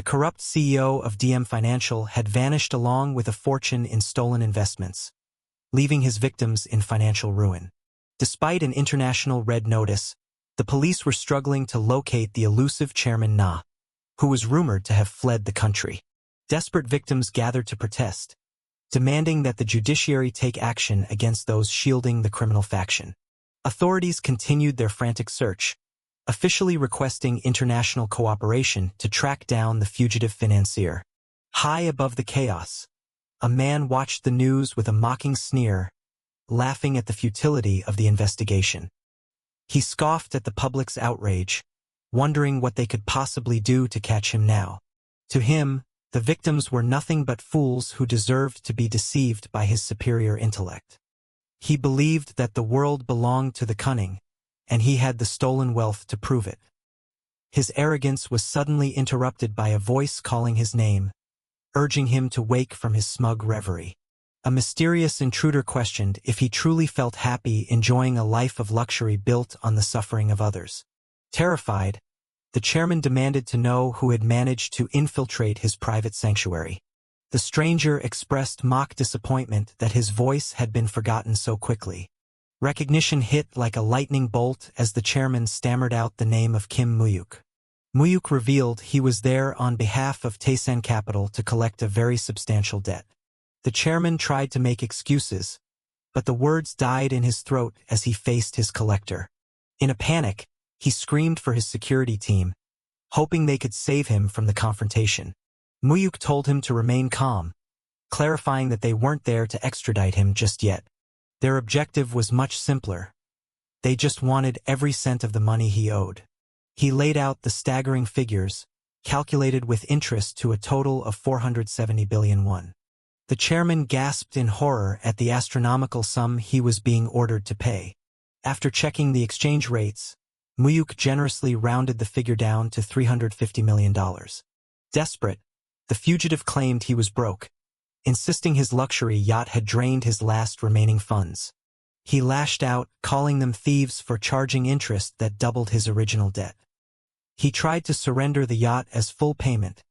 The corrupt CEO of DM Financial had vanished along with a fortune in stolen investments, leaving his victims in financial ruin. Despite an international red notice, the police were struggling to locate the elusive Chairman Na, who was rumored to have fled the country. Desperate victims gathered to protest, demanding that the judiciary take action against those shielding the criminal faction. Authorities continued their frantic search, officially requesting international cooperation to track down the fugitive financier. High above the chaos, a man watched the news with a mocking sneer, laughing at the futility of the investigation. He scoffed at the public's outrage, wondering what they could possibly do to catch him now. To him, the victims were nothing but fools who deserved to be deceived by his superior intellect. He believed that the world belonged to the cunning, and he had the stolen wealth to prove it. His arrogance was suddenly interrupted by a voice calling his name, urging him to wake from his smug reverie. A mysterious intruder questioned if he truly felt happy enjoying a life of luxury built on the suffering of others. Terrified, the chairman demanded to know who had managed to infiltrate his private sanctuary. The stranger expressed mock disappointment that his voice had been forgotten so quickly. Recognition hit like a lightning bolt as the chairman stammered out the name of Kim Mu-hyuk. Mu-hyuk revealed he was there on behalf of Tae-san Capital to collect a very substantial debt. The chairman tried to make excuses, but the words died in his throat as he faced his collector. In a panic, he screamed for his security team, hoping they could save him from the confrontation. Mu-hyuk told him to remain calm, clarifying that they weren't there to extradite him just yet. Their objective was much simpler. They just wanted every cent of the money he owed. He laid out the staggering figures, calculated with interest to a total of 470 billion won. The chairman gasped in horror at the astronomical sum he was being ordered to pay. After checking the exchange rates, Mu-hyuk generously rounded the figure down to $350 million. Desperate, the fugitive claimed he was broke, insisting his luxury yacht had drained his last remaining funds. He lashed out, calling them thieves for charging interest that doubled his original debt. He tried to surrender the yacht as full payment,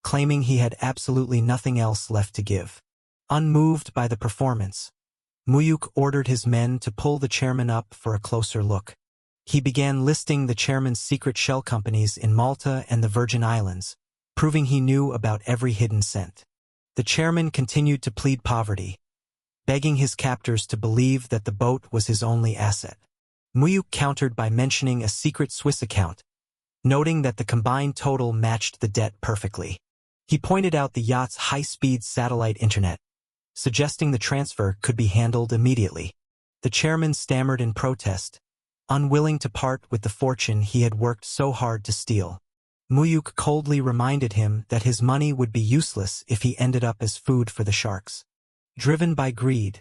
claiming he had absolutely nothing else left to give. Unmoved by the performance, Mu-hyuk ordered his men to pull the chairman up for a closer look. He began listing the chairman's secret shell companies in Malta and the Virgin Islands, proving he knew about every hidden cent. The chairman continued to plead poverty, begging his captors to believe that the boat was his only asset. Mu-hyuk countered by mentioning a secret Swiss account, noting that the combined total matched the debt perfectly. He pointed out the yacht's high-speed satellite internet, suggesting the transfer could be handled immediately. The chairman stammered in protest, unwilling to part with the fortune he had worked so hard to steal. Mu-hyuk coldly reminded him that his money would be useless if he ended up as food for the sharks. Driven by greed,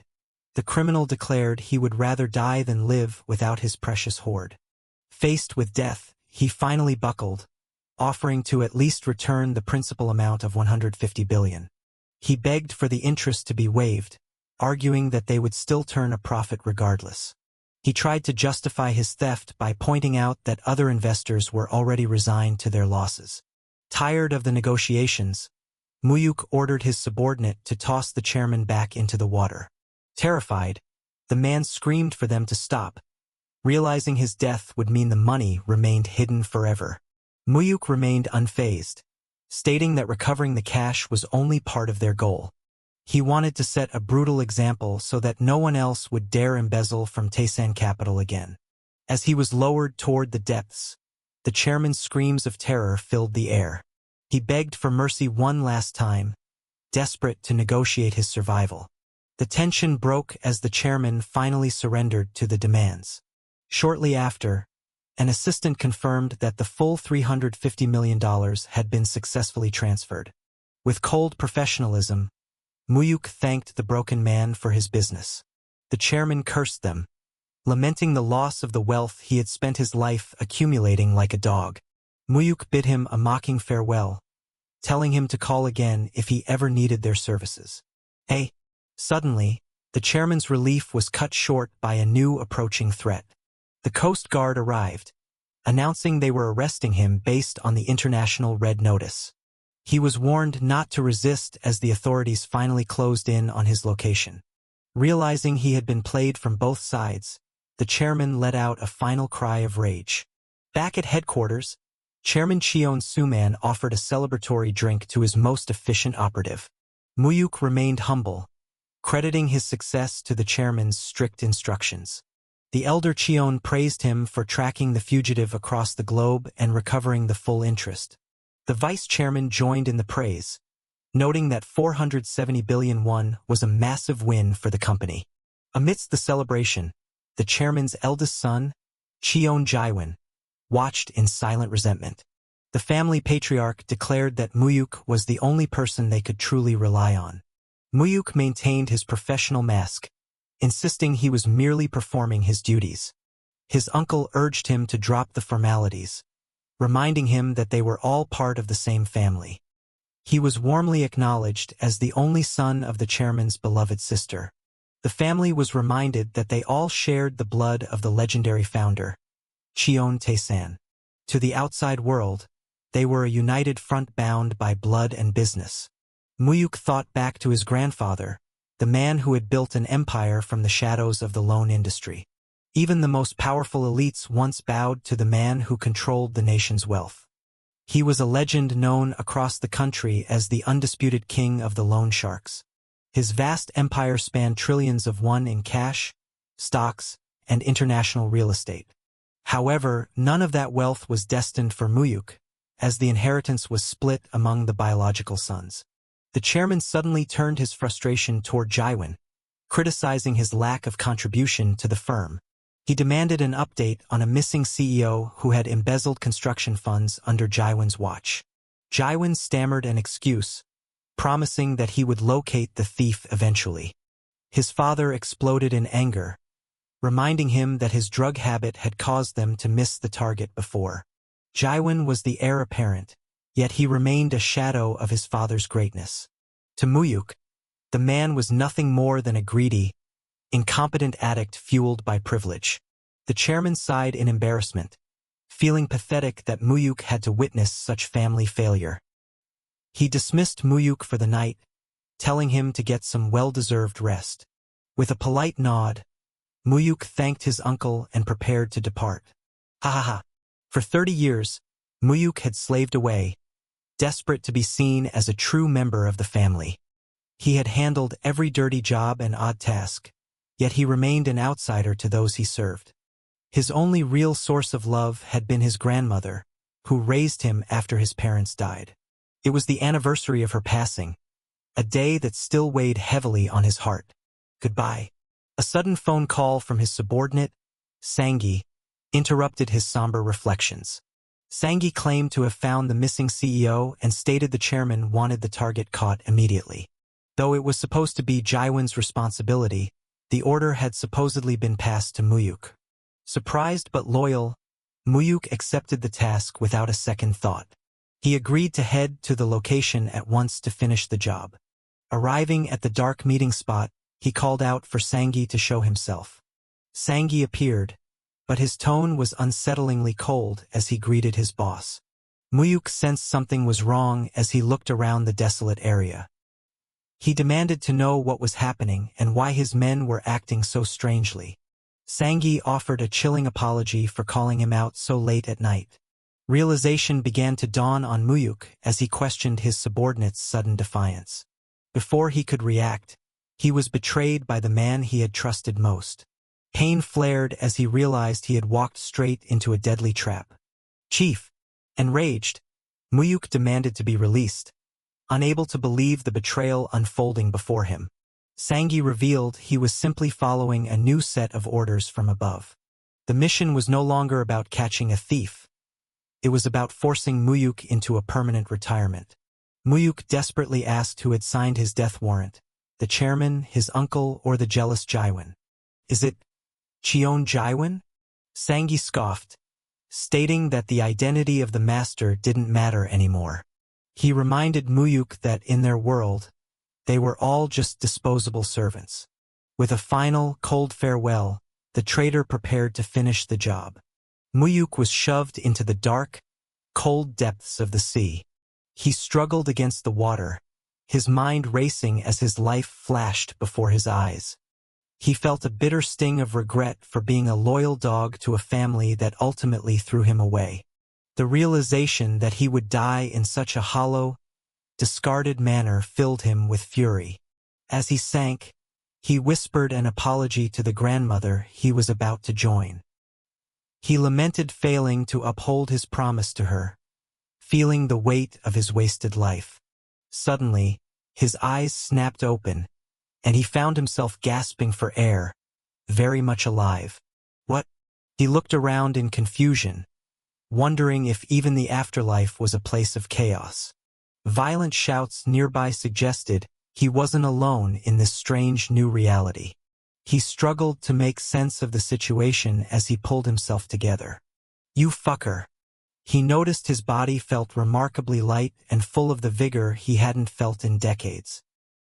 the criminal declared he would rather die than live without his precious hoard. Faced with death, he finally buckled, offering to at least return the principal amount of 150 billion. He begged for the interest to be waived, arguing that they would still turn a profit regardless. He tried to justify his theft by pointing out that other investors were already resigned to their losses. Tired of the negotiations, Mu-hyuk ordered his subordinate to toss the chairman back into the water. Terrified, the man screamed for them to stop, realizing his death would mean the money remained hidden forever. Mu-hyuk remained unfazed, stating that recovering the cash was only part of their goal. He wanted to set a brutal example so that no one else would dare embezzle from Tae-san Capital again. As he was lowered toward the depths, the chairman's screams of terror filled the air. He begged for mercy one last time, desperate to negotiate his survival. The tension broke as the chairman finally surrendered to the demands. Shortly after, an assistant confirmed that the full $350 million had been successfully transferred. With cold professionalism, Mu-hyuk thanked the broken man for his business. The chairman cursed them, lamenting the loss of the wealth he had spent his life accumulating like a dog. Mu-hyuk bid him a mocking farewell, telling him to call again if he ever needed their services. Suddenly, the chairman's relief was cut short by a new approaching threat. The Coast Guard arrived, announcing they were arresting him based on the international red notice. He was warned not to resist as the authorities finally closed in on his location. Realizing he had been played from both sides, the chairman let out a final cry of rage. Back at headquarters, Chairman Cheon Suman offered a celebratory drink to his most efficient operative. Mu-hyuk remained humble, crediting his success to the chairman's strict instructions. The elder Cheon praised him for tracking the fugitive across the globe and recovering the full interest. The vice chairman joined in the praise, noting that 470 billion won was a massive win for the company. Amidst the celebration, the chairman's eldest son, Cheon Jae-won, watched in silent resentment. The family patriarch declared that Mu-hyuk was the only person they could truly rely on. Mu-hyuk maintained his professional mask, insisting he was merely performing his duties. His uncle urged him to drop the formalities, reminding him that they were all part of the same family. He was warmly acknowledged as the only son of the chairman's beloved sister. The family was reminded that they all shared the blood of the legendary founder, Cheon Tae-san. To the outside world, they were a united front bound by blood and business. Mu-hyuk thought back to his grandfather, the man who had built an empire from the shadows of the loan industry. Even the most powerful elites once bowed to the man who controlled the nation's wealth. He was a legend known across the country as the undisputed king of the loan sharks. His vast empire spanned trillions of won in cash, stocks, and international real estate. However, none of that wealth was destined for Mu-hyuk, as the inheritance was split among the biological sons. The chairman suddenly turned his frustration toward Jae-won, criticizing his lack of contribution to the firm. He demanded an update on a missing CEO who had embezzled construction funds under Jae-won's watch. Jae-won stammered an excuse, promising that he would locate the thief eventually. His father exploded in anger, reminding him that his drug habit had caused them to miss the target before. Jae-won was the heir apparent, yet he remained a shadow of his father's greatness. To Mu-hyuk, the man was nothing more than a greedy, incompetent addict fueled by privilege. The chairman sighed in embarrassment, feeling pathetic that Mu-hyuk had to witness such family failure. He dismissed Mu-hyuk for the night, telling him to get some well-deserved rest. With a polite nod, Mu-hyuk thanked his uncle and prepared to depart. Ha ha ha. For 30 years, Mu-hyuk had slaved away, desperate to be seen as a true member of the family. He had handled every dirty job and odd task, yet he remained an outsider to those he served. His only real source of love had been his grandmother, who raised him after his parents died. It was the anniversary of her passing, a day that still weighed heavily on his heart. Goodbye. A sudden phone call from his subordinate, Sang-gi, interrupted his somber reflections. Sang-gi claimed to have found the missing CEO and stated the chairman wanted the target caught immediately. Though it was supposed to be Jae-won's responsibility, the order had supposedly been passed to Mu-hyuk. Surprised but loyal, Mu-hyuk accepted the task without a second thought. He agreed to head to the location at once to finish the job. Arriving at the dark meeting spot, he called out for Sang-gi to show himself. Sang-gi appeared, but his tone was unsettlingly cold as he greeted his boss. Mu-hyuk sensed something was wrong as he looked around the desolate area. He demanded to know what was happening and why his men were acting so strangely. Sang-gi offered a chilling apology for calling him out so late at night. Realization began to dawn on Mu-hyuk as he questioned his subordinate's sudden defiance. Before he could react, he was betrayed by the man he had trusted most. Pain flared as he realized he had walked straight into a deadly trap. Chief, enraged, Mu-hyuk demanded to be released, unable to believe the betrayal unfolding before him. Sang-gi revealed he was simply following a new set of orders from above. The mission was no longer about catching a thief. It was about forcing Mu-hyuk into a permanent retirement. Mu-hyuk desperately asked who had signed his death warrant, the chairman, his uncle, or the jealous Jae-won. Is it Cheon Jae-won? Sang-gi scoffed, stating that the identity of the master didn't matter anymore. He reminded Mu-hyuk that in their world, they were all just disposable servants. With a final, cold farewell, the traitor prepared to finish the job. Mu-hyuk was shoved into the dark, cold depths of the sea. He struggled against the water, his mind racing as his life flashed before his eyes. He felt a bitter sting of regret for being a loyal dog to a family that ultimately threw him away. The realization that he would die in such a hollow, discarded manner filled him with fury. As he sank, he whispered an apology to the grandmother he was about to join. He lamented failing to uphold his promise to her, feeling the weight of his wasted life. Suddenly, his eyes snapped open, and he found himself gasping for air, very much alive. What? He looked around in confusion, wondering if even the afterlife was a place of chaos. Violent shouts nearby suggested he wasn't alone in this strange new reality. He struggled to make sense of the situation as he pulled himself together. "You fucker." He noticed his body felt remarkably light and full of the vigor he hadn't felt in decades.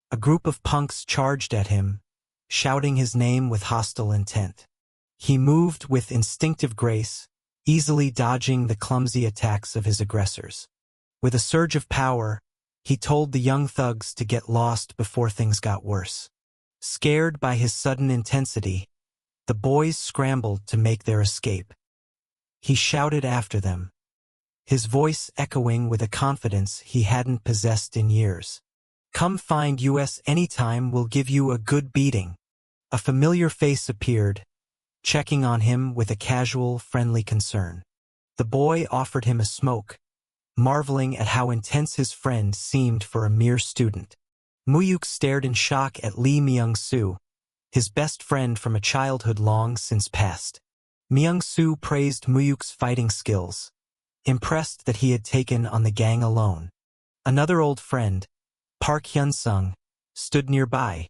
A group of punks charged at him, shouting his name with hostile intent. He moved with instinctive grace, easily dodging the clumsy attacks of his aggressors. With a surge of power, he told the young thugs to get lost before things got worse. Scared by his sudden intensity, the boys scrambled to make their escape. He shouted after them, his voice echoing with a confidence he hadn't possessed in years. "Come find us anytime, we'll give you a good beating." A familiar face appeared, checking on him with a casual, friendly concern. The boy offered him a smoke, marveling at how intense his friend seemed for a mere student. Mu-hyuk stared in shock at Lee Myung-soo, his best friend from a childhood long since past. Myung-soo praised Mu-hyuk's fighting skills, impressed that he had taken on the gang alone. Another old friend, Park Hyun-sung, stood nearby,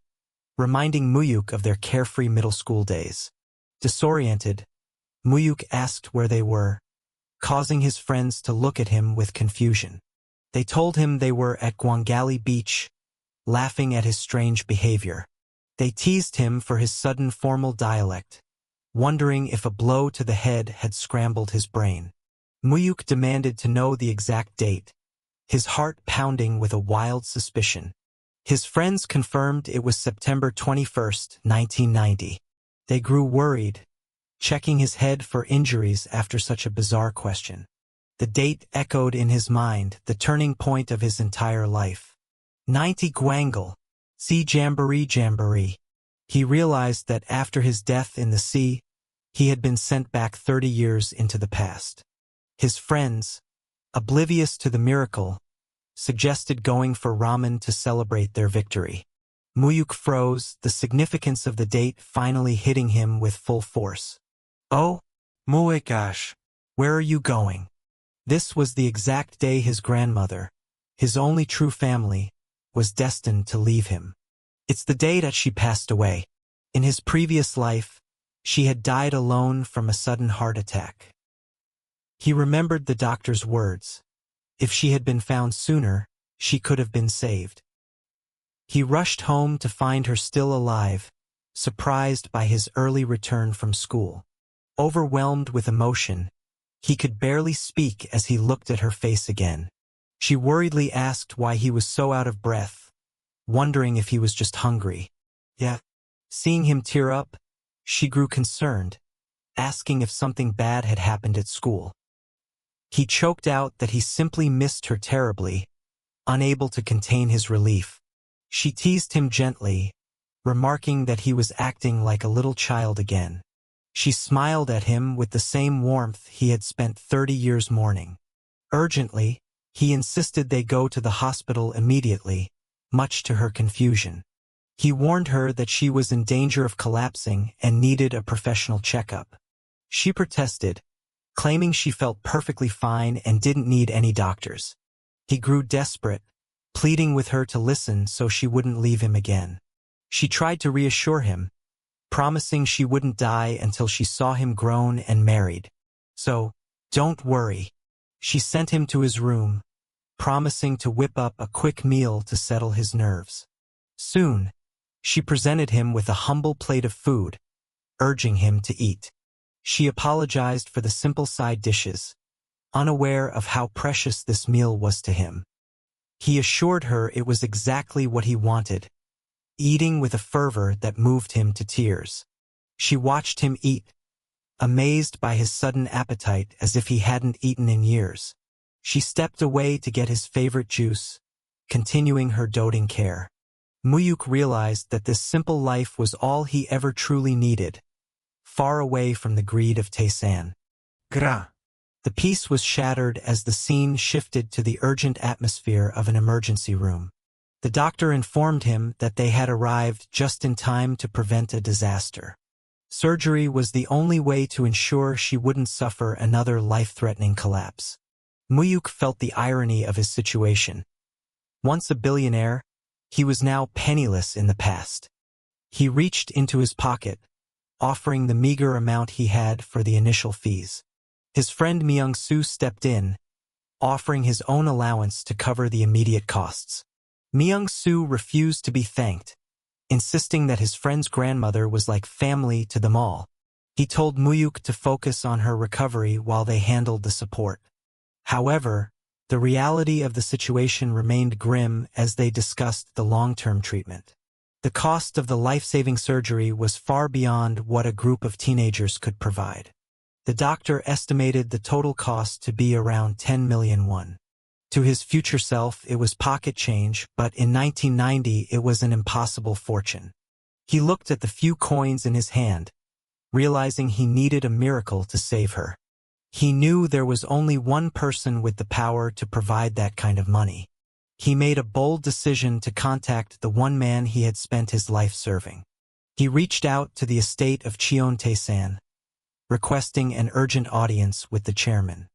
reminding Mu-hyuk of their carefree middle school days. Disoriented, Mu-hyuk asked where they were, causing his friends to look at him with confusion. They told him they were at Gwangali Beach, laughing at his strange behavior. They teased him for his sudden formal dialect, wondering if a blow to the head had scrambled his brain. Mu-hyuk demanded to know the exact date, his heart pounding with a wild suspicion. His friends confirmed it was September 21st, 1990. They grew worried, checking his head for injuries after such a bizarre question. The date echoed in his mind, the turning point of his entire life. 90 Gwangal, see Jamboree. He realized that after his death in the sea, he had been sent back 30 years into the past. His friends, oblivious to the miracle, suggested going for ramen to celebrate their victory. Mu-hyuk froze, the significance of the date finally hitting him with full force. "Oh, Mu-hyuk, where are you going?" This was the exact day his grandmother, his only true family, was destined to leave him. It's the day that she passed away. In his previous life, she had died alone from a sudden heart attack. He remembered the doctor's words. If she had been found sooner, she could have been saved. He rushed home to find her still alive, surprised by his early return from school. Overwhelmed with emotion, he could barely speak as he looked at her face again. She worriedly asked why he was so out of breath, wondering if he was just hungry. Yeah. Seeing him tear up, she grew concerned, asking if something bad had happened at school. He choked out that he simply missed her terribly, unable to contain his relief. She teased him gently, remarking that he was acting like a little child again. She smiled at him with the same warmth he had spent 30 years mourning. Urgently, he insisted they go to the hospital immediately, much to her confusion. He warned her that she was in danger of collapsing and needed a professional checkup. She protested, claiming she felt perfectly fine and didn't need any doctors. He grew desperate, pleading with her to listen so she wouldn't leave him again. She tried to reassure him, promising she wouldn't die until she saw him grown and married. So, don't worry. She sent him to his room, promising to whip up a quick meal to settle his nerves. Soon, she presented him with a humble plate of food, urging him to eat. She apologized for the simple side dishes, unaware of how precious this meal was to him. He assured her it was exactly what he wanted, eating with a fervor that moved him to tears. She watched him eat, amazed by his sudden appetite as if he hadn't eaten in years. She stepped away to get his favorite juice, continuing her doting care. Mu-hyuk realized that this simple life was all he ever truly needed, far away from the greed of Tae-san. Gra. The peace was shattered as the scene shifted to the urgent atmosphere of an emergency room. The doctor informed him that they had arrived just in time to prevent a disaster. Surgery was the only way to ensure she wouldn't suffer another life-threatening collapse. Mu-hyuk felt the irony of his situation. Once a billionaire, he was now penniless in the past. He reached into his pocket, offering the meager amount he had for the initial fees. His friend Myung-soo stepped in, offering his own allowance to cover the immediate costs. Myung-soo refused to be thanked, insisting that his friend's grandmother was like family to them all. He told Mu-hyuk to focus on her recovery while they handled the support. However, the reality of the situation remained grim as they discussed the long-term treatment. The cost of the life-saving surgery was far beyond what a group of teenagers could provide. The doctor estimated the total cost to be around 10 million won. To his future self, it was pocket change, but in 1990 it was an impossible fortune. He looked at the few coins in his hand, realizing he needed a miracle to save her. He knew there was only one person with the power to provide that kind of money. He made a bold decision to contact the one man he had spent his life serving. He reached out to the estate of Cheon Tae-san, requesting an urgent audience with the chairman.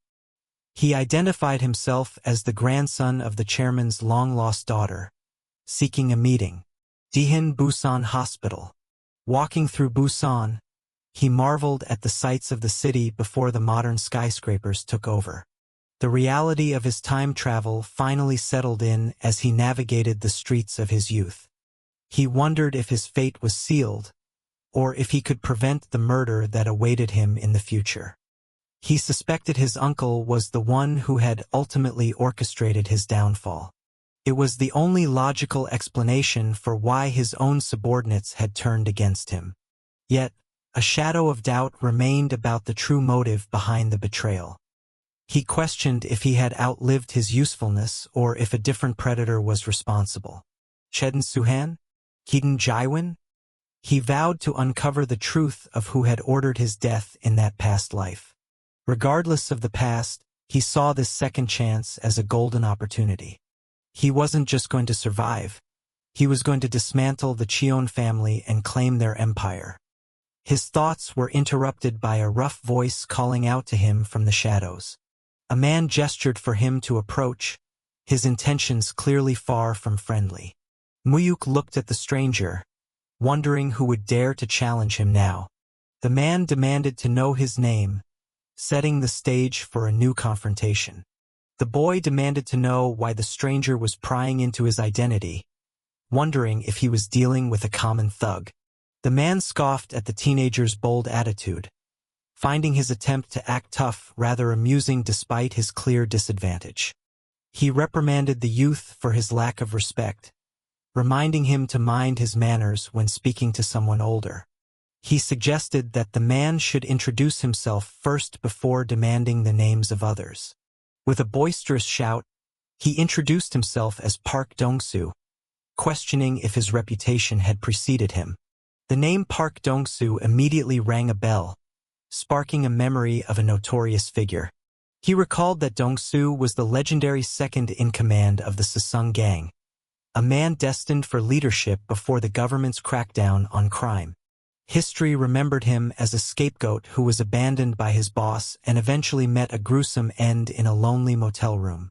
He identified himself as the grandson of the chairman's long-lost daughter, seeking a meeting. Daehin Busan Hospital. Walking through Busan, he marveled at the sights of the city before the modern skyscrapers took over. The reality of his time travel finally settled in as he navigated the streets of his youth. He wondered if his fate was sealed, or if he could prevent the murder that awaited him in the future. He suspected his uncle was the one who had ultimately orchestrated his downfall. It was the only logical explanation for why his own subordinates had turned against him. Yet, a shadow of doubt remained about the true motive behind the betrayal. He questioned if he had outlived his usefulness or if a different predator was responsible. Cheon Suhan? Keaton Jaiwon? He vowed to uncover the truth of who had ordered his death in that past life. Regardless of the past, he saw this second chance as a golden opportunity. He wasn't just going to survive. He was going to dismantle the Cheon family and claim their empire. His thoughts were interrupted by a rough voice calling out to him from the shadows. A man gestured for him to approach, his intentions clearly far from friendly. Mu-hyuk looked at the stranger, wondering who would dare to challenge him now. The man demanded to know his name, setting the stage for a new confrontation. The boy demanded to know why the stranger was prying into his identity, wondering if he was dealing with a common thug. The man scoffed at the teenager's bold attitude, finding his attempt to act tough rather amusing despite his clear disadvantage. He reprimanded the youth for his lack of respect, reminding him to mind his manners when speaking to someone older. He suggested that the man should introduce himself first before demanding the names of others. With a boisterous shout, he introduced himself as Park Dong-soo, questioning if his reputation had preceded him. The name Park Dong-soo immediately rang a bell, sparking a memory of a notorious figure. He recalled that Dong-soo was the legendary second-in-command of the Sesung gang, a man destined for leadership before the government's crackdown on crime. History remembered him as a scapegoat who was abandoned by his boss and eventually met a gruesome end in a lonely motel room.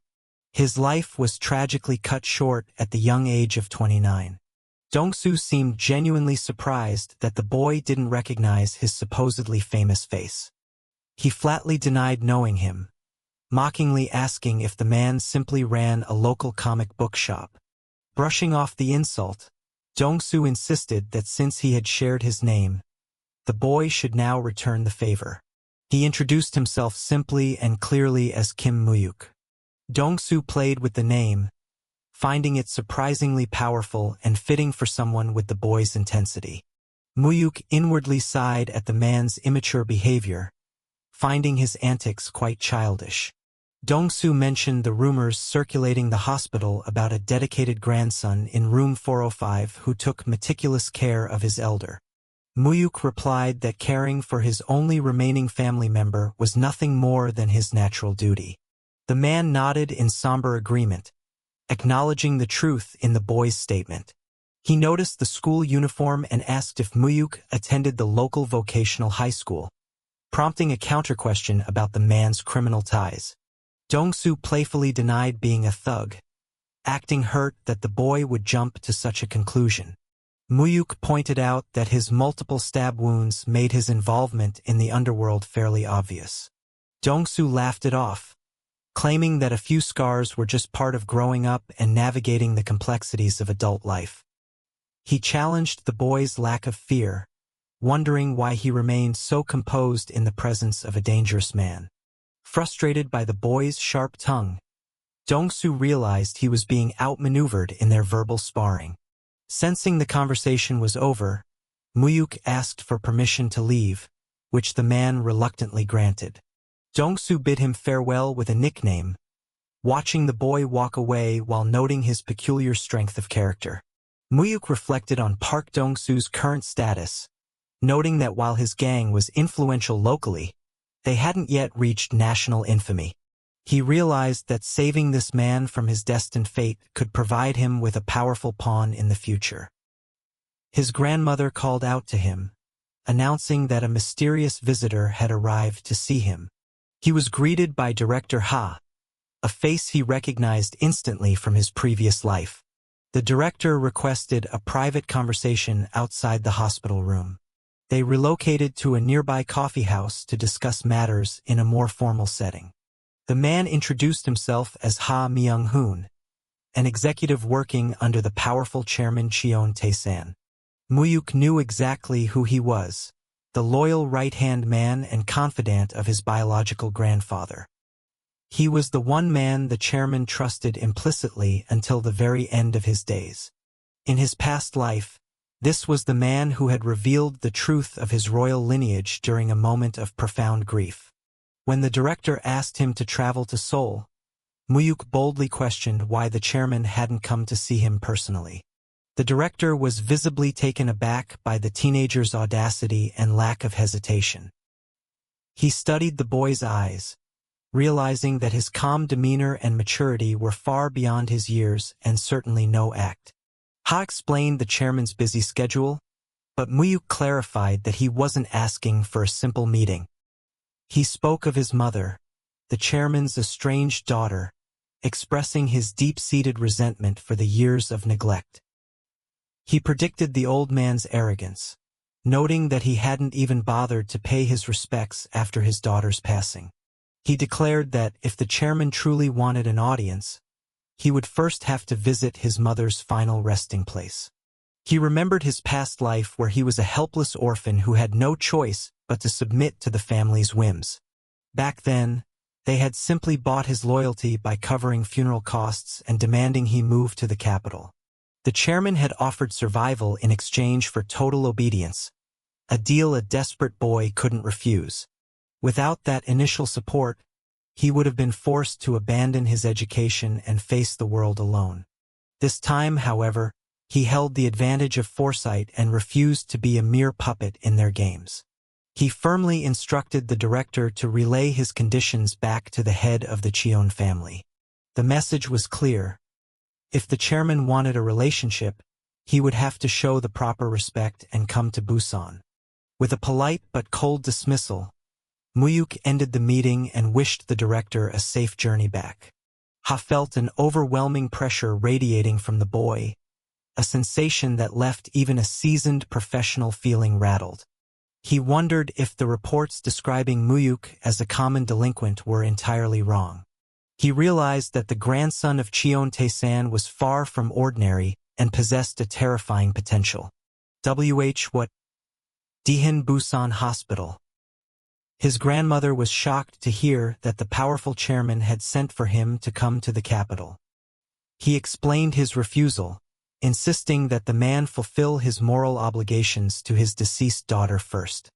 His life was tragically cut short at the young age of 29. Dong-soo seemed genuinely surprised that the boy didn't recognize his supposedly famous face. He flatly denied knowing him, mockingly asking if the man simply ran a local comic book shop. Brushing off the insult, Dong-soo insisted that since he had shared his name, the boy should now return the favor. He introduced himself simply and clearly as Kim Mu-hyuk. Dong-soo played with the name, finding it surprisingly powerful and fitting for someone with the boy's intensity. Mu-hyuk inwardly sighed at the man's immature behavior, finding his antics quite childish. Dong-soo mentioned the rumors circulating the hospital about a dedicated grandson in room 405 who took meticulous care of his elder. Mu-hyuk replied that caring for his only remaining family member was nothing more than his natural duty. The man nodded in somber agreement, acknowledging the truth in the boy's statement. He noticed the school uniform and asked if Mu-hyuk attended the local vocational high school, prompting a counter-question about the man's criminal ties. Dong-soo playfully denied being a thug, acting hurt that the boy would jump to such a conclusion. Mu-hyuk pointed out that his multiple stab wounds made his involvement in the underworld fairly obvious. Dong-soo laughed it off, claiming that a few scars were just part of growing up and navigating the complexities of adult life. He challenged the boy's lack of fear, wondering why he remained so composed in the presence of a dangerous man. Frustrated by the boy's sharp tongue, Dong-soo realized he was being outmaneuvered in their verbal sparring. Sensing the conversation was over, Mu-hyuk asked for permission to leave, which the man reluctantly granted. Dong-soo bid him farewell with a nickname, watching the boy walk away while noting his peculiar strength of character. Mu-hyuk reflected on Park Dong-soo's current status, noting that while his gang was influential locally, they hadn't yet reached national infamy. He realized that saving this man from his destined fate could provide him with a powerful pawn in the future. His grandmother called out to him, announcing that a mysterious visitor had arrived to see him. He was greeted by Director Ha, a face he recognized instantly from his previous life. The director requested a private conversation outside the hospital room. They relocated to a nearby coffee house to discuss matters in a more formal setting. The man introduced himself as Ha Myung-hoon, an executive working under the powerful chairman Cheon Tae-san. Mu-hyuk knew exactly who he was, the loyal right-hand man and confidant of his biological grandfather. He was the one man the chairman trusted implicitly until the very end of his days. In his past life, this was the man who had revealed the truth of his royal lineage during a moment of profound grief. When the director asked him to travel to Seoul, Mu-hyuk boldly questioned why the chairman hadn't come to see him personally. The director was visibly taken aback by the teenager's audacity and lack of hesitation. He studied the boy's eyes, realizing that his calm demeanor and maturity were far beyond his years and certainly no act. Ha explained the chairman's busy schedule, but Mu-hyuk clarified that he wasn't asking for a simple meeting. He spoke of his mother, the chairman's estranged daughter, expressing his deep-seated resentment for the years of neglect. He predicted the old man's arrogance, noting that he hadn't even bothered to pay his respects after his daughter's passing. He declared that if the chairman truly wanted an audience, he would first have to visit his mother's final resting place. He remembered his past life where he was a helpless orphan who had no choice but to submit to the family's whims. Back then, they had simply bought his loyalty by covering funeral costs and demanding he move to the capital. The chairman had offered survival in exchange for total obedience, a deal a desperate boy couldn't refuse. Without that initial support, he would have been forced to abandon his education and face the world alone. This time, however, he held the advantage of foresight and refused to be a mere puppet in their games. He firmly instructed the director to relay his conditions back to the head of the Cheon family. The message was clear. If the chairman wanted a relationship, he would have to show the proper respect and come to Busan. With a polite but cold dismissal, Mu-hyuk ended the meeting and wished the director a safe journey back. Ha felt an overwhelming pressure radiating from the boy, a sensation that left even a seasoned professional feeling rattled. He wondered if the reports describing Mu-hyuk as a common delinquent were entirely wrong. He realized that the grandson of Cheon Tae-san was far from ordinary and possessed a terrifying potential. What? Daehin Busan Hospital. His grandmother was shocked to hear that the powerful chairman had sent for him to come to the capital. He explained his refusal, insisting that the man fulfill his moral obligations to his deceased daughter first.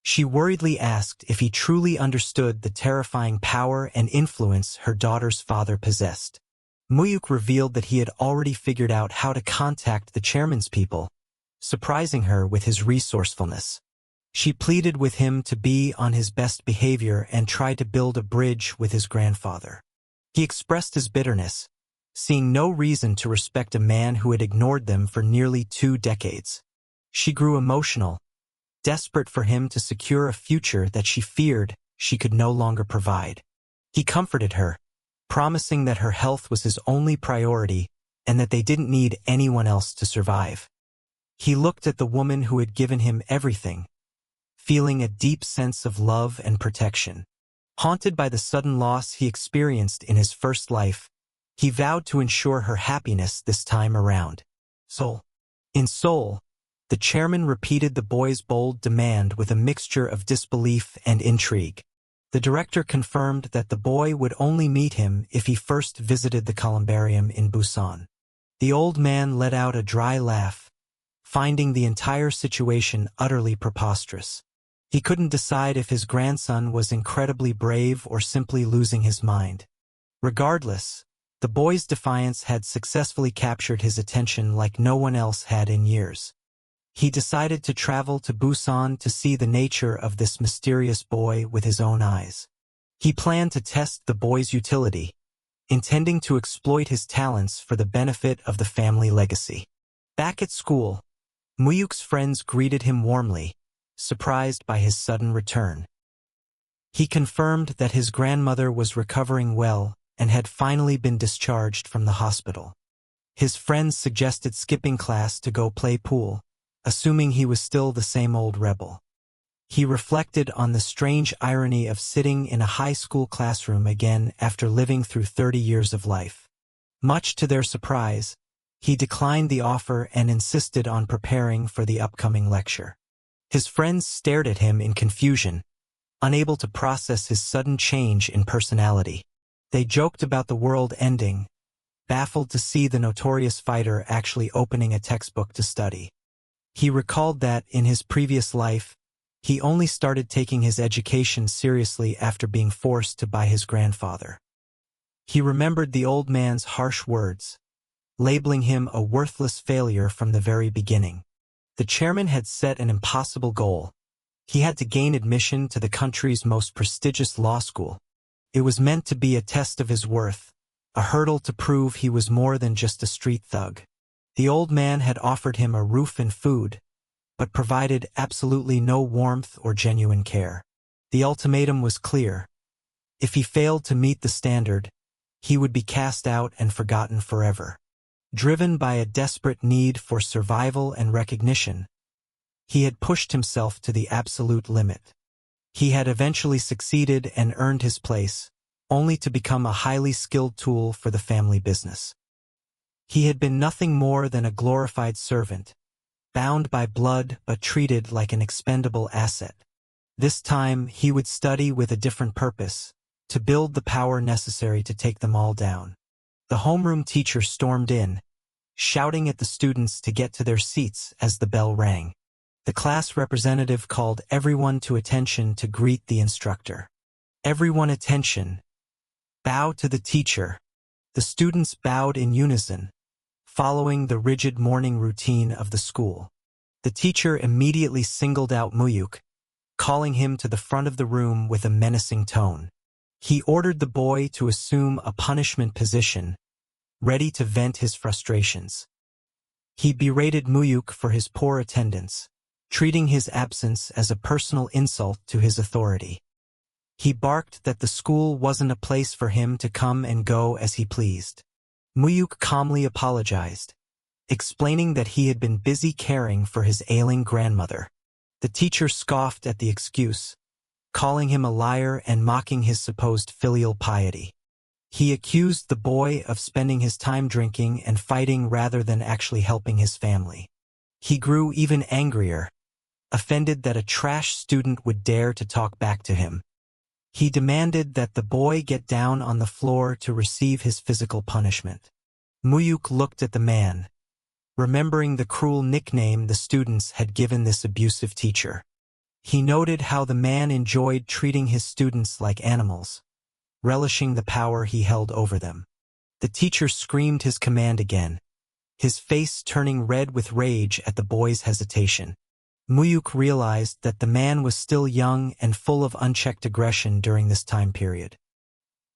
She worriedly asked if he truly understood the terrifying power and influence her daughter's father possessed. Mu-hyuk revealed that he had already figured out how to contact the chairman's people, surprising her with his resourcefulness. She pleaded with him to be on his best behavior and try to build a bridge with his grandfather. He expressed his bitterness, seeing no reason to respect a man who had ignored them for nearly 2 decades. She grew emotional, desperate for him to secure a future that she feared she could no longer provide. He comforted her, promising that her health was his only priority and that they didn't need anyone else to survive. He looked at the woman who had given him everything, feeling a deep sense of love and protection. Haunted by the sudden loss he experienced in his first life, he vowed to ensure her happiness this time around. In Seoul, the chairman repeated the boy's bold demand with a mixture of disbelief and intrigue. The director confirmed that the boy would only meet him if he first visited the columbarium in Busan. The old man let out a dry laugh, finding the entire situation utterly preposterous. He couldn't decide if his grandson was incredibly brave or simply losing his mind. Regardless, the boy's defiance had successfully captured his attention like no one else had in years. He decided to travel to Busan to see the nature of this mysterious boy with his own eyes. He planned to test the boy's utility, intending to exploit his talents for the benefit of the family legacy. Back at school, Mu-hyuk's friends greeted him warmly, surprised by his sudden return. He confirmed that his grandmother was recovering well and had finally been discharged from the hospital. His friends suggested skipping class to go play pool, assuming he was still the same old rebel. He reflected on the strange irony of sitting in a high school classroom again after living through 30 years of life. Much to their surprise, he declined the offer and insisted on preparing for the upcoming lecture. His friends stared at him in confusion, unable to process his sudden change in personality. They joked about the world ending, baffled to see the notorious fighter actually opening a textbook to study. He recalled that, in his previous life, he only started taking his education seriously after being forced to by his grandfather. He remembered the old man's harsh words, labeling him a worthless failure from the very beginning. The chairman had set an impossible goal. He had to gain admission to the country's most prestigious law school. It was meant to be a test of his worth, a hurdle to prove he was more than just a street thug. The old man had offered him a roof and food, but provided absolutely no warmth or genuine care. The ultimatum was clear. If he failed to meet the standard, he would be cast out and forgotten forever. Driven by a desperate need for survival and recognition, he had pushed himself to the absolute limit. He had eventually succeeded and earned his place, only to become a highly skilled tool for the family business. He had been nothing more than a glorified servant, bound by blood but treated like an expendable asset. This time he would study with a different purpose, to build the power necessary to take them all down. The homeroom teacher stormed in, shouting at the students to get to their seats as the bell rang. The class representative called everyone to attention to greet the instructor. Everyone attention. Bow to the teacher. The students bowed in unison, following the rigid morning routine of the school. The teacher immediately singled out Mu-hyuk, calling him to the front of the room with a menacing tone. He ordered the boy to assume a punishment position, ready to vent his frustrations. He berated Mu-hyuk for his poor attendance, treating his absence as a personal insult to his authority. He barked that the school wasn't a place for him to come and go as he pleased. Mu-hyuk calmly apologized, explaining that he had been busy caring for his ailing grandmother. The teacher scoffed at the excuse, calling him a liar and mocking his supposed filial piety. He accused the boy of spending his time drinking and fighting rather than actually helping his family. He grew even angrier, offended that a trash student would dare to talk back to him. He demanded that the boy get down on the floor to receive his physical punishment. Mu-hyuk looked at the man, remembering the cruel nickname the students had given this abusive teacher. He noted how the man enjoyed treating his students like animals, relishing the power he held over them. The teacher screamed his command again, his face turning red with rage at the boy's hesitation. Mu-hyuk realized that the man was still young and full of unchecked aggression during this time period.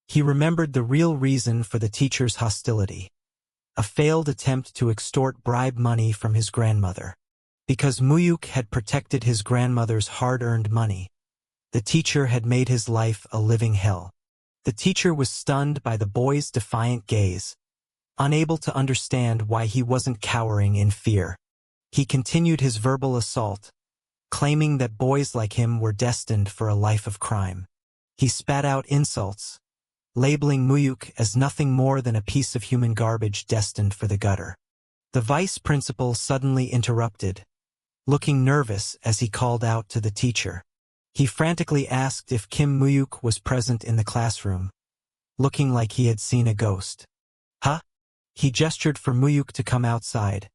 He remembered the real reason for the teacher's hostility: a failed attempt to extort bribe money from his grandmother. Because Mu-hyuk had protected his grandmother's hard-earned money, the teacher had made his life a living hell. The teacher was stunned by the boy's defiant gaze, unable to understand why he wasn't cowering in fear. He continued his verbal assault, claiming that boys like him were destined for a life of crime. He spat out insults, labeling Mu-hyuk as nothing more than a piece of human garbage destined for the gutter. The vice principal suddenly interrupted, looking nervous as he called out to the teacher. He frantically asked if Kim Mu-hyuk was present in the classroom, looking like he had seen a ghost. Huh? He gestured for Mu-hyuk to come outside,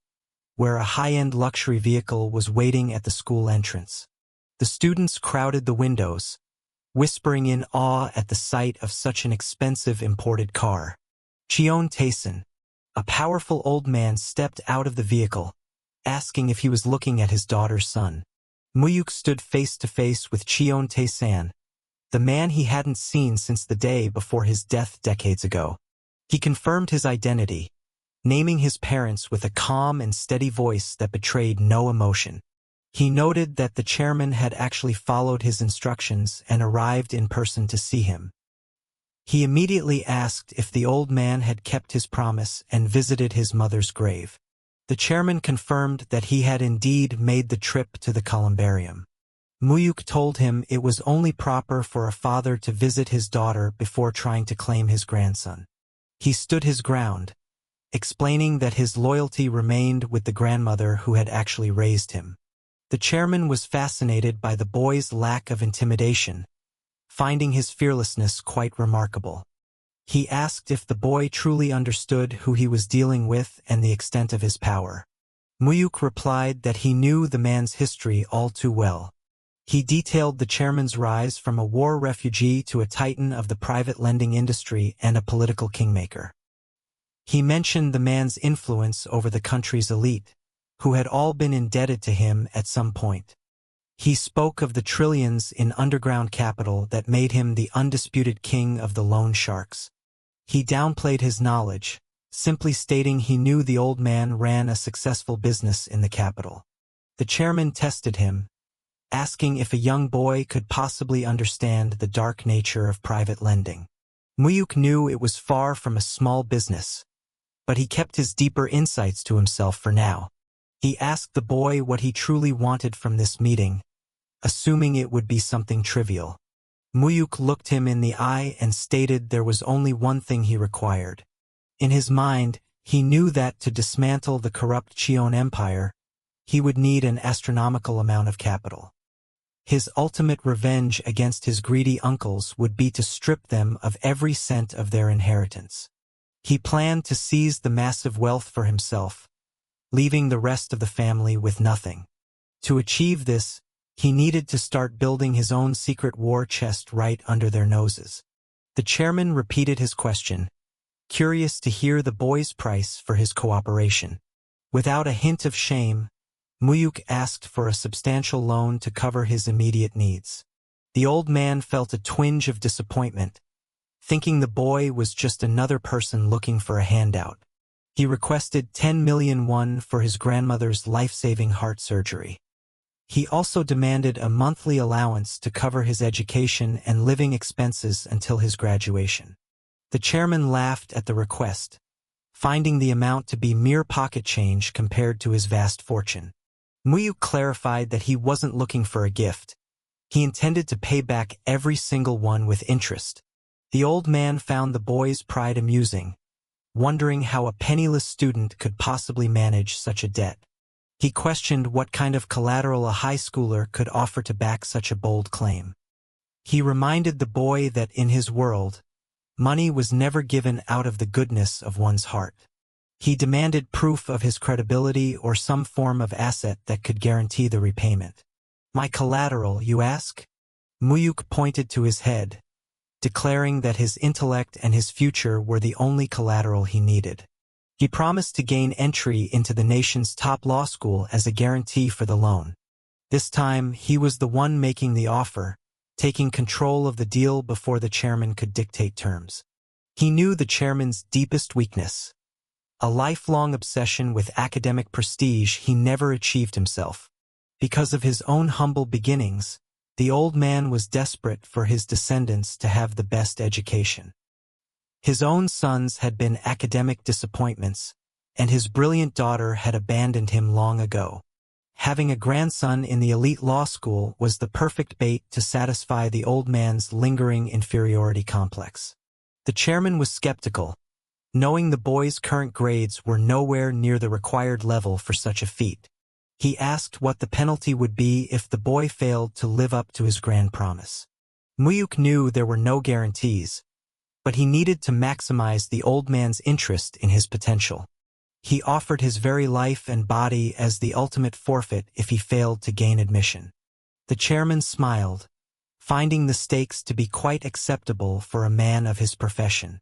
where a high-end luxury vehicle was waiting at the school entrance. The students crowded the windows, whispering in awe at the sight of such an expensive imported car. Cheon Tae-san, a powerful old man, stepped out of the vehicle, asking if he was looking at his daughter's son. Mu-hyuk stood face to face with Cheon Tae-san, the man he hadn't seen since the day before his death decades ago. He confirmed his identity, naming his parents with a calm and steady voice that betrayed no emotion. He noted that the chairman had actually followed his instructions and arrived in person to see him. He immediately asked if the old man had kept his promise and visited his mother's grave. The chairman confirmed that he had indeed made the trip to the columbarium. Mu-hyuk told him it was only proper for a father to visit his daughter before trying to claim his grandson. He stood his ground, explaining that his loyalty remained with the grandmother who had actually raised him. The chairman was fascinated by the boy's lack of intimidation, finding his fearlessness quite remarkable. He asked if the boy truly understood who he was dealing with and the extent of his power. Mu-hyuk replied that he knew the man's history all too well. He detailed the chairman's rise from a war refugee to a titan of the private lending industry and a political kingmaker. He mentioned the man's influence over the country's elite, who had all been indebted to him at some point. He spoke of the trillions in underground capital that made him the undisputed king of the loan sharks. He downplayed his knowledge, simply stating he knew the old man ran a successful business in the capital. The chairman tested him, asking if a young boy could possibly understand the dark nature of private lending. Mu-hyuk knew it was far from a small business, but he kept his deeper insights to himself for now. He asked the boy what he truly wanted from this meeting, assuming it would be something trivial. Mu-hyuk looked him in the eye and stated there was only one thing he required. In his mind, he knew that to dismantle the corrupt Cheon Empire, he would need an astronomical amount of capital. His ultimate revenge against his greedy uncles would be to strip them of every cent of their inheritance. He planned to seize the massive wealth for himself, leaving the rest of the family with nothing. To achieve this, he needed to start building his own secret war chest right under their noses. The chairman repeated his question, curious to hear the boy's price for his cooperation. Without a hint of shame, Mu-hyuk asked for a substantial loan to cover his immediate needs. The old man felt a twinge of disappointment, thinking the boy was just another person looking for a handout. He requested 10 million won for his grandmother's life-saving heart surgery. He also demanded a monthly allowance to cover his education and living expenses until his graduation. The chairman laughed at the request, finding the amount to be mere pocket change compared to his vast fortune. Mu-hyuk clarified that he wasn't looking for a gift. He intended to pay back every single one with interest. The old man found the boy's pride amusing, wondering how a penniless student could possibly manage such a debt. He questioned what kind of collateral a high schooler could offer to back such a bold claim. He reminded the boy that in his world, money was never given out of the goodness of one's heart. He demanded proof of his credibility or some form of asset that could guarantee the repayment. "My collateral, you ask?" Mu-hyuk pointed to his head, declaring that his intellect and his future were the only collateral he needed. He promised to gain entry into the nation's top law school as a guarantee for the loan. This time, he was the one making the offer, taking control of the deal before the chairman could dictate terms. He knew the chairman's deepest weakness, a lifelong obsession with academic prestige he never achieved himself. Because of his own humble beginnings, the old man was desperate for his descendants to have the best education. His own sons had been academic disappointments, and his brilliant daughter had abandoned him long ago. Having a grandson in the elite law school was the perfect bait to satisfy the old man's lingering inferiority complex. The chairman was skeptical, knowing the boy's current grades were nowhere near the required level for such a feat. He asked what the penalty would be if the boy failed to live up to his grand promise. Mu-hyuk knew there were no guarantees, but he needed to maximize the old man's interest in his potential. He offered his very life and body as the ultimate forfeit if he failed to gain admission. The chairman smiled, finding the stakes to be quite acceptable for a man of his profession.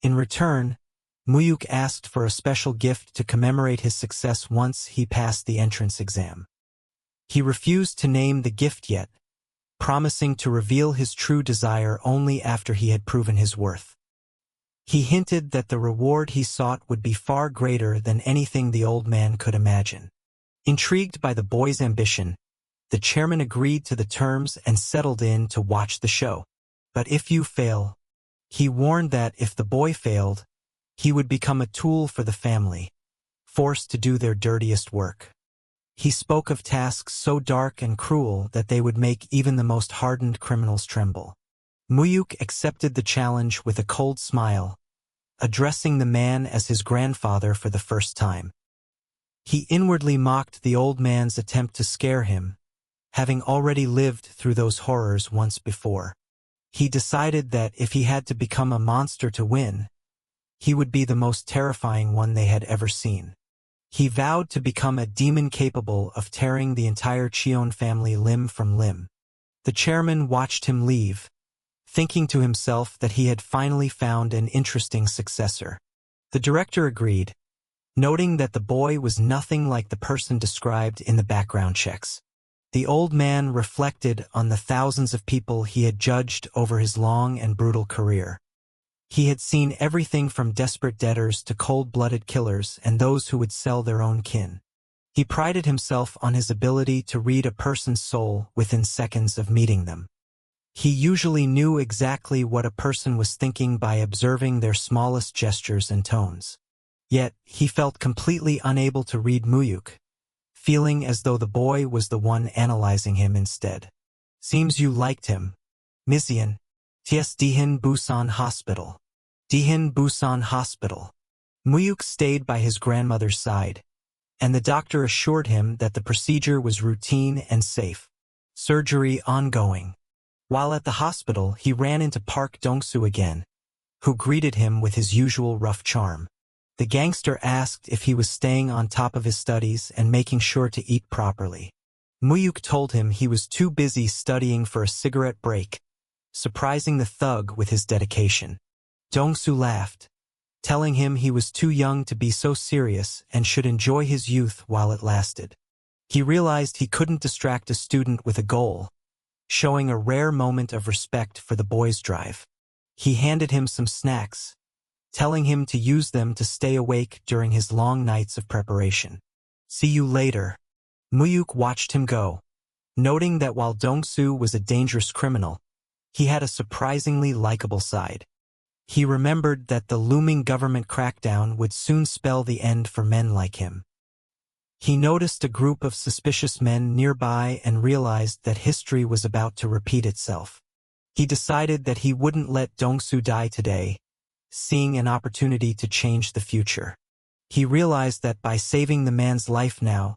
In return, Mu-hyuk asked for a special gift to commemorate his success once he passed the entrance exam. He refused to name the gift yet, promising to reveal his true desire only after he had proven his worth. He hinted that the reward he sought would be far greater than anything the old man could imagine. Intrigued by the boy's ambition, the chairman agreed to the terms and settled in to watch the show. But if you fail, he warned that if the boy failed, he would become a tool for the family, forced to do their dirtiest work. He spoke of tasks so dark and cruel that they would make even the most hardened criminals tremble. Mu-hyuk accepted the challenge with a cold smile, addressing the man as his grandfather for the first time. He inwardly mocked the old man's attempt to scare him, having already lived through those horrors once before. He decided that if he had to become a monster to win, he would be the most terrifying one they had ever seen. He vowed to become a demon capable of tearing the entire Cheon family limb from limb. The chairman watched him leave, thinking to himself that he had finally found an interesting successor. The director agreed, noting that the boy was nothing like the person described in the background checks. The old man reflected on the thousands of people he had judged over his long and brutal career. He had seen everything from desperate debtors to cold-blooded killers and those who would sell their own kin. He prided himself on his ability to read a person's soul within seconds of meeting them. He usually knew exactly what a person was thinking by observing their smallest gestures and tones. Yet, he felt completely unable to read Mu-hyuk, feeling as though the boy was the one analyzing him instead. "Seems you liked him. Mizian. Ts Dihin Busan Hospital. Dihin Busan Hospital." Mu-hyuk stayed by his grandmother's side, and the doctor assured him that the procedure was routine and safe. Surgery ongoing. While at the hospital, he ran into Park Dong-soo again, who greeted him with his usual rough charm. The gangster asked if he was staying on top of his studies and making sure to eat properly. Mu-hyuk told him he was too busy studying for a cigarette break, surprising the thug with his dedication. Dong-soo laughed, telling him he was too young to be so serious and should enjoy his youth while it lasted. He realized he couldn't distract a student with a goal, showing a rare moment of respect for the boy's drive. He handed him some snacks, telling him to use them to stay awake during his long nights of preparation. "See you later." Mu-hyuk watched him go, noting that while Dong-soo was a dangerous criminal, he had a surprisingly likable side. He remembered that the looming government crackdown would soon spell the end for men like him. He noticed a group of suspicious men nearby and realized that history was about to repeat itself. He decided that he wouldn't let Dong-soo die today, seeing an opportunity to change the future. He realized that by saving the man's life now,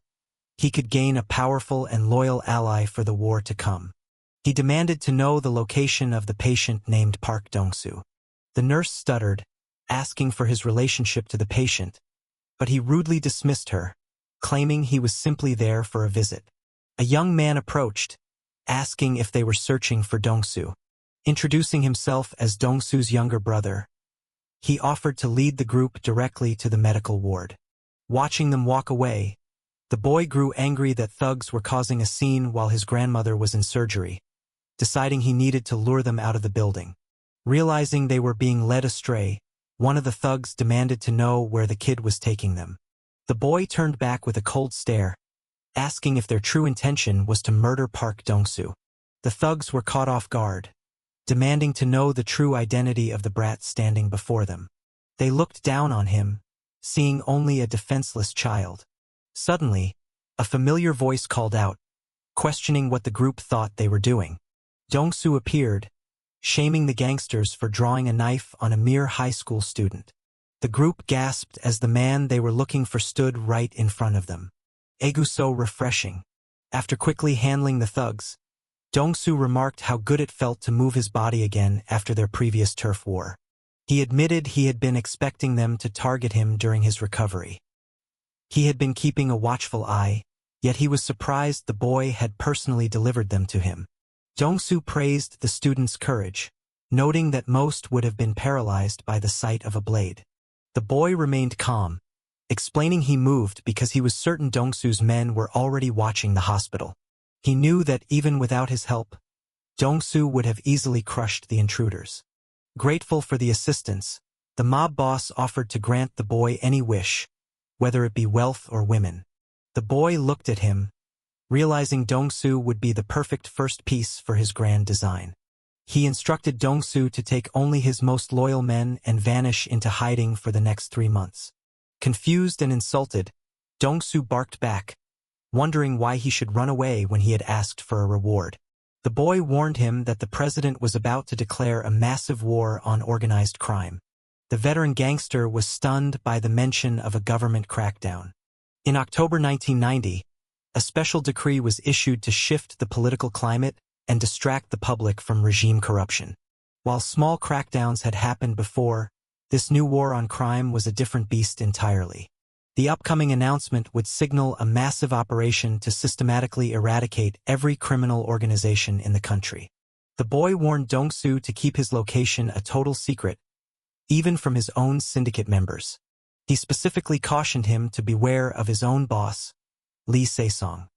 he could gain a powerful and loyal ally for the war to come. He demanded to know the location of the patient named Park Dong-soo. The nurse stuttered, asking for his relationship to the patient, but he rudely dismissed her, claiming he was simply there for a visit. A young man approached, asking if they were searching for Dong-soo. Introducing himself as Dong-soo's younger brother, he offered to lead the group directly to the medical ward. Watching them walk away, the boy grew angry that thugs were causing a scene while his grandmother was in surgery, deciding he needed to lure them out of the building. Realizing they were being led astray, one of the thugs demanded to know where the kid was taking them. The boy turned back with a cold stare, asking if their true intention was to murder Park Dong-soo. The thugs were caught off guard, demanding to know the true identity of the brat standing before them. They looked down on him, seeing only a defenseless child. Suddenly, a familiar voice called out, questioning what the group thought they were doing. Dong-soo appeared, shaming the gangsters for drawing a knife on a mere high school student. The group gasped as the man they were looking for stood right in front of them. "Egu so refreshing." After quickly handling the thugs, Dong-soo remarked how good it felt to move his body again after their previous turf war. He admitted he had been expecting them to target him during his recovery. He had been keeping a watchful eye, yet he was surprised the boy had personally delivered them to him. Dong-soo praised the student's courage, noting that most would have been paralyzed by the sight of a blade. The boy remained calm, explaining he moved because he was certain Dong-soo's men were already watching the hospital. He knew that even without his help, Dong-soo would have easily crushed the intruders. Grateful for the assistance, the mob boss offered to grant the boy any wish, whether it be wealth or women. The boy looked at him, realizing Dong-soo would be the perfect first piece for his grand design. He instructed Dong-soo to take only his most loyal men and vanish into hiding for the next 3 months. Confused and insulted, Dong-soo barked back, wondering why he should run away when he had asked for a reward. The boy warned him that the president was about to declare a massive war on organized crime. The veteran gangster was stunned by the mention of a government crackdown. In October 1990, a special decree was issued to shift the political climate and distract the public from regime corruption. While small crackdowns had happened before, this new war on crime was a different beast entirely. The upcoming announcement would signal a massive operation to systematically eradicate every criminal organization in the country. The boy warned Dong-soo to keep his location a total secret, even from his own syndicate members. He specifically cautioned him to beware of his own boss, Lee Se-song.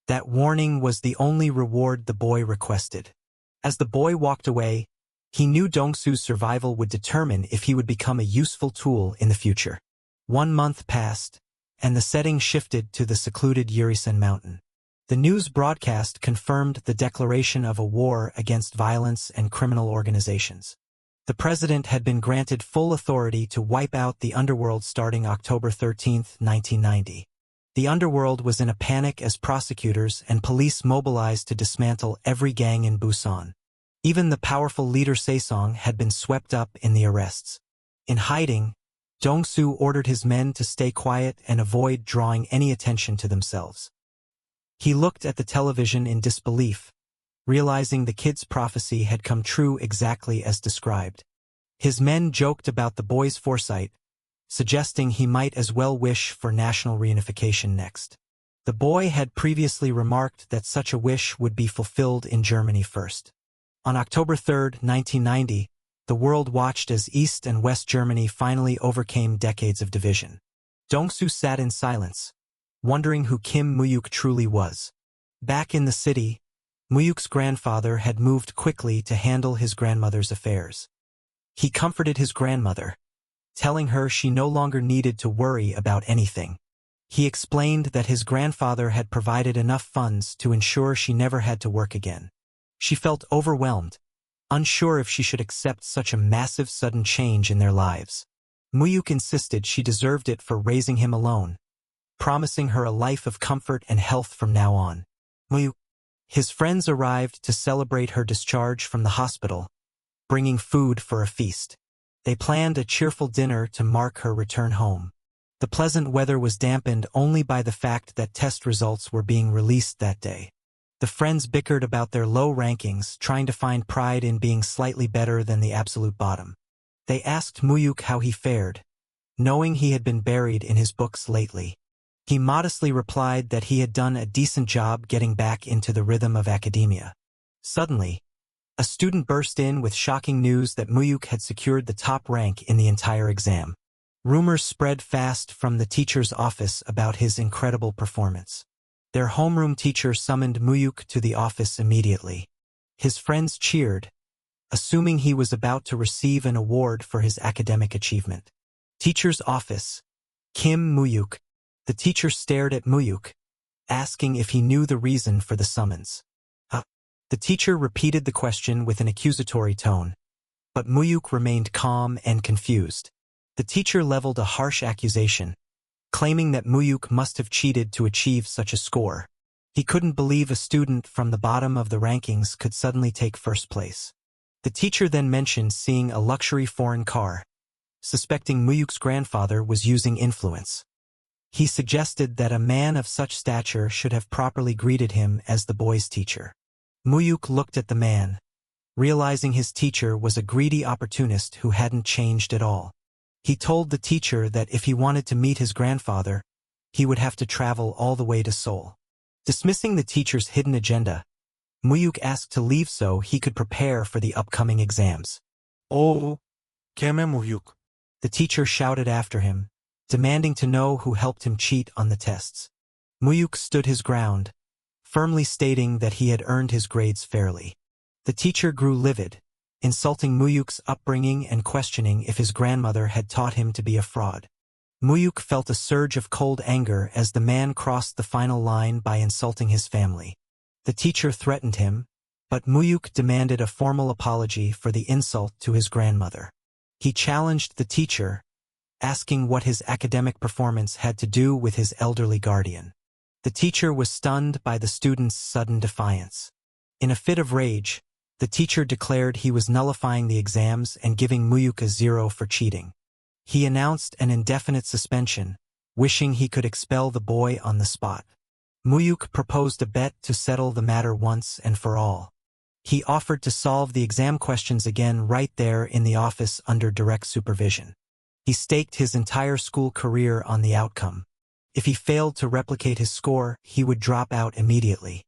That warning was the only reward the boy requested. As the boy walked away, he knew Dong-soo's survival would determine if he would become a useful tool in the future. 1 month passed, and the setting shifted to the secluded Yurisen Mountain. The news broadcast confirmed the declaration of a war against violence and criminal organizations. The president had been granted full authority to wipe out the underworld starting October 13, 1990. The underworld was in a panic as prosecutors and police mobilized to dismantle every gang in Busan. Even the powerful leader Se-song had been swept up in the arrests. In hiding, Dong-soo ordered his men to stay quiet and avoid drawing any attention to themselves. He looked at the television in disbelief, realizing the kid's prophecy had come true exactly as described. His men joked about the boy's foresight, suggesting he might as well wish for national reunification next. The boy had previously remarked that such a wish would be fulfilled in Germany first. On October 3, 1990, the world watched as East and West Germany finally overcame decades of division. Dong-soo sat in silence, wondering who Kim Mu-hyuk truly was. Back in the city, Mu-hyuk's grandfather had moved quickly to handle his grandmother's affairs. He comforted his grandmother, telling her she no longer needed to worry about anything. He explained that his grandfather had provided enough funds to ensure she never had to work again. She felt overwhelmed, unsure if she should accept such a massive sudden change in their lives. Mu-hyuk insisted she deserved it for raising him alone, promising her a life of comfort and health from now on. Mu-hyuk. His friends arrived to celebrate her discharge from the hospital, bringing food for a feast. They planned a cheerful dinner to mark her return home. The pleasant weather was dampened only by the fact that test results were being released that day. The friends bickered about their low rankings, trying to find pride in being slightly better than the absolute bottom. They asked Mu-hyuk how he fared, knowing he had been buried in his books lately. He modestly replied that he had done a decent job getting back into the rhythm of academia. Suddenly, a student burst in with shocking news that Mu-hyuk had secured the top rank in the entire exam. Rumors spread fast from the teacher's office about his incredible performance. Their homeroom teacher summoned Mu-hyuk to the office immediately. His friends cheered, assuming he was about to receive an award for his academic achievement. Teacher's office. Kim Mu-hyuk. The teacher stared at Mu-hyuk, asking if he knew the reason for the summons. The teacher repeated the question with an accusatory tone, but Mu-hyuk remained calm and confused. The teacher leveled a harsh accusation, claiming that Mu-hyuk must have cheated to achieve such a score. He couldn't believe a student from the bottom of the rankings could suddenly take first place. The teacher then mentioned seeing a luxury foreign car, suspecting Mu-hyuk's grandfather was using influence. He suggested that a man of such stature should have properly greeted him as the boy's teacher. Mu-hyuk looked at the man, realizing his teacher was a greedy opportunist who hadn't changed at all. He told the teacher that if he wanted to meet his grandfather, he would have to travel all the way to Seoul. Dismissing the teacher's hidden agenda, Mu-hyuk asked to leave so he could prepare for the upcoming exams. Oh, Keme Mu-hyuk. The teacher shouted after him, demanding to know who helped him cheat on the tests. Mu-hyuk stood his ground, firmly stating that he had earned his grades fairly. The teacher grew livid, insulting Mu-hyuk's upbringing and questioning if his grandmother had taught him to be a fraud. Mu-hyuk felt a surge of cold anger as the man crossed the final line by insulting his family. The teacher threatened him, but Mu-hyuk demanded a formal apology for the insult to his grandmother. He challenged the teacher, asking what his academic performance had to do with his elderly guardian. The teacher was stunned by the student's sudden defiance. In a fit of rage, the teacher declared he was nullifying the exams and giving Mu-hyuk a 0 for cheating. He announced an indefinite suspension, wishing he could expel the boy on the spot. Mu-hyuk proposed a bet to settle the matter once and for all. He offered to solve the exam questions again right there in the office under direct supervision. He staked his entire school career on the outcome. If he failed to replicate his score, he would drop out immediately.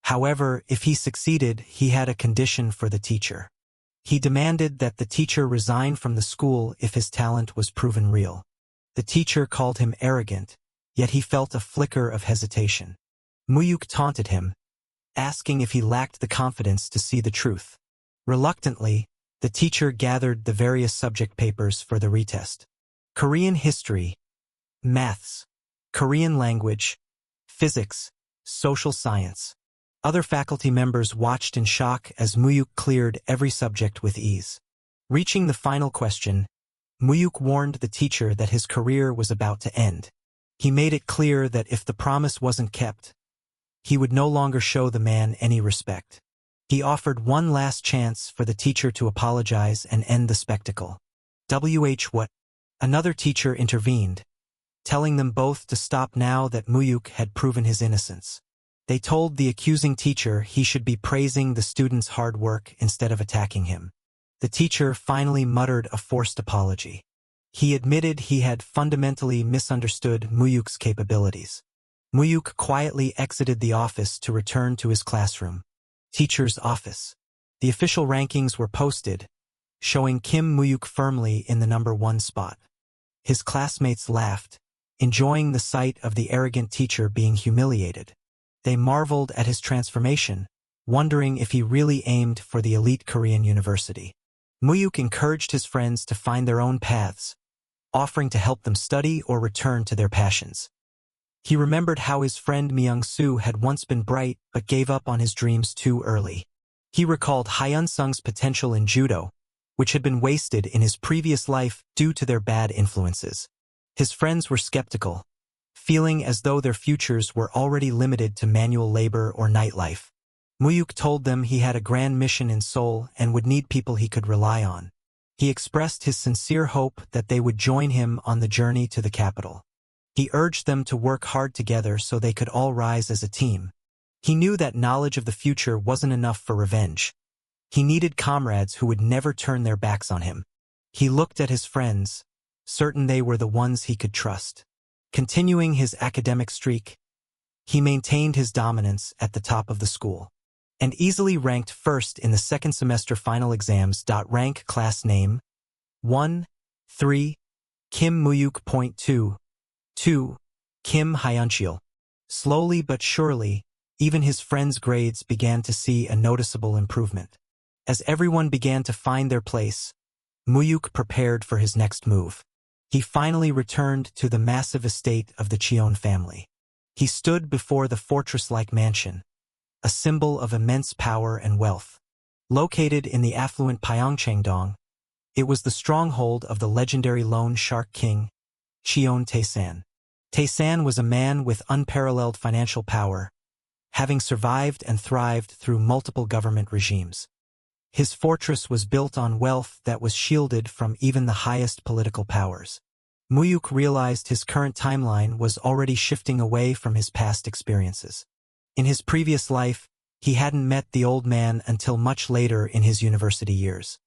However, if he succeeded, he had a condition for the teacher. He demanded that the teacher resign from the school if his talent was proven real. The teacher called him arrogant, yet he felt a flicker of hesitation. Mu-hyuk taunted him, asking if he lacked the confidence to see the truth. Reluctantly, the teacher gathered the various subject papers for the retest. Korean history, maths, Korean language, physics, social science. Other faculty members watched in shock as Mu-hyuk cleared every subject with ease. Reaching the final question, Mu-hyuk warned the teacher that his career was about to end. He made it clear that if the promise wasn't kept, he would no longer show the man any respect. He offered one last chance for the teacher to apologize and end the spectacle. What? Another teacher intervened, telling them both to stop now that Mu-hyuk had proven his innocence. They told the accusing teacher he should be praising the student's hard work instead of attacking him. The teacher finally muttered a forced apology. He admitted he had fundamentally misunderstood Mu-hyuk's capabilities. Mu-hyuk quietly exited the office to return to his classroom. Teacher's office. The official rankings were posted, showing Kim Mu-hyuk firmly in the number 1 spot. His classmates laughed, enjoying the sight of the arrogant teacher being humiliated. They marveled at his transformation, wondering if he really aimed for the elite Korean university. Mu-hyuk encouraged his friends to find their own paths, offering to help them study or return to their passions. He remembered how his friend Myung-soo had once been bright but gave up on his dreams too early. He recalled Hyun-sung's potential in judo, which had been wasted in his previous life due to their bad influences. His friends were skeptical, feeling as though their futures were already limited to manual labor or nightlife. Mu-hyuk told them he had a grand mission in Seoul and would need people he could rely on. He expressed his sincere hope that they would join him on the journey to the capital. He urged them to work hard together so they could all rise as a team. He knew that knowledge of the future wasn't enough for revenge. He needed comrades who would never turn their backs on him. He looked at his friends, certain they were the ones he could trust. Continuing his academic streak, he maintained his dominance at the top of the school, and easily ranked first in the second semester final exams. Rank class name 1, 3, Kim Mu-hyuk. 2, 2, Kim Hyunchil. Slowly but surely, even his friends' grades began to see a noticeable improvement. As everyone began to find their place, Mu-hyuk prepared for his next move. He finally returned to the massive estate of the Cheon family. He stood before the fortress-like mansion, a symbol of immense power and wealth. Located in the affluent Pyeongchangdong, it was the stronghold of the legendary loan shark king, Cheon Tae-san. Tae-san was a man with unparalleled financial power, having survived and thrived through multiple government regimes. His fortress was built on wealth that was shielded from even the highest political powers. Mu-hyuk realized his current timeline was already shifting away from his past experiences. In his previous life, he hadn't met the old man until much later in his university years.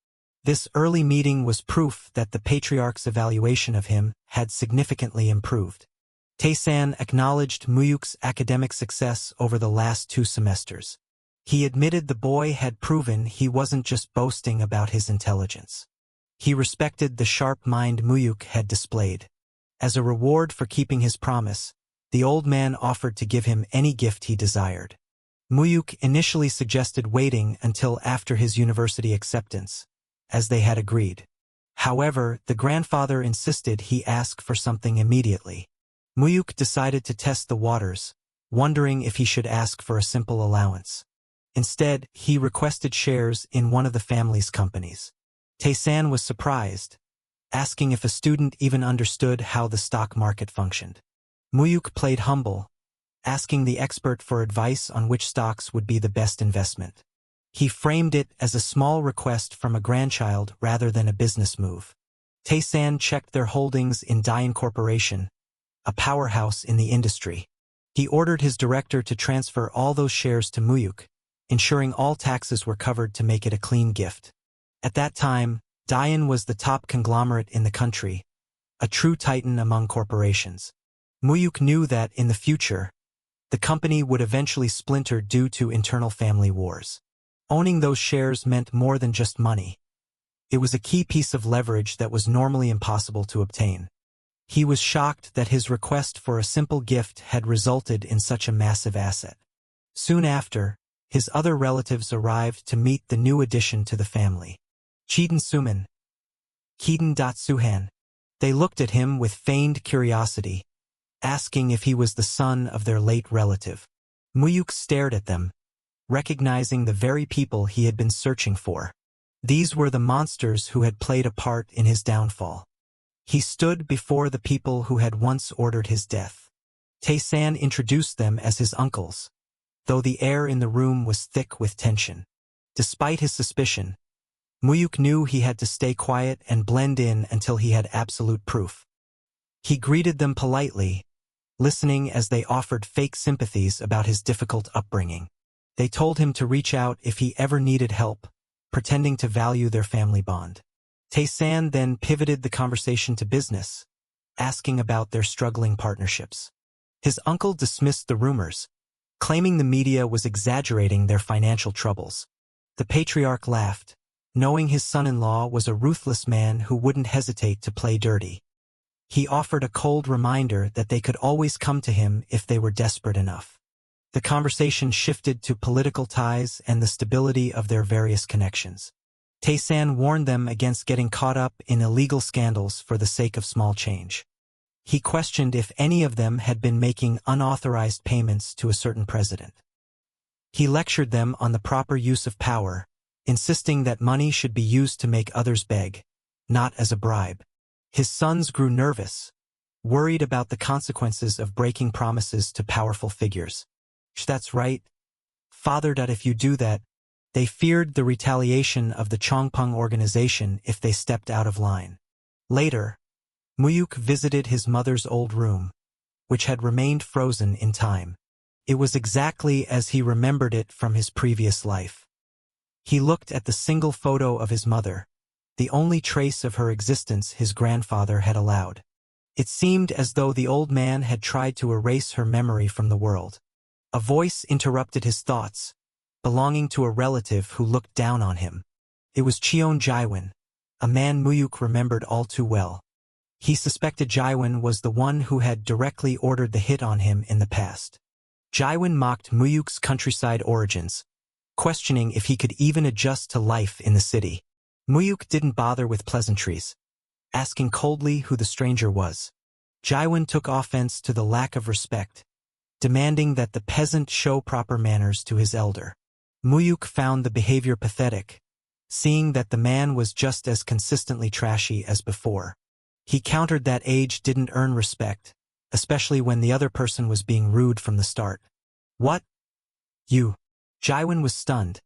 This early meeting was proof that the patriarch's evaluation of him had significantly improved. Tae-san acknowledged Mu-hyuk's academic success over the last 2 semesters. He admitted the boy had proven he wasn't just boasting about his intelligence. He respected the sharp mind Mu-hyuk had displayed. As a reward for keeping his promise, the old man offered to give him any gift he desired. Mu-hyuk initially suggested waiting until after his university acceptance, as they had agreed. However, the grandfather insisted he ask for something immediately. Mu-hyuk decided to test the waters, wondering if he should ask for a simple allowance. Instead, he requested shares in one of the family's companies. Tae-san was surprised, asking if a student even understood how the stock market functioned. Mu-hyuk played humble, asking the expert for advice on which stocks would be the best investment. He framed it as a small request from a grandchild rather than a business move. Tae-san checked their holdings in Daein Corporation, a powerhouse in the industry. He ordered his director to transfer all those shares to Mu-hyuk, ensuring all taxes were covered to make it a clean gift. At that time, Daein was the top conglomerate in the country, a true titan among corporations. Mu-hyuk knew that, in the future, the company would eventually splinter due to internal family wars. Owning those shares meant more than just money. It was a key piece of leverage that was normally impossible to obtain. He was shocked that his request for a simple gift had resulted in such a massive asset. Soon after, his other relatives arrived to meet the new addition to the family. Cheon Suman, Keaton Suhan. They looked at him with feigned curiosity, asking if he was the son of their late relative. Mu-hyuk stared at them, recognizing the very people he had been searching for. These were the monsters who had played a part in his downfall. He stood before the people who had once ordered his death. Tae-san introduced them as his uncles, though the air in the room was thick with tension. Despite his suspicion, Mu-hyuk knew he had to stay quiet and blend in until he had absolute proof. He greeted them politely, listening as they offered fake sympathies about his difficult upbringing. They told him to reach out if he ever needed help, pretending to value their family bond. Tae-san then pivoted the conversation to business, asking about their struggling partnerships. His uncle dismissed the rumors, claiming the media was exaggerating their financial troubles. The patriarch laughed, knowing his son-in-law was a ruthless man who wouldn't hesitate to play dirty. He offered a cold reminder that they could always come to him if they were desperate enough. The conversation shifted to political ties and the stability of their various connections. Tae-san warned them against getting caught up in illegal scandals for the sake of small change. He questioned if any of them had been making unauthorized payments to a certain president. He lectured them on the proper use of power, insisting that money should be used to make others beg, not as a bribe. His sons grew nervous, worried about the consequences of breaking promises to powerful figures. That's right, father. If you do that, they feared the retaliation of the Chongpeng organization if they stepped out of line. Later, Mu-hyuk visited his mother's old room, which had remained frozen in time. It was exactly as he remembered it from his previous life. He looked at the single photo of his mother, the only trace of her existence his grandfather had allowed. It seemed as though the old man had tried to erase her memory from the world. A voice interrupted his thoughts, belonging to a relative who looked down on him. It was Cheon Jaewon, a man Mu-hyuk remembered all too well. He suspected Jaewon was the one who had directly ordered the hit on him in the past. Jaewon mocked Mu-hyuk's countryside origins, questioning if he could even adjust to life in the city. Mu-hyuk didn't bother with pleasantries, asking coldly who the stranger was. Jaewon took offense to the lack of respect, demanding that the peasant show proper manners to his elder. Mu-hyuk found the behavior pathetic, seeing that the man was just as consistently trashy as before. He countered that age didn't earn respect, especially when the other person was being rude from the start. What? You? Jaewon was stunned,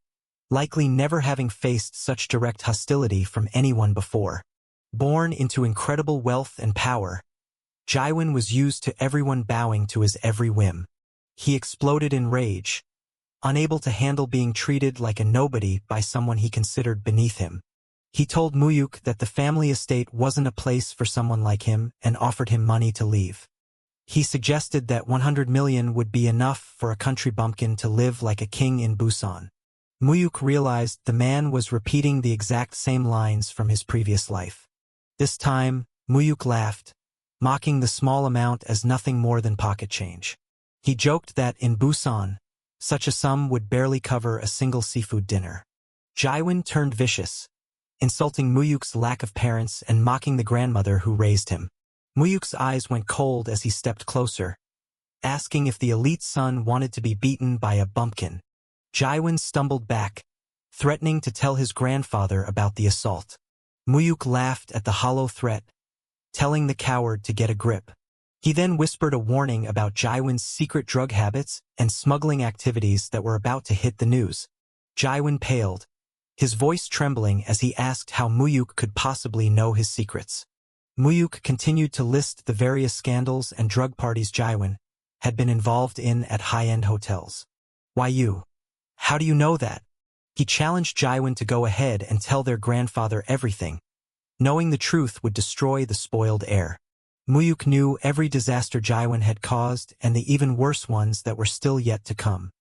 likely never having faced such direct hostility from anyone before. Born into incredible wealth and power, Jaewon was used to everyone bowing to his every whim. He exploded in rage, unable to handle being treated like a nobody by someone he considered beneath him. He told Mu-hyuk that the family estate wasn't a place for someone like him and offered him money to leave. He suggested that 100 million would be enough for a country bumpkin to live like a king in Busan. Mu-hyuk realized the man was repeating the exact same lines from his previous life. This time, Mu-hyuk laughed, mocking the small amount as nothing more than pocket change. He joked that in Busan, such a sum would barely cover a single seafood dinner. Jaewon turned vicious, insulting Mu-hyuk's lack of parents and mocking the grandmother who raised him. Mu-hyuk's eyes went cold as he stepped closer, asking if the elite son wanted to be beaten by a bumpkin. Jaewon stumbled back, threatening to tell his grandfather about the assault. Mu-hyuk laughed at the hollow threat, telling the coward to get a grip. He then whispered a warning about Jaewon's secret drug habits and smuggling activities that were about to hit the news. Jaewon paled, his voice trembling as he asked how Mu-hyuk could possibly know his secrets. Mu-hyuk continued to list the various scandals and drug parties Jaewon had been involved in at high-end hotels. Why you? How do you know that? He challenged Jaewon to go ahead and tell their grandfather everything. Knowing the truth would destroy the spoiled heir. Mu-hyuk knew every disaster Jaewon had caused and the even worse ones that were still yet to come.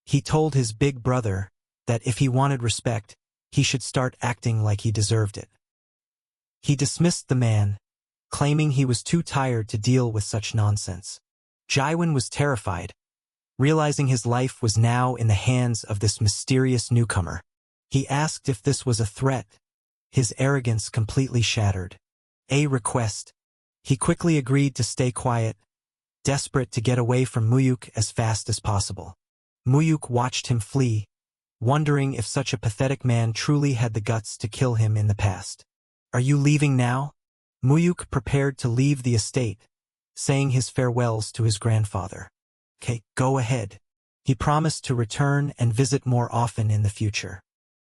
He told his big brother that if he wanted respect, he should start acting like he deserved it. He dismissed the man, claiming he was too tired to deal with such nonsense. Jaewon was terrified, realizing his life was now in the hands of this mysterious newcomer. He asked if this was a threat, his arrogance completely shattered. A request. He quickly agreed to stay quiet, desperate to get away from Mu-hyuk as fast as possible. Mu-hyuk watched him flee, wondering if such a pathetic man truly had the guts to kill him in the past. Are you leaving now? Mu-hyuk prepared to leave the estate, saying his farewells to his grandfather. Okay, go ahead. He promised to return and visit more often in the future.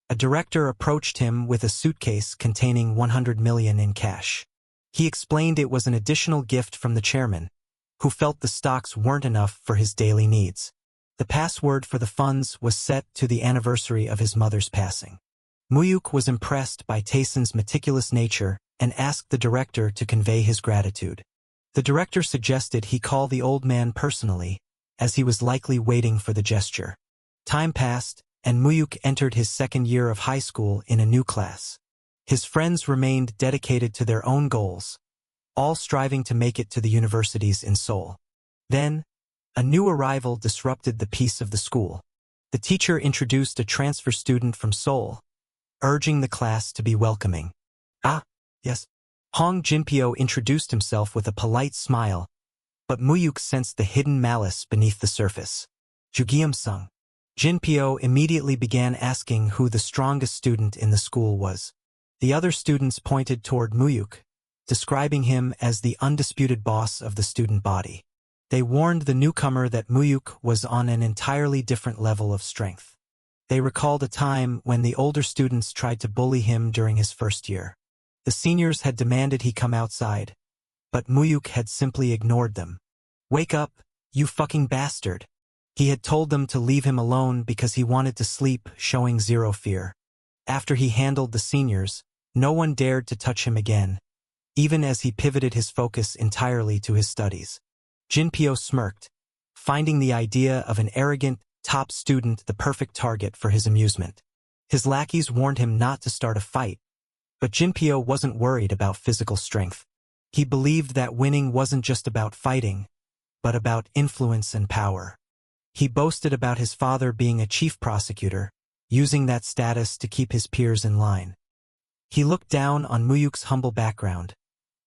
A director approached him with a suitcase containing 100 million in cash. He explained it was an additional gift from the chairman, who felt the stocks weren't enough for his daily needs. The password for the funds was set to the anniversary of his mother's passing. Mu-hyuk was impressed by Tae-san's meticulous nature and asked the director to convey his gratitude. The director suggested he call the old man personally, as he was likely waiting for the gesture. Time passed, and Mu-hyuk entered his second year of high school in a new class. His friends remained dedicated to their own goals, all striving to make it to the universities in Seoul. Then, a new arrival disrupted the peace of the school. The teacher introduced a transfer student from Seoul, urging the class to be welcoming. Ah, yes. Hong Jinpyo introduced himself with a polite smile, but Mu-hyuk sensed the hidden malice beneath the surface. Jugium-sung. Jinpyo immediately began asking who the strongest student in the school was. The other students pointed toward Mu-hyuk, describing him as the undisputed boss of the student body. They warned the newcomer that Mu-hyuk was on an entirely different level of strength. They recalled a time when the older students tried to bully him during his first year. The seniors had demanded he come outside, but Mu-hyuk had simply ignored them. Wake up, you fucking bastard. He had told them to leave him alone because he wanted to sleep, showing zero fear. After he handled the seniors, No one dared to touch him again, even as he pivoted his focus entirely to his studies. Jinpyo smirked, finding the idea of an arrogant, top student the perfect target for his amusement. His lackeys warned him not to start a fight, but Jinpyo wasn't worried about physical strength. He believed that winning wasn't just about fighting, but about influence and power. He boasted about his father being a chief prosecutor, using that status to keep his peers in line. He looked down on Mu-hyuk's humble background,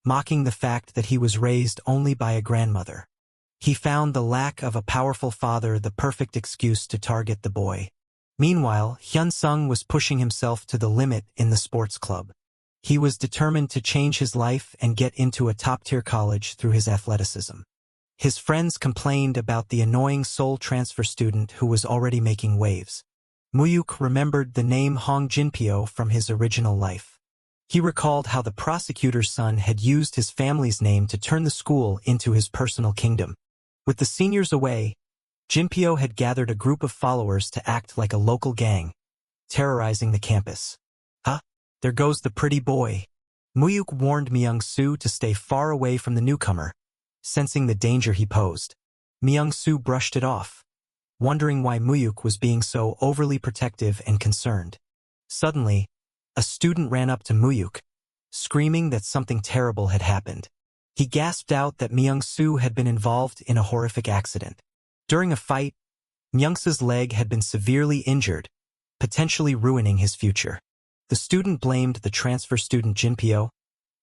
mocking the fact that he was raised only by a grandmother. He found the lack of a powerful father the perfect excuse to target the boy. Meanwhile, Hyun-sung was pushing himself to the limit in the sports club. He was determined to change his life and get into a top-tier college through his athleticism. His friends complained about the annoying Seoul transfer student who was already making waves. Mu-hyuk remembered the name Hong Jinpyo from his original life. He recalled how the prosecutor's son had used his family's name to turn the school into his personal kingdom. With the seniors away, Jinpyo had gathered a group of followers to act like a local gang, terrorizing the campus. There goes the pretty boy. Mu-hyuk warned Myung-soo to stay far away from the newcomer, sensing the danger he posed. Myung-soo brushed it off, wondering why Mu-hyuk was being so overly protective and concerned. Suddenly, a student ran up to Mu-hyuk, screaming that something terrible had happened. He gasped out that Myung-soo had been involved in a horrific accident. During a fight, Myung-soo's leg had been severely injured, potentially ruining his future. The student blamed the transfer student Jinpyo,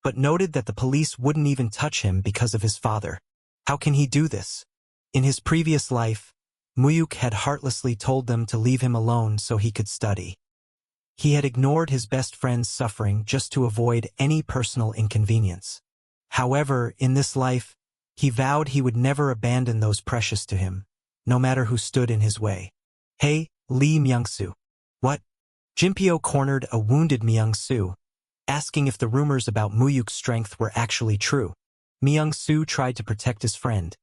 but noted that the police wouldn't even touch him because of his father. How can he do this? In his previous life, Mu-hyuk had heartlessly told them to leave him alone so he could study. He had ignored his best friend's suffering just to avoid any personal inconvenience. However, in this life, he vowed he would never abandon those precious to him, no matter who stood in his way. Hey, Lee Myung-soo. What? Jinpyo cornered a wounded Myung-soo, asking if the rumors about Mu-hyuk's strength were actually true. Myung-soo tried to protect his friend,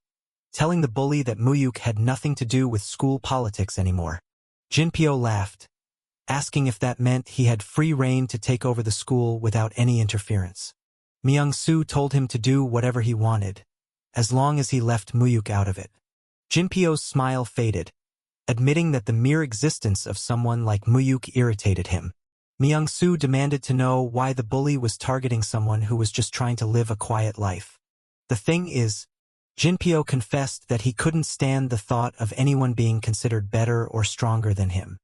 telling the bully that Mu-hyuk had nothing to do with school politics anymore. Jinpyo laughed, asking if that meant he had free rein to take over the school without any interference. Myung-soo told him to do whatever he wanted, as long as he left Mu-hyuk out of it. Jinpyo's smile faded, admitting that the mere existence of someone like Mu-hyuk irritated him. Myung-soo demanded to know why the bully was targeting someone who was just trying to live a quiet life. The thing is, Jinpyo confessed that he couldn't stand the thought of anyone being considered better or stronger than him.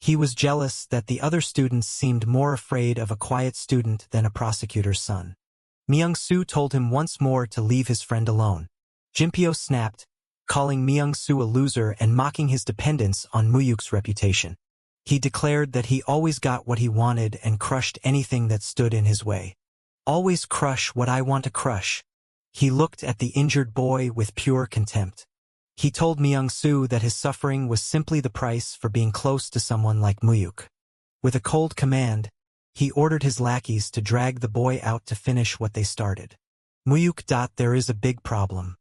He was jealous that the other students seemed more afraid of a quiet student than a prosecutor's son. Myung-soo told him once more to leave his friend alone. Jinpyo snapped, calling Myung-soo a loser and mocking his dependence on Mu-hyuk's reputation. He declared that he always got what he wanted and crushed anything that stood in his way. Always crush what I want to crush. He looked at the injured boy with pure contempt. He told Myung-soo that his suffering was simply the price for being close to someone like Mu-hyuk. With a cold command, he ordered his lackeys to drag the boy out to finish what they started. Mu-hyuk. There is a big problem.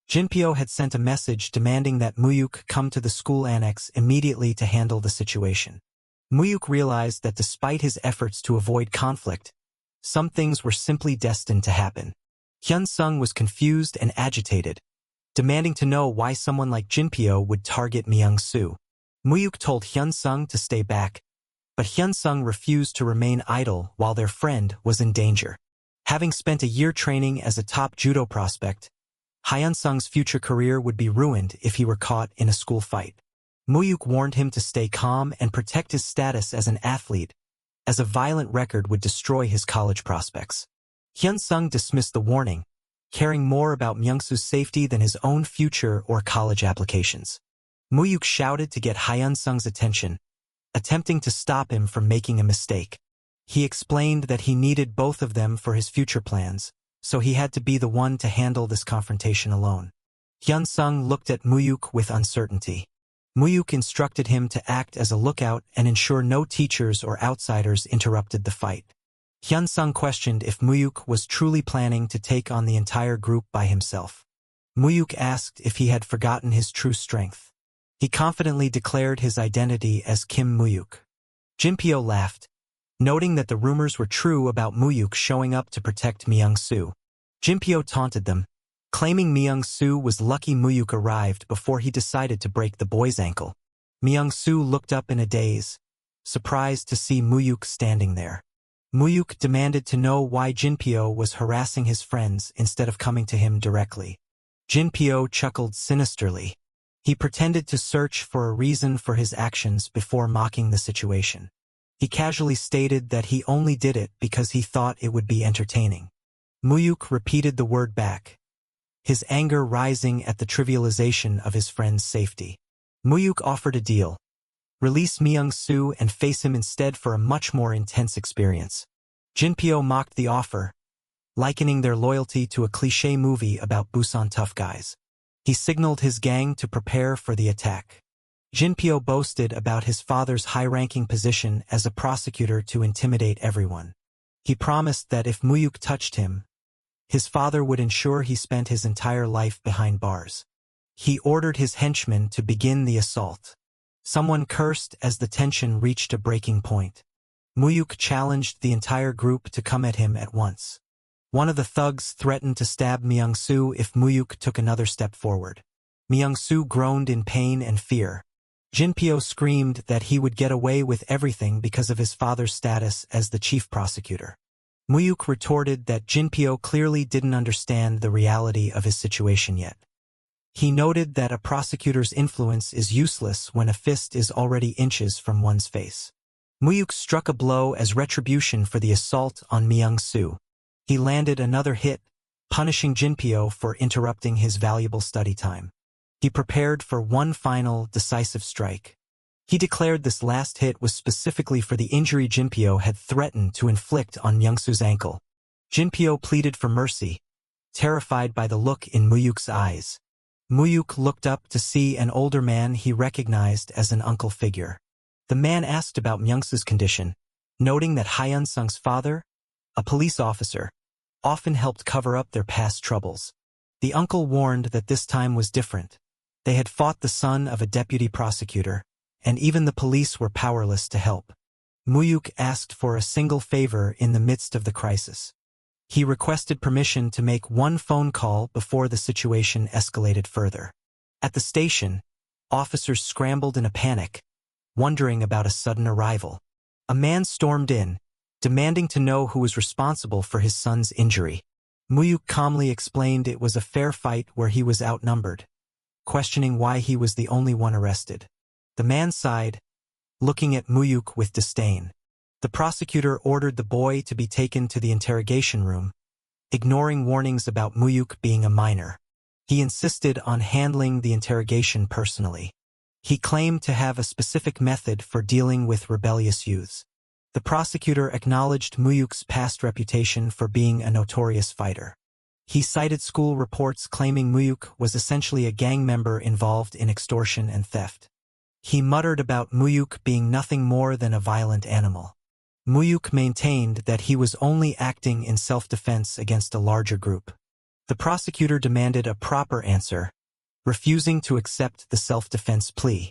Jinpyo had sent a message demanding that Mu-hyuk come to the school annex immediately to handle the situation. Mu-hyuk realized that despite his efforts to avoid conflict, some things were simply destined to happen. Hyun-sung was confused and agitated, demanding to know why someone like Jinpyo would target Myung-soo. Mu-hyuk told Hyun-sung to stay back, but Hyun-sung refused to remain idle while their friend was in danger. Having spent a year training as a top judo prospect, Hyun-sung's future career would be ruined if he were caught in a school fight. Mu-hyuk warned him to stay calm and protect his status as an athlete, as a violent record would destroy his college prospects. Hyun-sung dismissed the warning, caring more about Myung-soo's safety than his own future or college applications. Mu-hyuk shouted to get Hyun-sung's attention, attempting to stop him from making a mistake. He explained that he needed both of them for his future plans, so he had to be the one to handle this confrontation alone. Hyun-sung looked at Mu-hyuk with uncertainty. Mu-hyuk instructed him to act as a lookout and ensure no teachers or outsiders interrupted the fight. Hyun-sung questioned if Mu-hyuk was truly planning to take on the entire group by himself. Mu-hyuk asked if he had forgotten his true strength. He confidently declared his identity as Kim Mu-hyuk. Jinpyo laughed, noting that the rumors were true about Mu-hyuk showing up to protect Myung-soo. Jinpyo taunted them, claiming Myung-soo was lucky Mu-hyuk arrived before he decided to break the boy's ankle. Myung-soo looked up in a daze, surprised to see Mu-hyuk standing there. Mu-hyuk demanded to know why Jinpyo was harassing his friends instead of coming to him directly. Jinpyo chuckled sinisterly. He pretended to search for a reason for his actions before mocking the situation. He casually stated that he only did it because he thought it would be entertaining. Mu-hyuk repeated the word back, his anger rising at the trivialization of his friend's safety. Mu-hyuk offered a deal. Release Myung-soo and face him instead for a much more intense experience. Jinpyo mocked the offer, likening their loyalty to a cliché movie about Busan tough guys. He signaled his gang to prepare for the attack. Jinpyo boasted about his father's high-ranking position as a prosecutor to intimidate everyone. He promised that if Mu-hyuk touched him, his father would ensure he spent his entire life behind bars. He ordered his henchmen to begin the assault. Someone cursed as the tension reached a breaking point. Mu-hyuk challenged the entire group to come at him at once. One of the thugs threatened to stab Myung-soo if Mu-hyuk took another step forward. Myung-soo groaned in pain and fear. Jinpyo screamed that he would get away with everything because of his father's status as the chief prosecutor. Mu-hyuk retorted that Jinpyo clearly didn't understand the reality of his situation yet. He noted that a prosecutor's influence is useless when a fist is already inches from one's face. Mu-hyuk struck a blow as retribution for the assault on Myung-soo. He landed another hit, punishing Jinpyo for interrupting his valuable study time. He prepared for one final, decisive strike. He declared this last hit was specifically for the injury Jinpyo had threatened to inflict on Myung-soo's ankle. Jinpyo pleaded for mercy, terrified by the look in Mu-hyuk's eyes. Mu-hyuk looked up to see an older man he recognized as an uncle figure. The man asked about Myung-soo's condition, noting that Hyun-sung's father, a police officer, often helped cover up their past troubles. The uncle warned that this time was different. They had fought the son of a deputy prosecutor, and even the police were powerless to help. Mu-hyuk asked for a single favor in the midst of the crisis. He requested permission to make one phone call before the situation escalated further. At the station, officers scrambled in a panic, wondering about a sudden arrival. A man stormed in, demanding to know who was responsible for his son's injury. Mu-hyuk calmly explained it was a fair fight where he was outnumbered, questioning why he was the only one arrested. The man sighed, looking at Mu-hyuk with disdain. The prosecutor ordered the boy to be taken to the interrogation room, ignoring warnings about Mu-hyuk being a minor. He insisted on handling the interrogation personally. He claimed to have a specific method for dealing with rebellious youths. The prosecutor acknowledged Mu-hyuk's past reputation for being a notorious fighter. He cited school reports claiming Mu-hyuk was essentially a gang member involved in extortion and theft. He muttered about Mu-hyuk being nothing more than a violent animal. Mu-hyuk maintained that he was only acting in self-defense against a larger group. The prosecutor demanded a proper answer, refusing to accept the self-defense plea.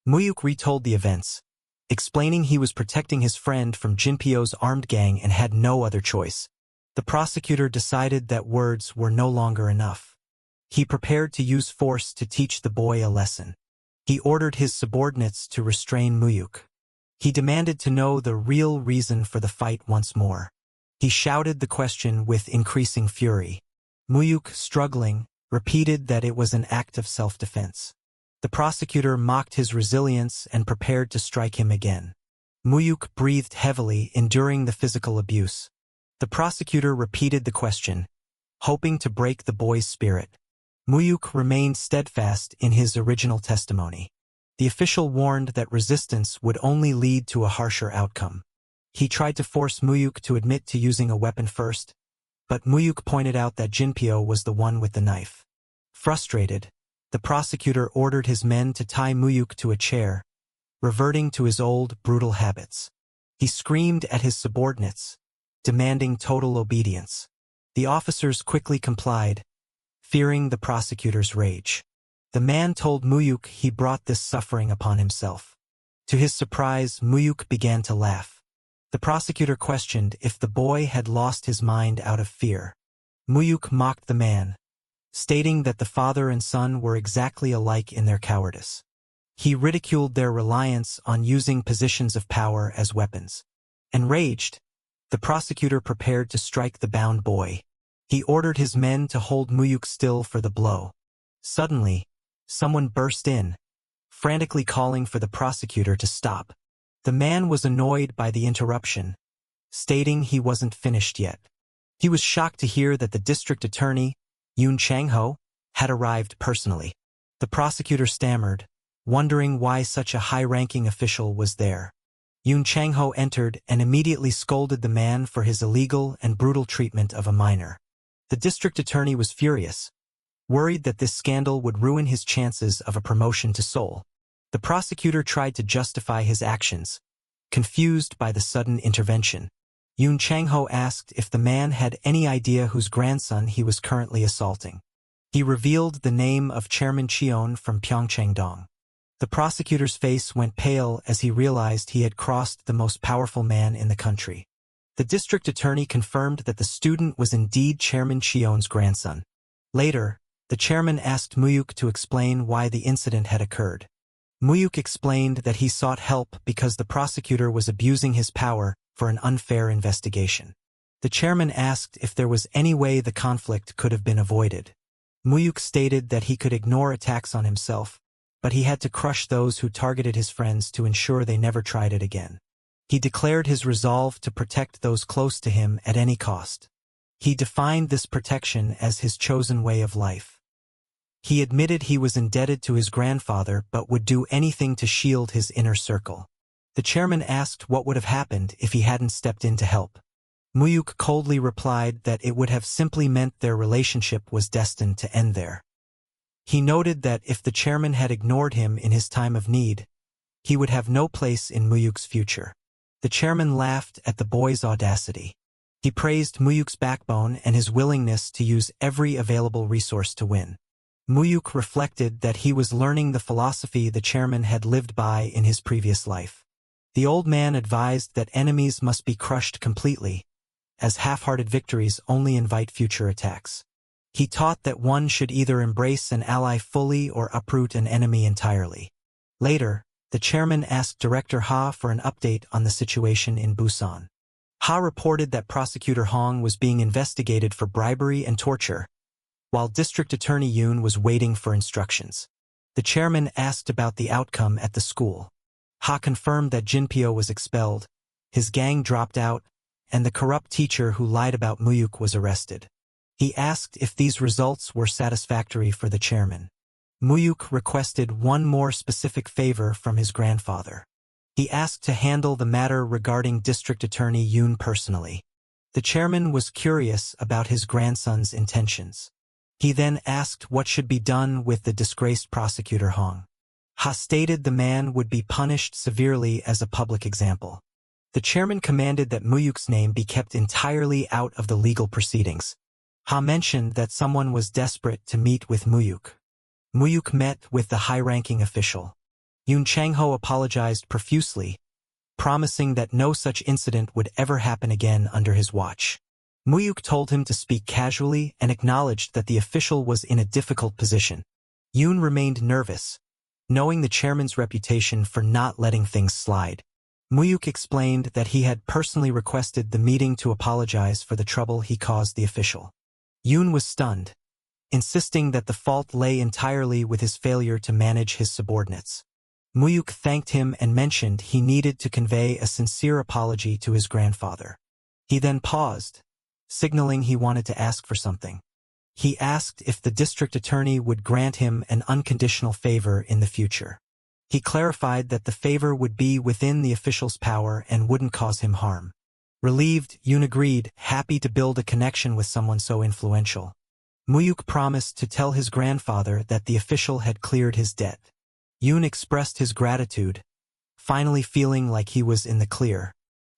Mu-hyuk retold the events, explaining he was protecting his friend from Jinpyo's armed gang and had no other choice. The prosecutor decided that words were no longer enough. He prepared to use force to teach the boy a lesson. He ordered his subordinates to restrain Mu-hyuk. He demanded to know the real reason for the fight once more. He shouted the question with increasing fury. Mu-hyuk, struggling, repeated that it was an act of self-defense. The prosecutor mocked his resilience and prepared to strike him again. Mu-hyuk breathed heavily, enduring the physical abuse. The prosecutor repeated the question, hoping to break the boy's spirit. Mu-hyuk remained steadfast in his original testimony. The official warned that resistance would only lead to a harsher outcome. He tried to force Mu-hyuk to admit to using a weapon first, but Mu-hyuk pointed out that Jinpyo was the one with the knife. Frustrated, the prosecutor ordered his men to tie Mu-hyuk to a chair, reverting to his old, brutal habits. He screamed at his subordinates, demanding total obedience. The officers quickly complied, fearing the prosecutor's rage. The man told Mu-hyuk he brought this suffering upon himself. To his surprise, Mu-hyuk began to laugh. The prosecutor questioned if the boy had lost his mind out of fear. Mu-hyuk mocked the man, stating that the father and son were exactly alike in their cowardice. He ridiculed their reliance on using positions of power as weapons. Enraged, the prosecutor prepared to strike the bound boy. He ordered his men to hold Mu-hyuk still for the blow. Suddenly, someone burst in, frantically calling for the prosecutor to stop. The man was annoyed by the interruption, stating he wasn't finished yet. He was shocked to hear that the district attorney, Yoon Chang-ho, had arrived personally. The prosecutor stammered, wondering why such a high-ranking official was there. Yoon Chang-ho entered and immediately scolded the man for his illegal and brutal treatment of a minor. The district attorney was furious, worried that this scandal would ruin his chances of a promotion to Seoul. The prosecutor tried to justify his actions, confused by the sudden intervention. Yoon Chang-ho asked if the man had any idea whose grandson he was currently assaulting. He revealed the name of Chairman Cheon from Pyeongchang-dong. The prosecutor's face went pale as he realized he had crossed the most powerful man in the country. The district attorney confirmed that the student was indeed Chairman Cheon's grandson. Later, the chairman asked Mu-hyuk to explain why the incident had occurred. Mu-hyuk explained that he sought help because the prosecutor was abusing his power for an unfair investigation. The chairman asked if there was any way the conflict could have been avoided. Mu-hyuk stated that he could ignore attacks on himself, but he had to crush those who targeted his friends to ensure they never tried it again. He declared his resolve to protect those close to him at any cost. He defined this protection as his chosen way of life. He admitted he was indebted to his grandfather but would do anything to shield his inner circle. The chairman asked what would have happened if he hadn't stepped in to help. Mu-hyuk coldly replied that it would have simply meant their relationship was destined to end there. He noted that if the chairman had ignored him in his time of need, he would have no place in Mu-hyuk's future. The chairman laughed at the boy's audacity. He praised Mu-hyuk's backbone and his willingness to use every available resource to win. Mu-hyuk reflected that he was learning the philosophy the chairman had lived by in his previous life. The old man advised that enemies must be crushed completely, as half-hearted victories only invite future attacks. He taught that one should either embrace an ally fully or uproot an enemy entirely. Later, the chairman asked Director Ha for an update on the situation in Busan. Ha reported that Prosecutor Hong was being investigated for bribery and torture, while District Attorney Yoon was waiting for instructions. The chairman asked about the outcome at the school. Ha confirmed that Jinpyo was expelled, his gang dropped out, and the corrupt teacher who lied about Mu-hyuk was arrested. He asked if these results were satisfactory for the chairman. Mu-hyuk requested one more specific favor from his grandfather. He asked to handle the matter regarding District Attorney Yoon personally. The chairman was curious about his grandson's intentions. He then asked what should be done with the disgraced prosecutor Hong. Ha stated the man would be punished severely as a public example. The chairman commanded that Mu-hyuk's name be kept entirely out of the legal proceedings. Ha mentioned that someone was desperate to meet with Mu-hyuk. Mu-hyuk met with the high-ranking official. Yoon Chang-ho apologized profusely, promising that no such incident would ever happen again under his watch. Mu-hyuk told him to speak casually and acknowledged that the official was in a difficult position. Yoon remained nervous, knowing the chairman's reputation for not letting things slide. Mu-hyuk explained that he had personally requested the meeting to apologize for the trouble he caused the official. Yoon was stunned, insisting that the fault lay entirely with his failure to manage his subordinates. Mu-hyuk thanked him and mentioned he needed to convey a sincere apology to his grandfather. He then paused, signaling he wanted to ask for something. He asked if the district attorney would grant him an unconditional favor in the future. He clarified that the favor would be within the official's power and wouldn't cause him harm. Relieved, Yoon agreed, happy to build a connection with someone so influential. Mu-hyuk promised to tell his grandfather that the official had cleared his debt. Yoon expressed his gratitude, finally feeling like he was in the clear.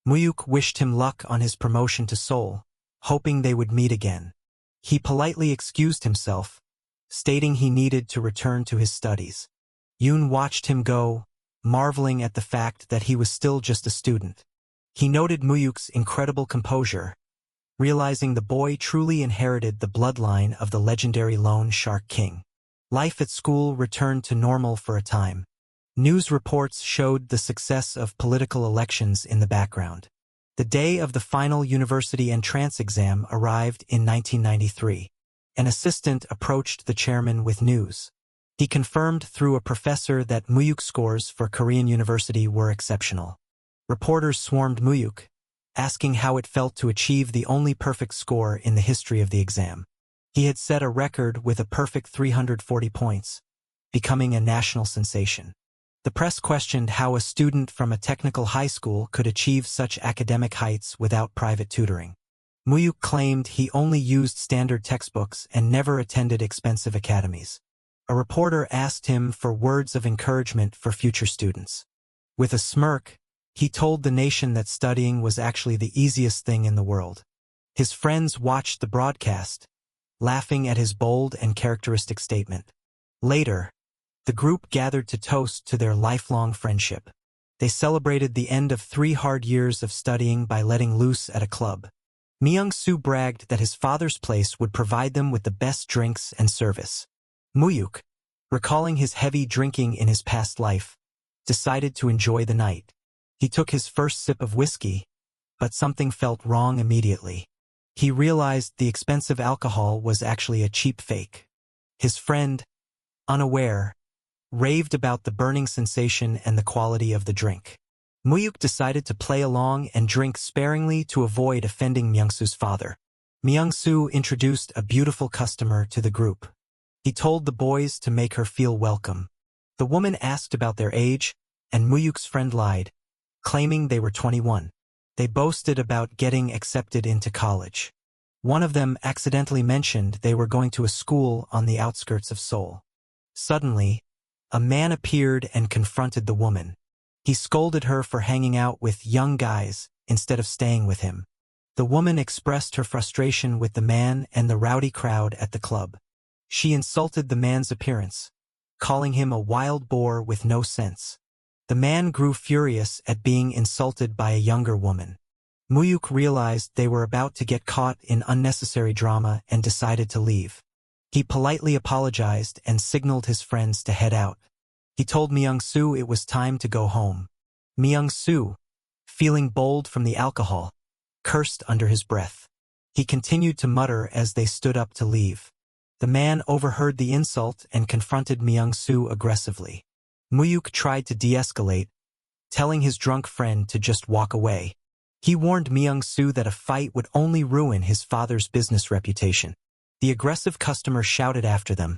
Mu-hyuk wished him luck on his promotion to Seoul, hoping they would meet again. He politely excused himself, stating he needed to return to his studies. Yoon watched him go, marveling at the fact that he was still just a student. He noted Mu-hyuk's incredible composure, realizing the boy truly inherited the bloodline of the legendary loan shark king. Life at school returned to normal for a time. News reports showed the success of political elections in the background. The day of the final university entrance exam arrived in 1993. An assistant approached the chairman with news. He confirmed through a professor that Mu-hyuk's scores for Korean university were exceptional. Reporters swarmed Mu-hyuk, asking how it felt to achieve the only perfect score in the history of the exam. He had set a record with a perfect 340 points, becoming a national sensation. The press questioned how a student from a technical high school could achieve such academic heights without private tutoring. Mu-hyuk claimed he only used standard textbooks and never attended expensive academies. A reporter asked him for words of encouragement for future students. With a smirk, he told the nation that studying was actually the easiest thing in the world. His friends watched the broadcast, laughing at his bold and characteristic statement. Later, the group gathered to toast to their lifelong friendship. They celebrated the end of 3 hard years of studying by letting loose at a club. Myung-soo bragged that his father's place would provide them with the best drinks and service. Mu-hyuk, recalling his heavy drinking in his past life, decided to enjoy the night. He took his first sip of whiskey, but something felt wrong immediately. He realized the expensive alcohol was actually a cheap fake. His friend, unaware, raved about the burning sensation and the quality of the drink. Mu-hyuk decided to play along and drink sparingly to avoid offending Myung-soo's father. Myung-soo introduced a beautiful customer to the group. He told the boys to make her feel welcome. The woman asked about their age, and Mu-hyuk's friend lied, claiming they were 21. They boasted about getting accepted into college. One of them accidentally mentioned they were going to a school on the outskirts of Seoul. Suddenly, a man appeared and confronted the woman. He scolded her for hanging out with young guys instead of staying with him. The woman expressed her frustration with the man and the rowdy crowd at the club. She insulted the man's appearance, calling him a wild boar with no sense. The man grew furious at being insulted by a younger woman. Mu-hyuk realized they were about to get caught in unnecessary drama and decided to leave. He politely apologized and signaled his friends to head out. He told Myung-soo it was time to go home. Myung-soo, feeling bold from the alcohol, cursed under his breath. He continued to mutter as they stood up to leave. The man overheard the insult and confronted Myung-soo aggressively. Mu-hyuk tried to de-escalate, telling his drunk friend to just walk away. He warned Myung-soo that a fight would only ruin his father's business reputation. The aggressive customer shouted after them,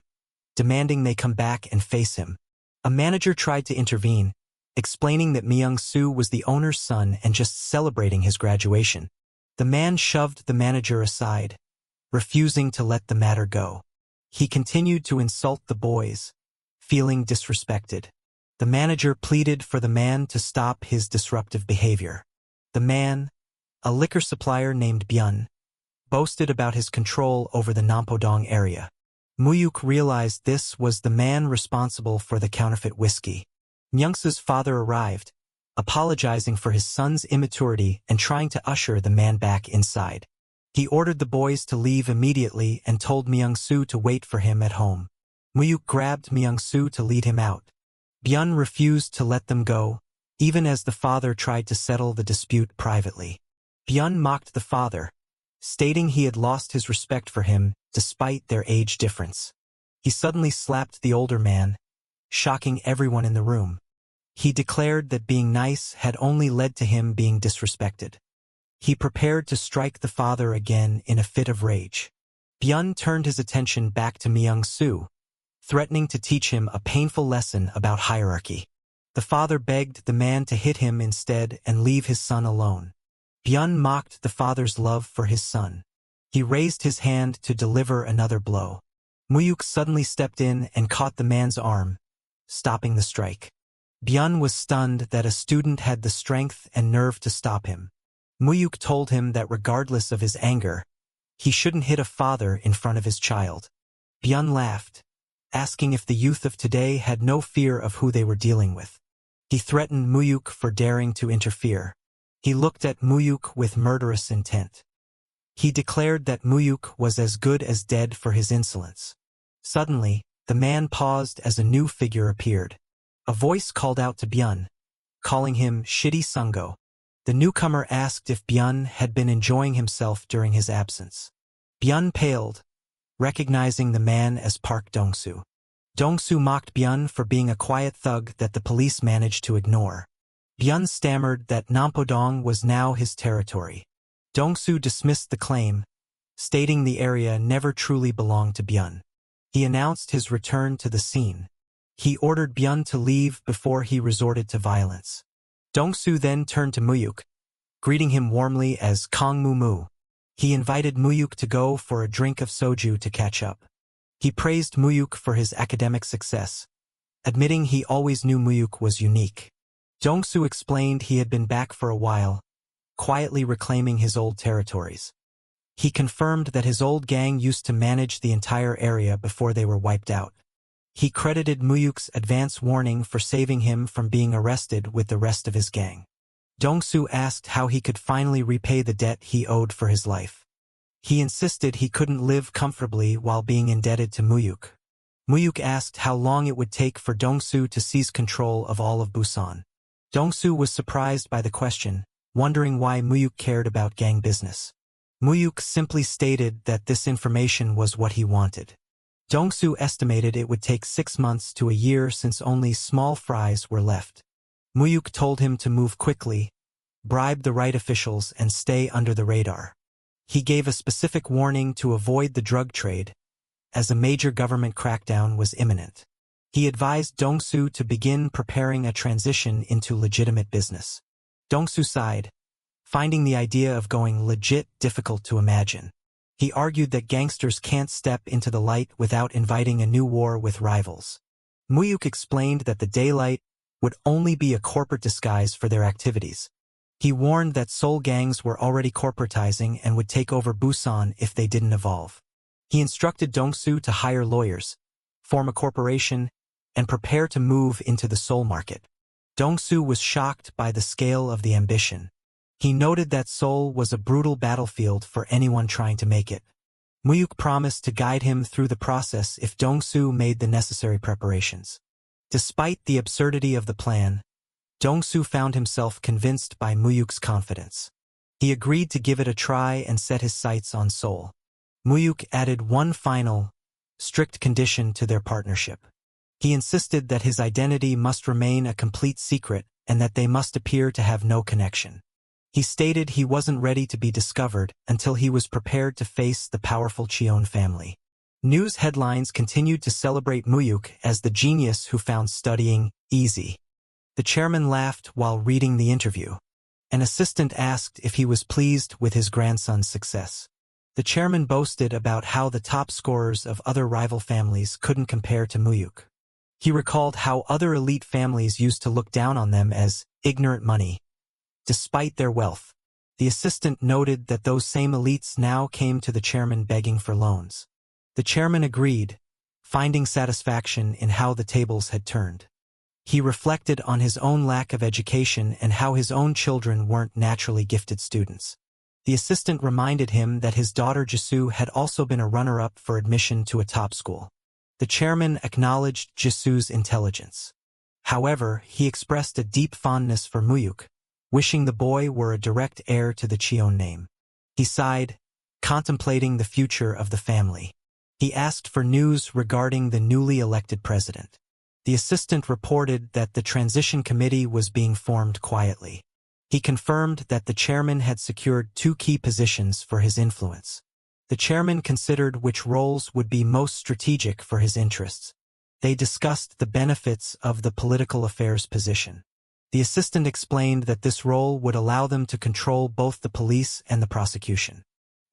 demanding they come back and face him. A manager tried to intervene, explaining that Myung-soo was the owner's son and just celebrating his graduation. The man shoved the manager aside, refusing to let the matter go. He continued to insult the boys, feeling disrespected. The manager pleaded for the man to stop his disruptive behavior. The man, a liquor supplier named Byun, boasted about his control over the Nampodong area. Mu-hyuk realized this was the man responsible for the counterfeit whiskey. Myung-soo's father arrived, apologizing for his son's immaturity and trying to usher the man back inside. He ordered the boys to leave immediately and told Myung-soo to wait for him at home. Mu-hyuk grabbed Myung-soo to lead him out. Byun refused to let them go, even as the father tried to settle the dispute privately. Byun mocked the father, stating he had lost his respect for him despite their age difference. He suddenly slapped the older man, shocking everyone in the room. He declared that being nice had only led to him being disrespected. He prepared to strike the father again in a fit of rage. Byun turned his attention back to Myung-soo, threatening to teach him a painful lesson about hierarchy. The father begged the man to hit him instead and leave his son alone. Byun mocked the father's love for his son. He raised his hand to deliver another blow. Mu-hyuk suddenly stepped in and caught the man's arm, stopping the strike. Byun was stunned that a student had the strength and nerve to stop him. Mu-hyuk told him that regardless of his anger, he shouldn't hit a father in front of his child. Byun laughed, asking if the youth of today had no fear of who they were dealing with. He threatened Mu-hyuk for daring to interfere. He looked at Mu-hyuk with murderous intent. He declared that Mu-hyuk was as good as dead for his insolence. Suddenly, the man paused as a new figure appeared. A voice called out to Byun, calling him Shitty Sungo. The newcomer asked if Byun had been enjoying himself during his absence. Byun paled, recognizing the man as Park Dong-soo. Dong-soo mocked Byun for being a quiet thug that the police managed to ignore. Byun stammered that Nampodong was now his territory. Dong-soo dismissed the claim, stating the area never truly belonged to Byun. He announced his return to the scene. He ordered Byun to leave before he resorted to violence. Dong-soo then turned to Mu-hyuk, greeting him warmly as Kong Mu-mu. He invited Mu-hyuk to go for a drink of soju to catch up. He praised Mu-hyuk for his academic success, admitting he always knew Mu-hyuk was unique. Dong-soo explained he had been back for a while, quietly reclaiming his old territories. He confirmed that his old gang used to manage the entire area before they were wiped out. He credited Mu-hyuk's advance warning for saving him from being arrested with the rest of his gang. Dong-soo asked how he could finally repay the debt he owed for his life. He insisted he couldn't live comfortably while being indebted to Mu-hyuk. Mu-hyuk asked how long it would take for Dong-soo to seize control of all of Busan. Dong-soo was surprised by the question, wondering why Mu-hyuk cared about gang business. Mu-hyuk simply stated that this information was what he wanted. Dong-soo estimated it would take 6 months to a year since only small fries were left. Mu-hyuk told him to move quickly, bribe the right officials and stay under the radar. He gave a specific warning to avoid the drug trade, as a major government crackdown was imminent. He advised Dong-soo to begin preparing a transition into legitimate business. Dong-soo sighed, finding the idea of going legit difficult to imagine. He argued that gangsters can't step into the light without inviting a new war with rivals. Mu-hyuk explained that the daylight would only be a corporate disguise for their activities. He warned that Seoul gangs were already corporatizing and would take over Busan if they didn't evolve. He instructed Dong-soo to hire lawyers, form a corporation, and prepare to move into the Seoul market. Dong-soo was shocked by the scale of the ambition. He noted that Seoul was a brutal battlefield for anyone trying to make it. Mu-hyuk promised to guide him through the process if Dong-soo made the necessary preparations. Despite the absurdity of the plan, Dong-soo found himself convinced by Mu-hyuk's confidence. He agreed to give it a try and set his sights on Seoul. Mu-hyuk added one final, strict condition to their partnership. He insisted that his identity must remain a complete secret and that they must appear to have no connection. He stated he wasn't ready to be discovered until he was prepared to face the powerful Cheon family. News headlines continued to celebrate Mu-hyuk as the genius who found studying easy. The chairman laughed while reading the interview. An assistant asked if he was pleased with his grandson's success. The chairman boasted about how the top scorers of other rival families couldn't compare to Mu-hyuk. He recalled how other elite families used to look down on them as ignorant money. Despite their wealth, the assistant noted that those same elites now came to the chairman begging for loans. The chairman agreed, finding satisfaction in how the tables had turned. He reflected on his own lack of education and how his own children weren't naturally gifted students. The assistant reminded him that his daughter Jisoo had also been a runner-up for admission to a top school. The chairman acknowledged Jisoo's intelligence. However, he expressed a deep fondness for Mu-hyuk, wishing the boy were a direct heir to the Cheon name. He sighed, contemplating the future of the family. He asked for news regarding the newly elected president. The assistant reported that the transition committee was being formed quietly. He confirmed that the chairman had secured 2 key positions for his influence. The chairman considered which roles would be most strategic for his interests. They discussed the benefits of the political affairs position. The assistant explained that this role would allow them to control both the police and the prosecution.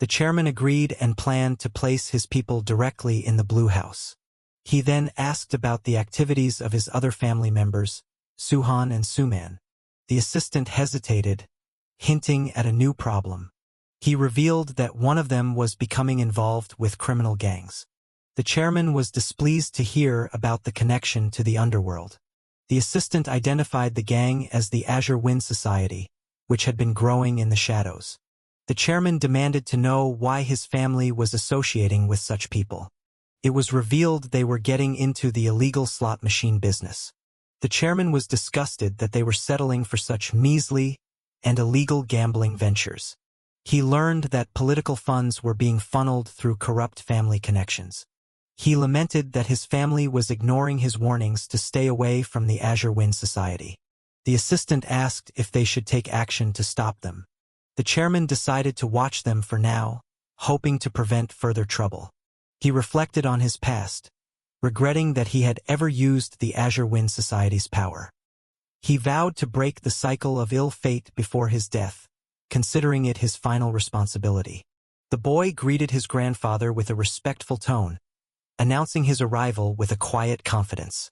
The chairman agreed and planned to place his people directly in the Blue House. He then asked about the activities of his other family members, Suhan and Suman. The assistant hesitated, hinting at a new problem. He revealed that one of them was becoming involved with criminal gangs. The chairman was displeased to hear about the connection to the underworld. The assistant identified the gang as the Azure Wind Society, which had been growing in the shadows. The chairman demanded to know why his family was associating with such people. It was revealed they were getting into the illegal slot machine business. The chairman was disgusted that they were settling for such measly and illegal gambling ventures. He learned that political funds were being funneled through corrupt family connections. He lamented that his family was ignoring his warnings to stay away from the Azure Wind Society. The assistant asked if they should take action to stop them. The chairman decided to watch them for now, hoping to prevent further trouble. He reflected on his past, regretting that he had ever used the Azure Wind Society's power. He vowed to break the cycle of ill fate before his death, considering it his final responsibility. The boy greeted his grandfather with a respectful tone, announcing his arrival with a quiet confidence.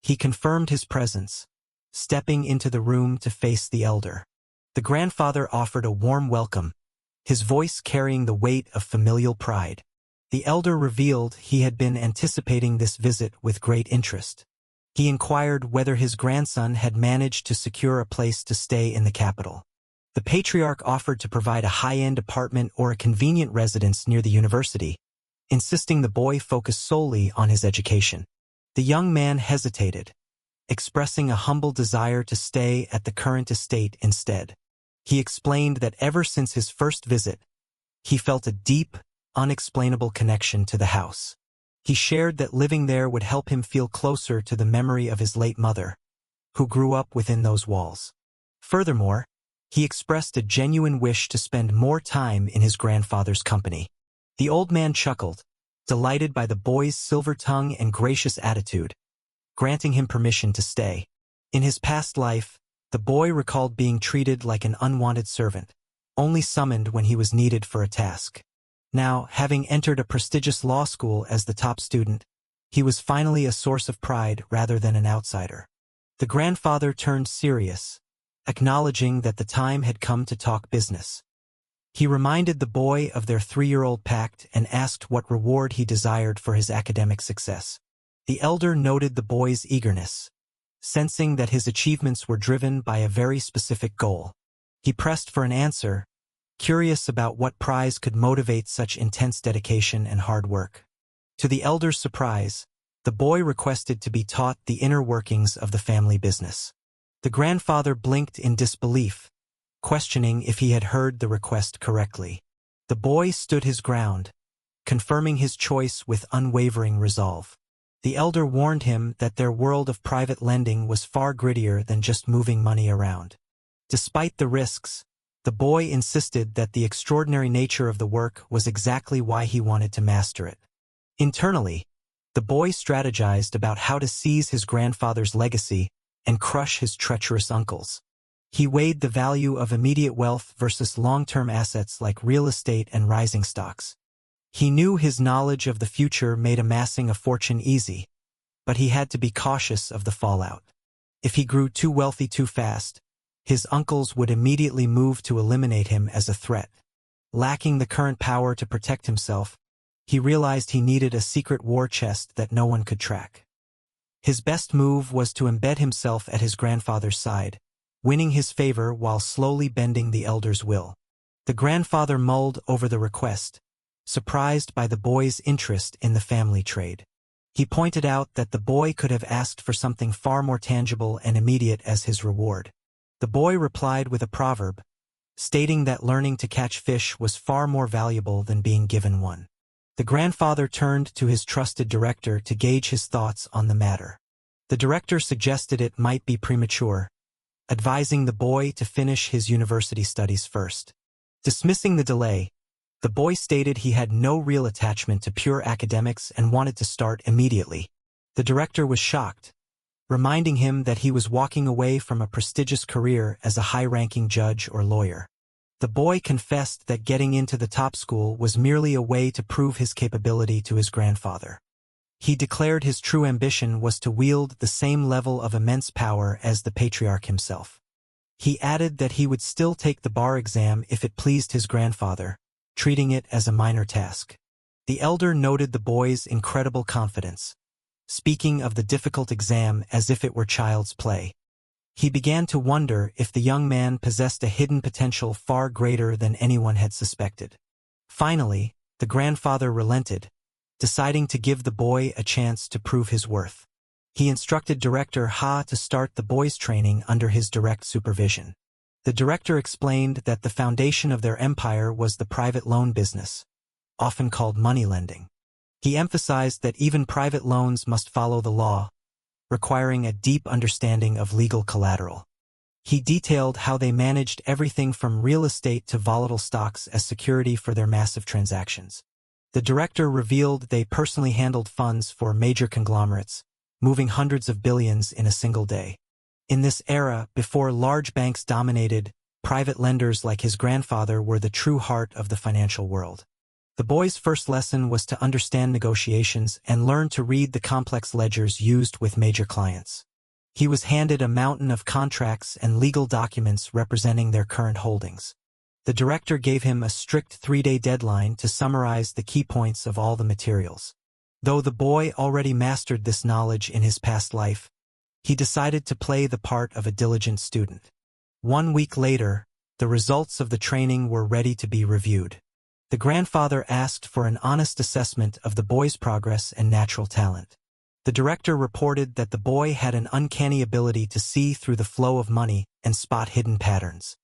He confirmed his presence, stepping into the room to face the elder. The grandfather offered a warm welcome, his voice carrying the weight of familial pride. The elder revealed he had been anticipating this visit with great interest. He inquired whether his grandson had managed to secure a place to stay in the capital. The patriarch offered to provide a high-end apartment or a convenient residence near the university, insisting the boy focus solely on his education. The young man hesitated, expressing a humble desire to stay at the current estate instead. He explained that ever since his first visit, he felt a deep, unexplainable connection to the house. He shared that living there would help him feel closer to the memory of his late mother, who grew up within those walls. Furthermore, he expressed a genuine wish to spend more time in his grandfather's company. The old man chuckled, delighted by the boy's silver tongue and gracious attitude, granting him permission to stay. In his past life, the boy recalled being treated like an unwanted servant, only summoned when he was needed for a task. Now, having entered a prestigious law school as the top student, he was finally a source of pride rather than an outsider. The grandfather turned serious, acknowledging that the time had come to talk business. He reminded the boy of their 3-year-old pact and asked what reward he desired for his academic success. The elder noted the boy's eagerness, sensing that his achievements were driven by a very specific goal. He pressed for an answer, curious about what prize could motivate such intense dedication and hard work. To the elder's surprise, the boy requested to be taught the inner workings of the family business. The grandfather blinked in disbelief, questioning if he had heard the request correctly. The boy stood his ground, confirming his choice with unwavering resolve. The elder warned him that their world of private lending was far grittier than just moving money around. Despite the risks, the boy insisted that the extraordinary nature of the work was exactly why he wanted to master it. Internally, the boy strategized about how to seize his grandfather's legacy and crush his treacherous uncles. He weighed the value of immediate wealth versus long-term assets like real estate and rising stocks. He knew his knowledge of the future made amassing a fortune easy, but he had to be cautious of the fallout. If he grew too wealthy too fast, his uncles would immediately move to eliminate him as a threat. Lacking the current power to protect himself, he realized he needed a secret war chest that no one could track. His best move was to embed himself at his grandfather's side, winning his favor while slowly bending the elder's will. The grandfather mulled over the request, surprised by the boy's interest in the family trade. He pointed out that the boy could have asked for something far more tangible and immediate as his reward. The boy replied with a proverb, stating that learning to catch fish was far more valuable than being given one. The grandfather turned to his trusted director to gauge his thoughts on the matter. The director suggested it might be premature, advising the boy to finish his university studies first. Dismissing the delay, the boy stated he had no real attachment to pure academics and wanted to start immediately. The director was shocked, reminding him that he was walking away from a prestigious career as a high-ranking judge or lawyer. The boy confessed that getting into the top school was merely a way to prove his capability to his grandfather. He declared his true ambition was to wield the same level of immense power as the patriarch himself. He added that he would still take the bar exam if it pleased his grandfather, treating it as a minor task. The elder noted the boy's incredible confidence, speaking of the difficult exam as if it were child's play. He began to wonder if the young man possessed a hidden potential far greater than anyone had suspected. Finally, the grandfather relented, deciding to give the boy a chance to prove his worth. He instructed Director Ha to start the boys' training under his direct supervision. The director explained that the foundation of their empire was the private loan business, often called money lending. He emphasized that even private loans must follow the law, requiring a deep understanding of legal collateral. He detailed how they managed everything from real estate to volatile stocks as security for their massive transactions. The director revealed they personally handled funds for major conglomerates, moving hundreds of billions in a single day. In this era, before large banks dominated, private lenders like his grandfather were the true heart of the financial world. The boy's first lesson was to understand negotiations and learn to read the complex ledgers used with major clients. He was handed a mountain of contracts and legal documents representing their current holdings. The director gave him a strict 3-day deadline to summarize the key points of all the materials. Though the boy already mastered this knowledge in his past life, he decided to play the part of a diligent student. 1 week later, the results of the training were ready to be reviewed. The grandfather asked for an honest assessment of the boy's progress and natural talent. The director reported that the boy had an uncanny ability to see through the flow of money and spot hidden patterns.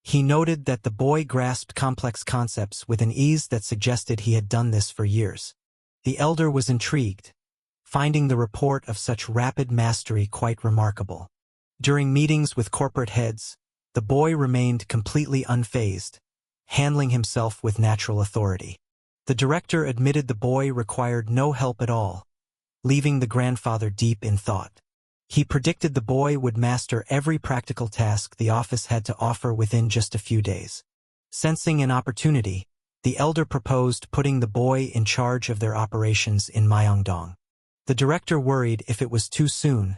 He noted that the boy grasped complex concepts with an ease that suggested he had done this for years. The elder was intrigued, finding the report of such rapid mastery quite remarkable. During meetings with corporate heads, the boy remained completely unfazed, handling himself with natural authority. The director admitted the boy required no help at all, leaving the grandfather deep in thought. He predicted the boy would master every practical task the office had to offer within just a few days. Sensing an opportunity, the elder proposed putting the boy in charge of their operations in Myeongdong. The director worried if it was too soon,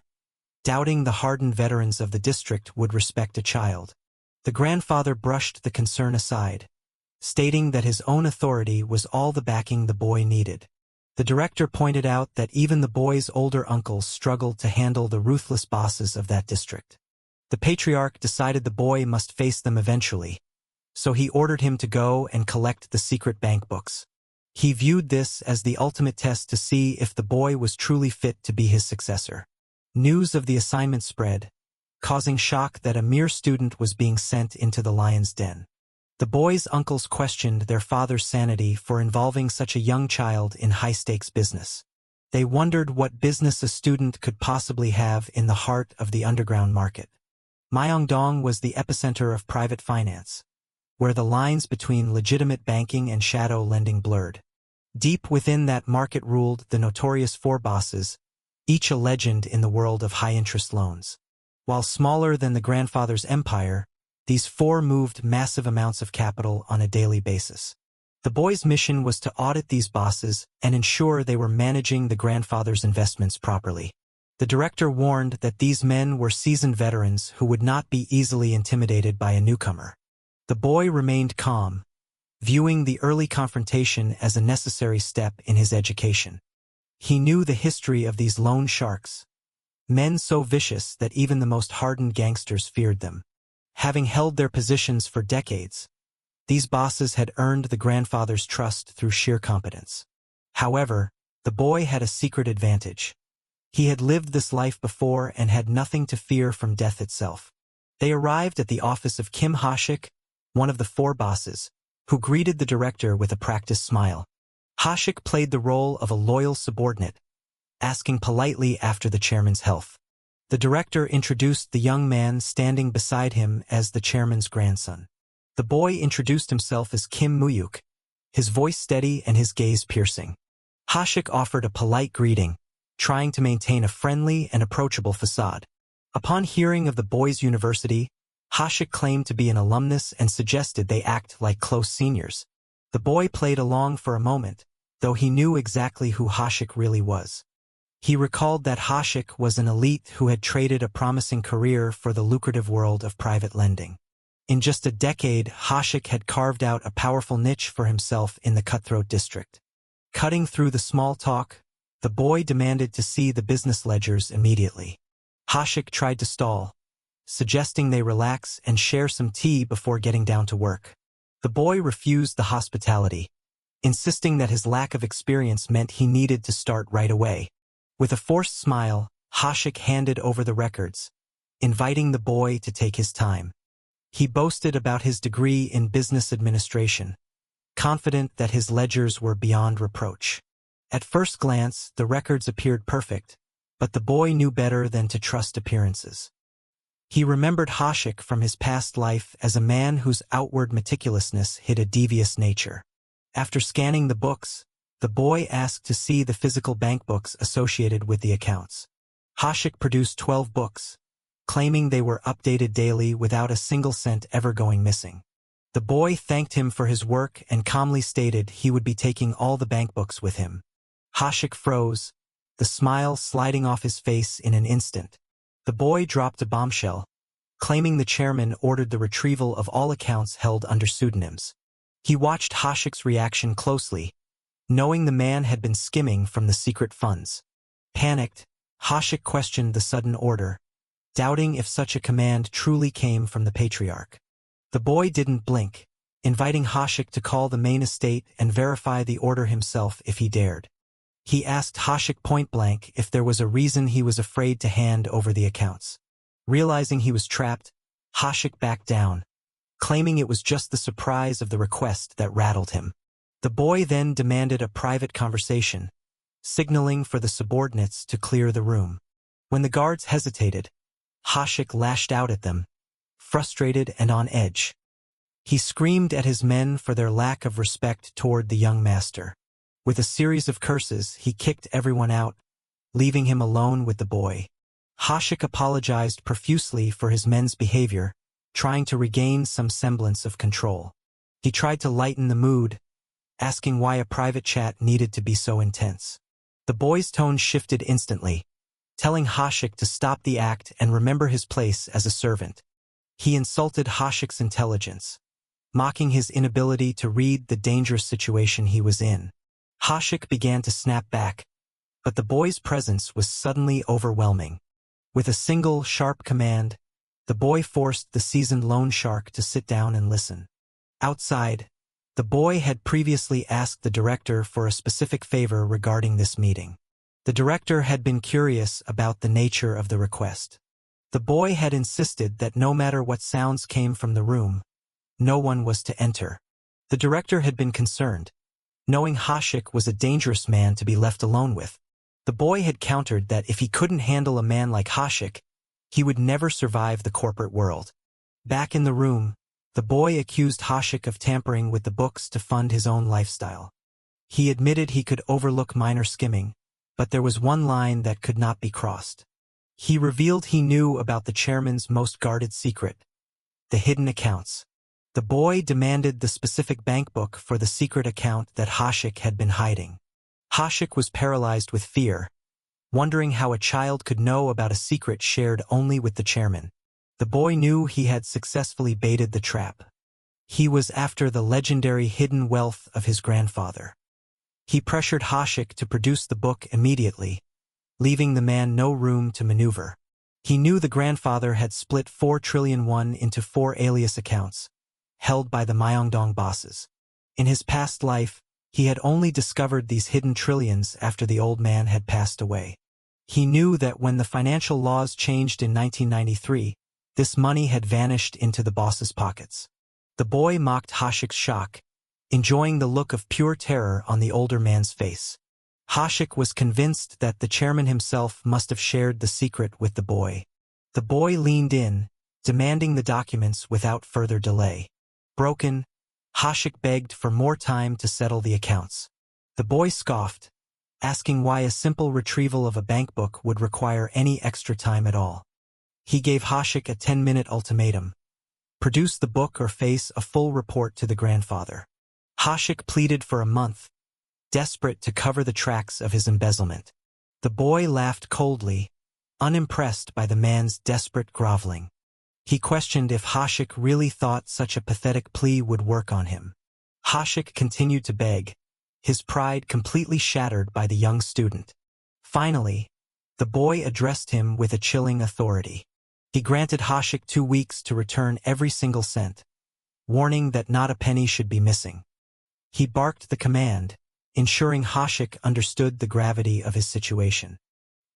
doubting the hardened veterans of the district would respect a child. The grandfather brushed the concern aside, stating that his own authority was all the backing the boy needed. The director pointed out that even the boy's older uncles struggled to handle the ruthless bosses of that district. The patriarch decided the boy must face them eventually, so he ordered him to go and collect the secret bank books. He viewed this as the ultimate test to see if the boy was truly fit to be his successor. News of the assignment spread, causing shock that a mere student was being sent into the lion's den. The boy's uncles questioned their father's sanity for involving such a young child in high-stakes business. They wondered what business a student could possibly have in the heart of the underground market. Myeongdong was the epicenter of private finance, where the lines between legitimate banking and shadow lending blurred. Deep within that market ruled the notorious four bosses, each a legend in the world of high-interest loans. While smaller than the grandfather's empire, these four moved massive amounts of capital on a daily basis. The boy's mission was to audit these bosses and ensure they were managing the grandfather's investments properly. The director warned that these men were seasoned veterans who would not be easily intimidated by a newcomer. The boy remained calm, viewing the early confrontation as a necessary step in his education. He knew the history of these loan sharks, men so vicious that even the most hardened gangsters feared them. Having held their positions for decades, these bosses had earned the grandfather's trust through sheer competence. However, the boy had a secret advantage. He had lived this life before and had nothing to fear from death itself. They arrived at the office of Kim Ha-shik, one of the four bosses, who greeted the director with a practiced smile. Ha-shik played the role of a loyal subordinate, asking politely after the chairman's health. The director introduced the young man standing beside him as the chairman's grandson. The boy introduced himself as Kim Mu-hyuk, his voice steady and his gaze piercing. Ha-shik offered a polite greeting, trying to maintain a friendly and approachable facade. Upon hearing of the boys' university, Ha-shik claimed to be an alumnus and suggested they act like close seniors. The boy played along for a moment, though he knew exactly who Ha-shik really was. He recalled that Ha-shik was an elite who had traded a promising career for the lucrative world of private lending. In just a decade, Ha-shik had carved out a powerful niche for himself in the cutthroat district. Cutting through the small talk, the boy demanded to see the business ledgers immediately. Ha-shik tried to stall, suggesting they relax and share some tea before getting down to work. The boy refused the hospitality, insisting that his lack of experience meant he needed to start right away. With a forced smile, Ha-shik handed over the records, inviting the boy to take his time. He boasted about his degree in business administration, confident that his ledgers were beyond reproach. At first glance, the records appeared perfect, but the boy knew better than to trust appearances. He remembered Ha-shik from his past life as a man whose outward meticulousness hid a devious nature. After scanning the books, the boy asked to see the physical bank books associated with the accounts. Ha-shik produced 12 books, claiming they were updated daily without a single cent ever going missing. The boy thanked him for his work and calmly stated he would be taking all the bank books with him. Ha-shik froze, the smile sliding off his face in an instant. The boy dropped a bombshell, claiming the chairman ordered the retrieval of all accounts held under pseudonyms. He watched Ha-shik's reaction closely, knowing the man had been skimming from the secret funds. Panicked, Ha-shik questioned the sudden order, doubting if such a command truly came from the patriarch. The boy didn't blink, inviting Ha-shik to call the main estate and verify the order himself if he dared. He asked Ha-shik point-blank if there was a reason he was afraid to hand over the accounts. Realizing he was trapped, Ha-shik backed down, claiming it was just the surprise of the request that rattled him. The boy then demanded a private conversation, signaling for the subordinates to clear the room. When the guards hesitated, Ha-shik lashed out at them, frustrated and on edge. He screamed at his men for their lack of respect toward the young master. With a series of curses, he kicked everyone out, leaving him alone with the boy. Ha-shik apologized profusely for his men's behavior, trying to regain some semblance of control. He tried to lighten the mood, asking why a private chat needed to be so intense. The boy's tone shifted instantly, telling Ha-shik to stop the act and remember his place as a servant. He insulted Ha-shik's intelligence, mocking his inability to read the dangerous situation he was in. Ha-shik began to snap back, but the boy's presence was suddenly overwhelming. With a single, sharp command, the boy forced the seasoned loan shark to sit down and listen. Outside, the boy had previously asked the director for a specific favor regarding this meeting. The director had been curious about the nature of the request. The boy had insisted that no matter what sounds came from the room, no one was to enter. The director had been concerned, knowing Ha-shik was a dangerous man to be left alone with. The boy had countered that if he couldn't handle a man like Ha-shik, he would never survive the corporate world. Back in the room, the boy accused Ha-shik of tampering with the books to fund his own lifestyle. He admitted he could overlook minor skimming, but there was one line that could not be crossed. He revealed he knew about the chairman's most guarded secret, the hidden accounts. The boy demanded the specific bank book for the secret account that Ha-shik had been hiding. Ha-shik was paralyzed with fear, wondering how a child could know about a secret shared only with the chairman. The boy knew he had successfully baited the trap. He was after the legendary hidden wealth of his grandfather. He pressured Ha-shik to produce the book immediately, leaving the man no room to maneuver. He knew the grandfather had split 4 trillion won into 4 alias accounts, held by the Myeongdong bosses. In his past life, he had only discovered these hidden trillions after the old man had passed away. He knew that when the financial laws changed in 1993, this money had vanished into the boss's pockets. The boy mocked Ha-shik's shock, enjoying the look of pure terror on the older man's face. Ha-shik was convinced that the chairman himself must have shared the secret with the boy. The boy leaned in, demanding the documents without further delay. Broken, Ha-shik begged for more time to settle the accounts. The boy scoffed, asking why a simple retrieval of a bank book would require any extra time at all. He gave Ha-shik a 10-minute ultimatum: produce the book or face a full report to the grandfather. Ha-shik pleaded for a month, desperate to cover the tracks of his embezzlement. The boy laughed coldly, unimpressed by the man's desperate groveling. He questioned if Ha-shik really thought such a pathetic plea would work on him. Ha-shik continued to beg, his pride completely shattered by the young student. Finally, the boy addressed him with a chilling authority. He granted Ha-shik 2 weeks to return every single cent, warning that not a penny should be missing. He barked the command, ensuring Ha-shik understood the gravity of his situation.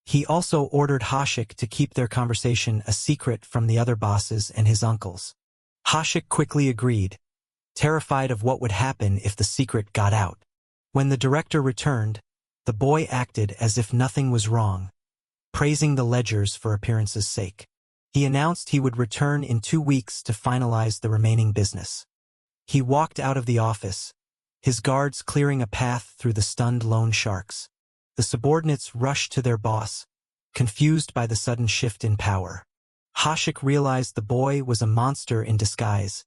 He also ordered Ha-shik to keep their conversation a secret from the other bosses and his uncles. Ha-shik quickly agreed, terrified of what would happen if the secret got out. When the director returned, the boy acted as if nothing was wrong, praising the ledgers for appearance's sake. He announced he would return in 2 weeks to finalize the remaining business. He walked out of the office, his guards clearing a path through the stunned loan sharks. The subordinates rushed to their boss, confused by the sudden shift in power. Ha-shik realized the boy was a monster in disguise,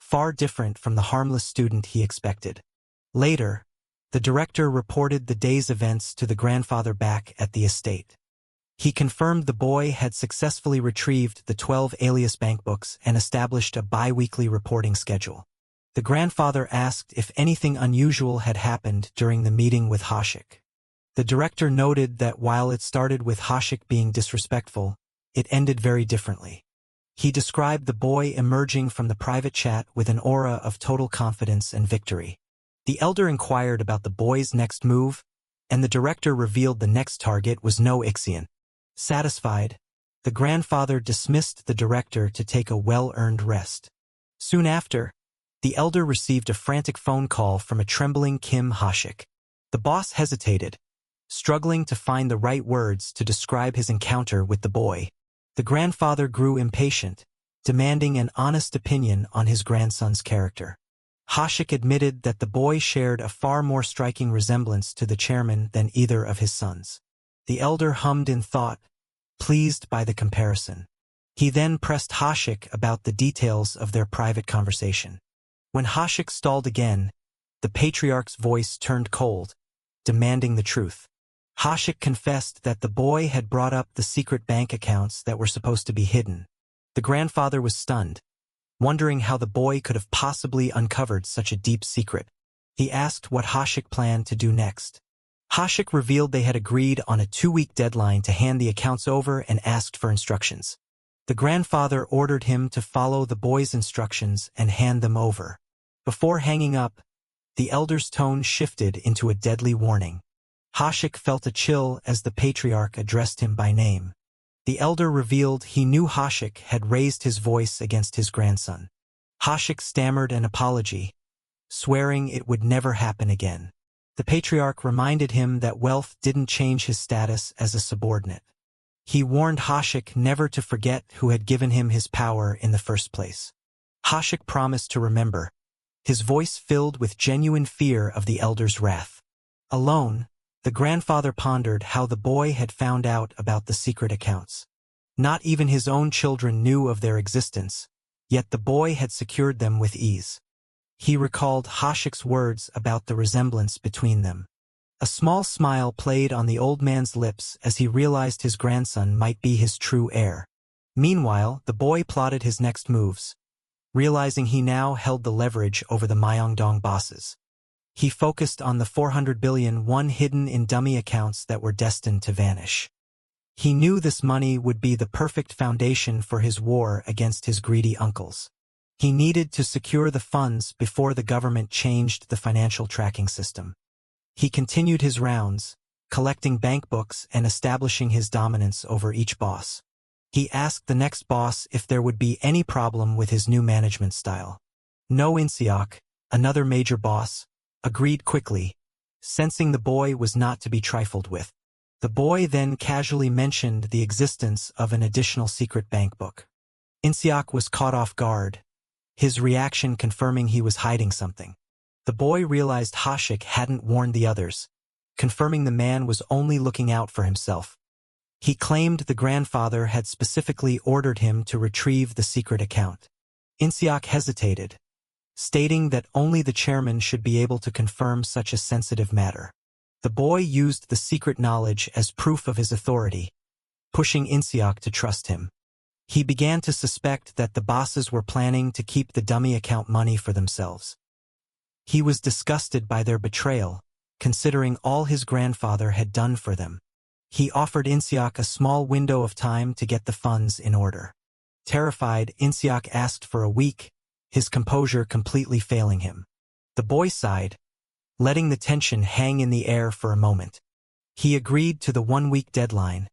far different from the harmless student he expected. Later, the director reported the day's events to the grandfather back at the estate. He confirmed the boy had successfully retrieved the 12 alias bankbooks and established a bi-weekly reporting schedule. The grandfather asked if anything unusual had happened during the meeting with Ha-shik. The director noted that while it started with Ha-shik being disrespectful, it ended very differently. He described the boy emerging from the private chat with an aura of total confidence and victory. The elder inquired about the boy's next move, and the director revealed the next target was no Ixion. Satisfied, the grandfather dismissed the director to take a well-earned rest. Soon after, the elder received a frantic phone call from a trembling Kim Ha-shik. The boss hesitated, struggling to find the right words to describe his encounter with the boy. The grandfather grew impatient, demanding an honest opinion on his grandson's character. Ha-shik admitted that the boy shared a far more striking resemblance to the chairman than either of his sons. The elder hummed in thought, pleased by the comparison. He then pressed Ha-shik about the details of their private conversation. When Ha-shik stalled again, the patriarch's voice turned cold, demanding the truth. Ha-shik confessed that the boy had brought up the secret bank accounts that were supposed to be hidden. The grandfather was stunned, wondering how the boy could have possibly uncovered such a deep secret. He asked what Ha-shik planned to do next. Ha-shik revealed they had agreed on a 2-week deadline to hand the accounts over and asked for instructions. The grandfather ordered him to follow the boy's instructions and hand them over. Before hanging up, the elder's tone shifted into a deadly warning. Ha-shik felt a chill as the patriarch addressed him by name. The elder revealed he knew Ha-shik had raised his voice against his grandson. Ha-shik stammered an apology, swearing it would never happen again. The patriarch reminded him that wealth didn't change his status as a subordinate. He warned Ha-shik never to forget who had given him his power in the first place. Ha-shik promised to remember, his voice filled with genuine fear of the elder's wrath. Alone, the grandfather pondered how the boy had found out about the secret accounts. Not even his own children knew of their existence, yet the boy had secured them with ease. He recalled Ha-shik's words about the resemblance between them. A small smile played on the old man's lips as he realized his grandson might be his true heir. Meanwhile, the boy plotted his next moves, realizing he now held the leverage over the Myeongdong bosses. He focused on the 400 billion won hidden in dummy accounts that were destined to vanish. He knew this money would be the perfect foundation for his war against his greedy uncles. He needed to secure the funds before the government changed the financial tracking system. He continued his rounds, collecting bank books and establishing his dominance over each boss. He asked the next boss if there would be any problem with his new management style. No. Inseok, another major boss, agreed quickly, sensing the boy was not to be trifled with. The boy then casually mentioned the existence of an additional secret bank book. Inseok was caught off guard, his reaction confirming he was hiding something. The boy realized Ha-shik hadn't warned the others, confirming the man was only looking out for himself. He claimed the grandfather had specifically ordered him to retrieve the secret account. Inseok hesitated, stating that only the chairman should be able to confirm such a sensitive matter. The boy used the secret knowledge as proof of his authority, pushing Inseok to trust him. He began to suspect that the bosses were planning to keep the dummy account money for themselves. He was disgusted by their betrayal, considering all his grandfather had done for them. He offered Inseok a small window of time to get the funds in order. Terrified, In-seok asked for a week, his composure completely failing him. The boy sighed, letting the tension hang in the air for a moment. He agreed to the 1-week deadline,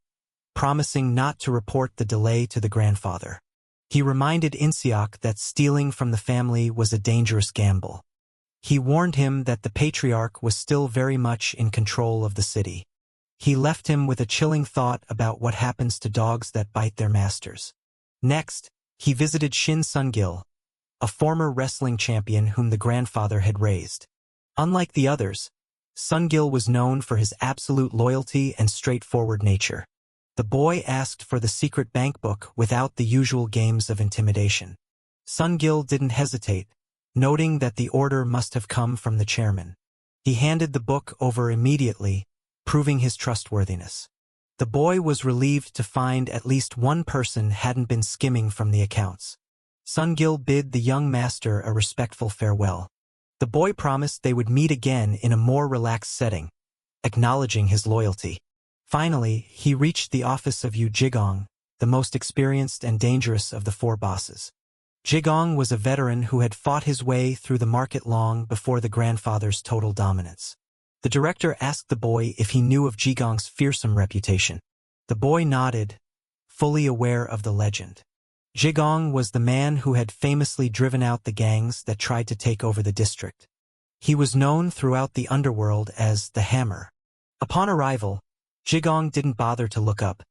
promising not to report the delay to the grandfather. He reminded In-seok that stealing from the family was a dangerous gamble. He warned him that the patriarch was still very much in control of the city. He left him with a chilling thought about what happens to dogs that bite their masters. Next, he visited Shin Sungil, a former wrestling champion whom the grandfather had raised. Unlike the others, Sungil was known for his absolute loyalty and straightforward nature. The boy asked for the secret bank book without the usual games of intimidation. Sungil didn't hesitate, noting that the order must have come from the chairman. He handed the book over immediately, proving his trustworthiness. The boy was relieved to find at least one person hadn't been skimming from the accounts. Sungil bid the young master a respectful farewell. The boy promised they would meet again in a more relaxed setting, acknowledging his loyalty. Finally, he reached the office of Yu Jigong, the most experienced and dangerous of the 4 bosses. Jigong was a veteran who had fought his way through the market long before the grandfather's total dominance. The director asked the boy if he knew of Jigong's fearsome reputation. The boy nodded, fully aware of the legend. Jigong was the man who had famously driven out the gangs that tried to take over the district. He was known throughout the underworld as the Hammer. Upon arrival, Jigong didn't bother to look up,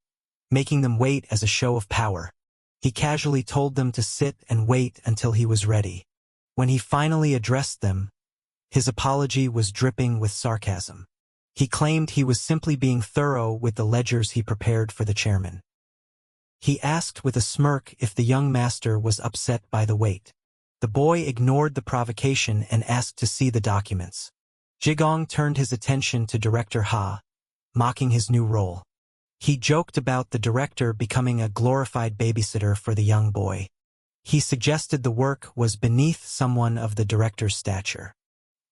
making them wait as a show of power. He casually told them to sit and wait until he was ready. When he finally addressed them, his apology was dripping with sarcasm. He claimed he was simply being thorough with the ledgers he prepared for the chairman. He asked with a smirk if the young master was upset by the wait. The boy ignored the provocation and asked to see the documents. Jigong turned his attention to Director Ha, mocking his new role. He joked about the director becoming a glorified babysitter for the young boy. He suggested the work was beneath someone of the director's stature.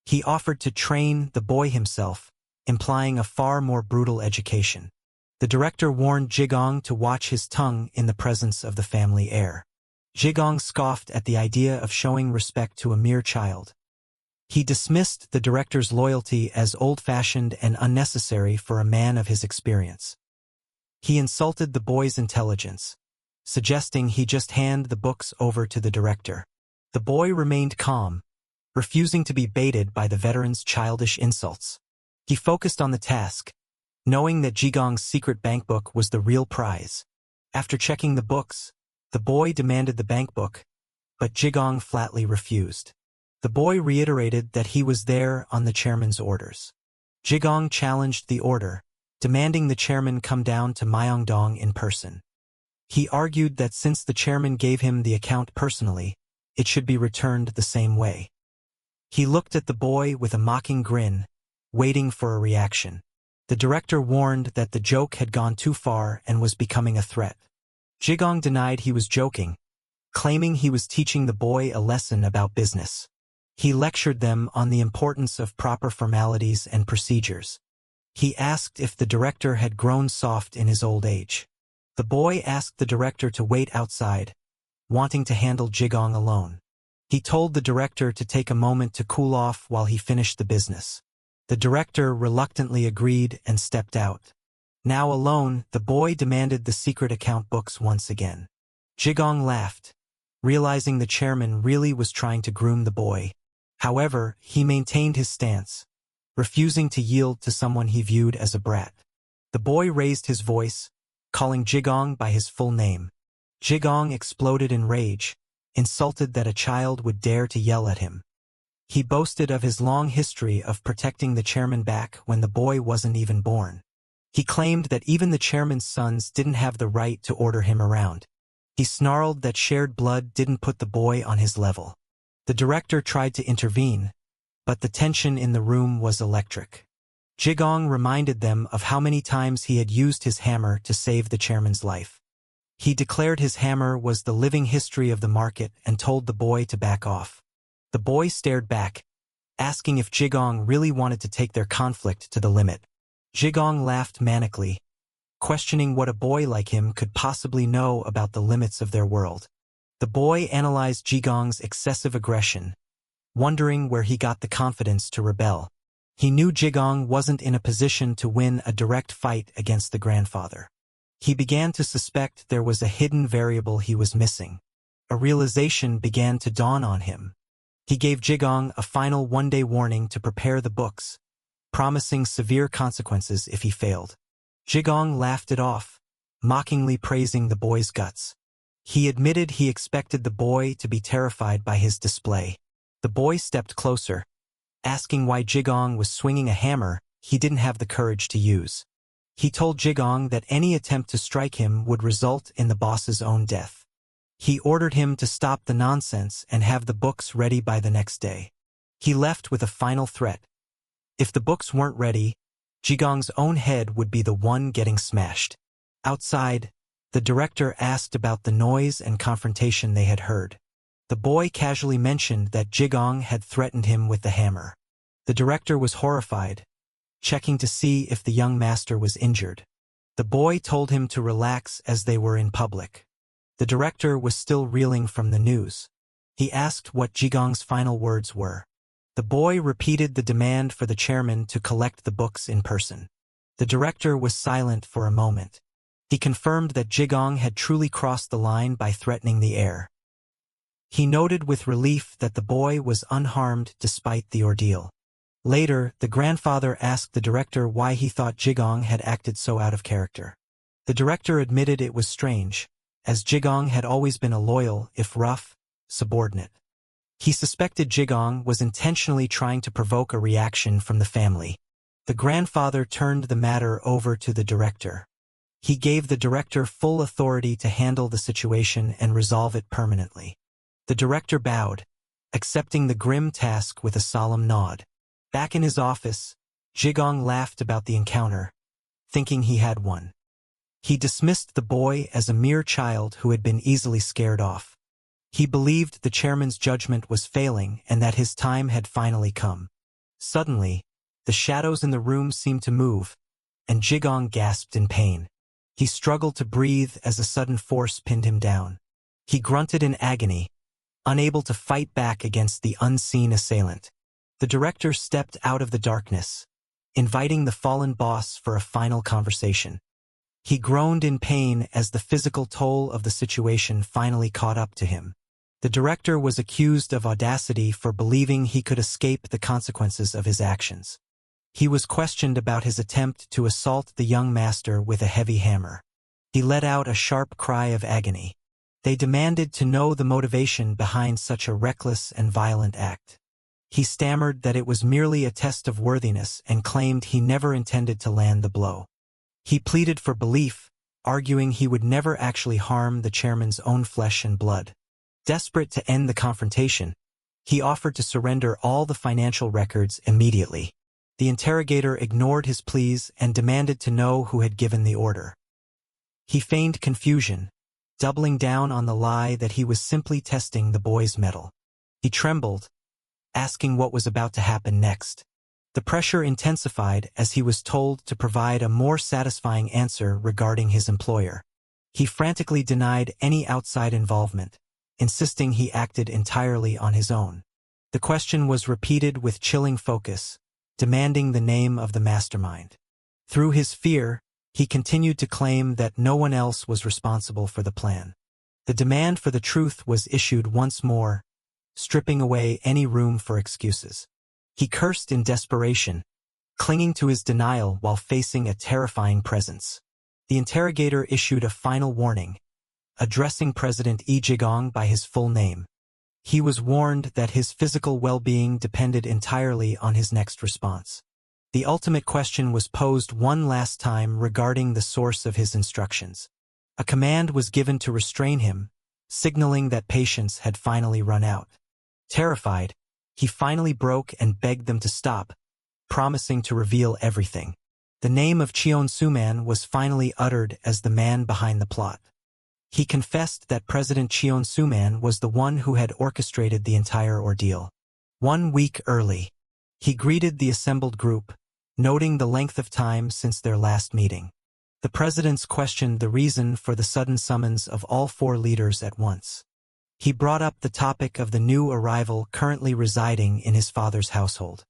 He offered to train the boy himself, implying a far more brutal education. The director warned Jigong to watch his tongue in the presence of the family heir. Jigong scoffed at the idea of showing respect to a mere child. He dismissed the director's loyalty as old-fashioned and unnecessary for a man of his experience. He insulted the boy's intelligence, suggesting he just hand the books over to the director. The boy remained calm, refusing to be baited by the veteran's childish insults. He focused on the task, knowing that Jigong's secret bank book was the real prize. After checking the books, the boy demanded the bank book, but Jigong flatly refused. The boy reiterated that he was there on the chairman's orders. Jigong challenged the order, demanding the chairman come down to Myeongdong in person. He argued that since the chairman gave him the account personally, it should be returned the same way. He looked at the boy with a mocking grin, waiting for a reaction. The director warned that the joke had gone too far and was becoming a threat. Jigong denied he was joking, claiming he was teaching the boy a lesson about business. He lectured them on the importance of proper formalities and procedures. He asked if the director had grown soft in his old age. The boy asked the director to wait outside, wanting to handle Jigong alone. He told the director to take a moment to cool off while he finished the business. The director reluctantly agreed and stepped out. Now alone, the boy demanded the secret account books once again. Jigong laughed, realizing the chairman really was trying to groom the boy. However, he maintained his stance, refusing to yield to someone he viewed as a brat. The boy raised his voice, calling Jigong by his full name. Jigong exploded in rage, insulted that a child would dare to yell at him. He boasted of his long history of protecting the chairman back when the boy wasn't even born. He claimed that even the chairman's sons didn't have the right to order him around. He snarled that shared blood didn't put the boy on his level. The director tried to intervene, but the tension in the room was electric. Jigong reminded them of how many times he had used his hammer to save the chairman's life. He declared his hammer was the living history of the market and told the boy to back off. The boy stared back, asking if Jigong really wanted to take their conflict to the limit. Jigong laughed manically, questioning what a boy like him could possibly know about the limits of their world. The boy analyzed Jigong's excessive aggression, wondering where he got the confidence to rebel. He knew Jigong wasn't in a position to win a direct fight against the grandfather. He began to suspect there was a hidden variable he was missing. A realization began to dawn on him. He gave Jigong a final one-day warning to prepare the books, promising severe consequences if he failed. Jigong laughed it off, mockingly praising the boy's guts. He admitted he expected the boy to be terrified by his display. The boy stepped closer, asking why Jigong was swinging a hammer he didn't have the courage to use. He told Jigong that any attempt to strike him would result in the boss's own death. He ordered him to stop the nonsense and have the books ready by the next day. He left with a final threat. If the books weren't ready, Jigong's own head would be the one getting smashed. Outside, the director asked about the noise and confrontation they had heard. The boy casually mentioned that Jigong had threatened him with the hammer. The director was horrified, checking to see if the young master was injured. The boy told him to relax as they were in public. The director was still reeling from the news. He asked what Jigong's final words were. The boy repeated the demand for the chairman to collect the books in person. The director was silent for a moment. He confirmed that Jigong had truly crossed the line by threatening the heir. He noted with relief that the boy was unharmed despite the ordeal. Later, the grandfather asked the director why he thought Jigong had acted so out of character. The director admitted it was strange, as Jigong had always been a loyal, if rough, subordinate. He suspected Jigong was intentionally trying to provoke a reaction from the family. The grandfather turned the matter over to the director. He gave the director full authority to handle the situation and resolve it permanently. The director bowed, accepting the grim task with a solemn nod. Back in his office, Jigong laughed about the encounter, thinking he had won. He dismissed the boy as a mere child who had been easily scared off. He believed the chairman's judgment was failing and that his time had finally come. Suddenly, the shadows in the room seemed to move, and Jigong gasped in pain. He struggled to breathe as a sudden force pinned him down. He grunted in agony, unable to fight back against the unseen assailant. The director stepped out of the darkness, inviting the fallen boss for a final conversation. He groaned in pain as the physical toll of the situation finally caught up to him. The director was accused of audacity for believing he could escape the consequences of his actions. He was questioned about his attempt to assault the young master with a heavy hammer. He let out a sharp cry of agony. They demanded to know the motivation behind such a reckless and violent act. He stammered that it was merely a test of worthiness and claimed he never intended to land the blow. He pleaded for belief, arguing he would never actually harm the chairman's own flesh and blood. Desperate to end the confrontation, he offered to surrender all the financial records immediately. The interrogator ignored his pleas and demanded to know who had given the order. He feigned confusion, doubling down on the lie that he was simply testing the boy's mettle. He trembled, asking what was about to happen next. The pressure intensified as he was told to provide a more satisfying answer regarding his employer. He frantically denied any outside involvement, insisting he acted entirely on his own. The question was repeated with chilling focus, demanding the name of the mastermind. Through his fear, he continued to claim that no one else was responsible for the plan. The demand for the truth was issued once more, stripping away any room for excuses. He cursed in desperation, clinging to his denial while facing a terrifying presence. The interrogator issued a final warning, addressing President Lee Jigong by his full name. He was warned that his physical well-being depended entirely on his next response. The ultimate question was posed one last time regarding the source of his instructions. A command was given to restrain him, signaling that patience had finally run out. Terrified, he finally broke and begged them to stop, promising to reveal everything. The name of Cheon Suman was finally uttered as the man behind the plot. He confessed that President Cheon Suman was the one who had orchestrated the entire ordeal. 1 week early, he greeted the assembled group, noting the length of time since their last meeting. The presidents questioned the reason for the sudden summons of all four leaders at once. He brought up the topic of the new arrival currently residing in his father's household.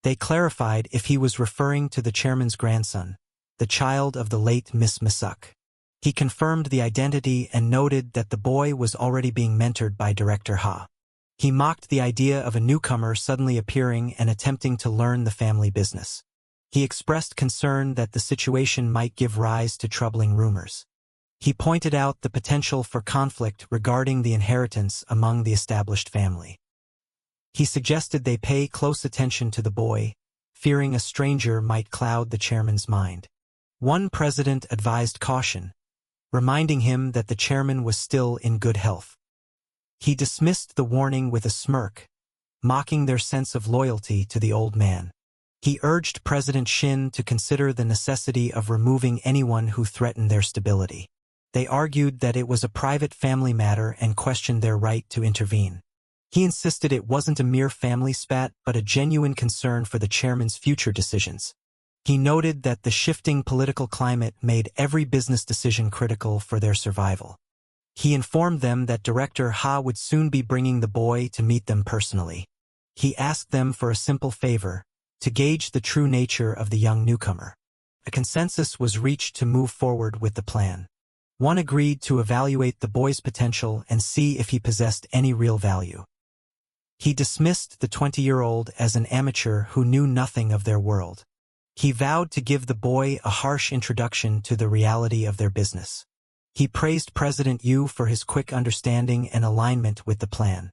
They clarified if he was referring to the chairman's grandson, the child of the late Miss Mu-hyuk. He confirmed the identity and noted that the boy was already being mentored by Director Ha. He mocked the idea of a newcomer suddenly appearing and attempting to learn the family business. He expressed concern that the situation might give rise to troubling rumors. He pointed out the potential for conflict regarding the inheritance among the established family. He suggested they pay close attention to the boy, fearing a stranger might cloud the chairman's mind. One president advised caution, reminding him that the chairman was still in good health. He dismissed the warning with a smirk, mocking their sense of loyalty to the old man. He urged President Shin to consider the necessity of removing anyone who threatened their stability. They argued that it was a private family matter and questioned their right to intervene. He insisted it wasn't a mere family spat but a genuine concern for the chairman's future decisions. He noted that the shifting political climate made every business decision critical for their survival. He informed them that Director Ha would soon be bringing the boy to meet them personally. He asked them for a simple favor, to gauge the true nature of the young newcomer. A consensus was reached to move forward with the plan. One agreed to evaluate the boy's potential and see if he possessed any real value. He dismissed the 20-year-old as an amateur who knew nothing of their world. He vowed to give the boy a harsh introduction to the reality of their business. He praised President Yu for his quick understanding and alignment with the plan.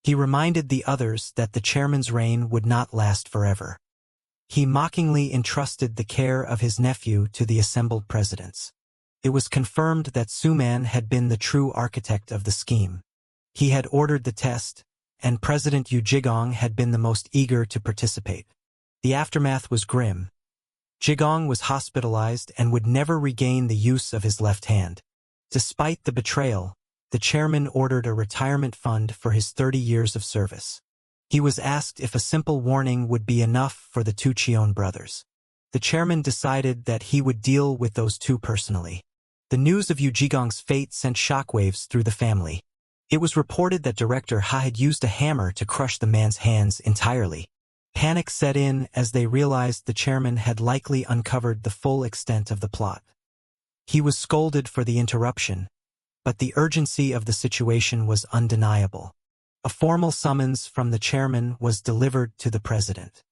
He reminded the others that the chairman's reign would not last forever. He mockingly entrusted the care of his nephew to the assembled presidents. It was confirmed that Suman had been the true architect of the scheme. He had ordered the test, and President Yu Jigong had been the most eager to participate. The aftermath was grim. Jigong was hospitalized and would never regain the use of his left hand. Despite the betrayal, the chairman ordered a retirement fund for his 30 years of service. He was asked if a simple warning would be enough for the two Cheon brothers. The chairman decided that he would deal with those two personally. The news of Yu Jigong's fate sent shockwaves through the family. It was reported that Director Ha had used a hammer to crush the man's hands entirely. Panic set in as they realized the chairman had likely uncovered the full extent of the plot. He was scolded for the interruption, but the urgency of the situation was undeniable. A formal summons from the chairman was delivered to the president.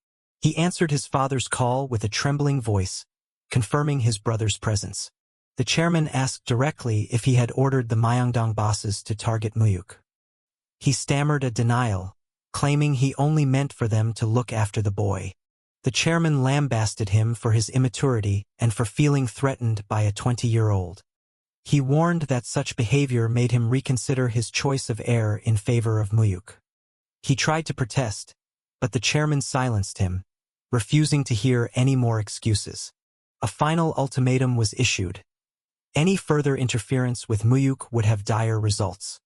He answered his father's call with a trembling voice, confirming his brother's presence. The chairman asked directly if he had ordered the Myeongdong bosses to target Mu-hyuk. He stammered a denial, claiming he only meant for them to look after the boy. The chairman lambasted him for his immaturity and for feeling threatened by a 20-year-old. He warned that such behavior made him reconsider his choice of heir in favor of Mu-hyuk. He tried to protest, but the chairman silenced him, refusing to hear any more excuses. A final ultimatum was issued. Any further interference with Mu-hyuk would have dire results.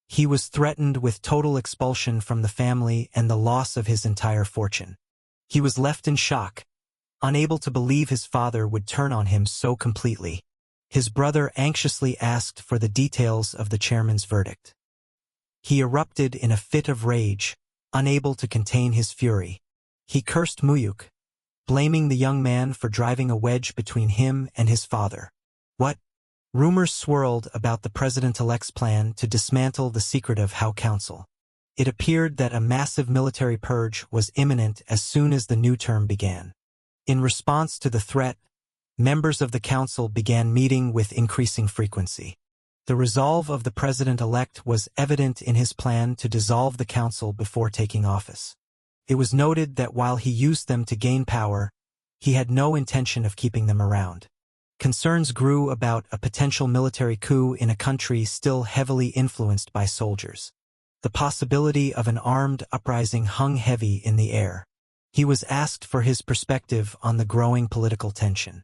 He was threatened with total expulsion from the family and the loss of his entire fortune. He was left in shock, unable to believe his father would turn on him so completely. His brother anxiously asked for the details of the chairman's verdict. He erupted in a fit of rage, unable to contain his fury. He cursed Mu-hyuk, blaming the young man for driving a wedge between him and his father. What? Rumors swirled about the president-elect's plan to dismantle the secretive Hao Council. It appeared that a massive military purge was imminent as soon as the new term began. In response to the threat, members of the council began meeting with increasing frequency. The resolve of the president-elect was evident in his plan to dissolve the council before taking office. It was noted that while he used them to gain power, he had no intention of keeping them around. Concerns grew about a potential military coup in a country still heavily influenced by soldiers. The possibility of an armed uprising hung heavy in the air. He was asked for his perspective on the growing political tension.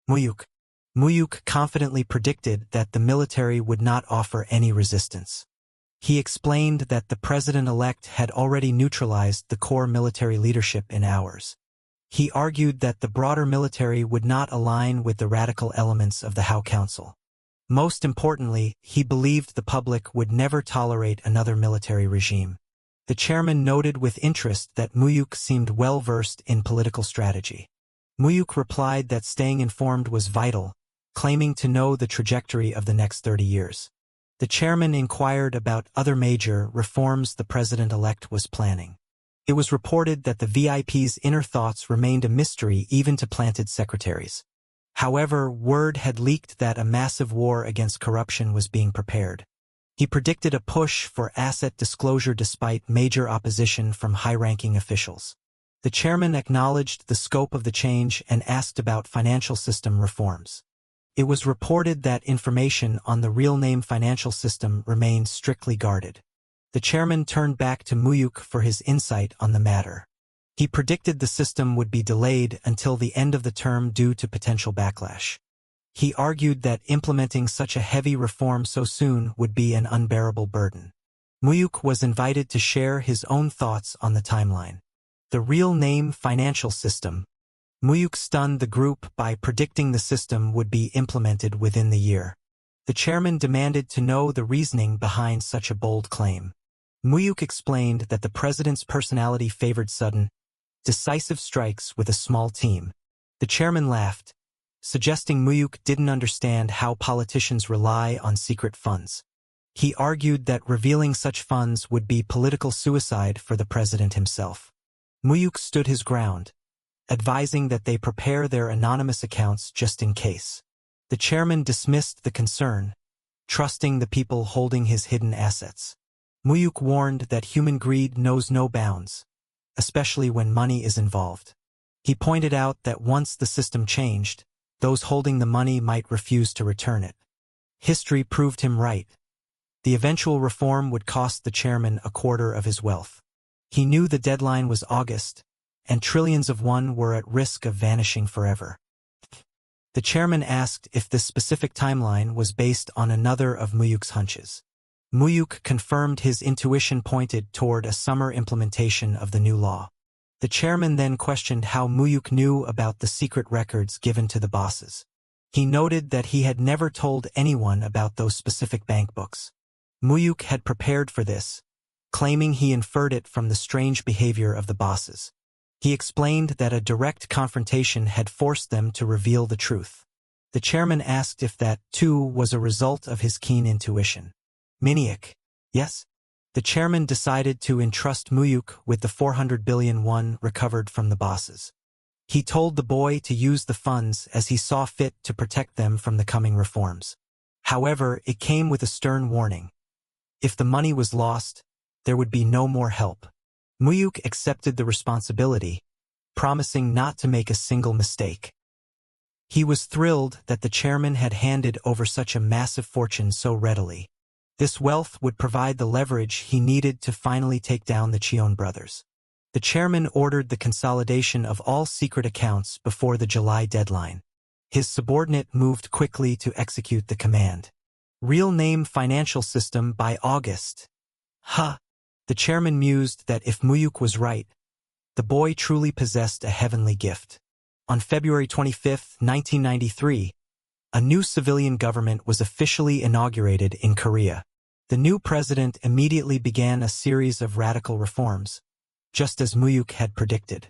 Mu-hyuk confidently predicted that the military would not offer any resistance. He explained that the president-elect had already neutralized the core military leadership in hours. He argued that the broader military would not align with the radical elements of the Hao Council. Most importantly, he believed the public would never tolerate another military regime. The chairman noted with interest that Mu-hyuk seemed well-versed in political strategy. Mu-hyuk replied that staying informed was vital, claiming to know the trajectory of the next 30 years. The chairman inquired about other major reforms the president-elect was planning. It was reported that the VIP's inner thoughts remained a mystery even to planted secretaries. However, word had leaked that a massive war against corruption was being prepared. He predicted a push for asset disclosure despite major opposition from high-ranking officials. The chairman acknowledged the scope of the change and asked about financial system reforms. It was reported that information on the real-name financial system remained strictly guarded. The chairman turned back to Mu-hyuk for his insight on the matter. He predicted the system would be delayed until the end of the term due to potential backlash. He argued that implementing such a heavy reform so soon would be an unbearable burden. Mu-hyuk was invited to share his own thoughts on the timeline. The real-name financial system. Mu-hyuk stunned the group by predicting the system would be implemented within the year. The chairman demanded to know the reasoning behind such a bold claim. Mu-hyuk explained that the president's personality favored sudden, decisive strikes with a small team. The chairman laughed, suggesting Mu-hyuk didn't understand how politicians rely on secret funds. He argued that revealing such funds would be political suicide for the president himself. Mu-hyuk stood his ground, advising that they prepare their anonymous accounts just in case. The chairman dismissed the concern, trusting the people holding his hidden assets. Mu-hyuk warned that human greed knows no bounds, especially when money is involved. He pointed out that once the system changed, those holding the money might refuse to return it. History proved him right. The eventual reform would cost the chairman a quarter of his wealth. He knew the deadline was August, and trillions of won were at risk of vanishing forever. The chairman asked if this specific timeline was based on another of Mu-hyuk's hunches. Mu-hyuk confirmed his intuition pointed toward a summer implementation of the new law. The chairman then questioned how Mu-hyuk knew about the secret records given to the bosses. He noted that he had never told anyone about those specific bank books. Mu-hyuk had prepared for this, claiming he inferred it from the strange behavior of the bosses. He explained that a direct confrontation had forced them to reveal the truth. The chairman asked if that, too, was a result of his keen intuition. Manhwa, yes? The chairman decided to entrust Mu-hyuk with the 400 billion won recovered from the bosses. He told the boy to use the funds as he saw fit to protect them from the coming reforms. However, it came with a stern warning. If the money was lost, there would be no more help. Mu-hyuk accepted the responsibility, promising not to make a single mistake. He was thrilled that the chairman had handed over such a massive fortune so readily. This wealth would provide the leverage he needed to finally take down the Cheon brothers. The chairman ordered the consolidation of all secret accounts before the July deadline. His subordinate moved quickly to execute the command. Real name financial system by August. The chairman mused that if Mu-hyuk was right, the boy truly possessed a heavenly gift. On February 25, 1993, a new civilian government was officially inaugurated in Korea. The new president immediately began a series of radical reforms, just as Mu-hyuk had predicted.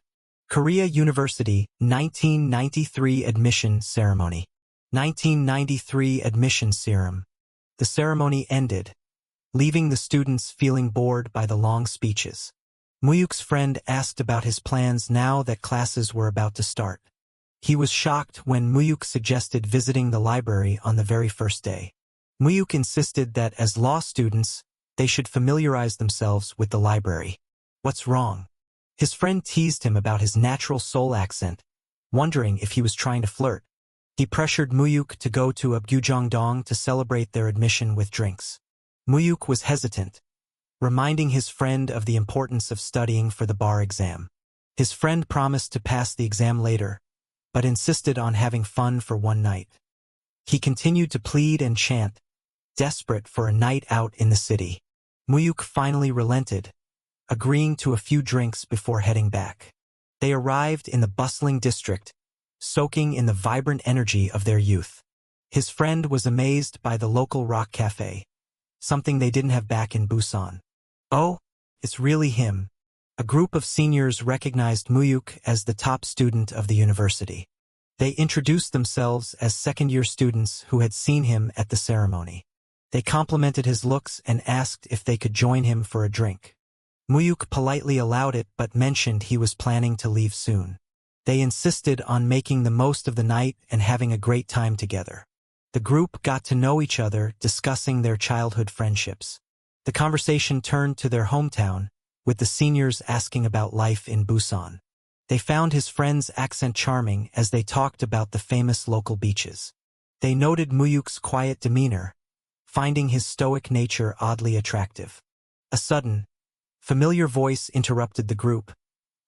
Korea University, 1993 Admission Ceremony. 1993 Admission Serum. The ceremony ended, leaving the students feeling bored by the long speeches. Mu-hyuk's friend asked about his plans now that classes were about to start. He was shocked when Mu-hyuk suggested visiting the library on the very first day. Mu-hyuk insisted that as law students, they should familiarize themselves with the library. What's wrong? His friend teased him about his natural Seoul accent, wondering if he was trying to flirt. He pressured Mu-hyuk to go to Apgujeongdong to celebrate their admission with drinks. Mu-hyuk was hesitant, reminding his friend of the importance of studying for the bar exam. His friend promised to pass the exam later, but insisted on having fun for one night. He continued to plead and chant, desperate for a night out in the city. Mu-hyuk finally relented, agreeing to a few drinks before heading back. They arrived in the bustling district, soaking in the vibrant energy of their youth. His friend was amazed by the local rock cafe, something they didn't have back in Busan. Oh, it's really him. A group of seniors recognized Mu-hyuk as the top student of the university. They introduced themselves as second-year students who had seen him at the ceremony. They complimented his looks and asked if they could join him for a drink. Mu-hyuk politely allowed it but mentioned he was planning to leave soon. They insisted on making the most of the night and having a great time together. The group got to know each other, discussing their childhood friendships. The conversation turned to their hometown, with the seniors asking about life in Busan. They found his friend's accent charming as they talked about the famous local beaches. They noted Mu-hyuk's quiet demeanor, finding his stoic nature oddly attractive. A sudden, familiar voice interrupted the group,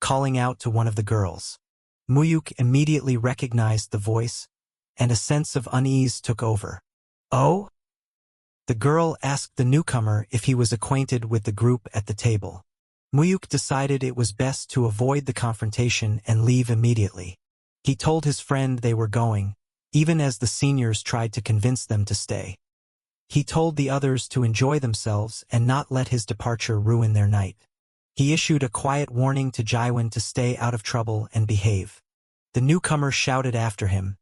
calling out to one of the girls. Mu-hyuk immediately recognized the voice, and a sense of unease took over. "Oh?" The girl asked the newcomer if he was acquainted with the group at the table. Mu-hyuk decided it was best to avoid the confrontation and leave immediately. He told his friend they were going, even as the seniors tried to convince them to stay. He told the others to enjoy themselves and not let his departure ruin their night. He issued a quiet warning to Jiwon to stay out of trouble and behave. The newcomer shouted after him,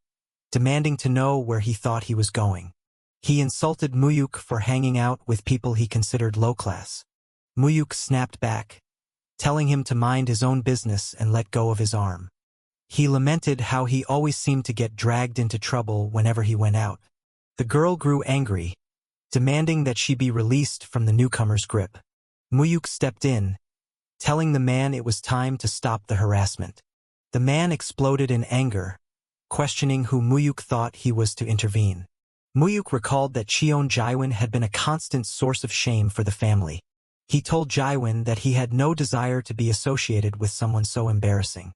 demanding to know where he thought he was going. He insulted Mu-hyuk for hanging out with people he considered low-class. Mu-hyuk snapped back, telling him to mind his own business and let go of his arm. He lamented how he always seemed to get dragged into trouble whenever he went out. The girl grew angry, demanding that she be released from the newcomer's grip. Mu-hyuk stepped in, telling the man it was time to stop the harassment. The man exploded in anger, questioning who Mu-hyuk thought he was to intervene. Mu-hyuk recalled that Cheon Jiwon had been a constant source of shame for the family. He told Jiwon that he had no desire to be associated with someone so embarrassing.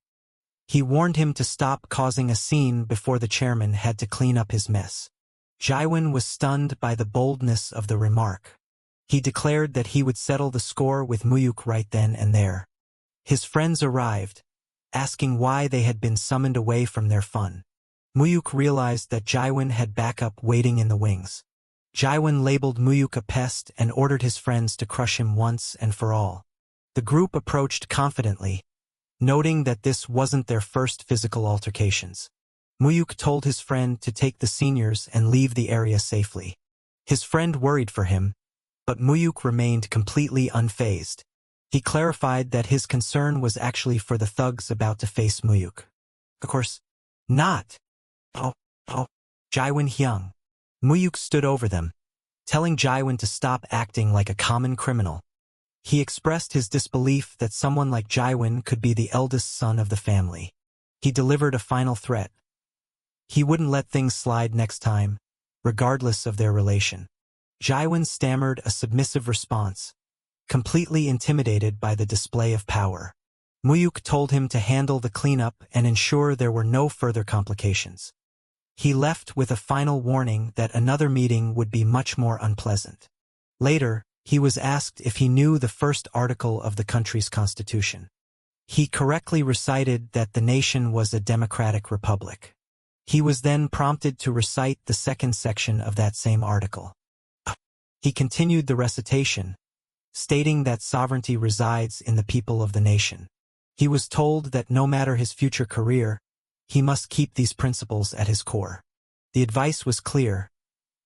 He warned him to stop causing a scene before the chairman had to clean up his mess. Jiwon was stunned by the boldness of the remark. He declared that he would settle the score with Mu-hyuk right then and there. His friends arrived, asking why they had been summoned away from their fun. Mu-hyuk realized that Jiwon had backup waiting in the wings. Jiwon labeled Mu-hyuk a pest and ordered his friends to crush him once and for all. The group approached confidently, noting that this wasn't their first physical altercations. Mu-hyuk told his friend to take the seniors and leave the area safely. His friend worried for him, but Mu-hyuk remained completely unfazed. He clarified that his concern was actually for the thugs about to face Mu-hyuk. Of course, not. Oh, Jiwon Hyung. Mu-hyuk stood over them, telling Jiwon to stop acting like a common criminal. He expressed his disbelief that someone like Jiwon could be the eldest son of the family. He delivered a final threat. He wouldn't let things slide next time, regardless of their relation. Jiwon stammered a submissive response, completely intimidated by the display of power. Mu-hyuk told him to handle the cleanup and ensure there were no further complications. He left with a final warning that another meeting would be much more unpleasant. Later, he was asked if he knew the first article of the country's constitution. He correctly recited that the nation was a democratic republic. He was then prompted to recite the second section of that same article. He continued the recitation, stating that sovereignty resides in the people of the nation. He was told that no matter his future career, he must keep these principles at his core. The advice was clear.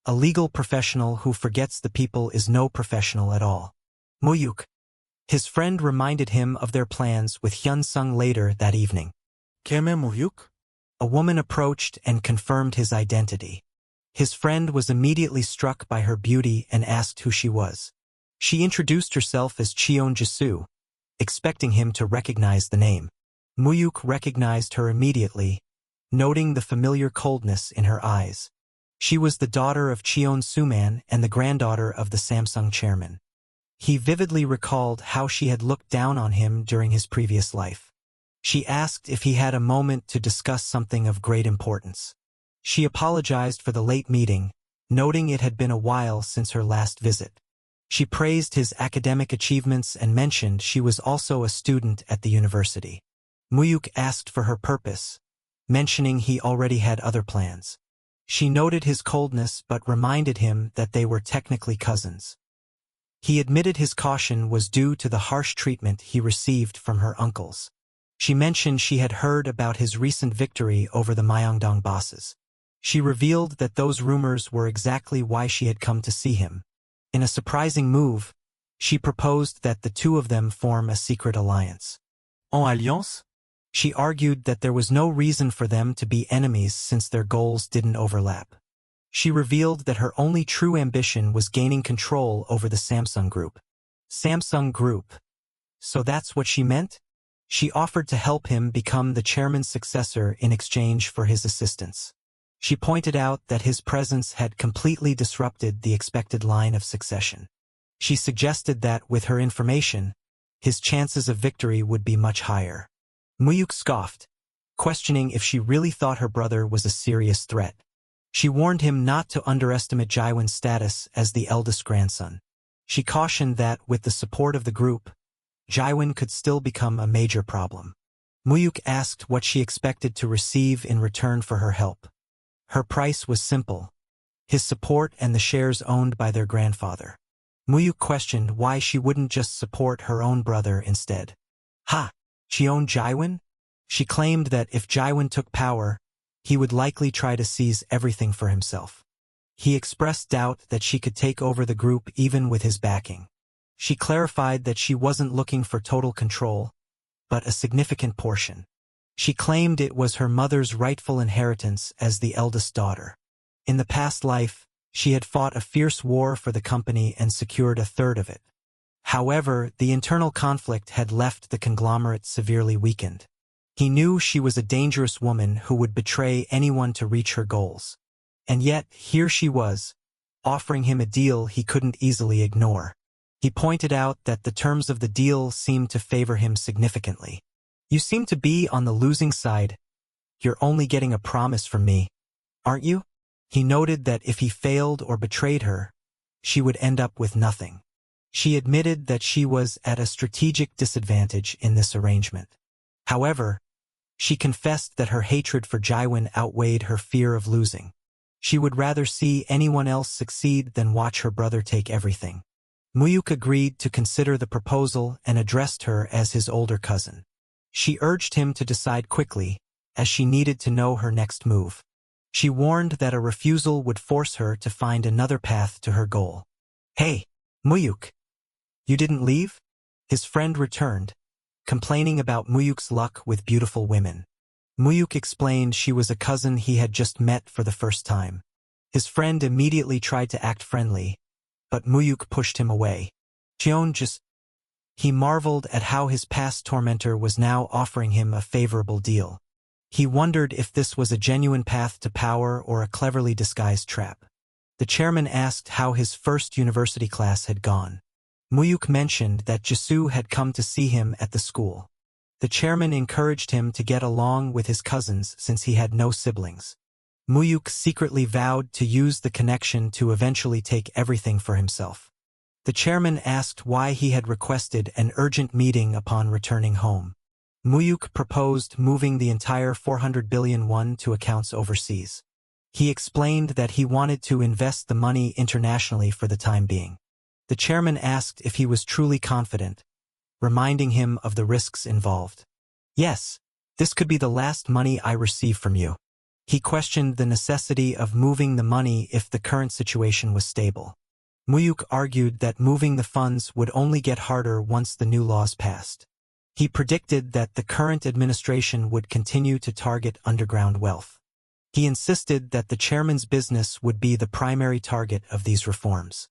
A legal professional who forgets the people is no professional at all. Mu-hyuk. His friend reminded him of their plans with Hyun-sung later that evening. Keme Mu-hyuk? A woman approached and confirmed his identity. His friend was immediately struck by her beauty and asked who she was. She introduced herself as Cheon Jisoo, expecting him to recognize the name. Mu-hyuk recognized her immediately, noting the familiar coldness in her eyes. She was the daughter of Cheon Suman and the granddaughter of the Samsung chairman. He vividly recalled how she had looked down on him during his previous life. She asked if he had a moment to discuss something of great importance. She apologized for the late meeting, noting it had been a while since her last visit. She praised his academic achievements and mentioned she was also a student at the university. Mu-hyuk asked for her purpose, mentioning he already had other plans. She noted his coldness but reminded him that they were technically cousins. He admitted his caution was due to the harsh treatment he received from her uncles. She mentioned she had heard about his recent victory over the Myeongdong bosses. She revealed that those rumors were exactly why she had come to see him. In a surprising move, she proposed that the two of them form a secret alliance. En alliance? She argued that there was no reason for them to be enemies since their goals didn't overlap. She revealed that her only true ambition was gaining control over the Samsung Group. Samsung Group. So that's what she meant? She offered to help him become the chairman's successor in exchange for his assistance. She pointed out that his presence had completely disrupted the expected line of succession. She suggested that, with her information, his chances of victory would be much higher. Mu-hyuk scoffed, questioning if she really thought her brother was a serious threat. She warned him not to underestimate Jaewon's status as the eldest grandson. She cautioned that, with the support of the group, Jaewon could still become a major problem. Mu-hyuk asked what she expected to receive in return for her help. Her price was simple: his support and the shares owned by their grandfather. Mu-hyuk questioned why she wouldn't just support her own brother instead. Ha! She owned Jaewon? She claimed that if Jaewon took power, he would likely try to seize everything for himself. He expressed doubt that she could take over the group even with his backing. She clarified that she wasn't looking for total control, but a significant portion. She claimed it was her mother's rightful inheritance as the eldest daughter. In the past life, she had fought a fierce war for the company and secured a third of it. However, the internal conflict had left the conglomerate severely weakened. He knew she was a dangerous woman who would betray anyone to reach her goals. And yet, here she was, offering him a deal he couldn't easily ignore. He pointed out that the terms of the deal seemed to favor him significantly. "You seem to be on the losing side. You're only getting a promise from me, aren't you?" He noted that if he failed or betrayed her, she would end up with nothing. She admitted that she was at a strategic disadvantage in this arrangement. However, she confessed that her hatred for Jaewon outweighed her fear of losing. She would rather see anyone else succeed than watch her brother take everything. Mu-hyuk agreed to consider the proposal and addressed her as his older cousin. She urged him to decide quickly, as she needed to know her next move. She warned that a refusal would force her to find another path to her goal. "Hey, Mu-hyuk, you didn't leave?" His friend returned, complaining about Mu-hyuk's luck with beautiful women. Mu-hyuk explained she was a cousin he had just met for the first time. His friend immediately tried to act friendly, but Mu-hyuk pushed him away. Cheon just... He marveled at how his past tormentor was now offering him a favorable deal. He wondered if this was a genuine path to power or a cleverly disguised trap. The chairman asked how his first university class had gone. Mu-hyuk mentioned that Jisoo had come to see him at the school. The chairman encouraged him to get along with his cousins since he had no siblings. Mu-hyuk secretly vowed to use the connection to eventually take everything for himself. The chairman asked why he had requested an urgent meeting upon returning home. Mu-hyuk proposed moving the entire 400 billion won to accounts overseas. He explained that he wanted to invest the money internationally for the time being. The chairman asked if he was truly confident, reminding him of the risks involved. "Yes, this could be the last money I receive from you." He questioned the necessity of moving the money if the current situation was stable. Mu-hyuk argued that moving the funds would only get harder once the new laws passed. He predicted that the current administration would continue to target underground wealth. He insisted that the chairman's business would be the primary target of these reforms.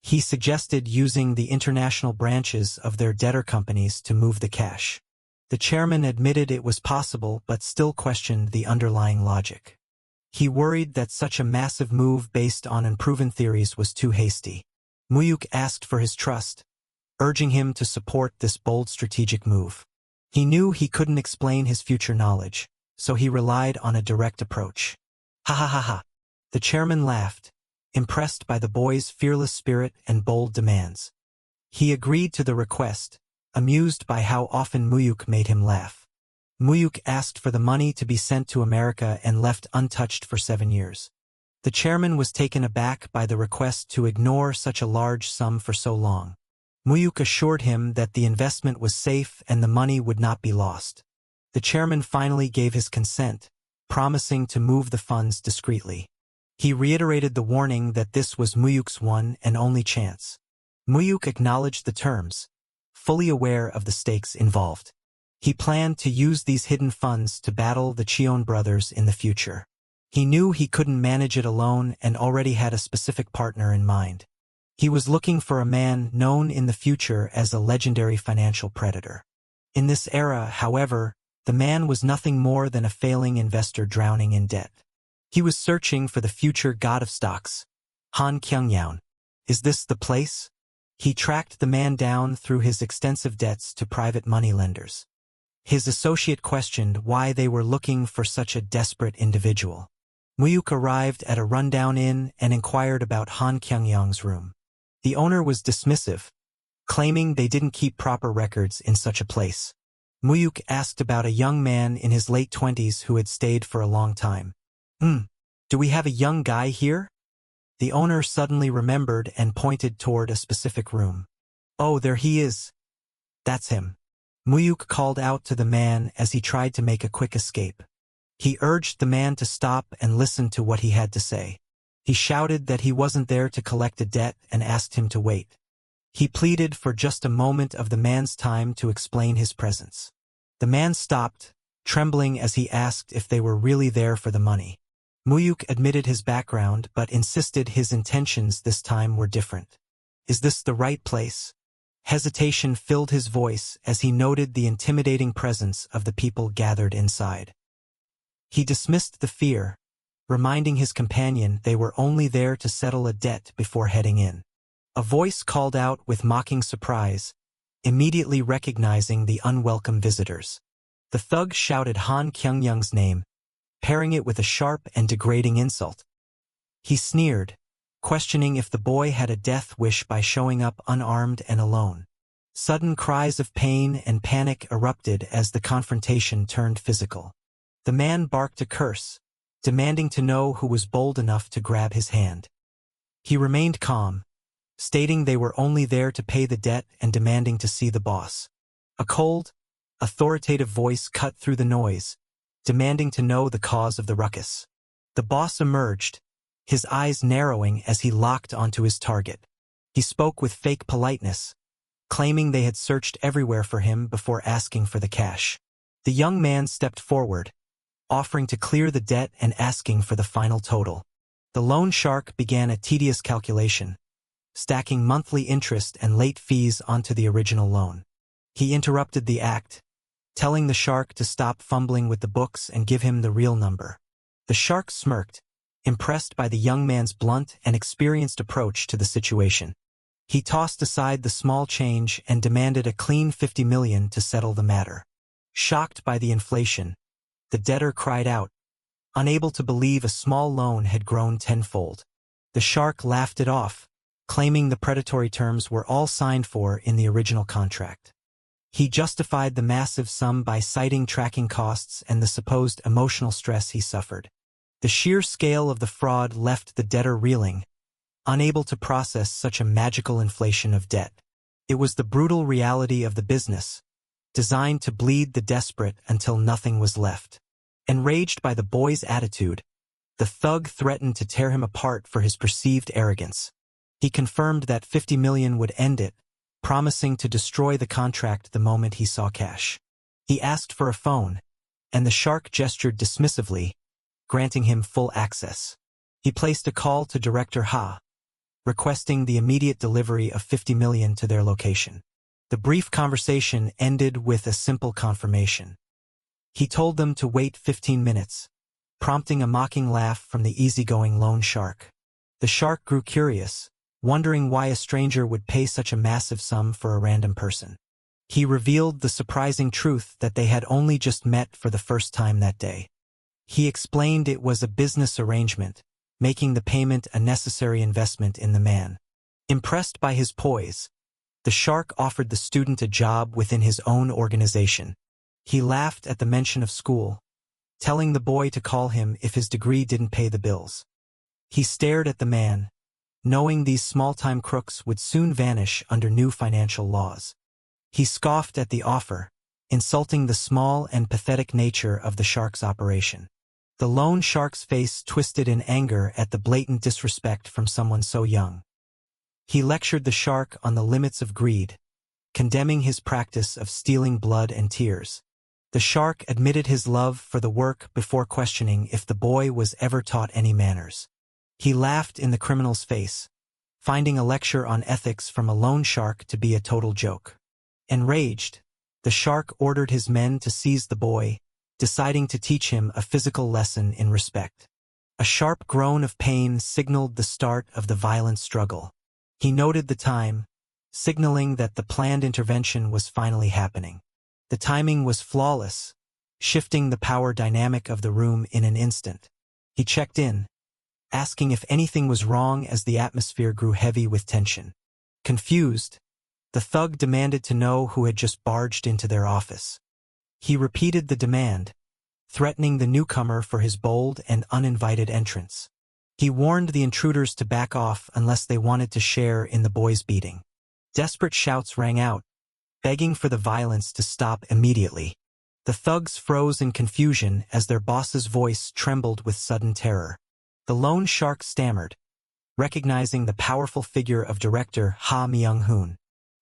He suggested using the international branches of their debtor companies to move the cash. The chairman admitted it was possible but still questioned the underlying logic. He worried that such a massive move based on unproven theories was too hasty. Mu-hyuk asked for his trust, urging him to support this bold strategic move. He knew he couldn't explain his future knowledge, so he relied on a direct approach. "Ha ha ha ha." The chairman laughed, impressed by the boy's fearless spirit and bold demands. He agreed to the request, amused by how often Mu-hyuk made him laugh. Mu-hyuk asked for the money to be sent to America and left untouched for 7 years. The chairman was taken aback by the request to ignore such a large sum for so long. Mu-hyuk assured him that the investment was safe and the money would not be lost. The chairman finally gave his consent, promising to move the funds discreetly. He reiterated the warning that this was Mu-hyuk's one and only chance. Mu-hyuk acknowledged the terms, fully aware of the stakes involved. He planned to use these hidden funds to battle the Cheon brothers in the future. He knew he couldn't manage it alone and already had a specific partner in mind. He was looking for a man known in the future as a legendary financial predator. In this era, however, the man was nothing more than a failing investor drowning in debt. He was searching for the future god of stocks, Han Kyung-yeon. Is this the place? He tracked the man down through his extensive debts to private moneylenders. His associate questioned why they were looking for such a desperate individual. Mu-hyuk arrived at a rundown inn and inquired about Han Kyung-yeon's room. The owner was dismissive, claiming they didn't keep proper records in such a place. Mu-hyuk asked about a young man in his late 20s who had stayed for a long time. Do we have a young guy here? The owner suddenly remembered and pointed toward a specific room. Oh, there he is. That's him. Mu-hyuk called out to the man as he tried to make a quick escape. He urged the man to stop and listen to what he had to say. He shouted that he wasn't there to collect a debt and asked him to wait. He pleaded for just a moment of the man's time to explain his presence. The man stopped, trembling as he asked if they were really there for the money. Mu-hyuk admitted his background but insisted his intentions this time were different. Is this the right place? Hesitation filled his voice as he noted the intimidating presence of the people gathered inside. He dismissed the fear, reminding his companion they were only there to settle a debt before heading in. A voice called out with mocking surprise, immediately recognizing the unwelcome visitors. The thug shouted Han Kyung-yeon's name, pairing it with a sharp and degrading insult. He sneered, questioning if the boy had a death wish by showing up unarmed and alone. Sudden cries of pain and panic erupted as the confrontation turned physical. The man barked a curse, demanding to know who was bold enough to grab his hand. He remained calm, stating they were only there to pay the debt and demanding to see the boss. A cold, authoritative voice cut through the noise, demanding to know the cause of the ruckus. The boss emerged, his eyes narrowing as he locked onto his target. He spoke with fake politeness, claiming they had searched everywhere for him before asking for the cash. The young man stepped forward, offering to clear the debt and asking for the final total. The loan shark began a tedious calculation, stacking monthly interest and late fees onto the original loan. He interrupted the act, telling the shark to stop fumbling with the books and give him the real number. The shark smirked, impressed by the young man's blunt and experienced approach to the situation. He tossed aside the small change and demanded a clean 50 million to settle the matter. Shocked by the inflation, the debtor cried out, unable to believe a small loan had grown tenfold. The shark laughed it off, claiming the predatory terms were all signed for in the original contract. He justified the massive sum by citing tracking costs and the supposed emotional stress he suffered. The sheer scale of the fraud left the debtor reeling, unable to process such a magical inflation of debt. It was the brutal reality of the business, designed to bleed the desperate until nothing was left. Enraged by the boy's attitude, the thug threatened to tear him apart for his perceived arrogance. He confirmed that 50 million would end it, promising to destroy the contract the moment he saw cash. He asked for a phone, and the shark gestured dismissively, granting him full access. He placed a call to Director Ha, requesting the immediate delivery of 50 million to their location. The brief conversation ended with a simple confirmation. He told them to wait 15 minutes, prompting a mocking laugh from the easygoing loan shark. The shark grew curious, wondering why a stranger would pay such a massive sum for a random person. He revealed the surprising truth that they had only just met for the first time that day. He explained it was a business arrangement, making the payment a necessary investment in the man. Impressed by his poise, the shark offered the student a job within his own organization, He laughed at the mention of school, telling the boy to call him if his degree didn't pay the bills. He stared at the man, knowing these small-time crooks would soon vanish under new financial laws. He scoffed at the offer, insulting the small and pathetic nature of the shark's operation. The loan shark's face twisted in anger at the blatant disrespect from someone so young. He lectured the shark on the limits of greed, condemning his practice of stealing blood and tears. The shark admitted his love for the work before questioning if the boy was ever taught any manners. He laughed in the criminal's face, finding a lecture on ethics from a loan shark to be a total joke. Enraged, the shark ordered his men to seize the boy, deciding to teach him a physical lesson in respect. A sharp groan of pain signaled the start of the violent struggle. He noted the time, signaling that the planned intervention was finally happening. The timing was flawless, shifting the power dynamic of the room in an instant. He checked in, asking if anything was wrong as the atmosphere grew heavy with tension. Confused, the thug demanded to know who had just barged into their office. He repeated the demand, threatening the newcomer for his bold and uninvited entrance. He warned the intruders to back off unless they wanted to share in the boy's beating. Desperate shouts rang out, begging for the violence to stop immediately. The thugs froze in confusion as their boss's voice trembled with sudden terror. The lone shark stammered, recognizing the powerful figure of director Ha Myung-hoon.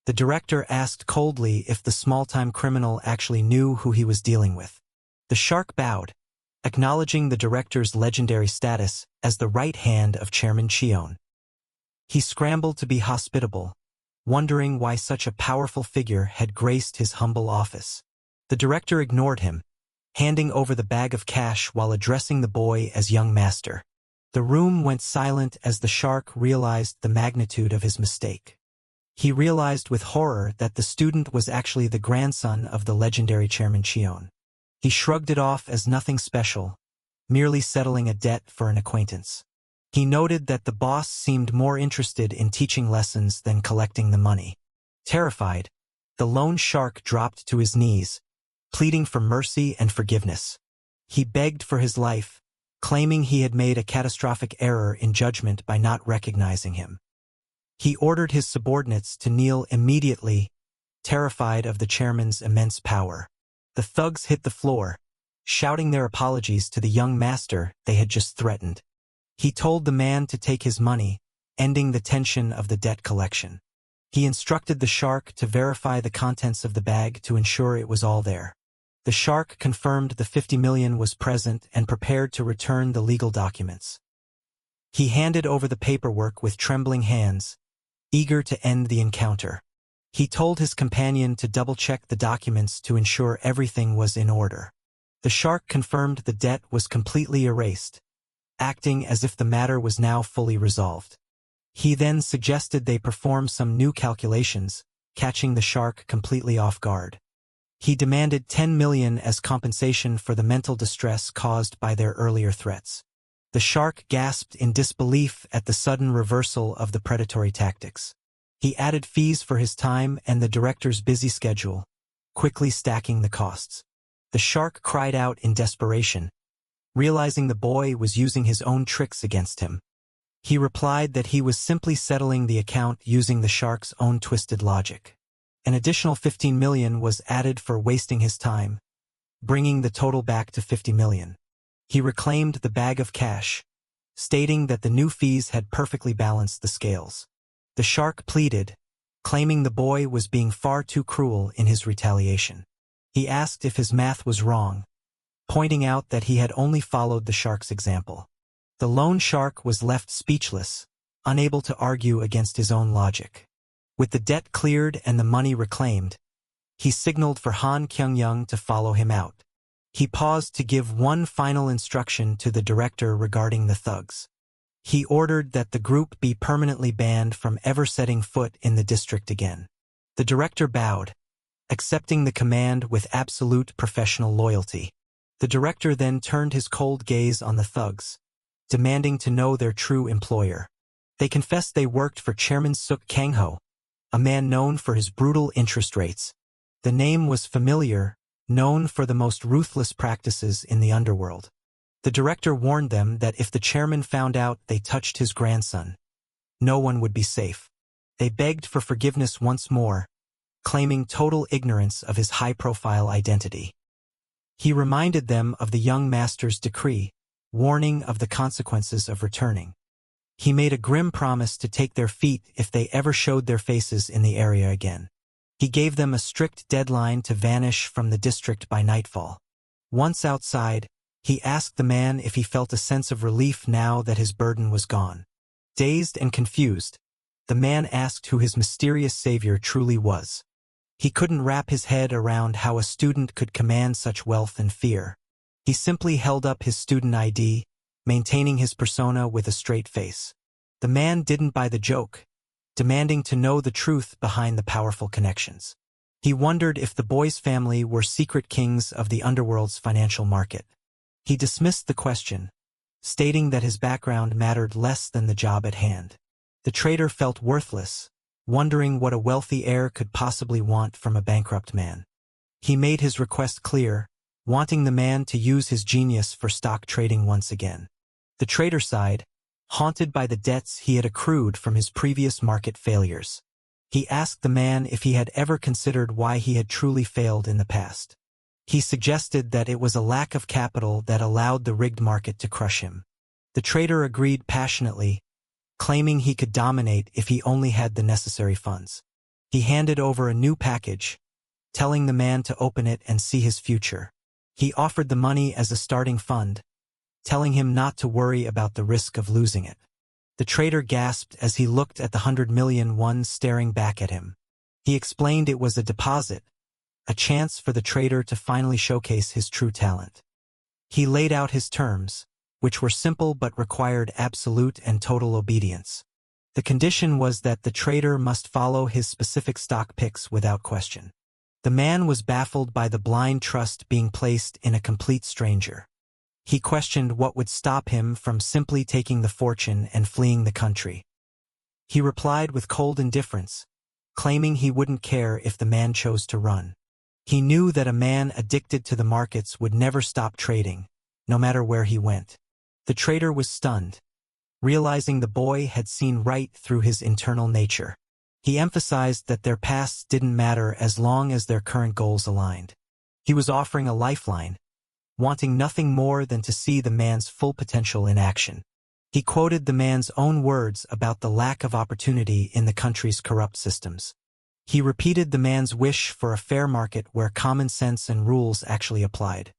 The director asked coldly if the small-time criminal actually knew who he was dealing with. The shark bowed, acknowledging the director's legendary status as the right hand of Chairman Cheon. He scrambled to be hospitable, wondering why such a powerful figure had graced his humble office. The director ignored him, handing over the bag of cash while addressing the boy as young master. The room went silent as the shark realized the magnitude of his mistake. He realized with horror that the student was actually the grandson of the legendary Chairman Cheon. He shrugged it off as nothing special, merely settling a debt for an acquaintance. He noted that the boss seemed more interested in teaching lessons than collecting the money. Terrified, the lone shark dropped to his knees, pleading for mercy and forgiveness. He begged for his life, claiming he had made a catastrophic error in judgment by not recognizing him. He ordered his subordinates to kneel immediately, terrified of the chairman's immense power. The thugs hit the floor, shouting their apologies to the young master they had just threatened. He told the man to take his money, ending the tension of the debt collection. He instructed the shark to verify the contents of the bag to ensure it was all there. The shark confirmed the 50 million was present and prepared to return the legal documents. He handed over the paperwork with trembling hands, eager to end the encounter. He told his companion to double-check the documents to ensure everything was in order. The shark confirmed the debt was completely erased, acting as if the matter was now fully resolved. He then suggested they perform some new calculations, catching the shark completely off guard. He demanded 10 million as compensation for the mental distress caused by their earlier threats. The shark gasped in disbelief at the sudden reversal of the predatory tactics. He added fees for his time and the director's busy schedule, quickly stacking the costs. The shark cried out in desperation, realizing the boy was using his own tricks against him. He replied that he was simply settling the account using the shark's own twisted logic. An additional 15 million was added for wasting his time, bringing the total back to 50 million. He reclaimed the bag of cash, stating that the new fees had perfectly balanced the scales. The shark pleaded, claiming the boy was being far too cruel in his retaliation. He asked if his math was wrong, pointing out that he had only followed the shark's example. The lone shark was left speechless, unable to argue against his own logic. With the debt cleared and the money reclaimed, he signaled for Han Kyung-young to follow him out. He paused to give one final instruction to the director regarding the thugs. He ordered that the group be permanently banned from ever setting foot in the district again. The director bowed, accepting the command with absolute professional loyalty. The director then turned his cold gaze on the thugs, demanding to know their true employer. They confessed they worked for Chairman Suk Kang-ho, a man known for his brutal interest rates. The name was familiar, known for the most ruthless practices in the underworld. The director warned them that if the chairman found out they touched his grandson, no one would be safe. They begged for forgiveness once more, claiming total ignorance of his high-profile identity. He reminded them of the young master's decree, warning of the consequences of returning. He made a grim promise to take their feet if they ever showed their faces in the area again. He gave them a strict deadline to vanish from the district by nightfall. Once outside, he asked the man if he felt a sense of relief now that his burden was gone. Dazed and confused, the man asked who his mysterious savior truly was. He couldn't wrap his head around how a student could command such wealth and fear. He simply held up his student ID, maintaining his persona with a straight face. The man didn't buy the joke, demanding to know the truth behind the powerful connections. He wondered if the boy's family were secret kings of the underworld's financial market. He dismissed the question, stating that his background mattered less than the job at hand. The trader felt worthless, wondering what a wealthy heir could possibly want from a bankrupt man. He made his request clear, wanting the man to use his genius for stock trading once again. The trader sighed, haunted by the debts he had accrued from his previous market failures. He asked the man if he had ever considered why he had truly failed in the past. He suggested that it was a lack of capital that allowed the rigged market to crush him. The trader agreed passionately, claiming he could dominate if he only had the necessary funds. He handed over a new package, telling the man to open it and see his future. He offered the money as a starting fund, telling him not to worry about the risk of losing it. The trader gasped as he looked at the 100 million won staring back at him. He explained it was a deposit, a chance for the trader to finally showcase his true talent. He laid out his terms, which were simple but required absolute and total obedience. The condition was that the trader must follow his specific stock picks without question. The man was baffled by the blind trust being placed in a complete stranger. He questioned what would stop him from simply taking the fortune and fleeing the country. He replied with cold indifference, claiming he wouldn't care if the man chose to run. He knew that a man addicted to the markets would never stop trading, no matter where he went. The trader was stunned, realizing the boy had seen right through his internal nature. He emphasized that their pasts didn't matter as long as their current goals aligned. He was offering a lifeline, wanting nothing more than to see the man's full potential in action. He quoted the man's own words about the lack of opportunity in the country's corrupt systems. He repeated the man's wish for a fair market where common sense and rules actually applied.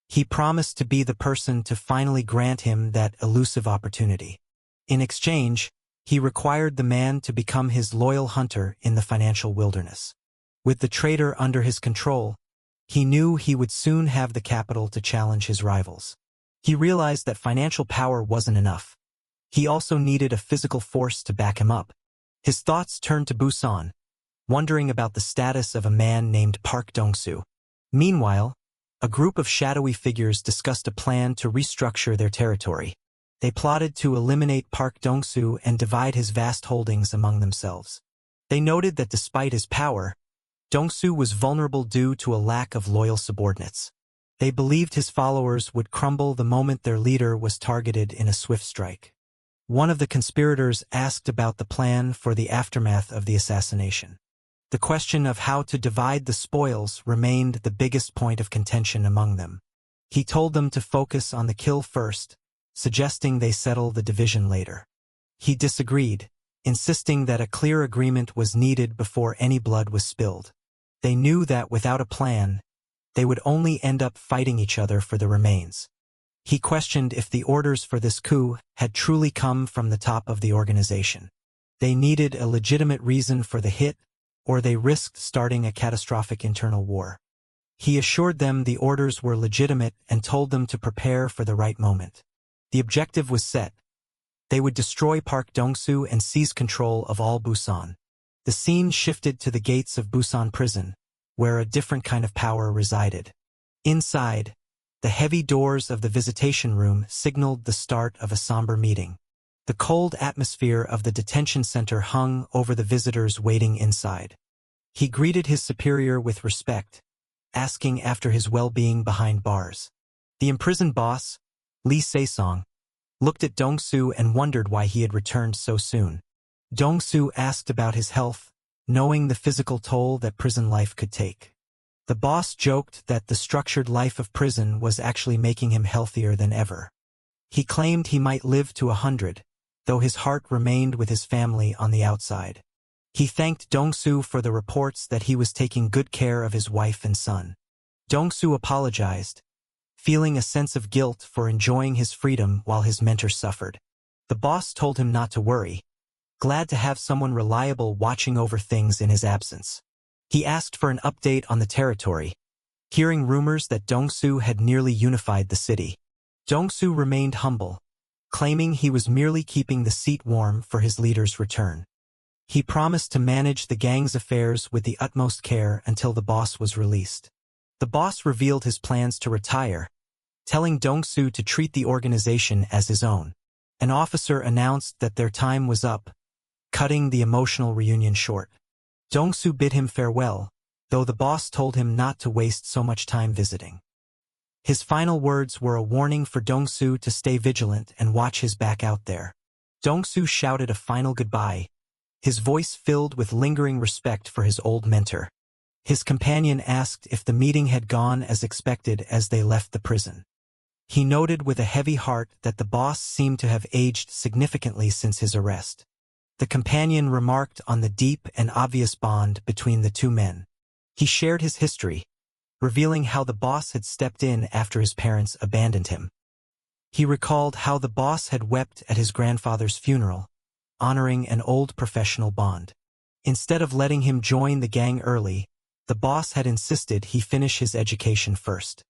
He promised to be the person to finally grant him that elusive opportunity. In exchange, he required the man to become his loyal hunter in the financial wilderness. With the trader under his control, he knew he would soon have the capital to challenge his rivals. He realized that financial power wasn't enough. He also needed a physical force to back him up. His thoughts turned to Busan, wondering about the status of a man named Park Dong-soo. Meanwhile, a group of shadowy figures discussed a plan to restructure their territory. They plotted to eliminate Park Dong-soo and divide his vast holdings among themselves. They noted that despite his power, Dong-soo was vulnerable due to a lack of loyal subordinates. They believed his followers would crumble the moment their leader was targeted in a swift strike. One of the conspirators asked about the plan for the aftermath of the assassination. The question of how to divide the spoils remained the biggest point of contention among them. He told them to focus on the kill first, suggesting they settle the division later. He disagreed, insisting that a clear agreement was needed before any blood was spilled. They knew that without a plan, they would only end up fighting each other for the remains. He questioned if the orders for this coup had truly come from the top of the organization. They needed a legitimate reason for the hit, or they risked starting a catastrophic internal war. He assured them the orders were legitimate and told them to prepare for the right moment. The objective was set. They would destroy Park Dong-soo and seize control of all Busan. The scene shifted to the gates of Busan prison, where a different kind of power resided. Inside, the heavy doors of the visitation room signaled the start of a somber meeting. The cold atmosphere of the detention center hung over the visitors waiting inside. He greeted his superior with respect, asking after his well-being behind bars. The imprisoned boss, Lee Se-song, looked at Dong-soo and wondered why he had returned so soon. Dong-soo asked about his health, knowing the physical toll that prison life could take. The boss joked that the structured life of prison was actually making him healthier than ever. He claimed he might live to 100, though his heart remained with his family on the outside. He thanked Dong-soo for the reports that he was taking good care of his wife and son. Dong-soo apologized, feeling a sense of guilt for enjoying his freedom while his mentor suffered. The boss told him not to worry, glad to have someone reliable watching over things in his absence. He asked for an update on the territory, hearing rumors that Dong-soo had nearly unified the city. Dong-soo remained humble, claiming he was merely keeping the seat warm for his leader's return. He promised to manage the gang's affairs with the utmost care until the boss was released. The boss revealed his plans to retire, telling Dong-soo to treat the organization as his own. An officer announced that their time was up, cutting the emotional reunion short. Dong-soo bid him farewell, though the boss told him not to waste so much time visiting. His final words were a warning for Dong-soo to stay vigilant and watch his back out there. Dong-soo shouted a final goodbye, his voice filled with lingering respect for his old mentor. His companion asked if the meeting had gone as expected as they left the prison. He noted with a heavy heart that the boss seemed to have aged significantly since his arrest. The companion remarked on the deep and obvious bond between the two men. He shared his history, revealing how the boss had stepped in after his parents abandoned him. He recalled how the boss had wept at his grandfather's funeral, honoring an old professional bond. Instead of letting him join the gang early, the boss had insisted he finish his education first.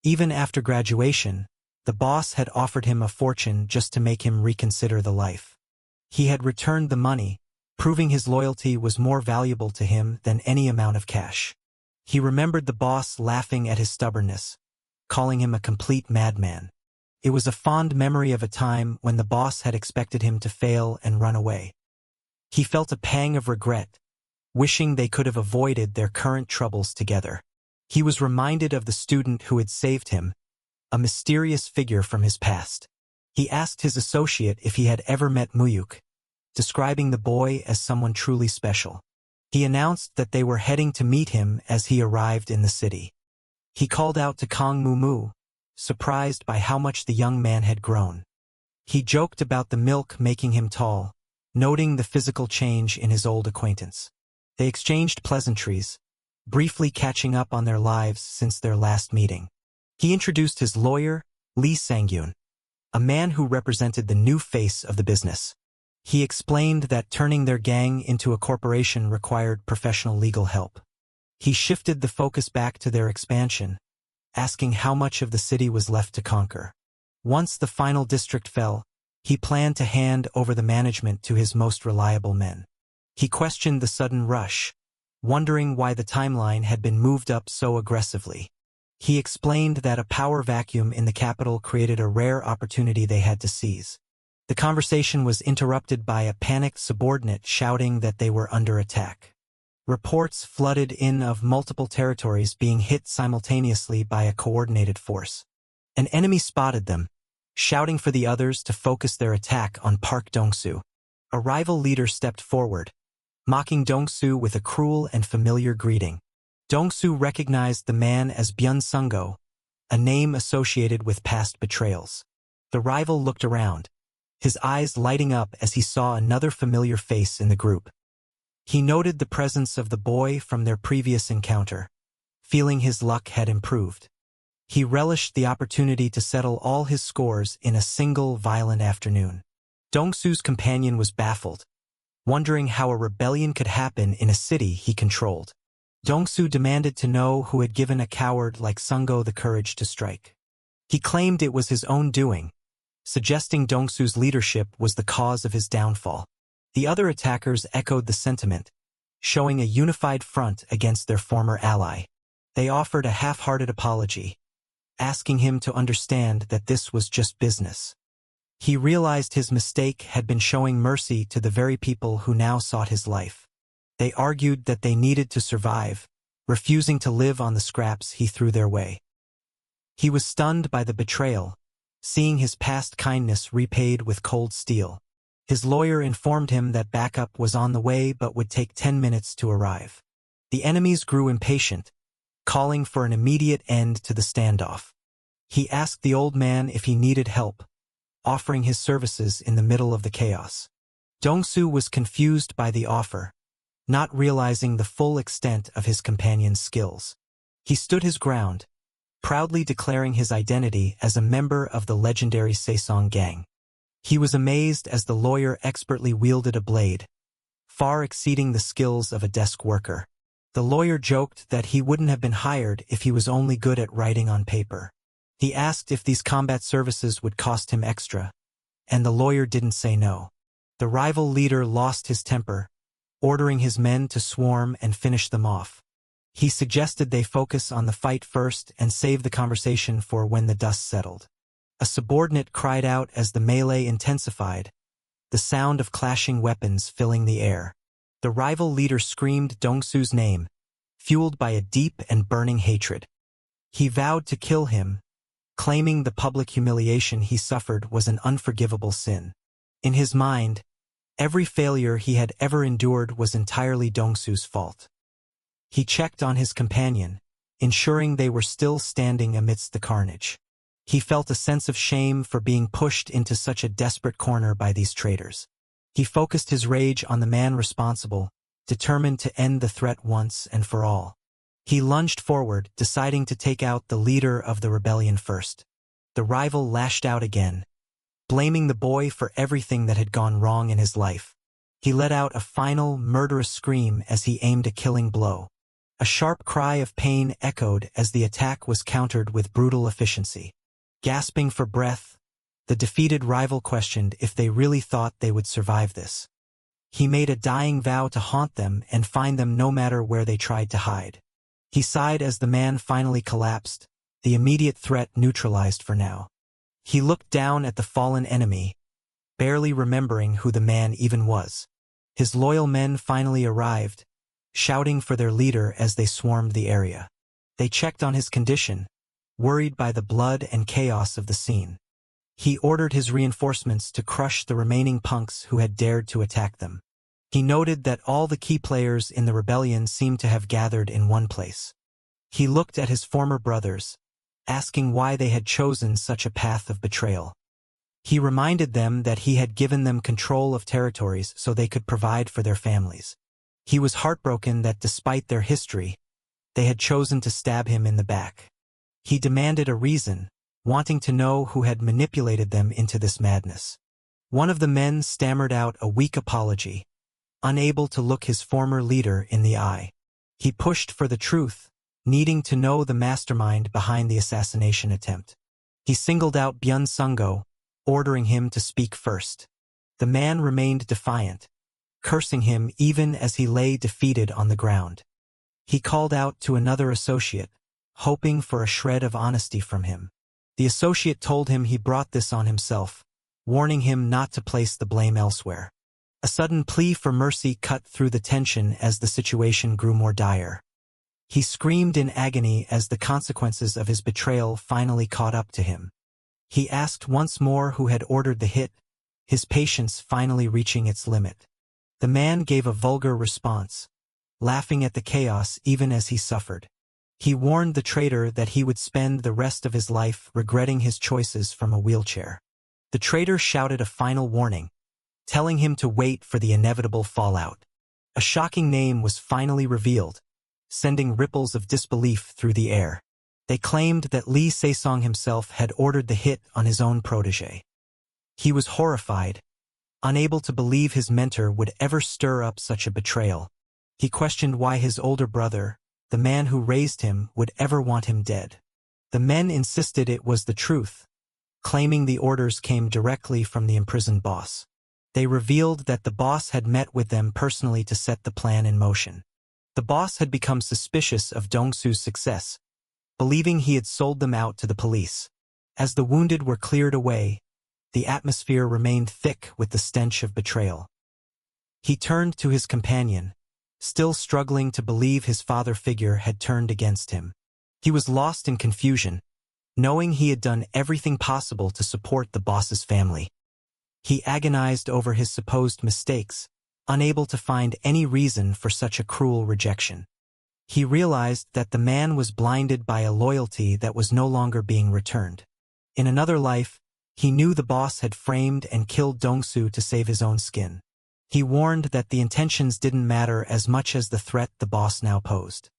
Even after graduation, the boss had offered him a fortune just to make him reconsider the life. He had returned the money, proving his loyalty was more valuable to him than any amount of cash. He remembered the boss laughing at his stubbornness, calling him a complete madman. It was a fond memory of a time when the boss had expected him to fail and run away. He felt a pang of regret, wishing they could have avoided their current troubles together. He was reminded of the student who had saved him, a mysterious figure from his past. He asked his associate if he had ever met Mu-hyuk, describing the boy as someone truly special. He announced that they were heading to meet him as he arrived in the city. He called out to Kang Mu-mu, surprised by how much the young man had grown. He joked about the milk making him tall, noting the physical change in his old acquaintance. They exchanged pleasantries, briefly catching up on their lives since their last meeting. He introduced his lawyer, Lee Sang-yoon, a man who represented the new face of the business. He explained that turning their gang into a corporation required professional legal help. He shifted the focus back to their expansion, asking how much of the city was left to conquer. Once the final district fell, he planned to hand over the management to his most reliable men. He questioned the sudden rush, wondering why the timeline had been moved up so aggressively. He explained that a power vacuum in the capital created a rare opportunity they had to seize. The conversation was interrupted by a panicked subordinate shouting that they were under attack. Reports flooded in of multiple territories being hit simultaneously by a coordinated force. An enemy spotted them, shouting for the others to focus their attack on Park Dong-soo. A rival leader stepped forward, mocking Dong-soo with a cruel and familiar greeting. Dong-soo recognized the man as Byun Sung-go, a name associated with past betrayals. The rival looked around, his eyes lighting up as he saw another familiar face in the group. He noted the presence of the boy from their previous encounter, feeling his luck had improved. He relished the opportunity to settle all his scores in a single violent afternoon. Dong-soo's companion was baffled, wondering how a rebellion could happen in a city he controlled. Dong-soo demanded to know who had given a coward like Sung-go the courage to strike. He claimed it was his own doing, suggesting Dong-soo's leadership was the cause of his downfall. The other attackers echoed the sentiment, showing a unified front against their former ally. They offered a half-hearted apology, asking him to understand that this was just business. He realized his mistake had been showing mercy to the very people who now sought his life. They argued that they needed to survive, refusing to live on the scraps he threw their way. He was stunned by the betrayal, seeing his past kindness repaid with cold steel. His lawyer informed him that backup was on the way but would take 10 minutes to arrive. The enemies grew impatient, calling for an immediate end to the standoff. He asked the old man if he needed help, offering his services in the middle of the chaos. Dong-soo was confused by the offer, not realizing the full extent of his companion's skills. He stood his ground, proudly declaring his identity as a member of the legendary Tae-san gang. He was amazed as the lawyer expertly wielded a blade, far exceeding the skills of a desk worker. The lawyer joked that he wouldn't have been hired if he was only good at writing on paper. He asked if these combat services would cost him extra, and the lawyer didn't say no. The rival leader lost his temper, ordering his men to swarm and finish them off. He suggested they focus on the fight first and save the conversation for when the dust settled. A subordinate cried out as the melee intensified, the sound of clashing weapons filling the air. The rival leader screamed Dong-soo's name, fueled by a deep and burning hatred. He vowed to kill him, claiming the public humiliation he suffered was an unforgivable sin. In his mind, every failure he had ever endured was entirely Dong-soo's fault. He checked on his companion, ensuring they were still standing amidst the carnage. He felt a sense of shame for being pushed into such a desperate corner by these traitors. He focused his rage on the man responsible, determined to end the threat once and for all. He lunged forward, deciding to take out the leader of the rebellion first. The rival lashed out again, blaming the boy for everything that had gone wrong in his life. He let out a final, murderous scream as he aimed a killing blow. A sharp cry of pain echoed as the attack was countered with brutal efficiency. Gasping for breath, the defeated rival questioned if they really thought they would survive this. He made a dying vow to haunt them and find them no matter where they tried to hide. He sighed as the man finally collapsed, the immediate threat neutralized for now. He looked down at the fallen enemy, barely remembering who the man even was. His loyal men finally arrived, shouting for their leader as they swarmed the area. They checked on his condition, worried by the blood and chaos of the scene. He ordered his reinforcements to crush the remaining punks who had dared to attack them. He noted that all the key players in the rebellion seemed to have gathered in one place. He looked at his former brothers, asking why they had chosen such a path of betrayal. He reminded them that he had given them control of territories so they could provide for their families. He was heartbroken that despite their history, they had chosen to stab him in the back. He demanded a reason, wanting to know who had manipulated them into this madness. One of the men stammered out a weak apology, unable to look his former leader in the eye. He pushed for the truth, needing to know the mastermind behind the assassination attempt. He singled out Byun-sungo, ordering him to speak first. The man remained defiant, cursing him even as he lay defeated on the ground. He called out to another associate, hoping for a shred of honesty from him. The associate told him he brought this on himself, warning him not to place the blame elsewhere. A sudden plea for mercy cut through the tension as the situation grew more dire. He screamed in agony as the consequences of his betrayal finally caught up to him. He asked once more who had ordered the hit, his patience finally reaching its limit. The man gave a vulgar response, laughing at the chaos even as he suffered. He warned the traitor that he would spend the rest of his life regretting his choices from a wheelchair. The traitor shouted a final warning, telling him to wait for the inevitable fallout. A shocking name was finally revealed, sending ripples of disbelief through the air. They claimed that Lee Se-song himself had ordered the hit on his own protege. He was horrified, unable to believe his mentor would ever stir up such a betrayal. He questioned why his older brother, the man who raised him, would ever want him dead. The men insisted it was the truth, claiming the orders came directly from the imprisoned boss. They revealed that the boss had met with them personally to set the plan in motion. The boss had become suspicious of Dong-soo's success, believing he had sold them out to the police. As the wounded were cleared away, the atmosphere remained thick with the stench of betrayal. He turned to his companion, still struggling to believe his father figure had turned against him. He was lost in confusion, knowing he had done everything possible to support the boss's family. He agonized over his supposed mistakes, unable to find any reason for such a cruel rejection. He realized that the man was blinded by a loyalty that was no longer being returned. In another life, he knew the boss had framed and killed Dong-soo to save his own skin. He warned that the intentions didn't matter as much as the threat the boss now posed.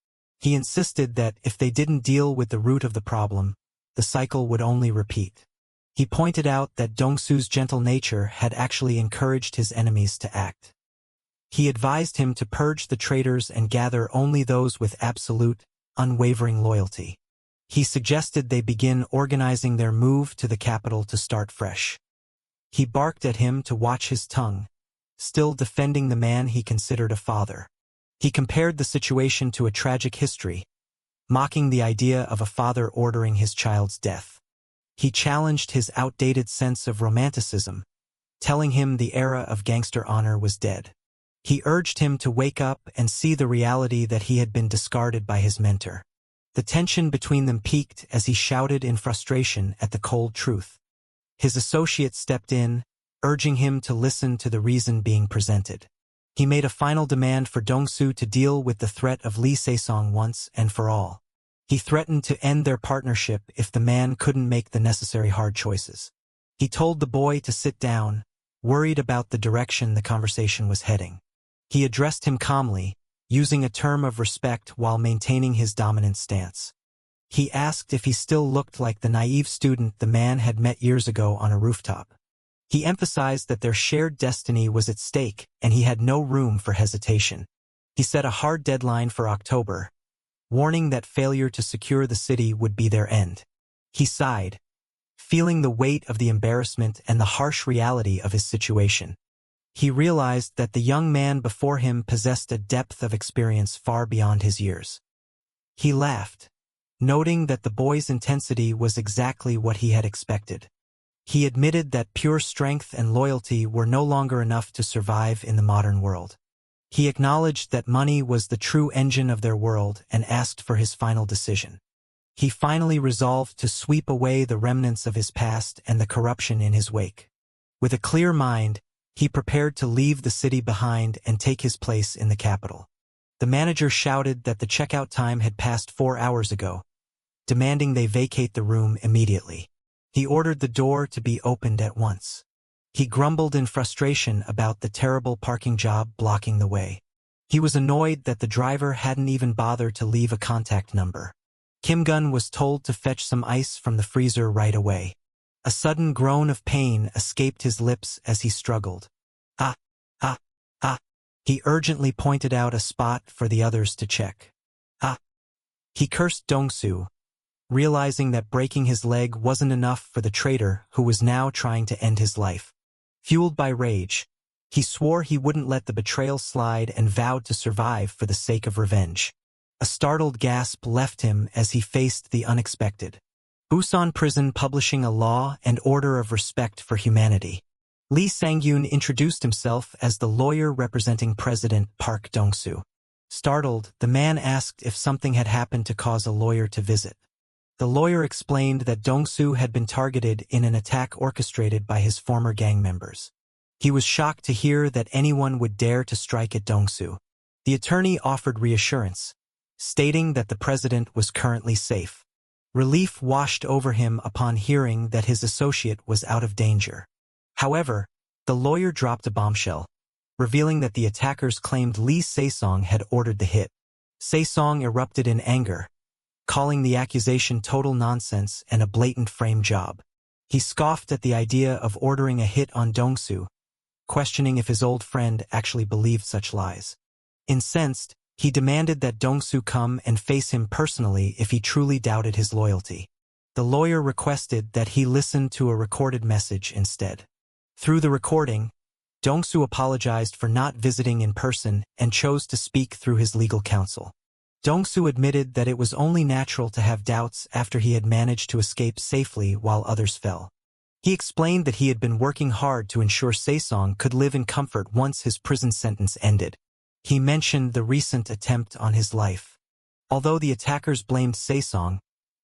He insisted that if they didn't deal with the root of the problem, the cycle would only repeat. He pointed out that Dong-soo's gentle nature had actually encouraged his enemies to act. He advised him to purge the traitors and gather only those with absolute, unwavering loyalty. He suggested they begin organizing their move to the capital to start fresh. He barked at him to watch his tongue, still defending the man he considered a father. He compared the situation to a tragic history, mocking the idea of a father ordering his child's death. He challenged his outdated sense of romanticism, telling him the era of gangster honor was dead. He urged him to wake up and see the reality that he had been discarded by his mentor. The tension between them peaked as he shouted in frustration at the cold truth. His associate stepped in, urging him to listen to the reason being presented. He made a final demand for Dong-soo to deal with the threat of Lee Se-song once and for all. He threatened to end their partnership if the man couldn't make the necessary hard choices. He told the boy to sit down, worried about the direction the conversation was heading. He addressed him calmly, using a term of respect while maintaining his dominant stance. He asked if he still looked like the naive student the man had met years ago on a rooftop. He emphasized that their shared destiny was at stake and he had no room for hesitation. He set a hard deadline for October, warning that failure to secure the city would be their end. He sighed, feeling the weight of the embarrassment and the harsh reality of his situation. He realized that the young man before him possessed a depth of experience far beyond his years. He laughed, noting that the boy's intensity was exactly what he had expected. He admitted that pure strength and loyalty were no longer enough to survive in the modern world. He acknowledged that money was the true engine of their world and asked for his final decision. He finally resolved to sweep away the remnants of his past and the corruption in his wake. With a clear mind, he prepared to leave the city behind and take his place in the capital. The manager shouted that the checkout time had passed 4 hours ago, demanding they vacate the room immediately. He ordered the door to be opened at once. He grumbled in frustration about the terrible parking job blocking the way. He was annoyed that the driver hadn't even bothered to leave a contact number. Kim-gun was told to fetch some ice from the freezer right away. A sudden groan of pain escaped his lips as he struggled. Ah, ah, ah. He urgently pointed out a spot for the others to check. Ah. He cursed Dong-soo, realizing that breaking his leg wasn't enough for the traitor who was now trying to end his life. Fueled by rage, he swore he wouldn't let the betrayal slide and vowed to survive for the sake of revenge. A startled gasp left him as he faced the unexpected. Busan Prison publishing a law and order of respect for humanity. Lee Sang-yoon introduced himself as the lawyer representing President Park Dong-soo. Startled, the man asked if something had happened to cause a lawyer to visit. The lawyer explained that Dong-soo had been targeted in an attack orchestrated by his former gang members. He was shocked to hear that anyone would dare to strike at Dong-soo. The attorney offered reassurance, stating that the president was currently safe. Relief washed over him upon hearing that his associate was out of danger. However, the lawyer dropped a bombshell, revealing that the attackers claimed Lee Se-song had ordered the hit. Se-song erupted in anger, calling the accusation total nonsense and a blatant frame job. He scoffed at the idea of ordering a hit on Dong-soo, questioning if his old friend actually believed such lies. Incensed, he demanded that Dong-soo come and face him personally if he truly doubted his loyalty. The lawyer requested that he listen to a recorded message instead. Through the recording, Dong-soo apologized for not visiting in person and chose to speak through his legal counsel. Dong-soo admitted that it was only natural to have doubts after he had managed to escape safely while others fell. He explained that he had been working hard to ensure Se-song could live in comfort once his prison sentence ended. He mentioned the recent attempt on his life. Although the attackers blamed Tae-san,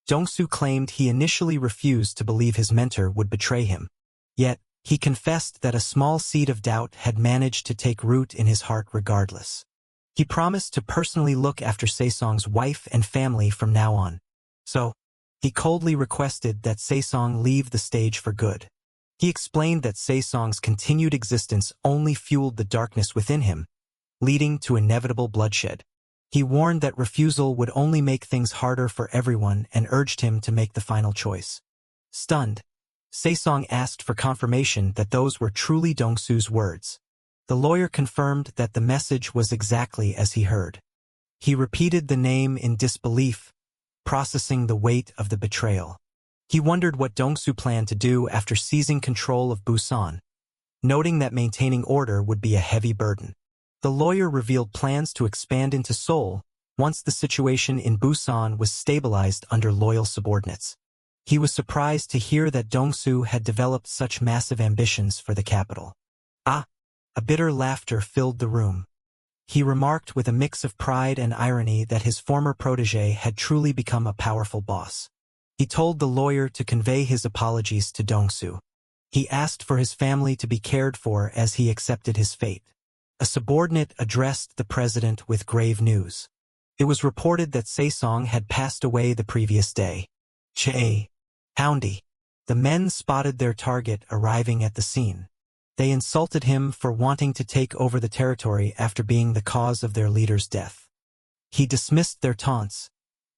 Dong-soo claimed he initially refused to believe his mentor would betray him. Yet, he confessed that a small seed of doubt had managed to take root in his heart regardless. He promised to personally look after Tae-san's wife and family from now on. So, he coldly requested that Tae-san leave the stage for good. He explained that Tae-san's continued existence only fueled the darkness within him, leading to inevitable bloodshed. He warned that refusal would only make things harder for everyone and urged him to make the final choice. Stunned, Tae-san asked for confirmation that those were truly Dong-soo's words. The lawyer confirmed that the message was exactly as he heard. He repeated the name in disbelief, processing the weight of the betrayal. He wondered what Dong-soo planned to do after seizing control of Busan, noting that maintaining order would be a heavy burden. The lawyer revealed plans to expand into Seoul once the situation in Busan was stabilized under loyal subordinates. He was surprised to hear that Dong-soo had developed such massive ambitions for the capital. A bitter laughter filled the room. He remarked with a mix of pride and irony that his former protege had truly become a powerful boss. He told the lawyer to convey his apologies to Dong-soo. He asked for his family to be cared for as he accepted his fate. A subordinate addressed the president with grave news. It was reported that Tae-san had passed away the previous day. Houndy. The men spotted their target arriving at the scene. They insulted him for wanting to take over the territory after being the cause of their leader's death. He dismissed their taunts,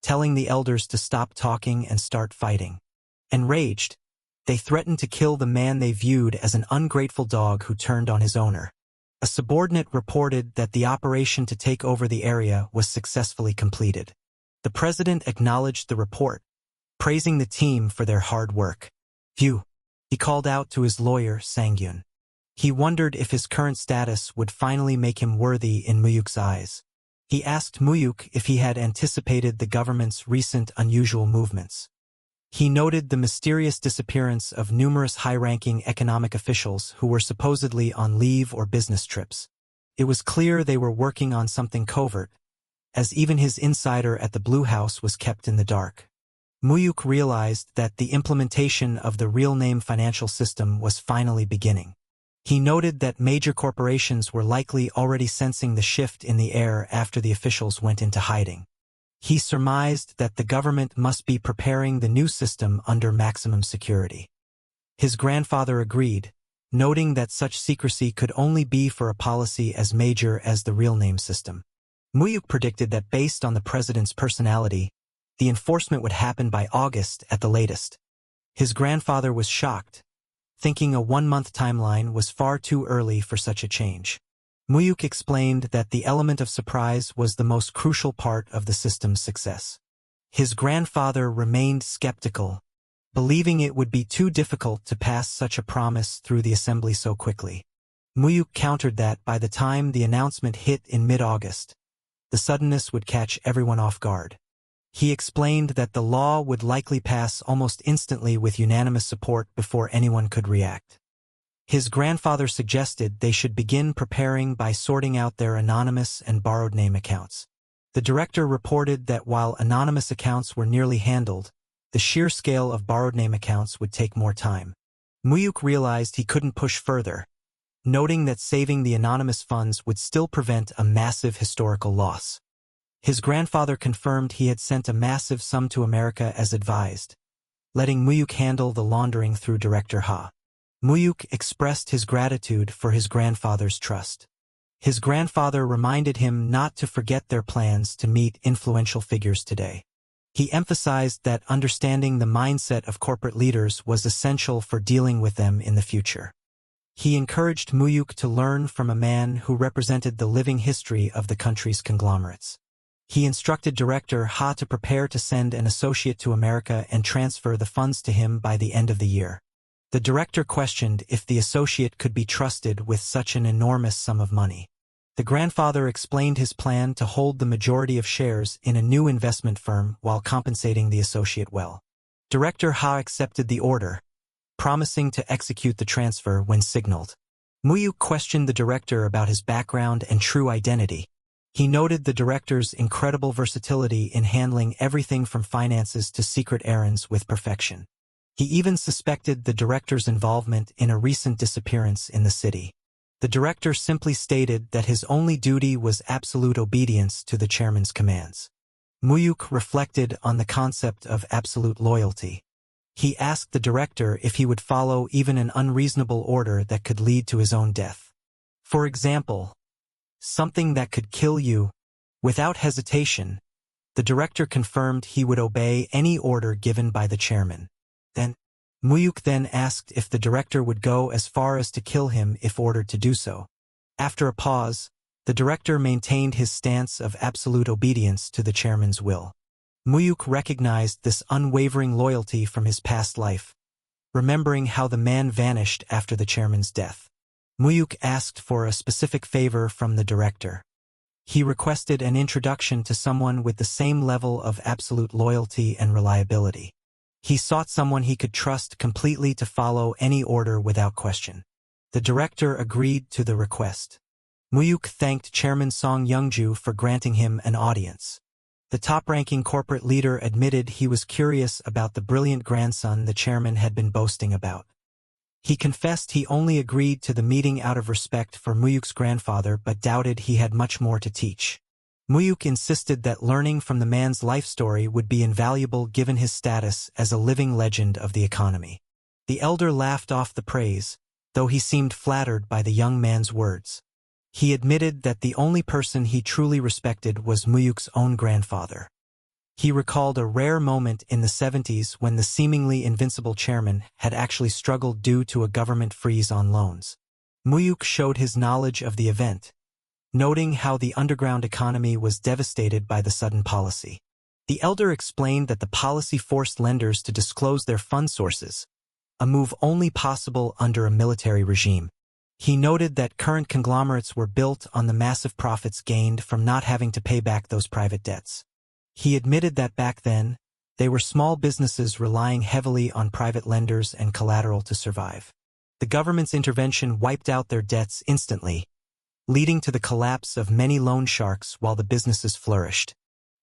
telling the elders to stop talking and start fighting. Enraged, they threatened to kill the man they viewed as an ungrateful dog who turned on his owner. A subordinate reported that the operation to take over the area was successfully completed. The president acknowledged the report, praising the team for their hard work. Phew, he called out to his lawyer, Sang-gyun. He wondered if his current status would finally make him worthy in Mu-hyuk's eyes. He asked Mu-hyuk if he had anticipated the government's recent unusual movements. He noted the mysterious disappearance of numerous high-ranking economic officials who were supposedly on leave or business trips. It was clear they were working on something covert, as even his insider at the Blue House was kept in the dark. Mu-hyuk realized that the implementation of the real-name financial system was finally beginning. He noted that major corporations were likely already sensing the shift in the air after the officials went into hiding. He surmised that the government must be preparing the new system under maximum security. His grandfather agreed, noting that such secrecy could only be for a policy as major as the real-name system. Mu-hyuk predicted that based on the president's personality, the enforcement would happen by August at the latest. His grandfather was shocked, thinking a one-month timeline was far too early for such a change. Mu-hyuk explained that the element of surprise was the most crucial part of the system's success. His grandfather remained skeptical, believing it would be too difficult to pass such a promise through the assembly so quickly. Mu-hyuk countered that by the time the announcement hit in mid-August, the suddenness would catch everyone off guard. He explained that the law would likely pass almost instantly with unanimous support before anyone could react. His grandfather suggested they should begin preparing by sorting out their anonymous and borrowed name accounts. The director reported that while anonymous accounts were nearly handled, the sheer scale of borrowed name accounts would take more time. Mu-hyuk realized he couldn't push further, noting that saving the anonymous funds would still prevent a massive historical loss. His grandfather confirmed he had sent a massive sum to America as advised, letting Mu-hyuk handle the laundering through Director Ha. Mu-hyuk expressed his gratitude for his grandfather's trust. His grandfather reminded him not to forget their plans to meet influential figures today. He emphasized that understanding the mindset of corporate leaders was essential for dealing with them in the future. He encouraged Mu-hyuk to learn from a man who represented the living history of the country's conglomerates. He instructed Director Ha to prepare to send an associate to America and transfer the funds to him by the end of the year. The director questioned if the associate could be trusted with such an enormous sum of money. The grandfather explained his plan to hold the majority of shares in a new investment firm while compensating the associate well. Director Ha accepted the order, promising to execute the transfer when signaled. Mu-hyuk questioned the director about his background and true identity. He noted the director's incredible versatility in handling everything from finances to secret errands with perfection. He even suspected the director's involvement in a recent disappearance in the city. The director simply stated that his only duty was absolute obedience to the chairman's commands. Mu-hyuk reflected on the concept of absolute loyalty. He asked the director if he would follow even an unreasonable order that could lead to his own death. For example, something that could kill you. Without hesitation, the director confirmed he would obey any order given by the chairman. Mu-hyuk then asked if the director would go as far as to kill him if ordered to do so. After a pause, the director maintained his stance of absolute obedience to the chairman's will. Mu-hyuk recognized this unwavering loyalty from his past life, remembering how the man vanished after the chairman's death. Mu-hyuk asked for a specific favor from the director. He requested an introduction to someone with the same level of absolute loyalty and reliability. He sought someone he could trust completely to follow any order without question. The director agreed to the request. Mu-hyuk thanked Chairman Song Young-ju for granting him an audience. The top-ranking corporate leader admitted he was curious about the brilliant grandson the chairman had been boasting about. He confessed he only agreed to the meeting out of respect for Mu-hyuk's grandfather but doubted he had much more to teach. Mu-hyuk insisted that learning from the man's life story would be invaluable given his status as a living legend of the economy. The elder laughed off the praise, though he seemed flattered by the young man's words. He admitted that the only person he truly respected was Mu-hyuk's own grandfather. He recalled a rare moment in the 70s when the seemingly invincible chairman had actually struggled due to a government freeze on loans. Mu-hyuk showed his knowledge of the event, noting how the underground economy was devastated by the sudden policy. The elder explained that the policy forced lenders to disclose their fund sources, a move only possible under a military regime. He noted that current conglomerates were built on the massive profits gained from not having to pay back those private debts. He admitted that back then, they were small businesses relying heavily on private lenders and collateral to survive. The government's intervention wiped out their debts instantly, leading to the collapse of many loan sharks while the businesses flourished.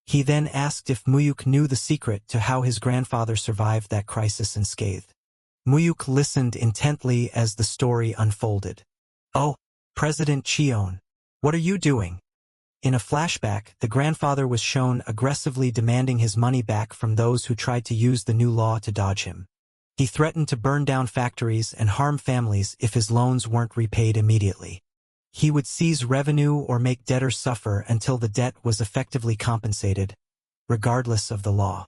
He then asked if Mu-hyuk knew the secret to how his grandfather survived that crisis unscathed. Mu-hyuk listened intently as the story unfolded. "Oh, President Cheon, what are you doing?" In a flashback, the grandfather was shown aggressively demanding his money back from those who tried to use the new law to dodge him. He threatened to burn down factories and harm families if his loans weren't repaid immediately. He would seize revenue or make debtors suffer until the debt was effectively compensated, regardless of the law.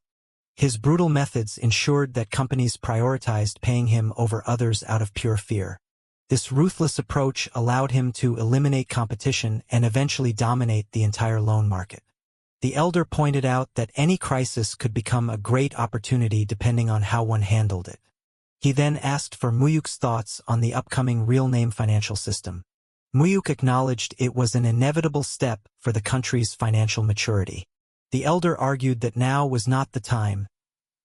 His brutal methods ensured that companies prioritized paying him over others out of pure fear. This ruthless approach allowed him to eliminate competition and eventually dominate the entire loan market. The elder pointed out that any crisis could become a great opportunity depending on how one handled it. He then asked for Mu-hyuk's thoughts on the upcoming real-name financial system. Mu-hyuk acknowledged it was an inevitable step for the country's financial maturity. The elder argued that now was not the time,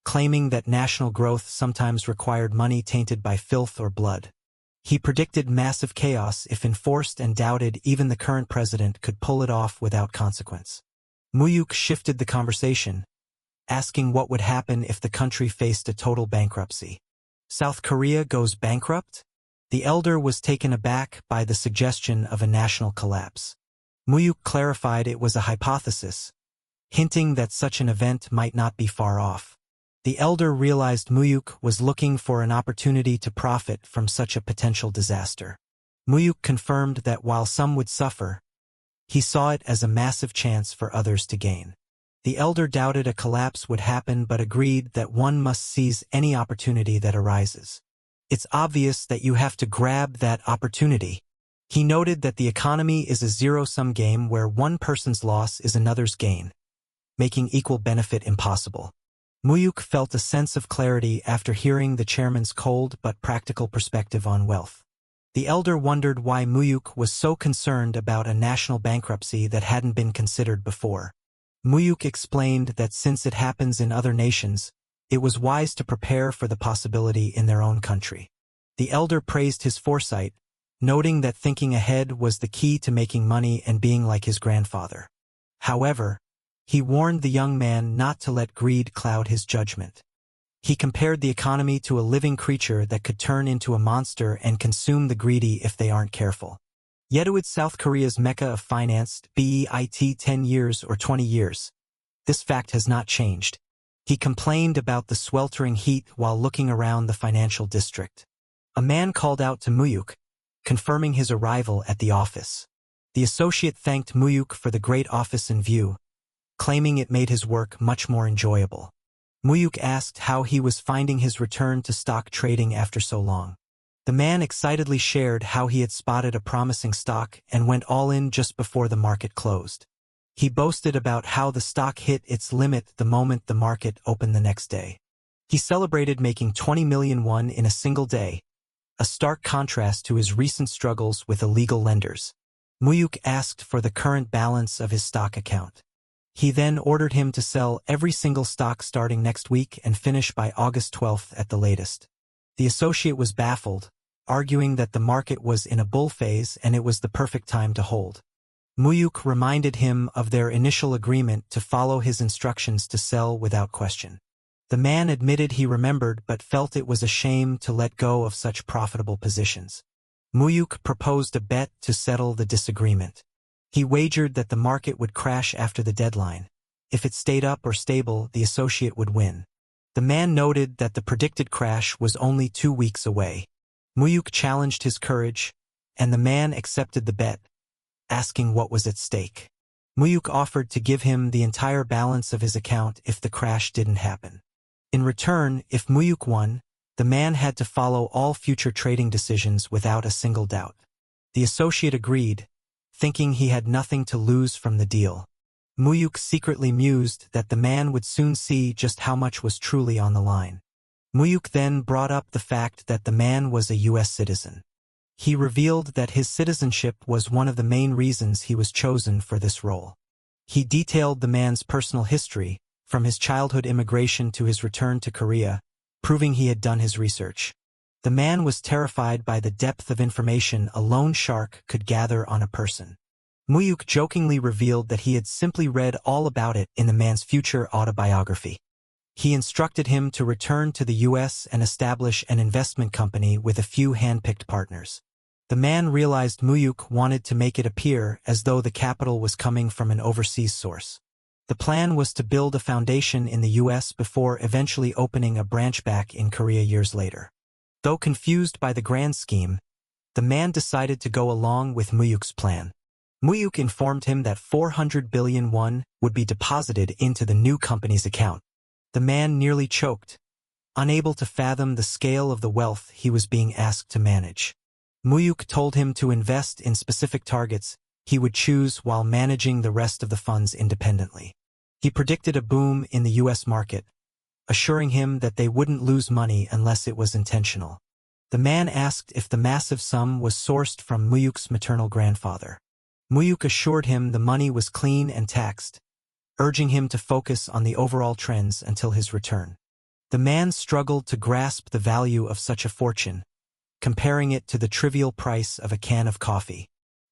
claiming that national growth sometimes required money tainted by filth or blood. He predicted massive chaos if enforced and doubted even the current president could pull it off without consequence. Mu-hyuk shifted the conversation, asking what would happen if the country faced a total bankruptcy. South Korea goes bankrupt? The elder was taken aback by the suggestion of a national collapse. Mu-hyuk clarified it was a hypothesis, hinting that such an event might not be far off. The elder realized Mu-hyuk was looking for an opportunity to profit from such a potential disaster. Mu-hyuk confirmed that while some would suffer, he saw it as a massive chance for others to gain. The elder doubted a collapse would happen but agreed that one must seize any opportunity that arises. It's obvious that you have to grab that opportunity. He noted that the economy is a zero-sum game where one person's loss is another's gain, making equal benefit impossible. Mu-hyuk felt a sense of clarity after hearing the chairman's cold but practical perspective on wealth. The elder wondered why Mu-hyuk was so concerned about a national bankruptcy that hadn't been considered before. Mu-hyuk explained that since it happens in other nations, it was wise to prepare for the possibility in their own country. The elder praised his foresight, noting that thinking ahead was the key to making money and being like his grandfather. However, he warned the young man not to let greed cloud his judgment. He compared the economy to a living creature that could turn into a monster and consume the greedy if they aren't careful. Yet South Korea's mecca of finance, be it 10 years or 20 years. This fact has not changed. He complained about the sweltering heat while looking around the financial district. A man called out to Mu-hyuk, confirming his arrival at the office. The associate thanked Mu-hyuk for the great office in view, claiming it made his work much more enjoyable. Mu-hyuk asked how he was finding his return to stock trading after so long. The man excitedly shared how he had spotted a promising stock and went all in just before the market closed. He boasted about how the stock hit its limit the moment the market opened the next day. He celebrated making 20 million won in a single day, a stark contrast to his recent struggles with illegal lenders. Mu-hyuk asked for the current balance of his stock account. He then ordered him to sell every single stock starting next week and finish by August 12th at the latest. The associate was baffled, arguing that the market was in a bull phase and it was the perfect time to hold. Mu-hyuk reminded him of their initial agreement to follow his instructions to sell without question. The man admitted he remembered but felt it was a shame to let go of such profitable positions. Mu-hyuk proposed a bet to settle the disagreement. He wagered that the market would crash after the deadline. If it stayed up or stable, the associate would win. The man noted that the predicted crash was only 2 weeks away. Mu-hyuk challenged his courage, and the man accepted the bet, asking what was at stake. Mu-hyuk offered to give him the entire balance of his account if the crash didn't happen. In return, if Mu-hyuk won, the man had to follow all future trading decisions without a single doubt. The associate agreed, thinking he had nothing to lose from the deal. Mu-hyuk secretly mused that the man would soon see just how much was truly on the line. Mu-hyuk then brought up the fact that the man was a U.S. citizen. He revealed that his citizenship was one of the main reasons he was chosen for this role. He detailed the man's personal history, from his childhood immigration to his return to Korea, proving he had done his research. The man was terrified by the depth of information a loan shark could gather on a person. Mu-hyuk jokingly revealed that he had simply read all about it in the man's future autobiography. He instructed him to return to the U.S. and establish an investment company with a few hand-picked partners. The man realized Mu-hyuk wanted to make it appear as though the capital was coming from an overseas source. The plan was to build a foundation in the U.S. before eventually opening a branch back in Korea years later. Though confused by the grand scheme, the man decided to go along with Mu-hyuk's plan. Mu-hyuk informed him that 400 billion won would be deposited into the new company's account. The man nearly choked, unable to fathom the scale of the wealth he was being asked to manage. Mu-hyuk told him to invest in specific targets he would choose while managing the rest of the funds independently. He predicted a boom in the U.S. market, assuring him that they wouldn't lose money unless it was intentional. The man asked if the massive sum was sourced from Mu-hyuk's maternal grandfather. Mu-hyuk assured him the money was clean and taxed, urging him to focus on the overall trends until his return. The man struggled to grasp the value of such a fortune, comparing it to the trivial price of a can of coffee.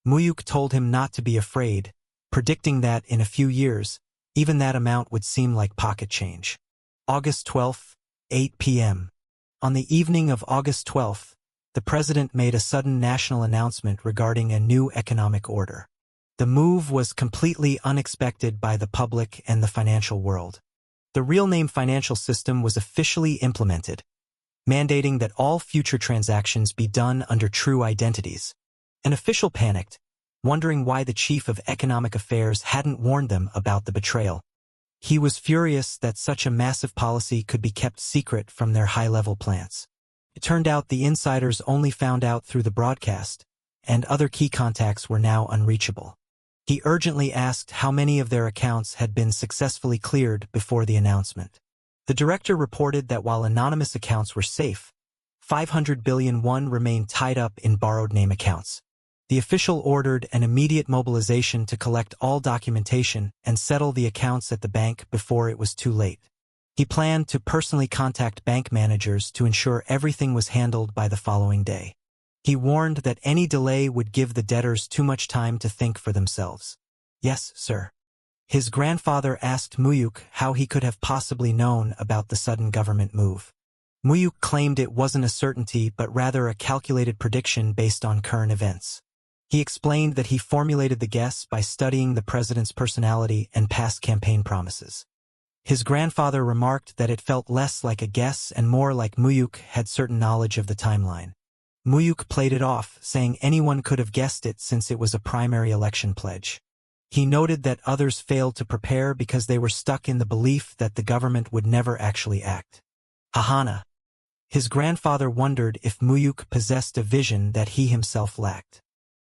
Mu-hyuk told him not to be afraid, predicting that in a few years, even that amount would seem like pocket change. August 12th, 8 p.m. On the evening of August 12th, the president made a sudden national announcement regarding a new economic order. The move was completely unexpected by the public and the financial world. The real-name financial system was officially implemented, mandating that all future transactions be done under true identities. An official panicked, wondering why the chief of economic affairs hadn't warned them about the betrayal. He was furious that such a massive policy could be kept secret from their high-level plants. It turned out the insiders only found out through the broadcast, and other key contacts were now unreachable. He urgently asked how many of their accounts had been successfully cleared before the announcement. The director reported that while anonymous accounts were safe, 500 billion won remained tied up in borrowed name accounts. The official ordered an immediate mobilization to collect all documentation and settle the accounts at the bank before it was too late. He planned to personally contact bank managers to ensure everything was handled by the following day. He warned that any delay would give the debtors too much time to think for themselves. Yes, sir. His grandfather asked Mu-hyuk how he could have possibly known about the sudden government move. Mu-hyuk claimed it wasn't a certainty but rather a calculated prediction based on current events. He explained that he formulated the guess by studying the president's personality and past campaign promises. His grandfather remarked that it felt less like a guess and more like Mu-hyuk had certain knowledge of the timeline. Mu-hyuk played it off, saying anyone could have guessed it since it was a primary election pledge. He noted that others failed to prepare because they were stuck in the belief that the government would never actually act. Hahana. His grandfather wondered if Mu-hyuk possessed a vision that he himself lacked.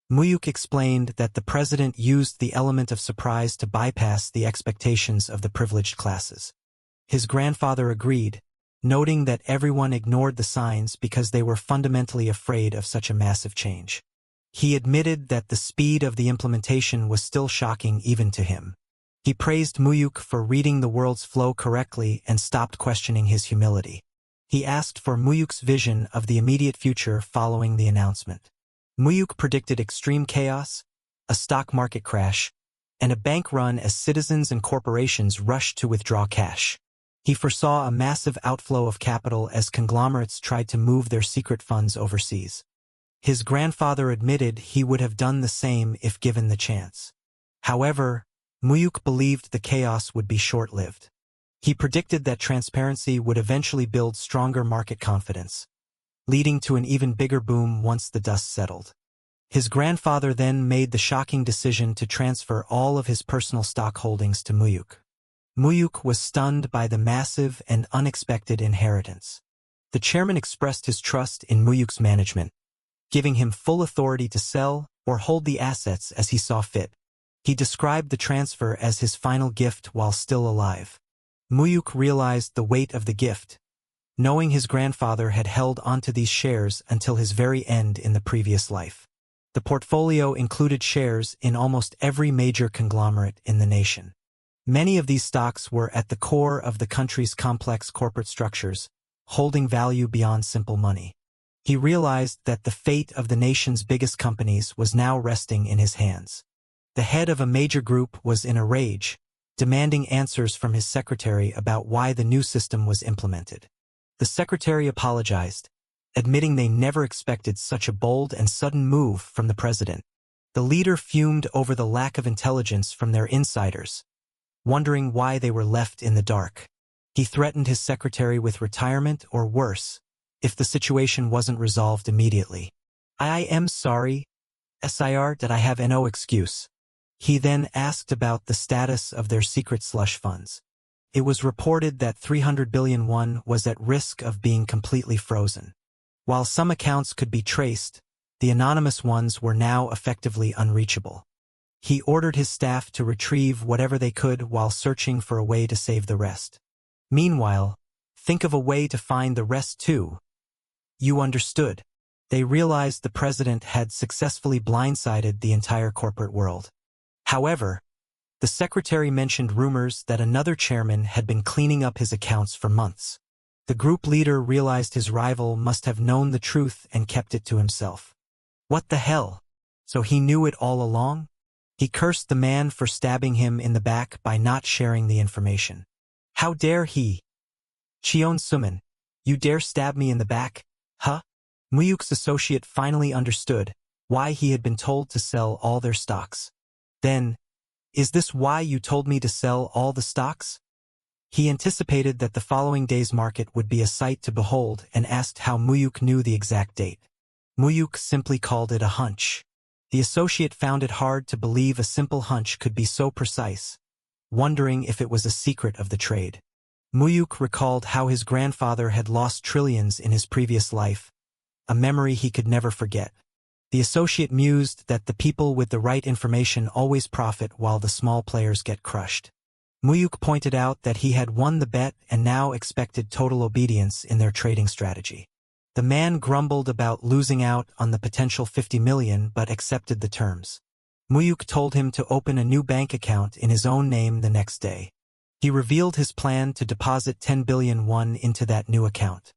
Mu-hyuk explained that the president used the element of surprise to bypass the expectations of the privileged classes. His grandfather agreed, noting that everyone ignored the signs because they were fundamentally afraid of such a massive change. He admitted that the speed of the implementation was still shocking even to him. He praised Mu-hyuk for reading the world's flow correctly and stopped questioning his humility. He asked for Mu-hyuk's vision of the immediate future following the announcement. Mu-hyuk predicted extreme chaos, a stock market crash, and a bank run as citizens and corporations rushed to withdraw cash. He foresaw a massive outflow of capital as conglomerates tried to move their secret funds overseas. His grandfather admitted he would have done the same if given the chance. However, Mu-hyuk believed the chaos would be short-lived. He predicted that transparency would eventually build stronger market confidence, leading to an even bigger boom once the dust settled. His grandfather then made the shocking decision to transfer all of his personal stock holdings to Mu-hyuk. Mu-hyuk was stunned by the massive and unexpected inheritance. The chairman expressed his trust in Mu-hyuk's management, giving him full authority to sell or hold the assets as he saw fit. He described the transfer as his final gift while still alive. Mu-hyuk realized the weight of the gift, knowing his grandfather had held onto these shares until his very end in the previous life. The portfolio included shares in almost every major conglomerate in the nation. Many of these stocks were at the core of the country's complex corporate structures, holding value beyond simple money. He realized that the fate of the nation's biggest companies was now resting in his hands. The head of a major group was in a rage, demanding answers from his secretary about why the new system was implemented. The secretary apologized, admitting they never expected such a bold and sudden move from the president. The leader fumed over the lack of intelligence from their insiders, wondering why they were left in the dark. He threatened his secretary with retirement or worse, if the situation wasn't resolved immediately. I am sorry, Sir, that I have no excuse. He then asked about the status of their secret slush funds. It was reported that 300 billion won was at risk of being completely frozen. While some accounts could be traced, the anonymous ones were now effectively unreachable. He ordered his staff to retrieve whatever they could while searching for a way to save the rest. Meanwhile, think of a way to find the rest too. You understood. They realized the president had successfully blindsided the entire corporate world. However, the secretary mentioned rumors that another chairman had been cleaning up his accounts for months. The group leader realized his rival must have known the truth and kept it to himself. What the hell? So he knew it all along? He cursed the man for stabbing him in the back by not sharing the information. How dare he? Cheon Suman, you dare stab me in the back? Huh? Mu-hyuk's associate finally understood why he had been told to sell all their stocks. Then, is this why you told me to sell all the stocks? He anticipated that the following day's market would be a sight to behold and asked how Mu-hyuk knew the exact date. Mu-hyuk simply called it a hunch. The associate found it hard to believe a simple hunch could be so precise, wondering if it was a secret of the trade. Mu-hyuk recalled how his grandfather had lost trillions in his previous life, a memory he could never forget. The associate mused that the people with the right information always profit while the small players get crushed. Mu-hyuk pointed out that he had won the bet and now expected total obedience in their trading strategy. The man grumbled about losing out on the potential 50 million but accepted the terms. Mu-hyuk told him to open a new bank account in his own name the next day. He revealed his plan to deposit 10 billion won into that new account.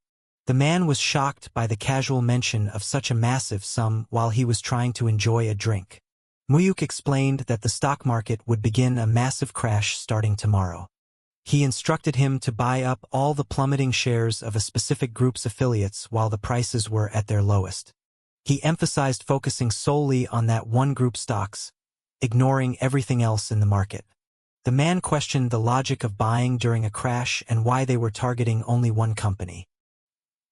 The man was shocked by the casual mention of such a massive sum while he was trying to enjoy a drink. Mu-hyuk explained that the stock market would begin a massive crash starting tomorrow. He instructed him to buy up all the plummeting shares of a specific group's affiliates while the prices were at their lowest. He emphasized focusing solely on that one group's stocks, ignoring everything else in the market. The man questioned the logic of buying during a crash and why they were targeting only one company.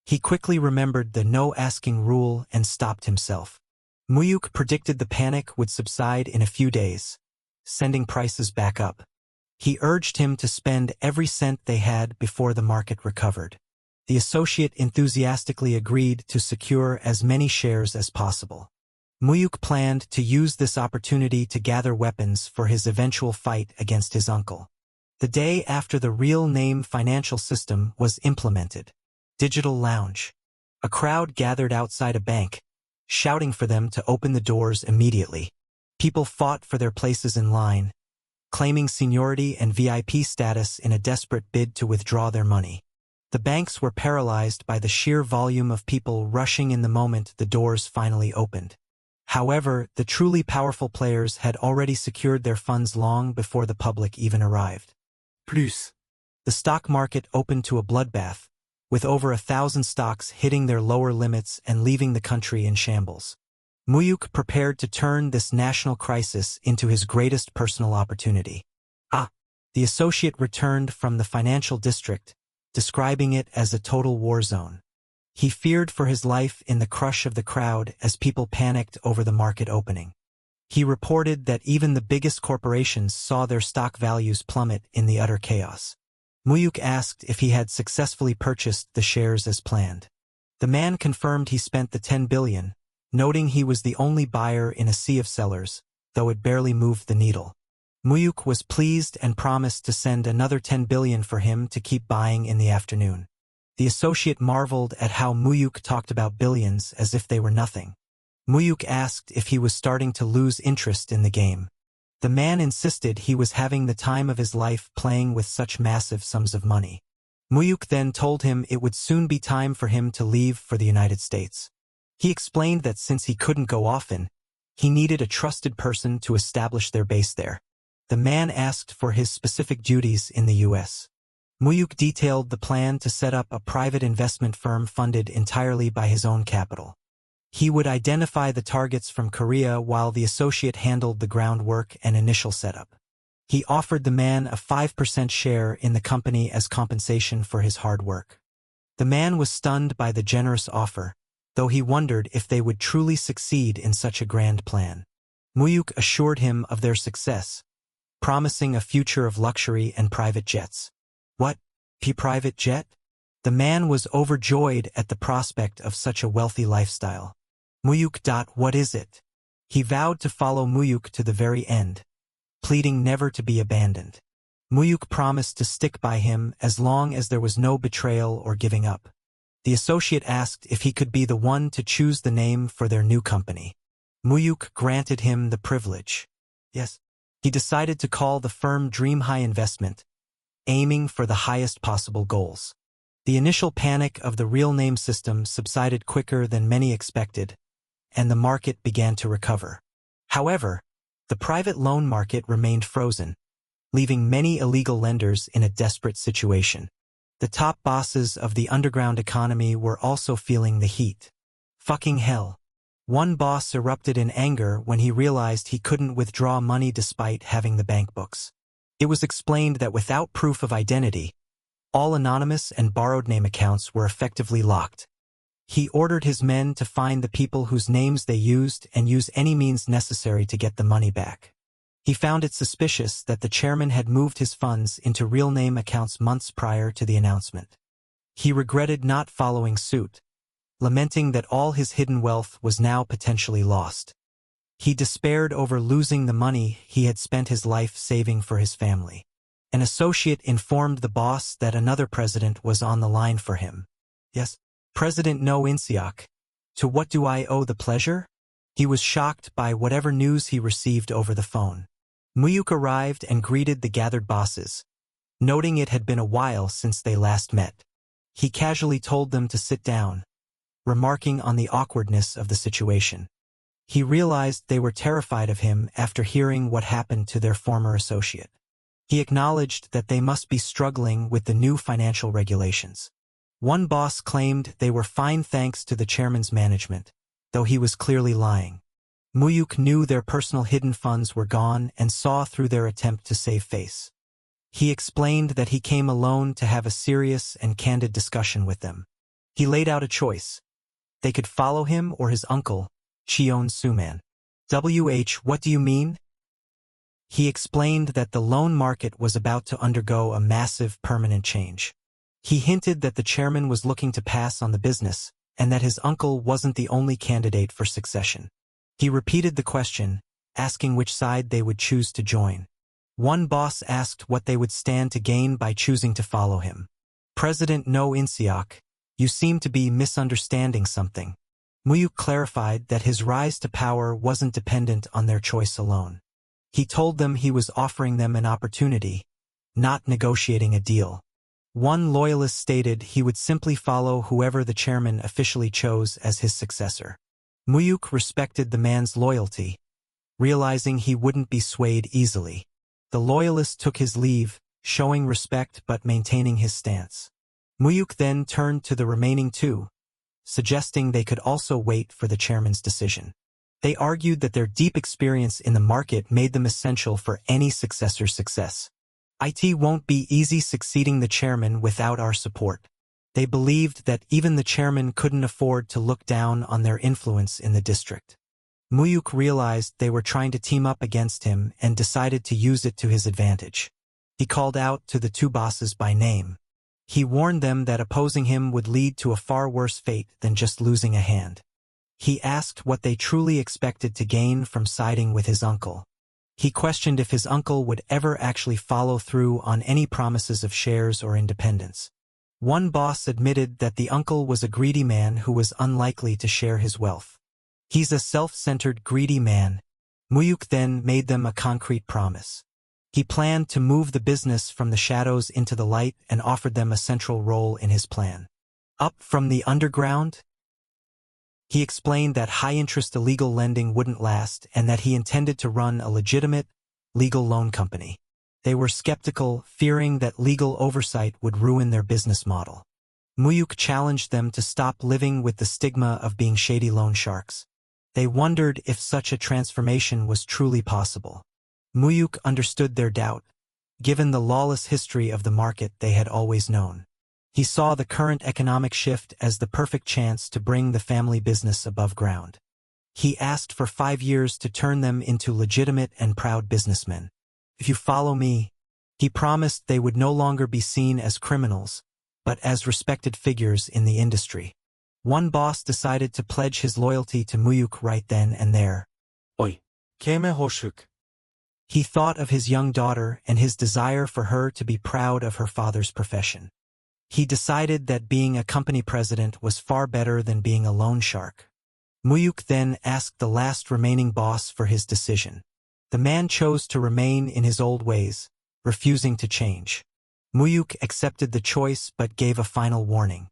He quickly remembered the no-asking rule and stopped himself. Mu-hyuk predicted the panic would subside in a few days, sending prices back up. He urged him to spend every cent they had before the market recovered. The associate enthusiastically agreed to secure as many shares as possible. Mu-hyuk planned to use this opportunity to gather weapons for his eventual fight against his uncle. The day after the real-name financial system was implemented. Digital lounge. A crowd gathered outside a bank, shouting for them to open the doors immediately. People fought for their places in line, claiming seniority and VIP status in a desperate bid to withdraw their money. The banks were paralyzed by the sheer volume of people rushing in the moment the doors finally opened. However, the truly powerful players had already secured their funds long before the public even arrived. Plus. The stock market opened to a bloodbath, with over 1,000 stocks hitting their lower limits and leaving the country in shambles. Mu-hyuk prepared to turn this national crisis into his greatest personal opportunity. The associate returned from the financial district, describing it as a total war zone. He feared for his life in the crush of the crowd as people panicked over the market opening. He reported that even the biggest corporations saw their stock values plummet in the utter chaos. Mu-hyuk asked if he had successfully purchased the shares as planned. The man confirmed he spent the 10 billion, noting he was the only buyer in a sea of sellers, though it barely moved the needle. Mu-hyuk was pleased and promised to send another 10 billion for him to keep buying in the afternoon. The associate marveled at how Mu-hyuk talked about billions as if they were nothing. Mu-hyuk asked if he was starting to lose interest in the game. The man insisted he was having the time of his life playing with such massive sums of money. Mu-hyuk then told him it would soon be time for him to leave for the United States. He explained that since he couldn't go often, he needed a trusted person to establish their base there. The man asked for his specific duties in the U.S. Mu-hyuk detailed the plan to set up a private investment firm funded entirely by his own capital. He would identify the targets from Korea while the associate handled the groundwork and initial setup. He offered the man a 5% share in the company as compensation for his hard work. The man was stunned by the generous offer, though he wondered if they would truly succeed in such a grand plan. Mu-hyuk assured him of their success, promising a future of luxury and private jets. What? Private jet? The man was overjoyed at the prospect of such a wealthy lifestyle. Mu-hyuk. What is it? He vowed to follow Mu-hyuk to the very end, pleading never to be abandoned. Mu-hyuk promised to stick by him as long as there was no betrayal or giving up. The associate asked if he could be the one to choose the name for their new company. Mu-hyuk granted him the privilege. Yes. He decided to call the firm Dream High Investment, aiming for the highest possible goals. The initial panic of the real name system subsided quicker than many expected, and the market began to recover. However, the private loan market remained frozen, leaving many illegal lenders in a desperate situation. The top bosses of the underground economy were also feeling the heat. Fucking hell. One boss erupted in anger when he realized he couldn't withdraw money despite having the bank books. It was explained that without proof of identity, all anonymous and borrowed name accounts were effectively locked. He ordered his men to find the people whose names they used and use any means necessary to get the money back. He found it suspicious that the chairman had moved his funds into real name accounts months prior to the announcement. He regretted not following suit, lamenting that all his hidden wealth was now potentially lost. He despaired over losing the money he had spent his life saving for his family. An associate informed the boss that another president was on the line for him. Yes, President No In-seok. To what do I owe the pleasure? He was shocked by whatever news he received over the phone. Mu-hyuk arrived and greeted the gathered bosses, noting it had been a while since they last met. He casually told them to sit down, remarking on the awkwardness of the situation. He realized they were terrified of him after hearing what happened to their former associate. He acknowledged that they must be struggling with the new financial regulations. One boss claimed they were fine thanks to the chairman's management, though he was clearly lying. Mu-hyuk knew their personal hidden funds were gone and saw through their attempt to save face. He explained that he came alone to have a serious and candid discussion with them. He laid out a choice. They could follow him or his uncle, Cheon Suman. What do you mean? He explained that the loan market was about to undergo a massive permanent change. He hinted that the chairman was looking to pass on the business, and that his uncle wasn't the only candidate for succession. He repeated the question, asking which side they would choose to join. One boss asked what they would stand to gain by choosing to follow him. President No In-seok, you seem to be misunderstanding something. Mu-hyuk clarified that his rise to power wasn't dependent on their choice alone. He told them he was offering them an opportunity, not negotiating a deal. One loyalist stated he would simply follow whoever the chairman officially chose as his successor. Mu-hyuk respected the man's loyalty, realizing he wouldn't be swayed easily. The loyalist took his leave, showing respect but maintaining his stance. Mu-hyuk then turned to the remaining two, suggesting they could also wait for the chairman's decision. They argued that their deep experience in the market made them essential for any successor's success. It won't be easy succeeding the chairman without our support. They believed that even the chairman couldn't afford to look down on their influence in the district. Mu-hyuk realized they were trying to team up against him and decided to use it to his advantage. He called out to the two bosses by name. He warned them that opposing him would lead to a far worse fate than just losing a hand. He asked what they truly expected to gain from siding with his uncle. He questioned if his uncle would ever actually follow through on any promises of shares or independence. One boss admitted that the uncle was a greedy man who was unlikely to share his wealth. He's a self-centered, greedy man. Mu-hyuk then made them a concrete promise. He planned to move the business from the shadows into the light and offered them a central role in his plan. Up from the underground? He explained that high-interest illegal lending wouldn't last and that he intended to run a legitimate, legal loan company. They were skeptical, fearing that legal oversight would ruin their business model. Mu-hyuk challenged them to stop living with the stigma of being shady loan sharks. They wondered if such a transformation was truly possible. Mu-hyuk understood their doubt, given the lawless history of the market they had always known. He saw the current economic shift as the perfect chance to bring the family business above ground. He asked for 5 years to turn them into legitimate and proud businessmen. If you follow me, he promised they would no longer be seen as criminals, but as respected figures in the industry. One boss decided to pledge his loyalty to Mu-hyuk right then and there. Mu-hyuk. He thought of his young daughter and his desire for her to be proud of her father's profession. He decided that being a company president was far better than being a loan shark. Mu-hyuk then asked the last remaining boss for his decision. The man chose to remain in his old ways, refusing to change. Mu-hyuk accepted the choice but gave a final warning.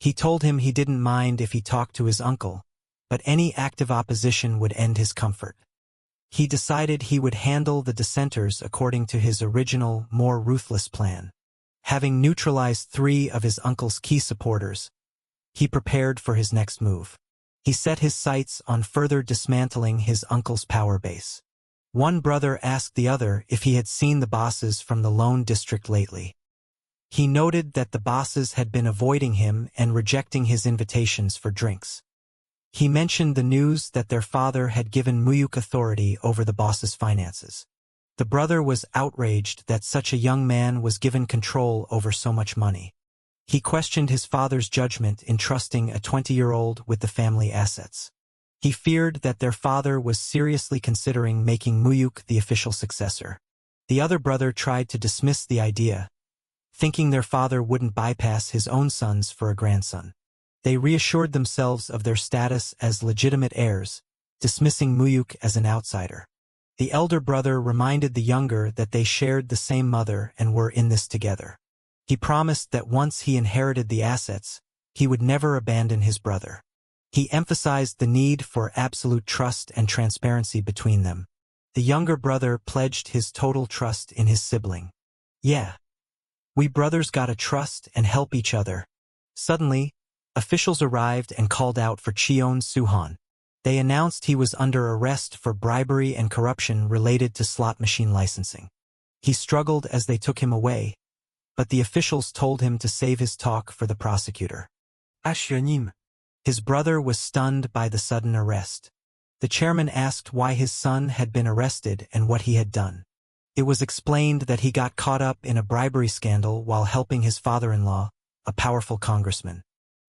He told him he didn't mind if he talked to his uncle, but any active opposition would end his comfort. He decided he would handle the dissenters according to his original, more ruthless plan. Having neutralized 3 of his uncle's key supporters, he prepared for his next move. He set his sights on further dismantling his uncle's power base. One brother asked the other if he had seen the bosses from the loan district lately. He noted that the bosses had been avoiding him and rejecting his invitations for drinks. He mentioned the news that their father had given Mu-hyuk authority over the boss's finances. The brother was outraged that such a young man was given control over so much money. He questioned his father's judgment in trusting a 20-year-old with the family assets. He feared that their father was seriously considering making Mu-hyuk the official successor. The other brother tried to dismiss the idea, thinking their father wouldn't bypass his own sons for a grandson. They reassured themselves of their status as legitimate heirs, dismissing Mu-hyuk as an outsider. The elder brother reminded the younger that they shared the same mother and were in this together. He promised that once he inherited the assets, he would never abandon his brother. He emphasized the need for absolute trust and transparency between them. The younger brother pledged his total trust in his sibling. "Yeah. We brothers gotta trust and help each other." Suddenly, officials arrived and called out for Cheon Suhan. They announced he was under arrest for bribery and corruption related to slot machine licensing. He struggled as they took him away, but the officials told him to save his talk for the prosecutor. Ashyonim. His brother was stunned by the sudden arrest. The chairman asked why his son had been arrested and what he had done. It was explained that he got caught up in a bribery scandal while helping his father-in-law, a powerful congressman.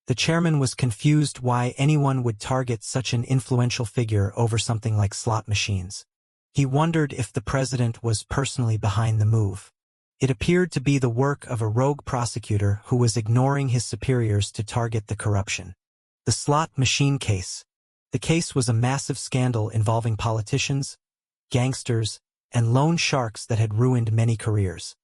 The chairman was confused why anyone would target such an influential figure over something like slot machines. He wondered if the president was personally behind the move. It appeared to be the work of a rogue prosecutor who was ignoring his superiors to target the corruption. The slot machine case. The case was a massive scandal involving politicians, gangsters, and loan sharks that had ruined many careers.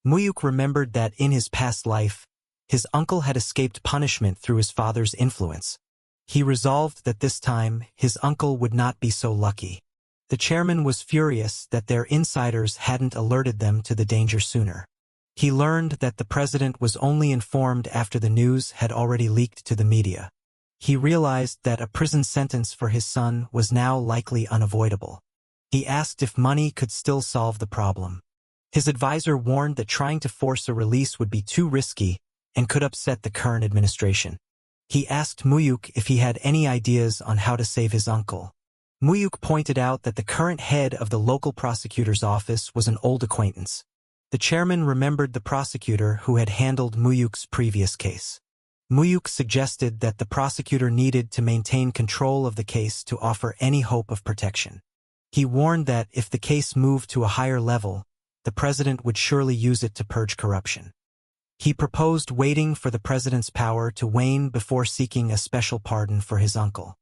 Mu-hyuk remembered that in his past life, his uncle had escaped punishment through his father's influence. He resolved that this time, his uncle would not be so lucky. The chairman was furious that their insiders hadn't alerted them to the danger sooner. He learned that the president was only informed after the news had already leaked to the media. He realized that a prison sentence for his son was now likely unavoidable. He asked if money could still solve the problem. His advisor warned that trying to force a release would be too risky and could upset the current administration. He asked Mu-hyuk if he had any ideas on how to save his uncle. Mu-hyuk pointed out that the current head of the local prosecutor's office was an old acquaintance. The chairman remembered the prosecutor who had handled Mu-hyuk's previous case. Mu-hyuk suggested that the prosecutor needed to maintain control of the case to offer any hope of protection. He warned that if the case moved to a higher level, the president would surely use it to purge corruption. He proposed waiting for the president's power to wane before seeking a special pardon for his uncle.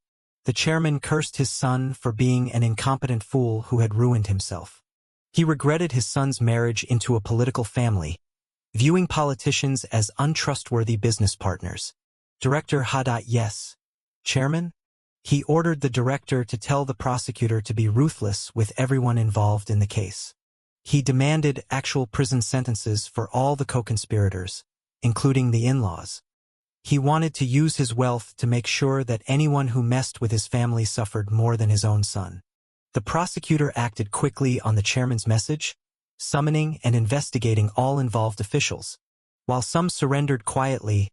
The chairman cursed his son for being an incompetent fool who had ruined himself. He regretted his son's marriage into a political family, viewing politicians as untrustworthy business partners. Director Hada, yes. Chairman? He ordered the director to tell the prosecutor to be ruthless with everyone involved in the case. He demanded actual prison sentences for all the co-conspirators, including the in-laws. He wanted to use his wealth to make sure that anyone who messed with his family suffered more than his own son. The prosecutor acted quickly on the chairman's message, summoning and investigating all involved officials. While some surrendered quietly,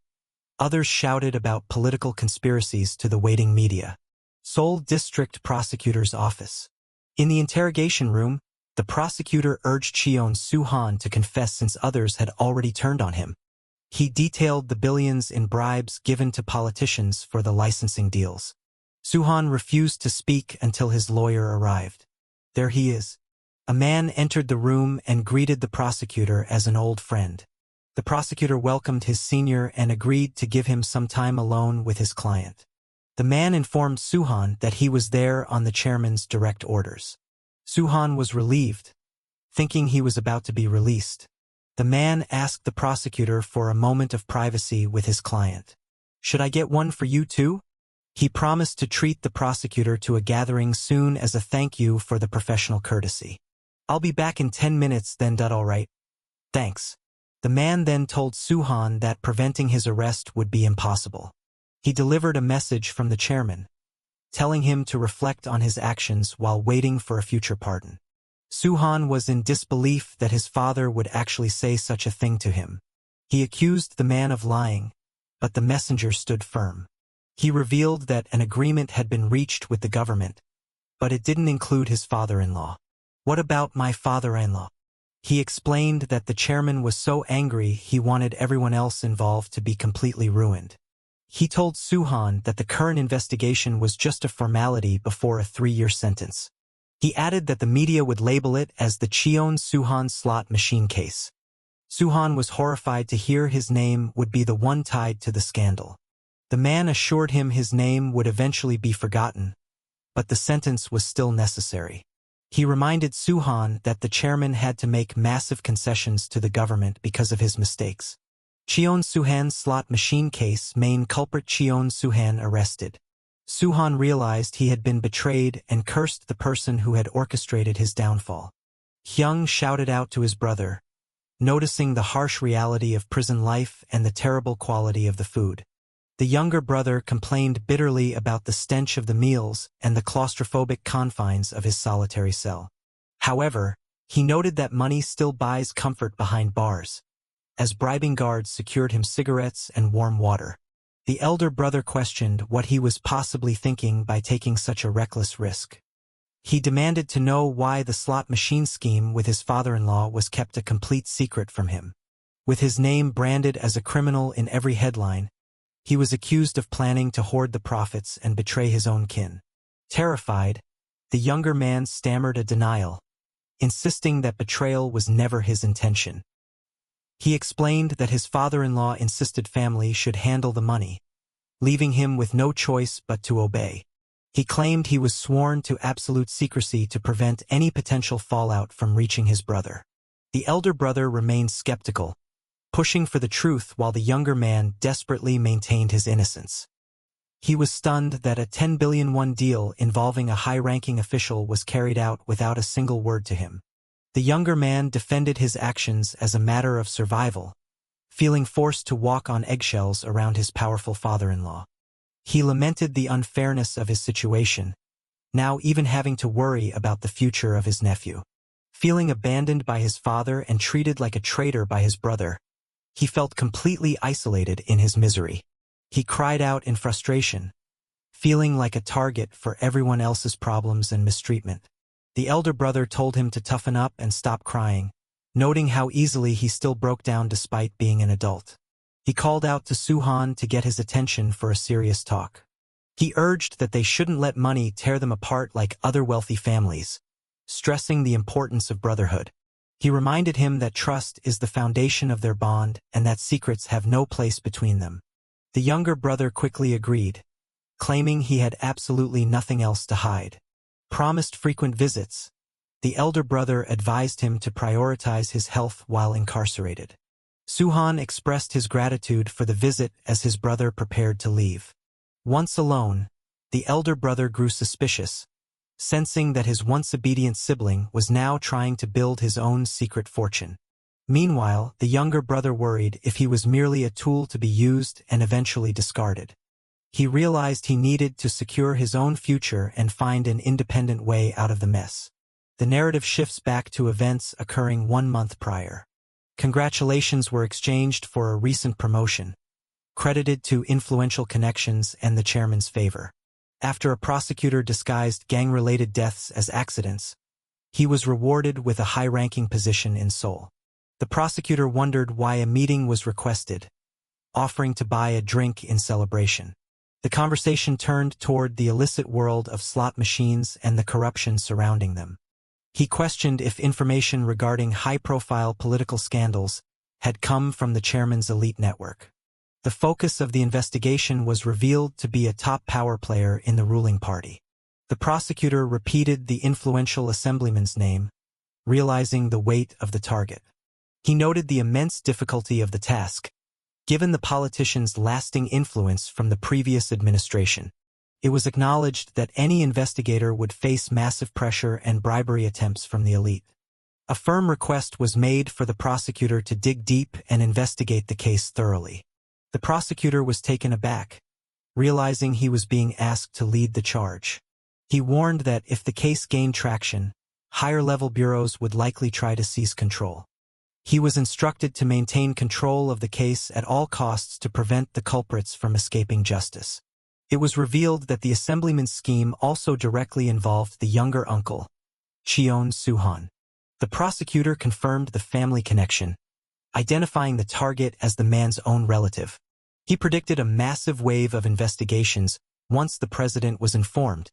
others shouted about political conspiracies to the waiting media. Seoul District Prosecutor's Office. In the interrogation room, the prosecutor urged Cheon Suhan to confess since others had already turned on him. He detailed the billions in bribes given to politicians for the licensing deals. Suhan refused to speak until his lawyer arrived. There he is. A man entered the room and greeted the prosecutor as an old friend. The prosecutor welcomed his senior and agreed to give him some time alone with his client. The man informed Suhan that he was there on the chairman's direct orders. Suhan was relieved, thinking he was about to be released. The man asked the prosecutor for a moment of privacy with his client. "Should I get one for you too?" He promised to treat the prosecutor to a gathering soon as a thank you for the professional courtesy. "I'll be back in 10 minutes then. All right. Thanks." The man then told Suhan that preventing his arrest would be impossible. He delivered a message from the chairman, telling him to reflect on his actions while waiting for a future pardon. Suhan was in disbelief that his father would actually say such a thing to him. He accused the man of lying, but the messenger stood firm. He revealed that an agreement had been reached with the government, but it didn't include his father-in-law. "What about my father-in-law?" He explained that the chairman was so angry he wanted everyone else involved to be completely ruined. He told Suhan that the current investigation was just a formality before a 3-year sentence. He added that the media would label it as the Cheon Suhan slot machine case. Suhan was horrified to hear his name would be the one tied to the scandal. The man assured him his name would eventually be forgotten, but the sentence was still necessary. He reminded Suhan that the chairman had to make massive concessions to the government because of his mistakes. Cheon Soo-han's slot machine case, main culprit Cheon Soo-han arrested. Soo-han realized he had been betrayed and cursed the person who had orchestrated his downfall. Hyung shouted out to his brother, noticing the harsh reality of prison life and the terrible quality of the food. The younger brother complained bitterly about the stench of the meals and the claustrophobic confines of his solitary cell. However, he noted that money still buys comfort behind bars, as bribing guards secured him cigarettes and warm water. The elder brother questioned what he was possibly thinking by taking such a reckless risk. He demanded to know why the slot machine scheme with his father-in-law was kept a complete secret from him. With his name branded as a criminal in every headline, he was accused of planning to hoard the profits and betray his own kin. Terrified, the younger man stammered a denial, insisting that betrayal was never his intention. He explained that his father-in-law insisted family should handle the money, leaving him with no choice but to obey. He claimed he was sworn to absolute secrecy to prevent any potential fallout from reaching his brother. The elder brother remained skeptical, pushing for the truth while the younger man desperately maintained his innocence. He was stunned that a 10 billion won deal involving a high-ranking official was carried out without a single word to him. The younger man defended his actions as a matter of survival, feeling forced to walk on eggshells around his powerful father-in-law. He lamented the unfairness of his situation, now even having to worry about the future of his nephew. Feeling abandoned by his father and treated like a traitor by his brother, he felt completely isolated in his misery. He cried out in frustration, feeling like a target for everyone else's problems and mistreatment. The elder brother told him to toughen up and stop crying, noting how easily he still broke down despite being an adult. He called out to Soo-han to get his attention for a serious talk. He urged that they shouldn't let money tear them apart like other wealthy families, stressing the importance of brotherhood. He reminded him that trust is the foundation of their bond and that secrets have no place between them. The younger brother quickly agreed, claiming he had absolutely nothing else to hide. Promised frequent visits, the elder brother advised him to prioritize his health while incarcerated. Soo-han expressed his gratitude for the visit as his brother prepared to leave. Once alone, the elder brother grew suspicious, sensing that his once obedient sibling was now trying to build his own secret fortune. Meanwhile, the younger brother worried if he was merely a tool to be used and eventually discarded. He realized he needed to secure his own future and find an independent way out of the mess. The narrative shifts back to events occurring 1 month prior. Congratulations were exchanged for a recent promotion, credited to influential connections and the chairman's favor. After a prosecutor disguised gang-related deaths as accidents, he was rewarded with a high-ranking position in Seoul. The prosecutor wondered why a meeting was requested, offering to buy a drink in celebration. The conversation turned toward the illicit world of slot machines and the corruption surrounding them. He questioned if information regarding high-profile political scandals had come from the chairman's elite network. The focus of the investigation was revealed to be a top power player in the ruling party. The prosecutor repeated the influential assemblyman's name, realizing the weight of the target. He noted the immense difficulty of the task, given the politician's lasting influence from the previous administration. It was acknowledged that any investigator would face massive pressure and bribery attempts from the elite. A firm request was made for the prosecutor to dig deep and investigate the case thoroughly. The prosecutor was taken aback, realizing he was being asked to lead the charge. He warned that if the case gained traction, higher-level bureaus would likely try to seize control. He was instructed to maintain control of the case at all costs to prevent the culprits from escaping justice. It was revealed that the assemblyman's scheme also directly involved the younger uncle, Cheon Soo-han. The prosecutor confirmed the family connection, identifying the target as the man's own relative. He predicted a massive wave of investigations once the president was informed,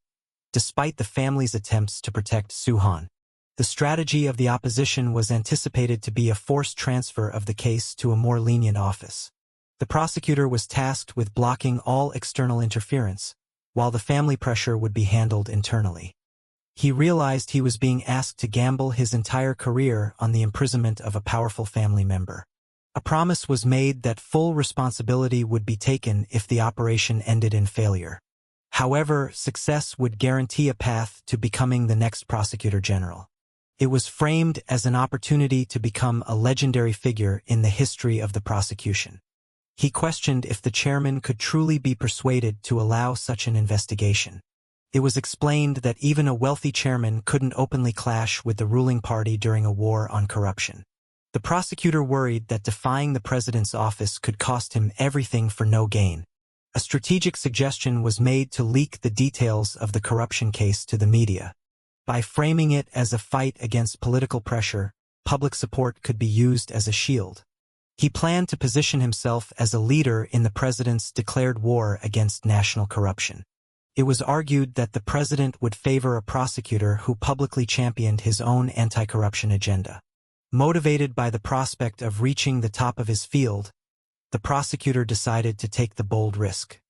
despite the family's attempts to protect Soo-han. The strategy of the opposition was anticipated to be a forced transfer of the case to a more lenient office. The prosecutor was tasked with blocking all external interference, while the family pressure would be handled internally. He realized he was being asked to gamble his entire career on the imprisonment of a powerful family member. A promise was made that full responsibility would be taken if the operation ended in failure. However, success would guarantee a path to becoming the next prosecutor general. It was framed as an opportunity to become a legendary figure in the history of the prosecution. He questioned if the chairman could truly be persuaded to allow such an investigation. It was explained that even a wealthy chairman couldn't openly clash with the ruling party during a war on corruption. The prosecutor worried that defying the president's office could cost him everything for no gain. A strategic suggestion was made to leak the details of the corruption case to the media. By framing it as a fight against political pressure, public support could be used as a shield. He planned to position himself as a leader in the president's declared war against national corruption. It was argued that the president would favor a prosecutor who publicly championed his own anti-corruption agenda. Motivated by the prospect of reaching the top of his field, the prosecutor decided to take the bold risk.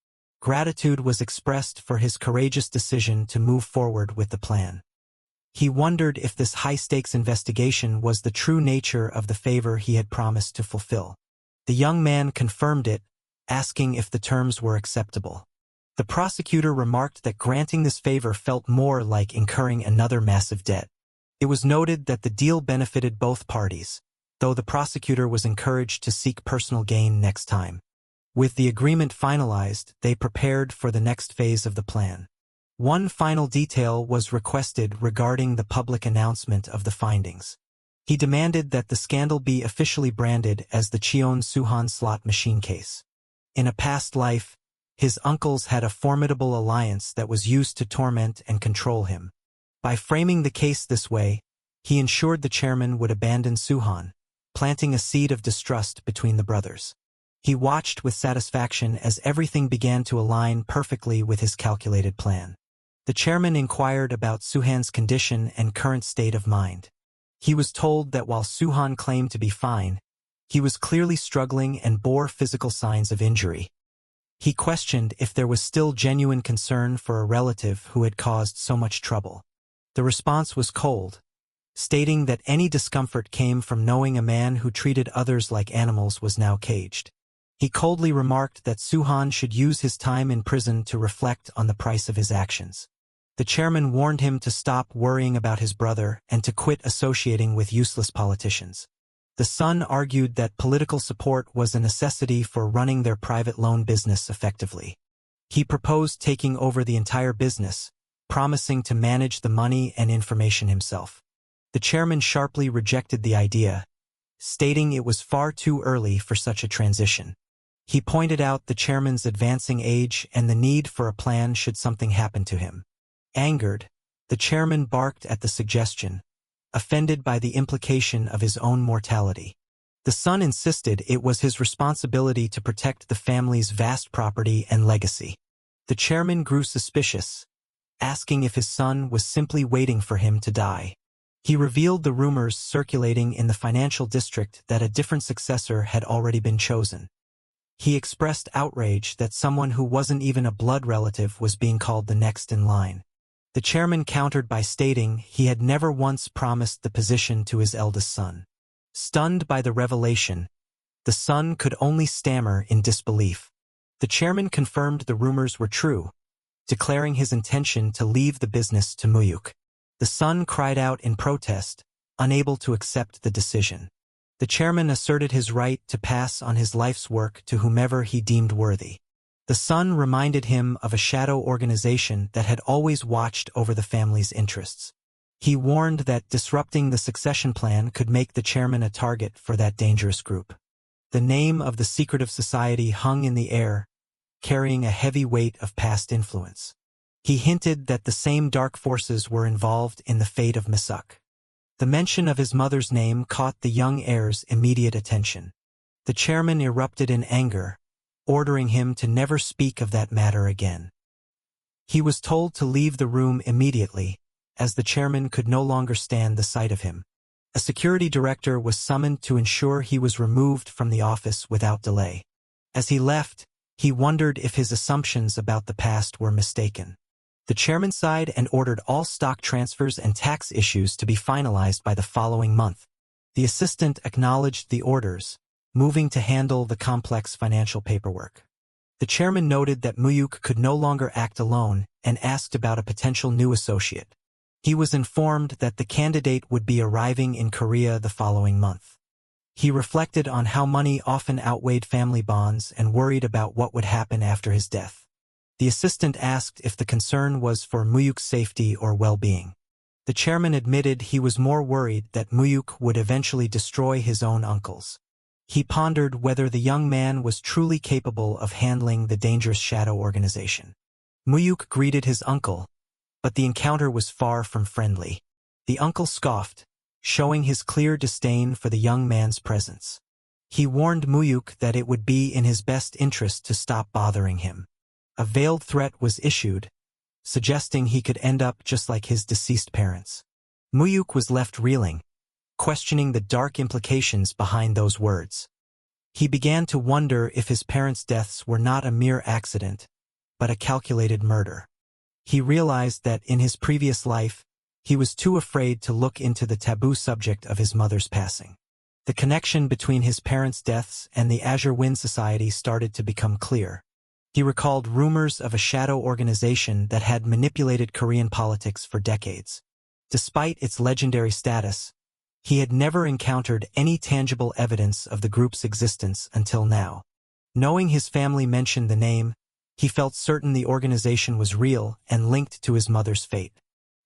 Gratitude was expressed for his courageous decision to move forward with the plan. He wondered if this high-stakes investigation was the true nature of the favor he had promised to fulfill. The young man confirmed it, asking if the terms were acceptable. The prosecutor remarked that granting this favor felt more like incurring another massive debt. It was noted that the deal benefited both parties, though the prosecutor was encouraged to seek personal gain next time. With the agreement finalized, they prepared for the next phase of the plan. One final detail was requested regarding the public announcement of the findings. He demanded that the scandal be officially branded as the Cheon Suhan slot machine case. In a past life, his uncles had a formidable alliance that was used to torment and control him. By framing the case this way, he ensured the chairman would abandon Suhan, planting a seed of distrust between the brothers. He watched with satisfaction as everything began to align perfectly with his calculated plan. The chairman inquired about Suhan's condition and current state of mind. He was told that while Suhan claimed to be fine, he was clearly struggling and bore physical signs of injury. He questioned if there was still genuine concern for a relative who had caused so much trouble. The response was cold, stating that any discomfort came from knowing a man who treated others like animals was now caged. He coldly remarked that Suhan should use his time in prison to reflect on the price of his actions. The chairman warned him to stop worrying about his brother and to quit associating with useless politicians. The son argued that political support was a necessity for running their private loan business effectively. He proposed taking over the entire business, promising to manage the money and information himself. The chairman sharply rejected the idea, stating it was far too early for such a transition. He pointed out the chairman's advancing age and the need for a plan should something happen to him. Angered, the chairman barked at the suggestion, offended by the implication of his own mortality. The son insisted it was his responsibility to protect the family's vast property and legacy. The chairman grew suspicious, asking if his son was simply waiting for him to die. He revealed the rumors circulating in the financial district that a different successor had already been chosen. He expressed outrage that someone who wasn't even a blood relative was being called the next in line. The chairman countered by stating he had never once promised the position to his eldest son. Stunned by the revelation, the son could only stammer in disbelief. The chairman confirmed the rumors were true, declaring his intention to leave the business to Mu-hyuk. The son cried out in protest, unable to accept the decision. The chairman asserted his right to pass on his life's work to whomever he deemed worthy. The son reminded him of a shadow organization that had always watched over the family's interests. He warned that disrupting the succession plan could make the chairman a target for that dangerous group. The name of the secretive society hung in the air, carrying a heavy weight of past influence. He hinted that the same dark forces were involved in the fate of Mu-hyuk. The mention of his mother's name caught the young heir's immediate attention. The chairman erupted in anger, ordering him to never speak of that matter again. He was told to leave the room immediately, as the chairman could no longer stand the sight of him. A security director was summoned to ensure he was removed from the office without delay. As he left, he wondered if his assumptions about the past were mistaken. The chairman sighed and ordered all stock transfers and tax issues to be finalized by the following month. The assistant acknowledged the orders, moving to handle the complex financial paperwork. The chairman noted that Mu-hyuk could no longer act alone and asked about a potential new associate. He was informed that the candidate would be arriving in Korea the following month. He reflected on how money often outweighed family bonds and worried about what would happen after his death. The assistant asked if the concern was for Mu-hyuk's safety or well-being. The chairman admitted he was more worried that Mu-hyuk would eventually destroy his own uncles. He pondered whether the young man was truly capable of handling the dangerous shadow organization. Mu-hyuk greeted his uncle, but the encounter was far from friendly. The uncle scoffed, showing his clear disdain for the young man's presence. He warned Mu-hyuk that it would be in his best interest to stop bothering him. A veiled threat was issued, suggesting he could end up just like his deceased parents. Mu-hyuk was left reeling, questioning the dark implications behind those words. He began to wonder if his parents' deaths were not a mere accident, but a calculated murder. He realized that in his previous life, he was too afraid to look into the taboo subject of his mother's passing. The connection between his parents' deaths and the Azure Wind Society started to become clear. He recalled rumors of a shadow organization that had manipulated Korean politics for decades. Despite its legendary status, he had never encountered any tangible evidence of the group's existence until now. Knowing his family mentioned the name, he felt certain the organization was real and linked to his mother's fate.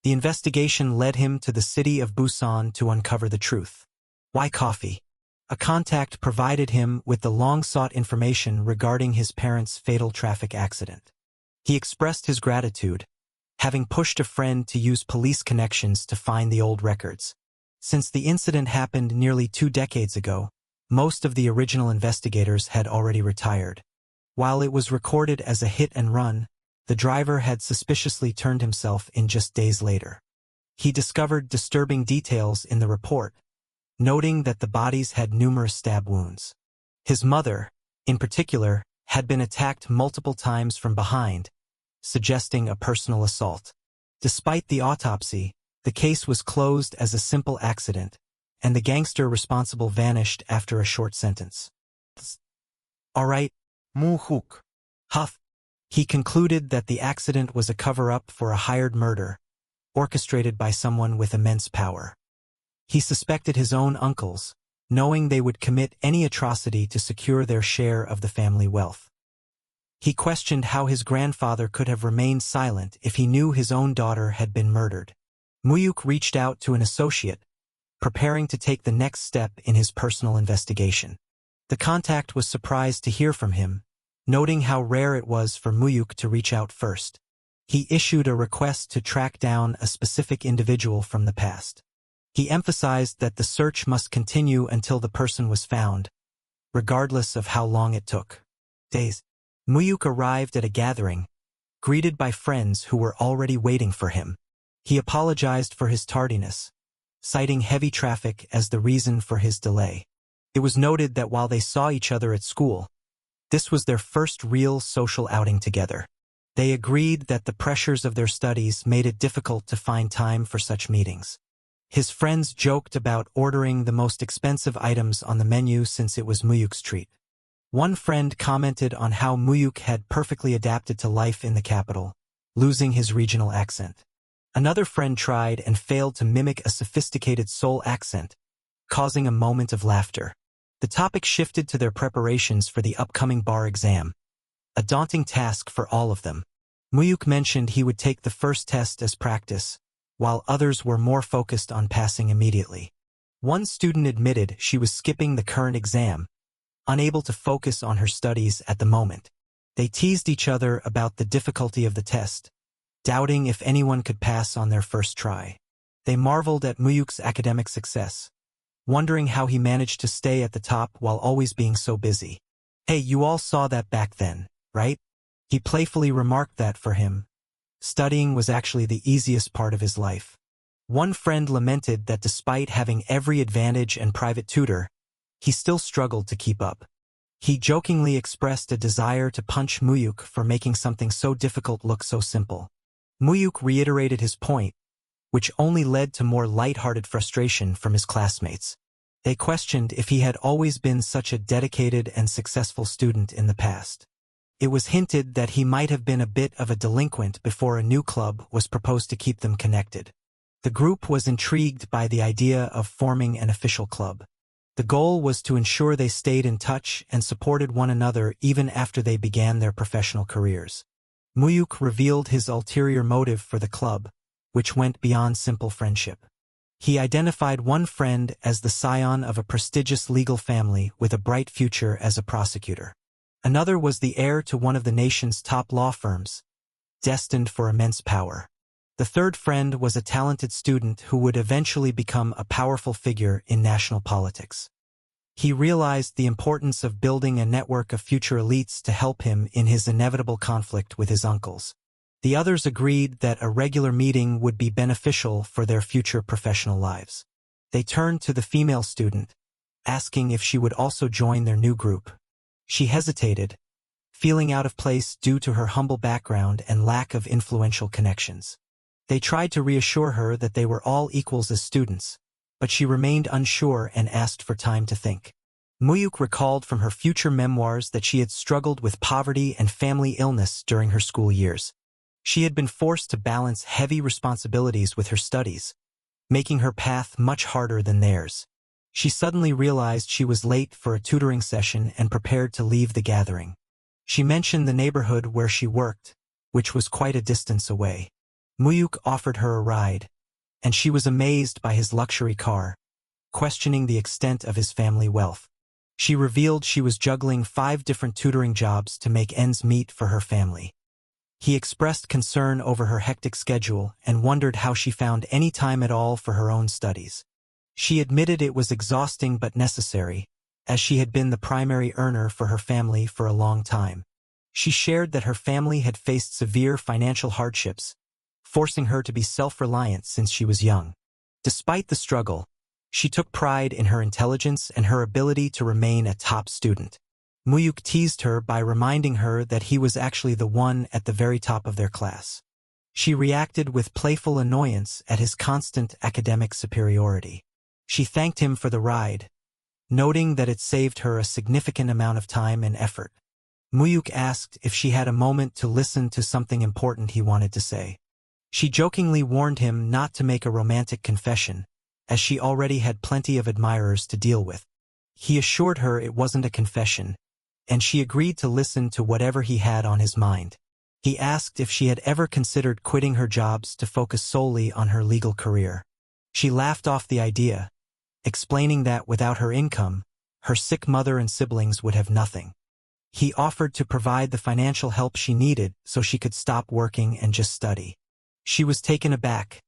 The investigation led him to the city of Busan to uncover the truth. Why coffee? A contact provided him with the long-sought information regarding his parents' fatal traffic accident. He expressed his gratitude, having pushed a friend to use police connections to find the old records. Since the incident happened nearly 2 decades ago, most of the original investigators had already retired. While it was recorded as a hit and run, the driver had suspiciously turned himself in just days later. He discovered disturbing details in the report, noting that the bodies had numerous stab wounds. His mother, in particular, had been attacked multiple times from behind, suggesting a personal assault. Despite the autopsy, the case was closed as a simple accident, and the gangster responsible vanished after a short sentence. All right, Mu-hyuk. Huff. He concluded that the accident was a cover-up for a hired murder, orchestrated by someone with immense power. He suspected his own uncles, knowing they would commit any atrocity to secure their share of the family wealth. He questioned how his grandfather could have remained silent if he knew his own daughter had been murdered. Mu-hyuk reached out to an associate, preparing to take the next step in his personal investigation. The contact was surprised to hear from him, noting how rare it was for Mu-hyuk to reach out first. He issued a request to track down a specific individual from the past. He emphasized that the search must continue until the person was found, regardless of how long it took. Days. Mu-hyuk arrived at a gathering, greeted by friends who were already waiting for him. He apologized for his tardiness, citing heavy traffic as the reason for his delay. It was noted that while they saw each other at school, this was their first real social outing together. They agreed that the pressures of their studies made it difficult to find time for such meetings. His friends joked about ordering the most expensive items on the menu since it was Mu-hyuk's treat. One friend commented on how Mu-hyuk had perfectly adapted to life in the capital, losing his regional accent. Another friend tried and failed to mimic a sophisticated Seoul accent, causing a moment of laughter. The topic shifted to their preparations for the upcoming bar exam, a daunting task for all of them. Mu-hyuk mentioned he would take the first test as practice, while others were more focused on passing immediately. One student admitted she was skipping the current exam, unable to focus on her studies at the moment. They teased each other about the difficulty of the test, doubting if anyone could pass on their first try. They marveled at Mu-hyuk's academic success, wondering how he managed to stay at the top while always being so busy. "Hey, you all saw that back then, right?" He playfully remarked that for him, studying was actually the easiest part of his life. One friend lamented that despite having every advantage and private tutor, he still struggled to keep up. He jokingly expressed a desire to punch Mu-hyuk for making something so difficult look so simple. Mu-hyuk reiterated his point, which only led to more light-hearted frustration from his classmates. They questioned if he had always been such a dedicated and successful student in the past. It was hinted that he might have been a bit of a delinquent before a new club was proposed to keep them connected. The group was intrigued by the idea of forming an official club. The goal was to ensure they stayed in touch and supported one another even after they began their professional careers. Mu-hyuk revealed his ulterior motive for the club, which went beyond simple friendship. He identified one friend as the scion of a prestigious legal family with a bright future as a prosecutor. Another was the heir to one of the nation's top law firms, destined for immense power. The third friend was a talented student who would eventually become a powerful figure in national politics. He realized the importance of building a network of future elites to help him in his inevitable conflict with his uncles. The others agreed that a regular meeting would be beneficial for their future professional lives. They turned to the female student, asking if she would also join their new group. She hesitated, feeling out of place due to her humble background and lack of influential connections. They tried to reassure her that they were all equals as students, but she remained unsure and asked for time to think. Mu-hyuk recalled from her future memoirs that she had struggled with poverty and family illness during her school years. She had been forced to balance heavy responsibilities with her studies, making her path much harder than theirs. She suddenly realized she was late for a tutoring session and prepared to leave the gathering. She mentioned the neighborhood where she worked, which was quite a distance away. Mu-hyuk offered her a ride, and she was amazed by his luxury car, questioning the extent of his family wealth. She revealed she was juggling 5 different tutoring jobs to make ends meet for her family. He expressed concern over her hectic schedule and wondered how she found any time at all for her own studies. She admitted it was exhausting but necessary, as she had been the primary earner for her family for a long time. She shared that her family had faced severe financial hardships, forcing her to be self-reliant since she was young. Despite the struggle, she took pride in her intelligence and her ability to remain a top student. Mu-hyuk teased her by reminding her that he was actually the one at the very top of their class. She reacted with playful annoyance at his constant academic superiority. She thanked him for the ride, noting that it saved her a significant amount of time and effort. Mu-hyuk asked if she had a moment to listen to something important he wanted to say. She jokingly warned him not to make a romantic confession, as she already had plenty of admirers to deal with. He assured her it wasn't a confession, and she agreed to listen to whatever he had on his mind. He asked if she had ever considered quitting her jobs to focus solely on her legal career. She laughed off the idea, explaining that without her income, her sick mother and siblings would have nothing. He offered to provide the financial help she needed so she could stop working and just study. She was taken aback,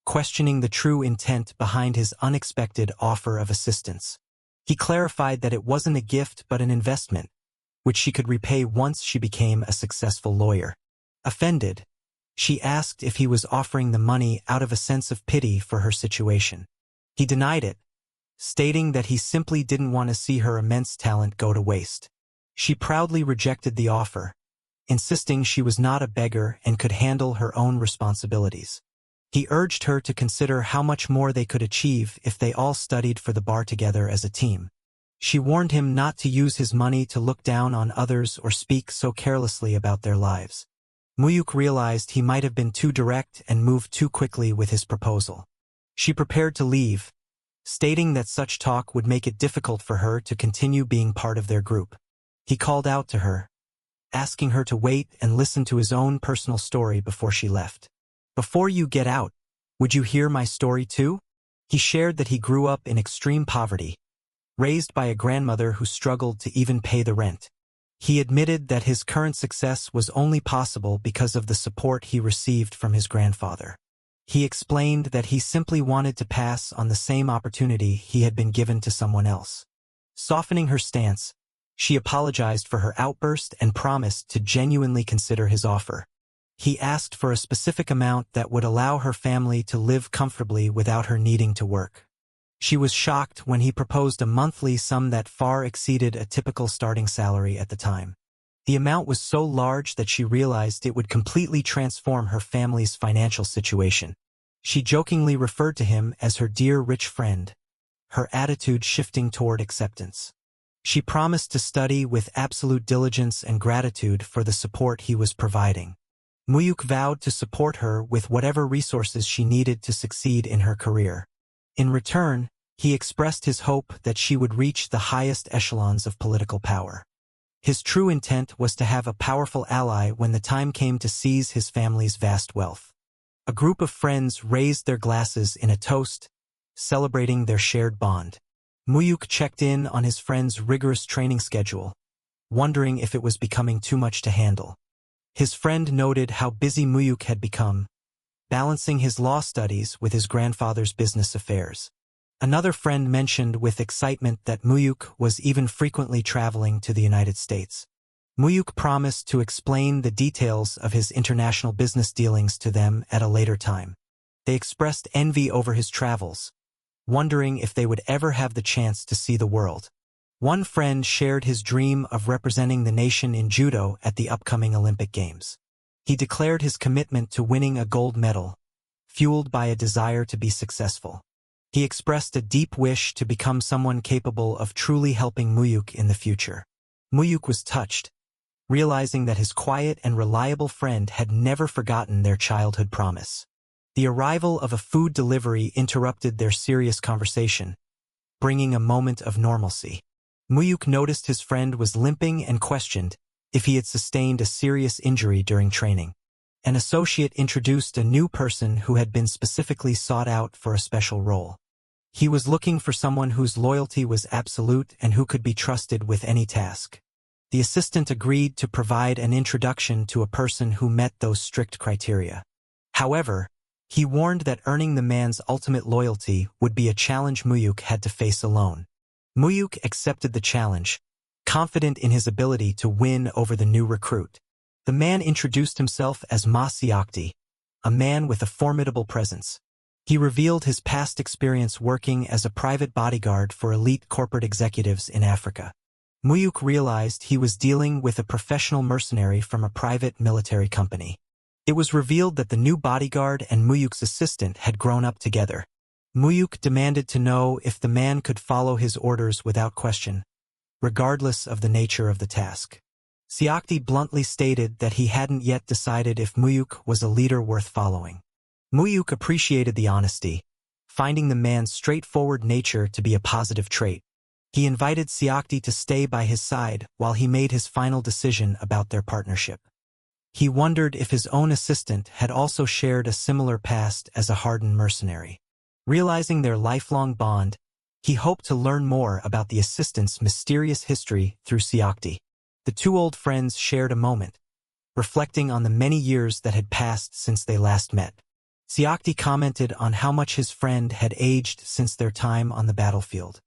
questioning the true intent behind his unexpected offer of assistance. He clarified that it wasn't a gift but an investment, which she could repay once she became a successful lawyer. Offended, she asked if he was offering the money out of a sense of pity for her situation. He denied it, stating that he simply didn't want to see her immense talent go to waste. She proudly rejected the offer, insisting she was not a beggar and could handle her own responsibilities. He urged her to consider how much more they could achieve if they all studied for the bar together as a team. She warned him not to use his money to look down on others or speak so carelessly about their lives. Mu-hyuk realized he might have been too direct and moved too quickly with his proposal. She prepared to leave, stating that such talk would make it difficult for her to continue being part of their group. He called out to her, asking her to wait and listen to his own personal story before she left. "Before you get out, would you hear my story too?" He shared that he grew up in extreme poverty, raised by a grandmother who struggled to even pay the rent. He admitted that his current success was only possible because of the support he received from his grandfather. He explained that he simply wanted to pass on the same opportunity he had been given to someone else. Softening her stance, she apologized for her outburst and promised to genuinely consider his offer. He asked for a specific amount that would allow her family to live comfortably without her needing to work. She was shocked when he proposed a monthly sum that far exceeded a typical starting salary at the time. The amount was so large that she realized it would completely transform her family's financial situation. She jokingly referred to him as her dear rich friend, her attitude shifting toward acceptance. She promised to study with absolute diligence and gratitude for the support he was providing. Mu-hyuk vowed to support her with whatever resources she needed to succeed in her career. In return, he expressed his hope that she would reach the highest echelons of political power. His true intent was to have a powerful ally when the time came to seize his family's vast wealth. A group of friends raised their glasses in a toast, celebrating their shared bond. Mu-hyuk checked in on his friend's rigorous training schedule, wondering if it was becoming too much to handle. His friend noted how busy Mu-hyuk had become, balancing his law studies with his grandfather's business affairs. Another friend mentioned with excitement that Mu-hyuk was even frequently traveling to the United States. Mu-hyuk promised to explain the details of his international business dealings to them at a later time. They expressed envy over his travels, wondering if they would ever have the chance to see the world. One friend shared his dream of representing the nation in judo at the upcoming Olympic Games. He declared his commitment to winning a gold medal, fueled by a desire to be successful. He expressed a deep wish to become someone capable of truly helping Mu-hyuk in the future. Mu-hyuk was touched, realizing that his quiet and reliable friend had never forgotten their childhood promise. The arrival of a food delivery interrupted their serious conversation, bringing a moment of normalcy. Mu-hyuk noticed his friend was limping and questioned if he had sustained a serious injury during training. An associate introduced a new person who had been specifically sought out for a special role. He was looking for someone whose loyalty was absolute and who could be trusted with any task. The assistant agreed to provide an introduction to a person who met those strict criteria. However, he warned that earning the man's ultimate loyalty would be a challenge Mu-hyuk had to face alone. Mu-hyuk accepted the challenge, confident in his ability to win over the new recruit. The man introduced himself as Ma-hyuk, a man with a formidable presence. He revealed his past experience working as a private bodyguard for elite corporate executives in Africa. Mu-hyuk realized he was dealing with a professional mercenary from a private military company. It was revealed that the new bodyguard and Mu-hyuk's assistant had grown up together. Mu-hyuk demanded to know if the man could follow his orders without question, regardless of the nature of the task. Hyuk bluntly stated that he hadn't yet decided if Mu-hyuk was a leader worth following. Mu-hyuk appreciated the honesty, finding the man's straightforward nature to be a positive trait. He invited Hyuk to stay by his side while he made his final decision about their partnership. He wondered if his own assistant had also shared a similar past as a hardened mercenary. Realizing their lifelong bond, he hoped to learn more about the assistant's mysterious history through Hyuk. The two old friends shared a moment, reflecting on the many years that had passed since they last met. Hyuk commented on how much his friend had aged since their time on the battlefield.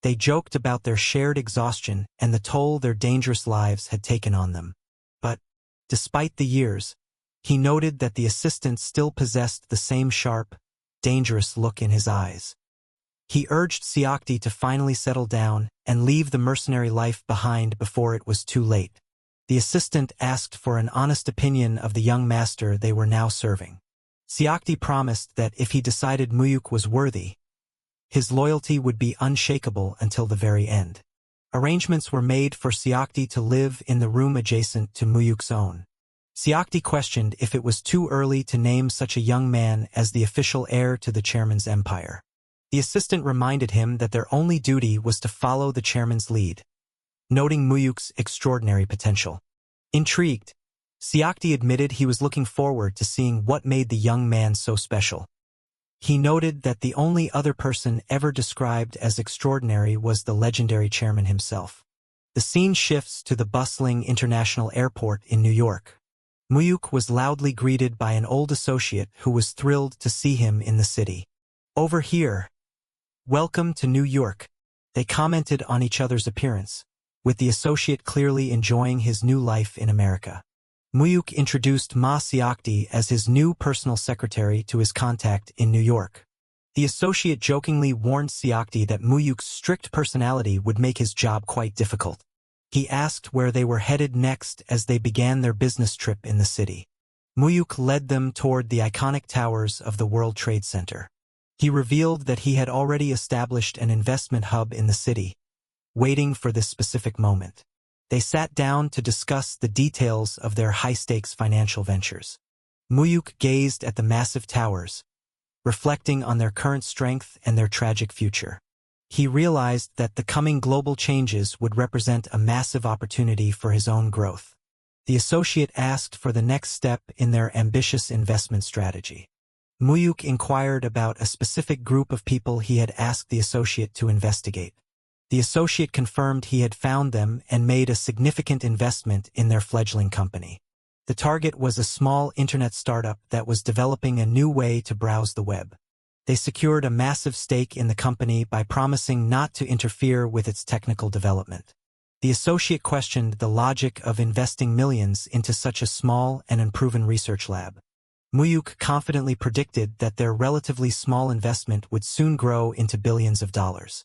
They joked about their shared exhaustion and the toll their dangerous lives had taken on them. But, despite the years, he noted that the assistant still possessed the same sharp, dangerous look in his eyes. He urged Hyuk to finally settle down and leave the mercenary life behind before it was too late. The assistant asked for an honest opinion of the young master they were now serving. Hyuk promised that if he decided Mu-hyuk was worthy, his loyalty would be unshakable until the very end. Arrangements were made for Hyuk to live in the room adjacent to Mu-hyuk's own. Hyuk questioned if it was too early to name such a young man as the official heir to the chairman's empire. The assistant reminded him that their only duty was to follow the chairman's lead, noting Mu-hyuk's extraordinary potential. Intrigued, Hyuk admitted he was looking forward to seeing what made the young man so special. He noted that the only other person ever described as extraordinary was the legendary chairman himself. The scene shifts to the bustling international airport in New York. Mu-hyuk was loudly greeted by an old associate who was thrilled to see him in the city. "Over here. Welcome to New York." They commented on each other's appearance, with the associate clearly enjoying his new life in America. Mu-hyuk introduced Ma-hyuk as his new personal secretary to his contact in New York. The associate jokingly warned Hyuk that Mu-hyuk's strict personality would make his job quite difficult. He asked where they were headed next as they began their business trip in the city. Mu-hyuk led them toward the iconic towers of the World Trade Center. He revealed that he had already established an investment hub in the city, waiting for this specific moment. They sat down to discuss the details of their high-stakes financial ventures. Mu-hyuk gazed at the massive towers, reflecting on their current strength and their tragic future. He realized that the coming global changes would represent a massive opportunity for his own growth. The associate asked for the next step in their ambitious investment strategy. Mu-hyuk inquired about a specific group of people he had asked the associate to investigate. The associate confirmed he had found them and made a significant investment in their fledgling company. The target was a small internet startup that was developing a new way to browse the web. They secured a massive stake in the company by promising not to interfere with its technical development. The associate questioned the logic of investing millions into such a small and unproven research lab. Mu-hyuk confidently predicted that their relatively small investment would soon grow into billions of dollars.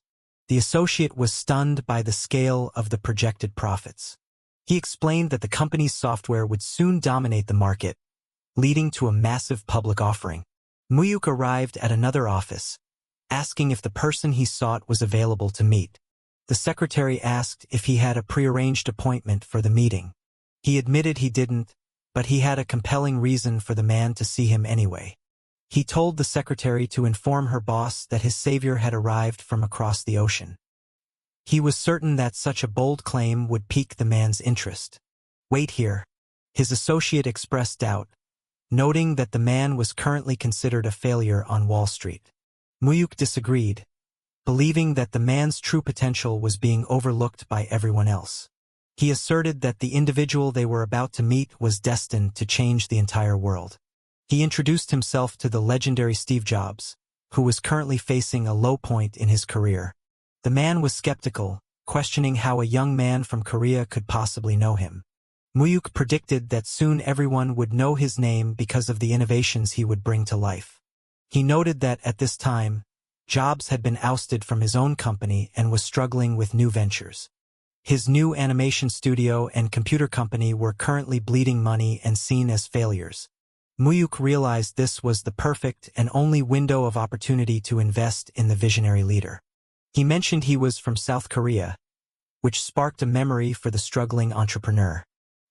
The associate was stunned by the scale of the projected profits. He explained that the company's software would soon dominate the market, leading to a massive public offering. Mu-hyuk arrived at another office, asking if the person he sought was available to meet. The secretary asked if he had a prearranged appointment for the meeting. He admitted he didn't, but he had a compelling reason for the man to see him anyway. He told the secretary to inform her boss that his savior had arrived from across the ocean. He was certain that such a bold claim would pique the man's interest. "Wait here." His associate expressed doubt, noting that the man was currently considered a failure on Wall Street. Mu-hyuk disagreed, believing that the man's true potential was being overlooked by everyone else. He asserted that the individual they were about to meet was destined to change the entire world. He introduced himself to the legendary Steve Jobs, who was currently facing a low point in his career. The man was skeptical, questioning how a young man from Korea could possibly know him. Mu-hyuk predicted that soon everyone would know his name because of the innovations he would bring to life. He noted that at this time, Jobs had been ousted from his own company and was struggling with new ventures. His new animation studio and computer company were currently bleeding money and seen as failures. Mu-hyuk realized this was the perfect and only window of opportunity to invest in the visionary leader. He mentioned he was from South Korea, which sparked a memory for the struggling entrepreneur.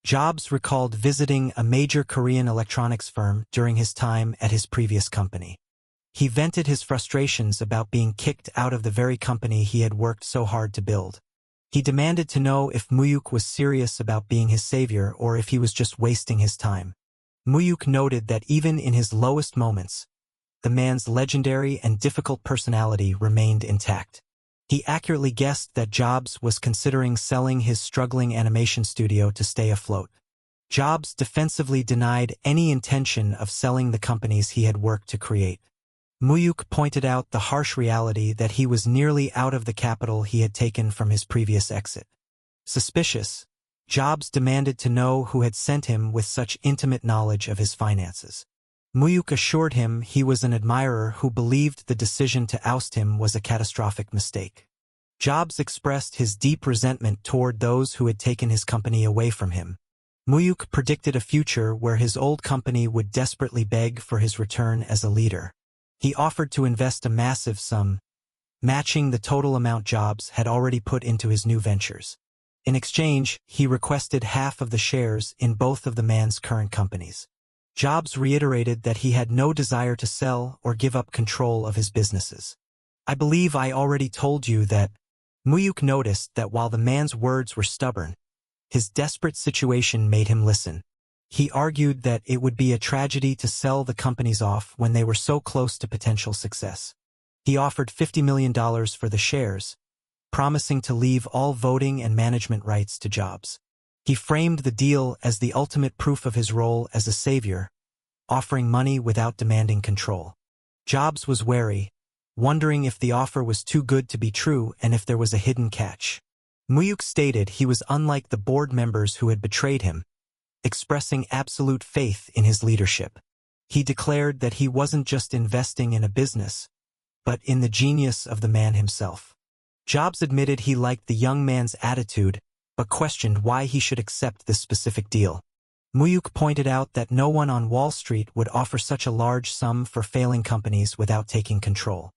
Jobs recalled visiting a major Korean electronics firm during his time at his previous company. He vented his frustrations about being kicked out of the very company he had worked so hard to build. He demanded to know if Mu-hyuk was serious about being his savior or if he was just wasting his time. Mu-hyuk noted that even in his lowest moments, the man's legendary and difficult personality remained intact. He accurately guessed that Jobs was considering selling his struggling animation studio to stay afloat. Jobs defensively denied any intention of selling the companies he had worked to create. Mu-hyuk pointed out the harsh reality that he was nearly out of the capital he had taken from his previous exit. Suspicious, Jobs demanded to know who had sent him with such intimate knowledge of his finances. Mu-hyuk assured him he was an admirer who believed the decision to oust him was a catastrophic mistake. Jobs expressed his deep resentment toward those who had taken his company away from him. Mu-hyuk predicted a future where his old company would desperately beg for his return as a leader. He offered to invest a massive sum, matching the total amount Jobs had already put into his new ventures. In exchange, he requested half of the shares in both of the man's current companies. Jobs reiterated that he had no desire to sell or give up control of his businesses. "I believe I already told you that." Mu-hyuk noticed that while the man's words were stubborn, his desperate situation made him listen. He argued that it would be a tragedy to sell the companies off when they were so close to potential success. He offered $50 million for the shares, promising to leave all voting and management rights to Jobs. He framed the deal as the ultimate proof of his role as a savior, offering money without demanding control. Jobs was wary, wondering if the offer was too good to be true and if there was a hidden catch. Mu-hyuk stated he was unlike the board members who had betrayed him, expressing absolute faith in his leadership. He declared that he wasn't just investing in a business, but in the genius of the man himself. Jobs admitted he liked the young man's attitude, but questioned why he should accept this specific deal. Mu-hyuk pointed out that no one on Wall Street would offer such a large sum for failing companies without taking control.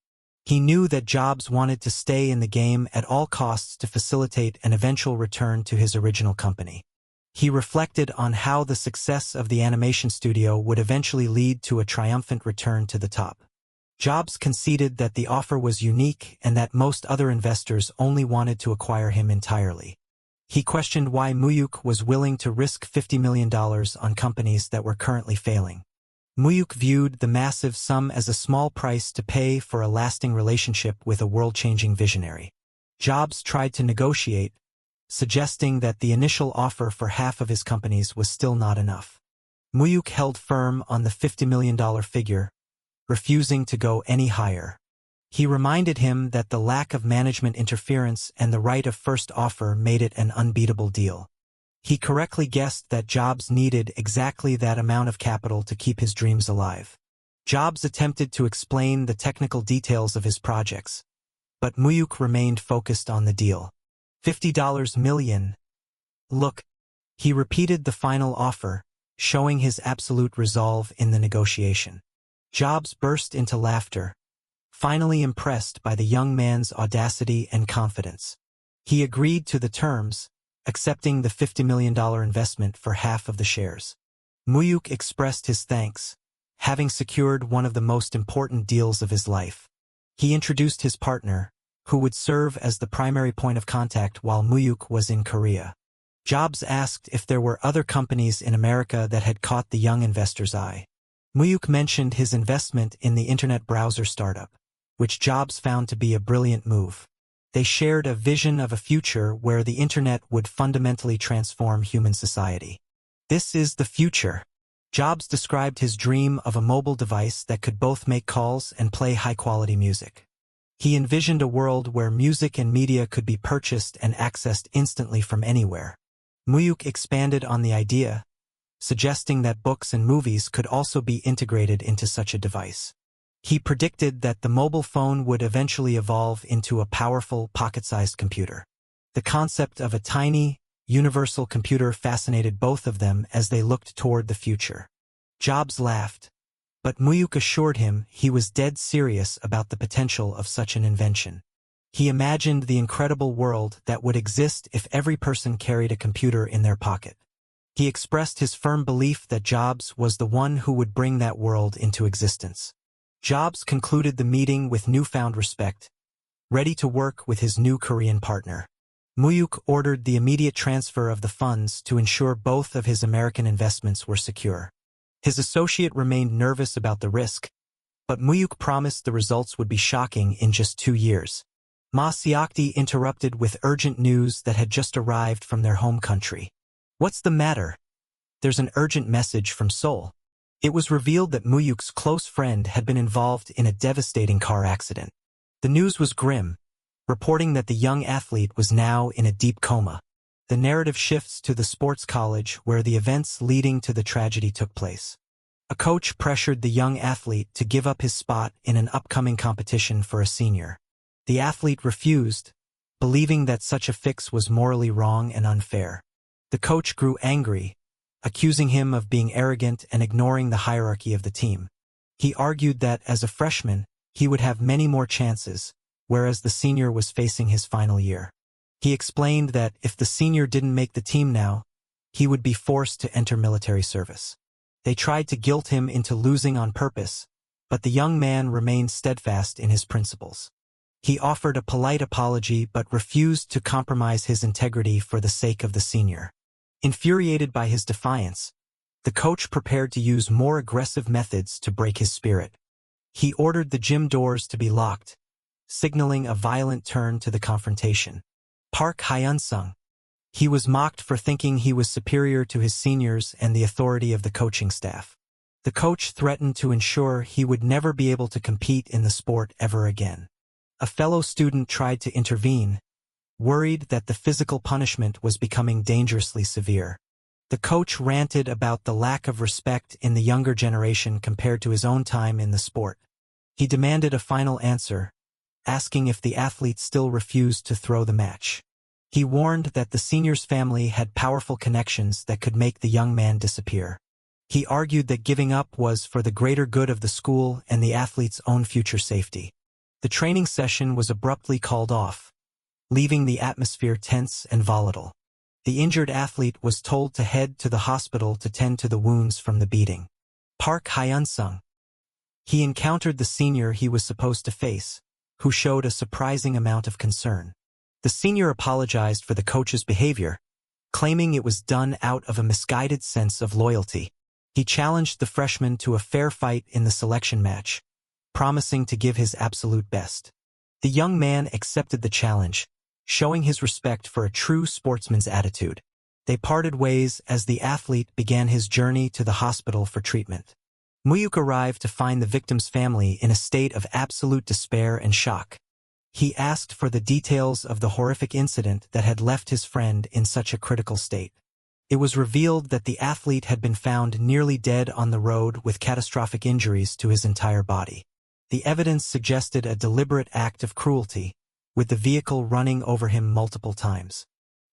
He knew that Jobs wanted to stay in the game at all costs to facilitate an eventual return to his original company. He reflected on how the success of the animation studio would eventually lead to a triumphant return to the top. Jobs conceded that the offer was unique and that most other investors only wanted to acquire him entirely. He questioned why Mu-hyuk was willing to risk $50 million on companies that were currently failing. Mu-hyuk viewed the massive sum as a small price to pay for a lasting relationship with a world-changing visionary. Jobs tried to negotiate, suggesting that the initial offer for half of his companies was still not enough. Mu-hyuk held firm on the $50 million figure, refusing to go any higher. He reminded him that the lack of management interference and the right of first offer made it an unbeatable deal. He correctly guessed that Jobs needed exactly that amount of capital to keep his dreams alive. Jobs attempted to explain the technical details of his projects, but Mu-hyuk remained focused on the deal. $50 million. Look, he repeated the final offer, showing his absolute resolve in the negotiation. Jobs burst into laughter, finally impressed by the young man's audacity and confidence. He agreed to the terms, accepting the $50 million investment for half of the shares. Mu-hyuk expressed his thanks, having secured one of the most important deals of his life. He introduced his partner, who would serve as the primary point of contact while Mu-hyuk was in Korea. Jobs asked if there were other companies in America that had caught the young investor's eye. Mu-hyuk mentioned his investment in the internet browser startup, which Jobs found to be a brilliant move. They shared a vision of a future where the internet would fundamentally transform human society. This is the future. Jobs described his dream of a mobile device that could both make calls and play high-quality music. He envisioned a world where music and media could be purchased and accessed instantly from anywhere. Mu-hyuk expanded on the idea, suggesting that books and movies could also be integrated into such a device. He predicted that the mobile phone would eventually evolve into a powerful, pocket-sized computer. The concept of a tiny, universal computer fascinated both of them as they looked toward the future. Jobs laughed, but Mu-hyuk assured him he was dead serious about the potential of such an invention. He imagined the incredible world that would exist if every person carried a computer in their pocket. He expressed his firm belief that Jobs was the one who would bring that world into existence. Jobs concluded the meeting with newfound respect, ready to work with his new Korean partner. Mu-hyuk ordered the immediate transfer of the funds to ensure both of his American investments were secure. His associate remained nervous about the risk, but Mu-hyuk promised the results would be shocking in just 2 years. Ma Seokdi interrupted with urgent news that had just arrived from their home country. "What's the matter? There's an urgent message from Seoul." It was revealed that Mu-hyuk's close friend had been involved in a devastating car accident. The news was grim, reporting that the young athlete was now in a deep coma. The narrative shifts to the sports college where the events leading to the tragedy took place. A coach pressured the young athlete to give up his spot in an upcoming competition for a senior. The athlete refused, believing that such a fix was morally wrong and unfair. The coach grew angry, accusing him of being arrogant and ignoring the hierarchy of the team. He argued that as a freshman, he would have many more chances, whereas the senior was facing his final year. He explained that if the senior didn't make the team now, he would be forced to enter military service. They tried to guilt him into losing on purpose, but the young man remained steadfast in his principles. He offered a polite apology but refused to compromise his integrity for the sake of the senior. Infuriated by his defiance, the coach prepared to use more aggressive methods to break his spirit. He ordered the gym doors to be locked, signaling a violent turn to the confrontation. Park Hyun-sung. He was mocked for thinking he was superior to his seniors and the authority of the coaching staff. The coach threatened to ensure he would never be able to compete in the sport ever again. A fellow student tried to intervene, worried that the physical punishment was becoming dangerously severe. The coach ranted about the lack of respect in the younger generation compared to his own time in the sport. He demanded a final answer, asking if the athlete still refused to throw the match. He warned that the senior's family had powerful connections that could make the young man disappear. He argued that giving up was for the greater good of the school and the athlete's own future safety. The training session was abruptly called off, leaving the atmosphere tense and volatile. The injured athlete was told to head to the hospital to tend to the wounds from the beating. Park Hyun-sung. He encountered the senior he was supposed to face, who showed a surprising amount of concern. The senior apologized for the coach's behavior, claiming it was done out of a misguided sense of loyalty. He challenged the freshman to a fair fight in the selection match, promising to give his absolute best. The young man accepted the challenge, showing his respect for a true sportsman's attitude. They parted ways as the athlete began his journey to the hospital for treatment. Mu-hyuk arrived to find the victim's family in a state of absolute despair and shock. He asked for the details of the horrific incident that had left his friend in such a critical state. It was revealed that the athlete had been found nearly dead on the road with catastrophic injuries to his entire body. The evidence suggested a deliberate act of cruelty, with the vehicle running over him multiple times.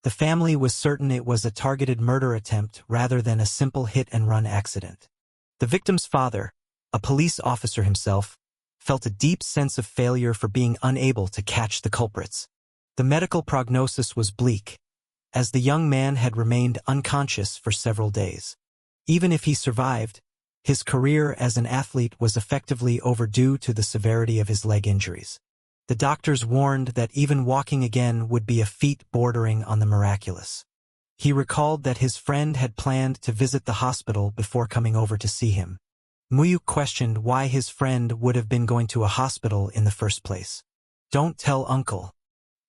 The family was certain it was a targeted murder attempt rather than a simple hit-and-run accident. The victim's father, a police officer himself, felt a deep sense of failure for being unable to catch the culprits. The medical prognosis was bleak, as the young man had remained unconscious for several days. Even if he survived, his career as an athlete was effectively overdue to the severity of his leg injuries. The doctors warned that even walking again would be a feat bordering on the miraculous. He recalled that his friend had planned to visit the hospital before coming over to see him. Mu-hyuk questioned why his friend would have been going to a hospital in the first place. "Don't tell uncle."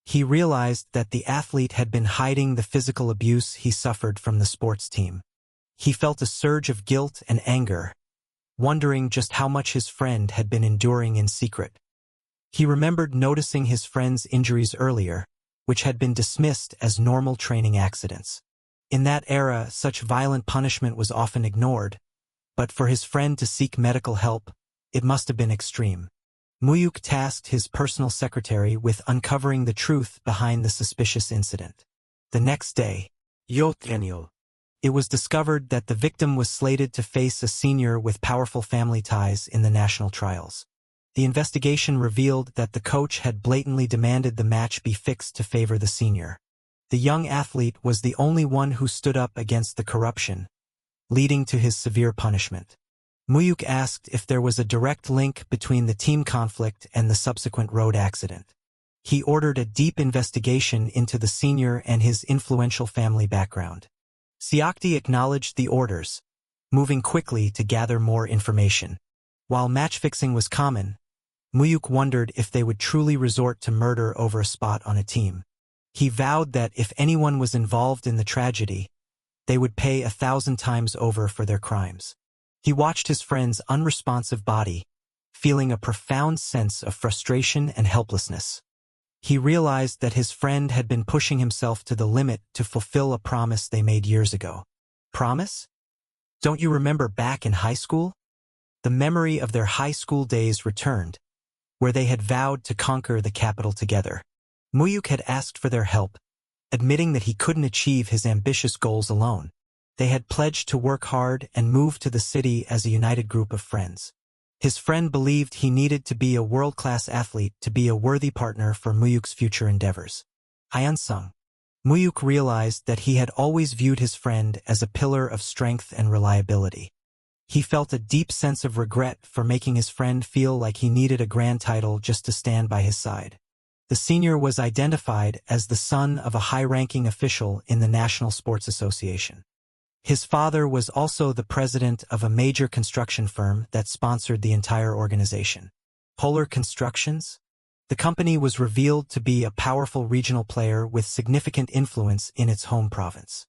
He realized that the athlete had been hiding the physical abuse he suffered from the sports team. He felt a surge of guilt and anger, wondering just how much his friend had been enduring in secret. He remembered noticing his friend's injuries earlier, which had been dismissed as normal training accidents. In that era, such violent punishment was often ignored, but for his friend to seek medical help, it must have been extreme. Mu-hyuk tasked his personal secretary with uncovering the truth behind the suspicious incident. The next day, it was discovered that the victim was slated to face a senior with powerful family ties in the national trials. The investigation revealed that the coach had blatantly demanded the match be fixed to favor the senior. The young athlete was the only one who stood up against the corruption, leading to his severe punishment. Mu-hyuk asked if there was a direct link between the team conflict and the subsequent road accident. He ordered a deep investigation into the senior and his influential family background. Seokdi acknowledged the orders, moving quickly to gather more information. While match-fixing was common, Mu-hyuk wondered if they would truly resort to murder over a spot on a team. He vowed that if anyone was involved in the tragedy, they would pay 1,000 times over for their crimes. He watched his friend's unresponsive body, feeling a profound sense of frustration and helplessness. He realized that his friend had been pushing himself to the limit to fulfill a promise they made years ago. Promise? Don't you remember back in high school? The memory of their high school days returned, where they had vowed to conquer the capital together. Mu-hyuk had asked for their help, admitting that he couldn't achieve his ambitious goals alone. They had pledged to work hard and move to the city as a united group of friends. His friend believed he needed to be a world-class athlete to be a worthy partner for Mu-hyuk's future endeavors. Hyun-sung. Mu-hyuk realized that he had always viewed his friend as a pillar of strength and reliability. He felt a deep sense of regret for making his friend feel like he needed a grand title just to stand by his side. The senior was identified as the son of a high-ranking official in the National Sports Association. His father was also the president of a major construction firm that sponsored the entire organization. Polar Constructions? The company was revealed to be a powerful regional player with significant influence in its home province.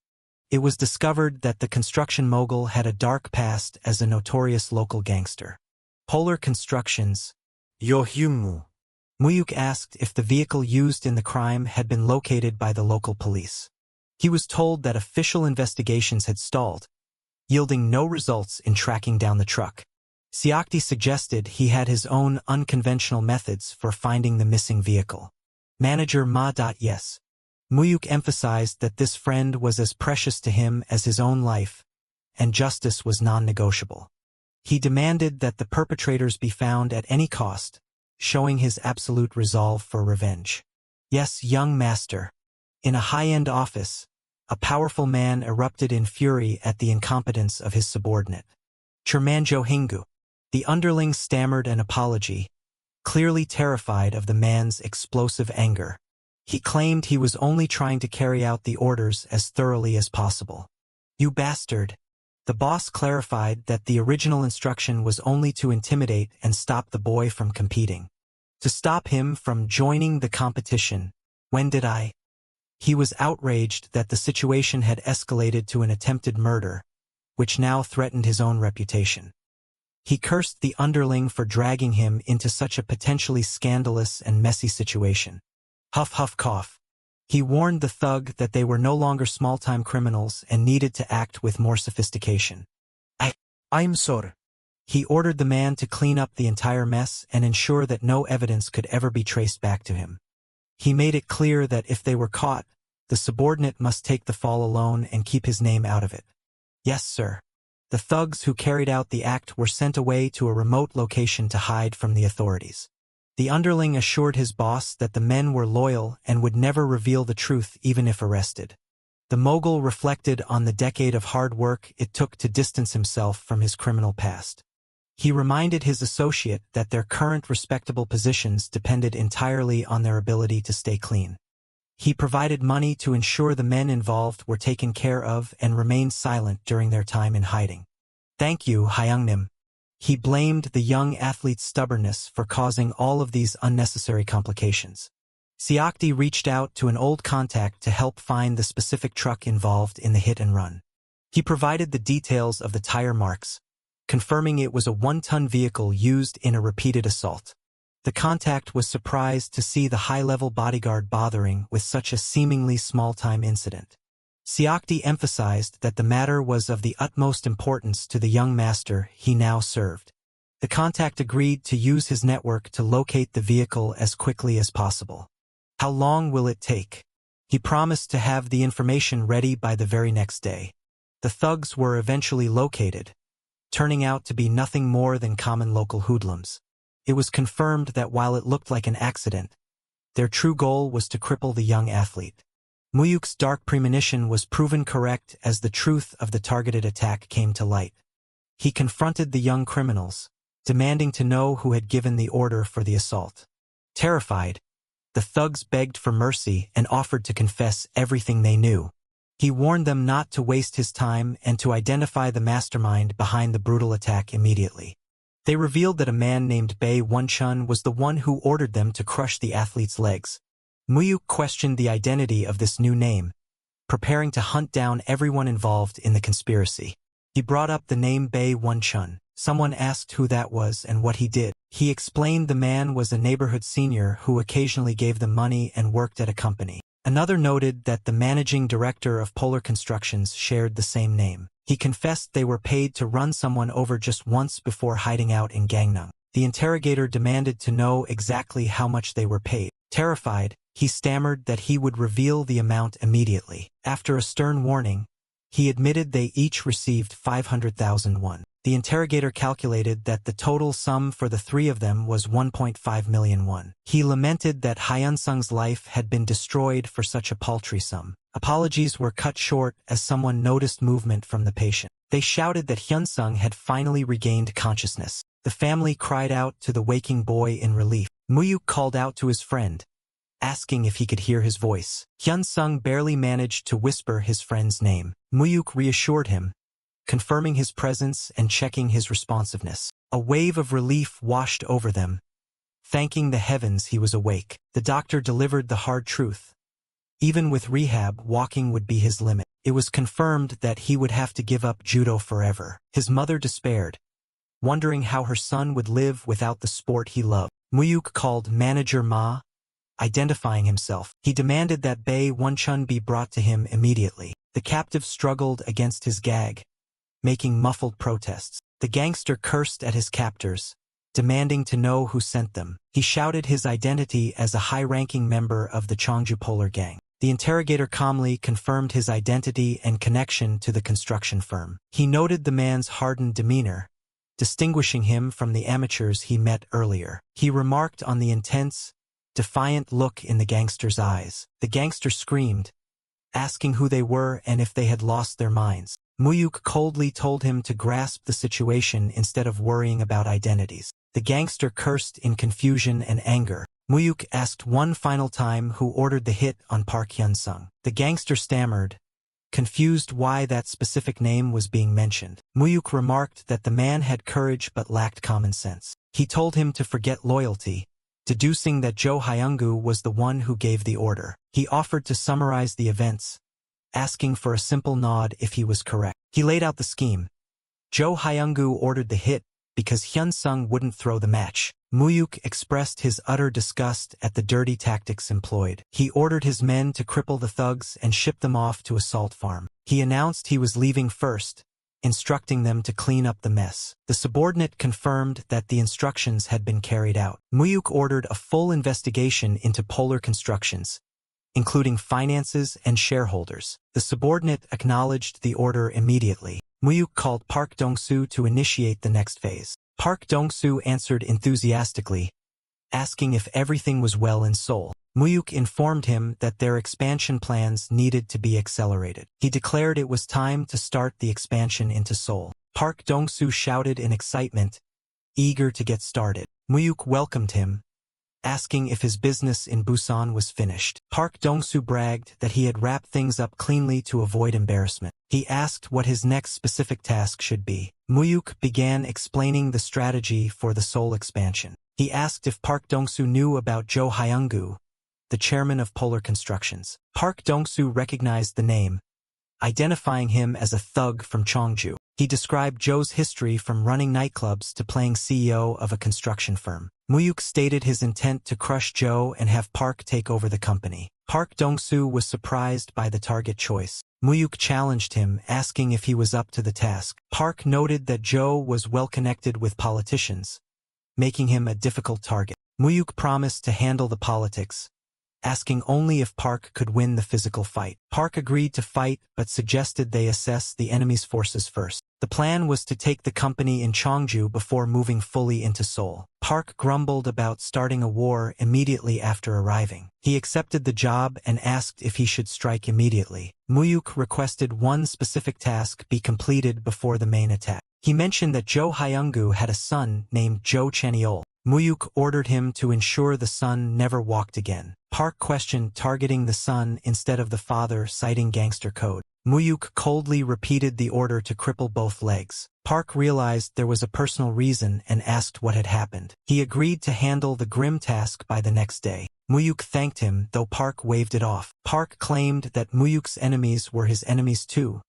It was discovered that the construction mogul had a dark past as a notorious local gangster. Polar Constructions. Mu-hyuk asked if the vehicle used in the crime had been located by the local police. He was told that official investigations had stalled, yielding no results in tracking down the truck. Seokdi suggested he had his own unconventional methods for finding the missing vehicle. Manager Ma. Yes. Mu-hyuk emphasized that this friend was as precious to him as his own life, and justice was non-negotiable. He demanded that the perpetrators be found at any cost, showing his absolute resolve for revenge. Yes, young master. In a high-end office, a powerful man erupted in fury at the incompetence of his subordinate. Chermanjo Hingu. The underling stammered an apology, clearly terrified of the man's explosive anger. He claimed he was only trying to carry out the orders as thoroughly as possible. You bastard. The boss clarified that the original instruction was only to intimidate and stop the boy from competing. To stop him from joining the competition. When did I? He was outraged that the situation had escalated to an attempted murder, which now threatened his own reputation. He cursed the underling for dragging him into such a potentially scandalous and messy situation. Huff huff cough. He warned the thug that they were no longer small-time criminals and needed to act with more sophistication. I'm sorry. He ordered the man to clean up the entire mess and ensure that no evidence could ever be traced back to him. He made it clear that if they were caught, the subordinate must take the fall alone and keep his name out of it. Yes, sir. The thugs who carried out the act were sent away to a remote location to hide from the authorities. The underling assured his boss that the men were loyal and would never reveal the truth even if arrested. The mogul reflected on the decade of hard work it took to distance himself from his criminal past. He reminded his associate that their current respectable positions depended entirely on their ability to stay clean. He provided money to ensure the men involved were taken care of and remained silent during their time in hiding. Thank you, Hyungnim. He blamed the young athlete's stubbornness for causing all of these unnecessary complications. Seokdi reached out to an old contact to help find the specific truck involved in the hit and run. He provided the details of the tire marks, confirming it was a 1-ton vehicle used in a repeated assault. The contact was surprised to see the high-level bodyguard bothering with such a seemingly small-time incident. Seokdi emphasized that the matter was of the utmost importance to the young master he now served. The contact agreed to use his network to locate the vehicle as quickly as possible. How long will it take? He promised to have the information ready by the very next day. The thugs were eventually located, turning out to be nothing more than common local hoodlums. It was confirmed that while it looked like an accident, their true goal was to cripple the young athlete. Mu-hyuk's dark premonition was proven correct as the truth of the targeted attack came to light. He confronted the young criminals, demanding to know who had given the order for the assault. Terrified, the thugs begged for mercy and offered to confess everything they knew. He warned them not to waste his time and to identify the mastermind behind the brutal attack immediately. They revealed that a man named Bae Won-chun was the one who ordered them to crush the athlete's legs. Mu-hyuk questioned the identity of this new name, preparing to hunt down everyone involved in the conspiracy. He brought up the name Bae Won-chun. Someone asked who that was and what he did. He explained the man was a neighborhood senior who occasionally gave them money and worked at a company. Another noted that the managing director of Polar Constructions shared the same name. He confessed they were paid to run someone over just once before hiding out in Gangneung. The interrogator demanded to know exactly how much they were paid. Terrified, he stammered that he would reveal the amount immediately. After a stern warning, he admitted they each received 500,000 won. The interrogator calculated that the total sum for the three of them was 1.5 million won. He lamented that Hyun-sung's life had been destroyed for such a paltry sum. Apologies were cut short as someone noticed movement from the patient. They shouted that Hyun-sung had finally regained consciousness. The family cried out to the waking boy in relief. Mu-hyuk called out to his friend, asking if he could hear his voice. Hyun-sung barely managed to whisper his friend's name. Mu-hyuk reassured him, confirming his presence and checking his responsiveness. A wave of relief washed over them. Thanking the heavens he was awake. The doctor delivered the hard truth. Even with rehab, walking would be his limit. It was confirmed that he would have to give up judo forever. His mother despaired, wondering how her son would live without the sport he loved. Mu-hyuk called Manager Ma, identifying himself. He demanded that Bae Won-chun be brought to him immediately. The captive struggled against his gag, making muffled protests. The gangster cursed at his captors, demanding to know who sent them. He shouted his identity as a high-ranking member of the Cheongju Polar Gang. The interrogator calmly confirmed his identity and connection to the construction firm. He noted the man's hardened demeanor, distinguishing him from the amateurs he met earlier. He remarked on the intense, defiant look in the gangster's eyes. The gangster screamed, asking who they were and if they had lost their minds. Mu-hyuk coldly told him to grasp the situation instead of worrying about identities. The gangster cursed in confusion and anger. Mu-hyuk asked one final time who ordered the hit on Park Hyun-sung. The gangster stammered, confused why that specific name was being mentioned. Mu-hyuk remarked that the man had courage but lacked common sense. He told him to forget loyalty, deducing that Jo Hyung-gu was the one who gave the order. He offered to summarize the events, asking for a simple nod if he was correct. He laid out the scheme. Jo Hyung-gu ordered the hit because Hyun-sung wouldn't throw the match. Mu-hyuk expressed his utter disgust at the dirty tactics employed. He ordered his men to cripple the thugs and ship them off to a salt farm. He announced he was leaving first, instructing them to clean up the mess. The subordinate confirmed that the instructions had been carried out. Mu-hyuk ordered a full investigation into Polar Constructions, including finances and shareholders. The subordinate acknowledged the order immediately. Mu-hyuk called Park Dong-soo to initiate the next phase. Park Dong-soo answered enthusiastically, asking if everything was well in Seoul. Mu-hyuk informed him that their expansion plans needed to be accelerated. He declared it was time to start the expansion into Seoul. Park Dong-soo shouted in excitement, eager to get started. Mu-hyuk welcomed him, asking if his business in Busan was finished. Park Dong-soo bragged that he had wrapped things up cleanly to avoid embarrassment. He asked what his next specific task should be. Mu-hyuk began explaining the strategy for the Seoul expansion. He asked if Park Dong-soo knew about Jo Hyung-gu, the chairman of Polar Constructions. Park Dong-soo recognized the name, identifying him as a thug from Cheongju. He described Jo's history from running nightclubs to playing CEO of a construction firm. Mu-hyuk stated his intent to crush Jo and have Park take over the company. Park Dong-soo was surprised by the target choice. Mu-hyuk challenged him, asking if he was up to the task. Park noted that Jo was well connected with politicians, making him a difficult target. Mu-hyuk promised to handle the politics, asking only if Park could win the physical fight. Park agreed to fight but suggested they assess the enemy's forces first. The plan was to take the company in Cheongju before moving fully into Seoul. Park grumbled about starting a war immediately after arriving. He accepted the job and asked if he should strike immediately. Mu-hyuk requested one specific task be completed before the main attack. He mentioned that Jo Hyung-gu had a son named Jo Chaniol. Mu-hyuk ordered him to ensure the son never walked again. Park questioned targeting the son instead of the father, citing gangster code. Mu-hyuk coldly repeated the order to cripple both legs. Park realized there was a personal reason and asked what had happened. He agreed to handle the grim task by the next day. Mu-hyuk thanked him, though Park waved it off. Park claimed that Mu-hyuk's enemies were his enemies too,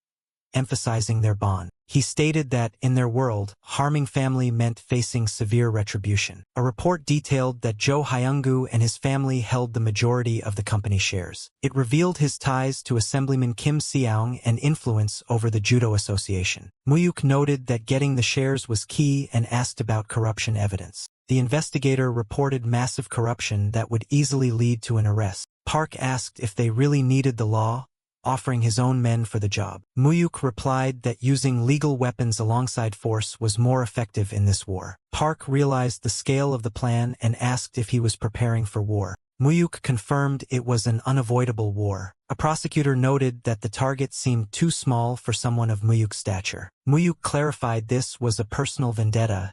emphasizing their bond. He stated that, in their world, harming family meant facing severe retribution. A report detailed that Jo Hyung-gu and his family held the majority of the company shares. It revealed his ties to Assemblyman Kim Seong and influence over the Judo Association. Mu-hyuk noted that getting the shares was key and asked about corruption evidence. The investigator reported massive corruption that would easily lead to an arrest. Park asked if they really needed the law, offering his own men for the job. Mu-hyuk replied that using legal weapons alongside force was more effective in this war. Park realized the scale of the plan and asked if he was preparing for war. Mu-hyuk confirmed it was an unavoidable war. A prosecutor noted that the target seemed too small for someone of Mu-hyuk's stature. Mu-hyuk clarified this was a personal vendetta,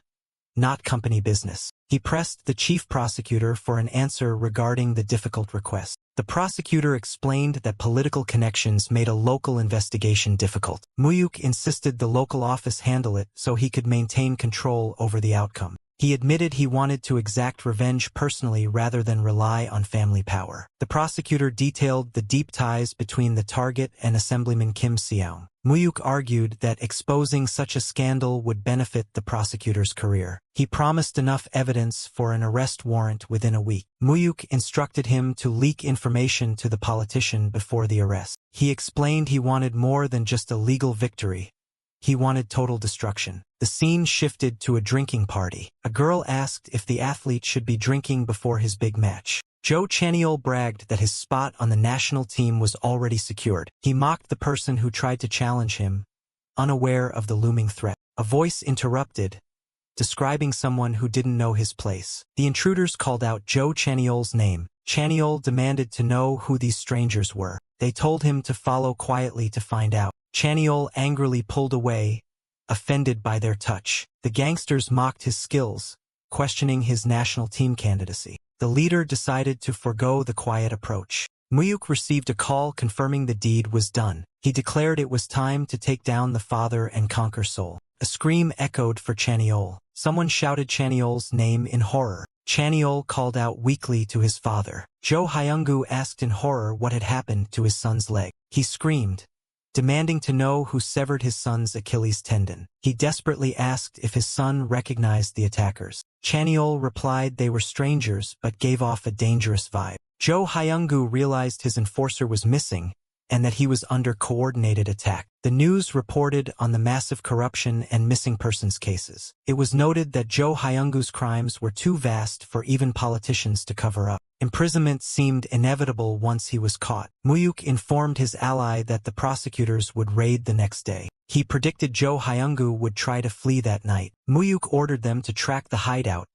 not company business. He pressed the chief prosecutor for an answer regarding the difficult request. The prosecutor explained that political connections made a local investigation difficult. Mu-hyuk insisted the local office handle it so he could maintain control over the outcome. He admitted he wanted to exact revenge personally rather than rely on family power. The prosecutor detailed the deep ties between the target and Assemblyman Kim Seong. Mu-hyuk argued that exposing such a scandal would benefit the prosecutor's career. He promised enough evidence for an arrest warrant within a week. Mu-hyuk instructed him to leak information to the politician before the arrest. He explained he wanted more than just a legal victory. He wanted total destruction. The scene shifted to a drinking party. A girl asked if the athlete should be drinking before his big match. Joe Chaniol bragged that his spot on the national team was already secured. He mocked the person who tried to challenge him, unaware of the looming threat. A voice interrupted, describing someone who didn't know his place. The intruders called out Joe Chaniol's name. Chaniol demanded to know who these strangers were. They told him to follow quietly to find out. Chaniol angrily pulled away, offended by their touch. The gangsters mocked his skills, questioning his national team candidacy. The leader decided to forego the quiet approach. Mu-hyuk received a call confirming the deed was done. He declared it was time to take down the father and conquer Seoul. A scream echoed for Chaniol. Someone shouted Chaniol's name in horror. Chaniol called out weakly to his father. Jo Hyung-gu asked in horror what had happened to his son's leg. He screamed, demanding to know who severed his son's Achilles tendon. He desperately asked if his son recognized the attackers. Chaniol replied they were strangers but gave off a dangerous vibe. Jo Hyung-gu realized his enforcer was missing and that he was under coordinated attack. The news reported on the massive corruption and missing persons cases. It was noted that Jo Hyung-gu's crimes were too vast for even politicians to cover up. Imprisonment seemed inevitable once he was caught. Mu-hyuk informed his ally that the prosecutors would raid the next day. He predicted Jo Hyung-gu would try to flee that night. Mu-hyuk ordered them to track the hideout,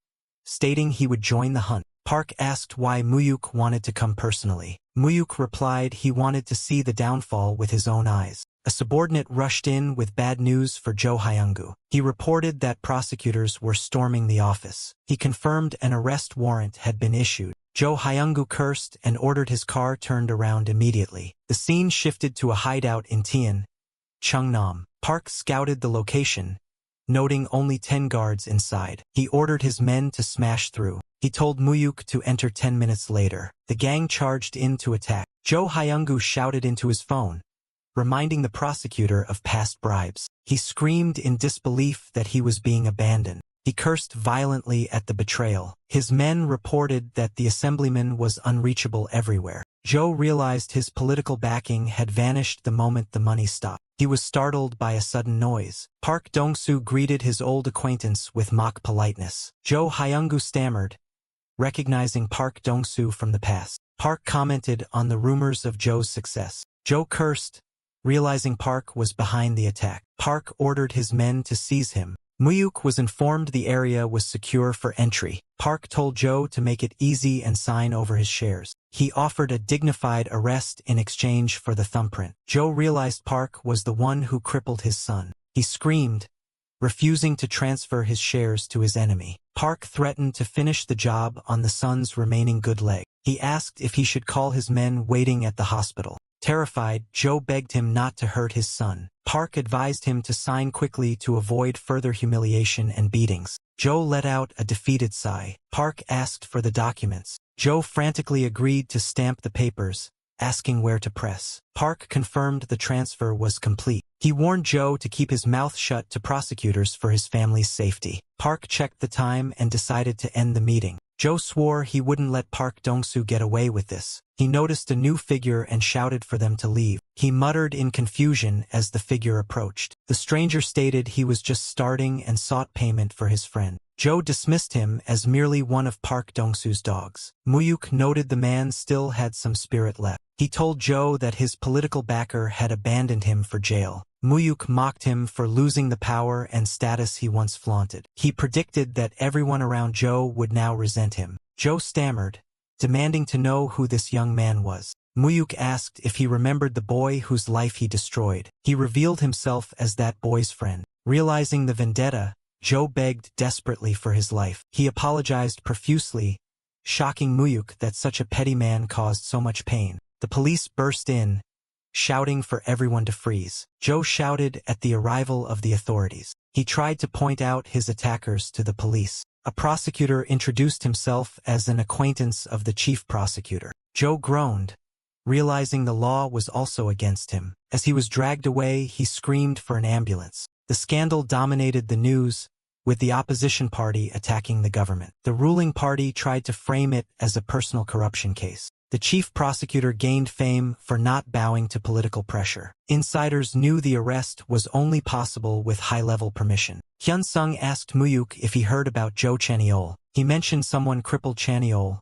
stating he would join the hunt. Park asked why Mu-hyuk wanted to come personally. Mu-hyuk replied he wanted to see the downfall with his own eyes. A subordinate rushed in with bad news for Jo Hyung-gu. He reported that prosecutors were storming the office. He confirmed an arrest warrant had been issued. Jo Hyung-gu cursed and ordered his car turned around immediately. The scene shifted to a hideout in Cheon, Cheongnam. Park scouted the location, noting only 10 guards inside. He ordered his men to smash through. He told Mu-hyuk to enter 10 minutes later. The gang charged in to attack. Jo Hyung-gu shouted into his phone, reminding the prosecutor of past bribes. He screamed in disbelief that he was being abandoned. He cursed violently at the betrayal. His men reported that the assemblyman was unreachable everywhere. Joe realized his political backing had vanished the moment the money stopped. He was startled by a sudden noise. Park Dong-soo greeted his old acquaintance with mock politeness. Jo Hyung-gu stammered, recognizing Park Dong-soo from the past. Park commented on the rumors of Joe's success. Joe cursed, realizing Park was behind the attack. Park ordered his men to seize him. Mu-hyuk was informed the area was secure for entry. Park told Joe to make it easy and sign over his shares. He offered a dignified arrest in exchange for the thumbprint. Joe realized Park was the one who crippled his son. He screamed, refusing to transfer his shares to his enemy. Park threatened to finish the job on the son's remaining good leg. He asked if he should call his men waiting at the hospital. Terrified, Joe begged him not to hurt his son. Park advised him to sign quickly to avoid further humiliation and beatings. Joe let out a defeated sigh. Park asked for the documents. Joe frantically agreed to stamp the papers, asking where to press. Park confirmed the transfer was complete. He warned Joe to keep his mouth shut to prosecutors for his family's safety. Park checked the time and decided to end the meeting. Joe swore he wouldn't let Park Dong-soo get away with this. He noticed a new figure and shouted for them to leave. He muttered in confusion as the figure approached. The stranger stated he was just starting and sought payment for his friend. Joe dismissed him as merely one of Park Dong-soo's dogs. Mu-hyuk noted the man still had some spirit left. He told Joe that his political backer had abandoned him for jail. Mu-hyuk mocked him for losing the power and status he once flaunted. He predicted that everyone around Joe would now resent him. Joe stammered, demanding to know who this young man was. Mu-hyuk asked if he remembered the boy whose life he destroyed. He revealed himself as that boy's friend. Realizing the vendetta, Joe begged desperately for his life. He apologized profusely, shocking Mu-hyuk that such a petty man caused so much pain. The police burst in, shouting for everyone to freeze. Joe shouted at the arrival of the authorities. He tried to point out his attackers to the police. A prosecutor introduced himself as an acquaintance of the chief prosecutor. Joe groaned, realizing the law was also against him. As he was dragged away, he screamed for an ambulance. The scandal dominated the news, with the opposition party attacking the government. The ruling party tried to frame it as a personal corruption case. The chief prosecutor gained fame for not bowing to political pressure. Insiders knew the arrest was only possible with high-level permission. Hyun-sung asked Mu-hyuk if he heard about Joe Chaniol. He mentioned someone crippled Chaniol,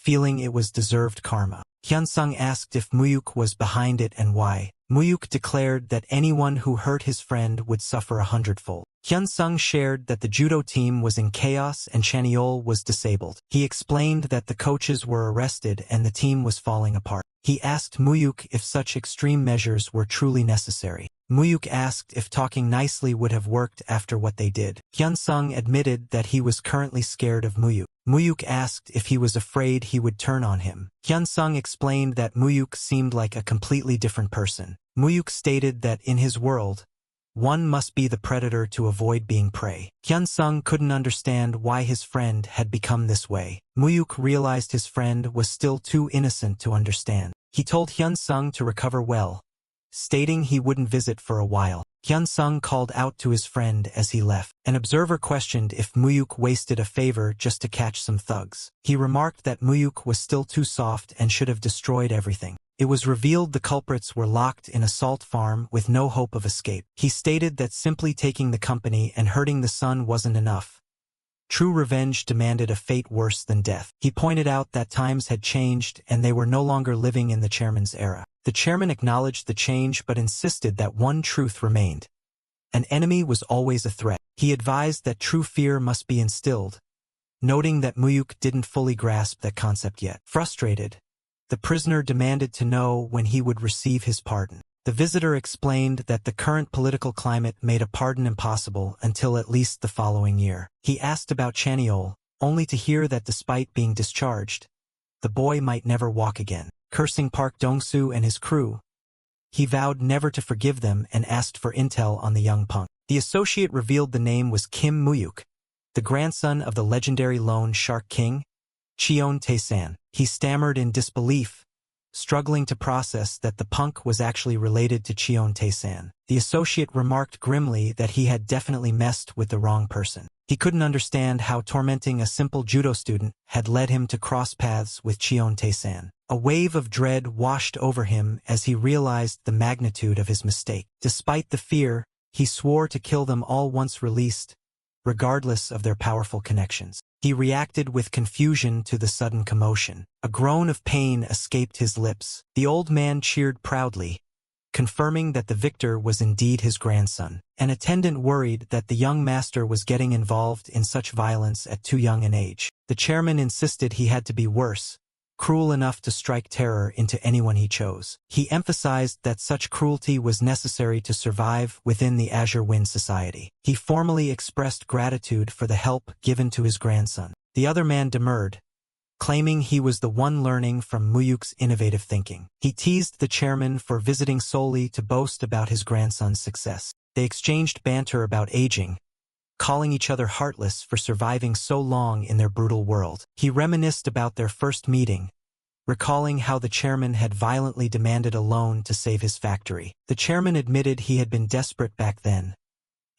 feeling it was deserved karma. Hyun-sung asked if Mu-hyuk was behind it and why. Mu-hyuk declared that anyone who hurt his friend would suffer 100-fold. Hyun-sung shared that the judo team was in chaos and Cheon was disabled. He explained that the coaches were arrested and the team was falling apart. He asked Mu-hyuk if such extreme measures were truly necessary. Mu-hyuk asked if talking nicely would have worked after what they did. Hyun-sung admitted that he was currently scared of Mu-hyuk. Mu-hyuk asked if he was afraid he would turn on him. Hyun-sung explained that Mu-hyuk seemed like a completely different person. Mu-hyuk stated that in his world, one must be the predator to avoid being prey. Hyun-sung couldn't understand why his friend had become this way. Mu-hyuk realized his friend was still too innocent to understand. He told Hyun-sung to recover well, stating he wouldn't visit for a while. Hyun-sung called out to his friend as he left. An observer questioned if Mu-hyuk wasted a favor just to catch some thugs. He remarked that Mu-hyuk was still too soft and should have destroyed everything. It was revealed the culprits were locked in a salt farm with no hope of escape. He stated that simply taking the company and hurting the son wasn't enough. True revenge demanded a fate worse than death. He pointed out that times had changed and they were no longer living in the chairman's era. The chairman acknowledged the change but insisted that one truth remained. An enemy was always a threat. He advised that true fear must be instilled, noting that Mu-hyuk didn't fully grasp that concept yet. Frustrated, the prisoner demanded to know when he would receive his pardon. The visitor explained that the current political climate made a pardon impossible until at least the following year. He asked about Cheon, only to hear that despite being discharged, the boy might never walk again. Cursing Park Dong-soo and his crew, he vowed never to forgive them and asked for intel on the young punk. The associate revealed the name was Kim Mu-hyuk, the grandson of the legendary loan shark king, Cheon Tae-san. He stammered in disbelief, struggling to process that the punk was actually related to Cheon Tae-san. The associate remarked grimly that he had definitely messed with the wrong person. He couldn't understand how tormenting a simple judo student had led him to cross paths with Cheon Tae-san. A wave of dread washed over him as he realized the magnitude of his mistake. Despite the fear, he swore to kill them all once released, regardless of their powerful connections. He reacted with confusion to the sudden commotion. A groan of pain escaped his lips. The old man cheered proudly, confirming that the victor was indeed his grandson. An attendant worried that the young master was getting involved in such violence at too young an age. The chairman insisted he had to be worse, cruel enough to strike terror into anyone he chose. He emphasized that such cruelty was necessary to survive within the Azure Wind Society. He formally expressed gratitude for the help given to his grandson. The other man demurred, claiming he was the one learning from Mu-hyuk's innovative thinking. He teased the chairman for visiting solely to boast about his grandson's success. They exchanged banter about aging, calling each other heartless for surviving so long in their brutal world. He reminisced about their first meeting, recalling how the chairman had violently demanded a loan to save his factory. The chairman admitted he had been desperate back then,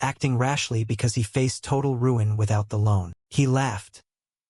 acting rashly because he faced total ruin without the loan. He laughed,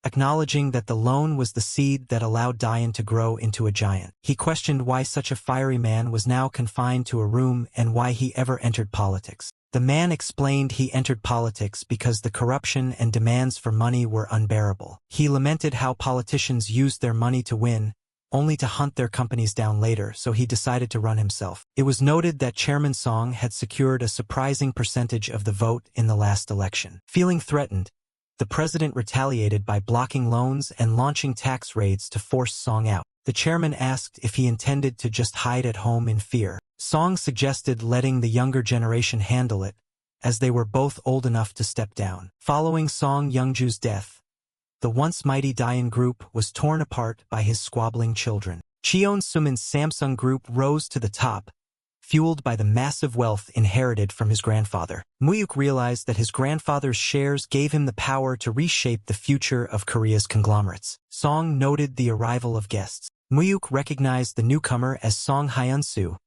acknowledging that the loan was the seed that allowed Dayan to grow into a giant. He questioned why such a fiery man was now confined to a room and why he ever entered politics. The man explained he entered politics because the corruption and demands for money were unbearable. He lamented how politicians used their money to win, only to hunt their companies down later, so he decided to run himself. It was noted that Chairman Song had secured a surprising percentage of the vote in the last election. Feeling threatened, the president retaliated by blocking loans and launching tax raids to force Song out. The chairman asked if he intended to just hide at home in fear. Song suggested letting the younger generation handle it, as they were both old enough to step down. Following Song Youngju's death, the once mighty Dayan Group was torn apart by his squabbling children. Cheon Sumin's Samsung Group rose to the top, fueled by the massive wealth inherited from his grandfather. Mu-hyuk realized that his grandfather's shares gave him the power to reshape the future of Korea's conglomerates. Song noted the arrival of guests. Mu-hyuk recognized the newcomer as Song Hyun-soo,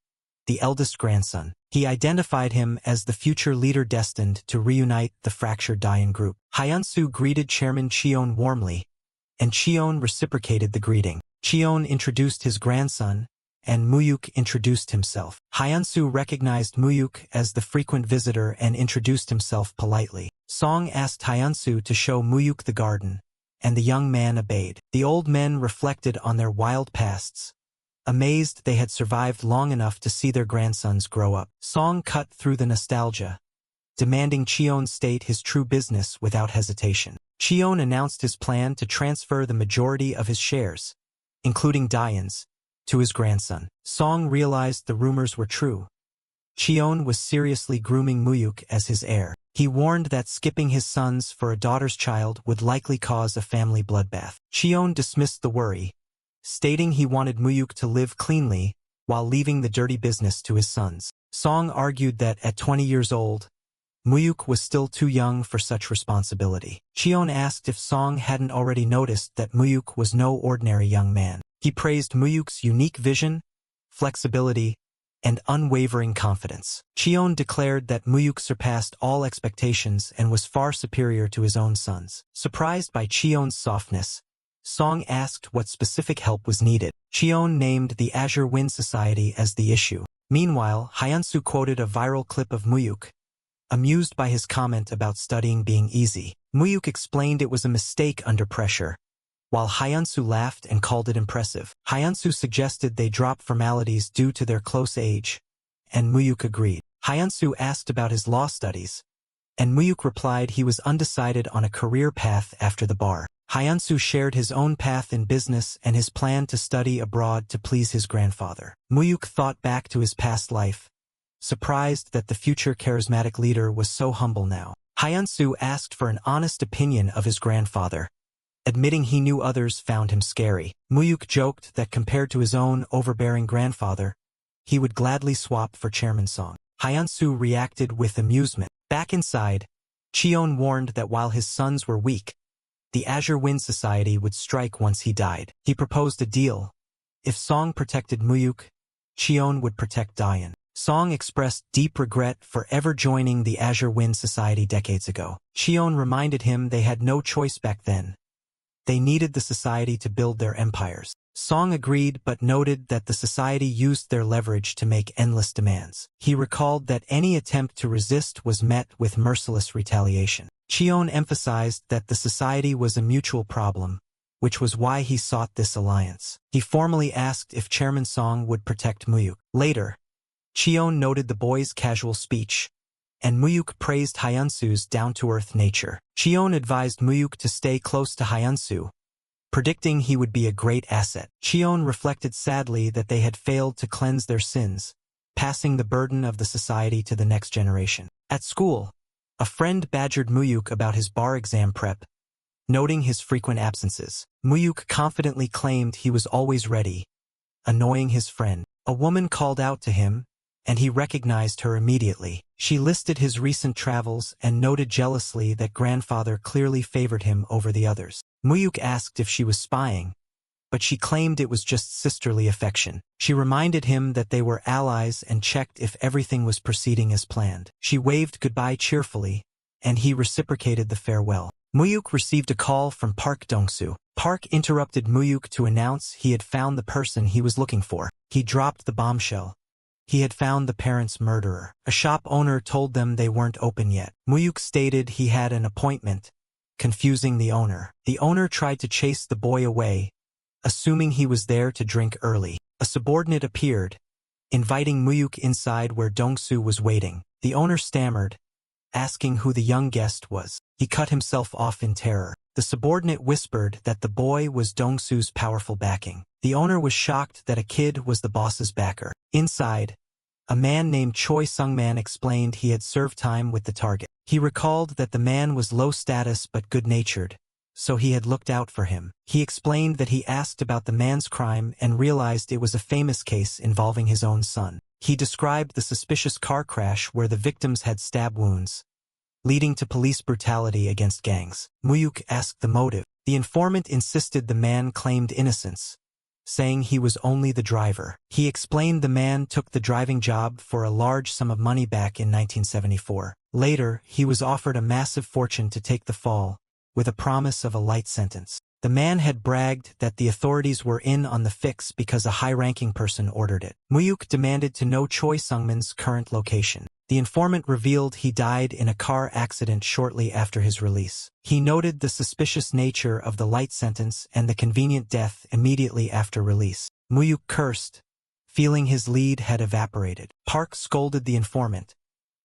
the eldest grandson. He identified him as the future leader destined to reunite the fractured Dayan Group. Hyun-soo greeted Chairman Cheon warmly, and Cheon reciprocated the greeting. Cheon introduced his grandson, and Mu-hyuk introduced himself. Hyun-soo recognized Mu-hyuk as the frequent visitor and introduced himself politely. Song asked Hyun-soo to show Mu-hyuk the garden, and the young man obeyed. The old men reflected on their wild pasts, amazed they had survived long enough to see their grandsons grow up. Song cut through the nostalgia, demanding Cheon state his true business without hesitation. Cheon announced his plan to transfer the majority of his shares, including Dayan's, to his grandson. Song realized the rumors were true. Cheon was seriously grooming Mu-hyuk as his heir. He warned that skipping his sons for a daughter's child would likely cause a family bloodbath. Cheon dismissed the worry, stating he wanted Mu-hyuk to live cleanly while leaving the dirty business to his sons. Song argued that at 20 years old, Mu-hyuk was still too young for such responsibility. Cheon asked if Song hadn't already noticed that Mu-hyuk was no ordinary young man. He praised Mu-hyuk's unique vision, flexibility, and unwavering confidence. Cheon declared that Mu-hyuk surpassed all expectations and was far superior to his own sons. Surprised by Cheon's softness, Song asked what specific help was needed. Cheon named the Azure Wind Society as the issue. Meanwhile, Hyunsu quoted a viral clip of Mu-hyuk, amused by his comment about studying being easy. Mu-hyuk explained it was a mistake under pressure, while Hyunsu laughed and called it impressive. Hyunsu suggested they drop formalities due to their close age, and Mu-hyuk agreed. Hyunsu asked about his law studies, and Mu-hyuk replied he was undecided on a career path after the bar. Hyunsu shared his own path in business and his plan to study abroad to please his grandfather. Mu-hyuk thought back to his past life, surprised that the future charismatic leader was so humble now. Hyunsu asked for an honest opinion of his grandfather, admitting he knew others found him scary. Mu-hyuk joked that compared to his own overbearing grandfather, he would gladly swap for Chairman Song. Hyunsu reacted with amusement. Back inside, Cheon warned that while his sons were weak, the Azure Wind Society would strike once he died. He proposed a deal. If Song protected Mu-hyuk, Cheon would protect Dayan. Song expressed deep regret for ever joining the Azure Wind Society decades ago. Cheon reminded him they had no choice back then. They needed the society to build their empires. Song agreed but noted that the society used their leverage to make endless demands. He recalled that any attempt to resist was met with merciless retaliation. Cheon emphasized that the society was a mutual problem, which was why he sought this alliance. He formally asked if Chairman Song would protect Mu-hyuk. Later, Cheon noted the boy's casual speech, and Mu-hyuk praised Hyunsu's down-to-earth nature. Cheon advised Mu-hyuk to stay close to Hyunsu, predicting he would be a great asset. Cheon reflected sadly that they had failed to cleanse their sins, passing the burden of the society to the next generation. At school, a friend badgered Mu-hyuk about his bar exam prep, noting his frequent absences. Mu-hyuk confidently claimed he was always ready, annoying his friend. A woman called out to him, and he recognized her immediately. She listed his recent travels and noted jealously that grandfather clearly favored him over the others. Mu-hyuk asked if she was spying, but she claimed it was just sisterly affection. She reminded him that they were allies and checked if everything was proceeding as planned. She waved goodbye cheerfully, and he reciprocated the farewell. Mu-hyuk received a call from Park Dong-soo. Park interrupted Mu-hyuk to announce he had found the person he was looking for. He dropped the bombshell. He had found the parents' murderer. A shop owner told them they weren't open yet. Mu-hyuk stated he had an appointment, confusing the owner. The owner tried to chase the boy away, assuming he was there to drink early. A subordinate appeared, inviting Mu-hyuk inside where Dong-soo was waiting. The owner stammered, asking who the young guest was. He cut himself off in terror. The subordinate whispered that the boy was Dong-soo's powerful backing. The owner was shocked that a kid was the boss's backer. Inside, a man named Choi Sung-man explained he had served time with the target. He recalled that the man was low status but good-natured, so he had looked out for him. He explained that he asked about the man's crime and realized it was a famous case involving his own son. He described the suspicious car crash where the victims had stab wounds, leading to police brutality against gangs. Mu-hyuk asked the motive. The informant insisted the man claimed innocence, saying he was only the driver. He explained the man took the driving job for a large sum of money back in 1974. Later, he was offered a massive fortune to take the fall, with a promise of a light sentence. The man had bragged that the authorities were in on the fix because a high-ranking person ordered it. Mu-hyuk demanded to know Choi Sung-man's current location. The informant revealed he died in a car accident shortly after his release. He noted the suspicious nature of the light sentence and the convenient death immediately after release. Mu-hyuk cursed, feeling his lead had evaporated. Park scolded the informant,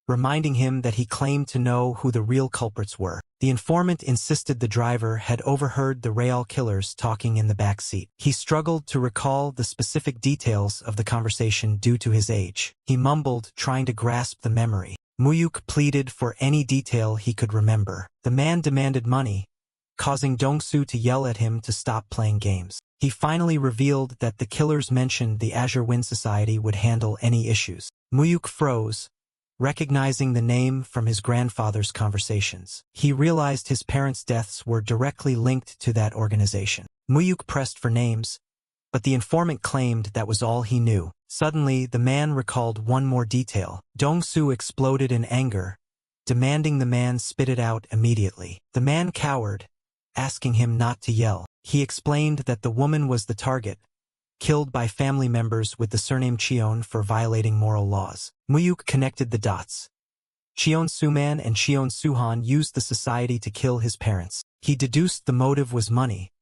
reminding him that he claimed to know who the real culprits were. The informant insisted the driver had overheard the real killers talking in the back seat. He struggled to recall the specific details of the conversation due to his age. He mumbled, trying to grasp the memory. Mu-hyuk pleaded for any detail he could remember. The man demanded money, causing Dong-soo to yell at him to stop playing games. He finally revealed that the killers mentioned the Azure Wind Society would handle any issues. Mu-hyuk froze, recognizing the name from his grandfather's conversations. He realized his parents' deaths were directly linked to that organization. Mu-hyuk pressed for names, but the informant claimed that was all he knew. Suddenly, the man recalled one more detail. Dong-soo exploded in anger, demanding the man spit it out immediately. The man cowered, asking him not to yell. He explained that the woman was the target, killed by family members with the surname Cheon for violating moral laws. Mu-hyuk connected the dots. Cheon Suman and Cheon Suhan used the society to kill his parents. He deduced the motive was money,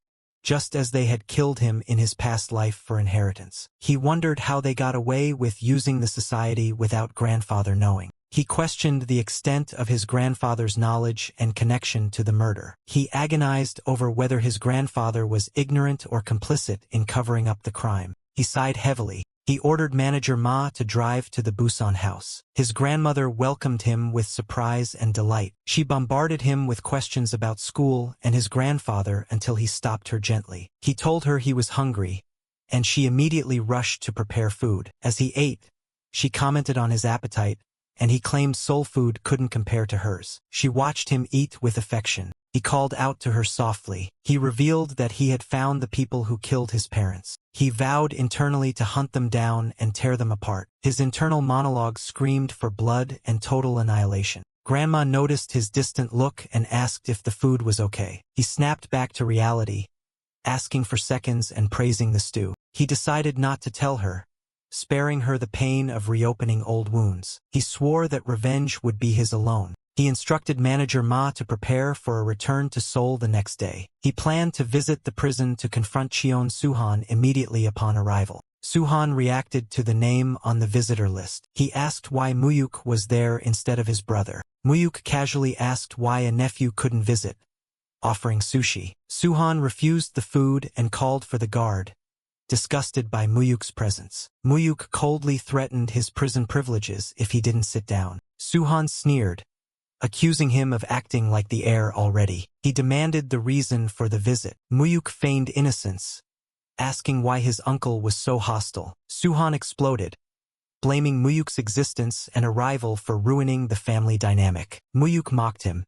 just as they had killed him in his past life for inheritance. He wondered how they got away with using the society without grandfather knowing. He questioned the extent of his grandfather's knowledge and connection to the murder. He agonized over whether his grandfather was ignorant or complicit in covering up the crime. He sighed heavily. He ordered manager Ma to drive to the Busan house. His grandmother welcomed him with surprise and delight. She bombarded him with questions about school and his grandfather until he stopped her gently. He told her he was hungry, and she immediately rushed to prepare food. As he ate, she commented on his appetite, and he claimed soul food couldn't compare to hers. She watched him eat with affection. He called out to her softly. He revealed that he had found the people who killed his parents. He vowed internally to hunt them down and tear them apart. His internal monologue screamed for blood and total annihilation. Grandma noticed his distant look and asked if the food was okay. He snapped back to reality, asking for seconds and praising the stew. He decided not to tell her, sparing her the pain of reopening old wounds. He swore that revenge would be his alone. He instructed manager Ma to prepare for a return to Seoul the next day. He planned to visit the prison to confront Cheon Suhan immediately upon arrival. Suhan reacted to the name on the visitor list. He asked why Mu-hyuk was there instead of his brother. Mu-hyuk casually asked why a nephew couldn't visit, offering sushi. Suhan refused the food and called for the guard, disgusted by Mu-hyuk's presence. Mu-hyuk coldly threatened his prison privileges if he didn't sit down. Suhan sneered, accusing him of acting like the heir already. He demanded the reason for the visit. Mu-hyuk feigned innocence, asking why his uncle was so hostile. Suhan exploded, blaming Mu-hyuk's existence and arrival for ruining the family dynamic. Mu-hyuk mocked him,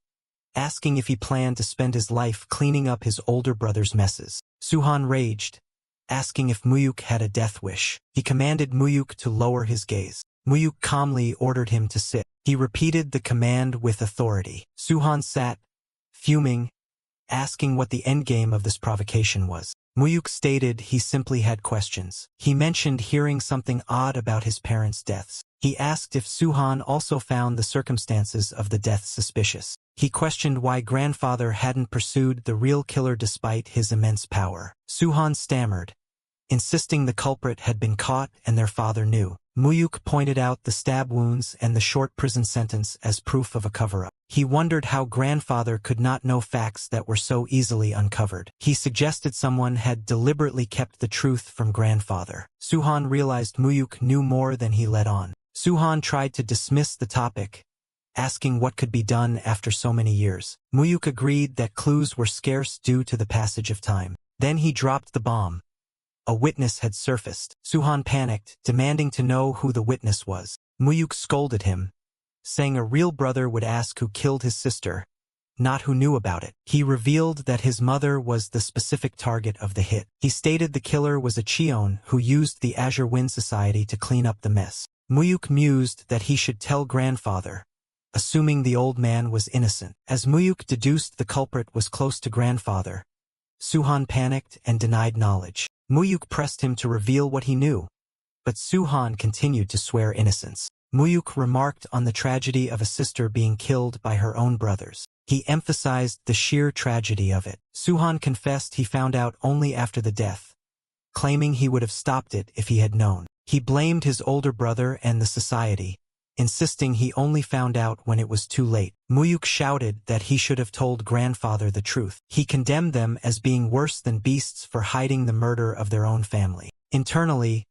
asking if he planned to spend his life cleaning up his older brother's messes. Suhan raged, asking if Mu-hyuk had a death wish. He commanded Mu-hyuk to lower his gaze. Mu-hyuk calmly ordered him to sit. He repeated the command with authority. Suhan sat, fuming, asking what the endgame of this provocation was. Mu-hyuk stated he simply had questions. He mentioned hearing something odd about his parents' deaths. He asked if Suhan also found the circumstances of the deaths suspicious. He questioned why grandfather hadn't pursued the real killer despite his immense power. Suhan stammered, insisting the culprit had been caught and their father knew. Mu-hyuk pointed out the stab wounds and the short prison sentence as proof of a cover-up. He wondered how grandfather could not know facts that were so easily uncovered. He suggested someone had deliberately kept the truth from grandfather. Suhan realized Mu-hyuk knew more than he let on. Suhan tried to dismiss the topic, asking what could be done after so many years. Mu-hyuk agreed that clues were scarce due to the passage of time. Then he dropped the bomb. A witness had surfaced. Suhan panicked, demanding to know who the witness was. Mu-hyuk scolded him, saying a real brother would ask who killed his sister, not who knew about it. He revealed that his mother was the specific target of the hit. He stated the killer was a Cheon who used the Azure Wind Society to clean up the mess. Mu-hyuk mused that he should tell grandfather, assuming the old man was innocent. As Mu-hyuk deduced the culprit was close to grandfather, Suhan panicked and denied knowledge. Mu-hyuk pressed him to reveal what he knew, but Suhan continued to swear innocence. Mu-hyuk remarked on the tragedy of a sister being killed by her own brothers. He emphasized the sheer tragedy of it. Suhan confessed he found out only after the death, claiming he would have stopped it if he had known. He blamed his older brother and the society, insisting he only found out when it was too late. Mu-hyuk shouted that he should have told grandfather the truth. He condemned them as being worse than beasts for hiding the murder of their own family. Internally,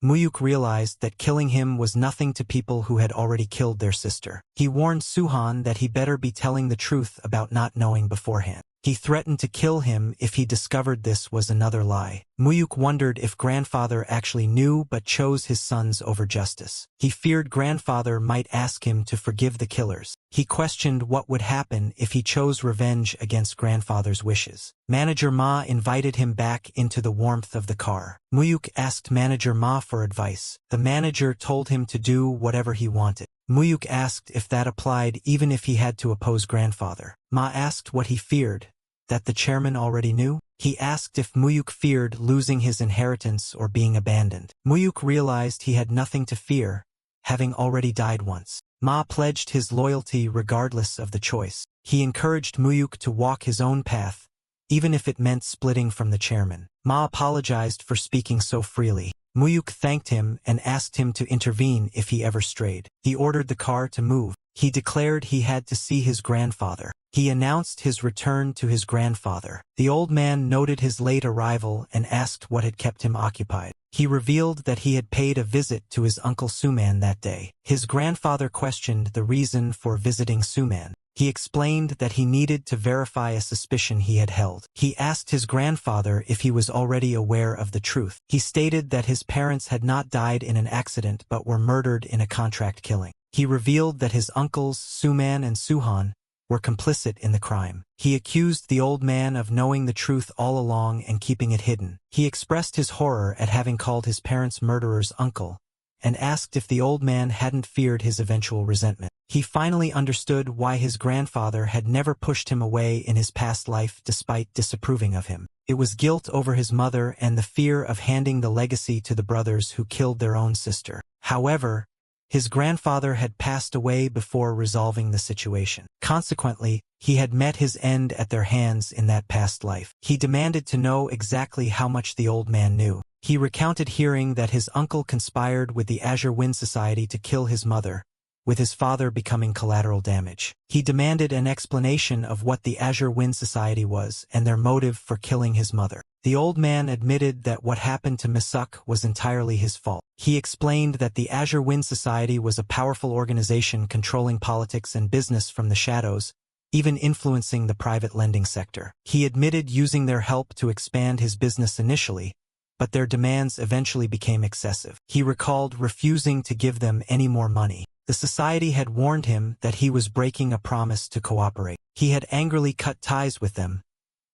Mu-hyuk realized that killing him was nothing to people who had already killed their sister. He warned Suhan that he better be telling the truth about not knowing beforehand. He threatened to kill him if he discovered this was another lie. Mu-hyuk wondered if grandfather actually knew but chose his sons over justice. He feared grandfather might ask him to forgive the killers. He questioned what would happen if he chose revenge against grandfather's wishes. Manager Ma invited him back into the warmth of the car. Mu-hyuk asked Manager Ma for advice. The manager told him to do whatever he wanted. Mu-hyuk asked if that applied even if he had to oppose grandfather. Ma asked what he feared, that the chairman already knew. He asked if Mu-hyuk feared losing his inheritance or being abandoned. Mu-hyuk realized he had nothing to fear, having already died once. Ma pledged his loyalty regardless of the choice. He encouraged Mu-hyuk to walk his own path, even if it meant splitting from the chairman. Ma apologized for speaking so freely. Mu-hyuk thanked him and asked him to intervene if he ever strayed. He ordered the car to move. He declared he had to see his grandfather. He announced his return to his grandfather. The old man noted his late arrival and asked what had kept him occupied. He revealed that he had paid a visit to his uncle Suman that day. His grandfather questioned the reason for visiting Suman. He explained that he needed to verify a suspicion he had held. He asked his grandfather if he was already aware of the truth. He stated that his parents had not died in an accident but were murdered in a contract killing. He revealed that his uncles, Suman and Suhan, were complicit in the crime. He accused the old man of knowing the truth all along and keeping it hidden. He expressed his horror at having called his parents' murderer's uncle, and asked if the old man hadn't feared his eventual resentment. He finally understood why his grandfather had never pushed him away in his past life despite disapproving of him. It was guilt over his mother and the fear of handing the legacy to the brothers who killed their own sister. However, his grandfather had passed away before resolving the situation. Consequently, he had met his end at their hands in that past life. He demanded to know exactly how much the old man knew. He recounted hearing that his uncle conspired with the Azure Wind Society to kill his mother, with his father becoming collateral damage. He demanded an explanation of what the Azure Wind Society was and their motive for killing his mother. The old man admitted that what happened to Mu-hyuk was entirely his fault. He explained that the Azure Wind Society was a powerful organization controlling politics and business from the shadows, even influencing the private lending sector. He admitted using their help to expand his business initially, but their demands eventually became excessive. He recalled refusing to give them any more money. The society had warned him that he was breaking a promise to cooperate. He had angrily cut ties with them,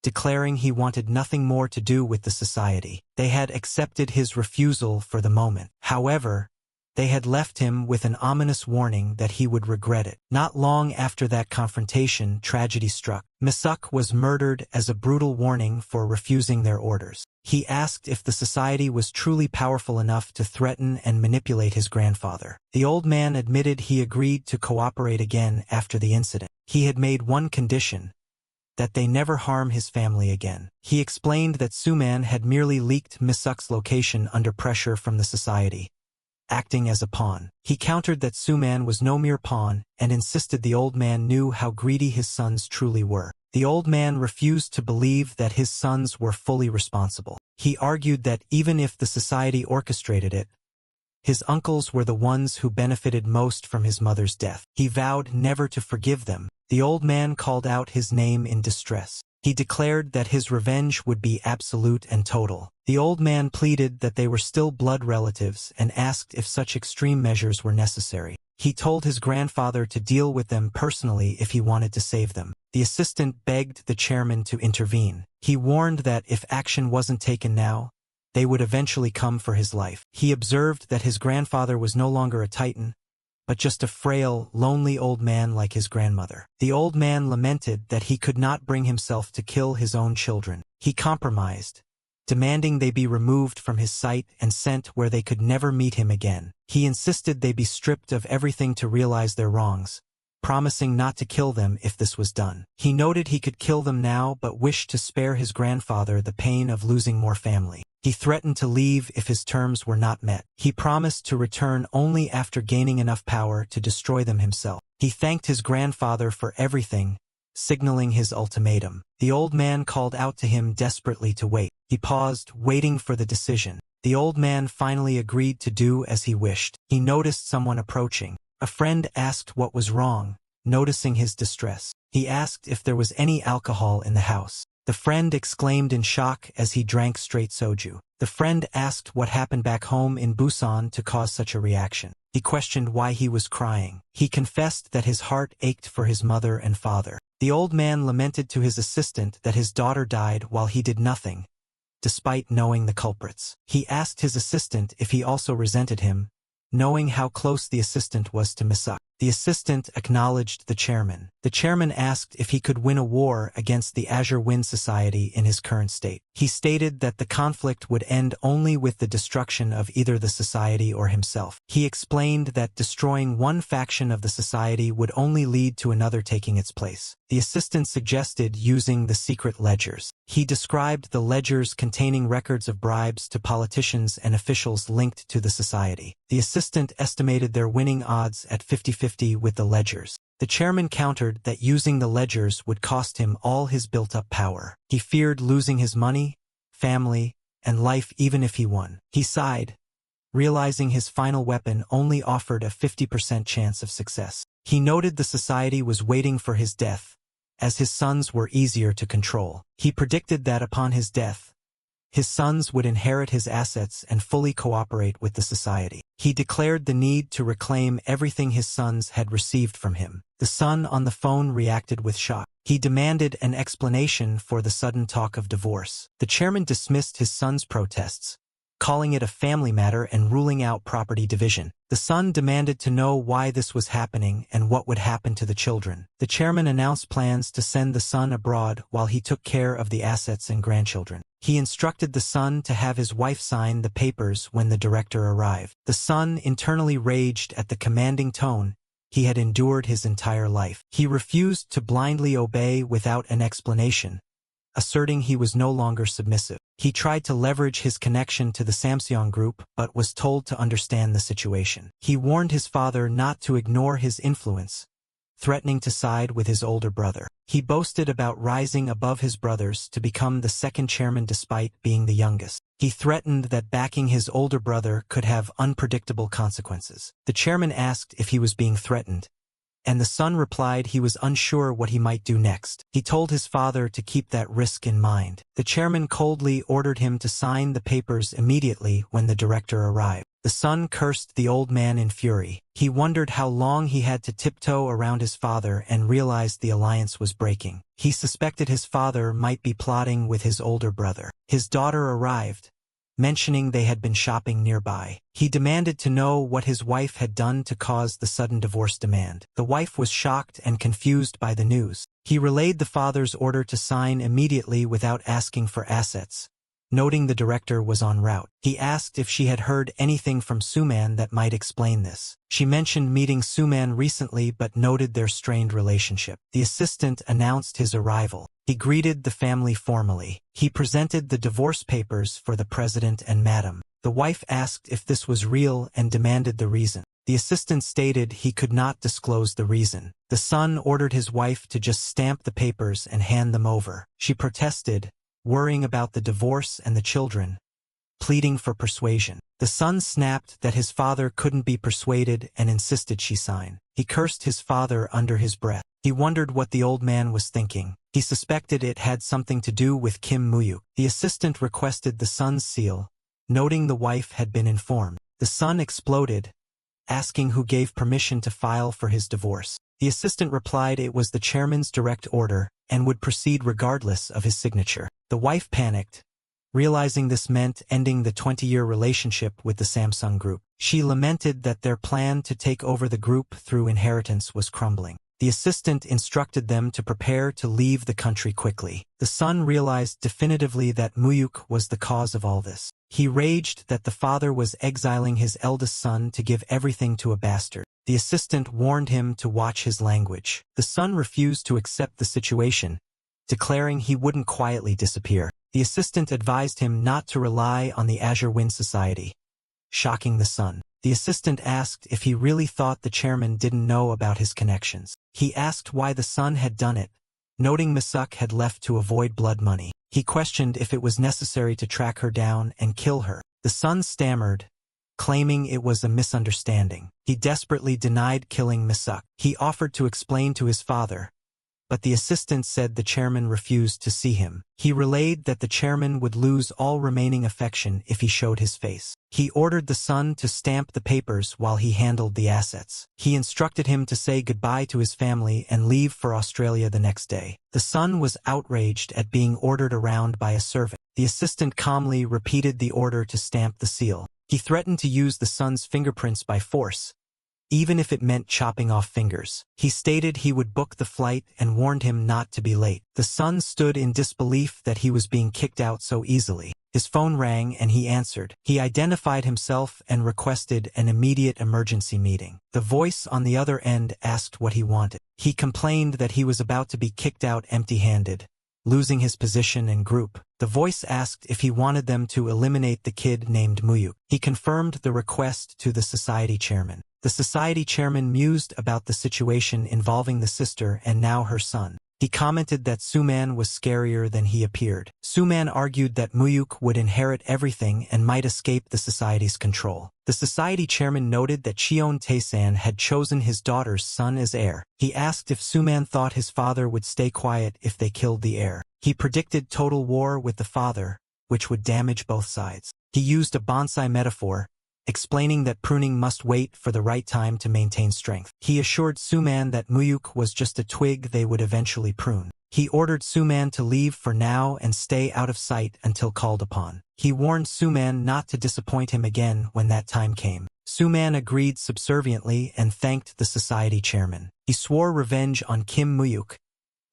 declaring he wanted nothing more to do with the society. They had accepted his refusal for the moment. However, they had left him with an ominous warning that he would regret it. Not long after that confrontation, tragedy struck. Mu-hyuk was murdered as a brutal warning for refusing their orders. He asked if the society was truly powerful enough to threaten and manipulate his grandfather. The old man admitted he agreed to cooperate again after the incident. He had made one condition: that they never harm his family again. He explained that Suman had merely leaked Mu-hyuk's location under pressure from the society, acting as a pawn. He countered that Suman was no mere pawn and insisted the old man knew how greedy his sons truly were. The old man refused to believe that his sons were fully responsible. He argued that even if the society orchestrated it, his uncles were the ones who benefited most from his mother's death. He vowed never to forgive them. The old man called out his name in distress. He declared that his revenge would be absolute and total. The old man pleaded that they were still blood relatives and asked if such extreme measures were necessary. He told his grandfather to deal with them personally if he wanted to save them. The assistant begged the chairman to intervene. He warned that if action wasn't taken now, they would eventually come for his life. He observed that his grandfather was no longer a titan, but just a frail, lonely old man like his grandmother. The old man lamented that he could not bring himself to kill his own children. He compromised, demanding they be removed from his sight and sent where they could never meet him again. He insisted they be stripped of everything to realize their wrongs, promising not to kill them if this was done. He noted he could kill them now but wished to spare his grandfather the pain of losing more family. He threatened to leave if his terms were not met. He promised to return only after gaining enough power to destroy them himself. He thanked his grandfather for everything, signaling his ultimatum. The old man called out to him desperately to wait. He paused, waiting for the decision. The old man finally agreed to do as he wished. He noticed someone approaching. A friend asked what was wrong, noticing his distress. He asked if there was any alcohol in the house. The friend exclaimed in shock as he drank straight soju. The friend asked what happened back home in Busan to cause such a reaction. He questioned why he was crying. He confessed that his heart ached for his mother and father. The old man lamented to his assistant that his daughter died while he did nothing, despite knowing the culprits. He asked his assistant if he also resented him, knowing how close the assistant was to Mu-hyuk. The assistant acknowledged the chairman. The chairman asked if he could win a war against the Azure Wind Society in his current state. He stated that the conflict would end only with the destruction of either the society or himself. He explained that destroying one faction of the society would only lead to another taking its place. The assistant suggested using the secret ledgers. He described the ledgers containing records of bribes to politicians and officials linked to the society. The assistant estimated their winning odds at 50-50 with the ledgers. The chairman countered that using the ledgers would cost him all his built-up power. He feared losing his money, family, and life even if he won. He sighed, realizing his final weapon only offered a 50% chance of success. He noted the society was waiting for his death, as his sons were easier to control. He predicted that upon his death, his sons would inherit his assets and fully cooperate with the society. He declared the need to reclaim everything his sons had received from him. The son on the phone reacted with shock. He demanded an explanation for the sudden talk of divorce. The chairman dismissed his son's protests, calling it a family matter and ruling out property division. The son demanded to know why this was happening and what would happen to the children. The chairman announced plans to send the son abroad while he took care of the assets and grandchildren. He instructed the son to have his wife sign the papers when the director arrived. The son internally raged at the commanding tone he had endured his entire life. He refused to blindly obey without an explanation, asserting he was no longer submissive. He tried to leverage his connection to the Samseong group but was told to understand the situation. He warned his father not to ignore his influence, threatening to side with his older brother. He boasted about rising above his brothers to become the second chairman despite being the youngest. He threatened that backing his older brother could have unpredictable consequences. The chairman asked if he was being threatened, and the son replied he was unsure what he might do next. He told his father to keep that risk in mind. The chairman coldly ordered him to sign the papers immediately when the director arrived. The son cursed the old man in fury. He wondered how long he had to tiptoe around his father and realized the alliance was breaking. He suspected his father might be plotting with his older brother. His daughter arrived, mentioning they had been shopping nearby. He demanded to know what his wife had done to cause the sudden divorce demand. The wife was shocked and confused by the news. He relayed the father's order to sign immediately without asking for assets, noting the director was en route. He asked if she had heard anything from Suman that might explain this. She mentioned meeting Suman recently but noted their strained relationship. The assistant announced his arrival. He greeted the family formally. He presented the divorce papers for the president and madam. The wife asked if this was real and demanded the reason. The assistant stated he could not disclose the reason. The son ordered his wife to just stamp the papers and hand them over. She protested, worrying about the divorce and the children, pleading for persuasion. The son snapped that his father couldn't be persuaded and insisted she sign. He cursed his father under his breath. He wondered what the old man was thinking. He suspected it had something to do with Kim Mu-hyuk. The assistant requested the son's seal, noting the wife had been informed. The son exploded, asking who gave permission to file for his divorce. The assistant replied it was the chairman's direct order and would proceed regardless of his signature. The wife panicked, realizing this meant ending the 20-year relationship with the Samsung group. She lamented that their plan to take over the group through inheritance was crumbling. The assistant instructed them to prepare to leave the country quickly. The son realized definitively that Mu-hyuk was the cause of all this. He raged that the father was exiling his eldest son to give everything to a bastard. The assistant warned him to watch his language. The son refused to accept the situation, declaring he wouldn't quietly disappear. The assistant advised him not to rely on the Azure Wind Society, shocking the son. The assistant asked if he really thought the chairman didn't know about his connections. He asked why the son had done it, noting Mu-hyuk had left to avoid blood money. He questioned if it was necessary to track her down and kill her. The son stammered, claiming it was a misunderstanding. He desperately denied killing Mu-hyuk. He offered to explain to his father, but the assistant said the chairman refused to see him. He relayed that the chairman would lose all remaining affection if he showed his face. He ordered the son to stamp the papers while he handled the assets. He instructed him to say goodbye to his family and leave for Australia the next day. The son was outraged at being ordered around by a servant. The assistant calmly repeated the order to stamp the seal. He threatened to use the son's fingerprints by force, even if it meant chopping off fingers. He stated he would book the flight and warned him not to be late. The son stood in disbelief that he was being kicked out so easily. His phone rang and he answered. He identified himself and requested an immediate emergency meeting. The voice on the other end asked what he wanted. He complained that he was about to be kicked out empty-handed, losing his position and group. The voice asked if he wanted them to eliminate the kid named Mu-hyuk. He confirmed the request to the society chairman. The society chairman mused about the situation involving the sister and now her son. He commented that Suman was scarier than he appeared. Suman argued that Mu-hyuk would inherit everything and might escape the society's control. The society chairman noted that Cheon Tae-san had chosen his daughter's son as heir. He asked if Suman thought his father would stay quiet if they killed the heir. He predicted total war with the father, which would damage both sides. He used a bonsai metaphor, explaining that pruning must wait for the right time to maintain strength. He assured Suman that Mu-hyuk was just a twig they would eventually prune. He ordered Suman to leave for now and stay out of sight until called upon. He warned Suman not to disappoint him again when that time came. Suman agreed subserviently and thanked the society chairman. He swore revenge on Kim Mu-hyuk,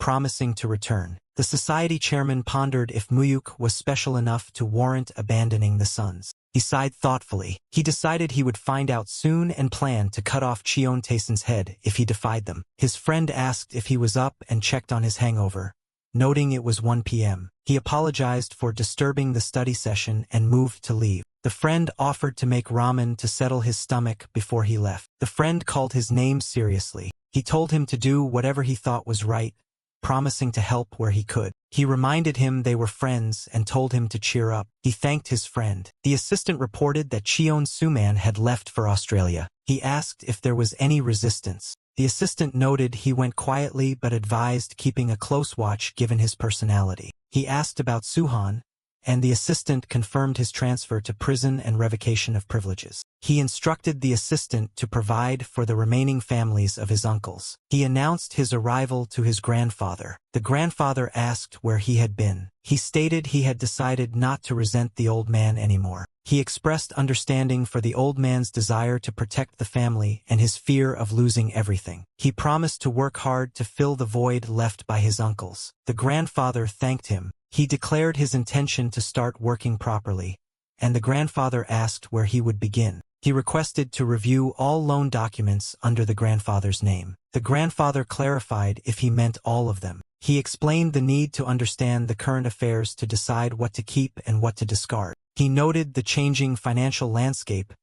promising to return. The society chairman pondered if Mu-hyuk was special enough to warrant abandoning the sons. He sighed thoughtfully. He decided he would find out soon and planned to cut off Cheon Tae-san's head if he defied them. His friend asked if he was up and checked on his hangover, noting it was 1 p.m. He apologized for disturbing the study session and moved to leave. The friend offered to make ramen to settle his stomach before he left. The friend called his name seriously. He told him to do whatever he thought was right, promising to help where he could. He reminded him they were friends and told him to cheer up. He thanked his friend. The assistant reported that Cheon Suman had left for Australia. He asked if there was any resistance. The assistant noted he went quietly but advised keeping a close watch given his personality. He asked about Suhan, and the assistant confirmed his transfer to prison and revocation of privileges. He instructed the assistant to provide for the remaining families of his uncles. He announced his arrival to his grandfather. The grandfather asked where he had been. He stated he had decided not to resent the old man anymore. He expressed understanding for the old man's desire to protect the family and his fear of losing everything. He promised to work hard to fill the void left by his uncles. The grandfather thanked him. He declared his intention to start working properly, and the grandfather asked where he would begin. He requested to review all loan documents under the grandfather's name. The grandfather clarified if he meant all of them. He explained the need to understand the current affairs to decide what to keep and what to discard. He noted the changing financial landscape,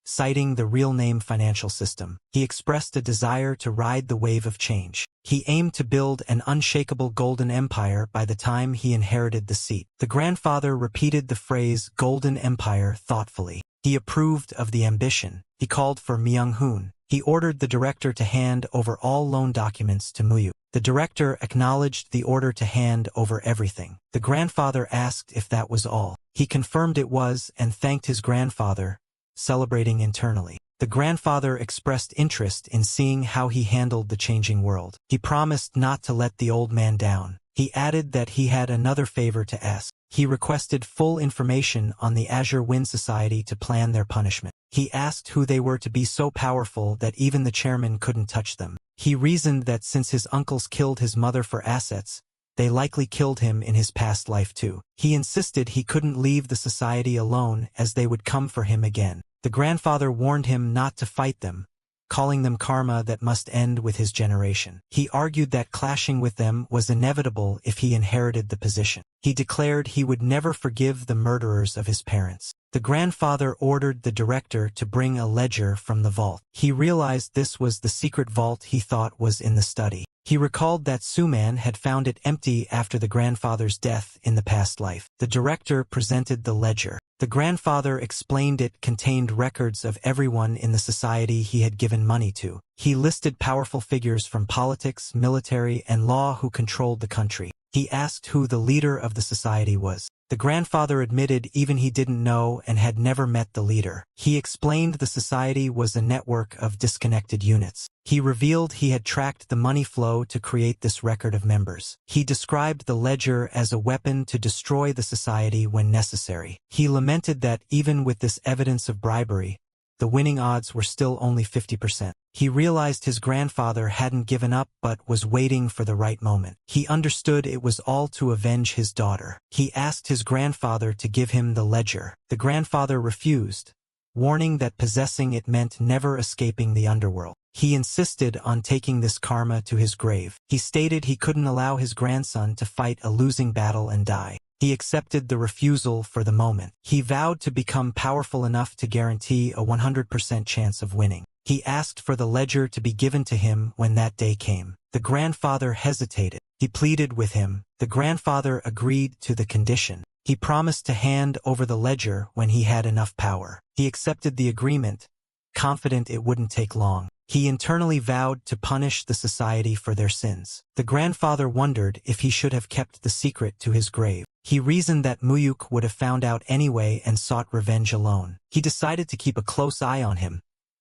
citing the real name financial system. He expressed a desire to ride the wave of change. He aimed to build an unshakable golden empire by the time he inherited the seat. The grandfather repeated the phrase golden empire thoughtfully. He approved of the ambition. He called for Myung-hoon. He ordered the director to hand over all loan documents to Mu-hyuk. The director acknowledged the order to hand over everything. The grandfather asked if that was all. He confirmed it was and thanked his grandfather, celebrating internally. The grandfather expressed interest in seeing how he handled the changing world. He promised not to let the old man down. He added that he had another favor to ask. He requested full information on the Azure Wind Society to plan their punishment. He asked who they were to be so powerful that even the chairman couldn't touch them. He reasoned that since his uncles killed his mother for assets, they likely killed him in his past life too. He insisted he couldn't leave the society alone as they would come for him again. The grandfather warned him not to fight them, calling them karma that must end with his generation. He argued that clashing with them was inevitable if he inherited the position. He declared he would never forgive the murderers of his parents. The grandfather ordered the director to bring a ledger from the vault. He realized this was the secret vault he thought was in the study. He recalled that Suman had found it empty after the grandfather's death in the past life. The director presented the ledger. The grandfather explained it contained records of everyone in the society he had given money to. He listed powerful figures from politics, military, and law who controlled the country. He asked who the leader of the society was. The grandfather admitted even he didn't know and had never met the leader. He explained the society was a network of disconnected units. He revealed he had tracked the money flow to create this record of members. He described the ledger as a weapon to destroy the society when necessary. He lamented that even with this evidence of bribery, the winning odds were still only 50%. He realized his grandfather hadn't given up but was waiting for the right moment. He understood it was all to avenge his daughter. He asked his grandfather to give him the ledger. The grandfather refused, warning that possessing it meant never escaping the underworld. He insisted on taking this karma to his grave. He stated he couldn't allow his grandson to fight a losing battle and die. He accepted the refusal for the moment. He vowed to become powerful enough to guarantee a 100% chance of winning. He asked for the ledger to be given to him when that day came. The grandfather hesitated. He pleaded with him. The grandfather agreed to the condition. He promised to hand over the ledger when he had enough power. He accepted the agreement, confident it wouldn't take long. He internally vowed to punish the society for their sins. The grandfather wondered if he should have kept the secret to his grave. He reasoned that Mu-hyuk would have found out anyway and sought revenge alone. He decided to keep a close eye on him,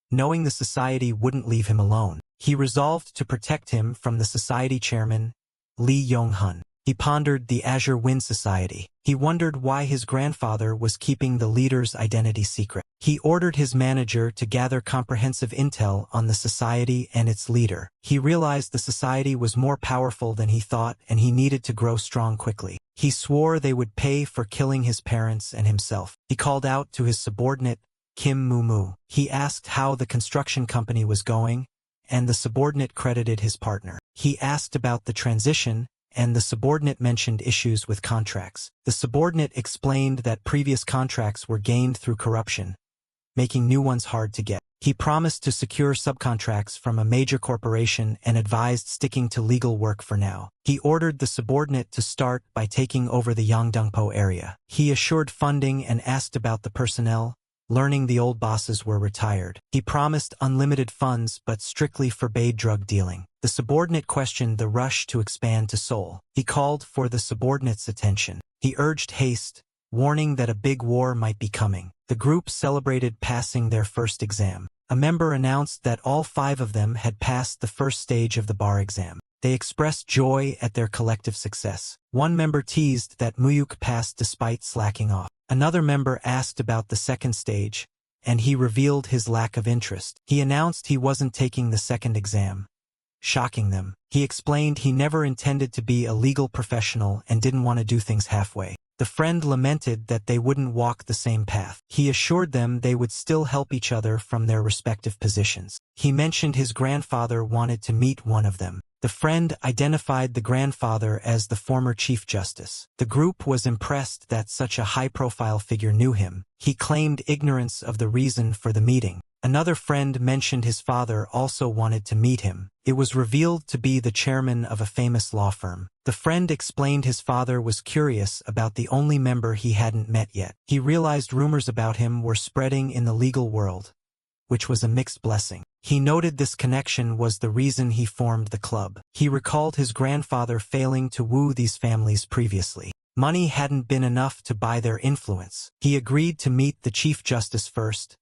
knowing the society wouldn't leave him alone. He resolved to protect him from the society chairman, Lee Yong-hun. He pondered the Azure Wind Society. He wondered why his grandfather was keeping the leader's identity secret. He ordered his manager to gather comprehensive intel on the society and its leader. He realized the society was more powerful than he thought and he needed to grow strong quickly. He swore they would pay for killing his parents and himself. He called out to his subordinate, Kim Mu-mu. He asked how the construction company was going, and the subordinate credited his partner. He asked about the transition, and the subordinate mentioned issues with contracts. The subordinate explained that previous contracts were gained through corruption, making new ones hard to get. He promised to secure subcontracts from a major corporation and advised sticking to legal work for now. He ordered the subordinate to start by taking over the Yangdongpo area. He assured funding and asked about the personnel, learning the old bosses were retired. He promised unlimited funds but strictly forbade drug dealing. The subordinate questioned the rush to expand to Seoul. He called for the subordinate's attention. He urged haste, warning that a big war might be coming. The group celebrated passing their first exam. A member announced that all 5 of them had passed the first stage of the bar exam. They expressed joy at their collective success. One member teased that Mu-hyuk passed despite slacking off. Another member asked about the second stage, and he revealed his lack of interest. He announced he wasn't taking the second exam, shocking them. He explained he never intended to be a legal professional and didn't want to do things halfway. The friend lamented that they wouldn't walk the same path. He assured them they would still help each other from their respective positions. He mentioned his grandfather wanted to meet one of them. The friend identified the grandfather as the former Chief Justice. The group was impressed that such a high-profile figure knew him. He claimed ignorance of the reason for the meeting. Another friend mentioned his father also wanted to meet him. It was revealed to be the chairman of a famous law firm. The friend explained his father was curious about the only member he hadn't met yet. He realized rumors about him were spreading in the legal world, which was a mixed blessing. He noted this connection was the reason he formed the club. He recalled his grandfather failing to woo these families previously. Money hadn't been enough to buy their influence. He agreed to meet the Chief Justice first,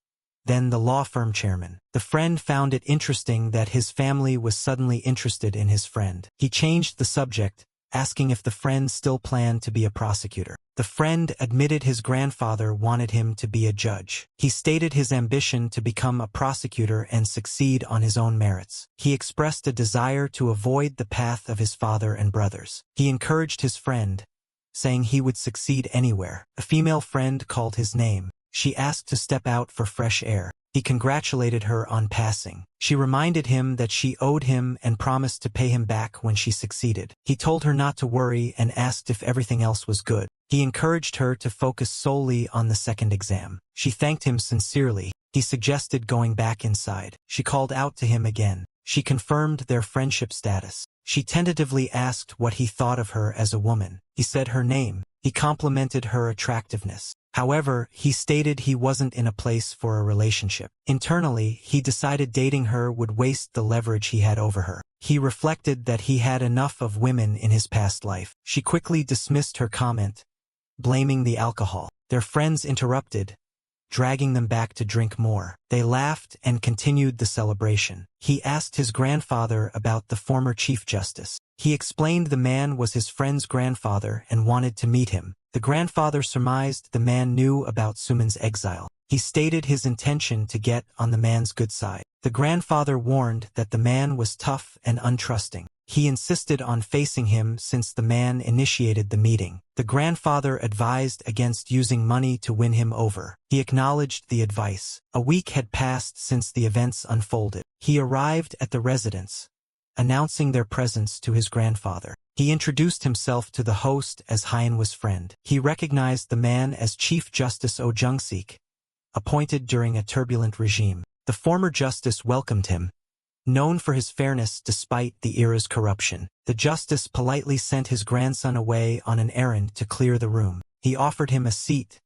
then the law firm chairman. The friend found it interesting that his family was suddenly interested in his friend. He changed the subject, asking if the friend still planned to be a prosecutor. The friend admitted his grandfather wanted him to be a judge. He stated his ambition to become a prosecutor and succeed on his own merits. He expressed a desire to avoid the path of his father and brothers. He encouraged his friend, saying he would succeed anywhere. A female friend called his name. She asked to step out for fresh air. He congratulated her on passing. She reminded him that she owed him and promised to pay him back when she succeeded. He told her not to worry and asked if everything else was good. He encouraged her to focus solely on the second exam. She thanked him sincerely. He suggested going back inside. She called out to him again. She confirmed their friendship status. She tentatively asked what he thought of her as a woman. He said her name. He complimented her attractiveness. However, he stated he wasn't in a place for a relationship. Internally, he decided dating her would waste the leverage he had over her. He reflected that he had enough of women in his past life. She quickly dismissed her comment, blaming the alcohol. Their friends interrupted, dragging them back to drink more. They laughed and continued the celebration. He asked his grandfather about the former Chief Justice. He explained the man was his friend's grandfather and wanted to meet him. The grandfather surmised the man knew about Suman's exile. He stated his intention to get on the man's good side. The grandfather warned that the man was tough and untrusting. He insisted on facing him since the man initiated the meeting. The grandfather advised against using money to win him over. He acknowledged the advice. A week had passed since the events unfolded. He arrived at the residence, announcing their presence to his grandfather. He introduced himself to the host as Hyenwa's friend. He recognized the man as Chief Justice Oh Jung-sik, appointed during a turbulent regime. The former justice welcomed him, known for his fairness despite the era's corruption. The justice politely sent his grandson away on an errand to clear the room. He offered him a seat,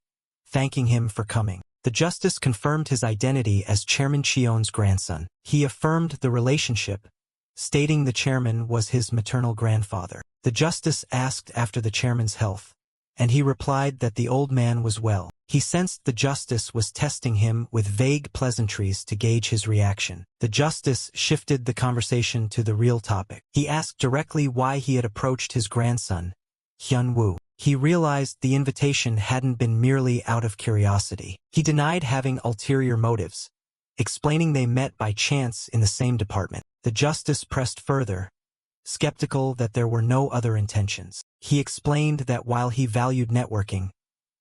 thanking him for coming. The justice confirmed his identity as Chairman Cheon's grandson. He affirmed the relationship, stating the chairman was his maternal grandfather. The justice asked after the chairman's health, and he replied that the old man was well. He sensed the justice was testing him with vague pleasantries to gauge his reaction. The justice shifted the conversation to the real topic. He asked directly why he had approached his grandson, Hyun-woo. He realized the invitation hadn't been merely out of curiosity. He denied having ulterior motives, explaining they met by chance in the same department. The justice pressed further, skeptical that there were no other intentions. He explained that while he valued networking,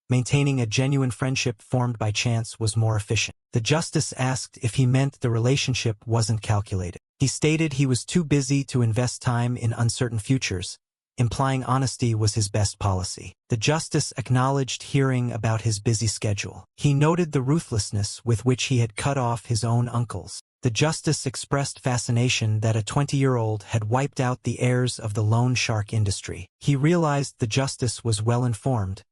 maintaining a genuine friendship formed by chance was more efficient. The justice asked if he meant the relationship wasn't calculated. He stated he was too busy to invest time in uncertain futures, implying honesty was his best policy. The justice acknowledged hearing about his busy schedule. He noted the ruthlessness with which he had cut off his own uncles. The justice expressed fascination that a 20-year-old had wiped out the heirs of the loan shark industry. He realized the justice was well-informed,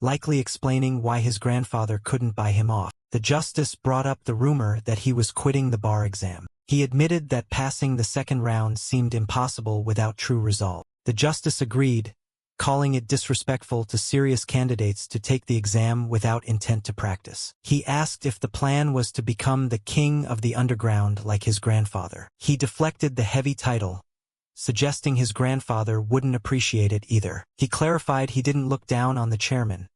likely explaining why his grandfather couldn't buy him off. The justice brought up the rumor that he was quitting the bar exam. He admitted that passing the second round seemed impossible without true resolve. The justice agreed, calling it disrespectful to serious candidates to take the exam without intent to practice. He asked if the plan was to become the king of the underground like his grandfather. He deflected the heavy title, suggesting his grandfather wouldn't appreciate it either. He clarified he didn't look down on the chairman,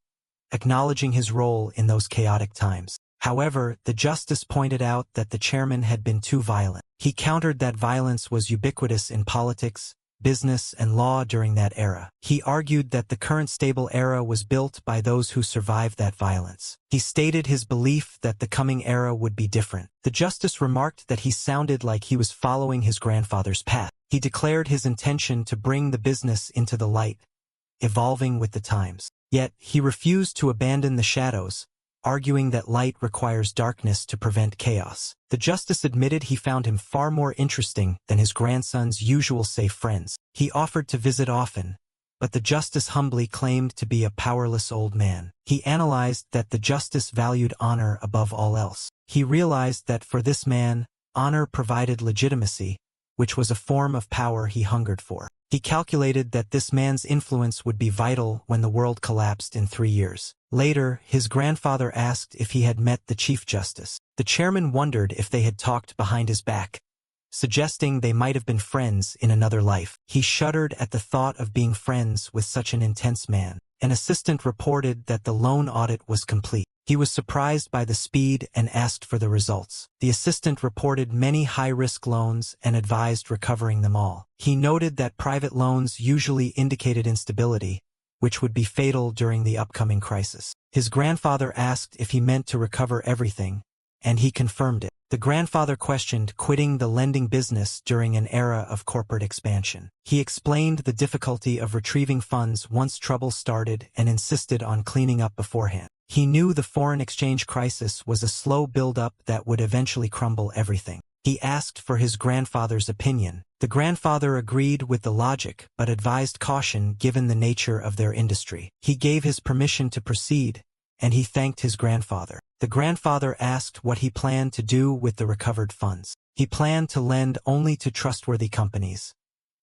acknowledging his role in those chaotic times. However, the justice pointed out that the chairman had been too violent. He countered that violence was ubiquitous in politics, business, and law during that era. He argued that the current stable era was built by those who survived that violence. He stated his belief that the coming era would be different. The justice remarked that he sounded like he was following his grandfather's path. He declared his intention to bring the business into the light, evolving with the times. Yet, he refused to abandon the shadows, arguing that light requires darkness to prevent chaos. The justice admitted he found him far more interesting than his grandson's usual safe friends. He offered to visit often, but the justice humbly claimed to be a powerless old man. He analyzed that the justice valued honor above all else. He realized that for this man, honor provided legitimacy, which was a form of power he hungered for. He calculated that this man's influence would be vital when the world collapsed in 3 years. Later, his grandfather asked if he had met the Chief Justice. The chairman wondered if they had talked behind his back, suggesting they might have been friends in another life. He shuddered at the thought of being friends with such an intense man. An assistant reported that the loan audit was complete. He was surprised by the speed and asked for the results. The assistant reported many high-risk loans and advised recovering them all. He noted that private loans usually indicated instability, which would be fatal during the upcoming crisis. His grandfather asked if he meant to recover everything, and he confirmed it. The grandfather questioned quitting the lending business during an era of corporate expansion. He explained the difficulty of retrieving funds once trouble started and insisted on cleaning up beforehand. He knew the foreign exchange crisis was a slow build-up that would eventually crumble everything. He asked for his grandfather's opinion. The grandfather agreed with the logic but advised caution given the nature of their industry. He gave his permission to proceed, and he thanked his grandfather. The grandfather asked what he planned to do with the recovered funds. He planned to lend only to trustworthy companies,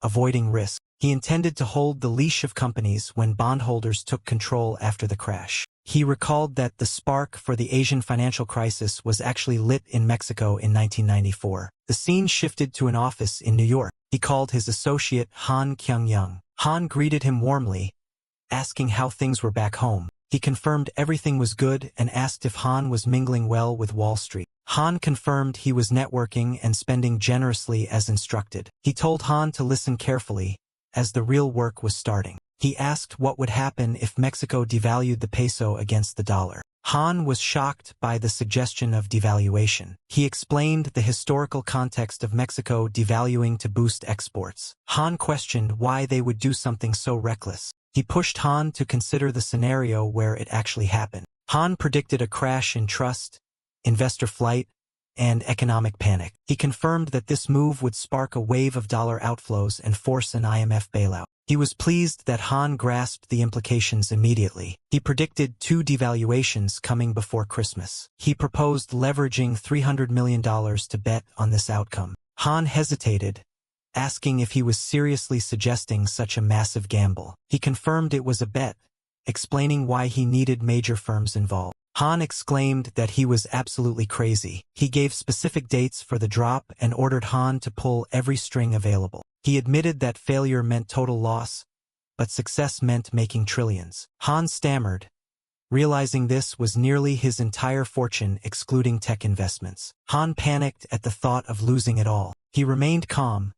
avoiding risk. He intended to hold the leash of companies when bondholders took control after the crash. He recalled that the spark for the Asian financial crisis was actually lit in Mexico in 1994. The scene shifted to an office in New York. He called his associate Han Kyung-young. Han greeted him warmly, asking how things were back home. He confirmed everything was good and asked if Han was mingling well with Wall Street. Han confirmed he was networking and spending generously as instructed. He told Han to listen carefully, as the real work was starting. He asked what would happen if Mexico devalued the peso against the dollar. Han was shocked by the suggestion of devaluation. He explained the historical context of Mexico devaluing to boost exports. Han questioned why they would do something so reckless. He pushed Han to consider the scenario where it actually happened. Han predicted a crash in trust, investor flight, and economic panic. He confirmed that this move would spark a wave of dollar outflows and force an IMF bailout. He was pleased that Han grasped the implications immediately. He predicted 2 devaluations coming before Christmas. He proposed leveraging $300 million to bet on this outcome. Han hesitated, asking if he was seriously suggesting such a massive gamble. He confirmed it was a bet, explaining why he needed major firms involved. Han exclaimed that he was absolutely crazy. He gave specific dates for the drop and ordered Han to pull every string available. He admitted that failure meant total loss, but success meant making trillions. Han stammered, realizing this was nearly his entire fortune excluding tech investments. Han panicked at the thought of losing it all. He remained calm,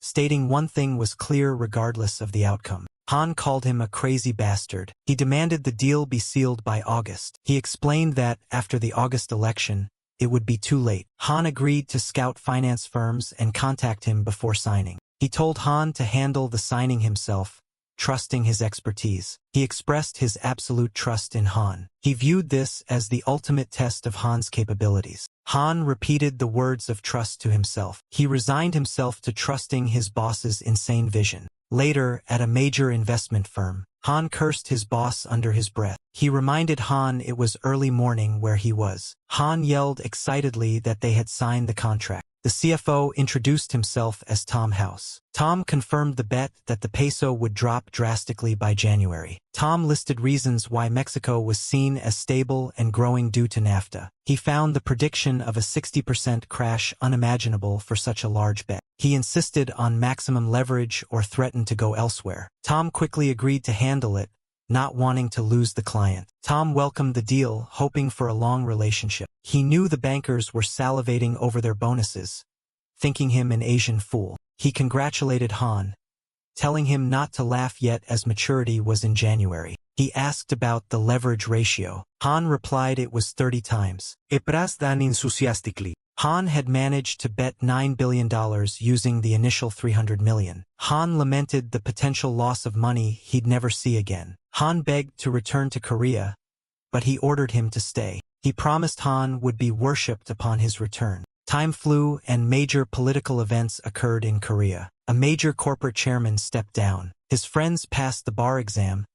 stating one thing was clear regardless of the outcome. Han called him a crazy bastard. He demanded the deal be sealed by August. He explained that, after the August election, it would be too late. Han agreed to scout finance firms and contact him before signing. He told Han to handle the signing himself, trusting his expertise. He expressed his absolute trust in Han. He viewed this as the ultimate test of Han's capabilities. Han repeated the words of trust to himself. He resigned himself to trusting his boss's insane vision. Later, at a major investment firm, Han cursed his boss under his breath. He reminded Han it was early morning where he was. Han yelled excitedly that they had signed the contract. The CFO introduced himself as Tom House. Tom confirmed the bet that the peso would drop drastically by January. Tom listed reasons why Mexico was seen as stable and growing due to NAFTA. He found the prediction of a 60% crash unimaginable for such a large bet. He insisted on maximum leverage or threatened to go elsewhere. Tom quickly agreed to handle it, not wanting to lose the client. Tom welcomed the deal, hoping for a long relationship. He knew the bankers were salivating over their bonuses, thinking him an Asian fool. He congratulated Han, telling him not to laugh yet as maturity was in January. He asked about the leverage ratio. Han replied it was 30 times. Epras dan enthusiastically. Han had managed to bet $9 billion using the initial $300 million. Han lamented the potential loss of money he'd never see again. Han begged to return to Korea, but he ordered him to stay. He promised Han would be worshipped upon his return. Time flew and major political events occurred in Korea. A major corporate chairman stepped down. His friends passed the bar exam,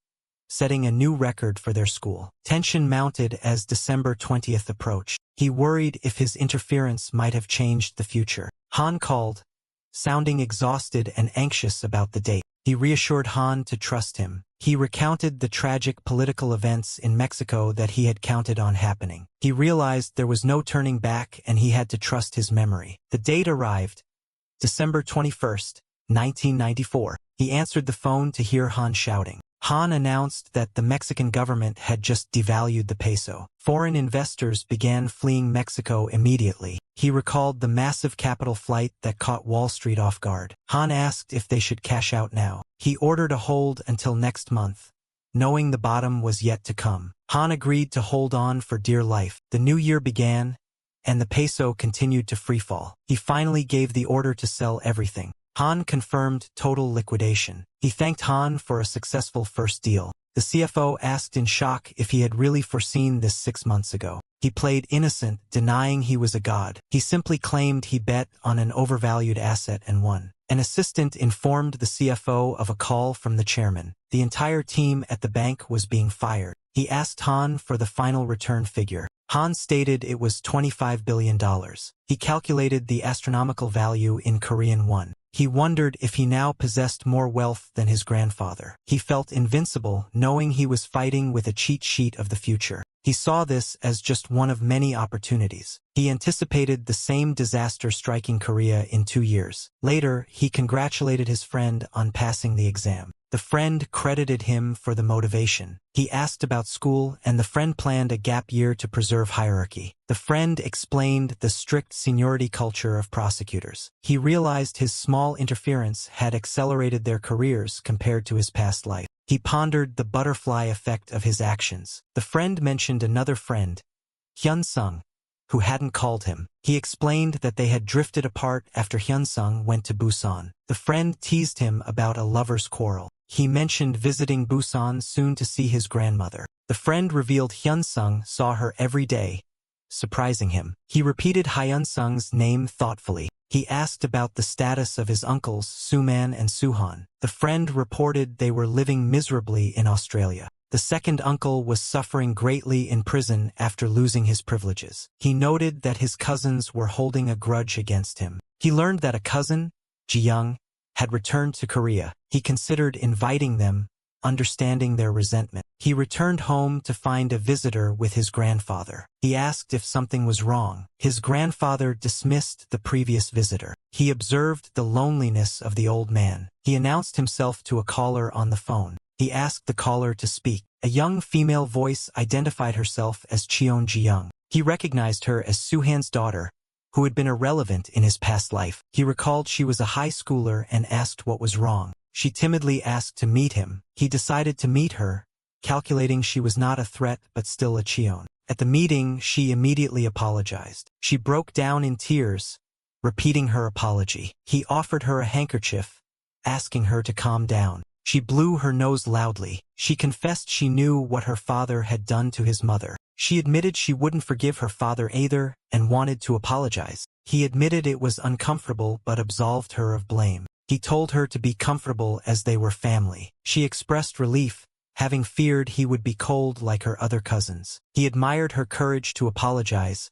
setting a new record for their school. Tension mounted as December 20th approached. He worried if his interference might have changed the future. Han called, sounding exhausted and anxious about the date. He reassured Han to trust him. He recounted the tragic political events in Mexico that he had counted on happening. He realized there was no turning back and he had to trust his memory. The date arrived, December 21st, 1994. He answered the phone to hear Han shouting, Han announced that the Mexican government had just devalued the peso. Foreign investors began fleeing Mexico immediately. He recalled the massive capital flight that caught Wall Street off guard. Han asked if they should cash out now. He ordered a hold until next month, knowing the bottom was yet to come. Han agreed to hold on for dear life. The new year began, and the peso continued to freefall. He finally gave the order to sell everything. Han confirmed total liquidation. He thanked Han for a successful first deal. The CFO asked in shock if he had really foreseen this 6 months ago. He played innocent, denying he was a god. He simply claimed he bet on an overvalued asset and won. An assistant informed the CFO of a call from the chairman. The entire team at the bank was being fired. He asked Han for the final return figure. Han stated it was $25 billion. He calculated the astronomical value in Korean won. He wondered if he now possessed more wealth than his grandfather. He felt invincible, knowing he was fighting with a cheat sheet of the future. He saw this as just one of many opportunities. He anticipated the same disaster striking Korea in 2 years. Later, he congratulated his friend on passing the exam. The friend credited him for the motivation. He asked about school, and the friend planned a gap year to preserve hierarchy. The friend explained the strict seniority culture of prosecutors. He realized his small interference had accelerated their careers compared to his past life. He pondered the butterfly effect of his actions. The friend mentioned another friend, Hyun-sung, who hadn't called him. He explained that they had drifted apart after Hyun-sung went to Busan. The friend teased him about a lover's quarrel. He mentioned visiting Busan soon to see his grandmother. The friend revealed Hyun-sung saw her every day, surprising him. He repeated Hyun-sung's name thoughtfully. He asked about the status of his uncles, Suman and Suhan. The friend reported they were living miserably in Australia. The second uncle was suffering greatly in prison after losing his privileges. He noted that his cousins were holding a grudge against him. He learned that a cousin, Ji-young, had returned to Korea. He considered inviting them, understanding their resentment. He returned home to find a visitor with his grandfather. He asked if something was wrong. His grandfather dismissed the previous visitor. He observed the loneliness of the old man. He announced himself to a caller on the phone. He asked the caller to speak. A young female voice identified herself as Cheon Ji-young. He recognized her as Suhan's daughter, who had been irrelevant in his past life. He recalled she was a high schooler and asked what was wrong. She timidly asked to meet him. He decided to meet her, calculating she was not a threat but still a Cheon. At the meeting, she immediately apologized. She broke down in tears, repeating her apology. He offered her a handkerchief, asking her to calm down. She blew her nose loudly. She confessed she knew what her father had done to his mother. She admitted she wouldn't forgive her father either and wanted to apologize. He admitted it was uncomfortable but absolved her of blame. He told her to be comfortable as they were family. She expressed relief, having feared he would be cold like her other cousins. He admired her courage to apologize,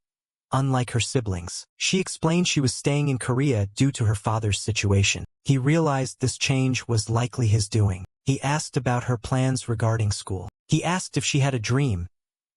unlike her siblings. She explained she was staying in Korea due to her father's situation. He realized this change was likely his doing. He asked about her plans regarding school. He asked if she had a dream,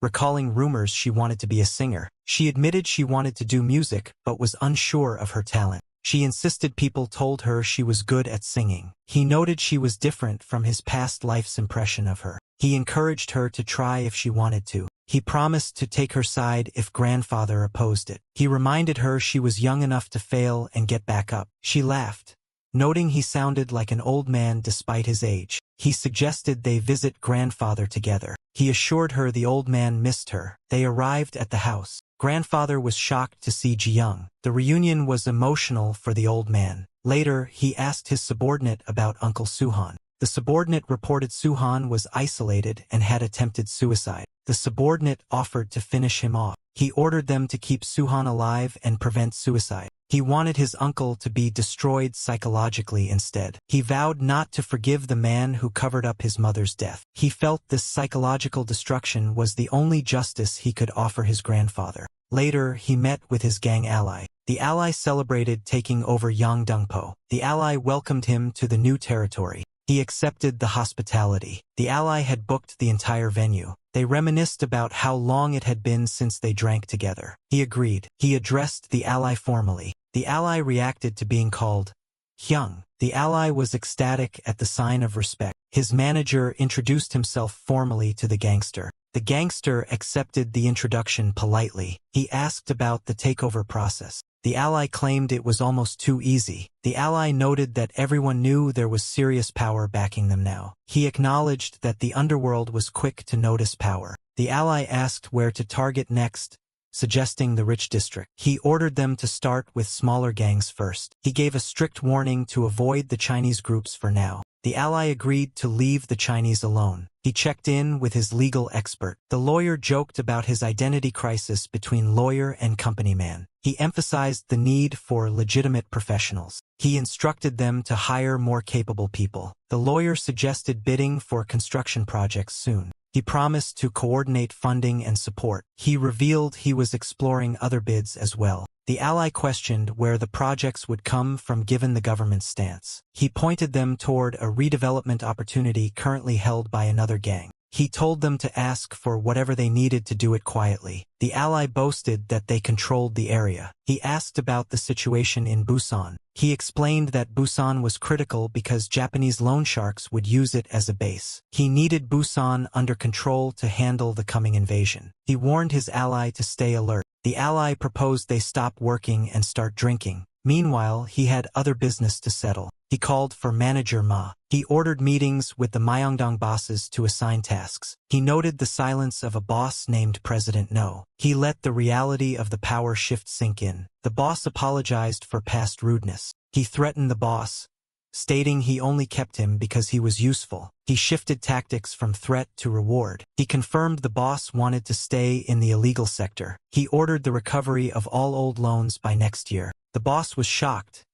recalling rumors she wanted to be a singer. She admitted she wanted to do music but was unsure of her talent. She insisted people told her she was good at singing. He noted she was different from his past life's impression of her. He encouraged her to try if she wanted to. He promised to take her side if grandfather opposed it. He reminded her she was young enough to fail and get back up. She laughed, noting he sounded like an old man despite his age. He suggested they visit grandfather together. He assured her the old man missed her. They arrived at the house. Grandfather was shocked to see Ji-young. The reunion was emotional for the old man. Later, he asked his subordinate about Uncle Suhan. The subordinate reported Suhan was isolated and had attempted suicide. The subordinate offered to finish him off. He ordered them to keep Suhan alive and prevent suicide. He wanted his uncle to be destroyed psychologically instead. He vowed not to forgive the man who covered up his mother's death. He felt this psychological destruction was the only justice he could offer his grandfather. Later, he met with his gang ally. The ally celebrated taking over Yangdongpo. The ally welcomed him to the new territory. He accepted the hospitality. The ally had booked the entire venue. They reminisced about how long it had been since they drank together. He agreed. He addressed the ally formally. The ally reacted to being called Hyung. The ally was ecstatic at the sign of respect. His manager introduced himself formally to the gangster. The gangster accepted the introduction politely. He asked about the takeover process. The ally claimed it was almost too easy. The ally noted that everyone knew there was serious power backing them now. He acknowledged that the underworld was quick to notice power. The ally asked where to target next, suggesting the rich district. He ordered them to start with smaller gangs first. He gave a strict warning to avoid the Chinese groups for now. The ally agreed to leave the Chinese alone. He checked in with his legal expert. The lawyer joked about his identity crisis between lawyer and company man. He emphasized the need for legitimate professionals. He instructed them to hire more capable people. The lawyer suggested bidding for construction projects soon. He promised to coordinate funding and support. He revealed he was exploring other bids as well. The ally questioned where the projects would come from given the government's stance. He pointed them toward a redevelopment opportunity currently held by another gang. He told them to ask for whatever they needed to do it quietly. The ally boasted that they controlled the area. He asked about the situation in Busan. He explained that Busan was critical because Japanese loan sharks would use it as a base. He needed Busan under control to handle the coming invasion. He warned his ally to stay alert. The ally proposed they stop working and start drinking. Meanwhile, he had other business to settle. He called for manager Ma. He ordered meetings with the Myeongdong bosses to assign tasks. He noted the silence of a boss named President No. He let the reality of the power shift sink in. The boss apologized for past rudeness. He threatened the boss, stating he only kept him because he was useful. He shifted tactics from threat to reward. He confirmed the boss wanted to stay in the illegal sector. He ordered the recovery of all old loans by next year. The boss was shocked,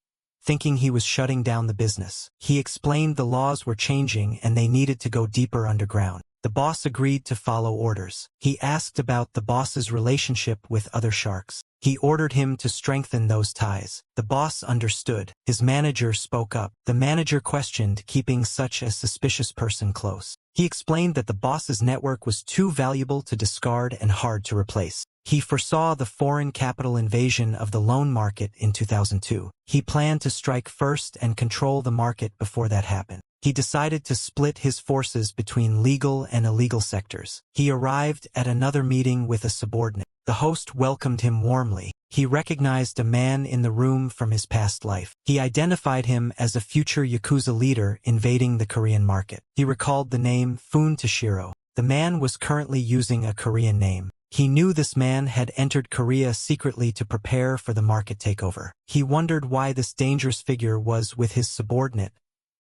thinking he was shutting down the business. He explained the laws were changing and they needed to go deeper underground. The boss agreed to follow orders. He asked about the boss's relationship with other sharks. He ordered him to strengthen those ties. The boss understood. His manager spoke up. The manager questioned keeping such a suspicious person close. He explained that the boss's network was too valuable to discard and hard to replace. He foresaw the foreign capital invasion of the loan market in 2002. He planned to strike first and control the market before that happened. He decided to split his forces between legal and illegal sectors. He arrived at another meeting with a subordinate. The host welcomed him warmly. He recognized a man in the room from his past life. He identified him as a future Yakuza leader invading the Korean market. He recalled the name Fun Toshiro. The man was currently using a Korean name. He knew this man had entered Korea secretly to prepare for the market takeover. He wondered why this dangerous figure was with his subordinate,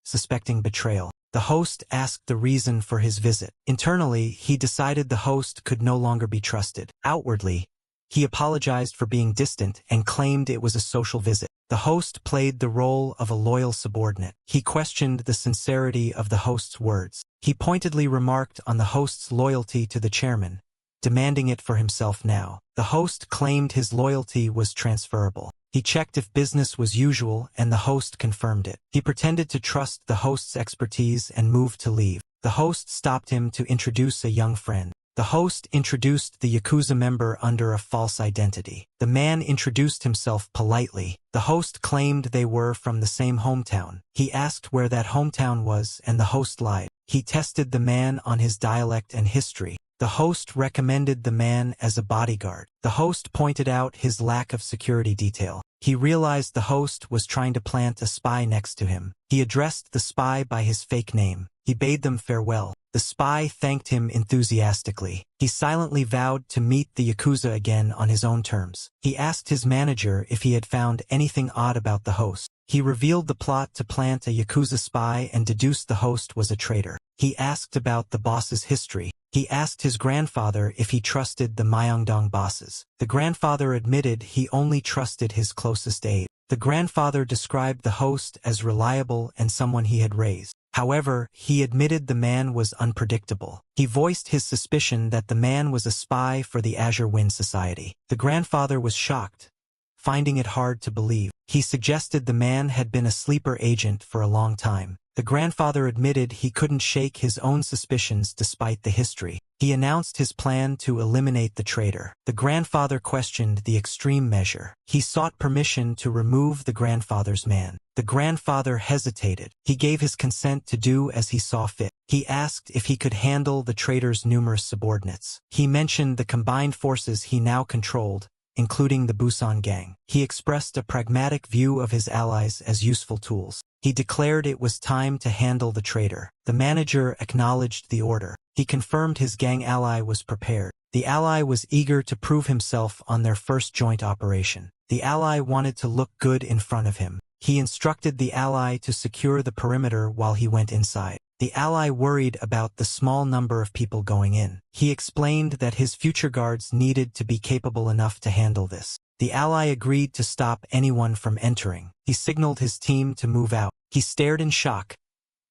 suspecting betrayal. The host asked the reason for his visit. Internally, he decided the host could no longer be trusted. Outwardly, he apologized for being distant and claimed it was a social visit. The host played the role of a loyal subordinate. He questioned the sincerity of the host's words. He pointedly remarked on the host's loyalty to the chairman, demanding it for himself now. The host claimed his loyalty was transferable. He checked if business was usual and the host confirmed it. He pretended to trust the host's expertise and moved to leave. The host stopped him to introduce a young friend. The host introduced the Yakuza member under a false identity. The man introduced himself politely. The host claimed they were from the same hometown. He asked where that hometown was and the host lied. He tested the man on his dialect and history. The host recommended the man as a bodyguard. The host pointed out his lack of security detail. He realized the host was trying to plant a spy next to him. He addressed the spy by his fake name. He bade them farewell. The spy thanked him enthusiastically. He silently vowed to meet the Yakuza again on his own terms. He asked his manager if he had found anything odd about the host. He revealed the plot to plant a Yakuza spy and deduced the host was a traitor. He asked about the boss's history. He asked his grandfather if he trusted the Myeongdong bosses. The grandfather admitted he only trusted his closest aide. The grandfather described the host as reliable and someone he had raised. However, he admitted the man was unpredictable. He voiced his suspicion that the man was a spy for the Azure Wind Society. The grandfather was shocked, finding it hard to believe. He suggested the man had been a sleeper agent for a long time. The grandfather admitted he couldn't shake his own suspicions despite the history. He announced his plan to eliminate the traitor. The grandfather questioned the extreme measure. He sought permission to remove the grandfather's man. The grandfather hesitated. He gave his consent to do as he saw fit. He asked if he could handle the traitor's numerous subordinates. He mentioned the combined forces he now controlled, including the Busan gang. He expressed a pragmatic view of his allies as useful tools. He declared it was time to handle the traitor. The manager acknowledged the order. He confirmed his gang ally was prepared. The ally was eager to prove himself on their first joint operation. The ally wanted to look good in front of him. He instructed the ally to secure the perimeter while he went inside. The ally worried about the small number of people going in. He explained that his future guards needed to be capable enough to handle this. The ally agreed to stop anyone from entering. He signaled his team to move out. He stared in shock,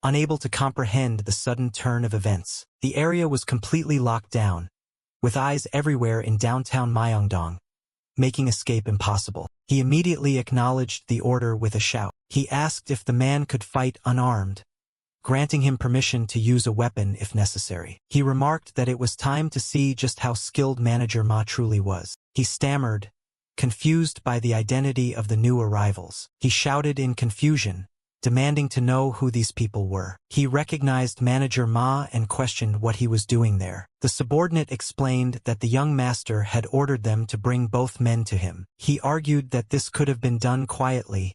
unable to comprehend the sudden turn of events. The area was completely locked down, with eyes everywhere in downtown Myeongdong, making escape impossible. He immediately acknowledged the order with a shout. He asked if the man could fight unarmed, granting him permission to use a weapon if necessary. He remarked that it was time to see just how skilled Manager Ma truly was. He stammered, confused by the identity of the new arrivals. He shouted in confusion, demanding to know who these people were. He recognized Manager Ma and questioned what he was doing there. The subordinate explained that the young master had ordered them to bring both men to him. He argued that this could have been done quietly,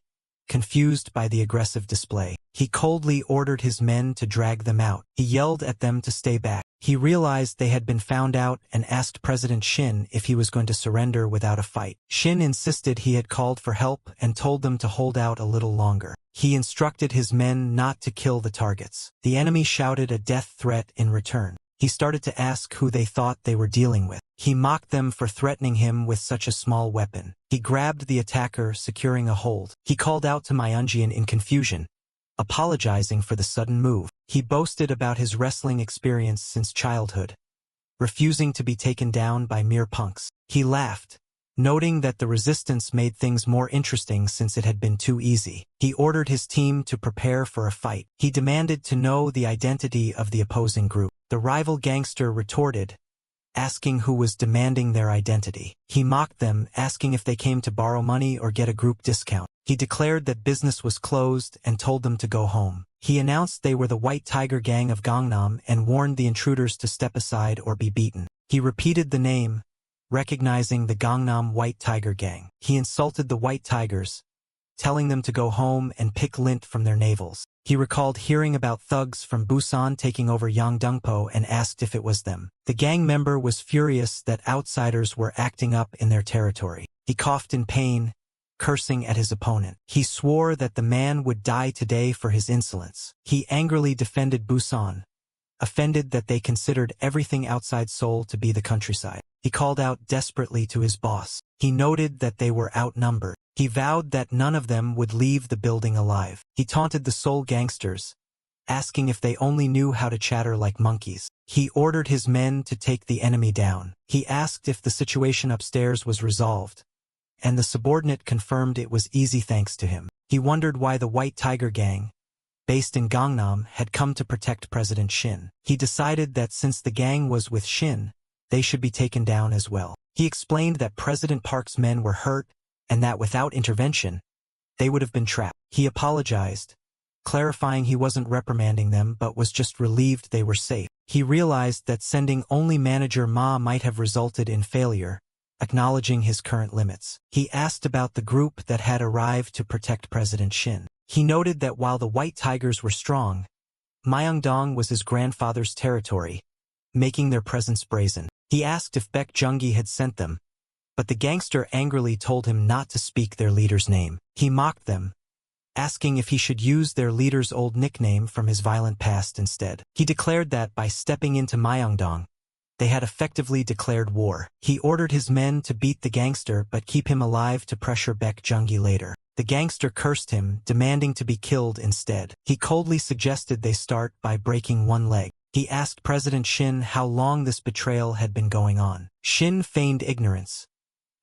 confused by the aggressive display. He coldly ordered his men to drag them out. He yelled at them to stay back. He realized they had been found out and asked President Shin if he was going to surrender without a fight. Shin insisted he had called for help and told them to hold out a little longer. He instructed his men not to kill the targets. The enemy shouted a death threat in return. He started to ask who they thought they were dealing with. He mocked them for threatening him with such a small weapon. He grabbed the attacker, securing a hold. He called out to Myeonjin in confusion, apologizing for the sudden move. He boasted about his wrestling experience since childhood, refusing to be taken down by mere punks. He laughed, noting that the resistance made things more interesting since it had been too easy. He ordered his team to prepare for a fight. He demanded to know the identity of the opposing group. The rival gangster retorted, asking who was demanding their identity. He mocked them, asking if they came to borrow money or get a group discount. He declared that business was closed and told them to go home. He announced they were the White Tiger Gang of Gangnam and warned the intruders to step aside or be beaten. He repeated the name, recognizing the Gangnam White Tiger Gang. He insulted the White Tigers, telling them to go home and pick lint from their navels. He recalled hearing about thugs from Busan taking over Yangdongpo and asked if it was them. The gang member was furious that outsiders were acting up in their territory. He coughed in pain, cursing at his opponent. He swore that the man would die today for his insolence. He angrily defended Busan, offended that they considered everything outside Seoul to be the countryside. He called out desperately to his boss. He noted that they were outnumbered. He vowed that none of them would leave the building alive. He taunted the Seoul gangsters, asking if they only knew how to chatter like monkeys. He ordered his men to take the enemy down. He asked if the situation upstairs was resolved, and the subordinate confirmed it was easy thanks to him. He wondered why the White Tiger Gang, based in Gangnam, had come to protect President Shin. He decided that since the gang was with Shin, they should be taken down as well. He explained that President Park's men were hurt and that without intervention, they would have been trapped. He apologized, clarifying he wasn't reprimanding them but was just relieved they were safe. He realized that sending only Manager Ma might have resulted in failure, acknowledging his current limits. He asked about the group that had arrived to protect President Shin. He noted that while the White Tigers were strong, Myeongdong was his grandfather's territory, making their presence brazen. He asked if Baek Jung-gi had sent them, but the gangster angrily told him not to speak their leader's name. He mocked them, asking if he should use their leader's old nickname from his violent past instead. He declared that by stepping into Myeongdong, they had effectively declared war. He ordered his men to beat the gangster but keep him alive to pressure Baek Jung-gi later. The gangster cursed him, demanding to be killed instead. He coldly suggested they start by breaking one leg. He asked President Shin how long this betrayal had been going on. Shin feigned ignorance,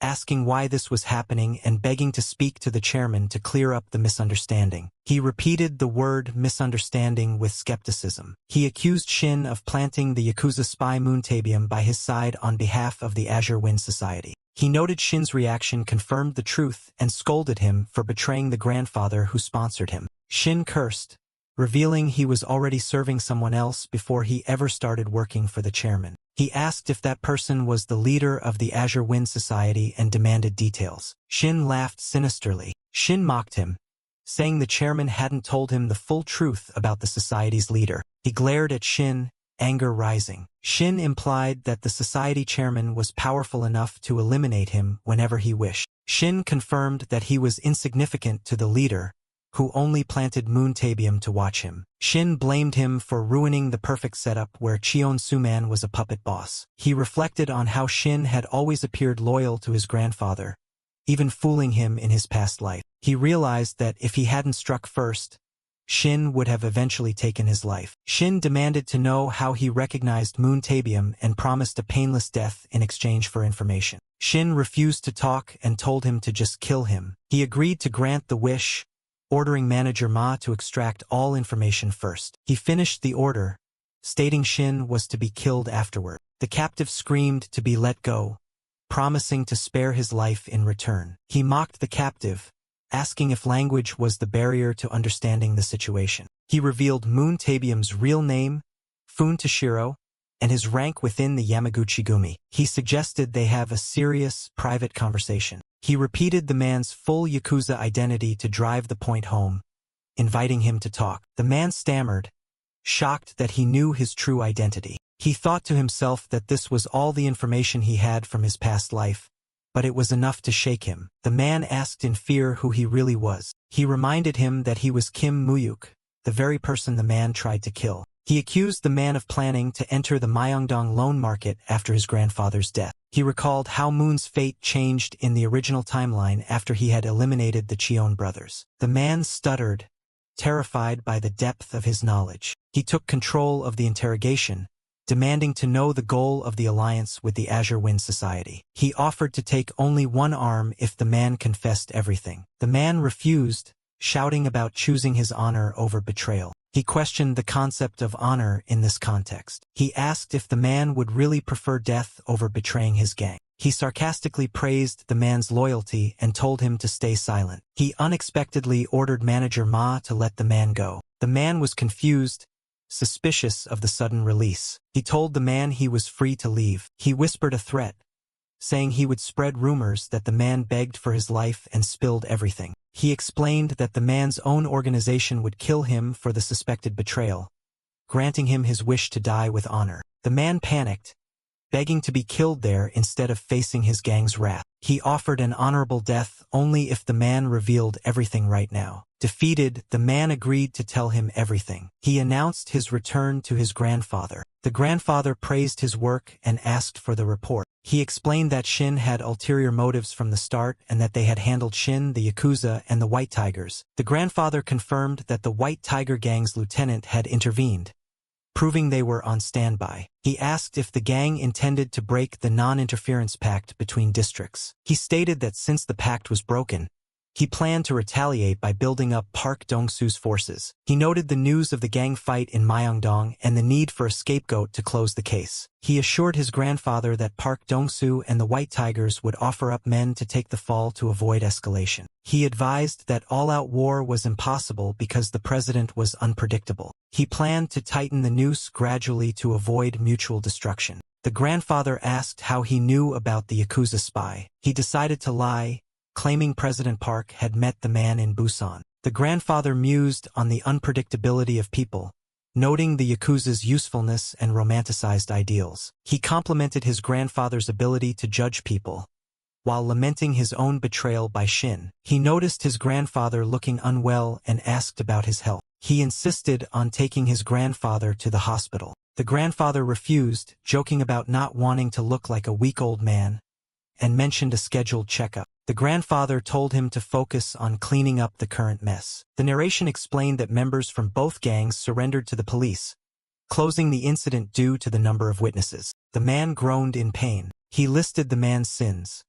asking why this was happening and begging to speak to the chairman to clear up the misunderstanding. He repeated the word misunderstanding with skepticism. He accused Shin of planting the Yakuza spy Moon-taebyum by his side on behalf of the Azure Wind Society. He noted Shin's reaction confirmed the truth and scolded him for betraying the grandfather who sponsored him. Shin cursed, revealing he was already serving someone else before he ever started working for the chairman. He asked if that person was the leader of the Azure Wind Society and demanded details. Shin laughed sinisterly. Shin mocked him, saying the chairman hadn't told him the full truth about the society's leader. He glared at Shin, anger rising. Shin implied that the society chairman was powerful enough to eliminate him whenever he wished. Shin confirmed that he was insignificant to the leader, who only planted Moon-taebyum to watch him. Shin blamed him for ruining the perfect setup where Cheon Suman was a puppet boss. He reflected on how Shin had always appeared loyal to his grandfather, even fooling him in his past life. He realized that if he hadn't struck first, Shin would have eventually taken his life. Shin demanded to know how he recognized Moon-taebyum and promised a painless death in exchange for information. Shin refused to talk and told him to just kill him. He agreed to grant the wish, ordering manager Ma to extract all information first. He finished the order, stating Shin was to be killed afterward. The captive screamed to be let go, promising to spare his life in return. He mocked the captive, asking if language was the barrier to understanding the situation. He revealed Moon-taebyum's real name, Fun Toshiro, and his rank within the Yamaguchi-gumi. He suggested they have a serious, private conversation. He repeated the man's full Yakuza identity to drive the point home, inviting him to talk. The man stammered, shocked that he knew his true identity. He thought to himself that this was all the information he had from his past life, but it was enough to shake him. The man asked in fear who he really was. He reminded him that he was Kim Mu-hyuk, the very person the man tried to kill. He accused the man of planning to enter the Myeongdong loan market after his grandfather's death. He recalled how Moon's fate changed in the original timeline after he had eliminated the Cheon brothers. The man stuttered, terrified by the depth of his knowledge. He took control of the interrogation, demanding to know the goal of the alliance with the Azure Wind Society. He offered to take only one arm if the man confessed everything. The man refused, shouting about choosing his honor over betrayal. He questioned the concept of honor in this context. He asked if the man would really prefer death over betraying his gang. He sarcastically praised the man's loyalty and told him to stay silent. He unexpectedly ordered manager Ma to let the man go. The man was confused, suspicious of the sudden release. He told the man he was free to leave. He whispered a threat, saying he would spread rumors that the man begged for his life and spilled everything. He explained that the man's own organization would kill him for the suspected betrayal, granting him his wish to die with honor. The man panicked, begging to be killed there instead of facing his gang's wrath. He offered an honorable death only if the man revealed everything right now. Defeated, the man agreed to tell him everything. He announced his return to his grandfather. The grandfather praised his work and asked for the report. He explained that Shin had ulterior motives from the start and that they had handled Shin, the Yakuza, and the White Tigers. The grandfather confirmed that the White Tiger gang's lieutenant had intervened, proving they were on standby. He asked if the gang intended to break the non-interference pact between districts. He stated that since the pact was broken, he planned to retaliate by building up Park Dong-soo's forces. He noted the news of the gang fight in Myeongdong and the need for a scapegoat to close the case. He assured his grandfather that Park Dong-soo and the White Tigers would offer up men to take the fall to avoid escalation. He advised that all-out war was impossible because the president was unpredictable. He planned to tighten the noose gradually to avoid mutual destruction. The grandfather asked how he knew about the Yakuza spy. He decided to lie, claiming President Park had met the man in Busan. The grandfather mused on the unpredictability of people, noting the Yakuza's usefulness and romanticized ideals. He complimented his grandfather's ability to judge people, while lamenting his own betrayal by Shin. He noticed his grandfather looking unwell and asked about his health. He insisted on taking his grandfather to the hospital. The grandfather refused, joking about not wanting to look like a weak old man, and mentioned a scheduled checkup. The grandfather told him to focus on cleaning up the current mess. The narration explained that members from both gangs surrendered to the police, closing the incident due to the number of witnesses. The man groaned in pain. He listed the man's sins,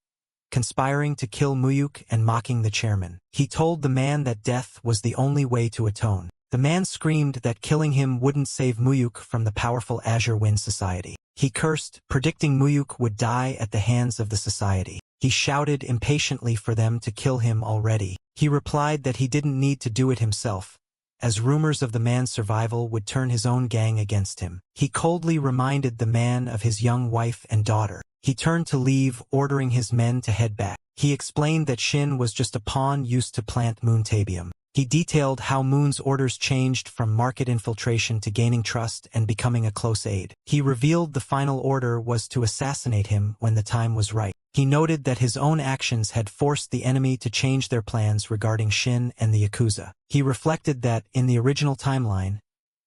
conspiring to kill Mu-hyuk and mocking the chairman. He told the man that death was the only way to atone. The man screamed that killing him wouldn't save Mu-hyuk from the powerful Azure Wind Society. He cursed, predicting Mu-hyuk would die at the hands of the society. He shouted impatiently for them to kill him already. He replied that he didn't need to do it himself, as rumors of the man's survival would turn his own gang against him. He coldly reminded the man of his young wife and daughter. He turned to leave, ordering his men to head back. He explained that Shin was just a pawn used to plant Moontabium. He detailed how Moon's orders changed from market infiltration to gaining trust and becoming a close aide. He revealed the final order was to assassinate him when the time was right. He noted that his own actions had forced the enemy to change their plans regarding Shin and the Yakuza. He reflected that, in the original timeline,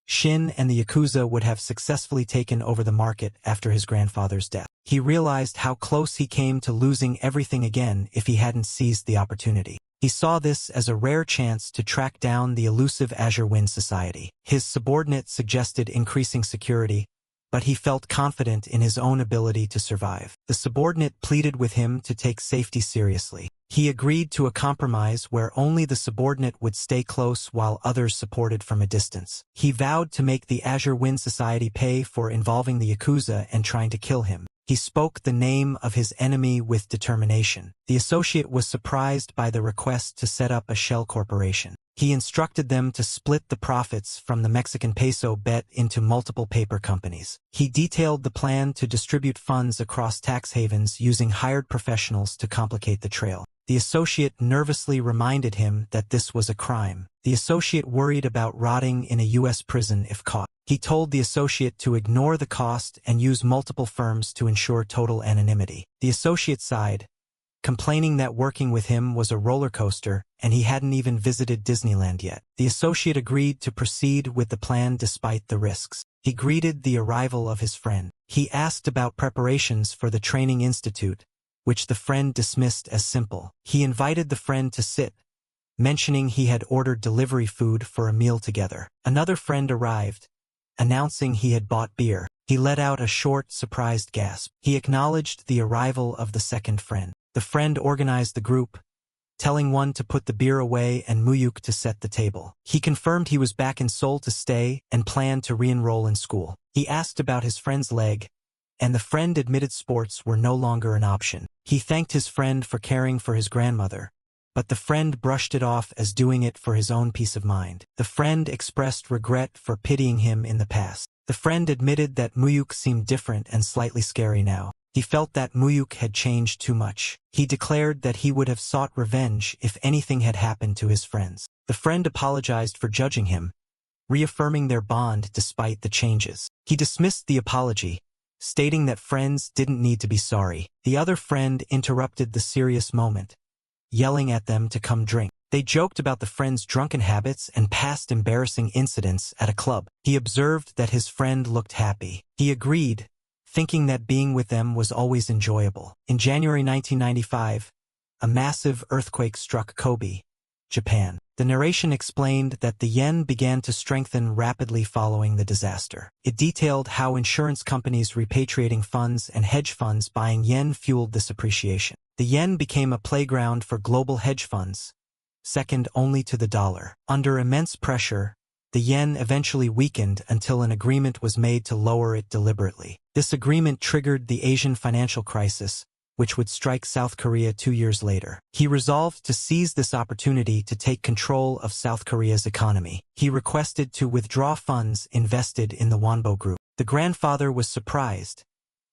Shin and the Yakuza would have successfully taken over the market after his grandfather's death. He realized how close he came to losing everything again if he hadn't seized the opportunity. He saw this as a rare chance to track down the elusive Azure Wind Society. His subordinate suggested increasing security, but he felt confident in his own ability to survive. The subordinate pleaded with him to take safety seriously. He agreed to a compromise where only the subordinate would stay close while others supported from a distance. He vowed to make the Azure Wind Society pay for involving the Yakuza and trying to kill him. He spoke the name of his enemy with determination. The associate was surprised by the request to set up a shell corporation. He instructed them to split the profits from the Mexican peso bet into multiple paper companies. He detailed the plan to distribute funds across tax havens using hired professionals to complicate the trail. The associate nervously reminded him that this was a crime. The associate worried about rotting in a U.S. prison if caught. He told the associate to ignore the cost and use multiple firms to ensure total anonymity. The associate sighed, complaining that working with him was a roller coaster and he hadn't even visited Disneyland yet. The associate agreed to proceed with the plan despite the risks. He greeted the arrival of his friend. He asked about preparations for the training institute, which the friend dismissed as simple. He invited the friend to sit, mentioning he had ordered delivery food for a meal together. Another friend arrived, announcing he had bought beer. He let out a short, surprised gasp. He acknowledged the arrival of the second friend. The friend organized the group, telling one to put the beer away and Mu-hyuk to set the table. He confirmed he was back in Seoul to stay and planned to re-enroll in school. He asked about his friend's leg, and the friend admitted sports were no longer an option. He thanked his friend for caring for his grandmother, but the friend brushed it off as doing it for his own peace of mind. The friend expressed regret for pitying him in the past. The friend admitted that Mu-hyuk seemed different and slightly scary now. He felt that Mu-hyuk had changed too much. He declared that he would have sought revenge if anything had happened to his friends. The friend apologized for judging him, reaffirming their bond despite the changes. He dismissed the apology, stating that friends didn't need to be sorry. The other friend interrupted the serious moment, yelling at them to come drink. They joked about the friend's drunken habits and past embarrassing incidents at a club. He observed that his friend looked happy. He agreed, thinking that being with them was always enjoyable. In January 1995, a massive earthquake struck Kobe, Japan. The narration explained that the yen began to strengthen rapidly following the disaster. It detailed how insurance companies repatriating funds and hedge funds buying yen fueled this appreciation. The yen became a playground for global hedge funds, second only to the dollar. Under immense pressure, the yen eventually weakened until an agreement was made to lower it deliberately. This agreement triggered the Asian financial crisis, which would strike South Korea 2 years later. He resolved to seize this opportunity to take control of South Korea's economy. He requested to withdraw funds invested in the Wonbo Group. The grandfather was surprised,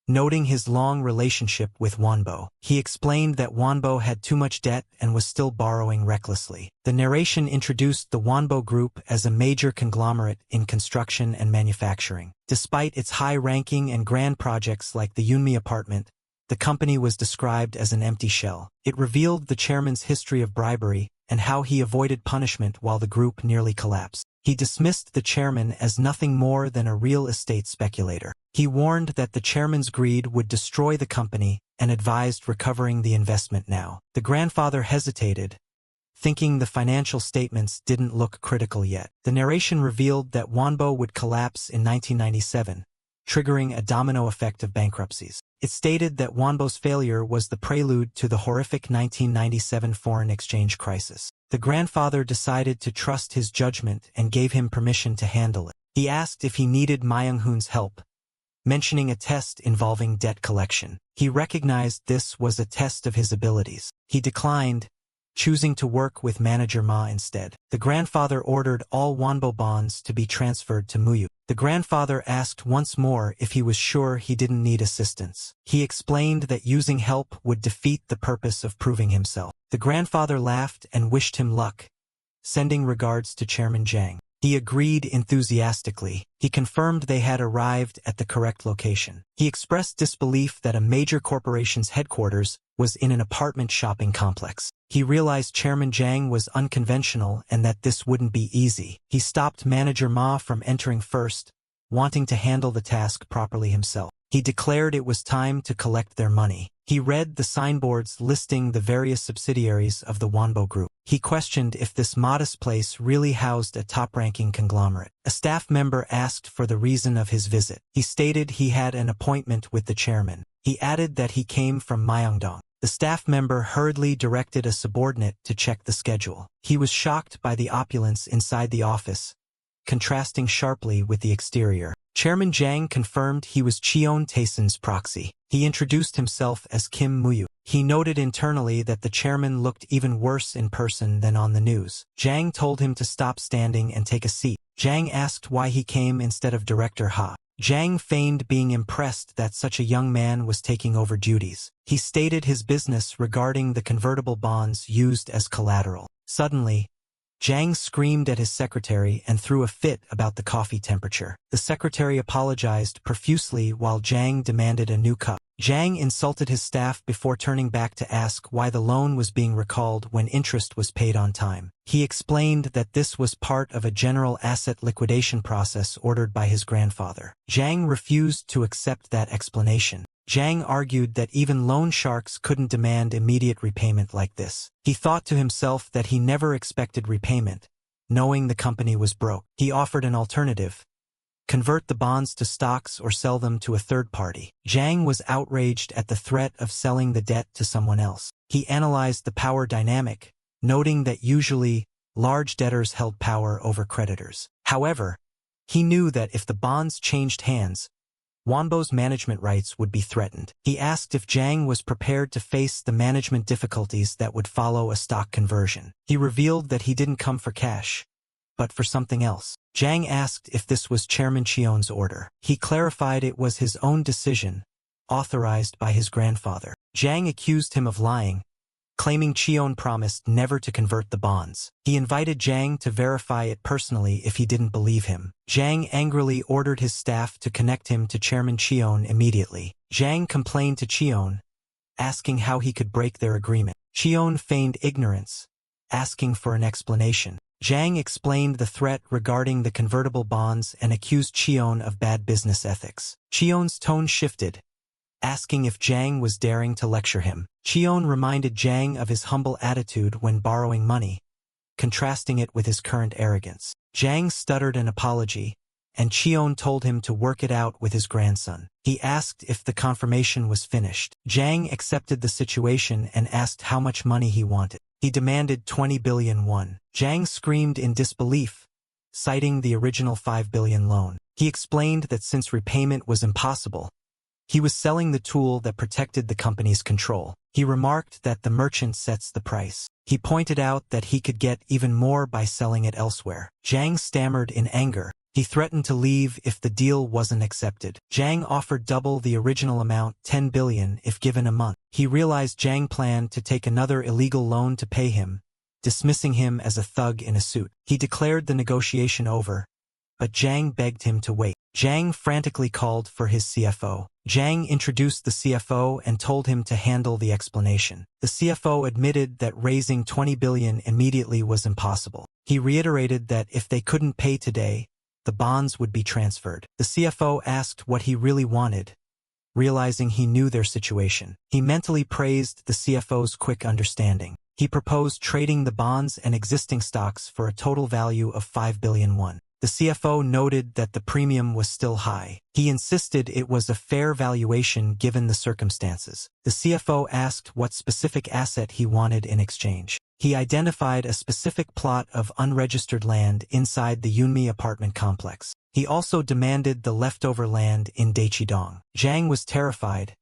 noting his long relationship with Wonbo. He explained that Wonbo had too much debt and was still borrowing recklessly. The narration introduced the Wonbo Group as a major conglomerate in construction and manufacturing. Despite its high ranking and grand projects like the Yunmi apartment, the company was described as an empty shell. It revealed the chairman's history of bribery and how he avoided punishment while the group nearly collapsed. He dismissed the chairman as nothing more than a real estate speculator. He warned that the chairman's greed would destroy the company and advised recovering the investment now. The grandfather hesitated, thinking the financial statements didn't look critical yet. The narration revealed that Wonbo would collapse in 1997, triggering a domino effect of bankruptcies. It stated that Wonbo's failure was the prelude to the horrific 1997 foreign exchange crisis. The grandfather decided to trust his judgment and gave him permission to handle it. He asked if he needed Myung-hoon's help, mentioning a test involving debt collection. He recognized this was a test of his abilities. He declined, choosing to work with manager Ma instead. The grandfather ordered all Wonbo bonds to be transferred to Mu-hyuk. The grandfather asked once more if he was sure he didn't need assistance. He explained that using help would defeat the purpose of proving himself. The grandfather laughed and wished him luck, sending regards to Chairman Jang. He agreed enthusiastically. He confirmed they had arrived at the correct location. He expressed disbelief that a major corporation's headquarters was in an apartment shopping complex. He realized Chairman Jang was unconventional and that this wouldn't be easy. He stopped Manager Ma from entering first, wanting to handle the task properly himself. He declared it was time to collect their money. He read the signboards listing the various subsidiaries of the Wonbo Group. He questioned if this modest place really housed a top-ranking conglomerate. A staff member asked for the reason of his visit. He stated he had an appointment with the chairman. He added that he came from Myeongdong. The staff member hurriedly directed a subordinate to check the schedule. He was shocked by the opulence inside the office, contrasting sharply with the exterior. Chairman Jang confirmed he was Cheon Tae-san's proxy. He introduced himself as Kim Mu-hyuk. He noted internally that the chairman looked even worse in person than on the news. Jang told him to stop standing and take a seat. Jang asked why he came instead of Director Ha. Jang feigned being impressed that such a young man was taking over duties. He stated his business regarding the convertible bonds used as collateral. Suddenly, Jang screamed at his secretary and threw a fit about the coffee temperature. The secretary apologized profusely while Jang demanded a new cup. Jang insulted his staff before turning back to ask why the loan was being recalled when interest was paid on time. He explained that this was part of a general asset liquidation process ordered by his grandfather. Jang refused to accept that explanation. Jang argued that even loan sharks couldn't demand immediate repayment like this. He thought to himself that he never expected repayment, knowing the company was broke. He offered an alternative: convert the bonds to stocks or sell them to a third party. Jang was outraged at the threat of selling the debt to someone else. He analyzed the power dynamic, noting that usually large debtors held power over creditors. However, he knew that if the bonds changed hands, Wonbo's management rights would be threatened. He asked if Jang was prepared to face the management difficulties that would follow a stock conversion. He revealed that he didn't come for cash, but for something else. Jang asked if this was Chairman Cheon's order. He clarified it was his own decision, authorized by his grandfather. Jang accused him of lying, claiming Cheon promised never to convert the bonds. He invited Jang to verify it personally if he didn't believe him. Jang angrily ordered his staff to connect him to Chairman Cheon immediately. Jang complained to Cheon, asking how he could break their agreement. Cheon feigned ignorance, asking for an explanation. Jang explained the threat regarding the convertible bonds and accused Cheon of bad business ethics. Cheon's tone shifted, asking if Jang was daring to lecture him. Cheon reminded Jang of his humble attitude when borrowing money, contrasting it with his current arrogance. Jang stuttered an apology, and Cheon told him to work it out with his grandson. He asked if the confirmation was finished. Jang accepted the situation and asked how much money he wanted. He demanded 20 billion won. Jang screamed in disbelief, citing the original 5 billion loan. He explained that since repayment was impossible, he was selling the tool that protected the company's control. He remarked that the merchant sets the price. He pointed out that he could get even more by selling it elsewhere. Jang stammered in anger. He threatened to leave if the deal wasn't accepted. Jang offered double the original amount, 10 billion, if given a month. He realized Jang planned to take another illegal loan to pay him, dismissing him as a thug in a suit. He declared the negotiation over, but Jang begged him to wait. Jang frantically called for his CFO. Jang introduced the CFO and told him to handle the explanation. The CFO admitted that raising 20 billion immediately was impossible. He reiterated that if they couldn't pay today, the bonds would be transferred. The CFO asked what he really wanted, realizing he knew their situation. He mentally praised the CFO's quick understanding. He proposed trading the bonds and existing stocks for a total value of 5 billion won. The CFO noted that the premium was still high. He insisted it was a fair valuation given the circumstances. The CFO asked what specific asset he wanted in exchange. He identified a specific plot of unregistered land inside the Yunmi apartment complex. He also demanded the leftover land in Daechidong. Jang was terrified,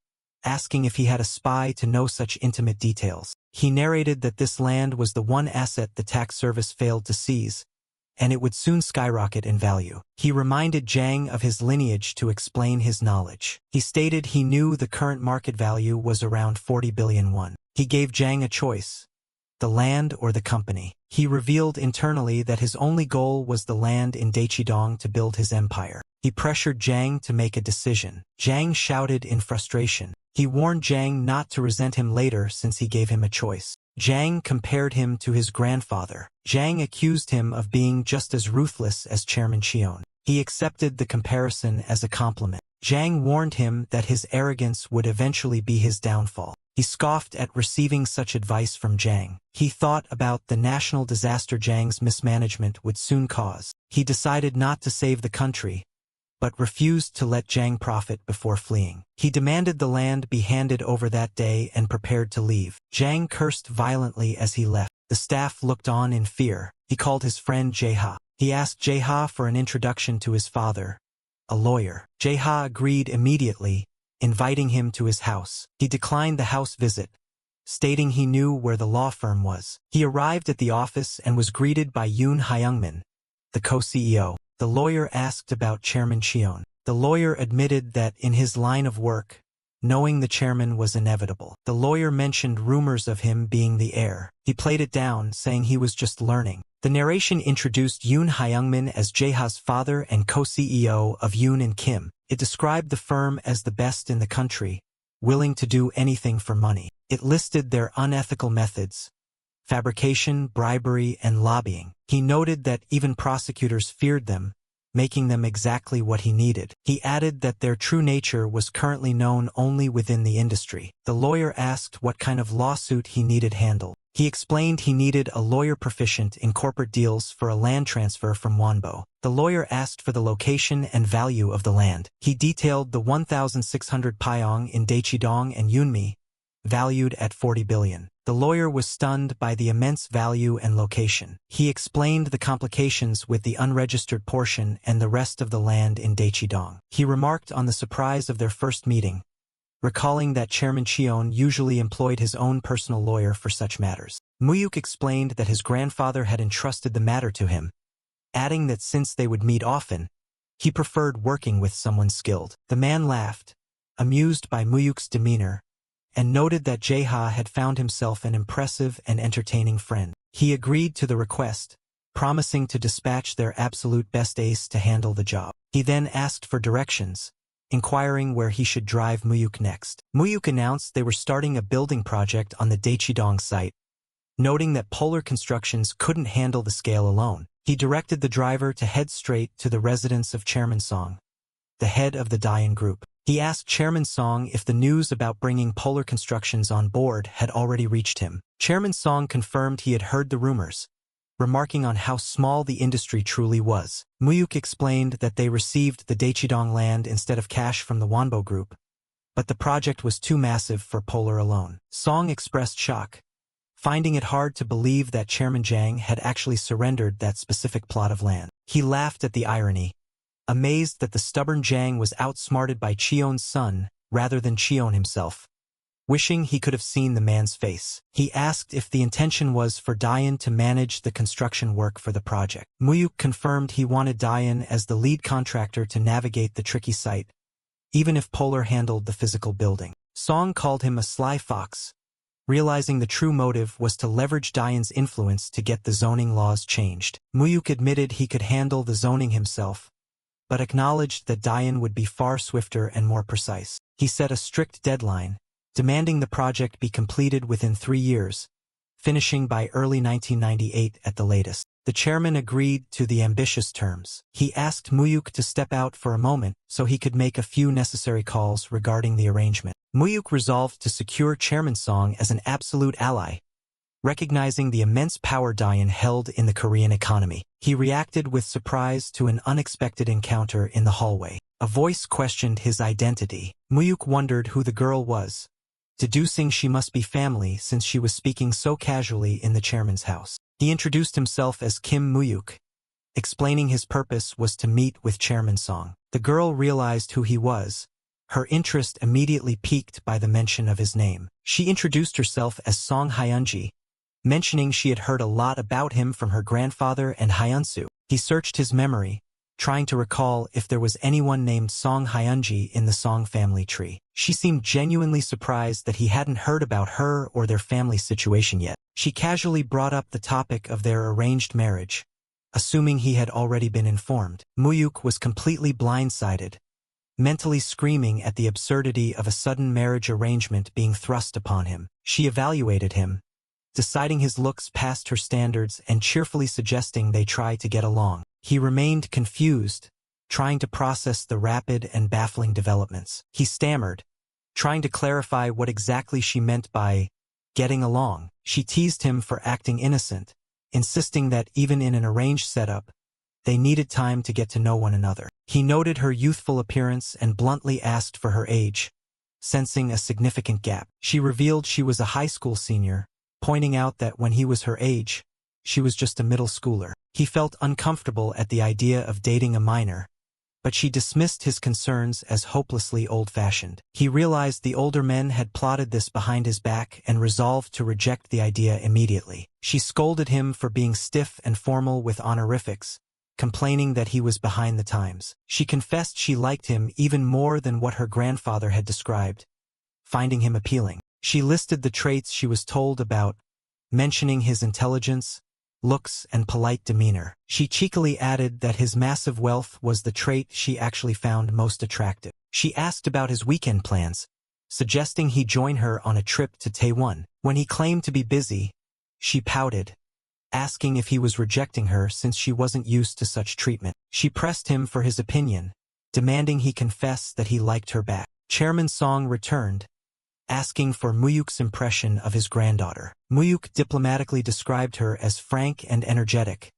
asking if he had a spy to know such intimate details. He narrated that this land was the one asset the tax service failed to seize, and it would soon skyrocket in value. He reminded Jang of his lineage to explain his knowledge. He stated he knew the current market value was around 40 billion won. He gave Jang a choice: the land or the company. He revealed internally that his only goal was the land in Daechidong to build his empire. He pressured Jang to make a decision. Jang shouted in frustration. He warned Jang not to resent him later since he gave him a choice. Jang compared him to his grandfather. Jang accused him of being just as ruthless as Chairman Cheon. He accepted the comparison as a compliment. Jang warned him that his arrogance would eventually be his downfall. He scoffed at receiving such advice from Jang. He thought about the national disaster Jang's mismanagement would soon cause. He decided not to save the country, but refused to let Jang profit before fleeing. He demanded the land be handed over that day and prepared to leave. Jang cursed violently as he left. The staff looked on in fear. He called his friend Jae-ha. He asked Jae-ha for an introduction to his father, a lawyer. Jae-ha agreed immediately, inviting him to his house. He declined the house visit, stating he knew where the law firm was. He arrived at the office and was greeted by Yoon Hyungmin, the co-CEO. The lawyer asked about Chairman Cheon. The lawyer admitted that in his line of work, knowing the chairman was inevitable. The lawyer mentioned rumors of him being the heir. He played it down, saying he was just learning. The narration introduced Yoon Hyungmin as Jae-ha's father and co-CEO of Yoon and Kim. It described the firm as the best in the country, willing to do anything for money. It listed their unethical methods: fabrication, bribery, and lobbying. He noted that even prosecutors feared them, making them exactly what he needed. He added that their true nature was currently known only within the industry. The lawyer asked what kind of lawsuit he needed handled. He explained he needed a lawyer proficient in corporate deals for a land transfer from Wonbo. The lawyer asked for the location and value of the land. He detailed the 1,600 pyeong in Daechidong and Yunmi, valued at 40 billion. The lawyer was stunned by the immense value and location. He explained the complications with the unregistered portion and the rest of the land in Daechidong. He remarked on the surprise of their first meeting, recalling that Chairman Cheon usually employed his own personal lawyer for such matters. Mu-hyuk explained that his grandfather had entrusted the matter to him, adding that since they would meet often, he preferred working with someone skilled. The man laughed, amused by Mu-hyuk's demeanor, and noted that Jae-ha had found himself an impressive and entertaining friend. He agreed to the request, promising to dispatch their absolute best ace to handle the job. He then asked for directions, inquiring where he should drive Mu-hyuk next. Mu-hyuk announced they were starting a building project on the Daechidong site, noting that Polar Constructions couldn't handle the scale alone. He directed the driver to head straight to the residence of Chairman Song, the head of the Dayan Group. He asked Chairman Song if the news about bringing Polar Constructions on board had already reached him. Chairman Song confirmed he had heard the rumors, remarking on how small the industry truly was. Mu-hyuk explained that they received the Daechidong land instead of cash from the Wonbo Group, but the project was too massive for Polar alone. Song expressed shock, finding it hard to believe that Chairman Jang had actually surrendered that specific plot of land. He laughed at the irony, amazed that the stubborn Jang was outsmarted by Cheon's son rather than Cheon himself. Wishing he could have seen the man's face, he asked if the intention was for Dayan to manage the construction work for the project. Mu-hyuk confirmed he wanted Dayan as the lead contractor to navigate the tricky site, even if Polar handled the physical building. Song called him a sly fox, realizing the true motive was to leverage Dayan's influence to get the zoning laws changed. Mu-hyuk admitted he could handle the zoning himself, but acknowledged that Dayan would be far swifter and more precise. He set a strict deadline, demanding the project be completed within 3 years, finishing by early 1998 at the latest. The chairman agreed to the ambitious terms. He asked Mu-hyuk to step out for a moment so he could make a few necessary calls regarding the arrangement. Mu-hyuk resolved to secure Chairman Song as an absolute ally, recognizing the immense power Dayan held in the Korean economy. He reacted with surprise to an unexpected encounter in the hallway. A voice questioned his identity. Mu-hyuk wondered who the girl was, deducing she must be family since she was speaking so casually in the chairman's house. He introduced himself as Kim Mu-hyuk, explaining his purpose was to meet with Chairman Song. The girl realized who he was. Her interest immediately piqued by the mention of his name. She introduced herself as Song Hyunji, mentioning she had heard a lot about him from her grandfather and Hyunsu. He searched his memory, trying to recall if there was anyone named Song Hyunji in the Song family tree. She seemed genuinely surprised that he hadn't heard about her or their family situation yet. She casually brought up the topic of their arranged marriage, assuming he had already been informed. Mu-hyuk was completely blindsided, mentally screaming at the absurdity of a sudden marriage arrangement being thrust upon him. She evaluated him, deciding his looks passed her standards and cheerfully suggesting they try to get along. He remained confused, trying to process the rapid and baffling developments. He stammered, trying to clarify what exactly she meant by getting along. She teased him for acting innocent, insisting that even in an arranged setup, they needed time to get to know one another. He noted her youthful appearance and bluntly asked for her age, sensing a significant gap. She revealed she was a high school senior, pointing out that when he was her age, she was just a middle schooler. He felt uncomfortable at the idea of dating a minor, but she dismissed his concerns as hopelessly old-fashioned. He realized the older men had plotted this behind his back and resolved to reject the idea immediately. She scolded him for being stiff and formal with honorifics, complaining that he was behind the times. She confessed she liked him even more than what her grandfather had described, finding him appealing. She listed the traits she was told about, mentioning his intelligence, looks, and polite demeanor. She cheekily added that his massive wealth was the trait she actually found most attractive. She asked about his weekend plans, suggesting he join her on a trip to Taiwan. When he claimed to be busy, she pouted, asking if he was rejecting her since she wasn't used to such treatment. She pressed him for his opinion, demanding he confess that he liked her back. Chairman Song returned, asking for Mu-hyuk's impression of his granddaughter. Mu-hyuk diplomatically described her as frank and energetic,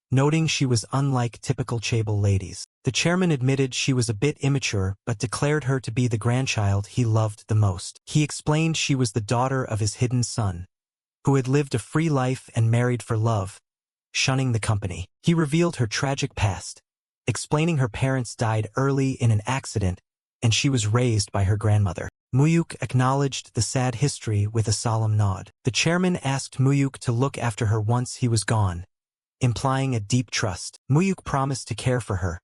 noting she was unlike typical chaebol ladies. The chairman admitted she was a bit immature but declared her to be the grandchild he loved the most. He explained she was the daughter of his hidden son, who had lived a free life and married for love, shunning the company. He revealed her tragic past, explaining her parents died early in an accident and she was raised by her grandmother. Mu-hyuk acknowledged the sad history with a solemn nod. The chairman asked Mu-hyuk to look after her once he was gone, implying a deep trust. Mu-hyuk promised to care for her,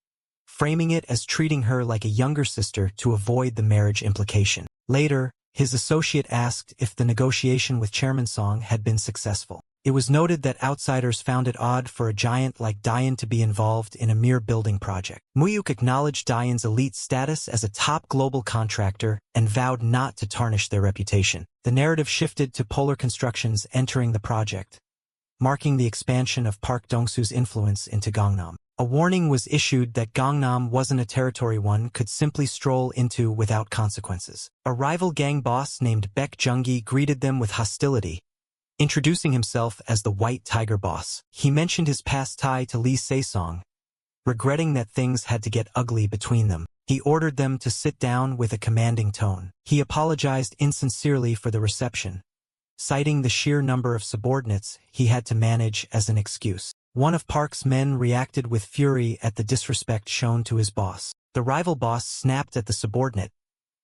framing it as treating her like a younger sister to avoid the marriage implication. Later, his associate asked if the negotiation with Chairman Song had been successful. It was noted that outsiders found it odd for a giant like Dayan to be involved in a mere building project. Mu-hyuk acknowledged Dayan's elite status as a top global contractor and vowed not to tarnish their reputation. The narrative shifted to Polar Constructions entering the project, marking the expansion of Park Dong-soo's influence into Gangnam. A warning was issued that Gangnam wasn't a territory one could simply stroll into without consequences. A rival gang boss named Baek Jung-gi greeted them with hostility, introducing himself as the White Tiger boss. He mentioned his past tie to Lee Se-song, regretting that things had to get ugly between them. He ordered them to sit down with a commanding tone. He apologized insincerely for the reception, citing the sheer number of subordinates he had to manage as an excuse. One of Park's men reacted with fury at the disrespect shown to his boss. The rival boss snapped at the subordinate,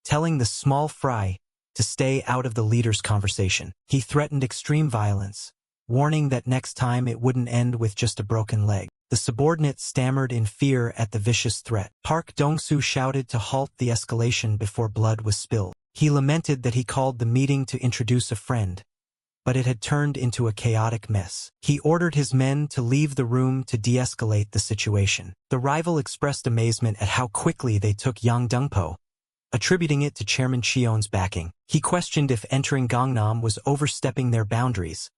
telling the small fry to stay out of the leader's conversation. He threatened extreme violence, warning that next time it wouldn't end with just a broken leg. The subordinate stammered in fear at the vicious threat. Park Dong-soo shouted to halt the escalation before blood was spilled. He lamented that he called the meeting to introduce a friend, but it had turned into a chaotic mess. He ordered his men to leave the room to de-escalate the situation. The rival expressed amazement at how quickly they took Yang Dongpo, attributing it to Chairman Cheon's backing. He questioned if entering Gangnam was overstepping their boundaries,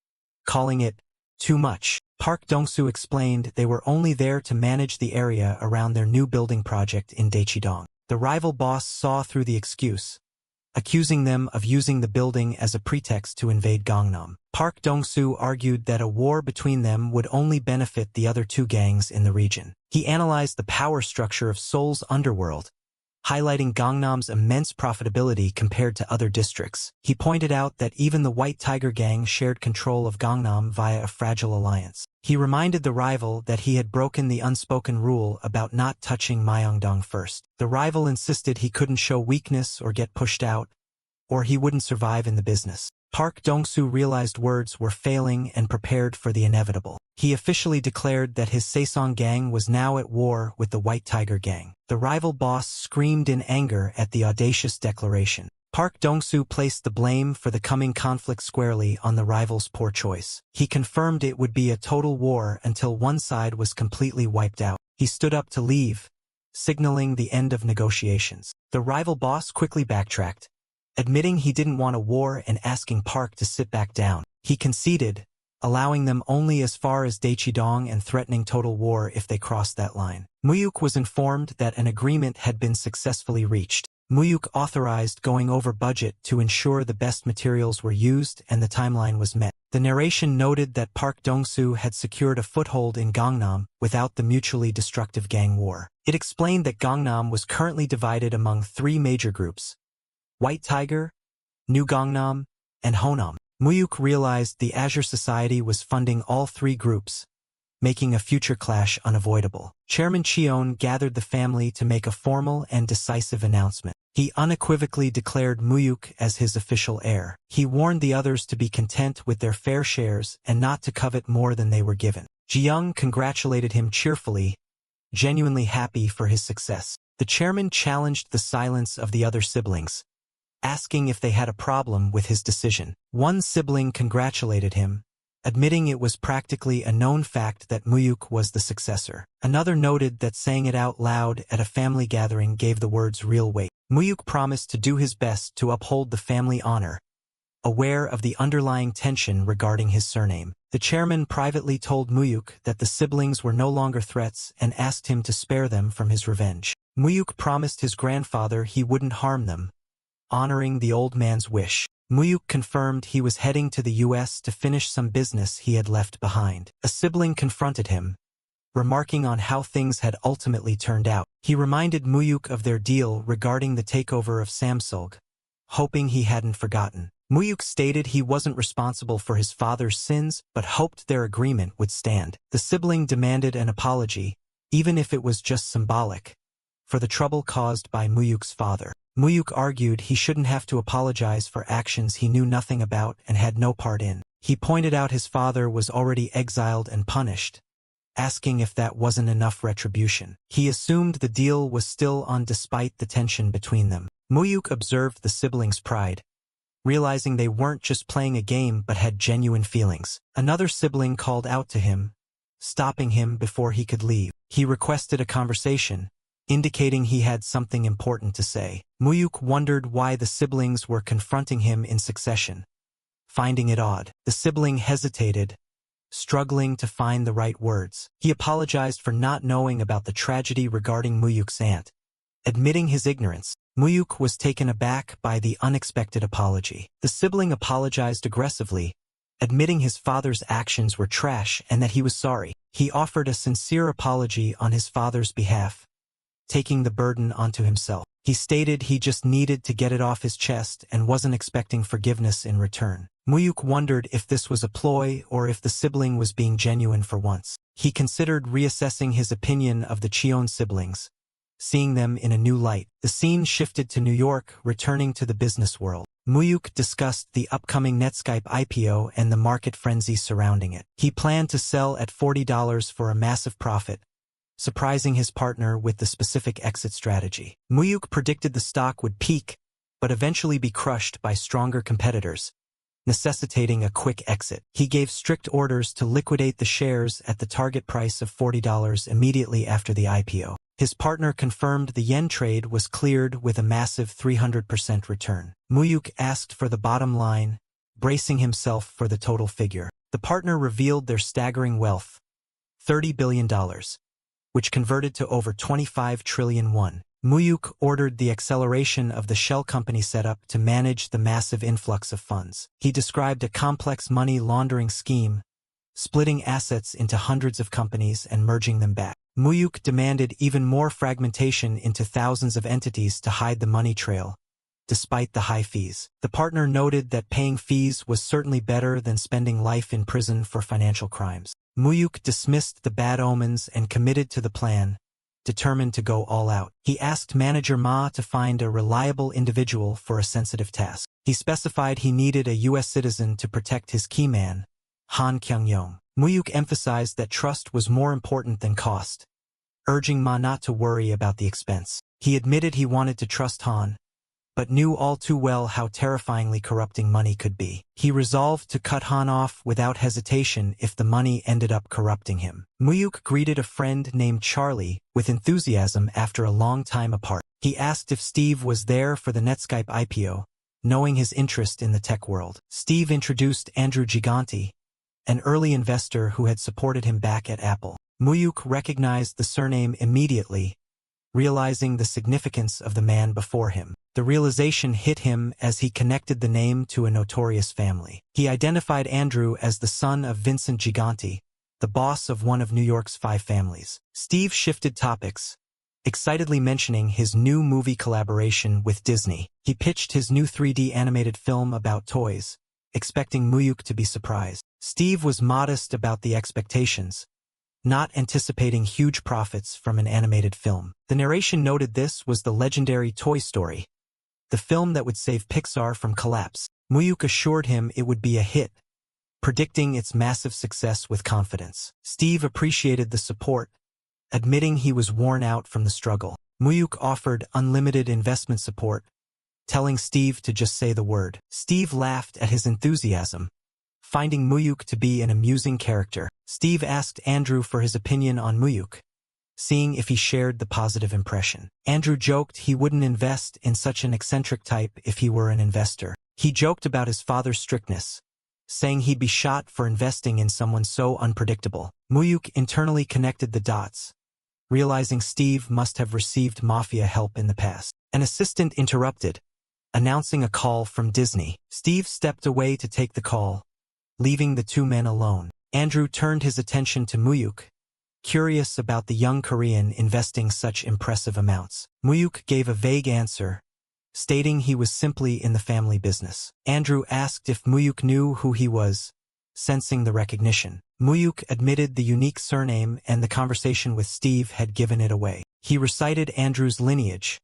calling it too much. Park Dong-soo explained they were only there to manage the area around their new building project in Daechidong. The rival boss saw through the excuse, accusing them of using the building as a pretext to invade Gangnam. Park Dong-soo argued that a war between them would only benefit the other two gangs in the region. He analyzed the power structure of Seoul's underworld, highlighting Gangnam's immense profitability compared to other districts. He pointed out that even the White Tiger gang shared control of Gangnam via a fragile alliance. He reminded the rival that he had broken the unspoken rule about not touching Myeongdong first. The rival insisted he couldn't show weakness or get pushed out, or he wouldn't survive in the business. Park Dong-soo realized words were failing and prepared for the inevitable. He officially declared that his Tae-san gang was now at war with the White Tiger gang. The rival boss screamed in anger at the audacious declaration. Park Dong-soo placed the blame for the coming conflict squarely on the rival's poor choice. He confirmed it would be a total war until one side was completely wiped out. He stood up to leave, signaling the end of negotiations. The rival boss quickly backtracked, admitting he didn't want a war and asking Park to sit back down. He conceded, allowing them only as far as Daechidong and threatening total war if they crossed that line. Mu-hyuk was informed that an agreement had been successfully reached. Mu-hyuk authorized going over budget to ensure the best materials were used and the timeline was met. The narration noted that Park Dong-soo had secured a foothold in Gangnam without the mutually destructive gang war. It explained that Gangnam was currently divided among three major groups: White Tiger, New Gangnam, and Honam. Mu-hyuk realized the Azure Society was funding all three groups, making a future clash unavoidable. Chairman Cheon gathered the family to make a formal and decisive announcement. He unequivocally declared Mu-hyuk as his official heir. He warned the others to be content with their fair shares and not to covet more than they were given. Ji-young congratulated him cheerfully, genuinely happy for his success. The chairman challenged the silence of the other siblings, asking if they had a problem with his decision. One sibling congratulated him, admitting it was practically a known fact that Mu-hyuk was the successor. Another noted that saying it out loud at a family gathering gave the words real weight. Mu-hyuk promised to do his best to uphold the family honor, aware of the underlying tension regarding his surname. The chairman privately told Mu-hyuk that the siblings were no longer threats and asked him to spare them from his revenge. Mu-hyuk promised his grandfather he wouldn't harm them, honoring the old man's wish. Mu-hyuk confirmed he was heading to the U.S. to finish some business he had left behind. A sibling confronted him, remarking on how things had ultimately turned out. He reminded Mu-hyuk of their deal regarding the takeover of Samsung, hoping he hadn't forgotten. Mu-hyuk stated he wasn't responsible for his father's sins, but hoped their agreement would stand. The sibling demanded an apology, even if it was just symbolic, for the trouble caused by Mu-hyuk's father. Mu-hyuk argued he shouldn't have to apologize for actions he knew nothing about and had no part in. He pointed out his father was already exiled and punished, asking if that wasn't enough retribution. He assumed the deal was still on despite the tension between them. Mu-hyuk observed the siblings' pride, realizing they weren't just playing a game but had genuine feelings. Another sibling called out to him, stopping him before he could leave. He requested a conversation, indicating he had something important to say. Mu-hyuk wondered why the siblings were confronting him in succession, finding it odd. The sibling hesitated, struggling to find the right words. He apologized for not knowing about the tragedy regarding Mu-hyuk's aunt, admitting his ignorance. Mu-hyuk was taken aback by the unexpected apology. The sibling apologized aggressively, admitting his father's actions were trash and that he was sorry. He offered a sincere apology on his father's behalf, taking the burden onto himself. He stated he just needed to get it off his chest and wasn't expecting forgiveness in return. Mu-hyuk wondered if this was a ploy or if the sibling was being genuine for once. He considered reassessing his opinion of the Cheon siblings, seeing them in a new light. The scene shifted to New York, returning to the business world. Mu-hyuk discussed the upcoming Netscape IPO and the market frenzy surrounding it. He planned to sell at $40 for a massive profit, surprising his partner with the specific exit strategy. Mu-hyuk predicted the stock would peak, but eventually be crushed by stronger competitors, necessitating a quick exit. He gave strict orders to liquidate the shares at the target price of $40 immediately after the IPO. His partner confirmed the yen trade was cleared with a massive 300% return. Mu-hyuk asked for the bottom line, bracing himself for the total figure. The partner revealed their staggering wealth, $30 billion. Which converted to over 25 trillion won. Mu-hyuk ordered the acceleration of the shell company setup to manage the massive influx of funds. He described a complex money laundering scheme, splitting assets into hundreds of companies and merging them back. Mu-hyuk demanded even more fragmentation into thousands of entities to hide the money trail, despite the high fees. The partner noted that paying fees was certainly better than spending life in prison for financial crimes. Mu-hyuk dismissed the bad omens and committed to the plan, determined to go all out. He asked manager Ma to find a reliable individual for a sensitive task. He specified he needed a U.S. citizen to protect his key man, Han Kyung-yong. Mu-hyuk emphasized that trust was more important than cost, urging Ma not to worry about the expense. He admitted he wanted to trust Han, but knew all too well how terrifyingly corrupting money could be. He resolved to cut Han off without hesitation if the money ended up corrupting him. Mu-hyuk greeted a friend named Charlie with enthusiasm after a long time apart. He asked if Steve was there for the Netscape IPO, knowing his interest in the tech world. Steve introduced Andrew Gigante, an early investor who had supported him back at Apple. Mu-hyuk recognized the surname immediately, realizing the significance of the man before him. The realization hit him as he connected the name to a notorious family. He identified Andrew as the son of Vincent Gigante, the boss of one of New York's 5 families. Steve shifted topics, excitedly mentioning his new movie collaboration with Disney. He pitched his new 3D animated film about toys, expecting Mu-hyuk to be surprised. Steve was modest about the expectations, not anticipating huge profits from an animated film. The narration noted this was the legendary Toy Story, the film that would save Pixar from collapse. Mu-hyuk assured him it would be a hit, predicting its massive success with confidence. Steve appreciated the support, admitting he was worn out from the struggle. Mu-hyuk offered unlimited investment support, telling Steve to just say the word. Steve laughed at his enthusiasm, finding Mu-hyuk to be an amusing character. Steve asked Andrew for his opinion on Mu-hyuk, seeing if he shared the positive impression. Andrew joked he wouldn't invest in such an eccentric type if he were an investor. He joked about his father's strictness, saying he'd be shot for investing in someone so unpredictable. Mu-hyuk internally connected the dots, realizing Steve must have received mafia help in the past. An assistant interrupted, announcing a call from Disney. Steve stepped away to take the call, leaving the 2 men alone. Andrew turned his attention to Mu-hyuk, curious about the young Korean investing such impressive amounts. Mu-hyuk gave a vague answer, stating he was simply in the family business. Andrew asked if Mu-hyuk knew who he was, sensing the recognition. Mu-hyuk admitted the unique surname and the conversation with Steve had given it away. He recited Andrew's lineage,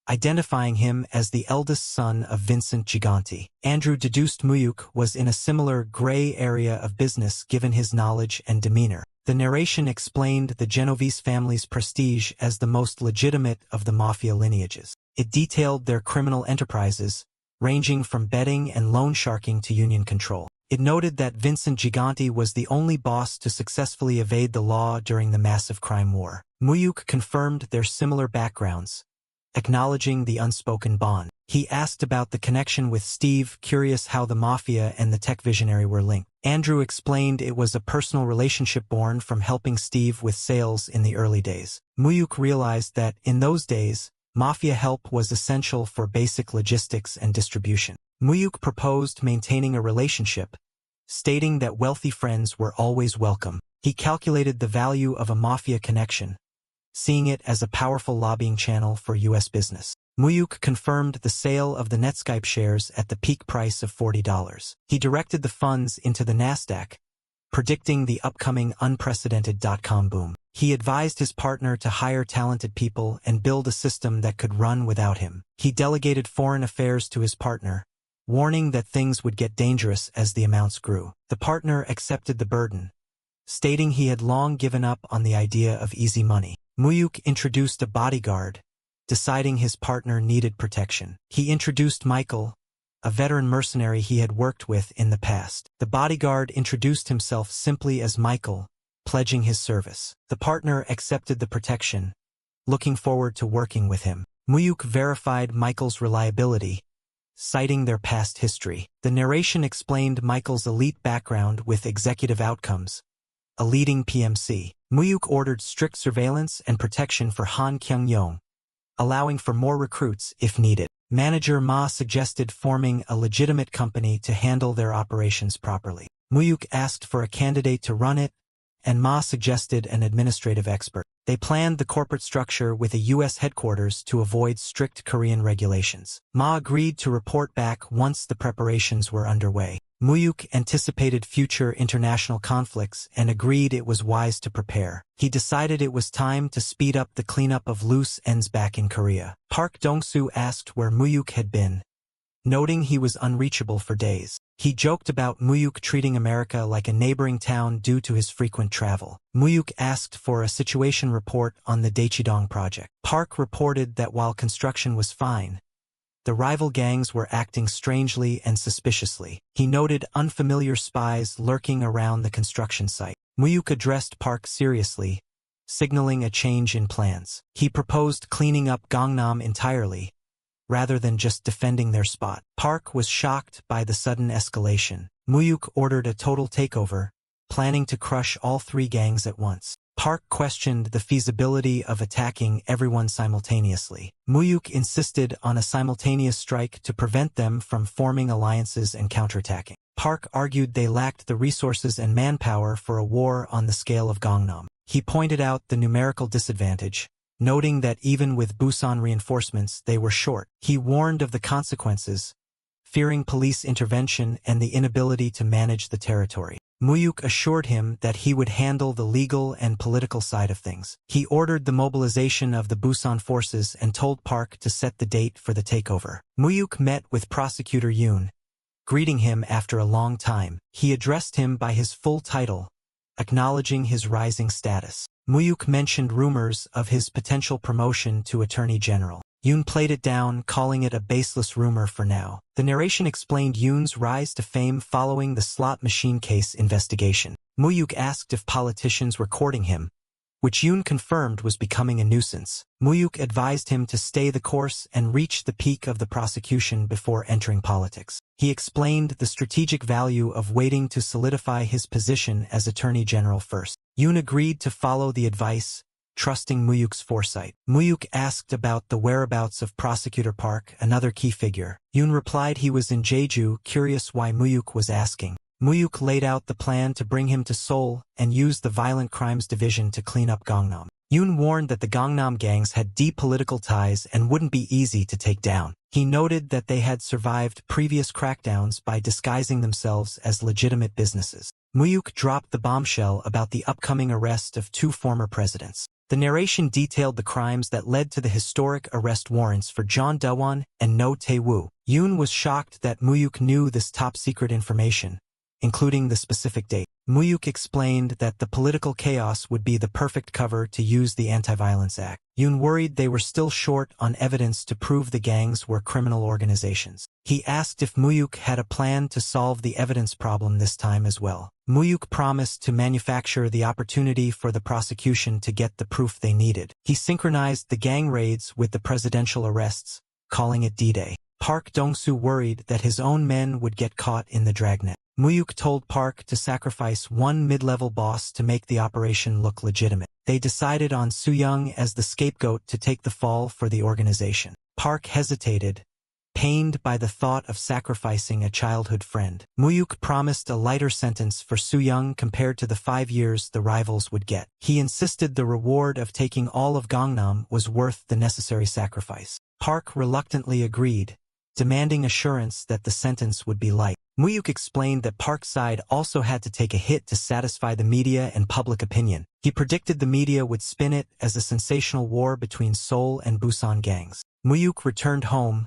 identifying him as the eldest son of Vincent Gigante. Andrew deduced Mu-hyuk was in a similar gray area of business given his knowledge and demeanor. The narration explained the Genovese family's prestige as the most legitimate of the mafia lineages. It detailed their criminal enterprises, ranging from betting and loan sharking to union control. It noted that Vincent Gigante was the only boss to successfully evade the law during the massive crime war. Mu-hyuk confirmed their similar backgrounds, acknowledging the unspoken bond. He asked about the connection with Steve, curious how the mafia and the tech visionary were linked. Andrew explained it was a personal relationship born from helping Steve with sales in the early days. Mu-hyuk realized that, in those days, mafia help was essential for basic logistics and distribution. Mu-hyuk proposed maintaining a relationship, stating that wealthy friends were always welcome. He calculated the value of a mafia connection, seeing it as a powerful lobbying channel for U.S. business. Mu-hyuk confirmed the sale of the Netscape shares at the peak price of $40. He directed the funds into the Nasdaq, predicting the upcoming unprecedented dot-com boom. He advised his partner to hire talented people and build a system that could run without him. He delegated foreign affairs to his partner, warning that things would get dangerous as the amounts grew. The partner accepted the burden, stating he had long given up on the idea of easy money. Mu-hyuk introduced a bodyguard, deciding his partner needed protection. He introduced Michael, a veteran mercenary he had worked with in the past. The bodyguard introduced himself simply as Michael, pledging his service. The partner accepted the protection, looking forward to working with him. Mu-hyuk verified Michael's reliability, citing their past history. The narration explained Michael's elite background with executive outcomes, a leading PMC. Mu-hyuk ordered strict surveillance and protection for Han Kyung-yong, allowing for more recruits if needed. Manager Ma suggested forming a legitimate company to handle their operations properly. Mu-hyuk asked for a candidate to run it, and Ma suggested an administrative expert. They planned the corporate structure with a U.S. headquarters to avoid strict Korean regulations. Ma agreed to report back once the preparations were underway. Mu-hyuk anticipated future international conflicts and agreed it was wise to prepare. He decided it was time to speed up the cleanup of loose ends back in Korea. Park Dong-soo asked where Mu-hyuk had been, noting he was unreachable for days. He joked about Mu-hyuk treating America like a neighboring town due to his frequent travel. Mu-hyuk asked for a situation report on the Daechidong project. Park reported that while construction was fine, the rival gangs were acting strangely and suspiciously. He noted unfamiliar spies lurking around the construction site. Mu-hyuk addressed Park seriously, signaling a change in plans. He proposed cleaning up Gangnam entirely, rather than just defending their spot. Park was shocked by the sudden escalation. Mu-hyuk ordered a total takeover, planning to crush all three gangs at once. Park questioned the feasibility of attacking everyone simultaneously. Mu-hyuk insisted on a simultaneous strike to prevent them from forming alliances and counterattacking. Park argued they lacked the resources and manpower for a war on the scale of Gangnam. He pointed out the numerical disadvantage, noting that even with Busan reinforcements they were short. He warned of the consequences, fearing police intervention and the inability to manage the territory. Mu-hyuk assured him that he would handle the legal and political side of things. He ordered the mobilization of the Busan forces and told Park to set the date for the takeover. Mu-hyuk met with Prosecutor Yoon, greeting him after a long time. He addressed him by his full title, acknowledging his rising status. Mu-hyuk mentioned rumors of his potential promotion to Attorney General. Yoon played it down, calling it a baseless rumor for now. The narration explained Yoon's rise to fame following the slot machine case investigation. Mu-hyuk asked if politicians were courting him, which Yoon confirmed was becoming a nuisance. Mu-hyuk advised him to stay the course and reach the peak of the prosecution before entering politics. He explained the strategic value of waiting to solidify his position as Attorney General first. Yoon agreed to follow the advice, trusting Mu-hyuk's foresight. Mu-hyuk asked about the whereabouts of Prosecutor Park, another key figure. Yoon replied he was in Jeju, curious why Mu-hyuk was asking. Mu-hyuk laid out the plan to bring him to Seoul and use the Violent Crimes Division to clean up Gangnam. Yoon warned that the Gangnam gangs had deep political ties and wouldn't be easy to take down. He noted that they had survived previous crackdowns by disguising themselves as legitimate businesses. Mu-hyuk dropped the bombshell about the upcoming arrest of two former presidents. The narration detailed the crimes that led to the historic arrest warrants for John Daewon and No Tae-woo. Yoon was shocked that Mu-hyuk knew this top-secret information, including the specific date. Mu-hyuk explained that the political chaos would be the perfect cover to use the Anti-Violence Act. Yoon worried they were still short on evidence to prove the gangs were criminal organizations. He asked if Mu-hyuk had a plan to solve the evidence problem this time as well. Mu-hyuk promised to manufacture the opportunity for the prosecution to get the proof they needed. He synchronized the gang raids with the presidential arrests, calling it D-Day. Park Dong-soo worried that his own men would get caught in the dragnet. Mu-hyuk told Park to sacrifice one mid-level boss to make the operation look legitimate. They decided on Soo-young as the scapegoat to take the fall for the organization. Park hesitated, pained by the thought of sacrificing a childhood friend. Mu-hyuk promised a lighter sentence for Soo-young compared to the 5 years the rivals would get. He insisted the reward of taking all of Gangnam was worth the necessary sacrifice. Park reluctantly agreed, demanding assurance that the sentence would be light. Mu-hyuk explained that Park's side also had to take a hit to satisfy the media and public opinion. He predicted the media would spin it as a sensational war between Seoul and Busan gangs. Mu-hyuk returned home,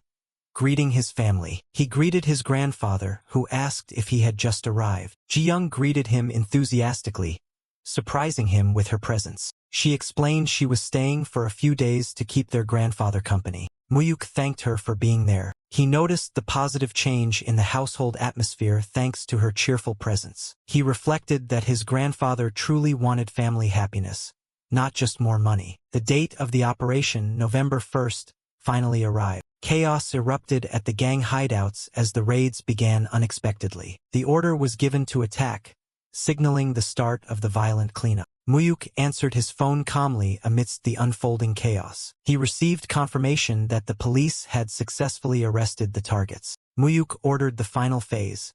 greeting his family. He greeted his grandfather, who asked if he had just arrived. Ji-young greeted him enthusiastically, surprising him with her presence. She explained she was staying for a few days to keep their grandfather company. Mu-hyuk thanked her for being there. He noticed the positive change in the household atmosphere thanks to her cheerful presence. He reflected that his grandfather truly wanted family happiness, not just more money. The date of the operation, November 1st, finally arrived. Chaos erupted at the gang hideouts as the raids began unexpectedly. The order was given to attack, signaling the start of the violent cleanup. Mu-hyuk answered his phone calmly amidst the unfolding chaos. He received confirmation that the police had successfully arrested the targets. Mu-hyuk ordered the final phase,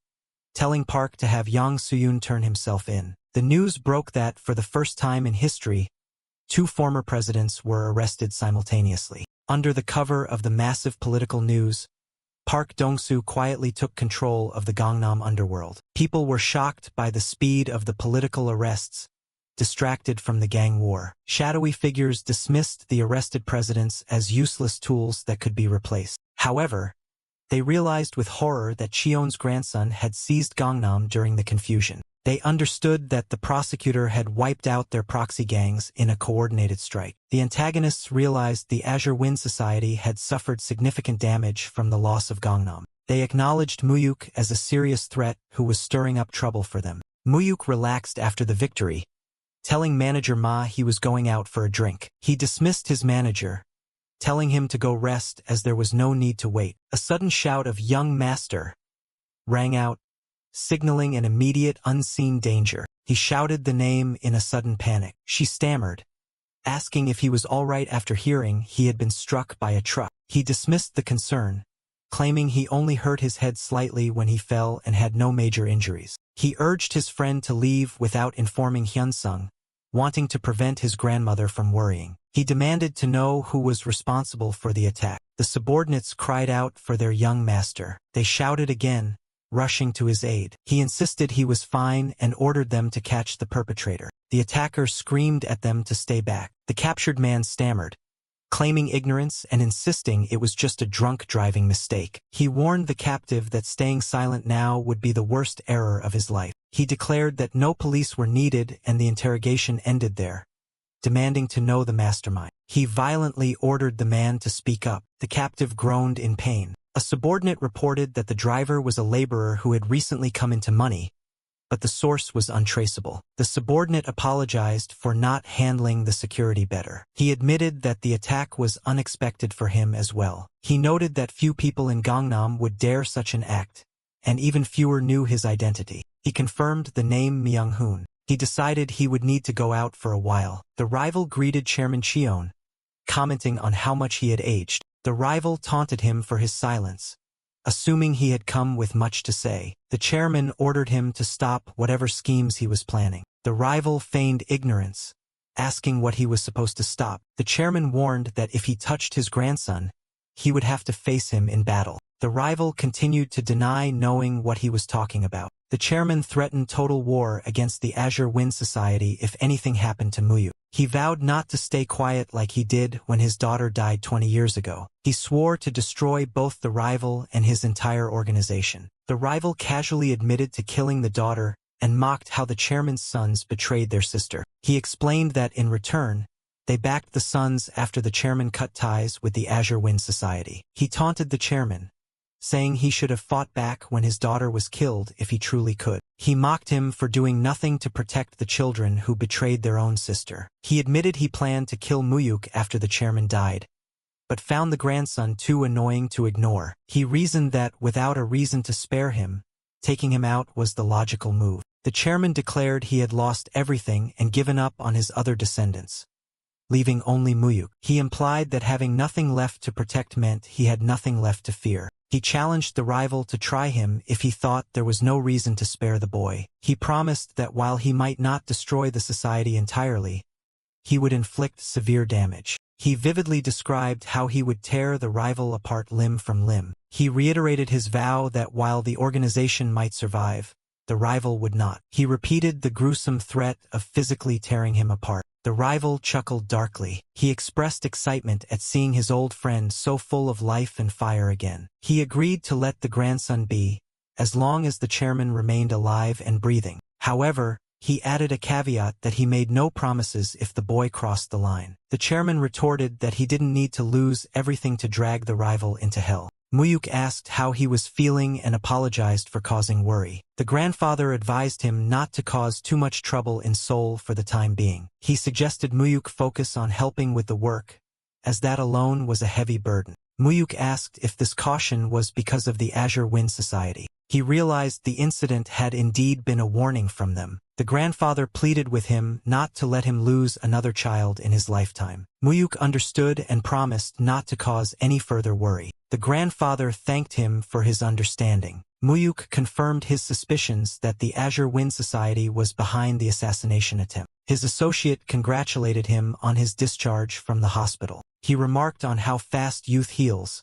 telling Park to have Yang Soo-yoon turn himself in. The news broke that, for the first time in history, two former presidents were arrested simultaneously. Under the cover of the massive political news, Park Dong-soo quietly took control of the Gangnam underworld. People were shocked by the speed of the political arrests, distracted from the gang war. Shadowy figures dismissed the arrested presidents as useless tools that could be replaced. However, they realized with horror that Cheon's grandson had seized Gangnam during the confusion. They understood that the prosecutor had wiped out their proxy gangs in a coordinated strike. The antagonists realized the Azure Wind Society had suffered significant damage from the loss of Gangnam. They acknowledged Mu-hyuk as a serious threat who was stirring up trouble for them. Mu-hyuk relaxed after the victory, telling manager Ma he was going out for a drink. He dismissed his manager, telling him to go rest as there was no need to wait. A sudden shout of "Young Master" rang out, signaling an immediate unseen danger. He shouted the name in a sudden panic. She stammered, asking if he was all right after hearing he had been struck by a truck. He dismissed the concern, claiming he only hurt his head slightly when he fell and had no major injuries. He urged his friend to leave without informing Hyun-sung, wanting to prevent his grandmother from worrying. He demanded to know who was responsible for the attack. The subordinates cried out for their young master. They shouted again, rushing to his aid. He insisted he was fine and ordered them to catch the perpetrator. The attacker screamed at them to stay back. The captured man stammered, claiming ignorance and insisting it was just a drunk driving mistake. He warned the captive that staying silent now would be the worst error of his life. He declared that no police were needed and the interrogation ended there, demanding to know the mastermind. He violently ordered the man to speak up. The captive groaned in pain. A subordinate reported that the driver was a laborer who had recently come into money, but the source was untraceable. The subordinate apologized for not handling the security better. He admitted that the attack was unexpected for him as well. He noted that few people in Gangnam would dare such an act, and even fewer knew his identity. He confirmed the name Myung-hoon. He decided he would need to go out for a while. The rival greeted Chairman Cheon, commenting on how much he had aged. The rival taunted him for his silence, assuming he had come with much to say. The chairman ordered him to stop whatever schemes he was planning. The rival feigned ignorance, asking what he was supposed to stop. The chairman warned that if he touched his grandson, he would have to face him in battle. The rival continued to deny knowing what he was talking about. The chairman threatened total war against the Azure Wind Society if anything happened to Mu-hyuk. He vowed not to stay quiet like he did when his daughter died 20 years ago. He swore to destroy both the rival and his entire organization. The rival casually admitted to killing the daughter and mocked how the chairman's sons betrayed their sister. He explained that in return, they backed the sons after the chairman cut ties with the Azure Wind Society. He taunted the chairman, saying he should have fought back when his daughter was killed if he truly could. He mocked him for doing nothing to protect the children who betrayed their own sister. He admitted he planned to kill Mu-hyuk after the chairman died, but found the grandson too annoying to ignore. He reasoned that without a reason to spare him, taking him out was the logical move. The chairman declared he had lost everything and given up on his other descendants, leaving only Mu-hyuk. He implied that having nothing left to protect meant he had nothing left to fear. He challenged the rival to try him if he thought there was no reason to spare the boy. He promised that while he might not destroy the society entirely, he would inflict severe damage. He vividly described how he would tear the rival apart limb from limb. He reiterated his vow that while the organization might survive, the rival would not. He repeated the gruesome threat of physically tearing him apart. The rival chuckled darkly. He expressed excitement at seeing his old friend so full of life and fire again. He agreed to let the grandson be, as long as the chairman remained alive and breathing. However, he added a caveat that he made no promises if the boy crossed the line. The chairman retorted that he didn't need to lose everything to drag the rival into hell. Mu-hyuk asked how he was feeling and apologized for causing worry. The grandfather advised him not to cause too much trouble in Seoul for the time being. He suggested Mu-hyuk focus on helping with the work, as that alone was a heavy burden. Mu-hyuk asked if this caution was because of the Azure Wind Society. He realized the incident had indeed been a warning from them. The grandfather pleaded with him not to let him lose another child in his lifetime. Mu-hyuk understood and promised not to cause any further worry. The grandfather thanked him for his understanding. Mu-hyuk confirmed his suspicions that the Azure Wind Society was behind the assassination attempt. His associate congratulated him on his discharge from the hospital. He remarked on how fast youth heals,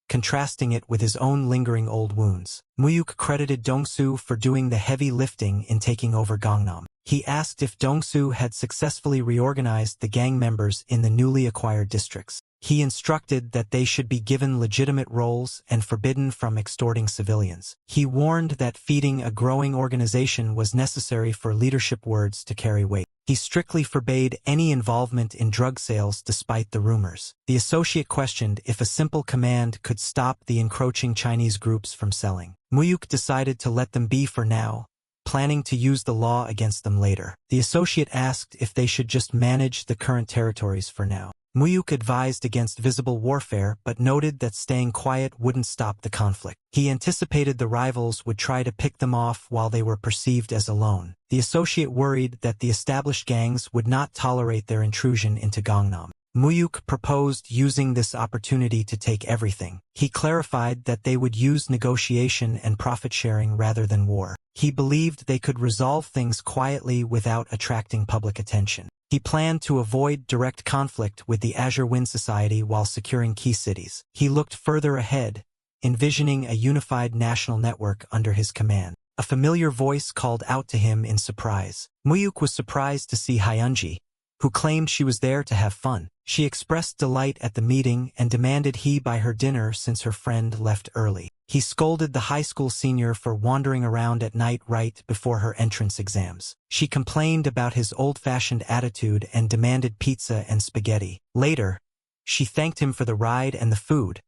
contrasting it with his own lingering old wounds. Mu-hyuk credited Dong-soo for doing the heavy lifting in taking over Gangnam. He asked if Dong-soo had successfully reorganized the gang members in the newly acquired districts. He instructed that they should be given legitimate roles and forbidden from extorting civilians. He warned that feeding a growing organization was necessary for leadership words to carry weight. He strictly forbade any involvement in drug sales despite the rumors. The associate questioned if a simple command could stop the encroaching Chinese groups from selling. Mu-hyuk decided to let them be for now, planning to use the law against them later. The associate asked if they should just manage the current territories for now. Mu-hyuk advised against visible warfare but noted that staying quiet wouldn't stop the conflict. He anticipated the rivals would try to pick them off while they were perceived as alone. The associate worried that the established gangs would not tolerate their intrusion into Gangnam. Mu-hyuk proposed using this opportunity to take everything. He clarified that they would use negotiation and profit-sharing rather than war. He believed they could resolve things quietly without attracting public attention. He planned to avoid direct conflict with the Azure Wind Society while securing key cities. He looked further ahead, envisioning a unified national network under his command. A familiar voice called out to him in surprise. Mu-hyuk was surprised to see Hyunji, who claimed she was there to have fun. She expressed delight at the meeting and demanded he buy her dinner since her friend left early. He scolded the high school senior for wandering around at night right before her entrance exams. She complained about his old-fashioned attitude and demanded pizza and spaghetti. Later, she thanked him for the ride and the food,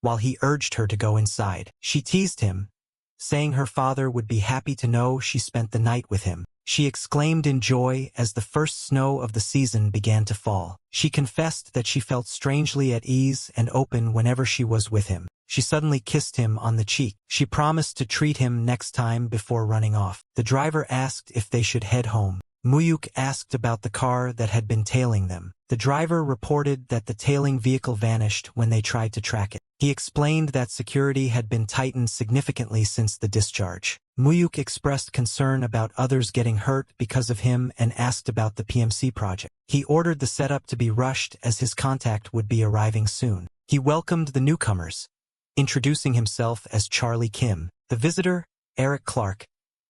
while he urged her to go inside. She teased him, saying her father would be happy to know she spent the night with him. She exclaimed in joy as the first snow of the season began to fall. She confessed that she felt strangely at ease and open whenever she was with him. She suddenly kissed him on the cheek. She promised to treat him next time before running off. The driver asked if they should head home. Mu-hyuk asked about the car that had been tailing them. The driver reported that the tailing vehicle vanished when they tried to track it. He explained that security had been tightened significantly since the discharge. Mu-hyuk expressed concern about others getting hurt because of him and asked about the PMC project. He ordered the setup to be rushed as his contact would be arriving soon. He welcomed the newcomers, introducing himself as Charlie Kim. The visitor, Eric Clark,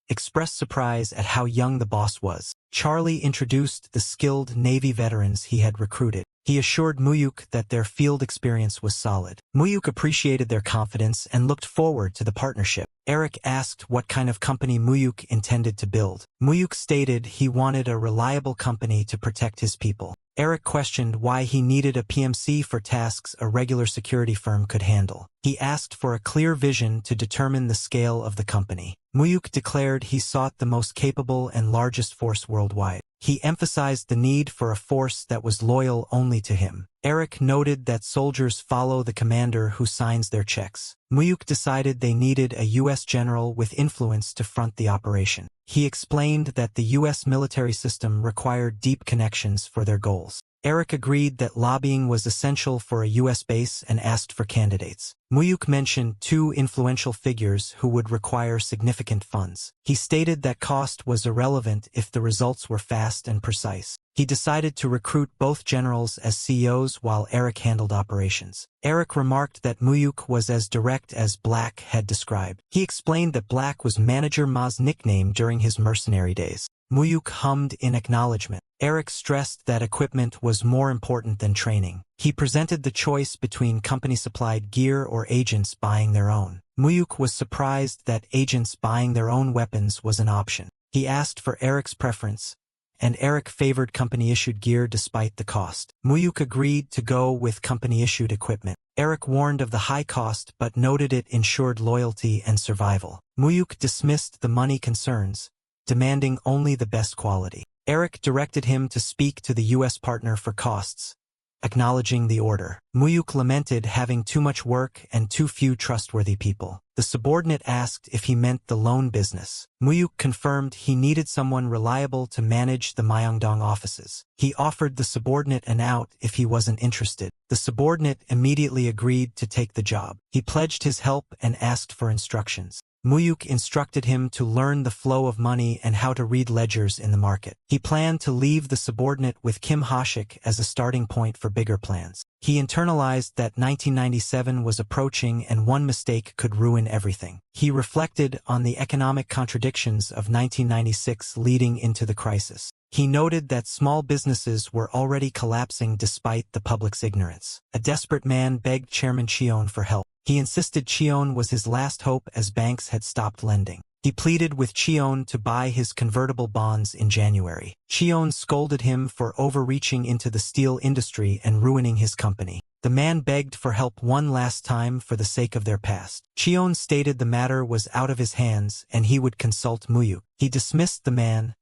expressed surprise at how young the boss was. Charlie introduced the skilled Navy veterans he had recruited. He assured Mu-hyuk that their field experience was solid. Mu-hyuk appreciated their confidence and looked forward to the partnership. Eric asked what kind of company Mu-hyuk intended to build. Mu-hyuk stated he wanted a reliable company to protect his people. Eric questioned why he needed a PMC for tasks a regular security firm could handle. He asked for a clear vision to determine the scale of the company. Mu-hyuk declared he sought the most capable and largest force worldwide. He emphasized the need for a force that was loyal only to him. Eric noted that soldiers follow the commander who signs their checks. Mu-hyuk decided they needed a U.S. general with influence to front the operation. He explained that the U.S. military system required deep connections for their goals. Eric agreed that lobbying was essential for a U.S. base and asked for candidates. Mu-hyuk mentioned two influential figures who would require significant funds. He stated that cost was irrelevant if the results were fast and precise. He decided to recruit both generals as CEOs while Eric handled operations. Eric remarked that Mu-hyuk was as direct as Black had described. He explained that Black was Manager Ma's nickname during his mercenary days. Mu-hyuk hummed in acknowledgement. Eric stressed that equipment was more important than training. He presented the choice between company-supplied gear or agents buying their own. Mu-hyuk was surprised that agents buying their own weapons was an option. He asked for Eric's preference, and Eric favored company-issued gear despite the cost. Mu-hyuk agreed to go with company-issued equipment. Eric warned of the high cost but noted it ensured loyalty and survival. Mu-hyuk dismissed the money concerns, demanding only the best quality. Eric directed him to speak to the U.S. partner for costs, acknowledging the order. Mu-hyuk lamented having too much work and too few trustworthy people. The subordinate asked if he meant the loan business. Mu-hyuk confirmed he needed someone reliable to manage the Myeongdong offices. He offered the subordinate an out if he wasn't interested. The subordinate immediately agreed to take the job. He pledged his help and asked for instructions. Mu-hyuk instructed him to learn the flow of money and how to read ledgers in the market. He planned to leave the subordinate with Kim Ha-shik as a starting point for bigger plans. He internalized that 1997 was approaching and one mistake could ruin everything. He reflected on the economic contradictions of 1996 leading into the crisis. He noted that small businesses were already collapsing despite the public's ignorance. A desperate man begged Chairman Cheon for help. He insisted Cheon was his last hope as banks had stopped lending. He pleaded with Cheon to buy his convertible bonds in January. Cheon scolded him for overreaching into the steel industry and ruining his company. The man begged for help one last time for the sake of their past. Cheon stated the matter was out of his hands and he would consult Mu-hyuk. He dismissed the man,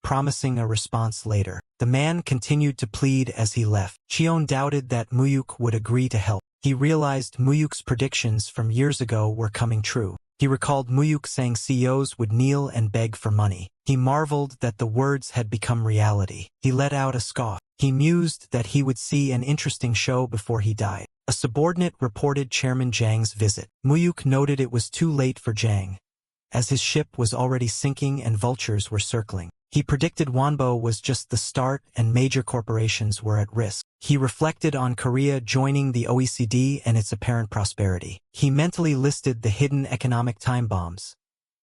promising a response later. The man continued to plead as he left. Cheon doubted that Mu-hyuk would agree to help. He realized Mu-hyuk's predictions from years ago were coming true. He recalled Mu-hyuk saying CEOs would kneel and beg for money. He marveled that the words had become reality. He let out a scoff. He mused that he would see an interesting show before he died. A subordinate reported Chairman Jang's visit. Mu-hyuk noted it was too late for Jang, as his ship was already sinking and vultures were circling. He predicted Wonbo was just the start and major corporations were at risk. He reflected on Korea joining the OECD and its apparent prosperity. He mentally listed the hidden economic time bombs,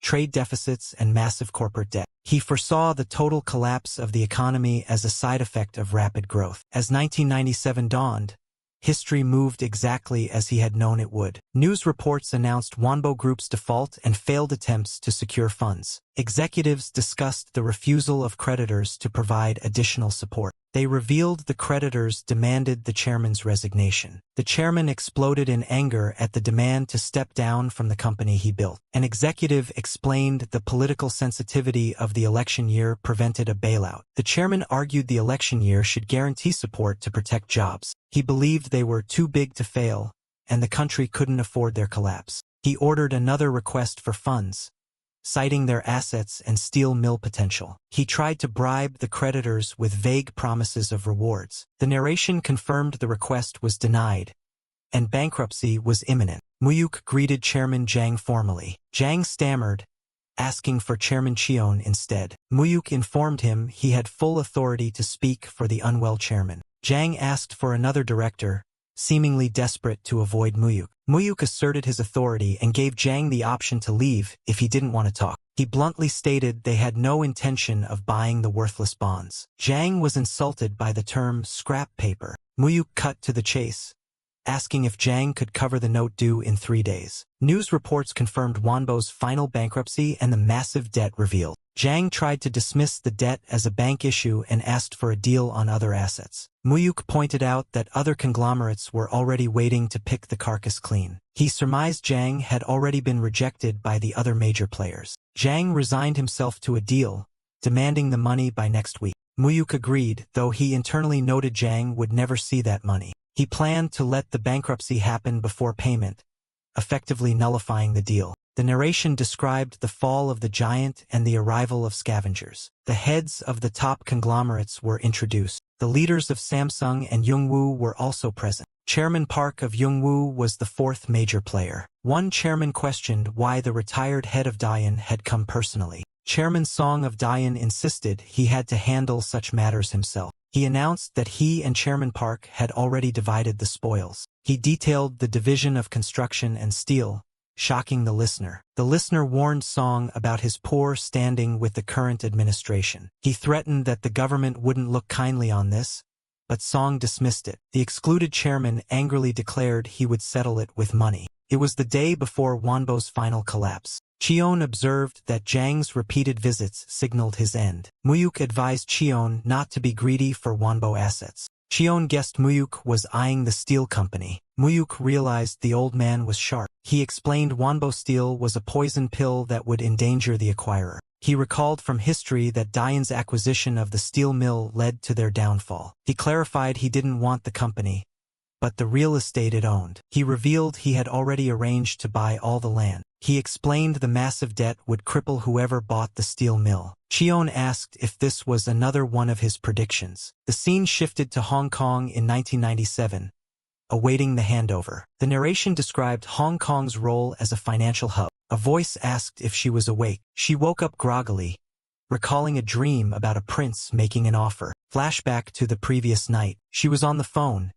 trade deficits, and massive corporate debt. He foresaw the total collapse of the economy as a side effect of rapid growth. As 1997 dawned, history moved exactly as he had known it would. News reports announced Wonbo Group's default and failed attempts to secure funds. Executives discussed the refusal of creditors to provide additional support. They revealed the creditors demanded the chairman's resignation. The chairman exploded in anger at the demand to step down from the company he built. An executive explained the political sensitivity of the election year prevented a bailout. The chairman argued the election year should guarantee support to protect jobs. He believed they were too big to fail, and the country couldn't afford their collapse. He ordered another request for funds, citing their assets and steel mill potential. He tried to bribe the creditors with vague promises of rewards. The narration confirmed the request was denied, and bankruptcy was imminent. Mu-hyuk greeted Chairman Jang formally. Jang stammered, asking for Chairman Cheon instead. Mu-hyuk informed him he had full authority to speak for the unwell chairman. Jang asked for another director, seemingly desperate to avoid Mu-hyuk. Mu-hyuk asserted his authority and gave Jang the option to leave if he didn't want to talk. He bluntly stated they had no intention of buying the worthless bonds. Jang was insulted by the term scrap paper. Mu-hyuk cut to the chase, asking if Jang could cover the note due in 3 days. News reports confirmed Wonbo's final bankruptcy and the massive debt revealed. Jang tried to dismiss the debt as a bank issue and asked for a deal on other assets. Mu-hyuk pointed out that other conglomerates were already waiting to pick the carcass clean. He surmised Jang had already been rejected by the other major players. Jang resigned himself to a deal, demanding the money by next week. Mu-hyuk agreed, though he internally noted Jang would never see that money. He planned to let the bankruptcy happen before payment, effectively nullifying the deal. The narration described the fall of the giant and the arrival of scavengers. The heads of the top conglomerates were introduced. The leaders of Samsung and Yongwoo were also present. Chairman Park of Yongwoo was the fourth major player. One chairman questioned why the retired head of Daein had come personally. Chairman Song of Daein insisted he had to handle such matters himself. He announced that he and Chairman Park had already divided the spoils. He detailed the division of construction and steel, shocking the listener. The listener warned Song about his poor standing with the current administration. He threatened that the government wouldn't look kindly on this, but Song dismissed it. The excluded chairman angrily declared he would settle it with money. It was the day before Wonbo's final collapse. Cheon observed that Jang's repeated visits signaled his end. Mu-hyuk advised Cheon not to be greedy for Wonbo assets. Cheon guessed Mu-hyuk was eyeing the steel company. Mu-hyuk realized the old man was sharp. He explained Wonbo steel was a poison pill that would endanger the acquirer. He recalled from history that Dayan's acquisition of the steel mill led to their downfall. He clarified he didn't want the company, but the real estate it owned. He revealed he had already arranged to buy all the land. He explained the massive debt would cripple whoever bought the steel mill. Cheon asked if this was another one of his predictions. The scene shifted to Hong Kong in 1997, awaiting the handover. The narration described Hong Kong's role as a financial hub. A voice asked if she was awake. She woke up groggily, recalling a dream about a prince making an offer. Flashback to the previous night. She was on the phone,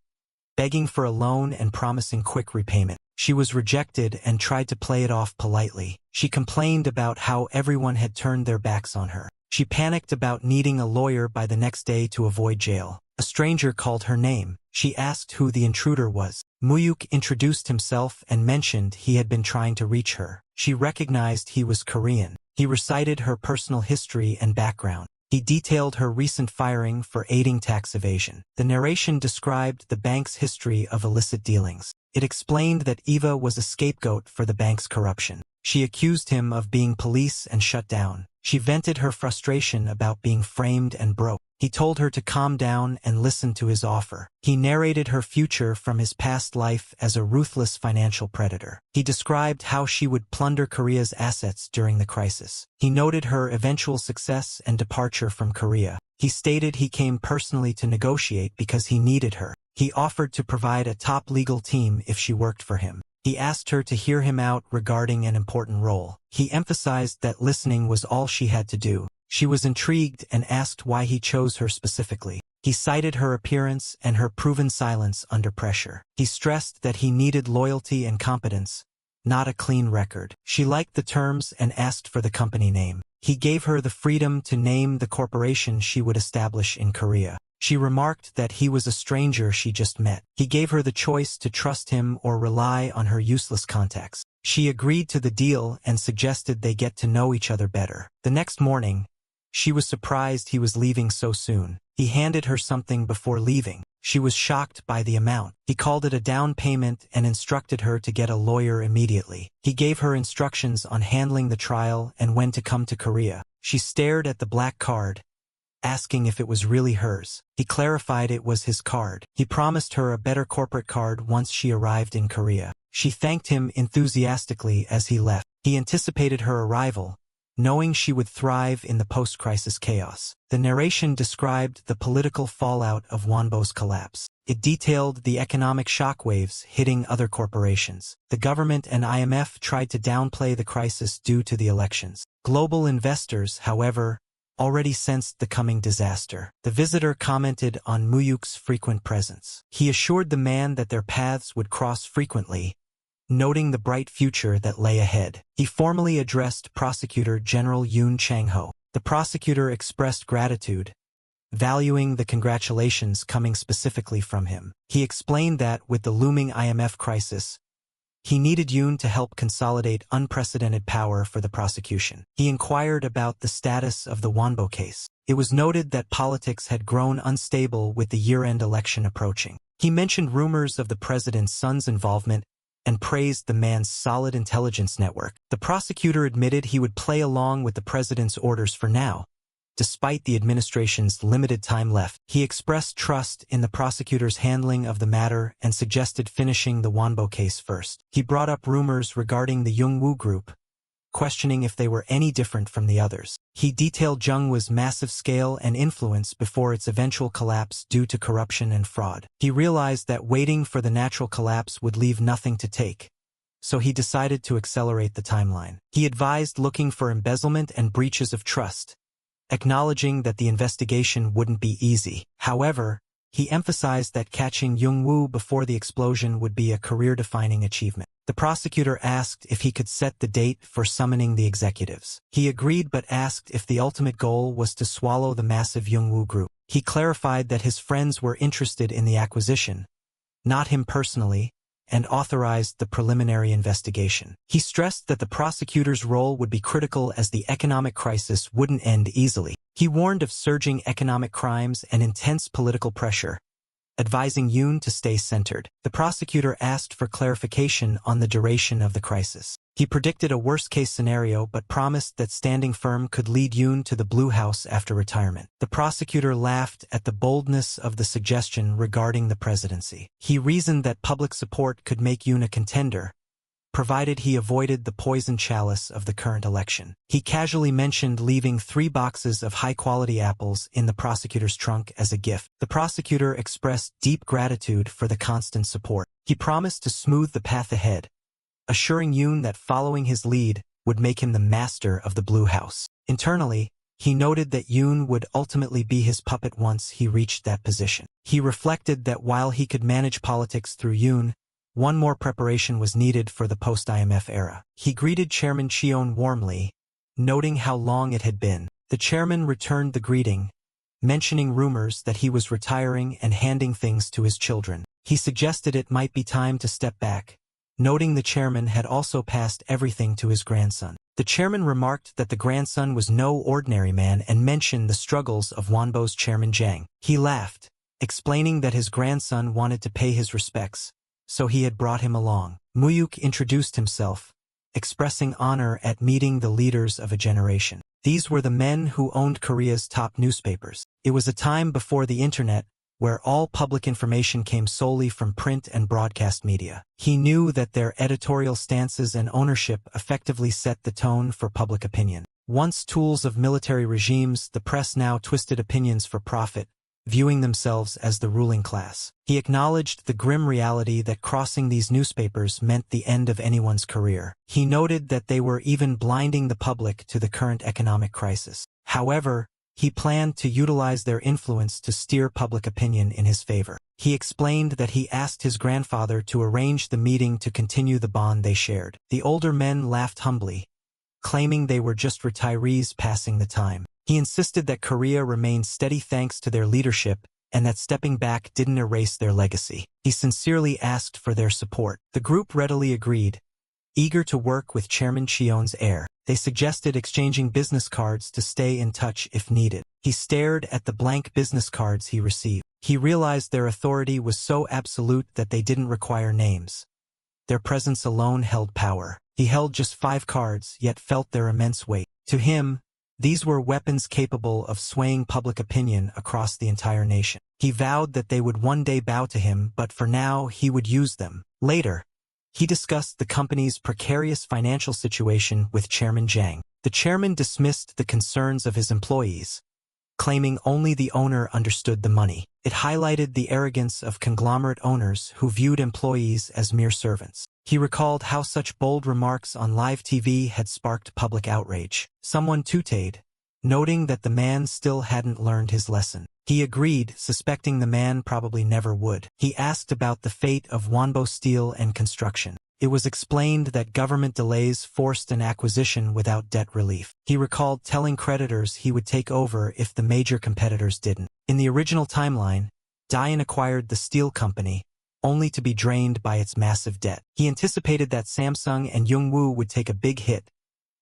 begging for a loan and promising quick repayment. She was rejected and tried to play it off politely. She complained about how everyone had turned their backs on her. She panicked about needing a lawyer by the next day to avoid jail. A stranger called her name. She asked who the intruder was. Mu-hyuk introduced himself and mentioned he had been trying to reach her. She recognized he was Korean. He recited her personal history and background. He detailed her recent firing for aiding tax evasion. The narration described the bank's history of illicit dealings. It explained that Eva was a scapegoat for the bank's corruption. She accused him of being police and shut down. She vented her frustration about being framed and broke. He told her to calm down and listen to his offer. He narrated her future from his past life as a ruthless financial predator. He described how she would plunder Korea's assets during the crisis. He noted her eventual success and departure from Korea. He stated he came personally to negotiate because he needed her. He offered to provide a top legal team if she worked for him. He asked her to hear him out regarding an important role. He emphasized that listening was all she had to do. She was intrigued and asked why he chose her specifically. He cited her appearance and her proven silence under pressure. He stressed that he needed loyalty and competence, not a clean record. She liked the terms and asked for the company name. He gave her the freedom to name the corporation she would establish in Korea. She remarked that he was a stranger she just met. He gave her the choice to trust him or rely on her useless contacts. She agreed to the deal and suggested they get to know each other better. The next morning, she was surprised he was leaving so soon. He handed her something before leaving. She was shocked by the amount. He called it a down payment and instructed her to get a lawyer immediately. He gave her instructions on handling the trial and when to come to Korea. She stared at the black card, asking if it was really hers. He clarified it was his card. He promised her a better corporate card once she arrived in Korea. She thanked him enthusiastically as he left. He anticipated her arrival, knowing she would thrive in the post-crisis chaos. The narration described the political fallout of Wonbo's collapse. It detailed the economic shockwaves hitting other corporations. The government and IMF tried to downplay the crisis due to the elections. Global investors, however, already sensed the coming disaster. The visitor commented on Mu-hyuk's frequent presence. He assured the man that their paths would cross frequently, noting the bright future that lay ahead. He formally addressed Prosecutor General Yoon Chang-ho. The prosecutor expressed gratitude, valuing the congratulations coming specifically from him. He explained that, with the looming IMF crisis, he needed Yoon to help consolidate unprecedented power for the prosecution. He inquired about the status of the Wonbo case. It was noted that politics had grown unstable with the year-end election approaching. He mentioned rumors of the president's son's involvement and praised the man's solid intelligence network. The prosecutor admitted he would play along with the president's orders for now, despite the administration's limited time left. He expressed trust in the prosecutor's handling of the matter and suggested finishing the Wonbo case first. He brought up rumors regarding the Jung-woo group, questioning if they were any different from the others. He detailed Jung-woo's massive scale and influence before its eventual collapse due to corruption and fraud. He realized that waiting for the natural collapse would leave nothing to take, so he decided to accelerate the timeline. He advised looking for embezzlement and breaches of trust, acknowledging that the investigation wouldn't be easy. However, he emphasized that catching Jung-woo before the explosion would be a career-defining achievement. The prosecutor asked if he could set the date for summoning the executives. He agreed but asked if the ultimate goal was to swallow the massive Jung-woo group. He clarified that his friends were interested in the acquisition, not him personally, and authorized the preliminary investigation. He stressed that the prosecutor's role would be critical as the economic crisis wouldn't end easily. He warned of surging economic crimes and intense political pressure, advising Yoon to stay centered. The prosecutor asked for clarification on the duration of the crisis. He predicted a worst-case scenario but promised that standing firm could lead Yoon to the Blue House after retirement. The prosecutor laughed at the boldness of the suggestion regarding the presidency. He reasoned that public support could make Yoon a contender, provided he avoided the poison chalice of the current election. He casually mentioned leaving 3 boxes of high-quality apples in the prosecutor's trunk as a gift. The prosecutor expressed deep gratitude for the constant support. He promised to smooth the path ahead, assuring Yoon that following his lead would make him the master of the Blue House. Internally, he noted that Yoon would ultimately be his puppet once he reached that position. He reflected that while he could manage politics through Yoon, one more preparation was needed for the post-IMF era. He greeted Chairman Cheon warmly, noting how long it had been. The chairman returned the greeting, mentioning rumors that he was retiring and handing things to his children. He suggested it might be time to step back, noting the chairman had also passed everything to his grandson. The chairman remarked that the grandson was no ordinary man and mentioned the struggles of Wonbo's chairman Jang. He laughed, explaining that his grandson wanted to pay his respects, so he had brought him along. Mu-hyuk introduced himself, expressing honor at meeting the leaders of a generation. These were the men who owned Korea's top newspapers. It was a time before the internet, where all public information came solely from print and broadcast media. He knew that their editorial stances and ownership effectively set the tone for public opinion. Once tools of military regimes, the press now twisted opinions for profit, viewing themselves as the ruling class. He acknowledged the grim reality that crossing these newspapers meant the end of anyone's career. He noted that they were even blinding the public to the current economic crisis. However, he planned to utilize their influence to steer public opinion in his favor. He explained that he asked his grandfather to arrange the meeting to continue the bond they shared. The older men laughed humbly, claiming they were just retirees passing the time. He insisted that Korea remained steady thanks to their leadership and that stepping back didn't erase their legacy. He sincerely asked for their support. The group readily agreed, eager to work with Chairman Cheon's heir. They suggested exchanging business cards to stay in touch if needed. He stared at the blank business cards he received. He realized their authority was so absolute that they didn't require names. Their presence alone held power. He held just 5 cards, yet felt their immense weight. To him, these were weapons capable of swaying public opinion across the entire nation. He vowed that they would one day bow to him, but for now he would use them. Later, he discussed the company's precarious financial situation with Chairman Jang. The chairman dismissed the concerns of his employees, claiming only the owner understood the money. It highlighted the arrogance of conglomerate owners who viewed employees as mere servants. He recalled how such bold remarks on live TV had sparked public outrage. Someone tweeted, noting that the man still hadn't learned his lesson. He agreed, suspecting the man probably never would. He asked about the fate of Wonbo Steel and Construction. It was explained that government delays forced an acquisition without debt relief. He recalled telling creditors he would take over if the major competitors didn't. In the original timeline, Daein acquired the steel company, only to be drained by its massive debt. He anticipated that Samsung and Young-woo would take a big hit,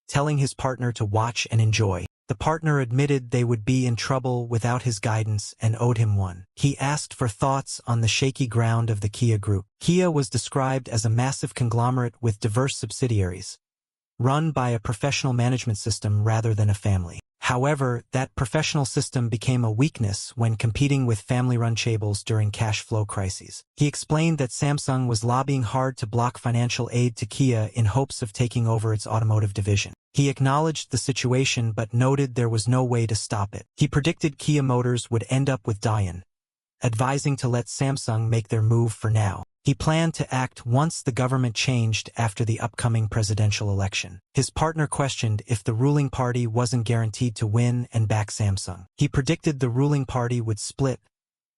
telling his partner to watch and enjoy. The partner admitted they would be in trouble without his guidance and owed him one. He asked for thoughts on the shaky ground of the Kia Group. Kia was described as a massive conglomerate with diverse subsidiaries, run by a professional management system rather than a family. However, that professional system became a weakness when competing with family-run chaebols during cash flow crises. He explained that Samsung was lobbying hard to block financial aid to Kia in hopes of taking over its automotive division. He acknowledged the situation but noted there was no way to stop it. He predicted Kia Motors would end up with Daein, advising to let Samsung make their move for now. He planned to act once the government changed after the upcoming presidential election. His partner questioned if the ruling party wasn't guaranteed to win and back Samsung. He predicted the ruling party would split,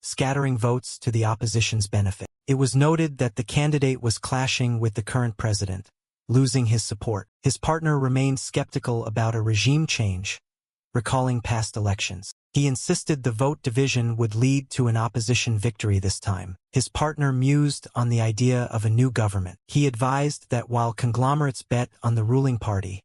scattering votes to the opposition's benefit. It was noted that the candidate was clashing with the current president, losing his support. His partner remained skeptical about a regime change, recalling past elections. He insisted the vote division would lead to an opposition victory this time. His partner mused on the idea of a new government. He advised that while conglomerates bet on the ruling party,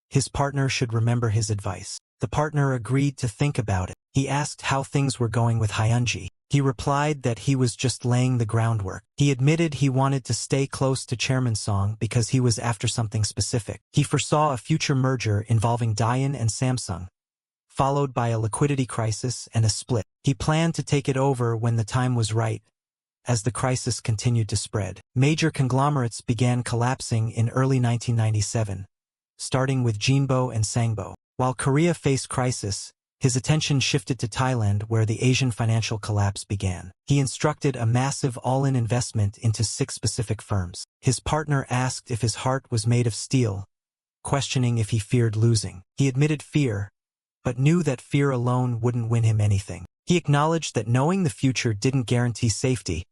his partner should remember his advice. The partner agreed to think about it. He asked how things were going with Hyunji. He replied that he was just laying the groundwork. He admitted he wanted to stay close to Chairman Song because he was after something specific. He foresaw a future merger involving Dian and Samsung, followed by a liquidity crisis and a split. He planned to take it over when the time was right. As the crisis continued to spread, major conglomerates began collapsing in early 1997, starting with Jinbo and Sangbo. While Korea faced crisis, his attention shifted to Thailand, where the Asian financial collapse began. He instructed a massive all-in investment into 6 specific firms. His partner asked if his heart was made of steel, questioning if he feared losing. He admitted fear, but knew that fear alone wouldn't win him anything. He acknowledged that knowing the future didn't guarantee safety,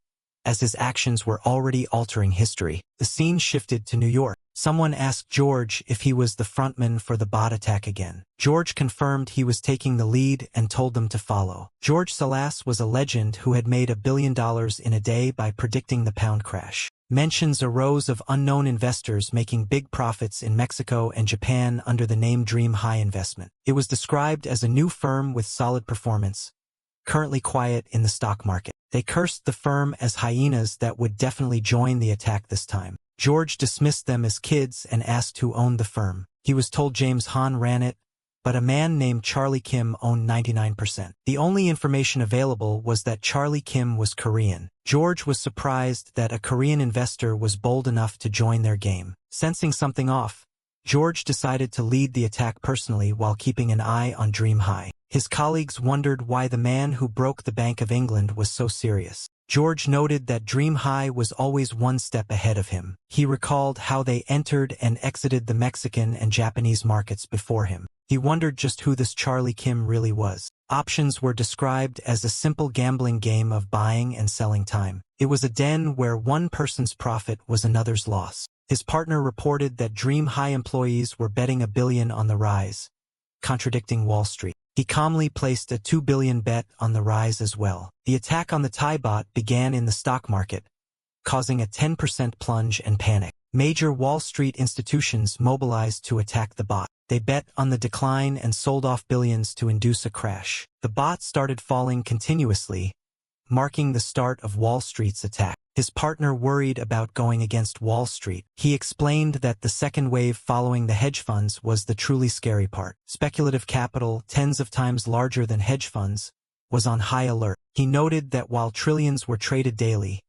as his actions were already altering history. The scene shifted to New York. Someone asked George if he was the frontman for the bot attack again. George confirmed he was taking the lead and told them to follow. George Salas was a legend who had made $1 billion in a day by predicting the pound crash. Mentions arose of unknown investors making big profits in Mexico and Japan under the name Dream High Investment. It was described as a new firm with solid performance, currently quiet in the stock market. They cursed the firm as hyenas that would definitely join the attack this time. George dismissed them as kids and asked who owned the firm. He was told James Han ran it, but a man named Charlie Kim owned 99%. The only information available was that Charlie Kim was Korean. George was surprised that a Korean investor was bold enough to join their game. Sensing something off, George decided to lead the attack personally while keeping an eye on Dream High. His colleagues wondered why the man who broke the Bank of England was so serious. George noted that Dream High was always one step ahead of him. He recalled how they entered and exited the Mexican and Japanese markets before him. He wondered just who this Charlie Kim really was. Options were described as a simple gambling game of buying and selling time. It was a den where one person's profit was another's loss. His partner reported that Dream High employees were betting $1 billion on the rise, contradicting Wall Street. He calmly placed a $2 billion bet on the rise as well. The attack on the Thai bot began in the stock market, causing a 10% plunge and panic. Major Wall Street institutions mobilized to attack the bot. They bet on the decline and sold off billions to induce a crash. The bot started falling continuously, marking the start of Wall Street's attack. His partner worried about going against Wall Street. He explained that the second wave following the hedge funds was the truly scary part. Speculative capital, tens of times larger than hedge funds, was on high alert. He noted that while trillions were traded daily,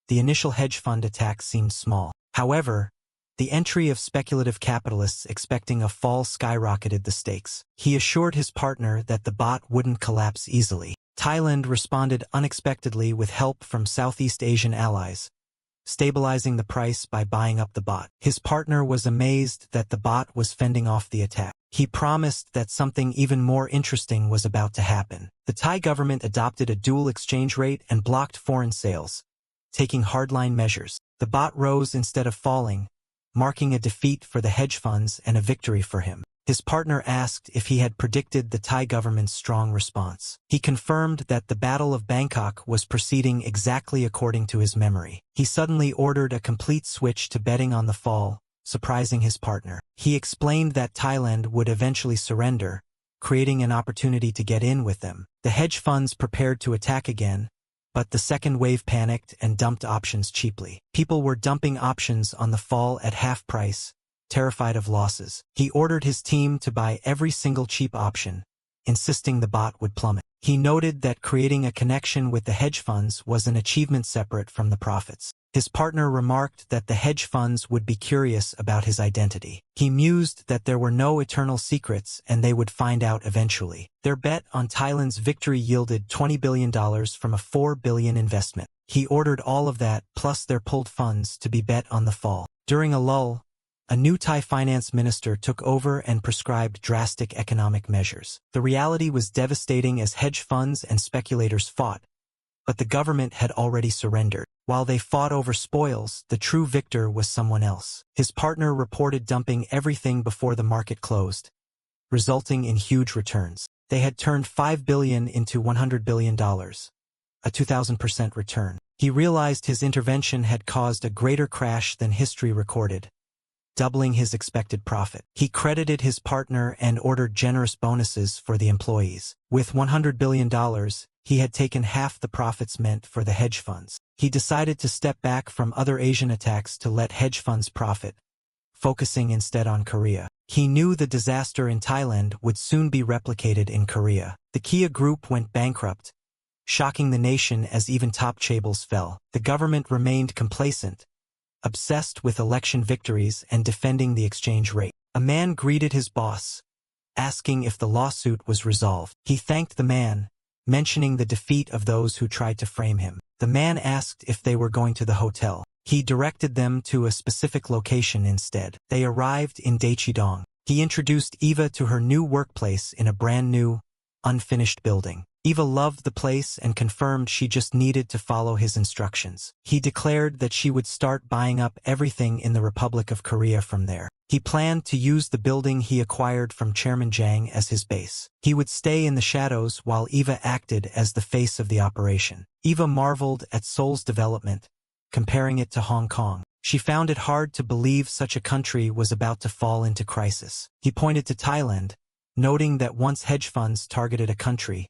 the initial hedge fund attack seemed small. However, the entry of speculative capitalists expecting a fall skyrocketed the stakes. He assured his partner that the bot wouldn't collapse easily. Thailand responded unexpectedly with help from Southeast Asian allies, stabilizing the price by buying up the bot. His partner was amazed that the bot was fending off the attack. He promised that something even more interesting was about to happen. The Thai government adopted a dual exchange rate and blocked foreign sales, taking hardline measures. The bot rose instead of falling, marking a defeat for the hedge funds and a victory for him. His partner asked if he had predicted the Thai government's strong response. He confirmed that the Battle of Bangkok was proceeding exactly according to his memory. He suddenly ordered a complete switch to betting on the fall, surprising his partner. He explained that Thailand would eventually surrender, creating an opportunity to get in with them. The hedge funds prepared to attack again, but the second wave panicked and dumped options cheaply. People were dumping options on the fall at half price, terrified of losses. He ordered his team to buy every single cheap option, insisting the bot would plummet. He noted that creating a connection with the hedge funds was an achievement separate from the profits. His partner remarked that the hedge funds would be curious about his identity. He mused that there were no eternal secrets and they would find out eventually. Their bet on Thailand's victory yielded $20 billion from a $4 billion investment. He ordered all of that, plus their pooled funds, to be bet on the fall. During a lull, a new Thai finance minister took over and prescribed drastic economic measures. The reality was devastating as hedge funds and speculators fought, but the government had already surrendered. While they fought over spoils, the true victor was someone else. His partner reported dumping everything before the market closed, resulting in huge returns. They had turned $5 billion into $100 billion, a 2,000% return. He realized his intervention had caused a greater crash than history recorded, doubling his expected profit. He credited his partner and ordered generous bonuses for the employees. With $100 billion, he had taken half the profits meant for the hedge funds. He decided to step back from other Asian attacks to let hedge funds profit, focusing instead on Korea. He knew the disaster in Thailand would soon be replicated in Korea. The Kia Group went bankrupt, shocking the nation as even top chaebols fell. The government remained complacent, obsessed with election victories and defending the exchange rate. A man greeted his boss, asking if the lawsuit was resolved. He thanked the man, mentioning the defeat of those who tried to frame him. The man asked if they were going to the hotel. He directed them to a specific location instead. They arrived in Daechidong. He introduced Eva to her new workplace in a brand new, unfinished building. Eva loved the place and confirmed she just needed to follow his instructions. He declared that she would start buying up everything in the Republic of Korea from there. He planned to use the building he acquired from Chairman Jang as his base. He would stay in the shadows while Eva acted as the face of the operation. Eva marveled at Seoul's development, comparing it to Hong Kong. She found it hard to believe such a country was about to fall into crisis. He pointed to Thailand, noting that once hedge funds targeted a country,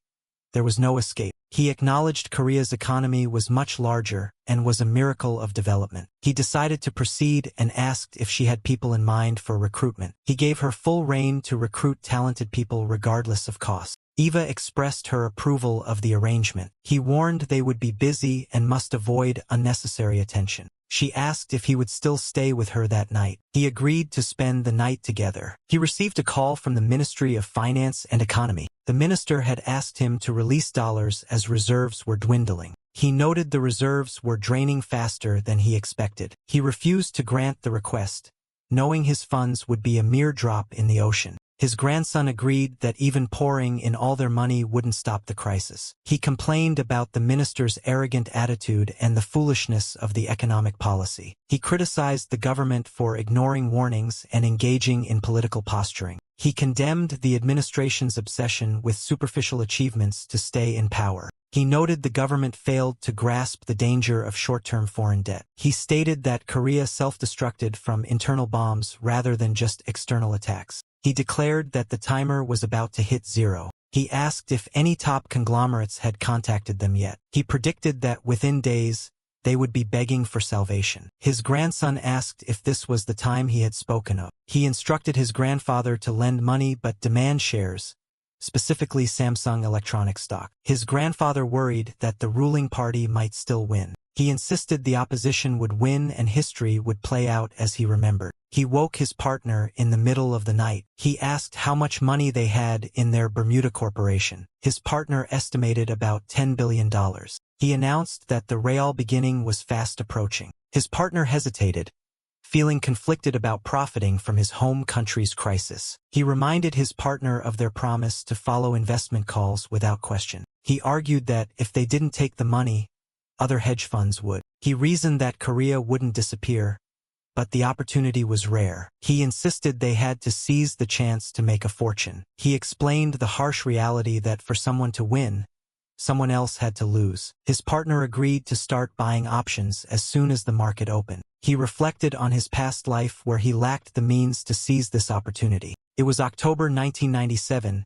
there was no escape. He acknowledged Korea's economy was much larger and was a miracle of development. He decided to proceed and asked if she had people in mind for recruitment. He gave her full rein to recruit talented people regardless of cost. Eva expressed her approval of the arrangement. He warned they would be busy and must avoid unnecessary attention. She asked if he would still stay with her that night. He agreed to spend the night together. He received a call from the Ministry of Finance and Economy. The minister had asked him to release dollars as reserves were dwindling. He noted the reserves were draining faster than he expected. He refused to grant the request, knowing his funds would be a mere drop in the ocean. His grandson agreed that even pouring in all their money wouldn't stop the crisis. He complained about the minister's arrogant attitude and the foolishness of the economic policy. He criticized the government for ignoring warnings and engaging in political posturing. He condemned the administration's obsession with superficial achievements to stay in power. He noted the government failed to grasp the danger of short-term foreign debt. He stated that Korea self-destructed from internal bombs rather than just external attacks. He declared that the timer was about to hit zero. He asked if any top conglomerates had contacted them yet. He predicted that within days, they would be begging for salvation. His grandson asked if this was the time he had spoken of. He instructed his grandfather to lend money but demand shares, specifically Samsung Electronics stock. His grandfather worried that the ruling party might still win. He insisted the opposition would win and history would play out as he remembered. He woke his partner in the middle of the night. He asked how much money they had in their Bermuda corporation. His partner estimated about $10 billion. He announced that the real beginning was fast approaching. His partner hesitated, feeling conflicted about profiting from his home country's crisis. He reminded his partner of their promise to follow investment calls without question. He argued that if they didn't take the money, other hedge funds would. He reasoned that Korea wouldn't disappear, but the opportunity was rare. He insisted they had to seize the chance to make a fortune. He explained the harsh reality that for someone to win, someone else had to lose. His partner agreed to start buying options as soon as the market opened. He reflected on his past life where he lacked the means to seize this opportunity. It was October 1997,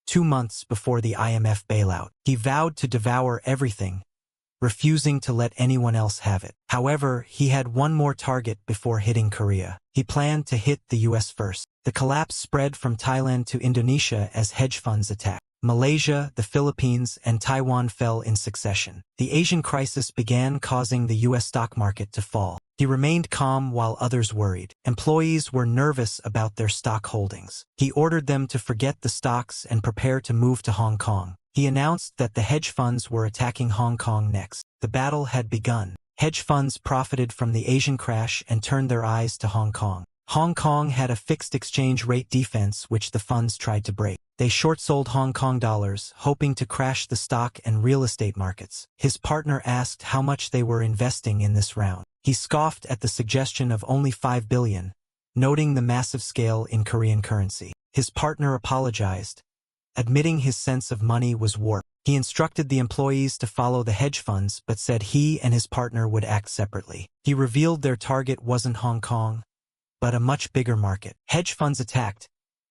2 months before the IMF bailout. He vowed to devour everything, refusing to let anyone else have it. However, he had one more target before hitting Korea. He planned to hit the US first. The collapse spread from Thailand to Indonesia as hedge funds attacked. Malaysia, the Philippines, and Taiwan fell in succession. The Asian crisis began, causing the US stock market to fall. He remained calm while others worried. Employees were nervous about their stock holdings. He ordered them to forget the stocks and prepare to move to Hong Kong. He announced that the hedge funds were attacking Hong Kong next. The battle had begun. Hedge funds profited from the Asian crash and turned their eyes to Hong Kong. Hong Kong had a fixed exchange rate defense which the funds tried to break. They short-sold Hong Kong dollars, hoping to crash the stock and real estate markets. His partner asked how much they were investing in this round. He scoffed at the suggestion of only $5 billion, noting the massive scale in Korean currency. His partner apologized, admitting his sense of money was warped. He instructed the employees to follow the hedge funds but said he and his partner would act separately. He revealed their target wasn't Hong Kong, but a much bigger market. Hedge funds attacked,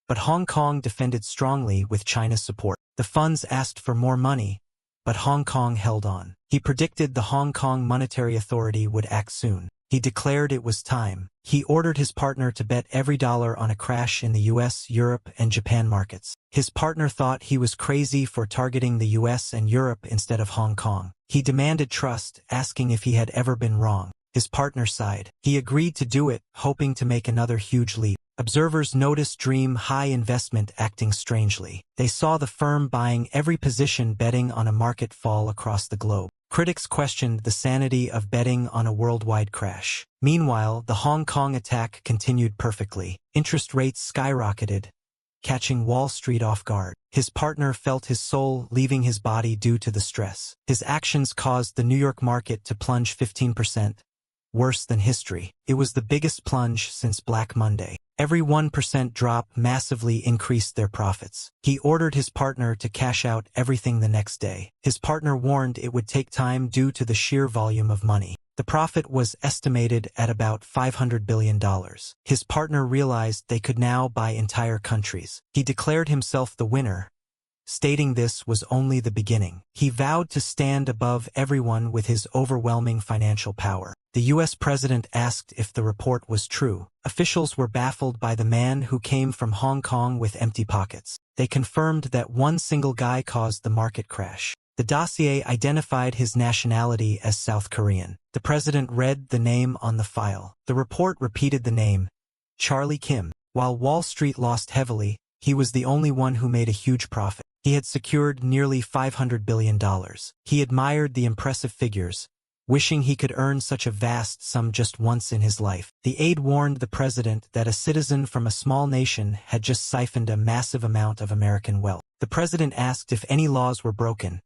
but Hong Kong defended strongly with China's support. The funds asked for more money, but Hong Kong held on. He predicted the Hong Kong Monetary Authority would act soon. He declared it was time. He ordered his partner to bet every dollar on a crash in the US, Europe, and Japan markets. His partner thought he was crazy for targeting the US and Europe instead of Hong Kong. He demanded trust, asking if he had ever been wrong. His partner sighed. He agreed to do it, hoping to make another huge leap. Observers noticed Dream High Investment acting strangely. They saw the firm buying every position betting on a market fall across the globe. Critics questioned the sanity of betting on a worldwide crash. Meanwhile, the Hong Kong attack continued perfectly. Interest rates skyrocketed, catching Wall Street off guard. His partner felt his soul leaving his body due to the stress. His actions caused the New York market to plunge 15%, worse than history. It was the biggest plunge since Black Monday. Every 1% drop massively increased their profits. He ordered his partner to cash out everything the next day. His partner warned it would take time due to the sheer volume of money. The profit was estimated at about $500 billion. His partner realized they could now buy entire countries. He declared himself the winner, stating this was only the beginning. He vowed to stand above everyone with his overwhelming financial power. The U.S. president asked if the report was true. Officials were baffled by the man who came from Hong Kong with empty pockets. They confirmed that one single guy caused the market crash. The dossier identified his nationality as South Korean. The president read the name on the file. The report repeated the name, Charlie Kim. While Wall Street lost heavily, he was the only one who made a huge profit. He had secured nearly $500 billion. He admired the impressive figures, wishing he could earn such a vast sum just once in his life. The aide warned the president that a citizen from a small nation had just siphoned a massive amount of American wealth. The president asked if any laws were broken,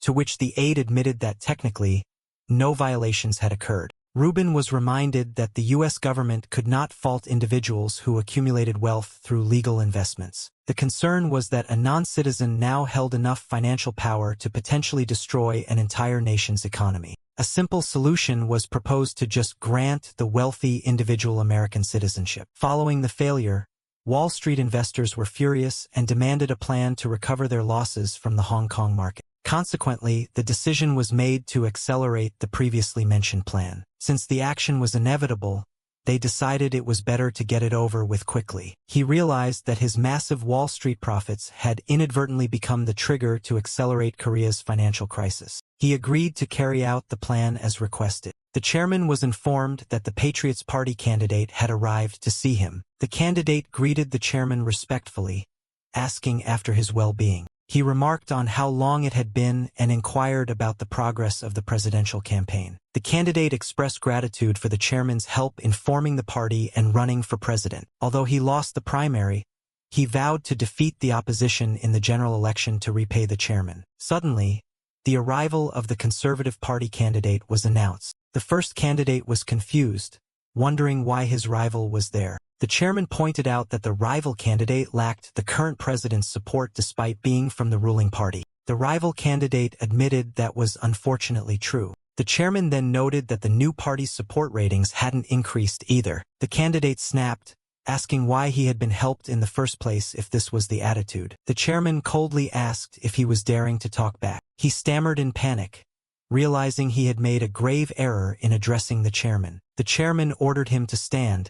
to which the aide admitted that technically, no violations had occurred. Rubin was reminded that the U.S. government could not fault individuals who accumulated wealth through legal investments. The concern was that a non-citizen now held enough financial power to potentially destroy an entire nation's economy. A simple solution was proposed to just grant the wealthy individual American citizenship. Following the failure, Wall Street investors were furious and demanded a plan to recover their losses from the Hong Kong market. Consequently, the decision was made to accelerate the previously mentioned plan. Since the action was inevitable, they decided it was better to get it over with quickly. He realized that his massive Wall Street profits had inadvertently become the trigger to accelerate Korea's financial crisis. He agreed to carry out the plan as requested. The chairman was informed that the Patriots Party candidate had arrived to see him. The candidate greeted the chairman respectfully, asking after his well-being. He remarked on how long it had been and inquired about the progress of the presidential campaign. The candidate expressed gratitude for the chairman's help in forming the party and running for president. Although he lost the primary, he vowed to defeat the opposition in the general election to repay the chairman. Suddenly, the arrival of the Conservative Party candidate was announced. The first candidate was confused, wondering why his rival was there. The chairman pointed out that the rival candidate lacked the current president's support despite being from the ruling party. The rival candidate admitted that was unfortunately true. The chairman then noted that the new party's support ratings hadn't increased either. The candidate snapped, asking why he had been helped in the first place if this was the attitude. The chairman coldly asked if he was daring to talk back. He stammered in panic, realizing he had made a grave error in addressing the chairman. The chairman ordered him to stand,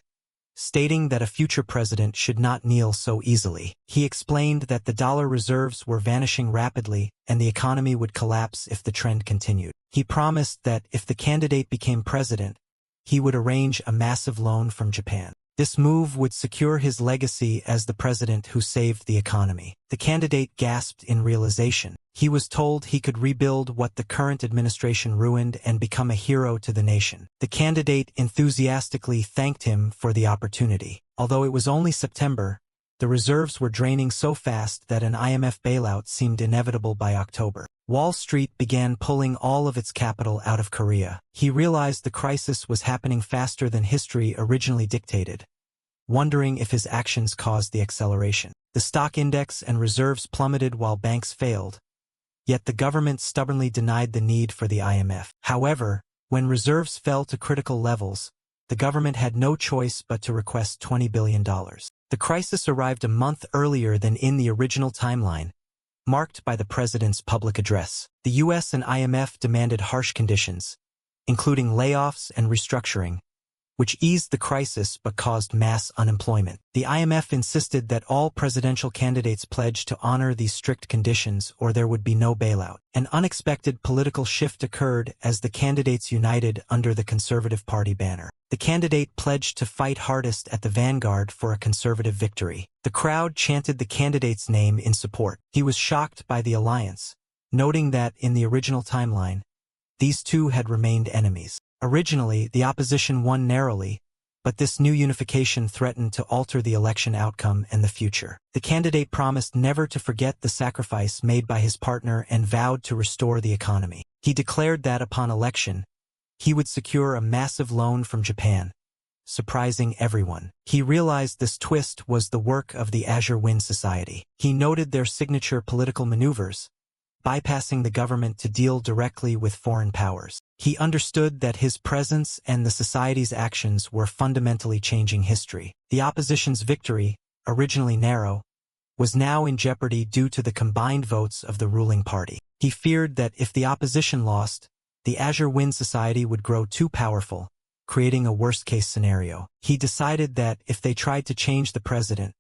stating that a future president should not kneel so easily. He explained that the dollar reserves were vanishing rapidly and the economy would collapse if the trend continued. He promised that if the candidate became president, he would arrange a massive loan from Japan. This move would secure his legacy as the president who saved the economy. The candidate gasped in realization. He was told he could rebuild what the current administration ruined and become a hero to the nation. The candidate enthusiastically thanked him for the opportunity. Although it was only September, the reserves were draining so fast that an IMF bailout seemed inevitable by October. Wall Street began pulling all of its capital out of Korea. He realized the crisis was happening faster than history originally dictated, wondering if his actions caused the acceleration. The stock index and reserves plummeted while banks failed, yet the government stubbornly denied the need for the IMF. However, when reserves fell to critical levels, the government had no choice but to request $20 billion. The crisis arrived a month earlier than in the original timeline, marked by the president's public address. The US and IMF demanded harsh conditions, including layoffs and restructuring, which eased the crisis but caused mass unemployment. The IMF insisted that all presidential candidates pledge to honor these strict conditions or there would be no bailout. An unexpected political shift occurred as the candidates united under the Conservative Party banner. The candidate pledged to fight hardest at the vanguard for a conservative victory. The crowd chanted the candidate's name in support. He was shocked by the alliance, noting that in the original timeline, these two had remained enemies. Originally, the opposition won narrowly, but this new unification threatened to alter the election outcome and the future. The candidate promised never to forget the sacrifice made by his partner and vowed to restore the economy. He declared that upon election, he would secure a massive loan from Japan, surprising everyone. He realized this twist was the work of the Azure Wind Society. He noted their signature political maneuvers, bypassing the government to deal directly with foreign powers. He understood that his presence and the society's actions were fundamentally changing history. The opposition's victory, originally narrow, was now in jeopardy due to the combined votes of the ruling party. He feared that if the opposition lost, the Azure Wind Society would grow too powerful, creating a worst-case scenario. He decided that if they tried to change the president,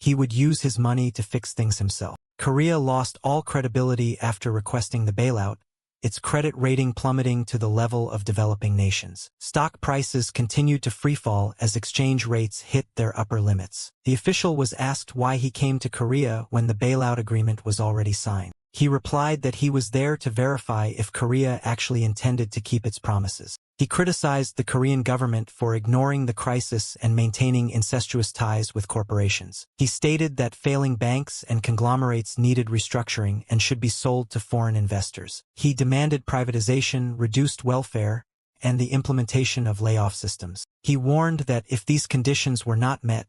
he would use his money to fix things himself. Korea lost all credibility after requesting the bailout, its credit rating plummeting to the level of developing nations. Stock prices continued to freefall as exchange rates hit their upper limits. The official was asked why he came to Korea when the bailout agreement was already signed. He replied that he was there to verify if Korea actually intended to keep its promises. He criticized the Korean government for ignoring the crisis and maintaining incestuous ties with corporations. He stated that failing banks and conglomerates needed restructuring and should be sold to foreign investors. He demanded privatization, reduced welfare, and the implementation of layoff systems. He warned that if these conditions were not met,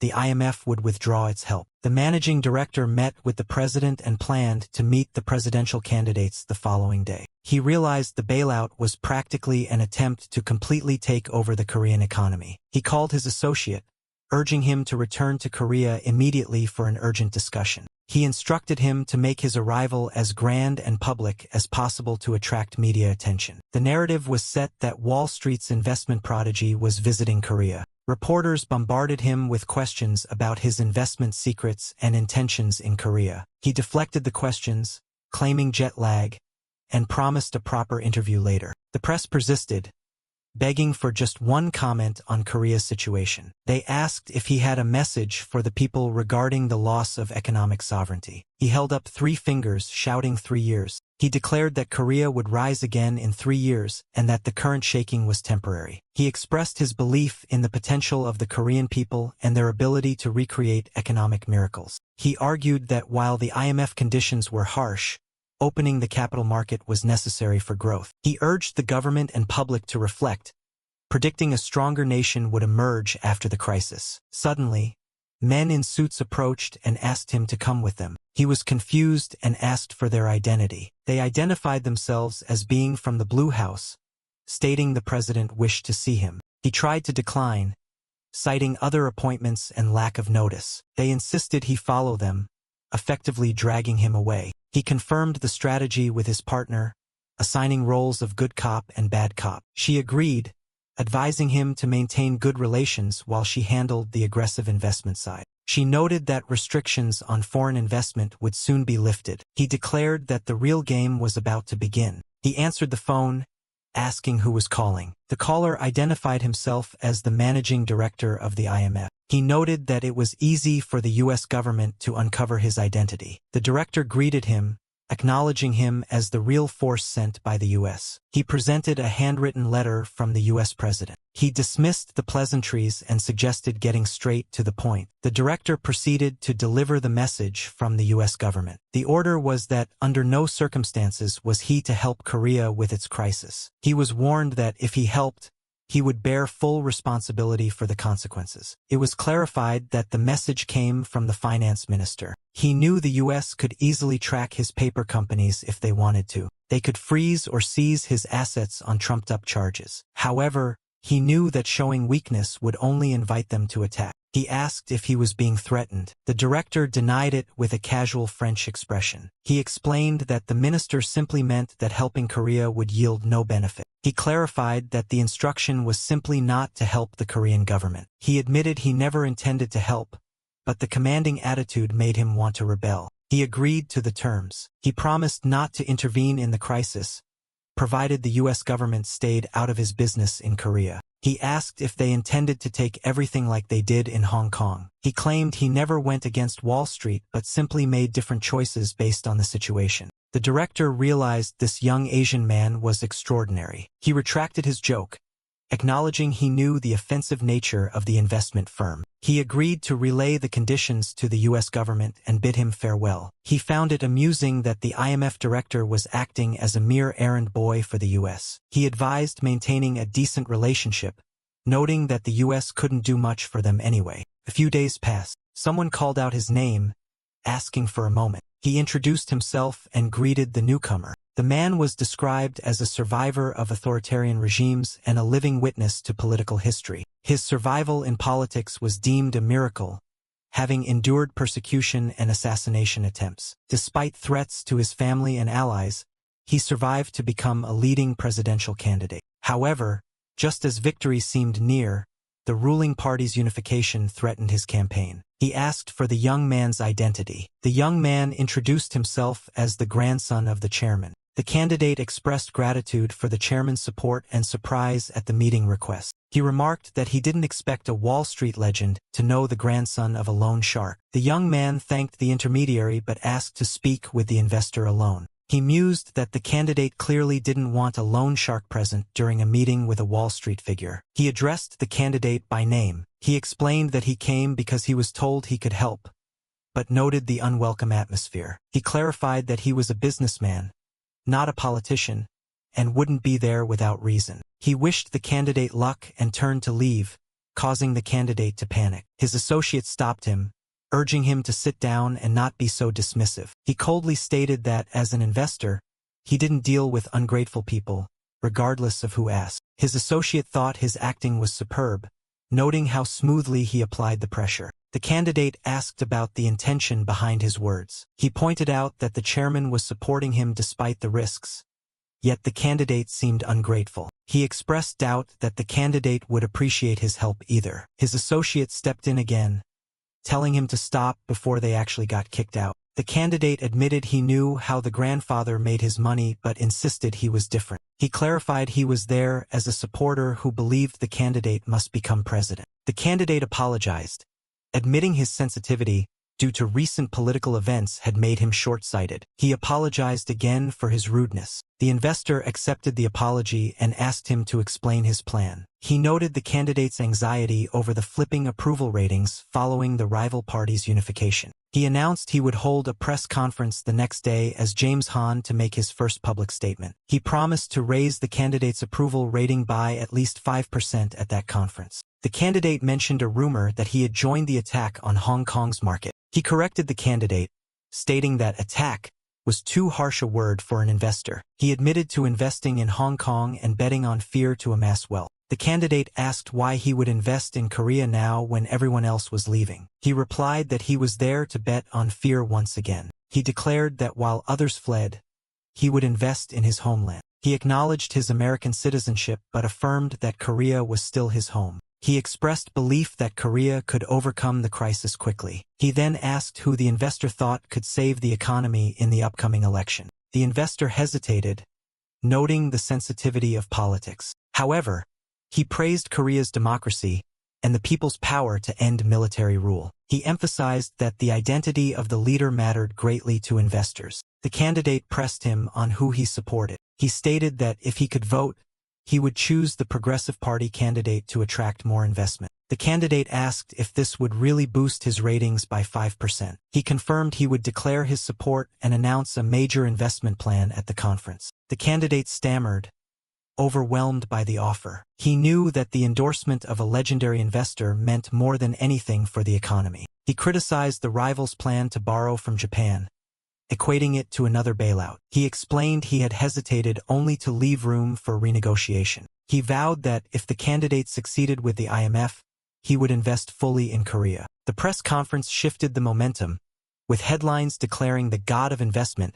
the IMF would withdraw its help. The managing director met with the president and planned to meet the presidential candidates the following day. He realized the bailout was practically an attempt to completely take over the Korean economy. He called his associate, urging him to return to Korea immediately for an urgent discussion. He instructed him to make his arrival as grand and public as possible to attract media attention. The narrative was set that Wall Street's investment prodigy was visiting Korea. Reporters bombarded him with questions about his investment secrets and intentions in Korea. He deflected the questions, claiming jet lag, and promised a proper interview later. The press persisted, begging for just one comment on Korea's situation. They asked if he had a message for the people regarding the loss of economic sovereignty. He held up 3 fingers, shouting 3 years. He declared that Korea would rise again in 3 years and that the current shaking was temporary. He expressed his belief in the potential of the Korean people and their ability to recreate economic miracles. He argued that while the IMF conditions were harsh, opening the capital market was necessary for growth. He urged the government and public to reflect, predicting a stronger nation would emerge after the crisis. Suddenly, men in suits approached and asked him to come with them. He was confused and asked for their identity. They identified themselves as being from the Blue House, stating the president wished to see him. He tried to decline, citing other appointments and lack of notice. They insisted he follow them, effectively dragging him away. He confirmed the strategy with his partner, assigning roles of good cop and bad cop. She agreed, advising him to maintain good relations while she handled the aggressive investment side. She noted that restrictions on foreign investment would soon be lifted. He declared that the real game was about to begin. He answered the phone, asking who was calling. The caller identified himself as the managing director of the IMF. He noted that it was easy for the U.S. government to uncover his identity. The director greeted him, acknowledging him as the real force sent by the U.S. He presented a handwritten letter from the U.S. president. He dismissed the pleasantries and suggested getting straight to the point. The director proceeded to deliver the message from the U.S. government. The order was that under no circumstances was he to help Korea with its crisis. He was warned that if he helped, he would bear full responsibility for the consequences. It was clarified that the message came from the finance minister. He knew the U.S. could easily track his paper companies if they wanted to. They could freeze or seize his assets on trumped-up charges. However, he knew that showing weakness would only invite them to attack. He asked if he was being threatened. The director denied it with a casual French expression. He explained that the minister simply meant that helping Korea would yield no benefit. He clarified that the instruction was simply not to help the Korean government. He admitted he never intended to help, but the commanding attitude made him want to rebel. He agreed to the terms. He promised not to intervene in the crisis, provided the U.S. government stayed out of his business in Korea. He asked if they intended to take everything like they did in Hong Kong. He claimed he never went against Wall Street but simply made different choices based on the situation. The director realized this young Asian man was extraordinary. He retracted his joke, acknowledging he knew the offensive nature of the investment firm. He agreed to relay the conditions to the U.S. government and bid him farewell. He found it amusing that the IMF director was acting as a mere errand boy for the U.S. He advised maintaining a decent relationship, noting that the U.S. couldn't do much for them anyway. A few days passed. Someone called out his name, asking for a moment. He introduced himself and greeted the newcomer. The man was described as a survivor of authoritarian regimes and a living witness to political history. His survival in politics was deemed a miracle, having endured persecution and assassination attempts. Despite threats to his family and allies, he survived to become a leading presidential candidate. However, just as victory seemed near, the ruling party's unification threatened his campaign. He asked for the young man's identity. The young man introduced himself as the grandson of the chairman. The candidate expressed gratitude for the chairman's support and surprise at the meeting request. He remarked that he didn't expect a Wall Street legend to know the grandson of a loan shark. The young man thanked the intermediary but asked to speak with the investor alone. He mused that the candidate clearly didn't want a loan shark present during a meeting with a Wall Street figure. He addressed the candidate by name. He explained that he came because he was told he could help, but noted the unwelcome atmosphere. He clarified that he was a businessman, not a politician, and wouldn't be there without reason. He wished the candidate luck and turned to leave, causing the candidate to panic. His associate stopped him, urging him to sit down and not be so dismissive. He coldly stated that, as an investor, he didn't deal with ungrateful people, regardless of who asked. His associate thought his acting was superb, noting how smoothly he applied the pressure. The candidate asked about the intention behind his words. He pointed out that the chairman was supporting him despite the risks, yet the candidate seemed ungrateful. He expressed doubt that the candidate would appreciate his help either. His associate stepped in again, telling him to stop before they actually got kicked out. The candidate admitted he knew how the grandfather made his money but insisted he was different. He clarified he was there as a supporter who believed the candidate must become president. The candidate apologized, admitting his sensitivity due to recent political events had made him short-sighted. He apologized again for his rudeness. The investor accepted the apology and asked him to explain his plan. He noted the candidate's anxiety over the flipping approval ratings following the rival party's unification. He announced he would hold a press conference the next day as James Hahn to make his first public statement. He promised to raise the candidate's approval rating by at least 5% at that conference. The candidate mentioned a rumor that he had joined the attack on Hong Kong's market. He corrected the candidate, stating that attack was too harsh a word for an investor. He admitted to investing in Hong Kong and betting on fear to amass wealth. The candidate asked why he would invest in Korea now when everyone else was leaving. He replied that he was there to bet on fear once again. He declared that while others fled, he would invest in his homeland. He acknowledged his American citizenship but affirmed that Korea was still his home. He expressed belief that Korea could overcome the crisis quickly. He then asked who the investor thought could save the economy in the upcoming election. The investor hesitated, noting the sensitivity of politics. However, he praised Korea's democracy and the people's power to end military rule. He emphasized that the identity of the leader mattered greatly to investors. The candidate pressed him on who he supported. He stated that if he could vote, he would choose the Progressive Party candidate to attract more investment. The candidate asked if this would really boost his ratings by 5%. He confirmed he would declare his support and announce a major investment plan at the conference. The candidate stammered, overwhelmed by the offer. He knew that the endorsement of a legendary investor meant more than anything for the economy. He criticized the rival's plan to borrow from Japan, equating it to another bailout. He explained he had hesitated only to leave room for renegotiation. He vowed that if the candidate succeeded with the IMF, he would invest fully in Korea. The press conference shifted the momentum, with headlines declaring the god of investment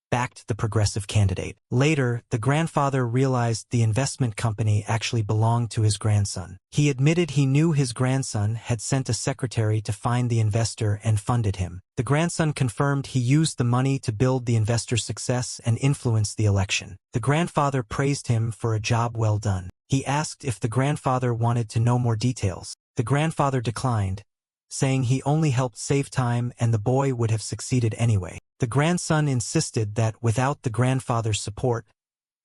backed the progressive candidate. Later, the grandfather realized the investment company actually belonged to his grandson. He admitted he knew his grandson had sent a secretary to find the investor and funded him. The grandson confirmed he used the money to build the investor's success and influence the election. The grandfather praised him for a job well done. He asked if the grandfather wanted to know more details. The grandfather declined, saying he only helped save time and the boy would have succeeded anyway. The grandson insisted that without the grandfather's support,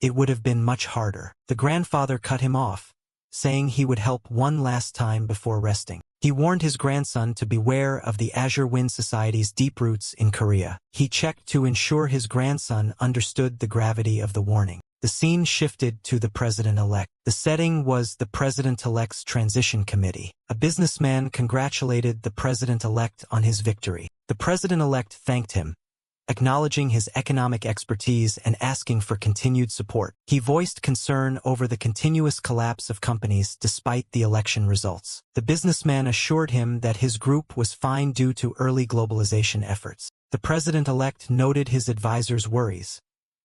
it would have been much harder. The grandfather cut him off, saying he would help one last time before resting. He warned his grandson to beware of the Azure Wind Society's deep roots in Korea. He checked to ensure his grandson understood the gravity of the warning. The scene shifted to the president-elect. The setting was the president-elect's transition committee. A businessman congratulated the president-elect on his victory. The president-elect thanked him, acknowledging his economic expertise and asking for continued support. He voiced concern over the continuous collapse of companies despite the election results. The businessman assured him that his group was fine due to early globalization efforts. The president-elect noted his advisor's worries,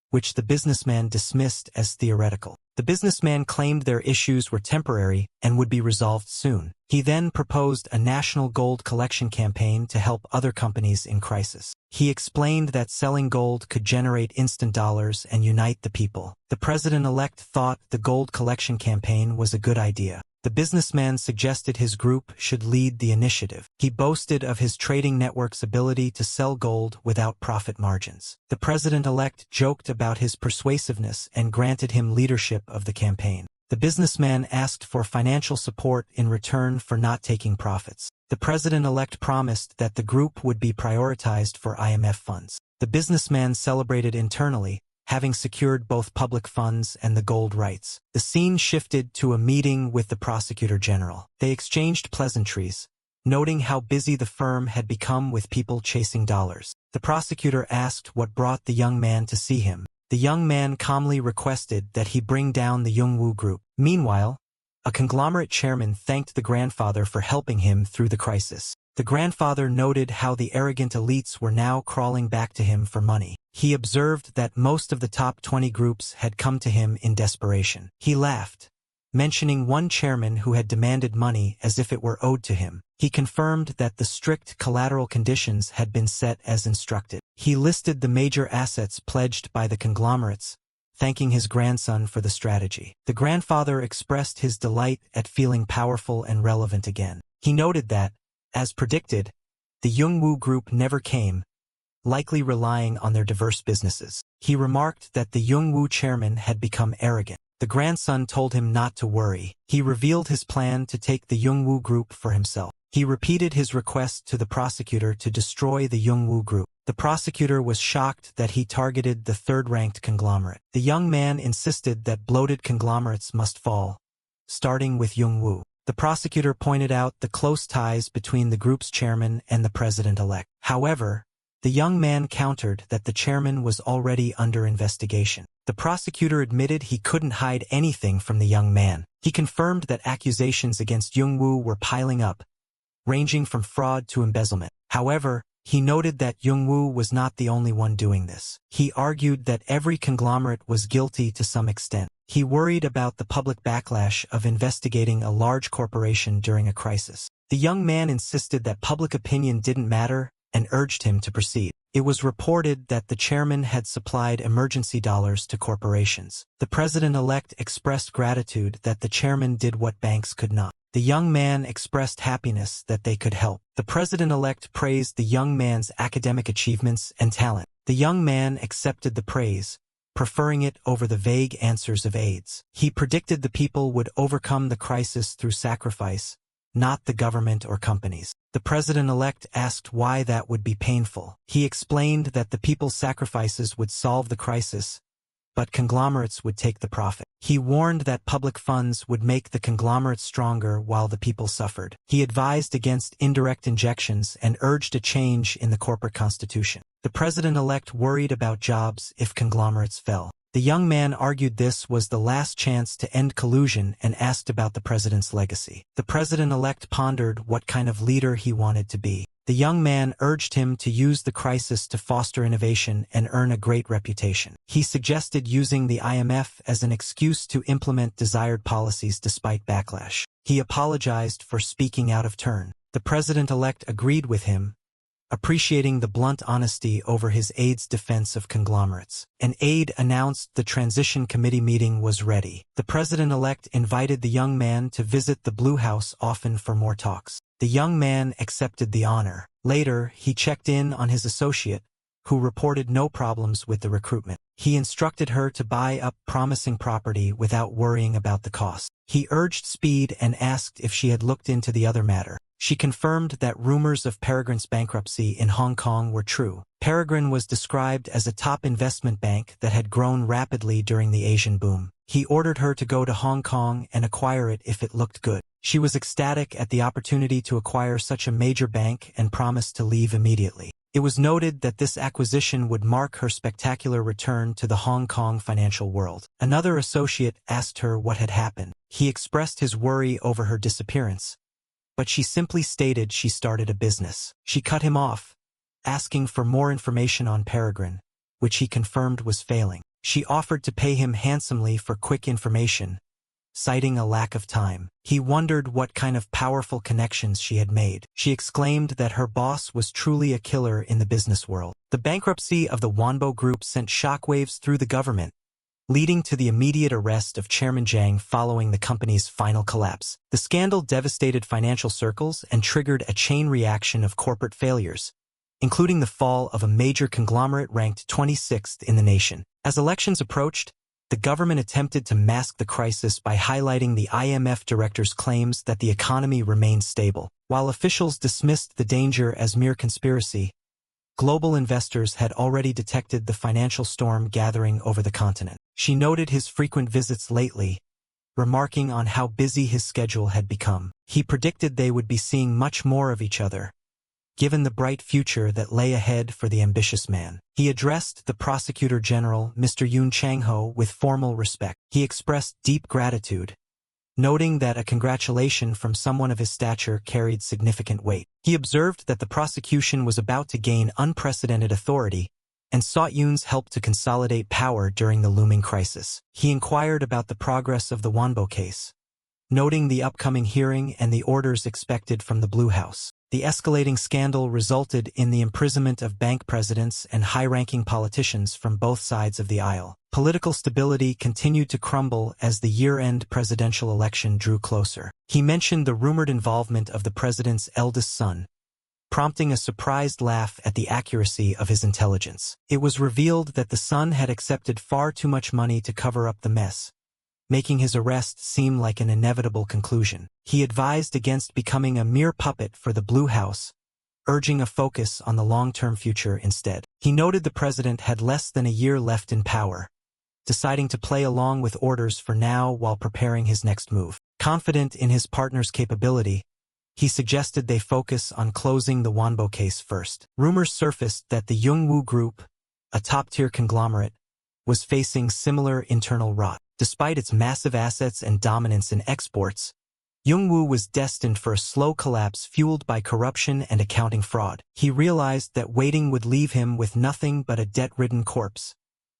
which the businessman dismissed as theoretical. The businessman claimed their issues were temporary and would be resolved soon. He then proposed a national gold collection campaign to help other companies in crisis. He explained that selling gold could generate instant dollars and unite the people. The president-elect thought the gold collection campaign was a good idea. The businessman suggested his group should lead the initiative. He boasted of his trading network's ability to sell gold without profit margins. The president-elect joked about his persuasiveness and granted him leadership of the campaign. The businessman asked for financial support in return for not taking profits. The president-elect promised that the group would be prioritized for IMF funds. The businessman celebrated internally, having secured both public funds and the gold rights. The scene shifted to a meeting with the prosecutor general. They exchanged pleasantries, noting how busy the firm had become with people chasing dollars. The prosecutor asked what brought the young man to see him. The young man calmly requested that he bring down the Youngwoo Group. Meanwhile, a conglomerate chairman thanked the grandfather for helping him through the crisis. The grandfather noted how the arrogant elites were now crawling back to him for money. He observed that most of the top 20 groups had come to him in desperation. He laughed, mentioning one chairman who had demanded money as if it were owed to him. He confirmed that the strict collateral conditions had been set as instructed. He listed the major assets pledged by the conglomerates, thanking his grandson for the strategy. The grandfather expressed his delight at feeling powerful and relevant again. He noted that, as predicted, the Youngwoo Group never came, likely relying on their diverse businesses. He remarked that the Youngwoo chairman had become arrogant. The grandson told him not to worry. He revealed his plan to take the Youngwoo Group for himself. He repeated his request to the prosecutor to destroy the Youngwoo Group. The prosecutor was shocked that he targeted the third-ranked conglomerate. The young man insisted that bloated conglomerates must fall, starting with Youngwoo. The prosecutor pointed out the close ties between the group's chairman and the president-elect. However, the young man countered that the chairman was already under investigation. The prosecutor admitted he couldn't hide anything from the young man. He confirmed that accusations against Youngwoo were piling up, ranging from fraud to embezzlement. However, he noted that Youngwoo was not the only one doing this. He argued that every conglomerate was guilty to some extent. He worried about the public backlash of investigating a large corporation during a crisis. The young man insisted that public opinion didn't matter and urged him to proceed. It was reported that the chairman had supplied emergency dollars to corporations. The president-elect expressed gratitude that the chairman did what banks could not. The young man expressed happiness that they could help. The president-elect praised the young man's academic achievements and talent. The young man accepted the praise, preferring it over the vague answers of aides. He predicted the people would overcome the crisis through sacrifice, not the government or companies. The president-elect asked why that would be painful. He explained that the people's sacrifices would solve the crisis, but conglomerates would take the profit. He warned that public funds would make the conglomerates stronger while the people suffered. He advised against indirect injections and urged a change in the corporate constitution. The president-elect worried about jobs if conglomerates fell. The young man argued this was the last chance to end collusion and asked about the president's legacy. The president-elect pondered what kind of leader he wanted to be. The young man urged him to use the crisis to foster innovation and earn a great reputation. He suggested using the IMF as an excuse to implement desired policies despite backlash. He apologized for speaking out of turn. The president-elect agreed with him, appreciating the blunt honesty over his aide's defense of conglomerates. An aide announced the transition committee meeting was ready. The president-elect invited the young man to visit the Blue House often for more talks. The young man accepted the honor. Later, he checked in on his associate, who reported no problems with the recruitment. He instructed her to buy up promising property without worrying about the cost. He urged speed and asked if she had looked into the other matter. She confirmed that rumors of Peregrine's bankruptcy in Hong Kong were true. Peregrine was described as a top investment bank that had grown rapidly during the Asian boom. He ordered her to go to Hong Kong and acquire it if it looked good. She was ecstatic at the opportunity to acquire such a major bank and promised to leave immediately. It was noted that this acquisition would mark her spectacular return to the Hong Kong financial world. Another associate asked her what had happened. He expressed his worry over her disappearance, but she simply stated she started a business. She cut him off, asking for more information on Peregrine, which he confirmed was failing. She offered to pay him handsomely for quick information, citing a lack of time. He wondered what kind of powerful connections she had made. She exclaimed that her boss was truly a killer in the business world. The bankruptcy of the Wanbo Group sent shockwaves through the government, leading to the immediate arrest of Chairman Zhang following the company's final collapse. The scandal devastated financial circles and triggered a chain reaction of corporate failures, including the fall of a major conglomerate ranked 26th in the nation. As elections approached, the government attempted to mask the crisis by highlighting the IMF director's claims that the economy remained stable. While officials dismissed the danger as mere conspiracy, global investors had already detected the financial storm gathering over the continent. She noted his frequent visits lately, remarking on how busy his schedule had become. He predicted they would be seeing much more of each other, given the bright future that lay ahead for the ambitious man. He addressed the Prosecutor General, Mr. Yoon Chang-ho, with formal respect. He expressed deep gratitude, noting that a congratulation from someone of his stature carried significant weight. He observed that the prosecution was about to gain unprecedented authority and sought Yoon's help to consolidate power during the looming crisis. He inquired about the progress of the Wanbo case, noting the upcoming hearing and the orders expected from the Blue House. The escalating scandal resulted in the imprisonment of bank presidents and high-ranking politicians from both sides of the aisle. Political stability continued to crumble as the year-end presidential election drew closer. He mentioned the rumored involvement of the president's eldest son, prompting a surprised laugh at the accuracy of his intelligence. It was revealed that the son had accepted far too much money to cover up the mess, making his arrest seem like an inevitable conclusion. He advised against becoming a mere puppet for the Blue House, urging a focus on the long-term future instead. He noted the president had less than a year left in power, deciding to play along with orders for now while preparing his next move. Confident in his partner's capability, he suggested they focus on closing the Wanbo case first. Rumors surfaced that the Youngwoo Group, a top-tier conglomerate, was facing similar internal rot. Despite its massive assets and dominance in exports, Youngwoo was destined for a slow collapse fueled by corruption and accounting fraud. He realized that waiting would leave him with nothing but a debt-ridden corpse,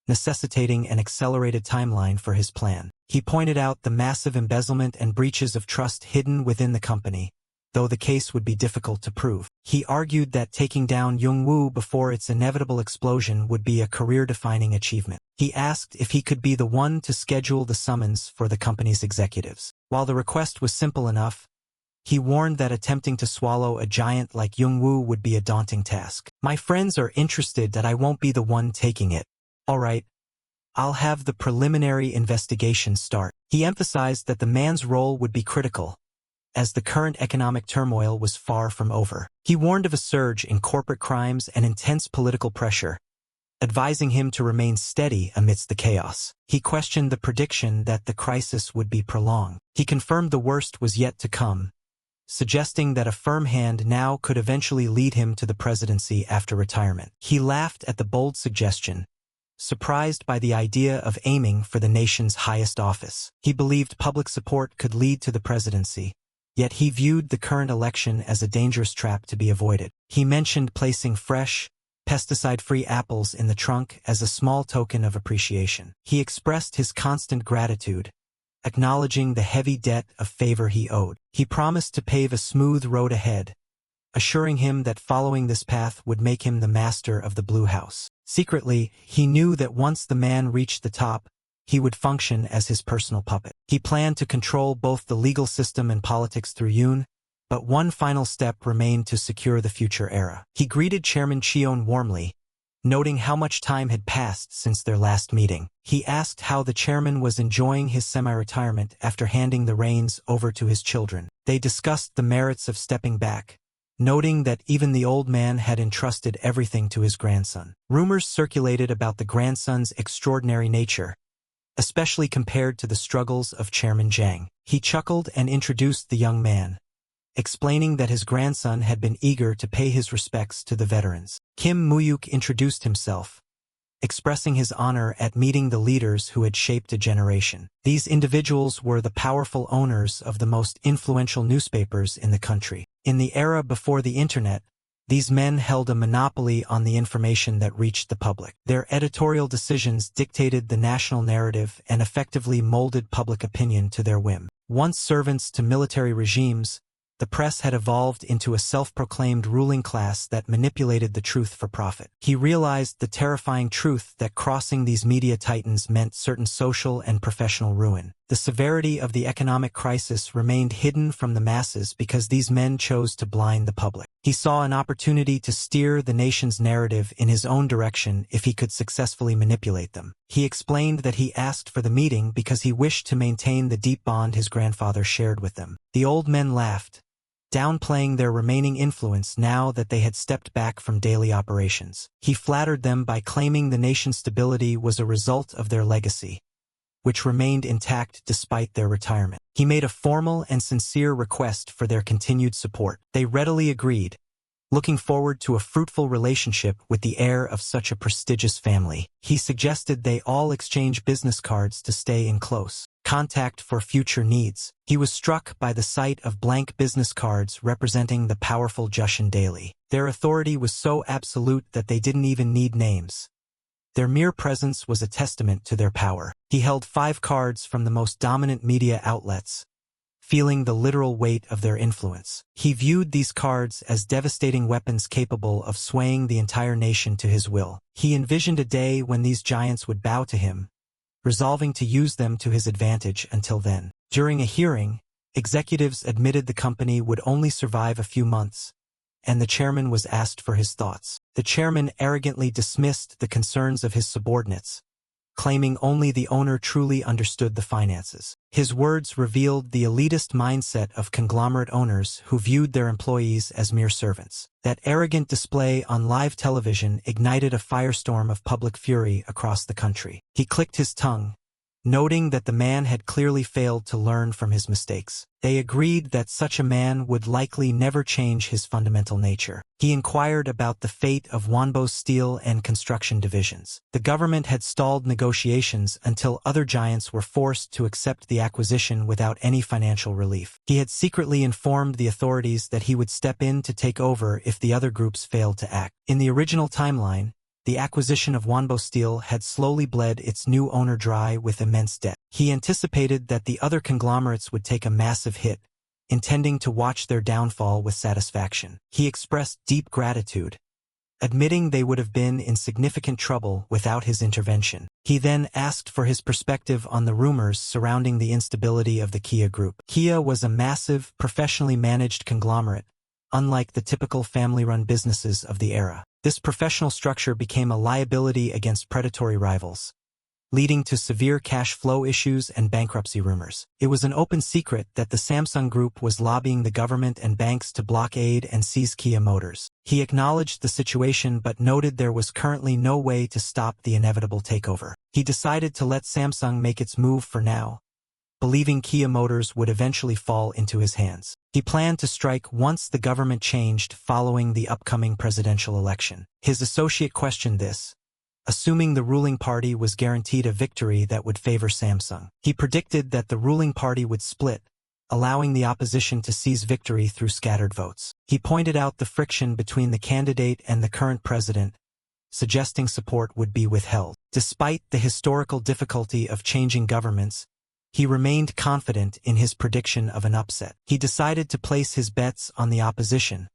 necessitating an accelerated timeline for his plan. He pointed out the massive embezzlement and breaches of trust hidden within the company, though the case would be difficult to prove. He argued that taking down Youngwoo before its inevitable explosion would be a career-defining achievement. He asked if he could be the one to schedule the summons for the company's executives. While the request was simple enough, he warned that attempting to swallow a giant like Youngwoo would be a daunting task. "My friends are interested that I won't be the one taking it. All right, I'll have the preliminary investigation start." He emphasized that the man's role would be critical, as the current economic turmoil was far from over. He warned of a surge in corporate crimes and intense political pressure, advising him to remain steady amidst the chaos. He questioned the prediction that the crisis would be prolonged. He confirmed the worst was yet to come, suggesting that a firm hand now could eventually lead him to the presidency after retirement. He laughed at the bold suggestion, surprised by the idea of aiming for the nation's highest office. He believed public support could lead to the presidency, yet he viewed the current election as a dangerous trap to be avoided. He mentioned placing fresh, pesticide-free apples in the trunk as a small token of appreciation. He expressed his constant gratitude, acknowledging the heavy debt of favor he owed. He promised to pave a smooth road ahead, assuring him that following this path would make him the master of the Blue House. Secretly, he knew that once the man reached the top, he would function as his personal puppet. He planned to control both the legal system and politics through Yoon, but one final step remained to secure the future era. He greeted Chairman Cheon warmly, noting how much time had passed since their last meeting. He asked how the chairman was enjoying his semi-retirement after handing the reins over to his children. They discussed the merits of stepping back, noting that even the old man had entrusted everything to his grandson. Rumors circulated about the grandson's extraordinary nature, especially compared to the struggles of Chairman Jang. He chuckled and introduced the young man, explaining that his grandson had been eager to pay his respects to the veterans. Mu-hyuk introduced himself, expressing his honor at meeting the leaders who had shaped a generation. These individuals were the powerful owners of the most influential newspapers in the country. In the era before the internet, these men held a monopoly on the information that reached the public. Their editorial decisions dictated the national narrative and effectively molded public opinion to their whim. Once servants to military regimes, the press had evolved into a self-proclaimed ruling class that manipulated the truth for profit. He realized the terrifying truth that crossing these media titans meant certain social and professional ruin. The severity of the economic crisis remained hidden from the masses because these men chose to blind the public. He saw an opportunity to steer the nation's narrative in his own direction if he could successfully manipulate them. He explained that he asked for the meeting because he wished to maintain the deep bond his grandfather shared with them. The old men laughed, downplaying their remaining influence now that they had stepped back from daily operations. He flattered them by claiming the nation's stability was a result of their legacy, which remained intact despite their retirement. He made a formal and sincere request for their continued support. They readily agreed, looking forward to a fruitful relationship with the heir of such a prestigious family. He suggested they all exchange business cards to stay in close contact for future needs. He was struck by the sight of blank business cards representing the powerful Jushin Daily. Their authority was so absolute that they didn't even need names. Their mere presence was a testament to their power. He held 5 cards from the most dominant media outlets, feeling the literal weight of their influence. He viewed these cards as devastating weapons capable of swaying the entire nation to his will. He envisioned a day when these giants would bow to him, resolving to use them to his advantage until then. During a hearing, executives admitted the company would only survive a few months, and the chairman was asked for his thoughts. The chairman arrogantly dismissed the concerns of his subordinates, claiming only the owner truly understood the finances. His words revealed the elitist mindset of conglomerate owners who viewed their employees as mere servants. That arrogant display on live television ignited a firestorm of public fury across the country. He clicked his tongue, noting that the man had clearly failed to learn from his mistakes. They agreed that such a man would likely never change his fundamental nature. He inquired about the fate of Wonbo's steel and construction divisions. The government had stalled negotiations until other giants were forced to accept the acquisition without any financial relief. He had secretly informed the authorities that he would step in to take over if the other groups failed to act. In the original timeline, the acquisition of Wonbo Steel had slowly bled its new owner dry with immense debt. He anticipated that the other conglomerates would take a massive hit, intending to watch their downfall with satisfaction. He expressed deep gratitude, admitting they would have been in significant trouble without his intervention. He then asked for his perspective on the rumors surrounding the instability of the Kia Group. Kia was a massive, professionally managed conglomerate, unlike the typical family-run businesses of the era. This professional structure became a liability against predatory rivals, leading to severe cash flow issues and bankruptcy rumors. It was an open secret that the Samsung Group was lobbying the government and banks to blockade and seize Kia Motors. He acknowledged the situation but noted there was currently no way to stop the inevitable takeover. He decided to let Samsung make its move for now, believing Kia Motors would eventually fall into his hands. He planned to strike once the government changed following the upcoming presidential election. His associate questioned this, assuming the ruling party was guaranteed a victory that would favor Samsung. He predicted that the ruling party would split, allowing the opposition to seize victory through scattered votes. He pointed out the friction between the candidate and the current president, suggesting support would be withheld. Despite the historical difficulty of changing governments, he remained confident in his prediction of an upset. He decided to place his bets on the opposition,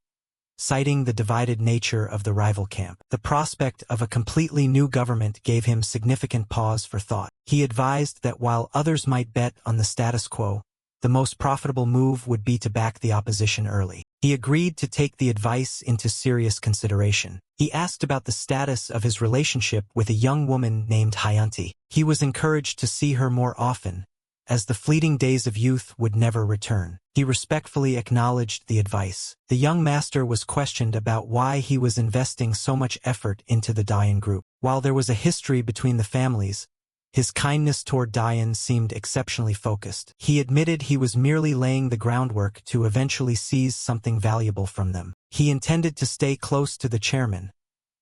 citing the divided nature of the rival camp. The prospect of a completely new government gave him significant pause for thought. He advised that while others might bet on the status quo, the most profitable move would be to back the opposition early. He agreed to take the advice into serious consideration. He asked about the status of his relationship with a young woman named Hyunti. He was encouraged to see her more often, as the fleeting days of youth would never return. He respectfully acknowledged the advice. The young master was questioned about why he was investing so much effort into the Dayan group. While there was a history between the families, his kindness toward Dayan seemed exceptionally focused. He admitted he was merely laying the groundwork to eventually seize something valuable from them. He intended to stay close to the chairman,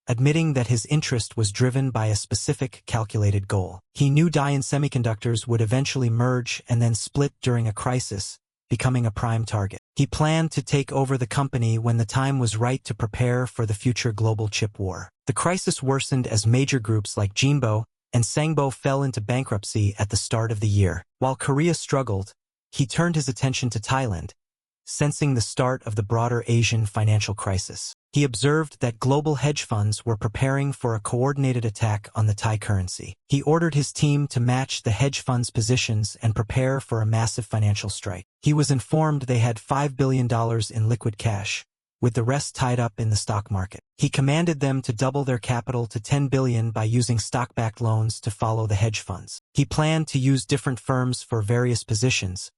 admitting that his interest was driven by a specific calculated goal. He knew Dayan Semiconductors would eventually merge and then split during a crisis, becoming a prime target. He planned to take over the company when the time was right to prepare for the future global chip war. The crisis worsened as major groups like Jinbo and Sangbo fell into bankruptcy at the start of the year. While Korea struggled, he turned his attention to Thailand, sensing the start of the broader Asian financial crisis. He observed that global hedge funds were preparing for a coordinated attack on the Thai currency. He ordered his team to match the hedge funds' positions and prepare for a massive financial strike. He was informed they had $5 billion in liquid cash, with the rest tied up in the stock market. He commanded them to double their capital to $10 billion by using stock-backed loans to follow the hedge funds. He planned to use different firms for various positions,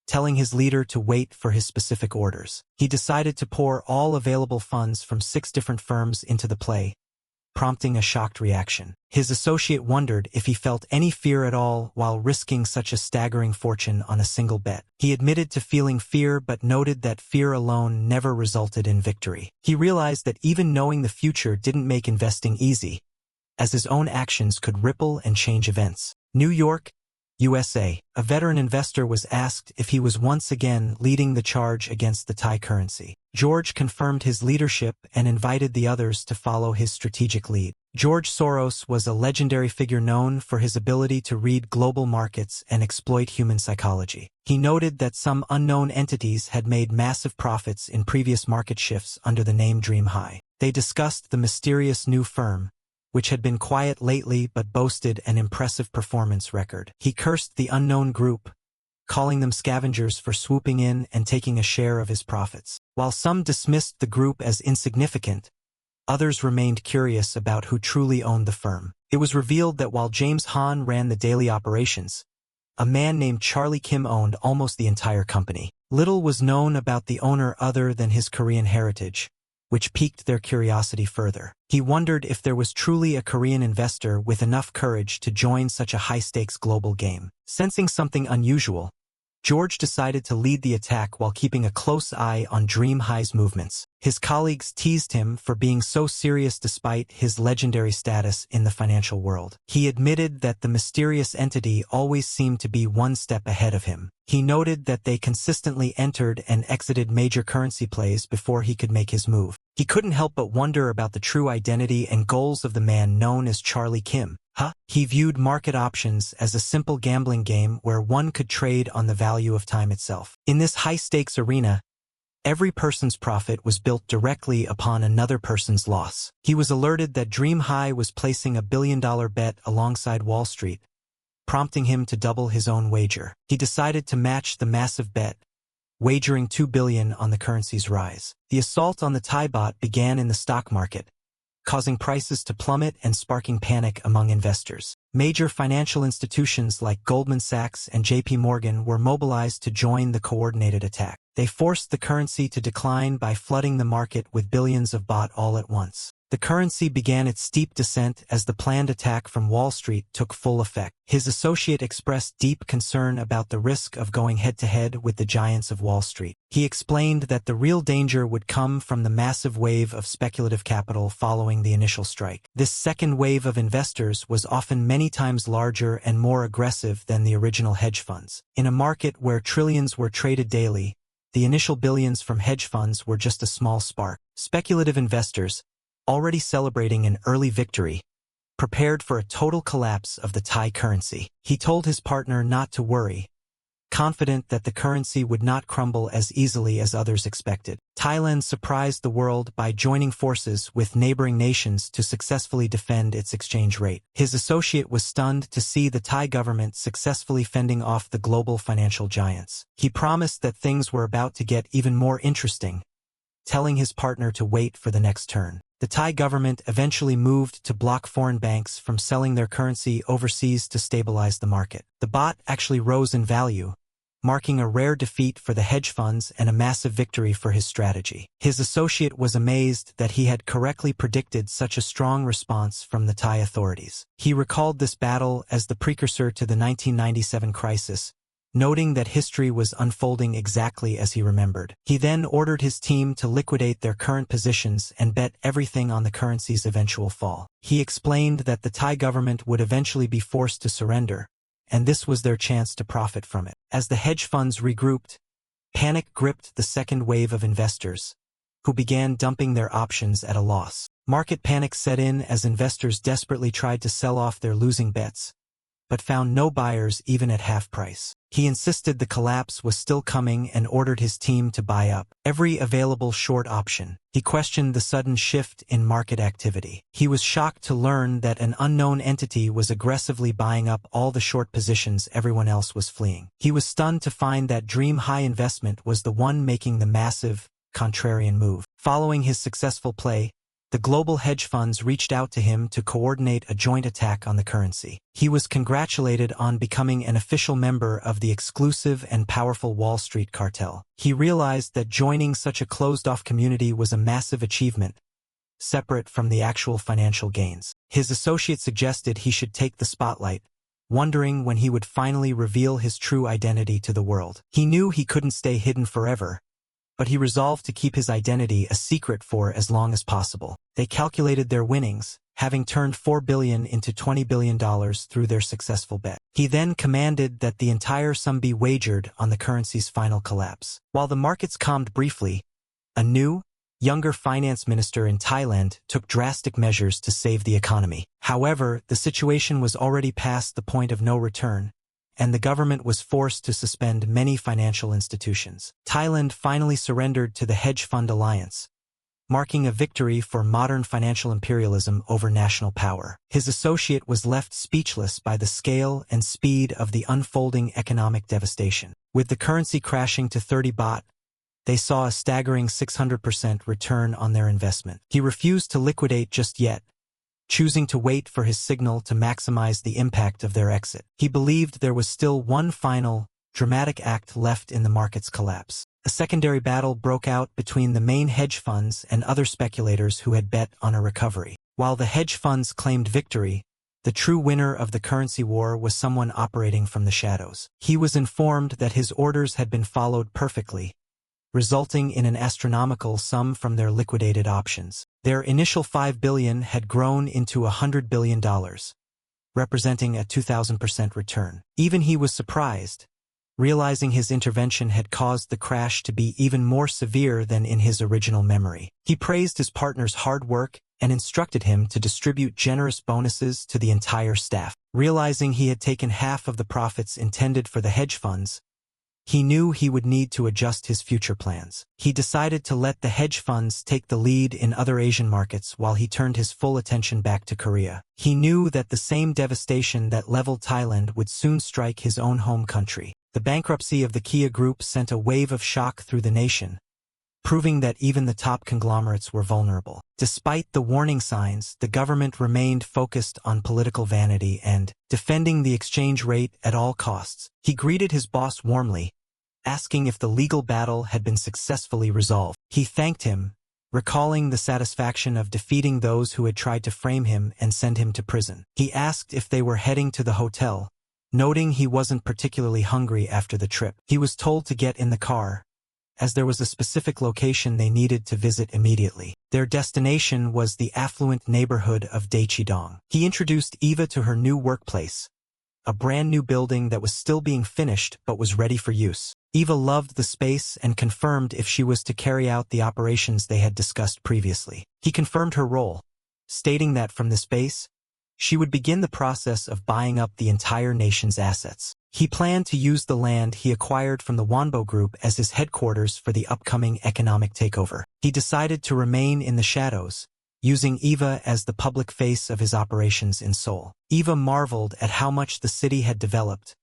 telling his leader to wait for his specific orders. He decided to pour all available funds from 6 different firms into the play, prompting a shocked reaction. His associate wondered if he felt any fear at all while risking such a staggering fortune on a single bet. He admitted to feeling fear but noted that fear alone never resulted in victory. He realized that even knowing the future didn't make investing easy, as his own actions could ripple and change events. New York, USA. A veteran investor was asked if he was once again leading the charge against the Thai currency. George confirmed his leadership and invited the others to follow his strategic lead. George Soros was a legendary figure known for his ability to read global markets and exploit human psychology. He noted that some unknown entities had made massive profits in previous market shifts under the name Dream High. They discussed the mysterious new firm, which had been quiet lately but boasted an impressive performance record. He cursed the unknown group, calling them scavengers for swooping in and taking a share of his profits. While some dismissed the group as insignificant, others remained curious about who truly owned the firm. It was revealed that while James Han ran the daily operations, a man named Charlie Kim owned almost the entire company. Little was known about the owner other than his Korean heritage, which piqued their curiosity further. He wondered if there was truly a Korean investor with enough courage to join such a high-stakes global game. Sensing something unusual, George decided to lead the attack while keeping a close eye on Dream High's movements. His colleagues teased him for being so serious despite his legendary status in the financial world. He admitted that the mysterious entity always seemed to be one step ahead of him. He noted that they consistently entered and exited major currency plays before he could make his move. He couldn't help but wonder about the true identity and goals of the man known as Charlie Kim. He viewed market options as a simple gambling game where one could trade on the value of time itself. In this high-stakes arena, every person's profit was built directly upon another person's loss. He was alerted that Dream High was placing a billion-dollar bet alongside Wall Street, prompting him to double his own wager. He decided to match the massive bet, wagering $2 billion on the currency's rise. The assault on the Thai baht began in the stock market, causing prices to plummet and sparking panic among investors. Major financial institutions like Goldman Sachs and JP Morgan were mobilized to join the coordinated attack. They forced the currency to decline by flooding the market with billions of baht all at once. The currency began its steep descent as the planned attack from Wall Street took full effect. His associate expressed deep concern about the risk of going head-to-head with the giants of Wall Street. He explained that the real danger would come from the massive wave of speculative capital following the initial strike. This second wave of investors was often many times larger and more aggressive than the original hedge funds. In a market where trillions were traded daily, the initial billions from hedge funds were just a small spark. Speculative investors, already celebrating an early victory, prepared for a total collapse of the Thai currency. He told his partner not to worry, confident that the currency would not crumble as easily as others expected. Thailand surprised the world by joining forces with neighboring nations to successfully defend its exchange rate. His associate was stunned to see the Thai government successfully fending off the global financial giants. He promised that things were about to get even more interesting, telling his partner to wait for the next turn. The Thai government eventually moved to block foreign banks from selling their currency overseas to stabilize the market. The baht actually rose in value, marking a rare defeat for the hedge funds and a massive victory for his strategy. His associate was amazed that he had correctly predicted such a strong response from the Thai authorities. He recalled this battle as the precursor to the 1997 crisis, noting that history was unfolding exactly as he remembered. He then ordered his team to liquidate their current positions and bet everything on the currency's eventual fall. He explained that the Thai government would eventually be forced to surrender, and this was their chance to profit from it. As the hedge funds regrouped, panic gripped the second wave of investors, who began dumping their options at a loss. Market panic set in as investors desperately tried to sell off their losing bets, but found no buyers even at half price. He insisted the collapse was still coming and ordered his team to buy up every available short option. He questioned the sudden shift in market activity. He was shocked to learn that an unknown entity was aggressively buying up all the short positions everyone else was fleeing. He was stunned to find that dream-high investment was the one making the massive, contrarian move. Following his successful play, the global hedge funds reached out to him to coordinate a joint attack on the currency. He was congratulated on becoming an official member of the exclusive and powerful Wall Street cartel. He realized that joining such a closed-off community was a massive achievement, separate from the actual financial gains. His associate suggested he should take the spotlight, wondering when he would finally reveal his true identity to the world. He knew he couldn't stay hidden forever, but he resolved to keep his identity a secret for as long as possible. They calculated their winnings, having turned $4 billion into $20 billion through their successful bet. He then commanded that the entire sum be wagered on the currency's final collapse. While the markets calmed briefly, a new, younger finance minister in Thailand took drastic measures to save the economy. However, the situation was already past the point of no return, and the government was forced to suspend many financial institutions. Thailand finally surrendered to the hedge fund alliance, marking a victory for modern financial imperialism over national power. His associate was left speechless by the scale and speed of the unfolding economic devastation. With the currency crashing to 30 baht, they saw a staggering 600% return on their investment. He refused to liquidate just yet, choosing to wait for his signal to maximize the impact of their exit. He believed there was still one final, dramatic act left in the market's collapse. A secondary battle broke out between the main hedge funds and other speculators who had bet on a recovery. While the hedge funds claimed victory, the true winner of the currency war was someone operating from the shadows. He was informed that his orders had been followed perfectly, resulting in an astronomical sum from their liquidated options. Their initial $5 billion had grown into $100 billion, representing a 2,000% return. Even he was surprised, realizing his intervention had caused the crash to be even more severe than in his original memory. He praised his partner's hard work and instructed him to distribute generous bonuses to the entire staff. Realizing he had taken half of the profits intended for the hedge funds, he knew he would need to adjust his future plans. He decided to let the hedge funds take the lead in other Asian markets while he turned his full attention back to Korea. He knew that the same devastation that leveled Thailand would soon strike his own home country. The bankruptcy of the Kia Group sent a wave of shock through the nation, proving that even the top conglomerates were vulnerable. Despite the warning signs, the government remained focused on political vanity and defending the exchange rate at all costs. He greeted his boss warmly, asking if the legal battle had been successfully resolved. He thanked him, recalling the satisfaction of defeating those who had tried to frame him and send him to prison. He asked if they were heading to the hotel, noting he wasn't particularly hungry after the trip. He was told to get in the car, as there was a specific location they needed to visit immediately. Their destination was the affluent neighborhood of Daechidong. He introduced Eva to her new workplace, a brand new building that was still being finished but was ready for use. Eva loved the space and confirmed if she was to carry out the operations they had discussed previously. He confirmed her role, stating that from this base, she would begin the process of buying up the entire nation's assets. He planned to use the land he acquired from the Wonbo Group as his headquarters for the upcoming economic takeover. He decided to remain in the shadows, using Eva as the public face of his operations in Seoul. Eva marveled at how much the city had developed,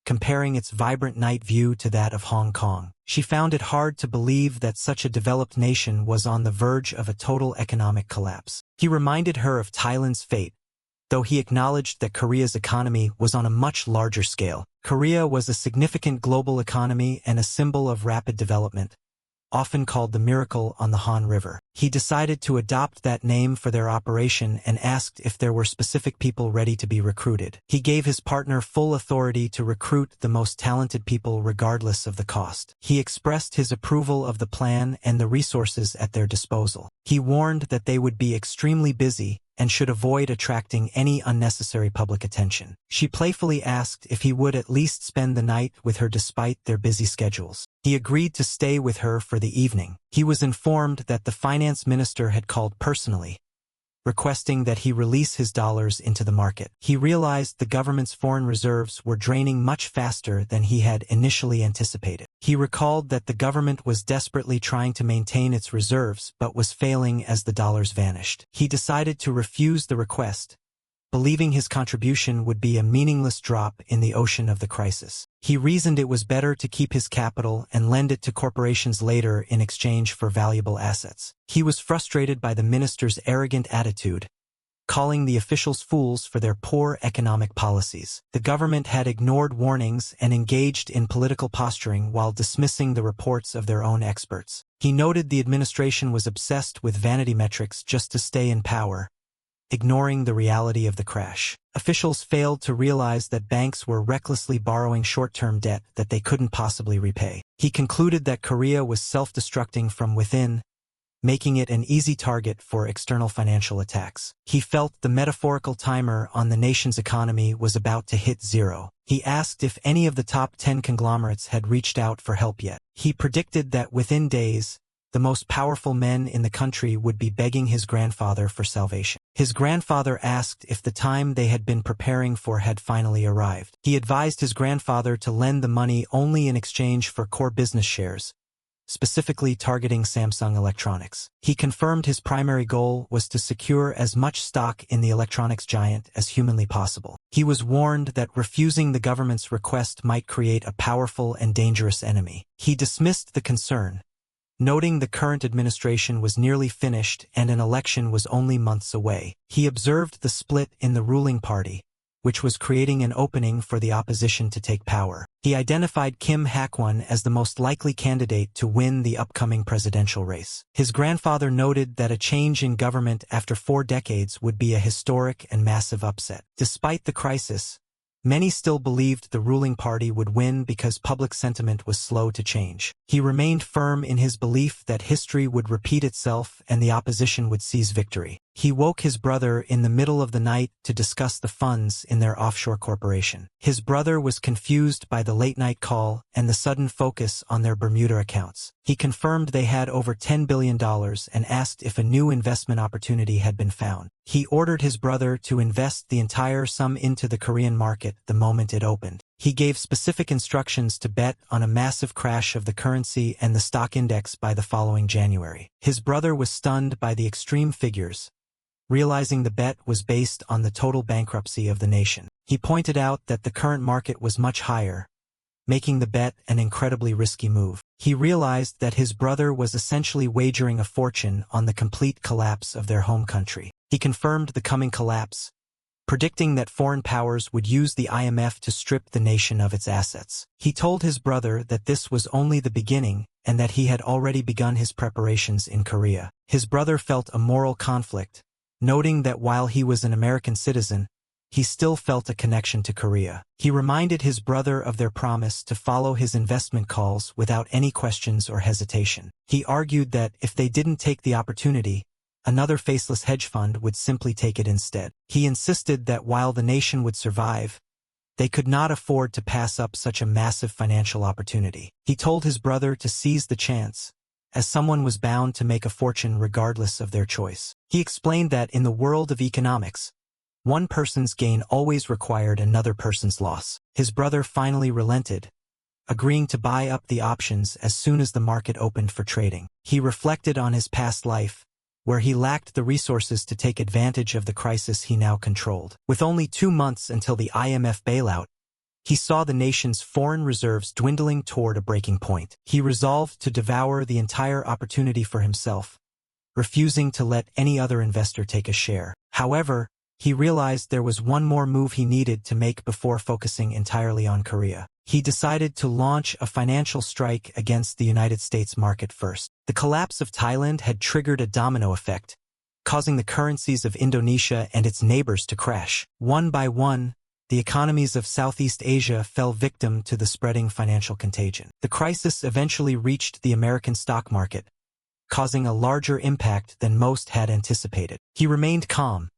comparing its vibrant night view to that of Hong Kong. She found it hard to believe that such a developed nation was on the verge of a total economic collapse. He reminded her of Thailand's fate, though he acknowledged that Korea's economy was on a much larger scale. Korea was a significant global economy and a symbol of rapid development, often called the Miracle on the Han River. He decided to adopt that name for their operation and asked if there were specific people ready to be recruited. He gave his partner full authority to recruit the most talented people regardless of the cost. He expressed his approval of the plan and the resources at their disposal. He warned that they would be extremely busy and should avoid attracting any unnecessary public attention. She playfully asked if he would at least spend the night with her despite their busy schedules. He agreed to stay with her for the evening. He was informed that the finance minister had called personally, requesting that he release his dollars into the market. He realized the government's foreign reserves were draining much faster than he had initially anticipated. He recalled that the government was desperately trying to maintain its reserves but was failing as the dollars vanished. He decided to refuse the request, believing his contribution would be a meaningless drop in the ocean of the crisis. He reasoned it was better to keep his capital and lend it to corporations later in exchange for valuable assets. He was frustrated by the minister's arrogant attitude, calling the officials fools for their poor economic policies. The government had ignored warnings and engaged in political posturing while dismissing the reports of their own experts. He noted the administration was obsessed with vanity metrics just to stay in power, ignoring the reality of the crash. Officials failed to realize that banks were recklessly borrowing short-term debt that they couldn't possibly repay. He concluded that Korea was self-destructing from within, making it an easy target for external financial attacks. He felt the metaphorical timer on the nation's economy was about to hit zero. He asked if any of the top 10 conglomerates had reached out for help yet. He predicted that within days, the most powerful men in the country would be begging his grandfather for salvation. His grandfather asked if the time they had been preparing for had finally arrived. He advised his grandfather to lend the money only in exchange for core business shares, specifically targeting Samsung Electronics. He confirmed his primary goal was to secure as much stock in the electronics giant as humanly possible. He was warned that refusing the government's request might create a powerful and dangerous enemy. He dismissed the concern, noting the current administration was nearly finished and an election was only months away. He observed the split in the ruling party, which was creating an opening for the opposition to take power. He identified Kim Hak-won as the most likely candidate to win the upcoming presidential race. His grandfather noted that a change in government after 4 decades would be a historic and massive upset. Despite the crisis, many still believed the ruling party would win because public sentiment was slow to change. He remained firm in his belief that history would repeat itself and the opposition would seize victory. He woke his brother in the middle of the night to discuss the funds in their offshore corporation. His brother was confused by the late-night call and the sudden focus on their Bermuda accounts. He confirmed they had over $10 billion and asked if a new investment opportunity had been found. He ordered his brother to invest the entire sum into the Korean market the moment it opened. He gave specific instructions to bet on a massive crash of the currency and the stock index by the following January. His brother was stunned by the extreme figures, realizing the bet was based on the total bankruptcy of the nation. He pointed out that the current market was much higher, making the bet an incredibly risky move. He realized that his brother was essentially wagering a fortune on the complete collapse of their home country. He confirmed the coming collapse, predicting that foreign powers would use the IMF to strip the nation of its assets. He told his brother that this was only the beginning and that he had already begun his preparations in Korea. His brother felt a moral conflict, noting that while he was an American citizen, he still felt a connection to Korea. He reminded his brother of their promise to follow his investment calls without any questions or hesitation. He argued that if they didn't take the opportunity, another faceless hedge fund would simply take it instead. He insisted that while the nation would survive, they could not afford to pass up such a massive financial opportunity. He told his brother to seize the chance, as someone was bound to make a fortune regardless of their choice. He explained that in the world of economics, one person's gain always required another person's loss. His brother finally relented, agreeing to buy up the options as soon as the market opened for trading. He reflected on his past life, where he lacked the resources to take advantage of the crisis he now controlled. With only 2 months until the IMF bailout, he saw the nation's foreign reserves dwindling toward a breaking point. He resolved to devour the entire opportunity for himself, refusing to let any other investor take a share. However, he realized there was one more move he needed to make before focusing entirely on Korea. He decided to launch a financial strike against the United States market first. The collapse of Thailand had triggered a domino effect, causing the currencies of Indonesia and its neighbors to crash. One by one, the economies of Southeast Asia fell victim to the spreading financial contagion. The crisis eventually reached the American stock market, causing a larger impact than most had anticipated. He remained calm,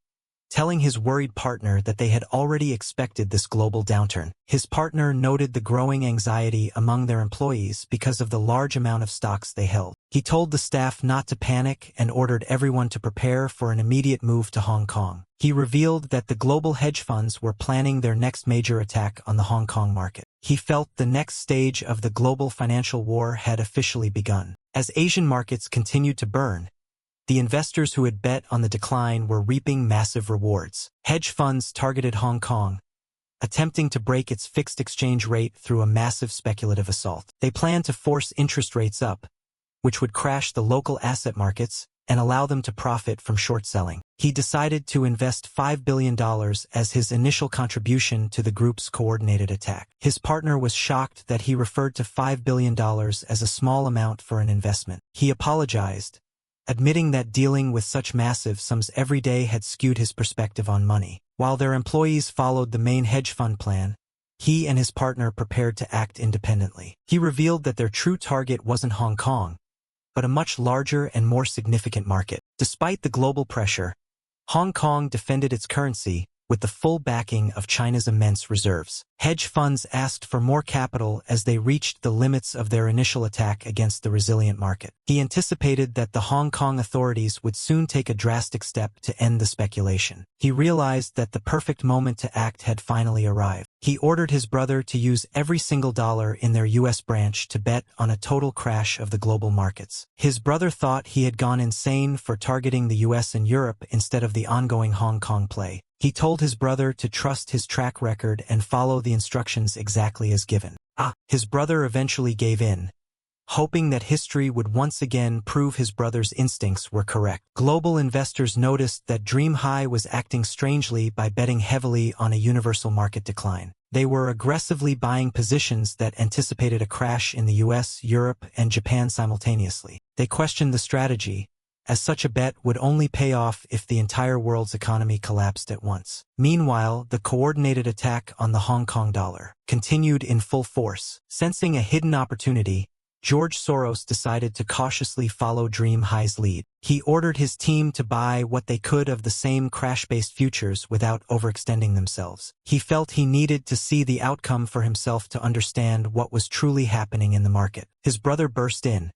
telling his worried partner that they had already expected this global downturn. His partner noted the growing anxiety among their employees because of the large amount of stocks they held. He told the staff not to panic and ordered everyone to prepare for an immediate move to Hong Kong. He revealed that the global hedge funds were planning their next major attack on the Hong Kong market. He felt the next stage of the global financial war had officially begun. As Asian markets continued to burn, the investors who had bet on the decline were reaping massive rewards. Hedge funds targeted Hong Kong, attempting to break its fixed exchange rate through a massive speculative assault. They planned to force interest rates up, which would crash the local asset markets and allow them to profit from short selling. He decided to invest $5 billion as his initial contribution to the group's coordinated attack. His partner was shocked that he referred to $5 billion as a small amount for an investment. He apologized, admitting that dealing with such massive sums every day had skewed his perspective on money. While their employees followed the main hedge fund plan, he and his partner prepared to act independently. He revealed that their true target wasn't Hong Kong, but a much larger and more significant market. Despite the global pressure, Hong Kong defended its currency with the full backing of China's immense reserves. Hedge funds asked for more capital as they reached the limits of their initial attack against the resilient market. He anticipated that the Hong Kong authorities would soon take a drastic step to end the speculation. He realized that the perfect moment to act had finally arrived. He ordered his brother to use every single dollar in their U.S. branch to bet on a total crash of the global markets. His brother thought he had gone insane for targeting the U.S. and Europe instead of the ongoing Hong Kong play. He told his brother to trust his track record and follow the instructions exactly as given. His brother eventually gave in, hoping that history would once again prove his brother's instincts were correct. Global investors noticed that Dream High was acting strangely by betting heavily on a universal market decline. They were aggressively buying positions that anticipated a crash in the US, Europe, and Japan simultaneously. They questioned the strategy, as such a bet would only pay off if the entire world's economy collapsed at once. Meanwhile, the coordinated attack on the Hong Kong dollar continued in full force. Sensing a hidden opportunity, George Soros decided to cautiously follow Dream High's lead. He ordered his team to buy what they could of the same crash-based futures without overextending themselves. He felt he needed to see the outcome for himself to understand what was truly happening in the market. His brother burst in,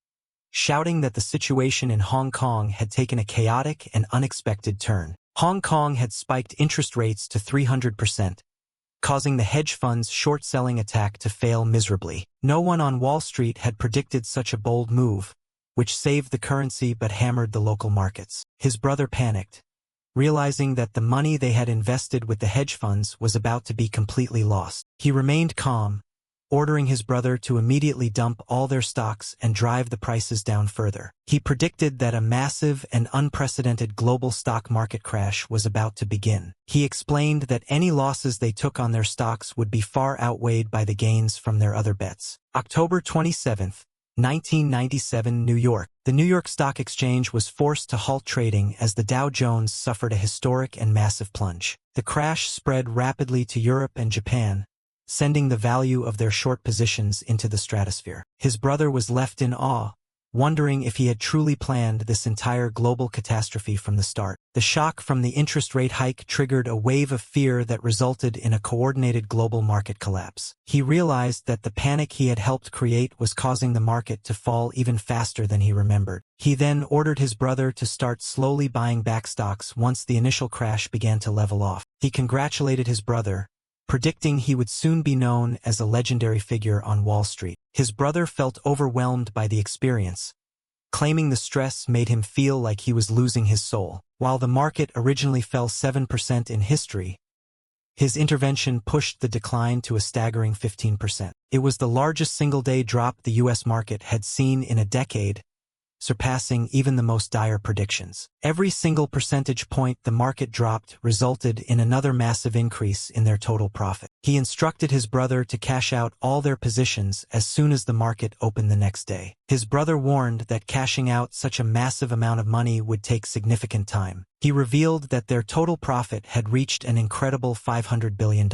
shouting that the situation in Hong Kong had taken a chaotic and unexpected turn. Hong Kong had spiked interest rates to 300%, causing the hedge fund's short-selling attack to fail miserably. No one on Wall Street had predicted such a bold move, which saved the currency but hammered the local markets. His brother panicked, realizing that the money they had invested with the hedge funds was about to be completely lost. He remained calm, ordering his brother to immediately dump all their stocks and drive the prices down further. He predicted that a massive and unprecedented global stock market crash was about to begin. He explained that any losses they took on their stocks would be far outweighed by the gains from their other bets. October 27, 1997, New York. The New York Stock Exchange was forced to halt trading as the Dow Jones suffered a historic and massive plunge. The crash spread rapidly to Europe and Japan, sending the value of their short positions into the stratosphere. His brother was left in awe, wondering if he had truly planned this entire global catastrophe from the start. The shock from the interest rate hike triggered a wave of fear that resulted in a coordinated global market collapse. He realized that the panic he had helped create was causing the market to fall even faster than he remembered. He then ordered his brother to start slowly buying back stocks once the initial crash began to level off. He congratulated his brother, predicting he would soon be known as a legendary figure on Wall Street. His brother felt overwhelmed by the experience, claiming the stress made him feel like he was losing his soul. While the market originally fell 7% in history, his intervention pushed the decline to a staggering 15%. It was the largest single-day drop the U.S. market had seen in a decade, surpassing even the most dire predictions. Every single percentage point the market dropped resulted in another massive increase in their total profit. He instructed his brother to cash out all their positions as soon as the market opened the next day. His brother warned that cashing out such a massive amount of money would take significant time. He revealed that their total profit had reached an incredible $500 billion.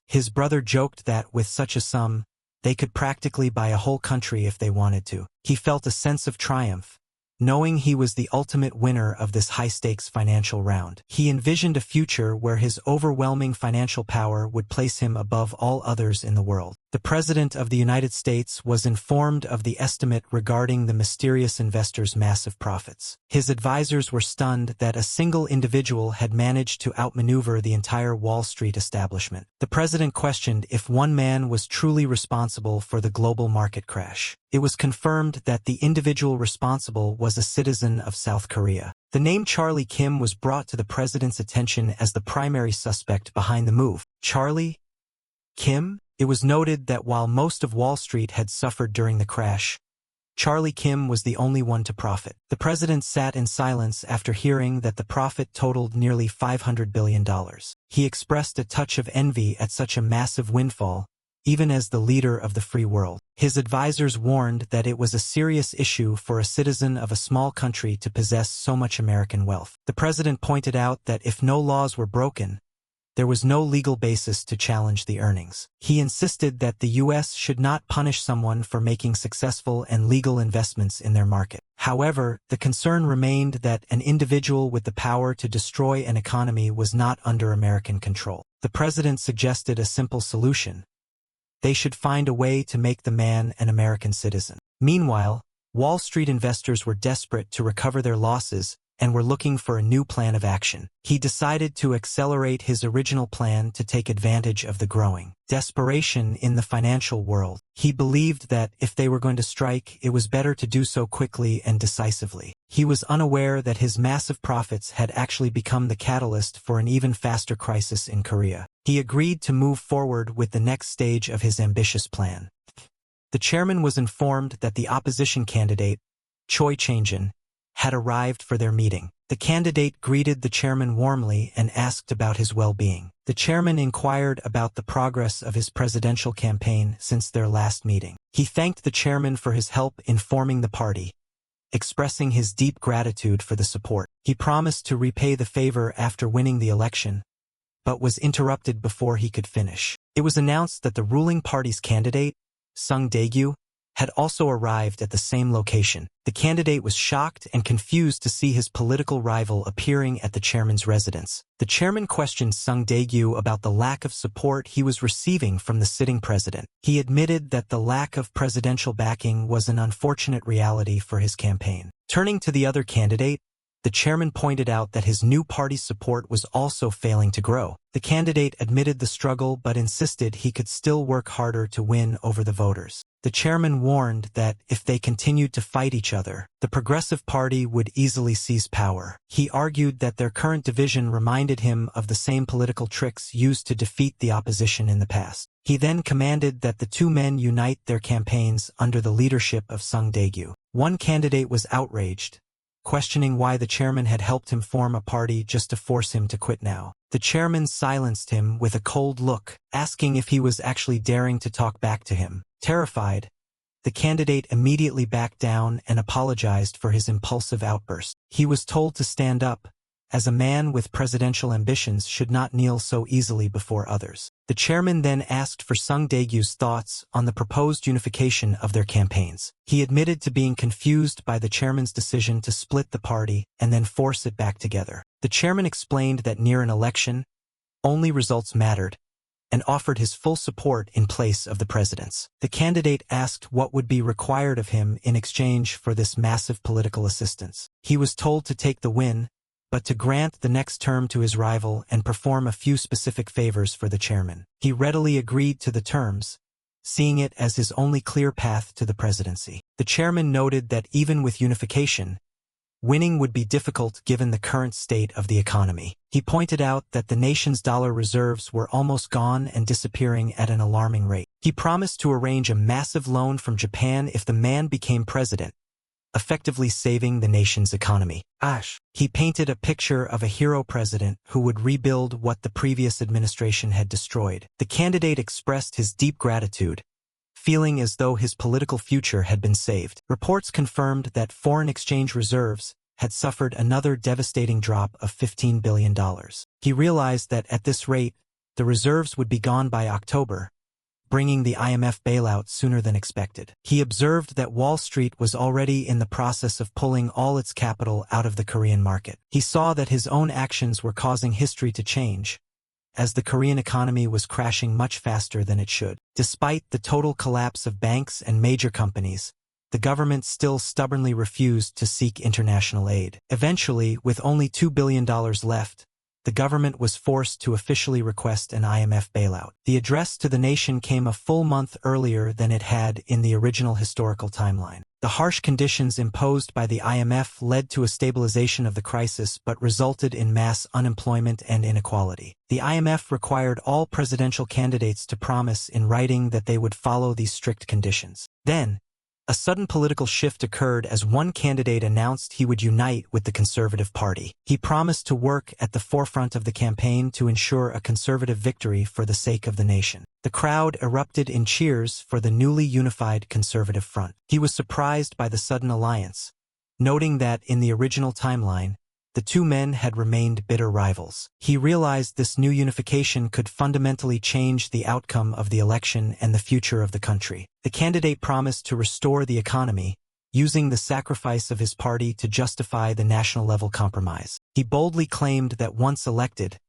His brother joked that with such a sum, they could practically buy a whole country if they wanted to. He felt a sense of triumph, knowing he was the ultimate winner of this high-stakes financial round. He envisioned a future where his overwhelming financial power would place him above all others in the world. The President of the United States was informed of the estimate regarding the mysterious investor's massive profits. His advisors were stunned that a single individual had managed to outmaneuver the entire Wall Street establishment. The President questioned if one man was truly responsible for the global market crash. It was confirmed that the individual responsible was a citizen of South Korea. The name Charlie Kim was brought to the President's attention as the primary suspect behind the move. Charlie Kim? It was noted that while most of Wall Street had suffered during the crash, Charlie Kim was the only one to profit. The President sat in silence after hearing that the profit totaled nearly $500 billion. He expressed a touch of envy at such a massive windfall, even as the leader of the free world. His advisors warned that it was a serious issue for a citizen of a small country to possess so much American wealth. The President pointed out that if no laws were broken, there was no legal basis to challenge the earnings. He insisted that the U.S. should not punish someone for making successful and legal investments in their market. However, the concern remained that an individual with the power to destroy an economy was not under American control. The President suggested a simple solution. They should find a way to make the man an American citizen. Meanwhile, Wall Street investors were desperate to recover their losses and were looking for a new plan of action. He decided to accelerate his original plan to take advantage of the growing desperation in the financial world. He believed that if they were going to strike, it was better to do so quickly and decisively. He was unaware that his massive profits had actually become the catalyst for an even faster crisis in Korea. He agreed to move forward with the next stage of his ambitious plan. The chairman was informed that the opposition candidate, Cheon, had arrived for their meeting. The candidate greeted the chairman warmly and asked about his well-being. The chairman inquired about the progress of his presidential campaign since their last meeting. He thanked the chairman for his help in forming the party, expressing his deep gratitude for the support. He promised to repay the favor after winning the election, but was interrupted before he could finish. It was announced that the ruling party's candidate, Sung Dae-gyu, had also arrived at the same location. The candidate was shocked and confused to see his political rival appearing at the chairman's residence. The chairman questioned Sung Dae-gyu about the lack of support he was receiving from the sitting president. He admitted that the lack of presidential backing was an unfortunate reality for his campaign. Turning to the other candidate, the chairman pointed out that his new party's support was also failing to grow. The candidate admitted the struggle but insisted he could still work harder to win over the voters. The chairman warned that if they continued to fight each other, the Progressive Party would easily seize power. He argued that their current division reminded him of the same political tricks used to defeat the opposition in the past. He then commanded that the two men unite their campaigns under the leadership of Sung Dae-gyu. One candidate was outraged, questioning why the chairman had helped him form a party just to force him to quit now. The chairman silenced him with a cold look, asking if he was actually daring to talk back to him. Terrified, the candidate immediately backed down and apologized for his impulsive outburst. He was told to stand up, as a man with presidential ambitions should not kneel so easily before others. The chairman then asked for Sung Dae-gyu's thoughts on the proposed unification of their campaigns. He admitted to being confused by the chairman's decision to split the party and then force it back together. The chairman explained that near an election, only results mattered, and offered his full support in place of the president's. The candidate asked what would be required of him in exchange for this massive political assistance. He was told to take the win, but to grant the next term to his rival and perform a few specific favors for the chairman. He readily agreed to the terms, seeing it as his only clear path to the presidency. The chairman noted that even with unification, winning would be difficult given the current state of the economy. He pointed out that the nation's dollar reserves were almost gone and disappearing at an alarming rate. He promised to arrange a massive loan from Japan if the man became president, effectively saving the nation's economy. He painted a picture of a hero president who would rebuild what the previous administration had destroyed. The candidate expressed his deep gratitude, feeling as though his political future had been saved. Reports confirmed that foreign exchange reserves had suffered another devastating drop of $15 billion. He realized that at this rate, the reserves would be gone by October, bringing the IMF bailout sooner than expected. He observed that Wall Street was already in the process of pulling all its capital out of the Korean market. He saw that his own actions were causing history to change, as the Korean economy was crashing much faster than it should. Despite the total collapse of banks and major companies, the government still stubbornly refused to seek international aid. Eventually, with only $2 billion left, the government was forced to officially request an IMF bailout. The address to the nation came a full month earlier than it had in the original historical timeline. The harsh conditions imposed by the IMF led to a stabilization of the crisis but resulted in mass unemployment and inequality. The IMF required all presidential candidates to promise in writing that they would follow these strict conditions. Then, a sudden political shift occurred as one candidate announced he would unite with the Conservative Party. He promised to work at the forefront of the campaign to ensure a conservative victory for the sake of the nation. The crowd erupted in cheers for the newly unified Conservative Front. He was surprised by the sudden alliance, noting that in the original timeline, the two men had remained bitter rivals. He realized this new unification could fundamentally change the outcome of the election and the future of the country. The candidate promised to restore the economy, using the sacrifice of his party to justify the national-level compromise. He boldly claimed that once elected,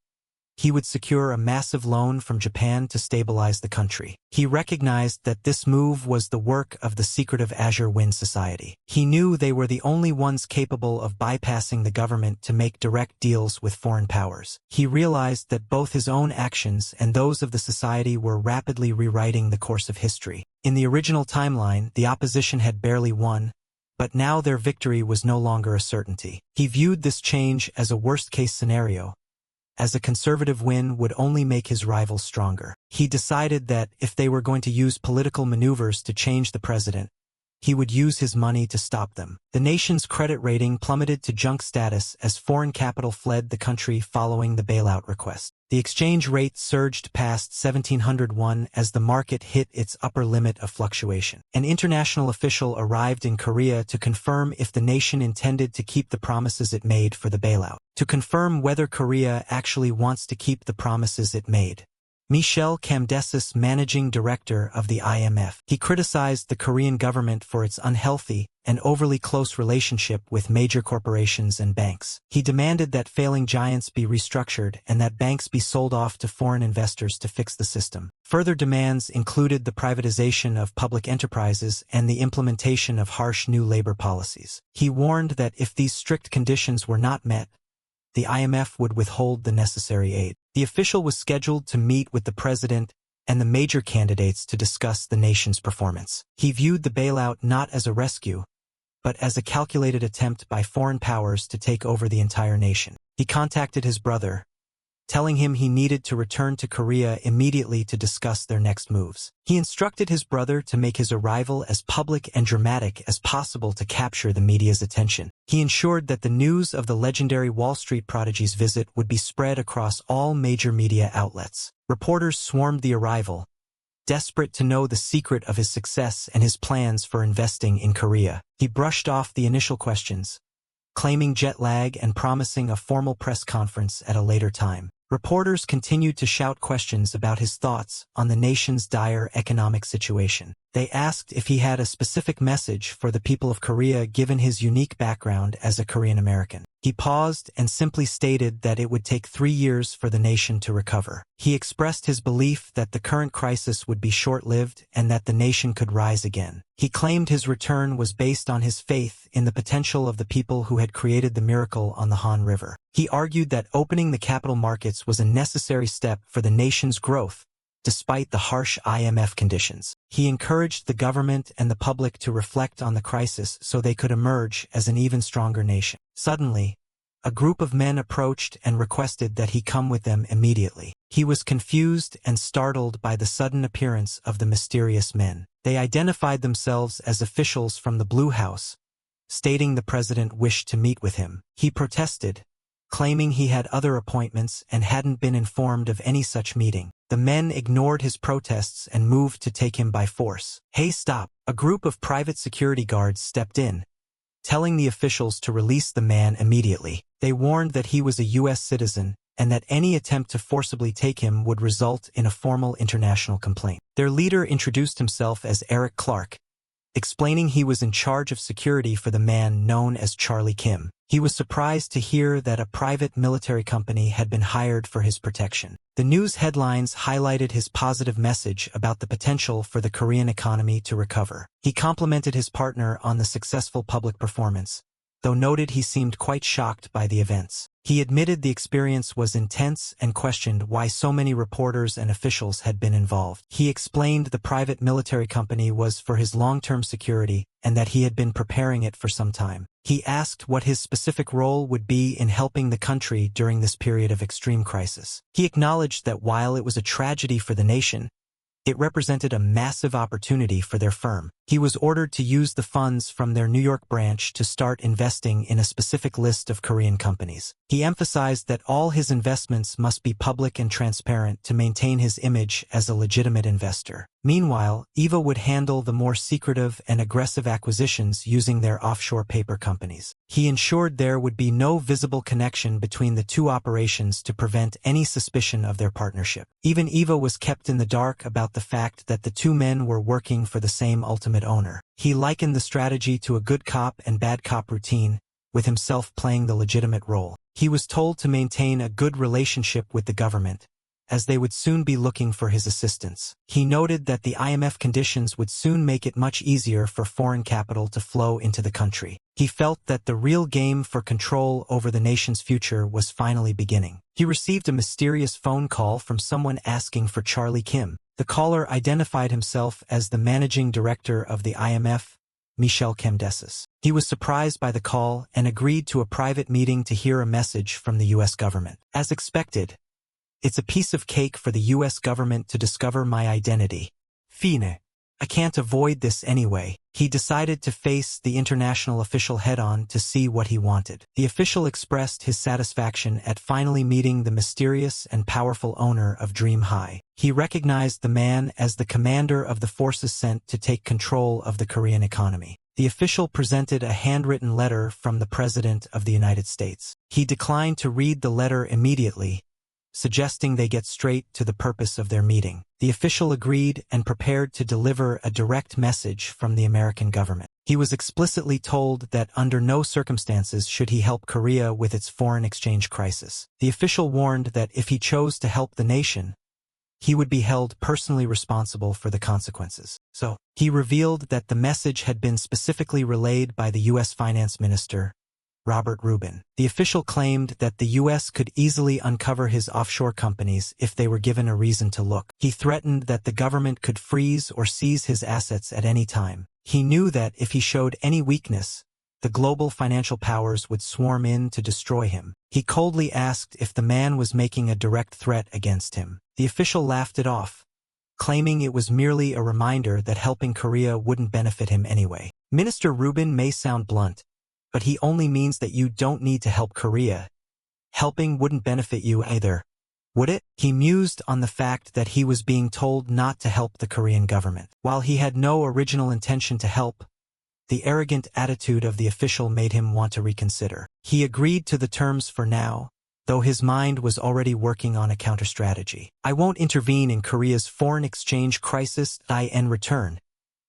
he would secure a massive loan from Japan to stabilize the country. He recognized that this move was the work of the secretive Azure Wind Society. He knew they were the only ones capable of bypassing the government to make direct deals with foreign powers. He realized that both his own actions and those of the society were rapidly rewriting the course of history. In the original timeline, the opposition had barely won, but now their victory was no longer a certainty. He viewed this change as a worst-case scenario, as a conservative win would only make his rivals stronger. He decided that if they were going to use political maneuvers to change the president, he would use his money to stop them. The nation's credit rating plummeted to junk status as foreign capital fled the country following the bailout request. The exchange rate surged past 1701 as the market hit its upper limit of fluctuation. An international official arrived in Korea to confirm if the nation intended to keep the promises it made for the bailout. To confirm whether Korea actually wants to keep the promises it made, Michel Kamdesis, managing director of the IMF. He criticized the Korean government for its unhealthy and overly close relationship with major corporations and banks. He demanded that failing giants be restructured and that banks be sold off to foreign investors to fix the system. Further demands included the privatization of public enterprises and the implementation of harsh new labor policies. He warned that if these strict conditions were not met, the IMF would withhold the necessary aid. The official was scheduled to meet with the president and the major candidates to discuss the nation's performance. He viewed the bailout not as a rescue, but as a calculated attempt by foreign powers to take over the entire nation. He contacted his brother, telling him he needed to return to Korea immediately to discuss their next moves. He instructed his brother to make his arrival as public and dramatic as possible to capture the media's attention. He ensured that the news of the legendary Wall Street prodigy's visit would be spread across all major media outlets. Reporters swarmed the arrival, desperate to know the secret of his success and his plans for investing in Korea. He brushed off the initial questions, claiming jet lag and promising a formal press conference at a later time. Reporters continued to shout questions about his thoughts on the nation's dire economic situation. They asked if he had a specific message for the people of Korea given his unique background as a Korean American. He paused and simply stated that it would take 3 years for the nation to recover. He expressed his belief that the current crisis would be short-lived and that the nation could rise again. He claimed his return was based on his faith in the potential of the people who had created the miracle on the Han River. He argued that opening the capital markets was a necessary step for the nation's growth, despite the harsh IMF conditions. He encouraged the government and the public to reflect on the crisis so they could emerge as an even stronger nation. Suddenly, a group of men approached and requested that he come with them immediately. He was confused and startled by the sudden appearance of the mysterious men. They identified themselves as officials from the Blue House, stating the president wished to meet with him. He protested, claiming he had other appointments and hadn't been informed of any such meeting. The men ignored his protests and moved to take him by force. "Hey, stop!" A group of private security guards stepped in, telling the officials to release the man immediately. They warned that he was a U.S. citizen and that any attempt to forcibly take him would result in a formal international complaint. Their leader introduced himself as Eric Clark, explaining he was in charge of security for the man known as Charlie Kim. He was surprised to hear that a private military company had been hired for his protection. The news headlines highlighted his positive message about the potential for the Korean economy to recover. He complimented his partner on the successful public performance, though noted he seemed quite shocked by the events. He admitted the experience was intense and questioned why so many reporters and officials had been involved. He explained the private military company was for his long-term security and that he had been preparing it for some time. He asked what his specific role would be in helping the country during this period of extreme crisis. He acknowledged that while it was a tragedy for the nation, it represented a massive opportunity for their firm. He was ordered to use the funds from their New York branch to start investing in a specific list of Korean companies. He emphasized that all his investments must be public and transparent to maintain his image as a legitimate investor. Meanwhile, Eva would handle the more secretive and aggressive acquisitions using their offshore paper companies. He ensured there would be no visible connection between the two operations to prevent any suspicion of their partnership. Even Eva was kept in the dark about the fact that the two men were working for the same ultimate owner. He likened the strategy to a good cop and bad cop routine, with himself playing the legitimate role. He was told to maintain a good relationship with the government, as they would soon be looking for his assistance. He noted that the IMF conditions would soon make it much easier for foreign capital to flow into the country. He felt that the real game for control over the nation's future was finally beginning. He received a mysterious phone call from someone asking for Charlie Kim. The caller identified himself as the managing director of the IMF, Michel Kemdesis. He was surprised by the call and agreed to a private meeting to hear a message from the U.S. government. As expected, "It's a piece of cake for the U.S. government to discover my identity. Fine. I can't avoid this anyway." He decided to face the international official head-on to see what he wanted. The official expressed his satisfaction at finally meeting the mysterious and powerful owner of Dream High. He recognized the man as the commander of the forces sent to take control of the Korean economy. The official presented a handwritten letter from the President of the United States. He declined to read the letter immediately, suggesting they get straight to the purpose of their meeting. The official agreed and prepared to deliver a direct message from the American government. He was explicitly told that under no circumstances should he help Korea with its foreign exchange crisis. The official warned that if he chose to help the nation, he would be held personally responsible for the consequences. So, he revealed that the message had been specifically relayed by the U.S. Finance Minister, Robert Rubin. The official claimed that the U.S. could easily uncover his offshore companies if they were given a reason to look. He threatened that the government could freeze or seize his assets at any time. He knew that if he showed any weakness, the global financial powers would swarm in to destroy him. He coldly asked if the man was making a direct threat against him. The official laughed it off, claiming it was merely a reminder that helping Korea wouldn't benefit him anyway. Minister Rubin may sound blunt, but he only means that you don't need to help Korea. Helping wouldn't benefit you either, would it? He mused on the fact that he was being told not to help the Korean government. While he had no original intention to help, the arrogant attitude of the official made him want to reconsider. He agreed to the terms for now, though his mind was already working on a counter-strategy. I won't intervene in Korea's foreign exchange crisis. In return,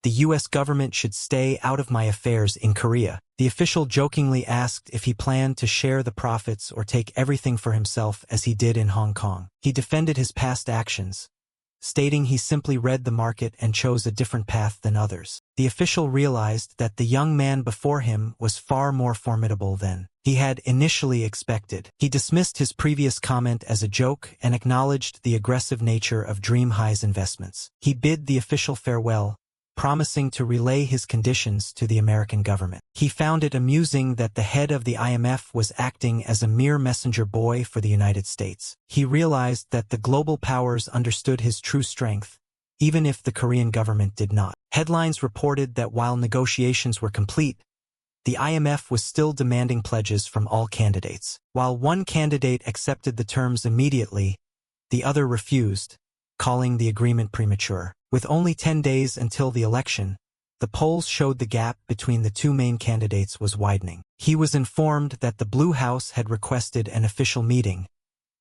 the U.S. government should stay out of my affairs in Korea. The official jokingly asked if he planned to share the profits or take everything for himself as he did in Hong Kong. He defended his past actions, stating he simply read the market and chose a different path than others. The official realized that the young man before him was far more formidable than he had initially expected. He dismissed his previous comment as a joke and acknowledged the aggressive nature of Dream High's investments. He bid the official farewell, promising to relay his conditions to the American government. He found it amusing that the head of the IMF was acting as a mere messenger boy for the United States. He realized that the global powers understood his true strength, even if the Korean government did not. Headlines reported that while negotiations were complete, the IMF was still demanding pledges from all candidates. While one candidate accepted the terms immediately, the other refused, calling the agreement premature. With only 10 days until the election, the polls showed the gap between the two main candidates was widening. He was informed that the Blue House had requested an official meeting,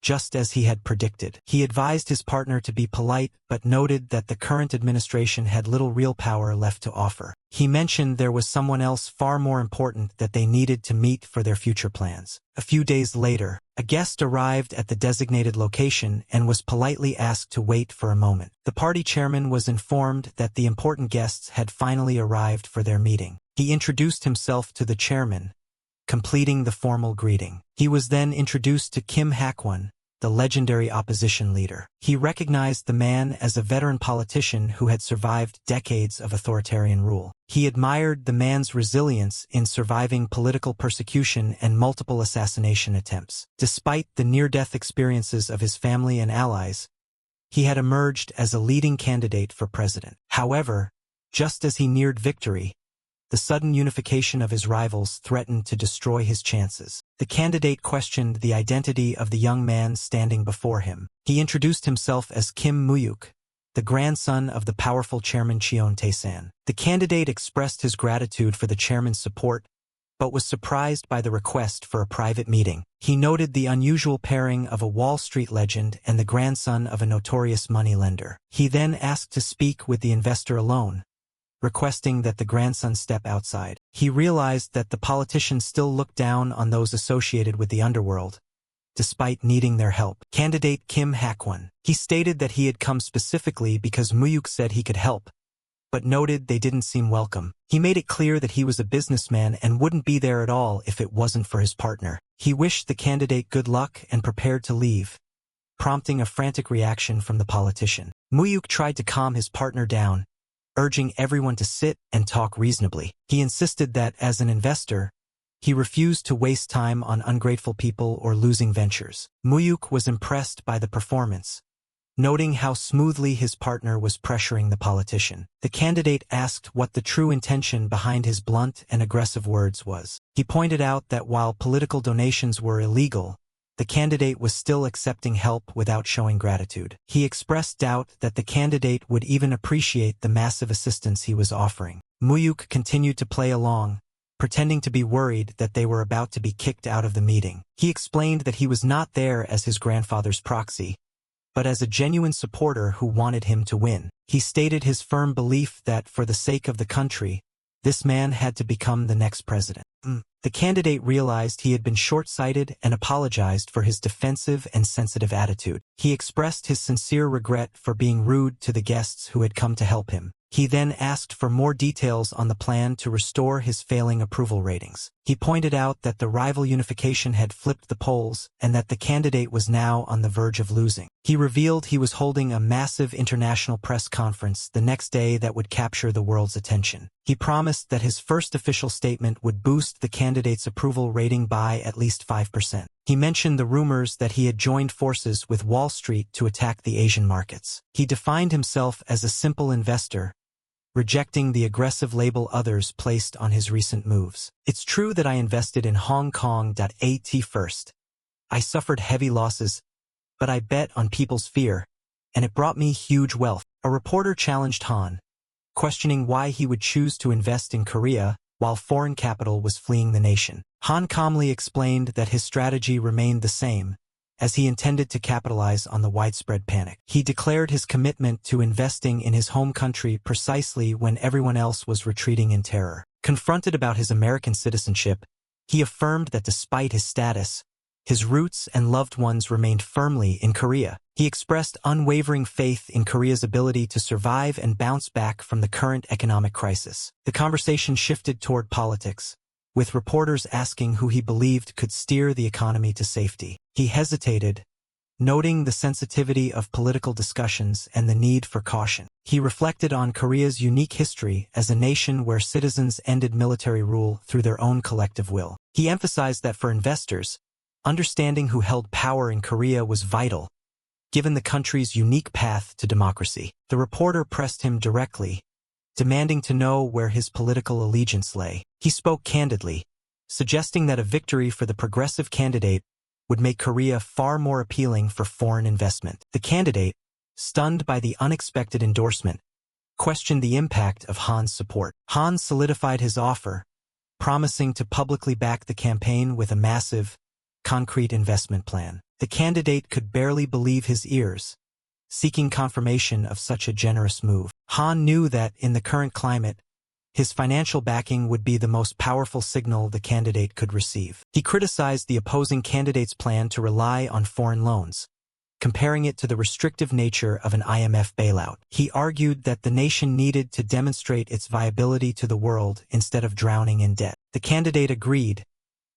just as he had predicted. He advised his partner to be polite but noted that the current administration had little real power left to offer. He mentioned there was someone else far more important that they needed to meet for their future plans. A few days later, a guest arrived at the designated location and was politely asked to wait for a moment. The party chairman was informed that the important guests had finally arrived for their meeting. He introduced himself to the chairman, completing the formal greeting. He was then introduced to Kim Hak-won, the legendary opposition leader. He recognized the man as a veteran politician who had survived decades of authoritarian rule. He admired the man's resilience in surviving political persecution and multiple assassination attempts. Despite the near-death experiences of his family and allies, he had emerged as a leading candidate for president. However, just as he neared victory, the sudden unification of his rivals threatened to destroy his chances. The candidate questioned the identity of the young man standing before him. He introduced himself as Kim Mu-hyuk, the grandson of the powerful chairman Cheon Tae-san. The candidate expressed his gratitude for the chairman's support, but was surprised by the request for a private meeting. He noted the unusual pairing of a Wall Street legend and the grandson of a notorious moneylender. He then asked to speak with the investor alone, requesting that the grandson step outside. He realized that the politicians still looked down on those associated with the underworld, despite needing their help. Candidate Kim Hak-won. He stated that he had come specifically because Mu-hyuk said he could help, but noted they didn't seem welcome. He made it clear that he was a businessman and wouldn't be there at all if it wasn't for his partner. He wished the candidate good luck and prepared to leave, prompting a frantic reaction from the politician. Mu-hyuk tried to calm his partner down, urging everyone to sit and talk reasonably. He insisted that, as an investor, he refused to waste time on ungrateful people or losing ventures. Mu-hyuk was impressed by the performance, noting how smoothly his partner was pressuring the politician. The candidate asked what the true intention behind his blunt and aggressive words was. He pointed out that while political donations were illegal, the candidate was still accepting help without showing gratitude. He expressed doubt that the candidate would even appreciate the massive assistance he was offering. Mu-hyuk continued to play along, pretending to be worried that they were about to be kicked out of the meeting. He explained that he was not there as his grandfather's proxy, but as a genuine supporter who wanted him to win. He stated his firm belief that, for the sake of the country, this man had to become the next president. The candidate realized he had been short-sighted and apologized for his defensive and sensitive attitude. He expressed his sincere regret for being rude to the guests who had come to help him. He then asked for more details on the plan to restore his failing approval ratings. He pointed out that the rival unification had flipped the polls and that the candidate was now on the verge of losing. He revealed he was holding a massive international press conference the next day that would capture the world's attention. He promised that his first official statement would boost the candidate's approval rating by at least 5%. He mentioned the rumors that he had joined forces with Wall Street to attack the Asian markets. He defined himself as a simple investor, rejecting the aggressive label others placed on his recent moves. It's true that I invested in Hong Kong.at first. I suffered heavy losses, but I bet on people's fear, and it brought me huge wealth. A reporter challenged Han, questioning why he would choose to invest in Korea while foreign capital was fleeing the nation. Han calmly explained that his strategy remained the same, as he intended to capitalize on the widespread panic. He declared his commitment to investing in his home country precisely when everyone else was retreating in terror. Confronted about his American citizenship, he affirmed that despite his status, his roots and loved ones remained firmly in Korea. He expressed unwavering faith in Korea's ability to survive and bounce back from the current economic crisis. The conversation shifted toward politics, with reporters asking who he believed could steer the economy to safety. He hesitated, noting the sensitivity of political discussions and the need for caution. He reflected on Korea's unique history as a nation where citizens ended military rule through their own collective will. He emphasized that for investors, understanding who held power in Korea was vital, given the country's unique path to democracy. The reporter pressed him directly, demanding to know where his political allegiance lay. He spoke candidly, suggesting that a victory for the progressive candidate would make Korea far more appealing for foreign investment. The candidate, stunned by the unexpected endorsement, questioned the impact of Han's support. Han solidified his offer, promising to publicly back the campaign with a massive, concrete investment plan. The candidate could barely believe his ears, seeking confirmation of such a generous move. Han knew that, in the current climate, his financial backing would be the most powerful signal the candidate could receive. He criticized the opposing candidate's plan to rely on foreign loans, comparing it to the restrictive nature of an IMF bailout. He argued that the nation needed to demonstrate its viability to the world instead of drowning in debt. The candidate agreed,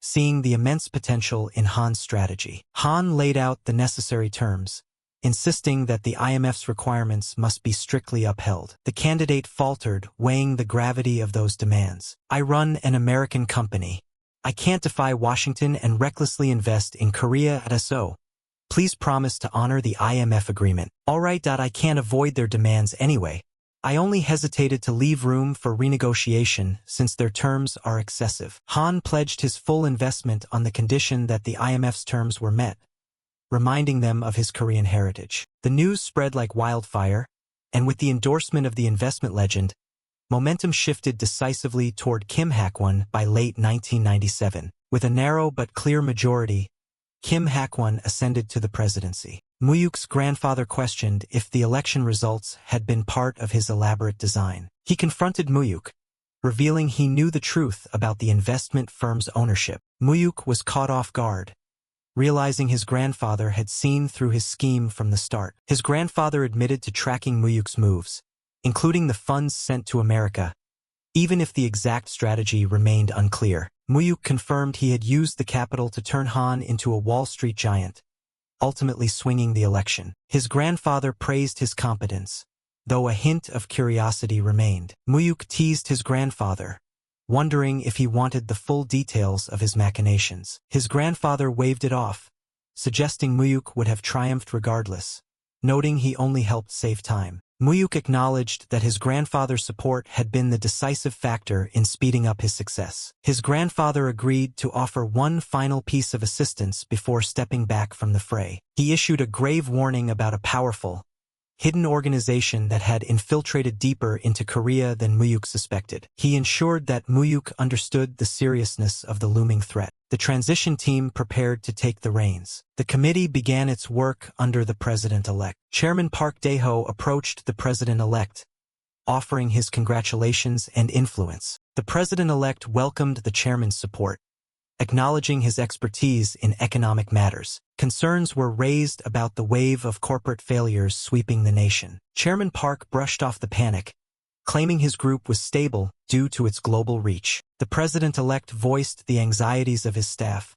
seeing the immense potential in Han's strategy. Han laid out the necessary terms, insisting that the IMF's requirements must be strictly upheld. The candidate faltered, weighing the gravity of those demands. I run an American company. I can't defy Washington and recklessly invest in Korea so. Please promise to honor the IMF agreement. All right. I can't avoid their demands anyway. I only hesitated to leave room for renegotiation since their terms are excessive. Han pledged his full investment on the condition that the IMF's terms were met, reminding them of his Korean heritage. The news spread like wildfire, and with the endorsement of the investment legend, momentum shifted decisively toward Kim Hak-won by late 1997. With a narrow but clear majority, Kim Hak-won ascended to the presidency. Mu-hyuk's grandfather questioned if the election results had been part of his elaborate design. He confronted Mu-hyuk, revealing he knew the truth about the investment firm's ownership. Mu-hyuk was caught off guard, realizing his grandfather had seen through his scheme from the start. His grandfather admitted to tracking Mu-hyuk's moves, including the funds sent to America, even if the exact strategy remained unclear. Mu-hyuk confirmed he had used the capital to turn Han into a Wall Street giant, ultimately swinging the election. His grandfather praised his competence, though a hint of curiosity remained. Mu-hyuk teased his grandfather, wondering if he wanted the full details of his machinations. His grandfather waved it off, suggesting Mu-hyuk would have triumphed regardless, noting he only helped save time. Mu-hyuk acknowledged that his grandfather's support had been the decisive factor in speeding up his success. His grandfather agreed to offer one final piece of assistance before stepping back from the fray. He issued a grave warning about a powerful, hidden organization that had infiltrated deeper into Korea than Mu-hyuk suspected. He ensured that Mu-hyuk understood the seriousness of the looming threat. The transition team prepared to take the reins. The committee began its work under the president-elect. Chairman Park Dae-ho approached the president-elect, offering his congratulations and influence. The president-elect welcomed the chairman's support, acknowledging his expertise in economic matters. Concerns were raised about the wave of corporate failures sweeping the nation. Chairman Park brushed off the panic, claiming his group was stable due to its global reach. The president-elect voiced the anxieties of his staff,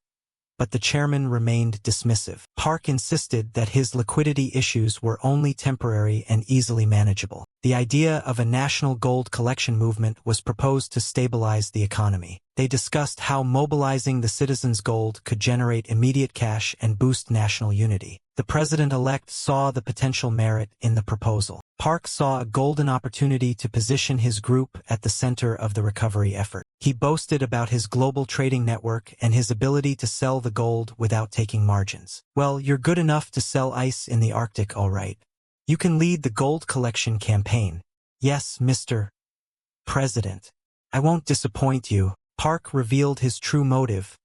but the chairman remained dismissive. Park insisted that his liquidity issues were only temporary and easily manageable. The idea of a national gold collection movement was proposed to stabilize the economy. They discussed how mobilizing the citizens' gold could generate immediate cash and boost national unity. The president-elect saw the potential merit in the proposal. Park saw a golden opportunity to position his group at the center of the recovery effort. He boasted about his global trading network and his ability to sell the gold without taking margins. "Well, you're good enough to sell ice in the Arctic, all right. You can lead the gold collection campaign." "Yes, Mr. President. I won't disappoint you." Park revealed his true motive,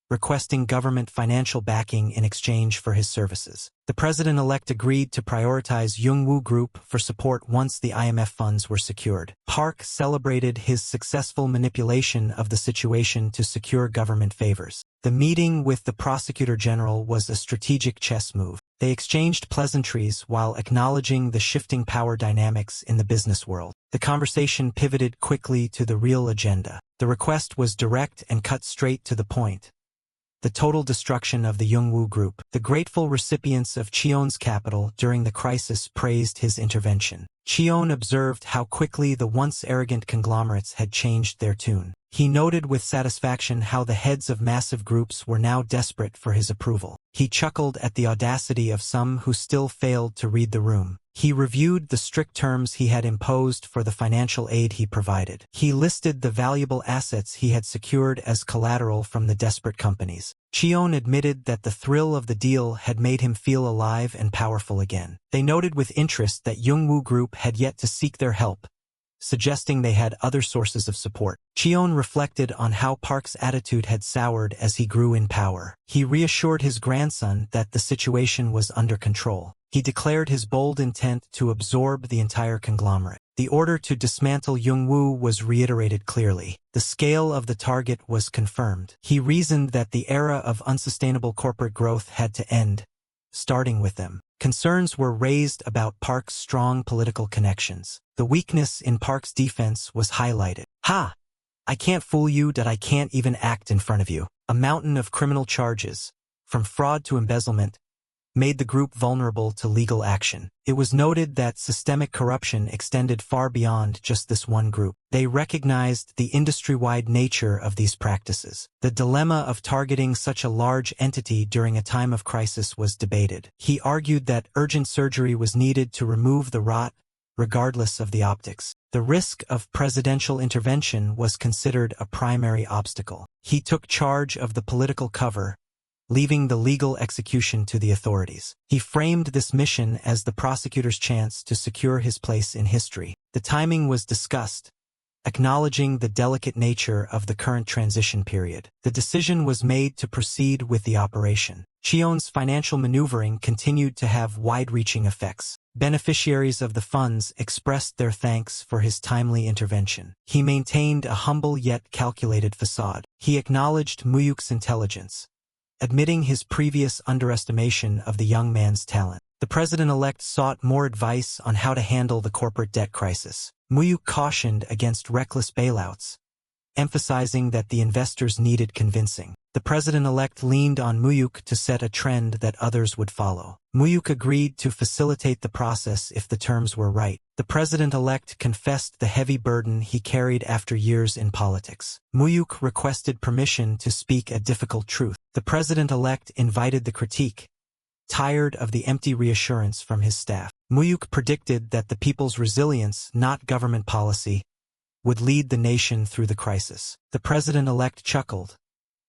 requesting government financial backing in exchange for his services. The president-elect agreed to prioritize Youngwoo Group for support once the IMF funds were secured. Park celebrated his successful manipulation of the situation to secure government favors. The meeting with the prosecutor general was a strategic chess move. They exchanged pleasantries while acknowledging the shifting power dynamics in the business world. The conversation pivoted quickly to the real agenda. The request was direct and cut straight to the point: the total destruction of the Youngwoo Group. The grateful recipients of Cheon's capital during the crisis praised his intervention. Cheon observed how quickly the once arrogant conglomerates had changed their tune. He noted with satisfaction how the heads of massive groups were now desperate for his approval. He chuckled at the audacity of some who still failed to read the room. He reviewed the strict terms he had imposed for the financial aid he provided. He listed the valuable assets he had secured as collateral from the desperate companies. Cheon admitted that the thrill of the deal had made him feel alive and powerful again. They noted with interest that Youngwoo Group had yet to seek their help, suggesting they had other sources of support. Cheon reflected on how Park's attitude had soured as he grew in power. He reassured his grandson that the situation was under control. He declared his bold intent to absorb the entire conglomerate. The order to dismantle Youngwoo was reiterated clearly. The scale of the target was confirmed. He reasoned that the era of unsustainable corporate growth had to end, starting with them. Concerns were raised about Park's strong political connections. The weakness in Park's defense was highlighted. "Ha! I can't fool you that I can't even act in front of you." A mountain of criminal charges, from fraud to embezzlement, made the group vulnerable to legal action. It was noted that systemic corruption extended far beyond just this one group. They recognized the industry-wide nature of these practices. The dilemma of targeting such a large entity during a time of crisis was debated. He argued that urgent surgery was needed to remove the rot, regardless of the optics. The risk of presidential intervention was considered a primary obstacle. He took charge of the political cover, leaving the legal execution to the authorities. He framed this mission as the prosecutor's chance to secure his place in history. The timing was discussed, acknowledging the delicate nature of the current transition period. The decision was made to proceed with the operation. Cheon's financial maneuvering continued to have wide-reaching effects. Beneficiaries of the funds expressed their thanks for his timely intervention. He maintained a humble yet calculated facade. He acknowledged Mu-hyuk's intelligence, admitting his previous underestimation of the young man's talent. The president-elect sought more advice on how to handle the corporate debt crisis. Mu-hyuk cautioned against reckless bailouts, emphasizing that the investors needed convincing. The president-elect leaned on Mu-hyuk to set a trend that others would follow. Mu-hyuk agreed to facilitate the process if the terms were right. The president-elect confessed the heavy burden he carried after years in politics. Mu-hyuk requested permission to speak a difficult truth. The president-elect invited the critique, tired of the empty reassurance from his staff. Mu-hyuk predicted that the people's resilience, not government policy, would lead the nation through the crisis. The president-elect chuckled,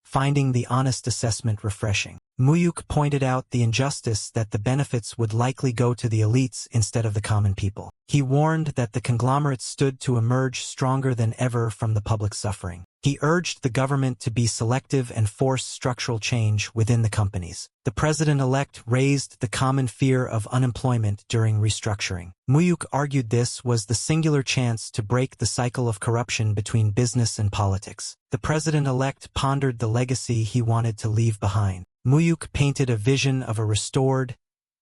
finding the honest assessment refreshing. Mu-hyuk pointed out the injustice that the benefits would likely go to the elites instead of the common people. He warned that the conglomerates stood to emerge stronger than ever from the public suffering. He urged the government to be selective and force structural change within the companies. The president-elect raised the common fear of unemployment during restructuring. Mu-hyuk argued this was the singular chance to break the cycle of corruption between business and politics. The president-elect pondered the legacy he wanted to leave behind. Mu-hyuk painted a vision of a restored,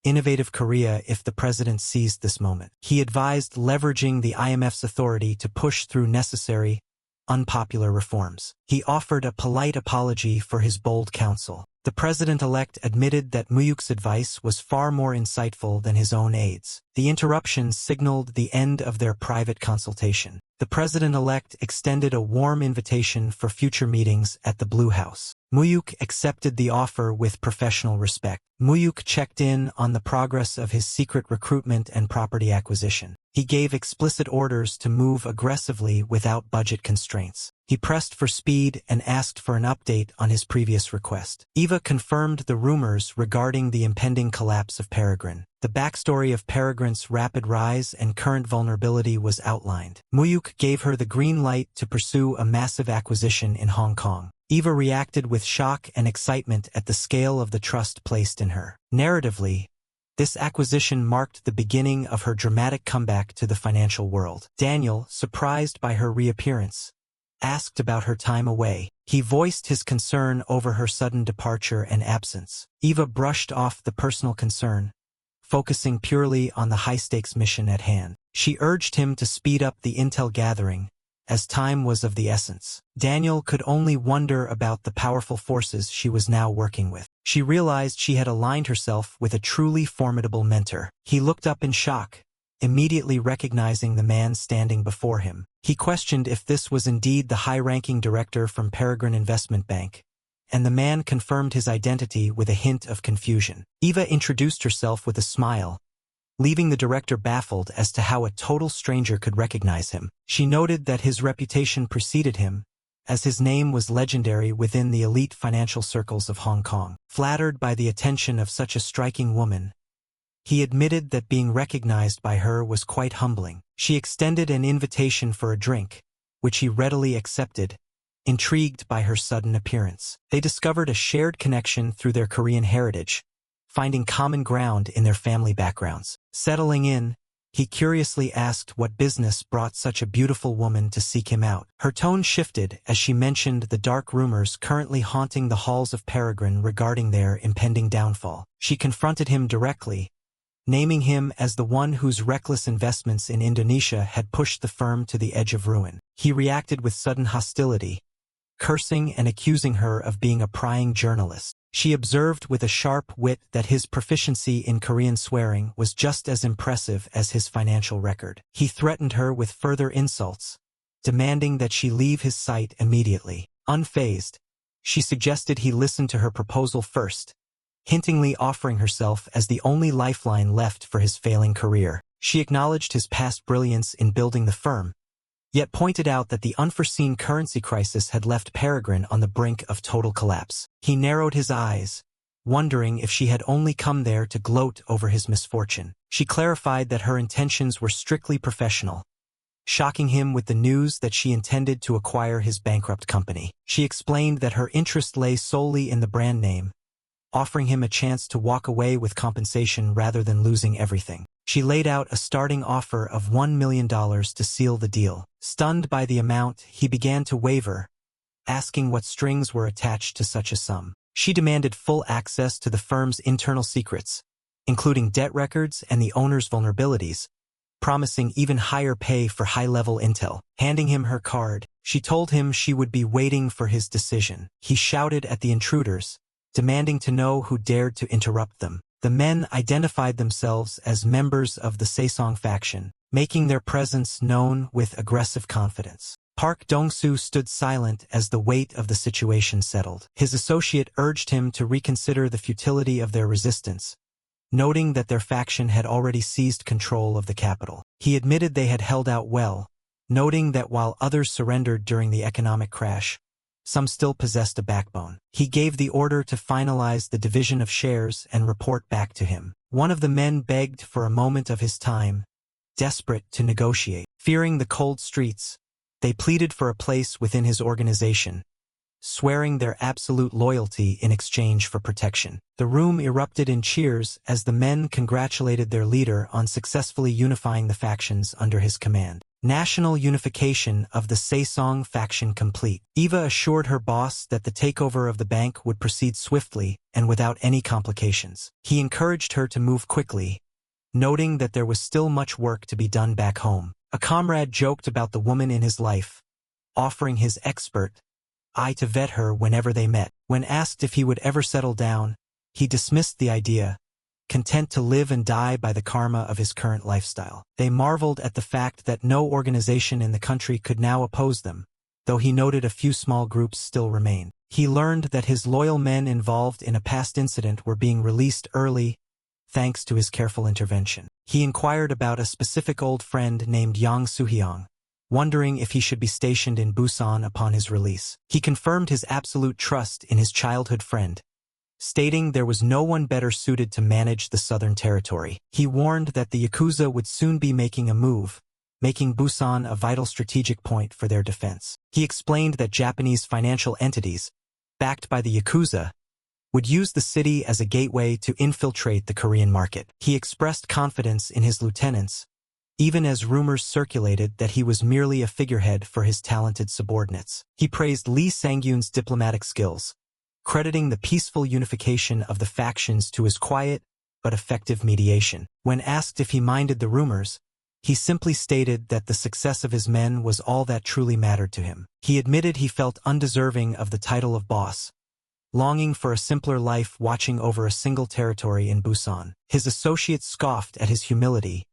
innovative Korea if the president seized this moment. He advised leveraging the IMF's authority to push through necessary, unpopular reforms. He offered a polite apology for his bold counsel. The president-elect admitted that Mu-hyuk's advice was far more insightful than his own aides. The interruption signaled the end of their private consultation. The president-elect extended a warm invitation for future meetings at the Blue House. Mu-hyuk accepted the offer with professional respect. Mu-hyuk checked in on the progress of his secret recruitment and property acquisition. He gave explicit orders to move aggressively without budget constraints. He pressed for speed and asked for an update on his previous request. Eva confirmed the rumors regarding the impending collapse of Peregrine. The backstory of Peregrine's rapid rise and current vulnerability was outlined. Mu-hyuk gave her the green light to pursue a massive acquisition in Hong Kong. Eva reacted with shock and excitement at the scale of the trust placed in her. Narratively, this acquisition marked the beginning of her dramatic comeback to the financial world. Daniel, surprised by her reappearance, asked about her time away. He voiced his concern over her sudden departure and absence. Eva brushed off the personal concern, focusing purely on the high-stakes mission at hand. She urged him to speed up the intel gathering, as time was of the essence. Daniel could only wonder about the powerful forces she was now working with. She realized she had aligned herself with a truly formidable mentor. He looked up in shock, immediately recognizing the man standing before him. He questioned if this was indeed the high-ranking director from Peregrine Investment Bank, and the man confirmed his identity with a hint of confusion. Eva introduced herself with a smile, leaving the director baffled as to how a total stranger could recognize him. She noted that his reputation preceded him, as his name was legendary within the elite financial circles of Hong Kong. Flattered by the attention of such a striking woman, he admitted that being recognized by her was quite humbling. She extended an invitation for a drink, which he readily accepted, intrigued by her sudden appearance. They discovered a shared connection through their Korean heritage, finding common ground in their family backgrounds. Settling in, he curiously asked what business brought such a beautiful woman to seek him out. Her tone shifted as she mentioned the dark rumors currently haunting the halls of Peregrine regarding their impending downfall. She confronted him directly, naming him as the one whose reckless investments in Indonesia had pushed the firm to the edge of ruin. He reacted with sudden hostility, cursing and accusing her of being a prying journalist. She observed with a sharp wit that his proficiency in Korean swearing was just as impressive as his financial record. He threatened her with further insults, demanding that she leave his sight immediately. Unfazed, she suggested he listen to her proposal first, hintingly offering herself as the only lifeline left for his failing career. She acknowledged his past brilliance in building the firm, yet pointed out that the unforeseen currency crisis had left Peregrine on the brink of total collapse. He narrowed his eyes, wondering if she had only come there to gloat over his misfortune. She clarified that her intentions were strictly professional, shocking him with the news that she intended to acquire his bankrupt company. She explained that her interest lay solely in the brand name, offering him a chance to walk away with compensation rather than losing everything. She laid out a starting offer of $1 million to seal the deal. Stunned by the amount, he began to waver, asking what strings were attached to such a sum. She demanded full access to the firm's internal secrets, including debt records and the owner's vulnerabilities, promising even higher pay for high-level intel. Handing him her card, she told him she would be waiting for his decision. He shouted at the intruders, demanding to know who dared to interrupt them. The men identified themselves as members of the Tae-san faction, making their presence known with aggressive confidence. Park Dong-soo stood silent as the weight of the situation settled. His associate urged him to reconsider the futility of their resistance, noting that their faction had already seized control of the capital. He admitted they had held out well, noting that while others surrendered during the economic crash, some still possessed a backbone. He gave the order to finalize the division of shares and report back to him. One of the men begged for a moment of his time, desperate to negotiate. Fearing the cold streets, they pleaded for a place within his organization, swearing their absolute loyalty in exchange for protection. The room erupted in cheers as the men congratulated their leader on successfully unifying the factions under his command. National unification of the Tae-san faction complete. Eva assured her boss that the takeover of the bank would proceed swiftly and without any complications. He encouraged her to move quickly, noting that there was still much work to be done back home. A comrade joked about the woman in his life, offering his expert eye to vet her whenever they met. When asked if he would ever settle down, he dismissed the idea, content to live and die by the karma of his current lifestyle. They marveled at the fact that no organization in the country could now oppose them, though he noted a few small groups still remain. He learned that his loyal men involved in a past incident were being released early, thanks to his careful intervention. He inquired about a specific old friend named Yang Soo-hyung, wondering if he should be stationed in Busan upon his release. He confirmed his absolute trust in his childhood friend, stating there was no one better suited to manage the southern territory. He warned that the Yakuza would soon be making a move, making Busan a vital strategic point for their defense. He explained that Japanese financial entities, backed by the Yakuza, would use the city as a gateway to infiltrate the Korean market. He expressed confidence in his lieutenants, even as rumors circulated that he was merely a figurehead for his talented subordinates. He praised Lee Sang-yoon's diplomatic skills, crediting the peaceful unification of the factions to his quiet but effective mediation. When asked if he minded the rumors, he simply stated that the success of his men was all that truly mattered to him. He admitted he felt undeserving of the title of boss, longing for a simpler life watching over a single territory in Busan. His associates scoffed at his humility,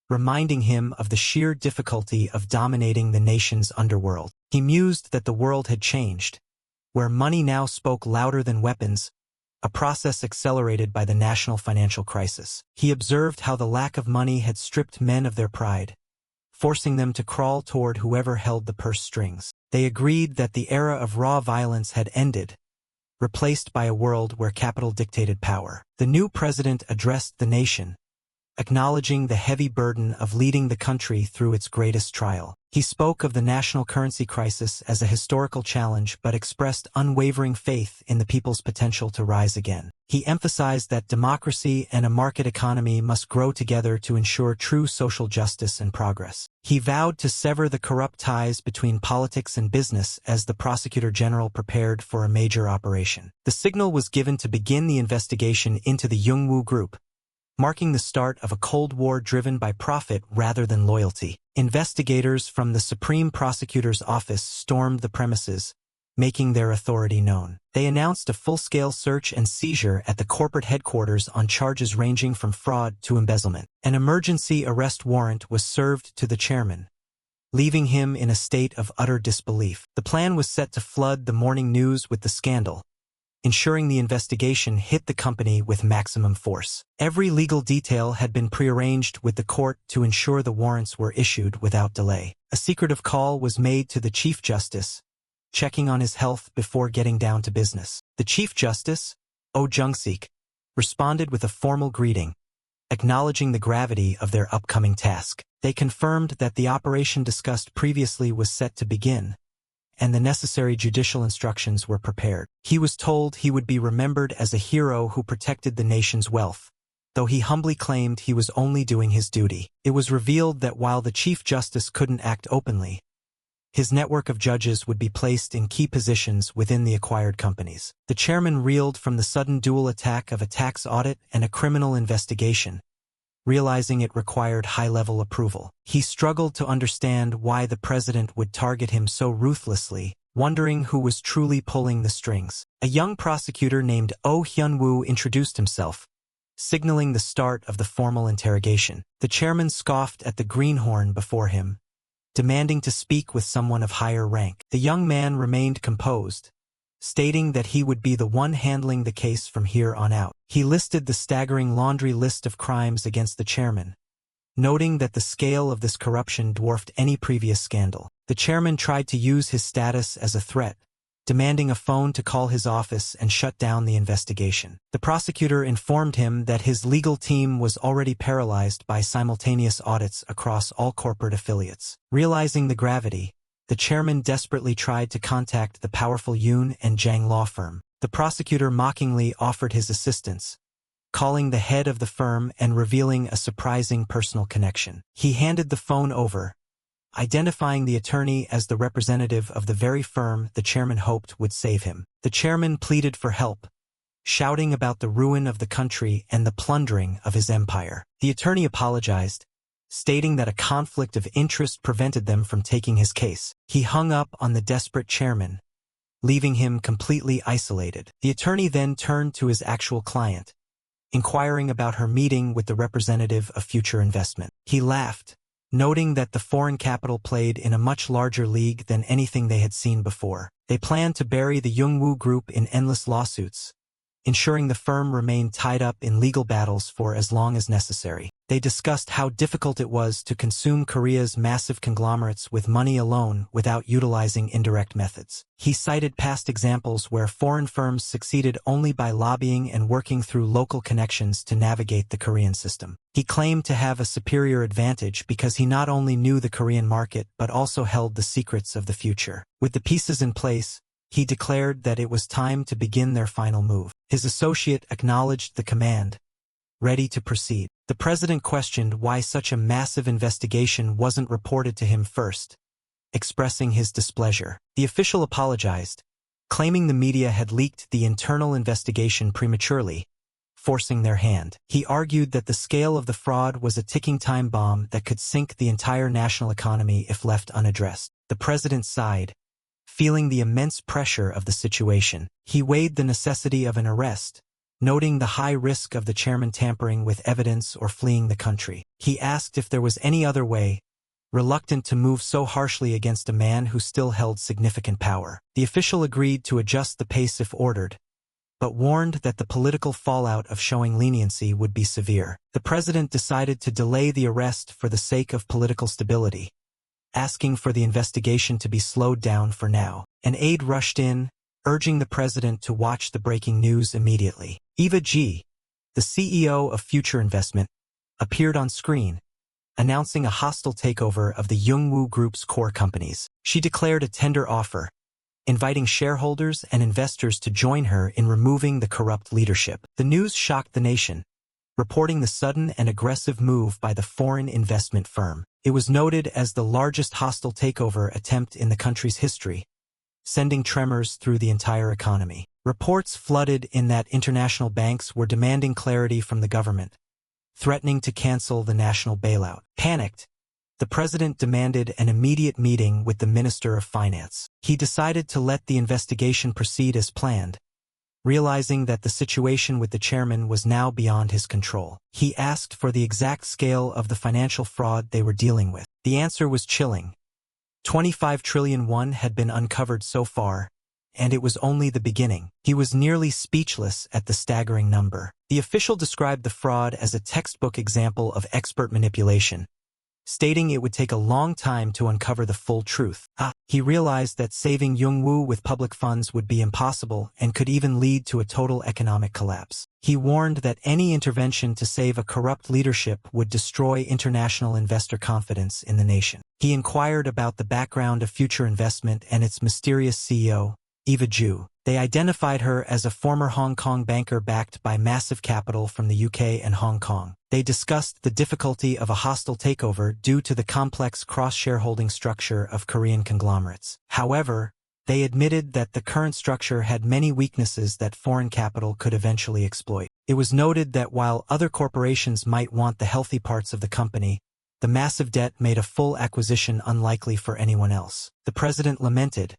reminding him of the sheer difficulty of dominating the nation's underworld. He mused that the world had changed, where money now spoke louder than weapons, a process accelerated by the national financial crisis. He observed how the lack of money had stripped men of their pride, forcing them to crawl toward whoever held the purse strings. They agreed that the era of raw violence had ended, replaced by a world where capital dictated power. The new president addressed the nation, acknowledging the heavy burden of leading the country through its greatest trial. He spoke of the national currency crisis as a historical challenge but expressed unwavering faith in the people's potential to rise again. He emphasized that democracy and a market economy must grow together to ensure true social justice and progress. He vowed to sever the corrupt ties between politics and business as the prosecutor general prepared for a major operation. The signal was given to begin the investigation into the Youngwoo Group, marking the start of a Cold War driven by profit rather than loyalty. Investigators from the Supreme Prosecutor's Office stormed the premises, making their authority known. They announced a full-scale search and seizure at the corporate headquarters on charges ranging from fraud to embezzlement. An emergency arrest warrant was served to the chairman, leaving him in a state of utter disbelief. The plan was set to flood the morning news with the scandal, ensuring the investigation hit the company with maximum force. Every legal detail had been prearranged with the court to ensure the warrants were issued without delay. A secretive call was made to the Chief Justice, checking on his health before getting down to business. The Chief Justice, Oh Jung-sik, responded with a formal greeting, acknowledging the gravity of their upcoming task. They confirmed that the operation discussed previously was set to begin, and the necessary judicial instructions were prepared. He was told he would be remembered as a hero who protected the nation's wealth, though he humbly claimed he was only doing his duty. It was revealed that while the Chief Justice couldn't act openly, his network of judges would be placed in key positions within the acquired companies. The chairman reeled from the sudden dual attack of a tax audit and a criminal investigation, realizing it required high-level approval. He struggled to understand why the president would target him so ruthlessly, wondering who was truly pulling the strings. A young prosecutor named Oh Hyun-woo introduced himself, signaling the start of the formal interrogation. The chairman scoffed at the greenhorn before him, demanding to speak with someone of higher rank. The young man remained composed, stating that he would be the one handling the case from here on out. He listed the staggering laundry list of crimes against the chairman, noting that the scale of this corruption dwarfed any previous scandal. The chairman tried to use his status as a threat, demanding a phone to call his office and shut down the investigation. The prosecutor informed him that his legal team was already paralyzed by simultaneous audits across all corporate affiliates. Realizing the gravity, the chairman desperately tried to contact the powerful Yoon and Jang law firm. The prosecutor mockingly offered his assistance, calling the head of the firm and revealing a surprising personal connection. He handed the phone over, identifying the attorney as the representative of the very firm the chairman hoped would save him. The chairman pleaded for help, shouting about the ruin of the country and the plundering of his empire. The attorney apologized, stating that a conflict of interest prevented them from taking his case. He hung up on the desperate chairman, leaving him completely isolated. The attorney then turned to his actual client, inquiring about her meeting with the representative of future investment. He laughed, noting that the foreign capital played in a much larger league than anything they had seen before. They planned to bury the Youngwoo Group in endless lawsuits, ensuring the firm remained tied up in legal battles for as long as necessary. They discussed how difficult it was to consume Korea's massive conglomerates with money alone without utilizing indirect methods. He cited past examples where foreign firms succeeded only by lobbying and working through local connections to navigate the Korean system. He claimed to have a superior advantage because he not only knew the Korean market but also held the secrets of the future. With the pieces in place, he declared that it was time to begin their final move. His associate acknowledged the command, ready to proceed. The president questioned why such a massive investigation wasn't reported to him first, expressing his displeasure. The official apologized, claiming the media had leaked the internal investigation prematurely, forcing their hand. He argued that the scale of the fraud was a ticking time bomb that could sink the entire national economy if left unaddressed. The president sighed, feeling the immense pressure of the situation. He weighed the necessity of an arrest, noting the high risk of the chairman tampering with evidence or fleeing the country. He asked if there was any other way, reluctant to move so harshly against a man who still held significant power. The official agreed to adjust the pace if ordered, but warned that the political fallout of showing leniency would be severe. The president decided to delay the arrest for the sake of political stability, asking for the investigation to be slowed down for now. An aide rushed in, urging the president to watch the breaking news immediately. Eva G., the CEO of Future Investment, appeared on screen, announcing a hostile takeover of the Youngwoo Group's core companies. She declared a tender offer, inviting shareholders and investors to join her in removing the corrupt leadership. The news shocked the nation, reporting the sudden and aggressive move by the foreign investment firm. It was noted as the largest hostile takeover attempt in the country's history, sending tremors through the entire economy. Reports flooded in that international banks were demanding clarity from the government, threatening to cancel the national bailout. Panicked, the president demanded an immediate meeting with the Minister of Finance. He decided to let the investigation proceed as planned, realizing that the situation with the chairman was now beyond his control. He asked for the exact scale of the financial fraud they were dealing with. The answer was chilling. 25 trillion won had been uncovered so far, and it was only the beginning. He was nearly speechless at the staggering number. The official described the fraud as a textbook example of expert manipulation, stating it would take a long time to uncover the full truth. He realized that saving Youngwoo with public funds would be impossible and could even lead to a total economic collapse. He warned that any intervention to save a corrupt leadership would destroy international investor confidence in the nation. He inquired about the background of Future Investment and its mysterious CEO, Eva Ju. They identified her as a former Hong Kong banker backed by massive capital from the UK and Hong Kong. They discussed the difficulty of a hostile takeover due to the complex cross-shareholding structure of Korean conglomerates. However, they admitted that the current structure had many weaknesses that foreign capital could eventually exploit. It was noted that while other corporations might want the healthy parts of the company, the massive debt made a full acquisition unlikely for anyone else. The president lamented,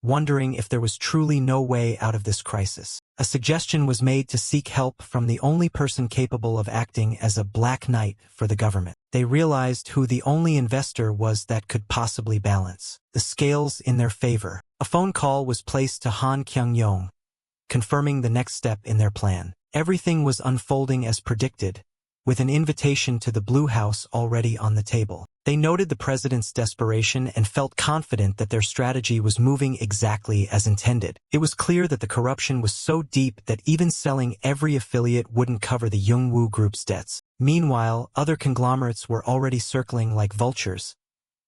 wondering if there was truly no way out of this crisis. A suggestion was made to seek help from the only person capable of acting as a black knight for the government. They realized who the only investor was that could possibly balance the scales in their favor. A phone call was placed to Han Kyung-yong, confirming the next step in their plan. Everything was unfolding as predicted, with an invitation to the Blue House already on the table. They noted the president's desperation and felt confident that their strategy was moving exactly as intended. It was clear that the corruption was so deep that even selling every affiliate wouldn't cover the Youngwoo Group's debts. Meanwhile, other conglomerates were already circling like vultures,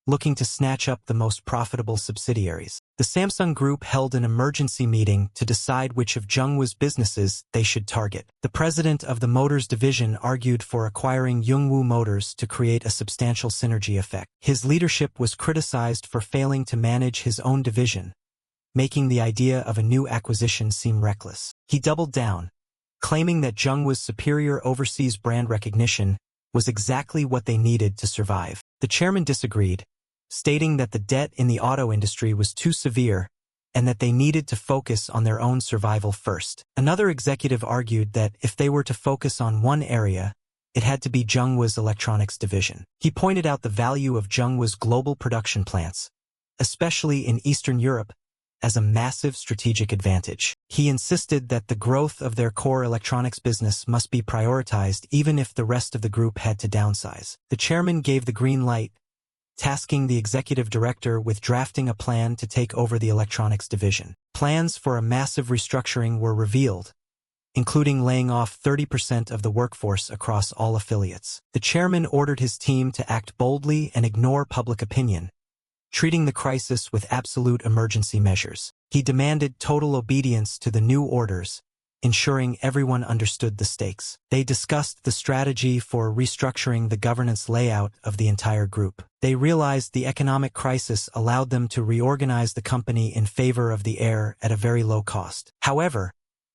looking to snatch up the most profitable subsidiaries. The Samsung Group held an emergency meeting to decide which of Jungwoo's businesses they should target. The president of the Motors division argued for acquiring Jungwoo Motors to create a substantial synergy effect. His leadership was criticized for failing to manage his own division, making the idea of a new acquisition seem reckless. He doubled down, claiming that Jungwoo's superior overseas brand recognition was exactly what they needed to survive. The chairman disagreed, stating that the debt in the auto industry was too severe and that they needed to focus on their own survival first. Another executive argued that if they were to focus on one area, it had to be Jungwoo's electronics division. He pointed out the value of Jungwoo's global production plants, especially in Eastern Europe, as a massive strategic advantage. He insisted that the growth of their core electronics business must be prioritized even if the rest of the group had to downsize. The chairman gave the green light, tasking the executive director with drafting a plan to take over the electronics division. Plans for a massive restructuring were revealed, including laying off 30% of the workforce across all affiliates. The chairman ordered his team to act boldly and ignore public opinion, treating the crisis with absolute emergency measures. He demanded total obedience to the new orders, ensuring everyone understood the stakes. They discussed the strategy for restructuring the governance layout of the entire group. They realized the economic crisis allowed them to reorganize the company in favor of the heir at a very low cost. However,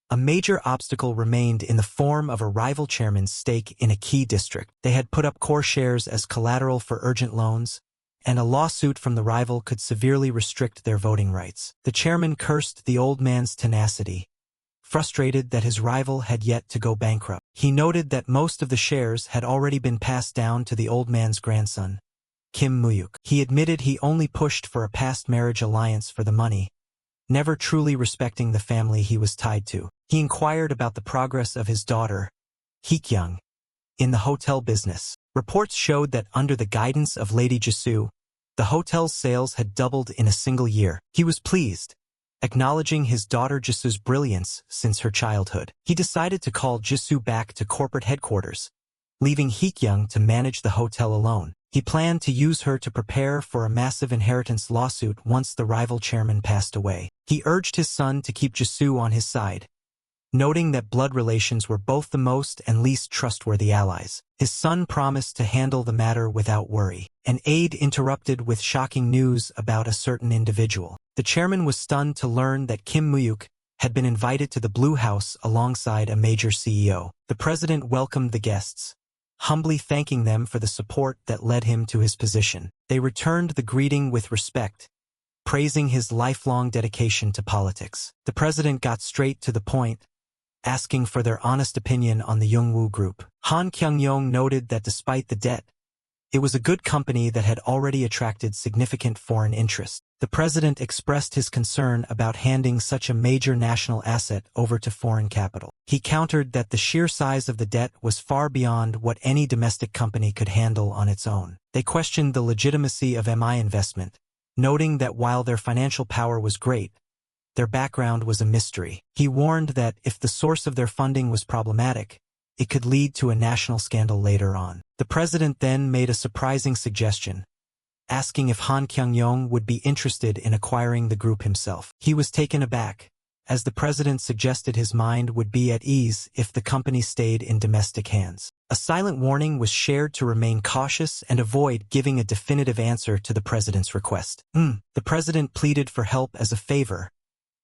a major obstacle remained in the form of a rival chairman's stake in a key district. They had put up core shares as collateral for urgent loans, and a lawsuit from the rival could severely restrict their voting rights. The chairman cursed the old man's tenacity, frustrated that his rival had yet to go bankrupt. He noted that most of the shares had already been passed down to the old man's grandson, Kim Mu-hyuk. He admitted he only pushed for a past marriage alliance for the money, never truly respecting the family he was tied to. He inquired about the progress of his daughter, Cheon, in the hotel business. Reports showed that under the guidance of Lady Jisoo, the hotel's sales had doubled in a single year. He was pleased, acknowledging his daughter Jisoo's brilliance since her childhood. He decided to call Jisoo back to corporate headquarters, leaving Cheon to manage the hotel alone. He planned to use her to prepare for a massive inheritance lawsuit once the rival chairman passed away. He urged his son to keep Jisoo on his side, noting that blood relations were both the most and least trustworthy allies. His son promised to handle the matter without worry. An aide interrupted with shocking news about a certain individual. The chairman was stunned to learn that Kim Mu-hyuk had been invited to the Blue House alongside a major CEO. The president welcomed the guests, humbly thanking them for the support that led him to his position. They returned the greeting with respect, praising his lifelong dedication to politics. The president got straight to the point, asking for their honest opinion on the Jungwoo Group. Han Kyung-yong noted that despite the debt, it was a good company that had already attracted significant foreign interest. The president expressed his concern about handing such a major national asset over to foreign capital. He countered that the sheer size of the debt was far beyond what any domestic company could handle on its own. They questioned the legitimacy of MI investment, noting that while their financial power was great, their background was a mystery. He warned that if the source of their funding was problematic, it could lead to a national scandal later on. The president then made a surprising suggestion, asking if Han Kyung-yong would be interested in acquiring the group himself. He was taken aback, as the president suggested his mind would be at ease if the company stayed in domestic hands. A silent warning was shared to remain cautious and avoid giving a definitive answer to the president's request. The president pleaded for help as a favor,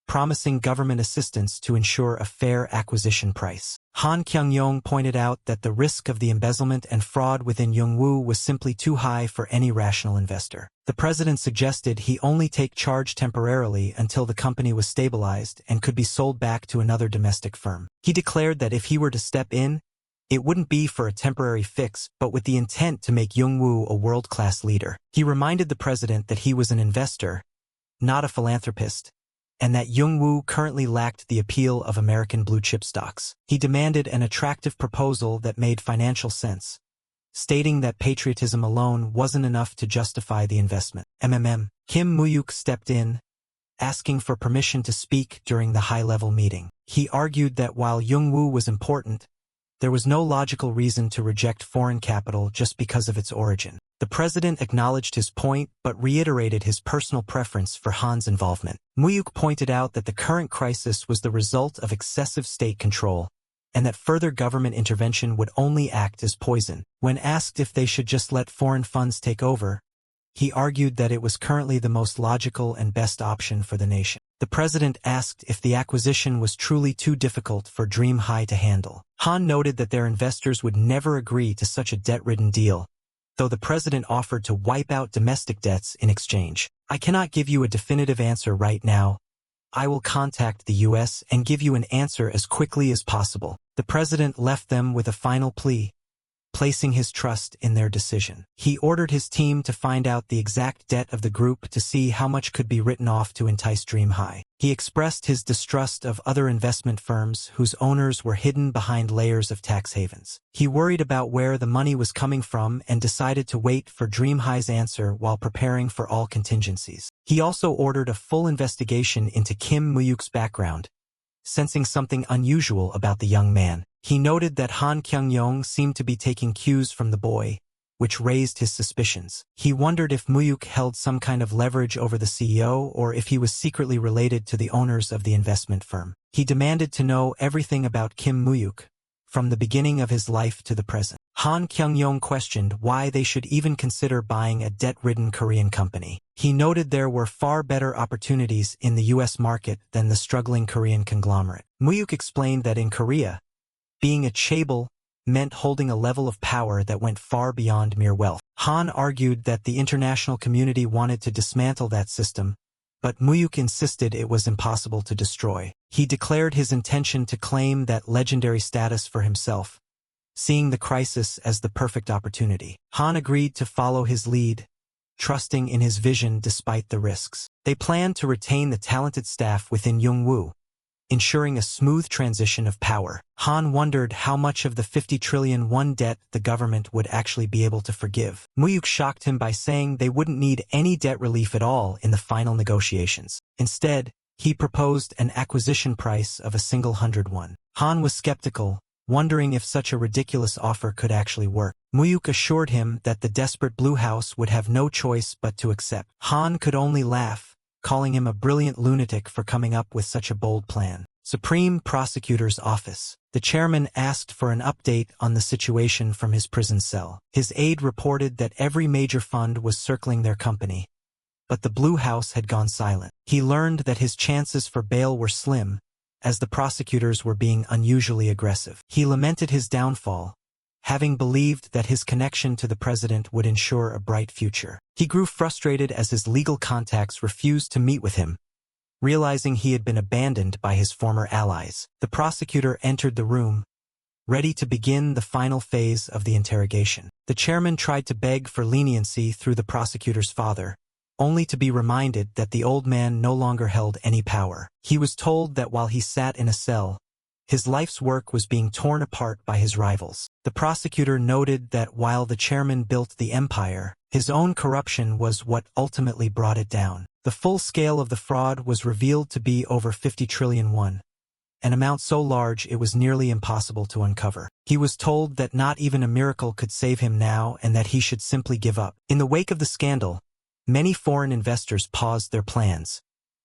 promising government assistance to ensure a fair acquisition price. Han Kyung-yong pointed out that the risk of the embezzlement and fraud within Jungwoo was simply too high for any rational investor. The president suggested he only take charge temporarily until the company was stabilized and could be sold back to another domestic firm. He declared that if he were to step in, it wouldn't be for a temporary fix, but with the intent to make Jungwoo a world-class leader. He reminded the president that he was an investor, not a philanthropist, and that Jungwoo currently lacked the appeal of American blue-chip stocks. He demanded an attractive proposal that made financial sense, stating that patriotism alone wasn't enough to justify the investment. Kim Mu-hyuk stepped in, asking for permission to speak during the high-level meeting. He argued that while Jungwoo was important, There was no logical reason to reject foreign capital just because of its origin. The president acknowledged his point but reiterated his personal preference for Han's involvement. Mu-hyuk pointed out that the current crisis was the result of excessive state control, and that further government intervention would only act as poison. When asked if they should just let foreign funds take over, he argued that it was currently the most logical and best option for the nation. The president asked if the acquisition was truly too difficult for Dream High to handle. Han noted that their investors would never agree to such a debt-ridden deal, though the president offered to wipe out domestic debts in exchange. I cannot give you a definitive answer right now. I will contact the U.S. and give you an answer as quickly as possible. The president left them with a final plea, placing his trust in their decision. He ordered his team to find out the exact debt of the group to see how much could be written off to entice Dream High. He expressed his distrust of other investment firms whose owners were hidden behind layers of tax havens. He worried about where the money was coming from and decided to wait for Dream High's answer while preparing for all contingencies. He also ordered a full investigation into Kim Mu-hyuk's background, sensing something unusual about the young man. He noted that Han Kyung-yong seemed to be taking cues from the boy, which raised his suspicions. He wondered if Mu-hyuk held some kind of leverage over the CEO or if he was secretly related to the owners of the investment firm. He demanded to know everything about Kim Mu-hyuk, from the beginning of his life to the present. Han Kyung-yong questioned why they should even consider buying a debt-ridden Korean company. He noted there were far better opportunities in the U.S. market than the struggling Korean conglomerate. Mu-hyuk explained that in Korea, being a chaebol meant holding a level of power that went far beyond mere wealth. Han argued that the international community wanted to dismantle that system, but Mu-hyuk insisted it was impossible to destroy. He declared his intention to claim that legendary status for himself, seeing the crisis as the perfect opportunity. Han agreed to follow his lead, trusting in his vision despite the risks. They planned to retain the talented staff within Yongwoo, ensuring a smooth transition of power. Han wondered how much of the 50 trillion won debt the government would actually be able to forgive. Mu-hyuk shocked him by saying they wouldn't need any debt relief at all in the final negotiations. Instead, he proposed an acquisition price of a single 100 won. Han was skeptical, wondering if such a ridiculous offer could actually work. Mu-hyuk assured him that the desperate Blue House would have no choice but to accept. Han could only laugh, calling him a brilliant lunatic for coming up with such a bold plan. Supreme Prosecutor's Office. The chairman asked for an update on the situation from his prison cell. His aide reported that every major fund was circling their company, but the Blue House had gone silent. He learned that his chances for bail were slim, as the prosecutors were being unusually aggressive. He lamented his downfall, having believed that his connection to the president would ensure a bright future. He grew frustrated as his legal contacts refused to meet with him, realizing he had been abandoned by his former allies. The prosecutor entered the room, ready to begin the final phase of the interrogation. The chairman tried to beg for leniency through the prosecutor's father, only to be reminded that the old man no longer held any power. He was told that while he sat in a cell, his life's work was being torn apart by his rivals. The prosecutor noted that while the chairman built the empire, his own corruption was what ultimately brought it down. The full scale of the fraud was revealed to be over 50 trillion won, an amount so large it was nearly impossible to uncover. He was told that not even a miracle could save him now and that he should simply give up. In the wake of the scandal, many foreign investors paused their plans,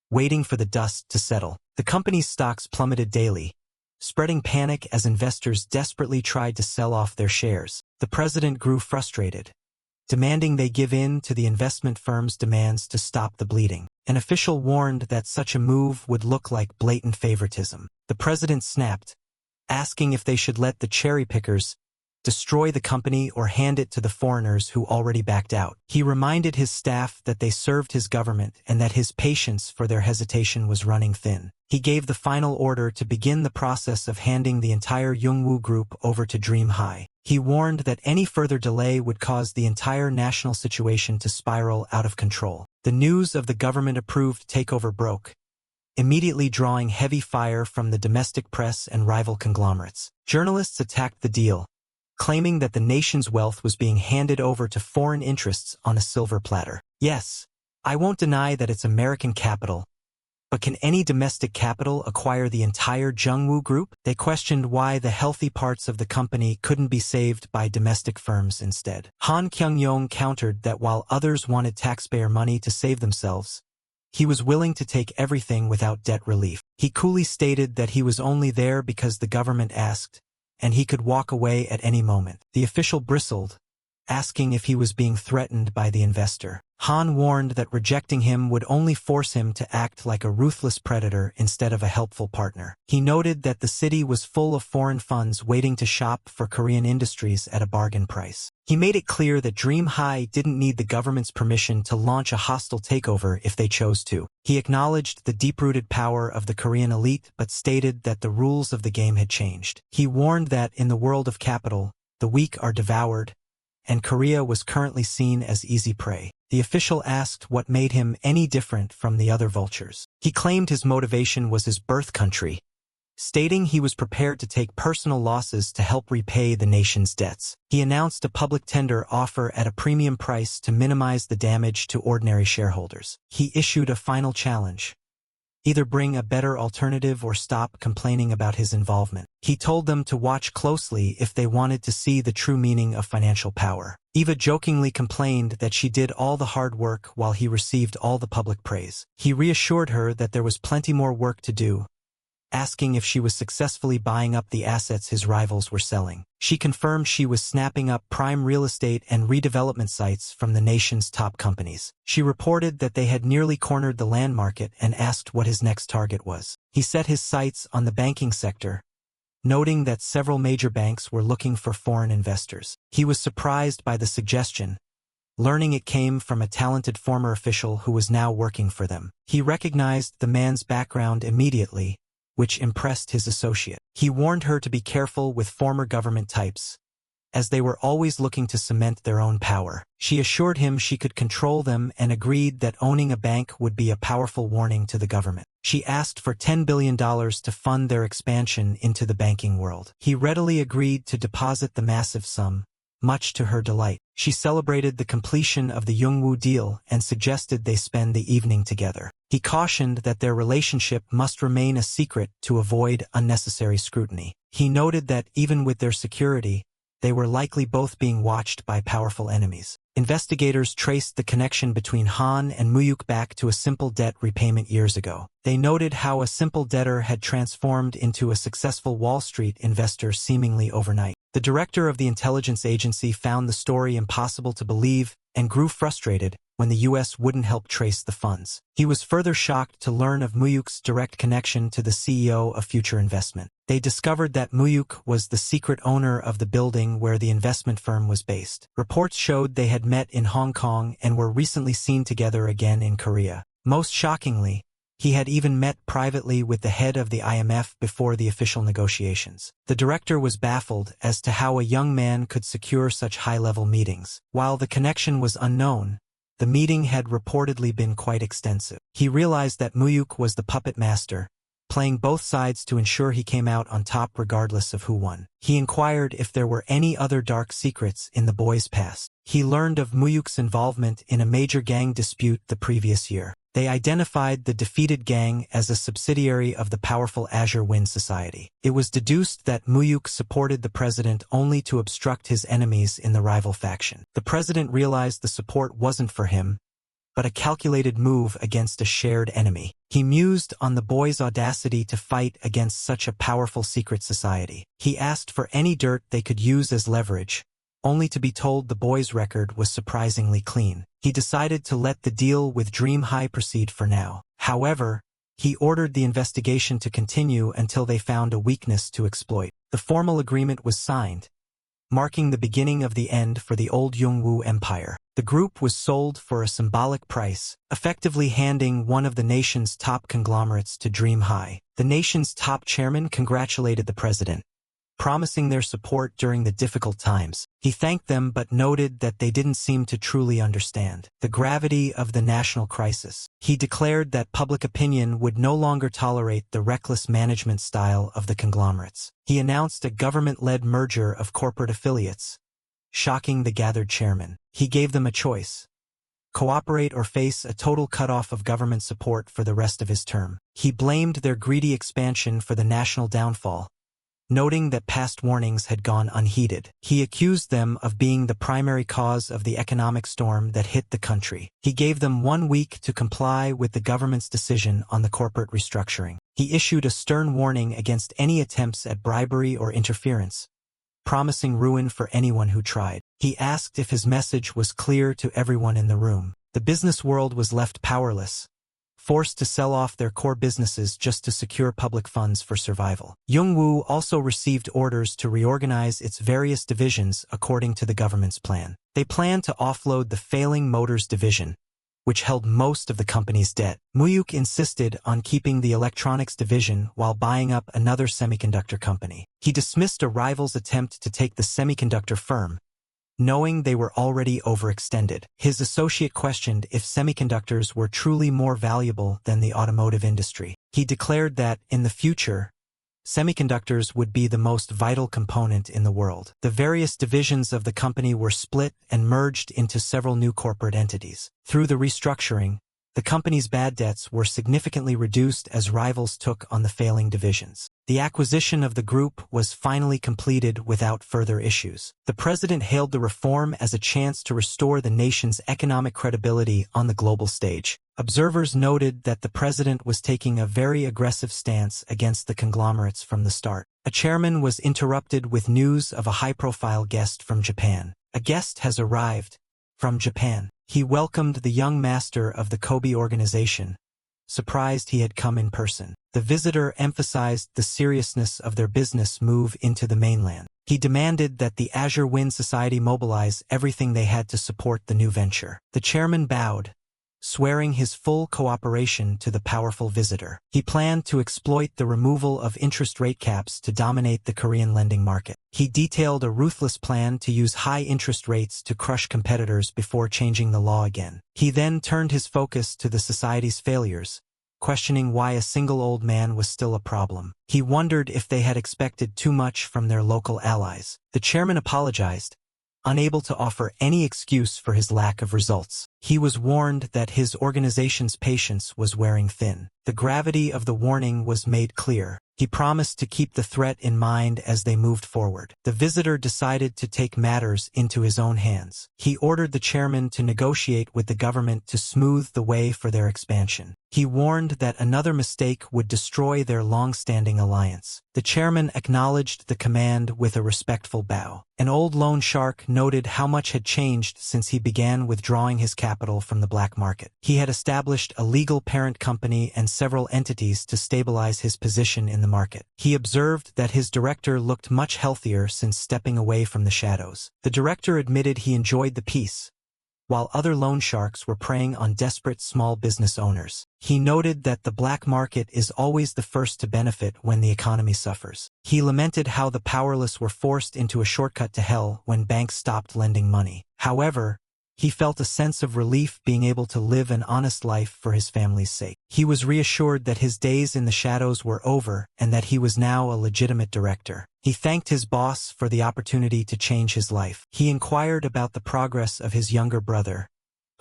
waiting for the dust to settle. The company's stocks plummeted daily, spreading panic as investors desperately tried to sell off their shares. The president grew frustrated, demanding they give in to the investment firm's demands to stop the bleeding. An official warned that such a move would look like blatant favoritism. The president snapped, asking if they should let the cherry pickers destroy the company or hand it to the foreigners who already backed out. He reminded his staff that they served his government and that his patience for their hesitation was running thin. He gave the final order to begin the process of handing the entire Yongwoo group over to Dream High. He warned that any further delay would cause the entire national situation to spiral out of control. The news of the government-approved takeover broke, immediately drawing heavy fire from the domestic press and rival conglomerates. Journalists attacked the deal, claiming that the nation's wealth was being handed over to foreign interests on a silver platter. Yes, I won't deny that it's American capital, But can any domestic capital acquire the entire Jungwoo Group? They questioned why the healthy parts of the company couldn't be saved by domestic firms instead. Han Kyung-yong countered that while others wanted taxpayer money to save themselves, he was willing to take everything without debt relief. He coolly stated that he was only there because the government asked, and he could walk away at any moment. The official bristled, asking if he was being threatened by the investor. Han warned that rejecting him would only force him to act like a ruthless predator instead of a helpful partner. He noted that the city was full of foreign funds waiting to shop for Korean industries at a bargain price. He made it clear that Dream High didn't need the government's permission to launch a hostile takeover if they chose to. He acknowledged the deep-rooted power of the Korean elite but stated that the rules of the game had changed. He warned that in the world of capital, the weak are devoured, and Korea was currently seen as easy prey. The official asked what made him any different from the other vultures. He claimed his motivation was his birth country, stating he was prepared to take personal losses to help repay the nation's debts. He announced a public tender offer at a premium price to minimize the damage to ordinary shareholders. He issued a final challenge: either bring a better alternative or stop complaining about his involvement. He told them to watch closely if they wanted to see the true meaning of financial power. Eva jokingly complained that she did all the hard work while he received all the public praise. He reassured her that there was plenty more work to do, asking if she was successfully buying up the assets his rivals were selling. She confirmed she was snapping up prime real estate and redevelopment sites from the nation's top companies. She reported that they had nearly cornered the land market and asked what his next target was. He set his sights on the banking sector, noting that several major banks were looking for foreign investors. He was surprised by the suggestion, learning it came from a talented former official who was now working for them. He recognized the man's background immediately, which impressed his associate. He warned her to be careful with former government types, as they were always looking to cement their own power. She assured him she could control them and agreed that owning a bank would be a powerful warning to the government. She asked for $10 billion to fund their expansion into the banking world. He readily agreed to deposit the massive sum, much to her delight. She celebrated the completion of the Jungwoo deal and suggested they spend the evening together. He cautioned that their relationship must remain a secret to avoid unnecessary scrutiny. He noted that even with their security, they were likely both being watched by powerful enemies. Investigators traced the connection between Han and Mu-hyuk back to a simple debt repayment years ago. They noted how a simple debtor had transformed into a successful Wall Street investor seemingly overnight. The director of the intelligence agency found the story impossible to believe and grew frustrated when the U.S. wouldn't help trace the funds. He was further shocked to learn of Mu-hyuk's direct connection to the CEO of Future Investment. They discovered that Mu-hyuk was the secret owner of the building where the investment firm was based. Reports showed they had met in Hong Kong and were recently seen together again in Korea. Most shockingly, he had even met privately with the head of the IMF before the official negotiations. The director was baffled as to how a young man could secure such high-level meetings. While the connection was unknown, the meeting had reportedly been quite extensive. He realized that Mu-hyuk was the puppet master, playing both sides to ensure he came out on top regardless of who won. He inquired if there were any other dark secrets in the boy's past. He learned of Mu-hyuk's involvement in a major gang dispute the previous year. They identified the defeated gang as a subsidiary of the powerful Azure Wind Society. It was deduced that Mu-hyuk supported the president only to obstruct his enemies in the rival faction. The president realized the support wasn't for him, but a calculated move against a shared enemy. He mused on the boy's audacity to fight against such a powerful secret society. He asked for any dirt they could use as leverage, only to be told the boy's record was surprisingly clean. He decided to let the deal with Dream High proceed for now. However, he ordered the investigation to continue until they found a weakness to exploit. The formal agreement was signed, marking the beginning of the end for the old Jungwoo Empire. The group was sold for a symbolic price, effectively handing one of the nation's top conglomerates to Dream High. The nation's top chairman congratulated the president, promising their support during the difficult times. He thanked them but noted that they didn't seem to truly understand the gravity of the national crisis. He declared that public opinion would no longer tolerate the reckless management style of the conglomerates. He announced a government-led merger of corporate affiliates, shocking the gathered chairmen. He gave them a choice: cooperate or face a total cutoff of government support for the rest of his term. He blamed their greedy expansion for the national downfall, noting that past warnings had gone unheeded. He accused them of being the primary cause of the economic storm that hit the country. He gave them 1 week to comply with the government's decision on the corporate restructuring. He issued a stern warning against any attempts at bribery or interference, promising ruin for anyone who tried. He asked if his message was clear to everyone in the room. The business world was left powerless, forced to sell off their core businesses just to secure public funds for survival. Youngwoo also received orders to reorganize its various divisions according to the government's plan. They planned to offload the failing motors division, which held most of the company's debt. Mu-hyuk insisted on keeping the electronics division while buying up another semiconductor company. He dismissed a rival's attempt to take the semiconductor firm, knowing they were already overextended. His associate questioned if semiconductors were truly more valuable than the automotive industry. He declared that, in the future, semiconductors would be the most vital component in the world. The various divisions of the company were split and merged into several new corporate entities. Through the restructuring, the company's bad debts were significantly reduced as rivals took on the failing divisions. The acquisition of the group was finally completed without further issues. The president hailed the reform as a chance to restore the nation's economic credibility on the global stage. Observers noted that the president was taking a very aggressive stance against the conglomerates from the start. A chairman was interrupted with news of a high-profile guest from Japan. "A guest has arrived from Japan." He welcomed the young master of the Kobe organization, surprised he had come in person. The visitor emphasized the seriousness of their business move into the mainland. He demanded that the Azure Wind Society mobilize everything they had to support the new venture. The chairman bowed, swearing his full cooperation to the powerful visitor. He planned to exploit the removal of interest rate caps to dominate the Korean lending market. He detailed a ruthless plan to use high interest rates to crush competitors before changing the law again. He then turned his focus to the society's failures, questioning why a single old man was still a problem. He wondered if they had expected too much from their local allies. The chairman apologized, unable to offer any excuse for his lack of results. He was warned that his organization's patience was wearing thin. The gravity of the warning was made clear. He promised to keep the threat in mind as they moved forward. The visitor decided to take matters into his own hands. He ordered the chairman to negotiate with the government to smooth the way for their expansion. He warned that another mistake would destroy their long-standing alliance. The chairman acknowledged the command with a respectful bow. An old loan shark noted how much had changed since he began withdrawing his capital from the black market. He had established a legal parent company and several entities to stabilize his position in the market. He observed that his director looked much healthier since stepping away from the shadows. The director admitted he enjoyed the peace, while other loan sharks were preying on desperate small business owners. He noted that the black market is always the first to benefit when the economy suffers. He lamented how the powerless were forced into a shortcut to hell when banks stopped lending money. However, he felt a sense of relief being able to live an honest life for his family's sake. He was reassured that his days in the shadows were over and that he was now a legitimate director. He thanked his boss for the opportunity to change his life. He inquired about the progress of his younger brother,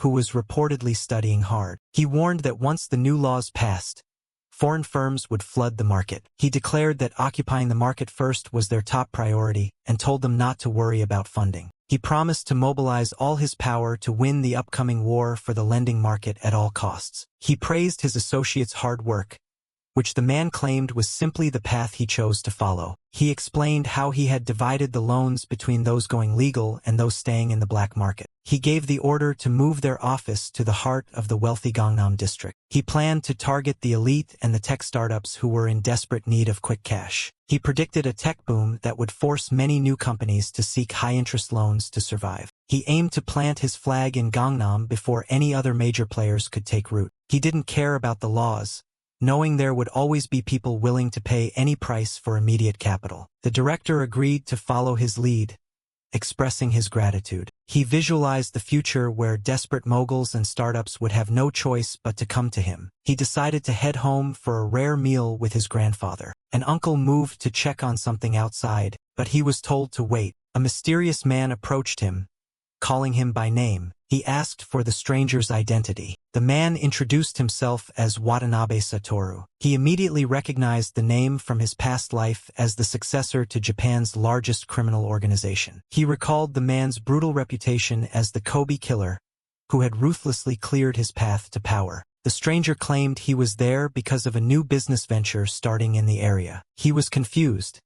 who was reportedly studying hard. He warned that once the new laws passed, foreign firms would flood the market. He declared that occupying the market first was their top priority and told them not to worry about funding. He promised to mobilize all his power to win the upcoming war for the lending market at all costs. He praised his associates' hard work, which the man claimed was simply the path he chose to follow. He explained how he had divided the loans between those going legal and those staying in the black market. He gave the order to move their office to the heart of the wealthy Gangnam district. He planned to target the elite and the tech startups who were in desperate need of quick cash. He predicted a tech boom that would force many new companies to seek high-interest loans to survive. He aimed to plant his flag in Gangnam before any other major players could take root. He didn't care about the laws, knowing there would always be people willing to pay any price for immediate capital. The director agreed to follow his lead, expressing his gratitude. He visualized the future where desperate moguls and startups would have no choice but to come to him. He decided to head home for a rare meal with his grandfather. An uncle moved to check on something outside, but he was told to wait. A mysterious man approached him, calling him by name. He asked for the stranger's identity. The man introduced himself as Watanabe Satoru. He immediately recognized the name from his past life as the successor to Japan's largest criminal organization. He recalled the man's brutal reputation as the Kobe killer, who had ruthlessly cleared his path to power. The stranger claimed he was there because of a new business venture starting in the area. He was confused,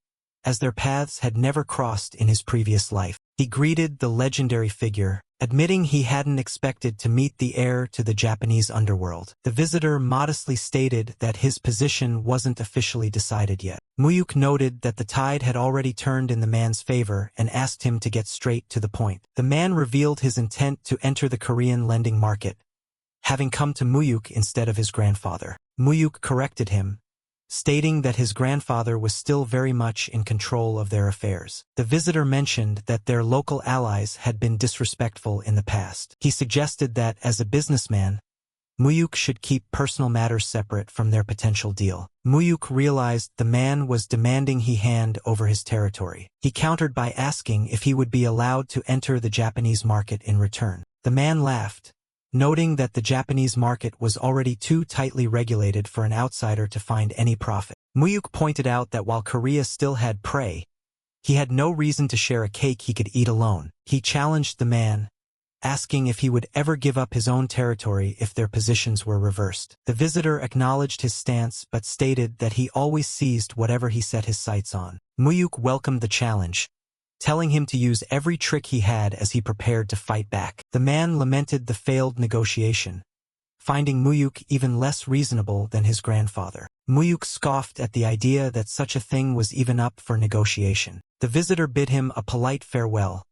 as their paths had never crossed in his previous life. He greeted the legendary figure, admitting he hadn't expected to meet the heir to the Japanese underworld. The visitor modestly stated that his position wasn't officially decided yet. Mu-hyuk noted that the tide had already turned in the man's favor and asked him to get straight to the point. The man revealed his intent to enter the Korean lending market, having come to Mu-hyuk instead of his grandfather. Mu-hyuk corrected him, stating that his grandfather was still very much in control of their affairs. The visitor mentioned that their local allies had been disrespectful in the past. He suggested that, as a businessman, Mu-hyuk should keep personal matters separate from their potential deal. Mu-hyuk realized the man was demanding he hand over his territory. He countered by asking if he would be allowed to enter the Japanese market in return. The man laughed, noting that the Japanese market was already too tightly regulated for an outsider to find any profit. Mu-hyuk pointed out that while Korea still had prey, he had no reason to share a cake he could eat alone. He challenged the man, asking if he would ever give up his own territory if their positions were reversed. The visitor acknowledged his stance but stated that he always seized whatever he set his sights on. Mu-hyuk welcomed the challenge, telling him to use every trick he had as he prepared to fight back. The man lamented the failed negotiation, finding Mu-hyuk even less reasonable than his grandfather. Mu-hyuk scoffed at the idea that such a thing was even up for negotiation. The visitor bid him a polite farewell,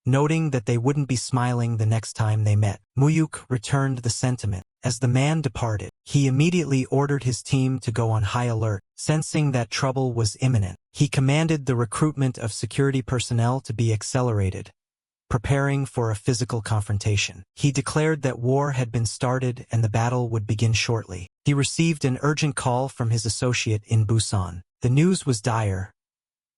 noting that they wouldn't be smiling the next time they met. Mu-hyuk returned the sentiment. As the man departed, he immediately ordered his team to go on high alert, sensing that trouble was imminent. He commanded the recruitment of security personnel to be accelerated, preparing for a physical confrontation. He declared that war had been started and the battle would begin shortly. He received an urgent call from his associate in Busan. The news was dire.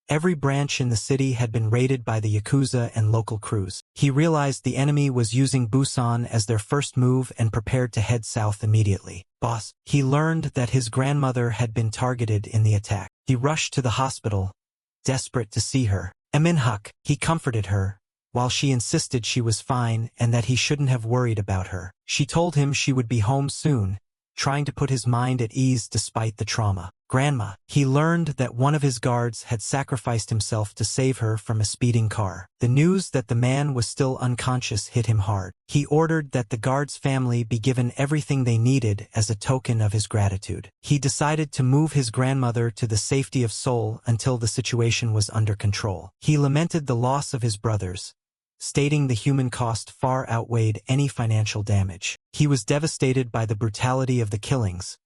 Every branch in the city had been raided by the Yakuza and local crews. He realized the enemy was using Busan as their first move and prepared to head south immediately. Boss, he learned that his grandmother had been targeted in the attack. He rushed to the hospital, desperate to see her. Manhwa, he comforted her, while she insisted she was fine and that he shouldn't have worried about her. She told him she would be home soon, trying to put his mind at ease despite the trauma. Grandma, he learned that one of his guards had sacrificed himself to save her from a speeding car. The news that the man was still unconscious hit him hard. He ordered that the guard's family be given everything they needed as a token of his gratitude. He decided to move his grandmother to the safety of Seoul until the situation was under control. He lamented the loss of his brothers, stating the human cost far outweighed any financial damage. He was devastated by the brutality of the killings,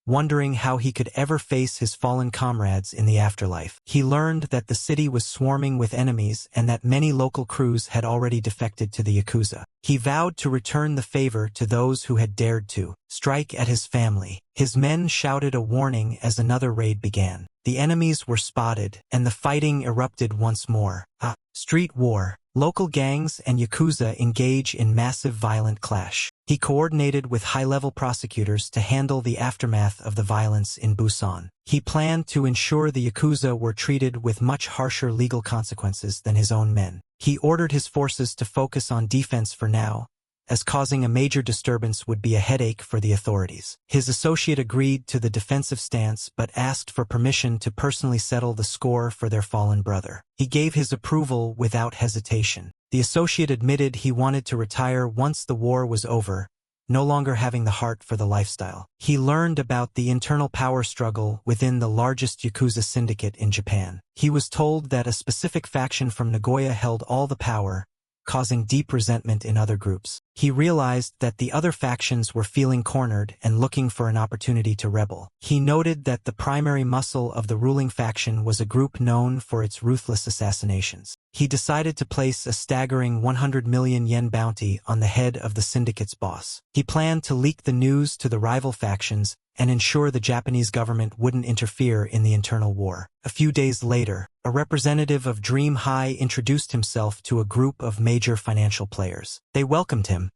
wondering how he could ever face his fallen comrades in the afterlife. He learned that the city was swarming with enemies and that many local crews had already defected to the Yakuza. He vowed to return the favor to those who had dared to strike at his family. His men shouted a warning as another raid began. The enemies were spotted, and the fighting erupted once more. Street war. Local gangs and Yakuza engage in massive violent clash. He coordinated with high-level prosecutors to handle the aftermath of the violence in Busan. He planned to ensure the Yakuza were treated with much harsher legal consequences than his own men. He ordered his forces to focus on defense for now, as causing a major disturbance would be a headache for the authorities. His associate agreed to the defensive stance but asked for permission to personally settle the score for their fallen brother. He gave his approval without hesitation. The associate admitted he wanted to retire once the war was over, no longer having the heart for the lifestyle. He learned about the internal power struggle within the largest Yakuza syndicate in Japan. He was told that a specific faction from Nagoya held all the power, causing deep resentment in other groups. He realized that the other factions were feeling cornered and looking for an opportunity to rebel. He noted that the primary muscle of the ruling faction was a group known for its ruthless assassinations. He decided to place a staggering 100 million yen bounty on the head of the syndicate's boss. He planned to leak the news to the rival factions, and ensure the Japanese government wouldn't interfere in the internal war. A few days later, a representative of Dream High introduced himself to a group of major financial players. They welcomed him,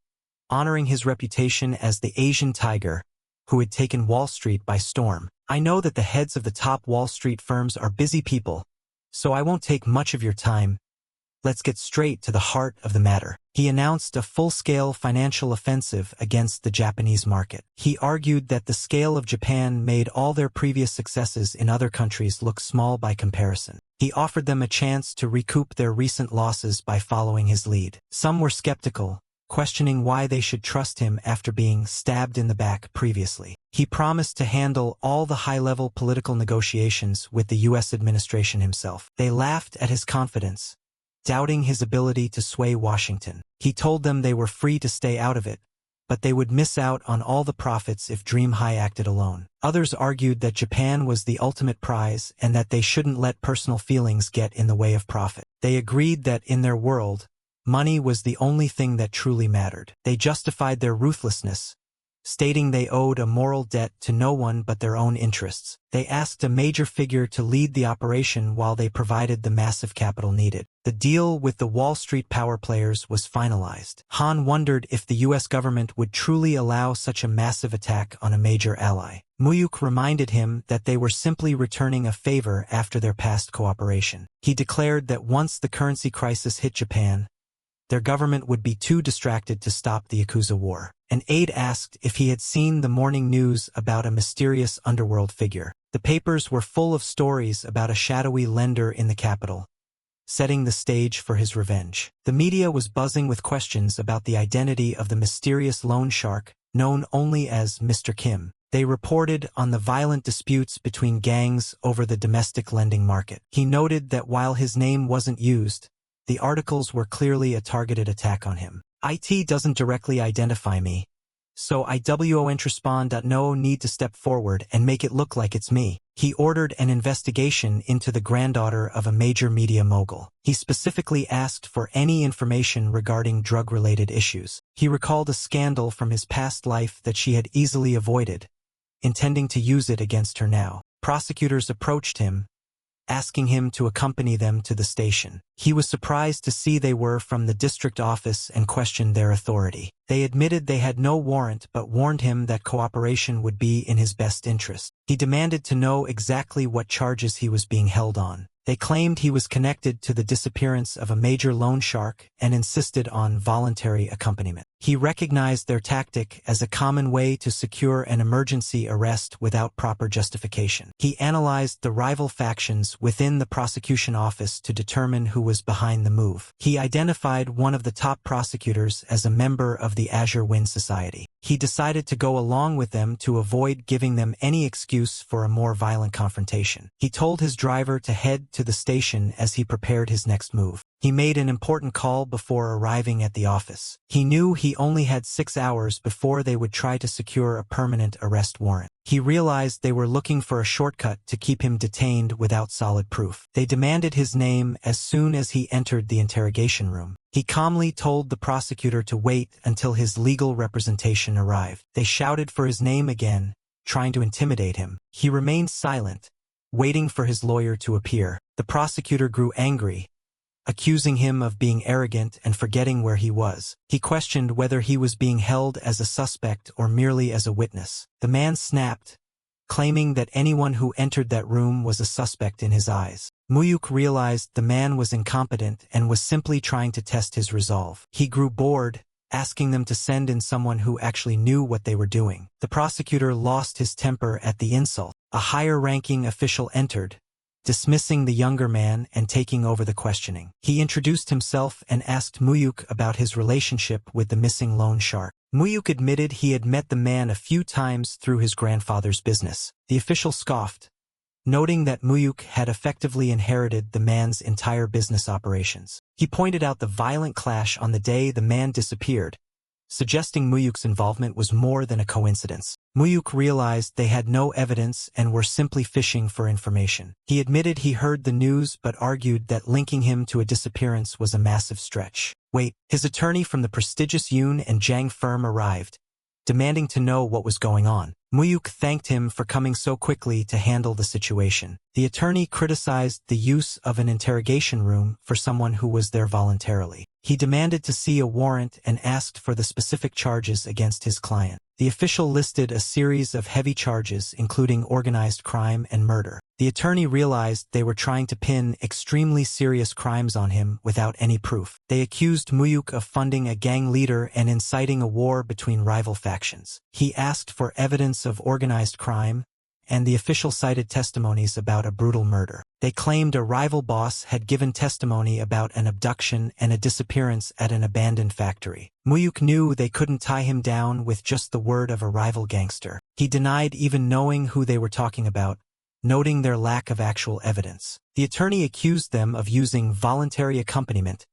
honoring his reputation as the Asian tiger who had taken Wall Street by storm. I know that the heads of the top Wall Street firms are busy people, so I won't take much of your time. Let's get straight to the heart of the matter. He announced a full-scale financial offensive against the Japanese market. He argued that the scale of Japan made all their previous successes in other countries look small by comparison. He offered them a chance to recoup their recent losses by following his lead. Some were skeptical, questioning why they should trust him after being stabbed in the back previously. He promised to handle all the high-level political negotiations with the U.S. administration himself. They laughed at his confidence, doubting his ability to sway Washington. He told them they were free to stay out of it, but they would miss out on all the profits if Dream High acted alone. Others argued that Japan was the ultimate prize and that they shouldn't let personal feelings get in the way of profit. They agreed that in their world, money was the only thing that truly mattered. They justified their ruthlessness, stating they owed a moral debt to no one but their own interests. They asked a major figure to lead the operation while they provided the massive capital needed. The deal with the Wall Street power players was finalized. Han wondered if the U.S. government would truly allow such a massive attack on a major ally. Mu-hyuk reminded him that they were simply returning a favor after their past cooperation. He declared that once the currency crisis hit Japan, their government would be too distracted to stop the Yakuza war. An aide asked if he had seen the morning news about a mysterious underworld figure. The papers were full of stories about a shadowy lender in the capital, setting the stage for his revenge. The media was buzzing with questions about the identity of the mysterious loan shark, known only as Mr. Kim. They reported on the violent disputes between gangs over the domestic lending market. He noted that while his name wasn't used, the articles were clearly a targeted attack on him. It doesn't directly identify me, so I won't respond. No need to step forward and make it look like it's me. He ordered an investigation into the granddaughter of a major media mogul. He specifically asked for any information regarding drug-related issues. He recalled a scandal from his past life that she had easily avoided, intending to use it against her now. Prosecutors approached him, asking him to accompany them to the station. He was surprised to see they were from the district office and questioned their authority. They admitted they had no warrant but warned him that cooperation would be in his best interest. He demanded to know exactly what charges he was being held on. They claimed he was connected to the disappearance of a major loan shark and insisted on voluntary accompaniment. He recognized their tactic as a common way to secure an emergency arrest without proper justification. He analyzed the rival factions within the prosecution office to determine who was behind the move. He identified one of the top prosecutors as a member of the Azure Wind Society. He decided to go along with them to avoid giving them any excuse for a more violent confrontation. He told his driver to head to the station as he prepared his next move. He made an important call before arriving at the office. He knew he only had 6 hours before they would try to secure a permanent arrest warrant. He realized they were looking for a shortcut to keep him detained without solid proof. They demanded his name as soon as he entered the interrogation room. He calmly told the prosecutor to wait until his legal representation arrived. They shouted for his name again, trying to intimidate him. He remained silent, waiting for his lawyer to appear. The prosecutor grew angry, accusing him of being arrogant and forgetting where he was. He questioned whether he was being held as a suspect or merely as a witness. The man snapped, claiming that anyone who entered that room was a suspect in his eyes. Mu-hyuk realized the man was incompetent and was simply trying to test his resolve. He grew bored, asking them to send in someone who actually knew what they were doing. The prosecutor lost his temper at the insult. A higher-ranking official entered, dismissing the younger man and taking over the questioning. He introduced himself and asked Mu-hyuk about his relationship with the missing loan shark. Mu-hyuk admitted he had met the man a few times through his grandfather's business. The official scoffed, noting that Mu-hyuk had effectively inherited the man's entire business operations. He pointed out the violent clash on the day the man disappeared, suggesting Mu-hyuk's involvement was more than a coincidence. Mu-hyuk realized they had no evidence and were simply fishing for information. He admitted he heard the news but argued that linking him to a disappearance was a massive stretch. Wait, his attorney from the prestigious Yoon and Jang firm arrived, demanding to know what was going on. Mu-hyuk thanked him for coming so quickly to handle the situation. The attorney criticized the use of an interrogation room for someone who was there voluntarily. He demanded to see a warrant and asked for the specific charges against his client. The official listed a series of heavy charges, including organized crime and murder. The attorney realized they were trying to pin extremely serious crimes on him without any proof. They accused Mu-hyuk of funding a gang leader and inciting a war between rival factions. He asked for evidence of organized crime, and the official cited testimonies about a brutal murder. They claimed a rival boss had given testimony about an abduction and a disappearance at an abandoned factory. Mu-hyuk knew they couldn't tie him down with just the word of a rival gangster. He denied even knowing who they were talking about, noting their lack of actual evidence. The attorney accused them of using voluntary accompaniment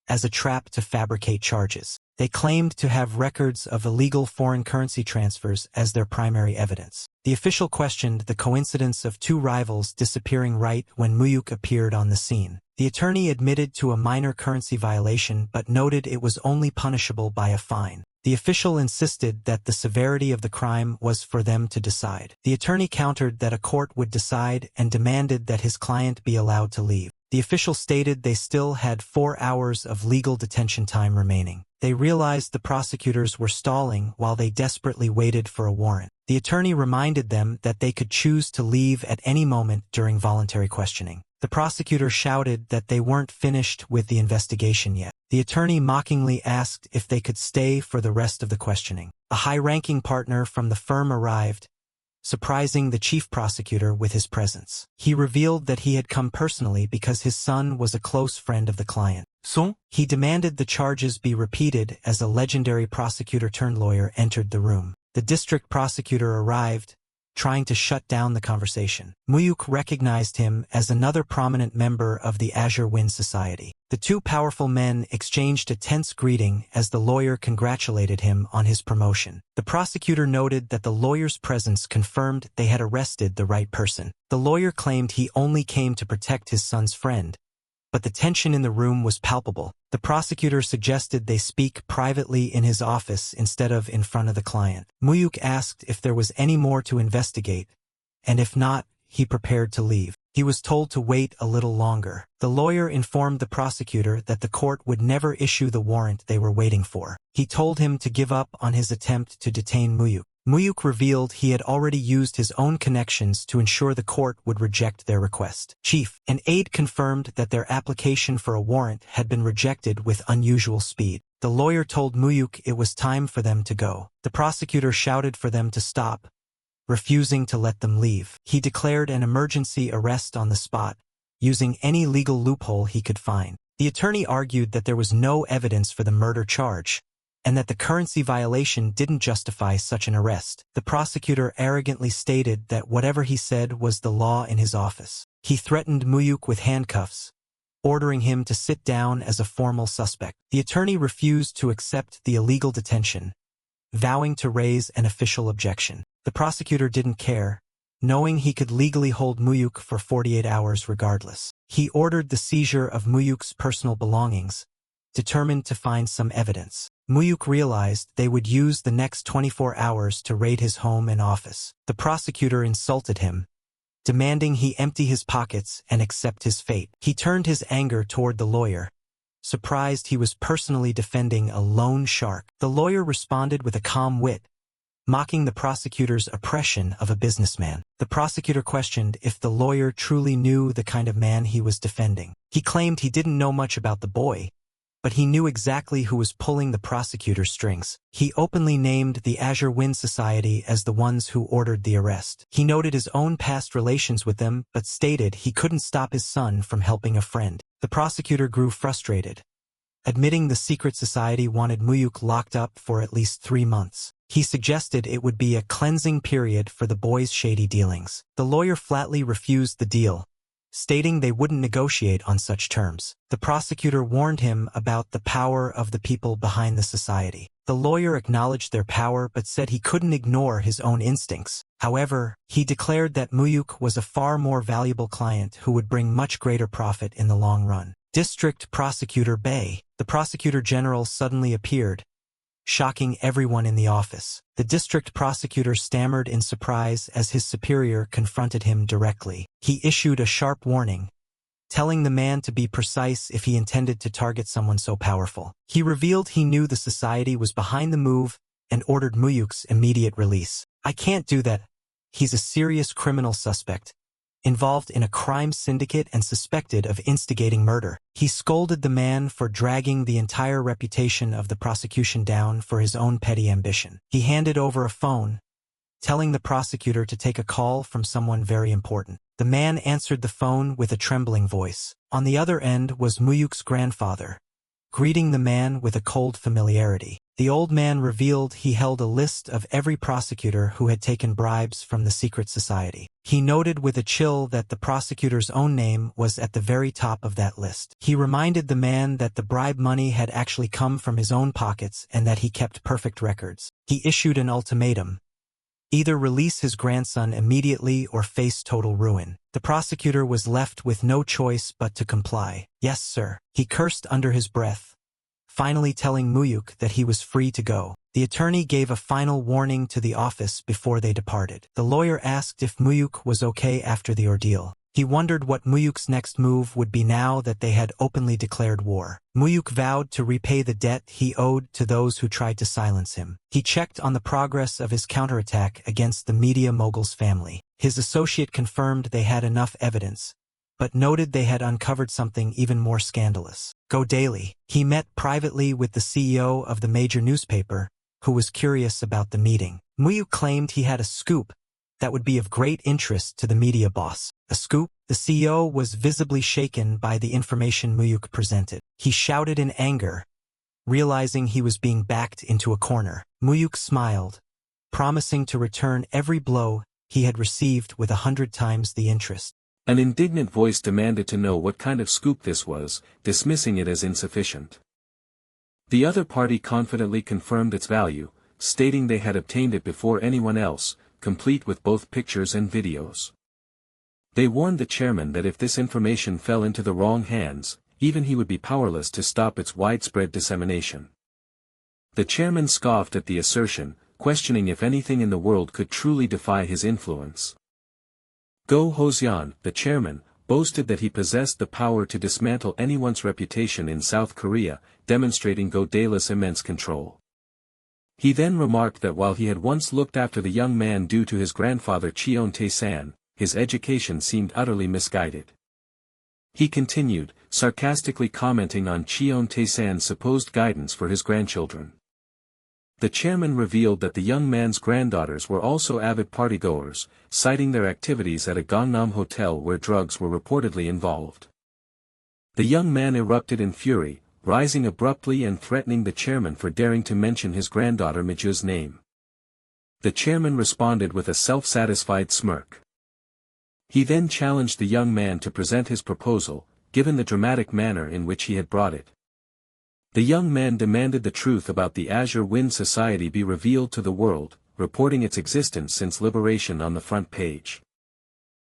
as a trap to fabricate charges. They claimed to have records of illegal foreign currency transfers as their primary evidence. The official questioned the coincidence of two rivals disappearing right when Mu-hyuk appeared on the scene. The attorney admitted to a minor currency violation but noted it was only punishable by a fine. The official insisted that the severity of the crime was for them to decide. The attorney countered that a court would decide and demanded that his client be allowed to leave. The official stated they still had 4 hours of legal detention time remaining. They realized the prosecutors were stalling while they desperately waited for a warrant. The attorney reminded them that they could choose to leave at any moment during voluntary questioning. The prosecutor shouted that they weren't finished with the investigation yet. The attorney mockingly asked if they could stay for the rest of the questioning. A high-ranking partner from the firm arrived, surprising the chief prosecutor with his presence. He revealed that he had come personally because his son was a close friend of the client. So? He demanded the charges be repeated as a legendary prosecutor-turned-lawyer entered the room. The district prosecutor arrived, trying to shut down the conversation. Mu-hyuk recognized him as another prominent member of the Azure Wind Society. The two powerful men exchanged a tense greeting as the lawyer congratulated him on his promotion. The prosecutor noted that the lawyer's presence confirmed they had arrested the right person. The lawyer claimed he only came to protect his son's friend, but the tension in the room was palpable. The prosecutor suggested they speak privately in his office instead of in front of the client. Mu-hyuk asked if there was any more to investigate, and if not, he prepared to leave. He was told to wait a little longer. The lawyer informed the prosecutor that the court would never issue the warrant they were waiting for. He told him to give up on his attempt to detain Mu-hyuk. Mu-hyuk revealed he had already used his own connections to ensure the court would reject their request. Chief, an aide confirmed that their application for a warrant had been rejected with unusual speed. The lawyer told Mu-hyuk it was time for them to go. The prosecutor shouted for them to stop, refusing to let them leave. He declared an emergency arrest on the spot, using any legal loophole he could find. The attorney argued that there was no evidence for the murder charge, and that the currency violation didn't justify such an arrest. The prosecutor arrogantly stated that whatever he said was the law in his office. He threatened Mu-hyuk with handcuffs, ordering him to sit down as a formal suspect. The attorney refused to accept the illegal detention, vowing to raise an official objection. The prosecutor didn't care, knowing he could legally hold Mu-hyuk for 48 hours regardless. He ordered the seizure of Mu-hyuk's personal belongings, determined to find some evidence. Mu-hyuk realized they would use the next 24 hours to raid his home and office. The prosecutor insulted him, demanding he empty his pockets and accept his fate. He turned his anger toward the lawyer, surprised he was personally defending a loan shark. The lawyer responded with a calm wit, mocking the prosecutor's oppression of a businessman. The prosecutor questioned if the lawyer truly knew the kind of man he was defending. He claimed he didn't know much about the boy, but he knew exactly who was pulling the prosecutor's strings. He openly named the Azure Wind Society as the ones who ordered the arrest. He noted his own past relations with them, but stated he couldn't stop his son from helping a friend. The prosecutor grew frustrated, admitting the secret society wanted Mu-hyuk locked up for at least 3 months. He suggested it would be a cleansing period for the boy's shady dealings. The lawyer flatly refused the deal, stating they wouldn't negotiate on such terms. The prosecutor warned him about the power of the people behind the society. The lawyer acknowledged their power but said he couldn't ignore his own instincts. However, he declared that Mu-hyuk was a far more valuable client who would bring much greater profit in the long run. District Prosecutor Bay. The prosecutor general suddenly appeared, shocking everyone in the office. The district prosecutor stammered in surprise as his superior confronted him directly. He issued a sharp warning, telling the man to be precise if he intended to target someone so powerful. He revealed he knew the society was behind the move and ordered Mu-hyuk's immediate release. "I can't do that. He's a serious criminal suspect, involved in a crime syndicate and suspected of instigating murder." He scolded the man for dragging the entire reputation of the prosecution down for his own petty ambition. He handed over a phone, telling the prosecutor to take a call from someone very important. The man answered the phone with a trembling voice. On the other end was Mu-hyuk's grandfather, greeting the man with a cold familiarity. The old man revealed he held a list of every prosecutor who had taken bribes from the secret society. He noted with a chill that the prosecutor's own name was at the very top of that list. He reminded the man that the bribe money had actually come from his own pockets and that he kept perfect records. He issued an ultimatum: either release his grandson immediately or face total ruin. The prosecutor was left with no choice but to comply. "Yes, sir," he cursed under his breath, finally telling Mu-hyuk that he was free to go. The attorney gave a final warning to the office before they departed. The lawyer asked if Mu-hyuk was okay after the ordeal. He wondered what Mu-hyuk's next move would be now that they had openly declared war. Mu-hyuk vowed to repay the debt he owed to those who tried to silence him. He checked on the progress of his counterattack against the media mogul's family. His associate confirmed they had enough evidence, but noted they had uncovered something even more scandalous. Go Daily. He met privately with the CEO of the major newspaper, who was curious about the meeting. Mu-hyuk claimed he had a scoop that would be of great interest to the media boss. A scoop? The CEO was visibly shaken by the information Mu-hyuk presented. He shouted in anger, realizing he was being backed into a corner. Mu-hyuk smiled, promising to return every blow he had received with 100 times the interest. An indignant voice demanded to know what kind of scoop this was, dismissing it as insufficient. The other party confidently confirmed its value, stating they had obtained it before anyone else, complete with both pictures and videos. They warned the chairman that if this information fell into the wrong hands, even he would be powerless to stop its widespread dissemination. The chairman scoffed at the assertion, questioning if anything in the world could truly defy his influence. Go Hosyeon, the chairman, boasted that he possessed the power to dismantle anyone's reputation in South Korea, demonstrating Go Dae's immense control. He then remarked that while he had once looked after the young man due to his grandfather Cheon Tae-san, his education seemed utterly misguided. He continued, sarcastically commenting on Cheon Tae-san's supposed guidance for his grandchildren. The chairman revealed that the young man's granddaughters were also avid partygoers, citing their activities at a Gangnam hotel where drugs were reportedly involved. The young man erupted in fury, rising abruptly and threatening the chairman for daring to mention his granddaughter Miju's name. The chairman responded with a self-satisfied smirk. He then challenged the young man to present his proposal, given the dramatic manner in which he had brought it. The young man demanded the truth about the Azure Wind Society be revealed to the world, reporting its existence since liberation on the front page.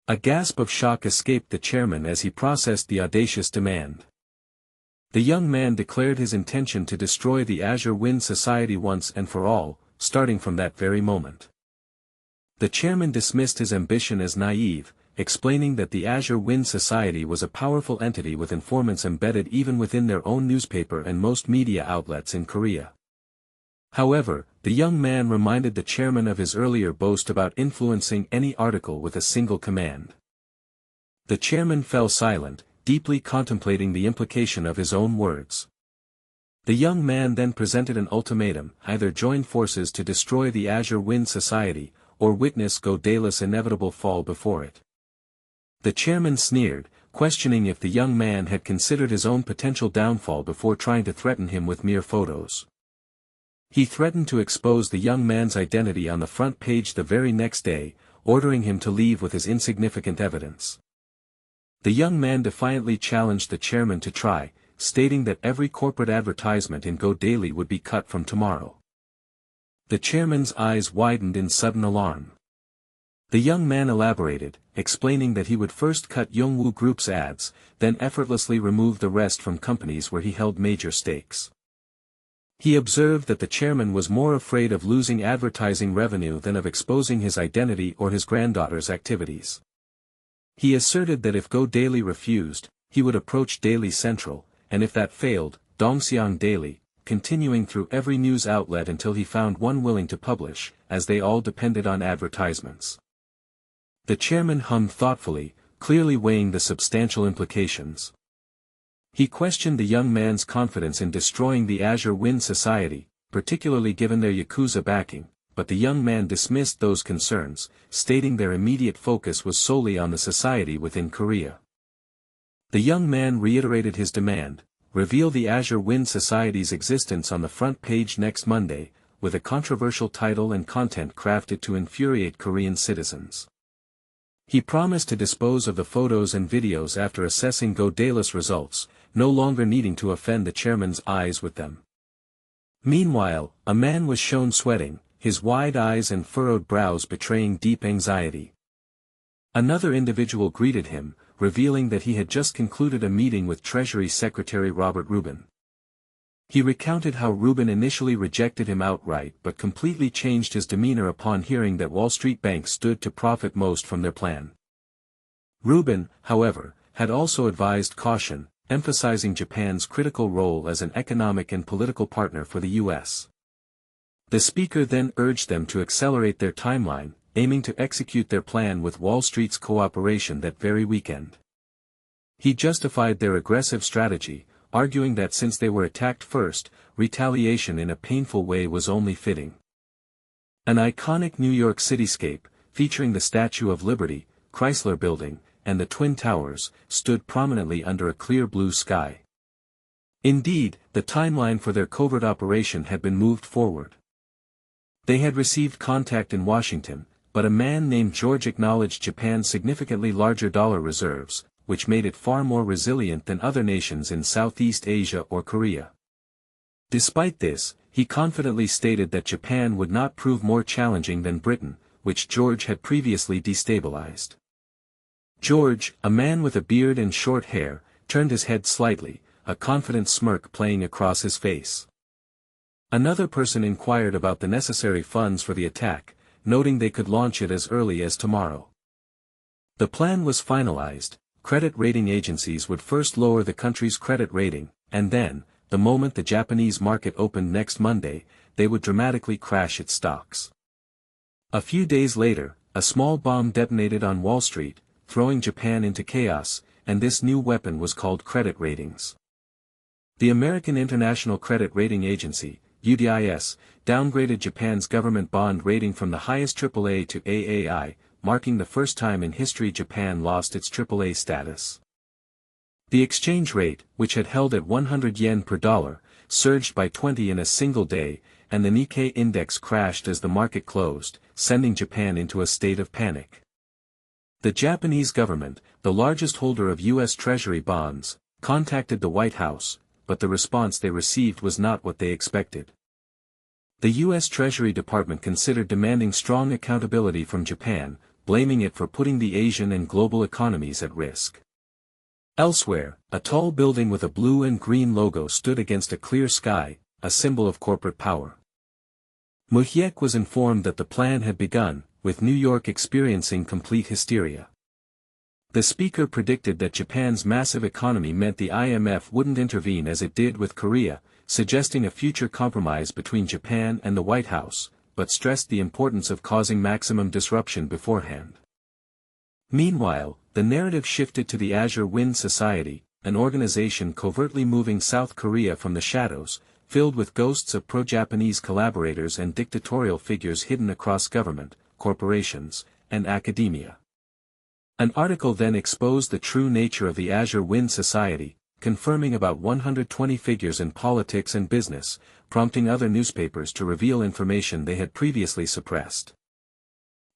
A gasp of shock escaped the chairman as he processed the audacious demand. The young man declared his intention to destroy the Azure Wind Society once and for all, starting from that very moment. The chairman dismissed his ambition as naive, explaining that the Azure Wind Society was a powerful entity with informants embedded even within their own newspaper and most media outlets in Korea. However, the young man reminded the chairman of his earlier boast about influencing any article with a single command. The chairman fell silent, deeply contemplating the implication of his own words. The young man then presented an ultimatum: either join forces to destroy the Azure Wind Society, or witness Go Dae's inevitable fall before it. The chairman sneered, questioning if the young man had considered his own potential downfall before trying to threaten him with mere photos. He threatened to expose the young man's identity on the front page the very next day, ordering him to leave with his insignificant evidence. The young man defiantly challenged the chairman to try, stating that every corporate advertisement in Go Daily would be cut from tomorrow. The chairman's eyes widened in sudden alarm. The young man elaborated, explaining that he would first cut Yongwoo Group's ads, then effortlessly remove the rest from companies where he held major stakes. He observed that the chairman was more afraid of losing advertising revenue than of exposing his identity or his granddaughter's activities. He asserted that if Go Daily refused, he would approach Daily Central, and if that failed, Dongxiang Daily, continuing through every news outlet until he found one willing to publish, as they all depended on advertisements. The chairman hummed thoughtfully, clearly weighing the substantial implications. He questioned the young man's confidence in destroying the Azure Wind Society, particularly given their Yakuza backing, but the young man dismissed those concerns, stating their immediate focus was solely on the society within Korea. The young man reiterated his demand: reveal the Azure Wind Society's existence on the front page next Monday, with a controversial title and content crafted to infuriate Korean citizens. He promised to dispose of the photos and videos after assessing Go Daily's results, no longer needing to offend the chairman's eyes with them. Meanwhile, a man was shown sweating, his wide eyes and furrowed brows betraying deep anxiety. Another individual greeted him, revealing that he had just concluded a meeting with Treasury Secretary Robert Rubin. He recounted how Rubin initially rejected him outright but completely changed his demeanor upon hearing that Wall Street banks stood to profit most from their plan. Rubin, however, had also advised caution, emphasizing Japan's critical role as an economic and political partner for the U.S. The speaker then urged them to accelerate their timeline, aiming to execute their plan with Wall Street's cooperation that very weekend. He justified their aggressive strategy, arguing that since they were attacked first, retaliation in a painful way was only fitting. An iconic New York cityscape, featuring the Statue of Liberty, Chrysler Building, and the Twin Towers, stood prominently under a clear blue sky. Indeed, the timeline for their covert operation had been moved forward. They had received contact in Washington, but a man named George acknowledged Japan's significantly larger dollar reserves, which made it far more resilient than other nations in Southeast Asia or Korea. Despite this, he confidently stated that Japan would not prove more challenging than Britain, which George had previously destabilized. George, a man with a beard and short hair, turned his head slightly, a confident smirk playing across his face. Another person inquired about the necessary funds for the attack, noting they could launch it as early as tomorrow. The plan was finalized. Credit rating agencies would first lower the country's credit rating, and then, the moment the Japanese market opened next Monday, they would dramatically crash its stocks. A few days later, a small bomb detonated on Wall Street, throwing Japan into chaos, and this new weapon was called credit ratings. The American International Credit Rating Agency, UDIS, downgraded Japan's government bond rating from the highest AAA to AAI, marking the first time in history Japan lost its AAA status. The exchange rate, which had held at 100 yen per dollar, surged by 20 in a single day, and the Nikkei index crashed as the market closed, sending Japan into a state of panic. The Japanese government, the largest holder of U.S. Treasury bonds, contacted the White House, but the response they received was not what they expected. The U.S. Treasury Department considered demanding strong accountability from Japan, blaming it for putting the Asian and global economies at risk. Elsewhere, a tall building with a blue and green logo stood against a clear sky, a symbol of corporate power. Mu-hyuk was informed that the plan had begun, with New York experiencing complete hysteria. The speaker predicted that Japan's massive economy meant the IMF wouldn't intervene as it did with Korea, suggesting a future compromise between Japan and the White House, but stressed the importance of causing maximum disruption beforehand. Meanwhile, the narrative shifted to the Azure Wind Society, an organization covertly moving South Korea from the shadows, filled with ghosts of pro-Japanese collaborators and dictatorial figures hidden across government, corporations, and academia. An article then exposed the true nature of the Azure Wind Society, confirming about 120 figures in politics and business, prompting other newspapers to reveal information they had previously suppressed.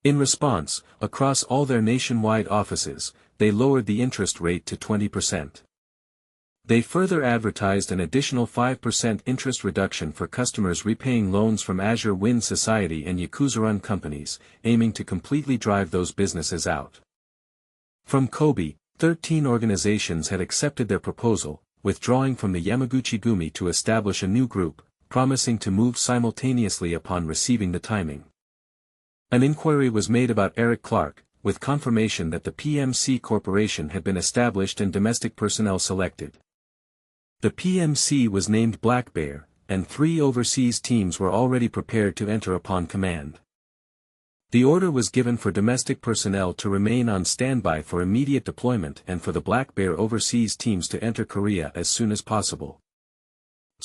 In response, across all their nationwide offices, they lowered the interest rate to 20%. They further advertised an additional 5% interest reduction for customers repaying loans from Azure Wind Society and Yakuza-run companies, aiming to completely drive those businesses out. From Kobe, 13 organizations had accepted their proposal, withdrawing from the Yamaguchi-gumi to establish a new group, promising to move simultaneously upon receiving the timing. An inquiry was made about Eric Clark, with confirmation that the PMC Corporation had been established and domestic personnel selected. The PMC was named Black Bear, and 3 overseas teams were already prepared to enter upon command. The order was given for domestic personnel to remain on standby for immediate deployment and for the Black Bear overseas teams to enter Korea as soon as possible.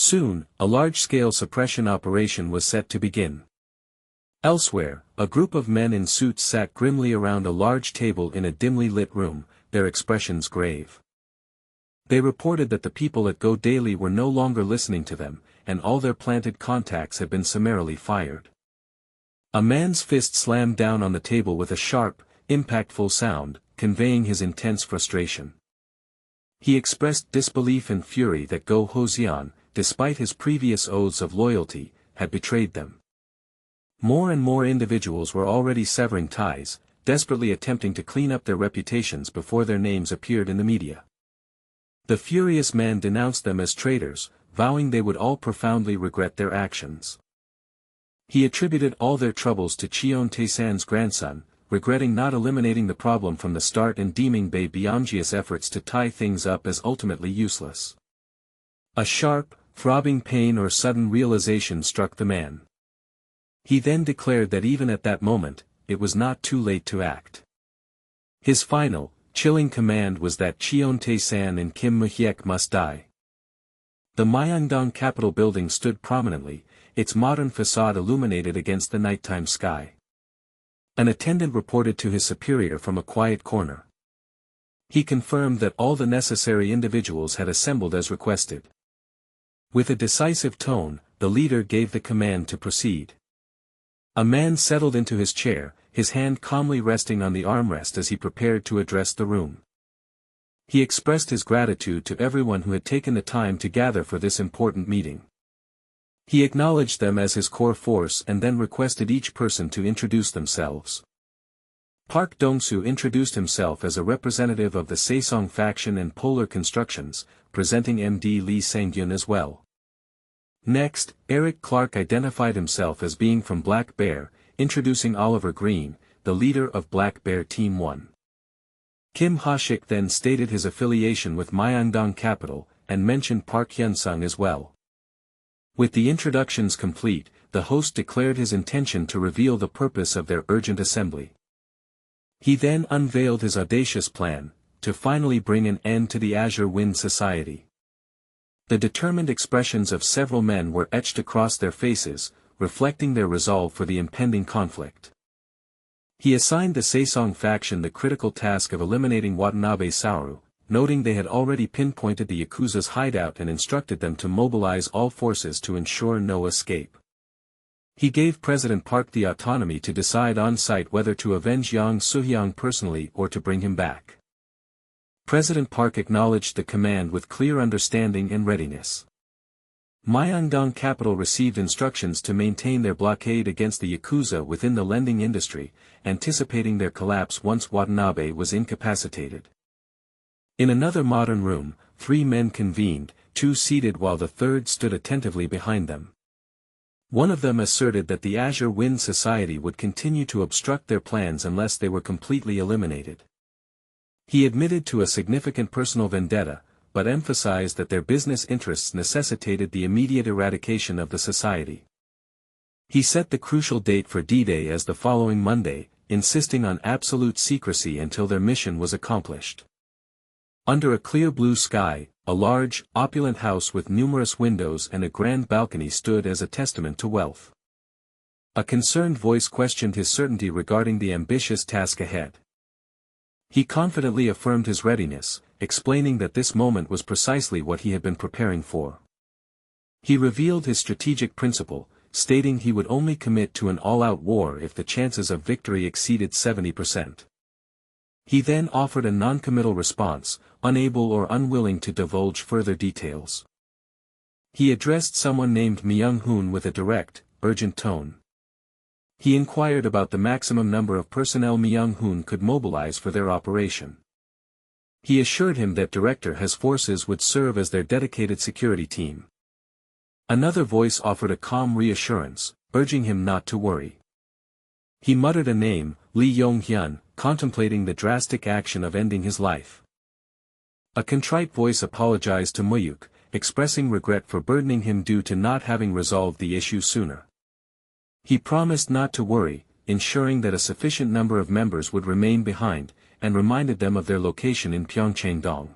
Soon, a large-scale suppression operation was set to begin. Elsewhere, a group of men in suits sat grimly around a large table in a dimly lit room, their expressions grave. They reported that the people at Go Daily were no longer listening to them, and all their planted contacts had been summarily fired. A man's fist slammed down on the table with a sharp, impactful sound, conveying his intense frustration. He expressed disbelief and fury that Go Hosian, despite his previous oaths of loyalty, had betrayed them. More and more individuals were already severing ties, desperately attempting to clean up their reputations before their names appeared in the media. The furious man denounced them as traitors, vowing they would all profoundly regret their actions. He attributed all their troubles to Cheon Tae-san's grandson, regretting not eliminating the problem from the start and deeming Bae Byungji's efforts to tie things up as ultimately useless. A sharp, throbbing pain or sudden realization struck the man. He then declared that even at that moment, it was not too late to act. His final, chilling command was that Cheon Tae-san and Kim Mu-hyuk must die. The Myeongdong Capitol building stood prominently, its modern facade illuminated against the nighttime sky. An attendant reported to his superior from a quiet corner. He confirmed that all the necessary individuals had assembled as requested. With a decisive tone, the leader gave the command to proceed. A man settled into his chair, his hand calmly resting on the armrest as he prepared to address the room. He expressed his gratitude to everyone who had taken the time to gather for this important meeting. He acknowledged them as his core force and then requested each person to introduce themselves. Park Dong-soo introduced himself as a representative of the Saesong faction and Polar Constructions, presenting MD Lee Sang-gyun as well. Next, Eric Clark identified himself as being from Black Bear, introducing Oliver Green, the leader of Black Bear Team 1. Kim Ha-shik then stated his affiliation with Myeongdong Capital, and mentioned Park Hyun-sung as well. With the introductions complete, the host declared his intention to reveal the purpose of their urgent assembly. He then unveiled his audacious plan, to finally bring an end to the Azure Wind Society. The determined expressions of several men were etched across their faces, reflecting their resolve for the impending conflict. He assigned the Saesong faction the critical task of eliminating Watanabe Saoru, noting they had already pinpointed the Yakuza's hideout and instructed them to mobilize all forces to ensure no escape. He gave President Park the autonomy to decide on-site whether to avenge Yang Soo-hyang personally or to bring him back. President Park acknowledged the command with clear understanding and readiness. Myeongdong Capital received instructions to maintain their blockade against the Yakuza within the lending industry, anticipating their collapse once Watanabe was incapacitated. In another modern room, 3 men convened, 2 seated while the third stood attentively behind them. One of them asserted that the Azure Wind Society would continue to obstruct their plans unless they were completely eliminated. He admitted to a significant personal vendetta, but emphasized that their business interests necessitated the immediate eradication of the society. He set the crucial date for D-Day as the following Monday, insisting on absolute secrecy until their mission was accomplished. Under a clear blue sky, a large, opulent house with numerous windows and a grand balcony stood as a testament to wealth. A concerned voice questioned his certainty regarding the ambitious task ahead. He confidently affirmed his readiness, explaining that this moment was precisely what he had been preparing for. He revealed his strategic principle, stating he would only commit to an all-out war if the chances of victory exceeded 70%. He then offered a non-committal response, unable or unwilling to divulge further details. He addressed someone named Myung-hoon with a direct, urgent tone. He inquired about the maximum number of personnel Myung-hoon could mobilize for their operation. He assured him that Director Has forces would serve as their dedicated security team. Another voice offered a calm reassurance, urging him not to worry. He muttered a name, Lee Yong-hyun, contemplating the drastic action of ending his life. A contrite voice apologized to Mu-hyuk, expressing regret for burdening him due to not having resolved the issue sooner. He promised not to worry, ensuring that a sufficient number of members would remain behind, and reminded them of their location in Pyeongchang-dong.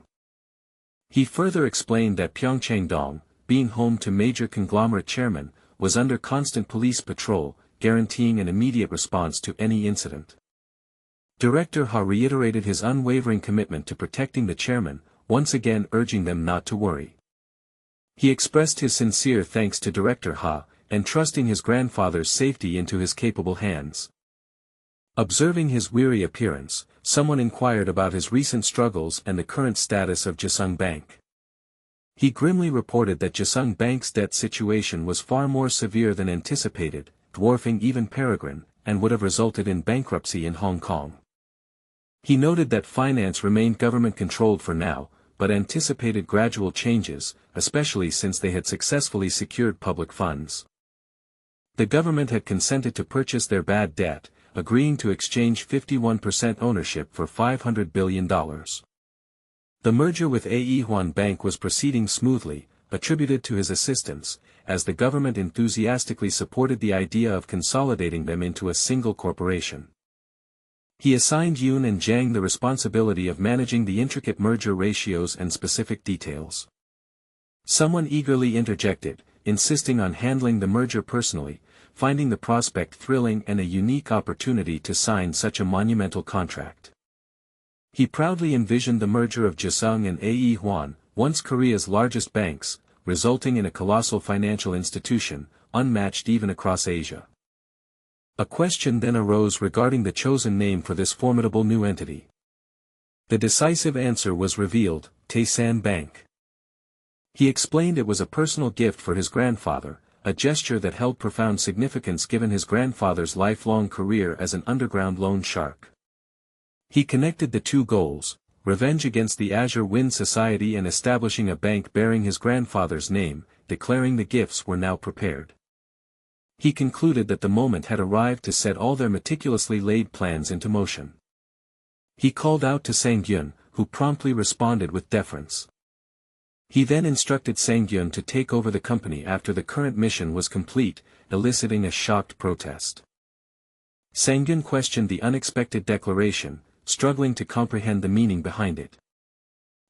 He further explained that Pyeongchang-dong, being home to major conglomerate chairmen, was under constant police patrol, guaranteeing an immediate response to any incident. Director Ha reiterated his unwavering commitment to protecting the chairman, once again urging them not to worry. He expressed his sincere thanks to Director Ha, entrusting his grandfather's safety into his capable hands. Observing his weary appearance, someone inquired about his recent struggles and the current status of Jisung Bank. He grimly reported that Jisung Bank's debt situation was far more severe than anticipated, dwarfing even Peregrine, and would have resulted in bankruptcy in Hong Kong. He noted that finance remained government-controlled for now, but anticipated gradual changes, especially since they had successfully secured public funds. The government had consented to purchase their bad debt, agreeing to exchange 51% ownership for $500 billion. The merger with Aehuan Bank was proceeding smoothly, attributed to his assistance, as the government enthusiastically supported the idea of consolidating them into a single corporation. He assigned Yoon and Jang the responsibility of managing the intricate merger ratios and specific details. Someone eagerly interjected, insisting on handling the merger personally, finding the prospect thrilling and a unique opportunity to sign such a monumental contract. He proudly envisioned the merger of Jisung and Aehuan, once Korea's largest banks, resulting in a colossal financial institution, unmatched even across Asia. A question then arose regarding the chosen name for this formidable new entity. The decisive answer was revealed: Tae-san Bank. He explained it was a personal gift for his grandfather, a gesture that held profound significance given his grandfather's lifelong career as an underground loan shark. He connected the two goals, revenge against the Azure Wind Society and establishing a bank bearing his grandfather's name, declaring the gifts were now prepared. He concluded that the moment had arrived to set all their meticulously laid plans into motion. He called out to Sang-gyun, who promptly responded with deference. He then instructed Sang-gyun to take over the company after the current mission was complete, eliciting a shocked protest. Sang-gyun questioned the unexpected declaration, struggling to comprehend the meaning behind it.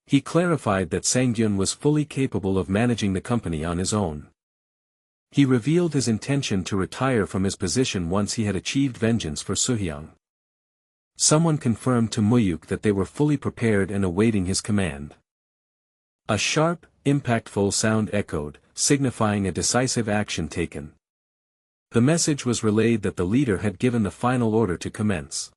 He clarified that Sang-gyun was fully capable of managing the company on his own. He revealed his intention to retire from his position once he had achieved vengeance for Soo-hyung. Someone confirmed to Mu-hyuk that they were fully prepared and awaiting his command. A sharp, impactful sound echoed, signifying a decisive action taken. The message was relayed that the leader had given the final order to commence.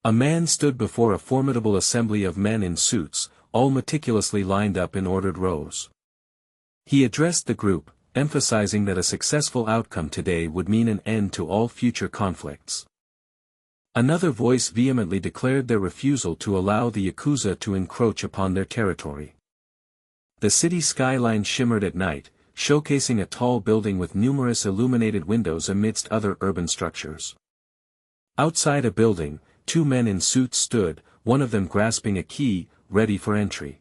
A man stood before a formidable assembly of men in suits, all meticulously lined up in ordered rows. He addressed the group, emphasizing that a successful outcome today would mean an end to all future conflicts. Another voice vehemently declared their refusal to allow the Yakuza to encroach upon their territory. The city skyline shimmered at night, showcasing a tall building with numerous illuminated windows amidst other urban structures. Outside a building, two men in suits stood, one of them grasping a key, ready for entry.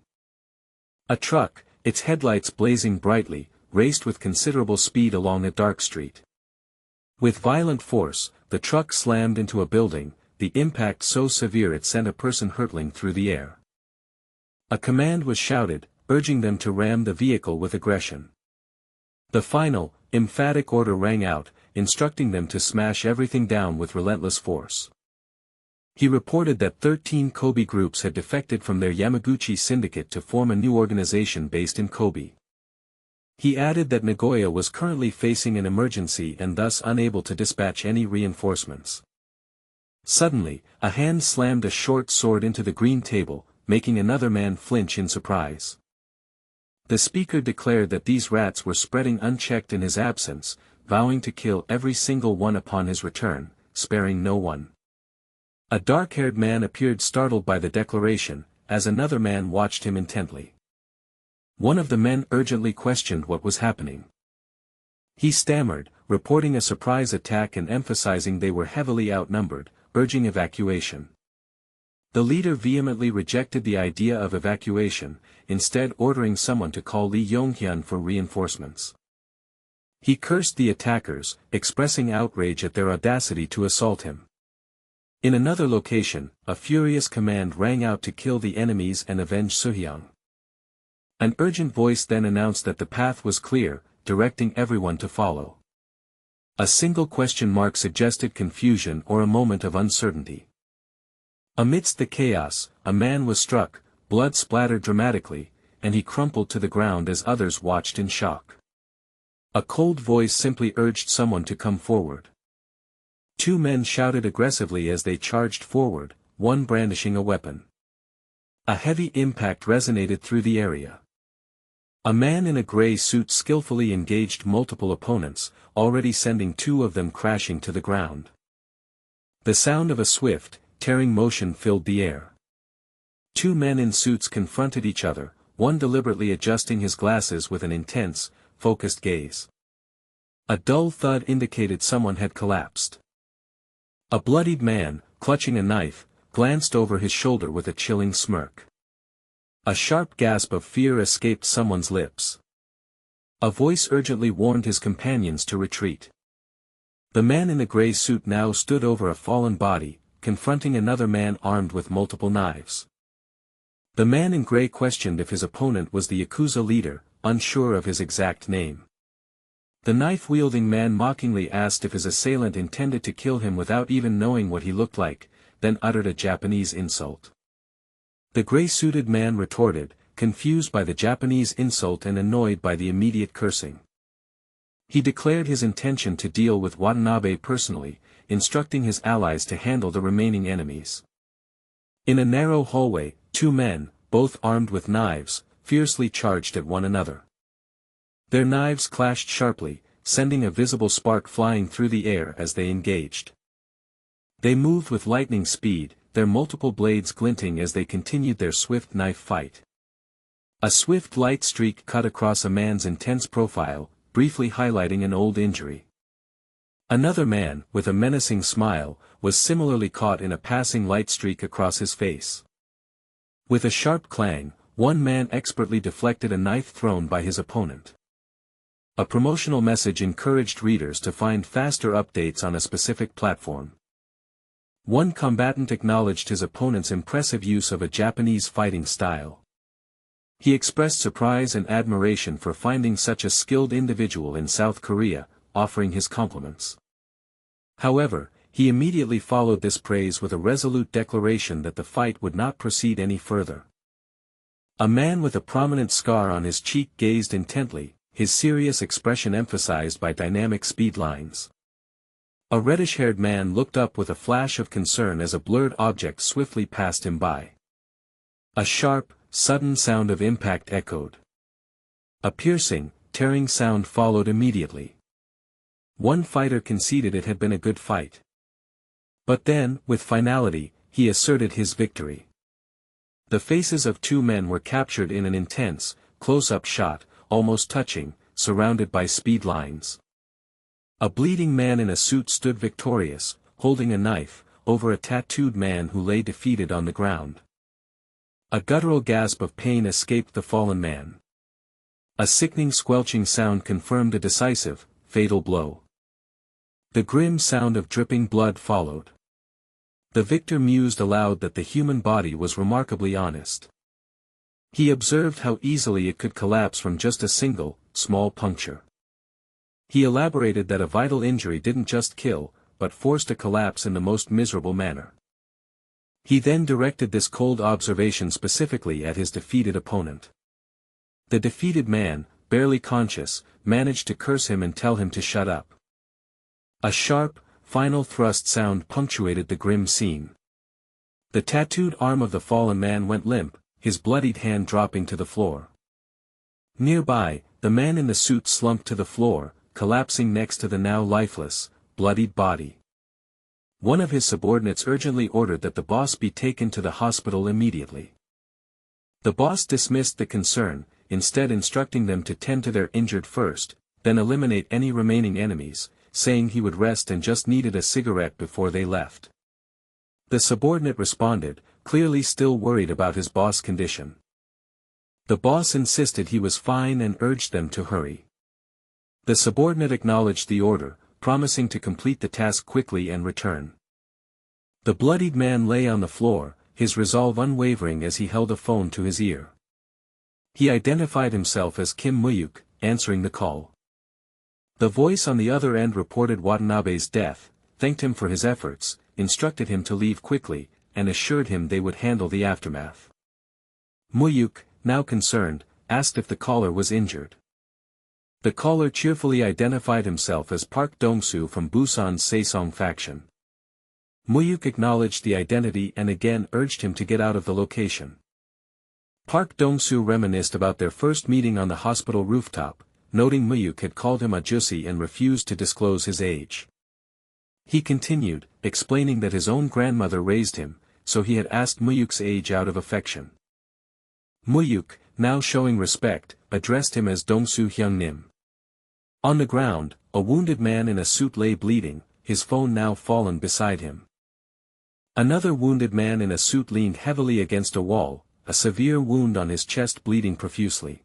A truck, its headlights blazing brightly, raced with considerable speed along a dark street. With violent force, the truck slammed into a building, the impact so severe it sent a person hurtling through the air. A command was shouted, urging them to ram the vehicle with aggression. The final, emphatic order rang out, instructing them to smash everything down with relentless force. He reported that 13 Kobe groups had defected from their Yamaguchi syndicate to form a new organization based in Kobe. He added that Nagoya was currently facing an emergency and thus unable to dispatch any reinforcements. Suddenly, a hand slammed a short sword into the green table, making another man flinch in surprise. The speaker declared that these rats were spreading unchecked in his absence, vowing to kill every single one upon his return, sparing no one. A dark-haired man appeared startled by the declaration, as another man watched him intently. One of the men urgently questioned what was happening. He stammered, reporting a surprise attack and emphasizing they were heavily outnumbered, urging evacuation. The leader vehemently rejected the idea of evacuation, instead ordering someone to call Lee Yonghyun for reinforcements. He cursed the attackers, expressing outrage at their audacity to assault him. In another location, a furious command rang out to kill the enemies and avenge Soo-hyung. An urgent voice then announced that the path was clear, directing everyone to follow. A single question mark suggested confusion or a moment of uncertainty. Amidst the chaos, a man was struck, blood splattered dramatically, and he crumpled to the ground as others watched in shock. A cold voice simply urged someone to come forward. Two men shouted aggressively as they charged forward, one brandishing a weapon. A heavy impact resonated through the area. A man in a gray suit skillfully engaged multiple opponents, already sending two of them crashing to the ground. The sound of a swift, tearing motion filled the air. Two men in suits confronted each other, one deliberately adjusting his glasses with an intense, focused gaze. A dull thud indicated someone had collapsed. A bloodied man, clutching a knife, glanced over his shoulder with a chilling smirk. A sharp gasp of fear escaped someone's lips. A voice urgently warned his companions to retreat. The man in the gray suit now stood over a fallen body, confronting another man armed with multiple knives. The man in gray questioned if his opponent was the Yakuza leader, unsure of his exact name. The knife-wielding man mockingly asked if his assailant intended to kill him without even knowing what he looked like, then uttered a Japanese insult. The gray-suited man retorted, confused by the Japanese insult and annoyed by the immediate cursing. He declared his intention to deal with Watanabe personally, instructing his allies to handle the remaining enemies. In a narrow hallway, two men, both armed with knives, fiercely charged at one another. Their knives clashed sharply, sending a visible spark flying through the air as they engaged. They moved with lightning speed, their multiple blades glinting as they continued their swift knife fight. A swift light streak cut across a man's intense profile, briefly highlighting an old injury. Another man, with a menacing smile, was similarly caught in a passing light streak across his face. With a sharp clang, one man expertly deflected a knife thrown by his opponent. A promotional message encouraged readers to find faster updates on a specific platform. One combatant acknowledged his opponent's impressive use of a Japanese fighting style. He expressed surprise and admiration for finding such a skilled individual in South Korea, offering his compliments. However, he immediately followed this praise with a resolute declaration that the fight would not proceed any further. A man with a prominent scar on his cheek gazed intently, his serious expression emphasized by dynamic speed lines. A reddish-haired man looked up with a flash of concern as a blurred object swiftly passed him by. A sharp, sudden sound of impact echoed. A piercing, tearing sound followed immediately. One fighter conceded it had been a good fight. But then, with finality, he asserted his victory. The faces of two men were captured in an intense, close-up shot, almost touching, surrounded by speed lines. A bleeding man in a suit stood victorious, holding a knife, over a tattooed man who lay defeated on the ground. A guttural gasp of pain escaped the fallen man. A sickening squelching sound confirmed a decisive, fatal blow. The grim sound of dripping blood followed. The victor mused aloud that the human body was remarkably honest. He observed how easily it could collapse from just a single, small puncture. He elaborated that a vital injury didn't just kill, but forced a collapse in the most miserable manner. He then directed this cold observation specifically at his defeated opponent. The defeated man, barely conscious, managed to curse him and tell him to shut up. A sharp, final thrust sound punctuated the grim scene. The tattooed arm of the fallen man went limp, his bloodied hand dropping to the floor. Nearby, the man in the suit slumped to the floor, collapsing next to the now lifeless, bloodied body. One of his subordinates urgently ordered that the boss be taken to the hospital immediately. The boss dismissed the concern, instead instructing them to tend to their injured first, then eliminate any remaining enemies, saying he would rest and just needed a cigarette before they left. The subordinate responded, clearly still worried about his boss' condition. The boss insisted he was fine and urged them to hurry. The subordinate acknowledged the order, promising to complete the task quickly and return. The bloodied man lay on the floor, his resolve unwavering as he held a phone to his ear. He identified himself as Kim Mu-hyuk, answering the call. The voice on the other end reported Watanabe's death, thanked him for his efforts, instructed him to leave quickly, and assured him they would handle the aftermath. Mu-hyuk, now concerned, asked if the caller was injured. The caller cheerfully identified himself as Park Dong-soo from Busan's Saesong faction. Mu-hyuk acknowledged the identity and again urged him to get out of the location. Park Dong-soo reminisced about their first meeting on the hospital rooftop, noting Mu-hyuk had called him a jussi and refused to disclose his age. He continued, explaining that his own grandmother raised him, so he had asked Mu-hyuk's age out of affection. Mu-hyuk, now showing respect, addressed him as Dong-soo Hyung-nim. On the ground, a wounded man in a suit lay bleeding, his phone now fallen beside him. Another wounded man in a suit leaned heavily against a wall, a severe wound on his chest bleeding profusely.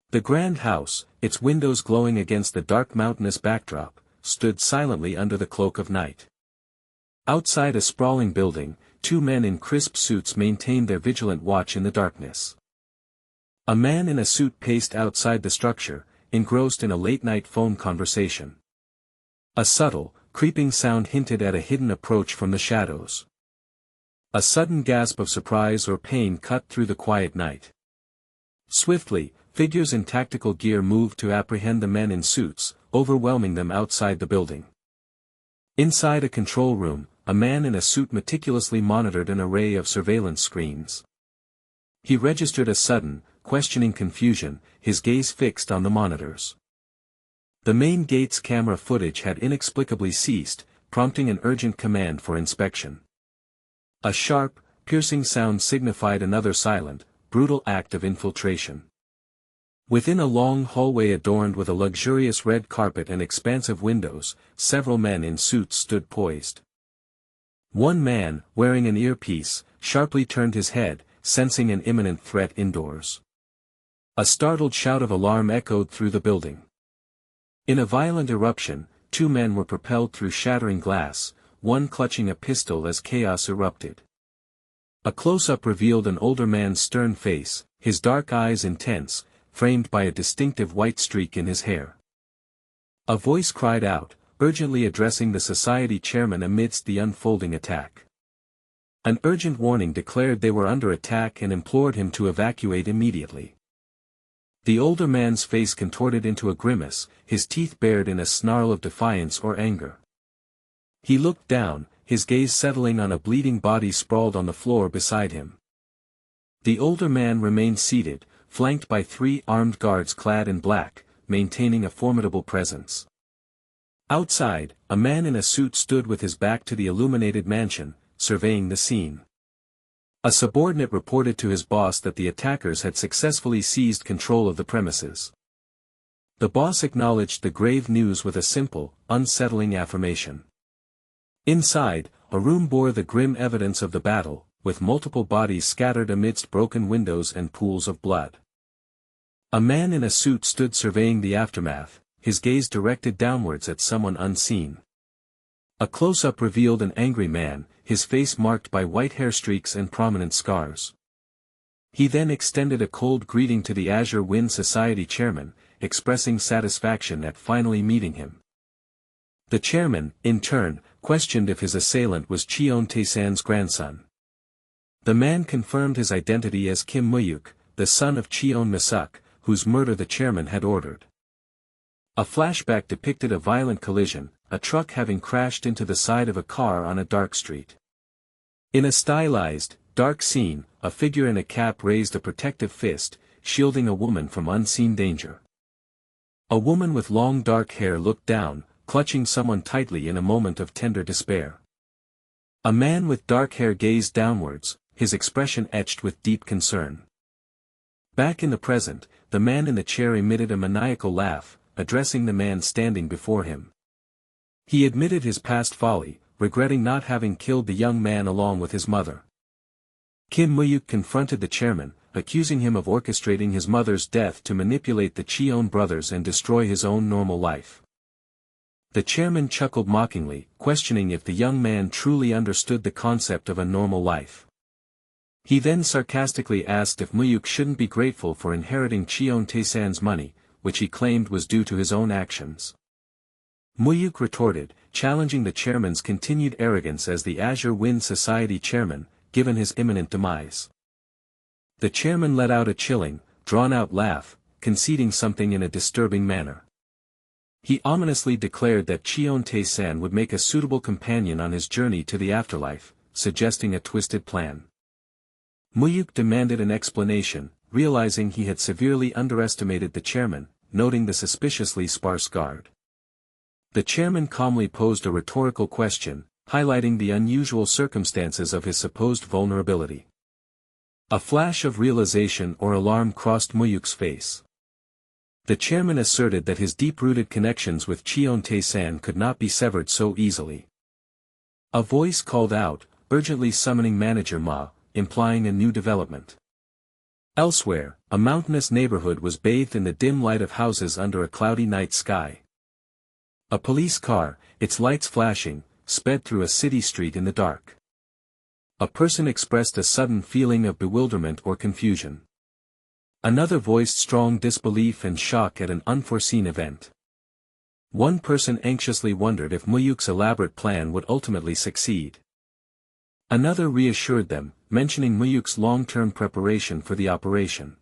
The grand house, its windows glowing against the dark mountainous backdrop, stood silently under the cloak of night. Outside a sprawling building, two men in crisp suits maintained their vigilant watch in the darkness. A man in a suit paced outside the structure, engrossed in a late-night phone conversation. A subtle, creeping sound hinted at a hidden approach from the shadows. A sudden gasp of surprise or pain cut through the quiet night. Swiftly, figures in tactical gear moved to apprehend the men in suits, overwhelming them outside the building. Inside a control room, a man in a suit meticulously monitored an array of surveillance screens. He registered a sudden, questioning confusion, his gaze fixed on the monitors. The main gate's camera footage had inexplicably ceased, prompting an urgent command for inspection. A sharp, piercing sound signified another silent, brutal act of infiltration. Within a long hallway adorned with a luxurious red carpet and expansive windows, several men in suits stood poised. One man, wearing an earpiece, sharply turned his head, sensing an imminent threat indoors. A startled shout of alarm echoed through the building. In a violent eruption, two men were propelled through shattering glass, one clutching a pistol as chaos erupted. A close-up revealed an older man's stern face, his dark eyes intense, framed by a distinctive white streak in his hair. A voice cried out, urgently addressing the society chairman amidst the unfolding attack. An urgent warning declared they were under attack and implored him to evacuate immediately. The older man's face contorted into a grimace, his teeth bared in a snarl of defiance or anger. He looked down, his gaze settling on a bleeding body sprawled on the floor beside him. The older man remained seated, flanked by three armed guards clad in black, maintaining a formidable presence. Outside, a man in a suit stood with his back to the illuminated mansion, surveying the scene. A subordinate reported to his boss that the attackers had successfully seized control of the premises. The boss acknowledged the grave news with a simple, unsettling affirmation. Inside, a room bore the grim evidence of the battle, with multiple bodies scattered amidst broken windows and pools of blood. A man in a suit stood surveying the aftermath, his gaze directed downwards at someone unseen. A close-up revealed an angry man, his face marked by white hair streaks and prominent scars. He then extended a cold greeting to the Azure Wind Society chairman, expressing satisfaction at finally meeting him. The chairman, in turn, questioned if his assailant was Cheon Tae-san's grandson. The man confirmed his identity as Kim Mu-hyuk, the son of Cheon Mu-suk, whose murder the chairman had ordered. A flashback depicted a violent collision, a truck having crashed into the side of a car on a dark street. In a stylized, dark scene, a figure in a cap raised a protective fist, shielding a woman from unseen danger. A woman with long dark hair looked down, clutching someone tightly in a moment of tender despair. A man with dark hair gazed downwards, his expression etched with deep concern. Back in the present, the man in the chair emitted a maniacal laugh, addressing the man standing before him. He admitted his past folly, regretting not having killed the young man along with his mother. Kim Mu-hyuk confronted the chairman, accusing him of orchestrating his mother's death to manipulate the Cheon brothers and destroy his own normal life. The chairman chuckled mockingly, questioning if the young man truly understood the concept of a normal life. He then sarcastically asked if Mu-hyuk shouldn't be grateful for inheriting Cheon Tae-san's money, which he claimed was due to his own actions. Mu-hyuk retorted, challenging the chairman's continued arrogance as the Azure Wind Society chairman, given his imminent demise. The chairman let out a chilling, drawn-out laugh, conceding something in a disturbing manner. He ominously declared that Cheon Tae-san would make a suitable companion on his journey to the afterlife, suggesting a twisted plan. Mu-hyuk demanded an explanation, realizing he had severely underestimated the chairman, noting the suspiciously sparse guard. The chairman calmly posed a rhetorical question, highlighting the unusual circumstances of his supposed vulnerability. A flash of realization or alarm crossed Mu-hyuk's face. The chairman asserted that his deep-rooted connections with Cheon Tae-san could not be severed so easily. A voice called out, urgently summoning manager Ma, implying a new development. Elsewhere, a mountainous neighborhood was bathed in the dim light of houses under a cloudy night sky. A police car, its lights flashing, sped through a city street in the dark. A person expressed a sudden feeling of bewilderment or confusion. Another voiced strong disbelief and shock at an unforeseen event. One person anxiously wondered if Mu-hyuk's elaborate plan would ultimately succeed. Another reassured them, mentioning Mu-hyuk's long-term preparation for the operation.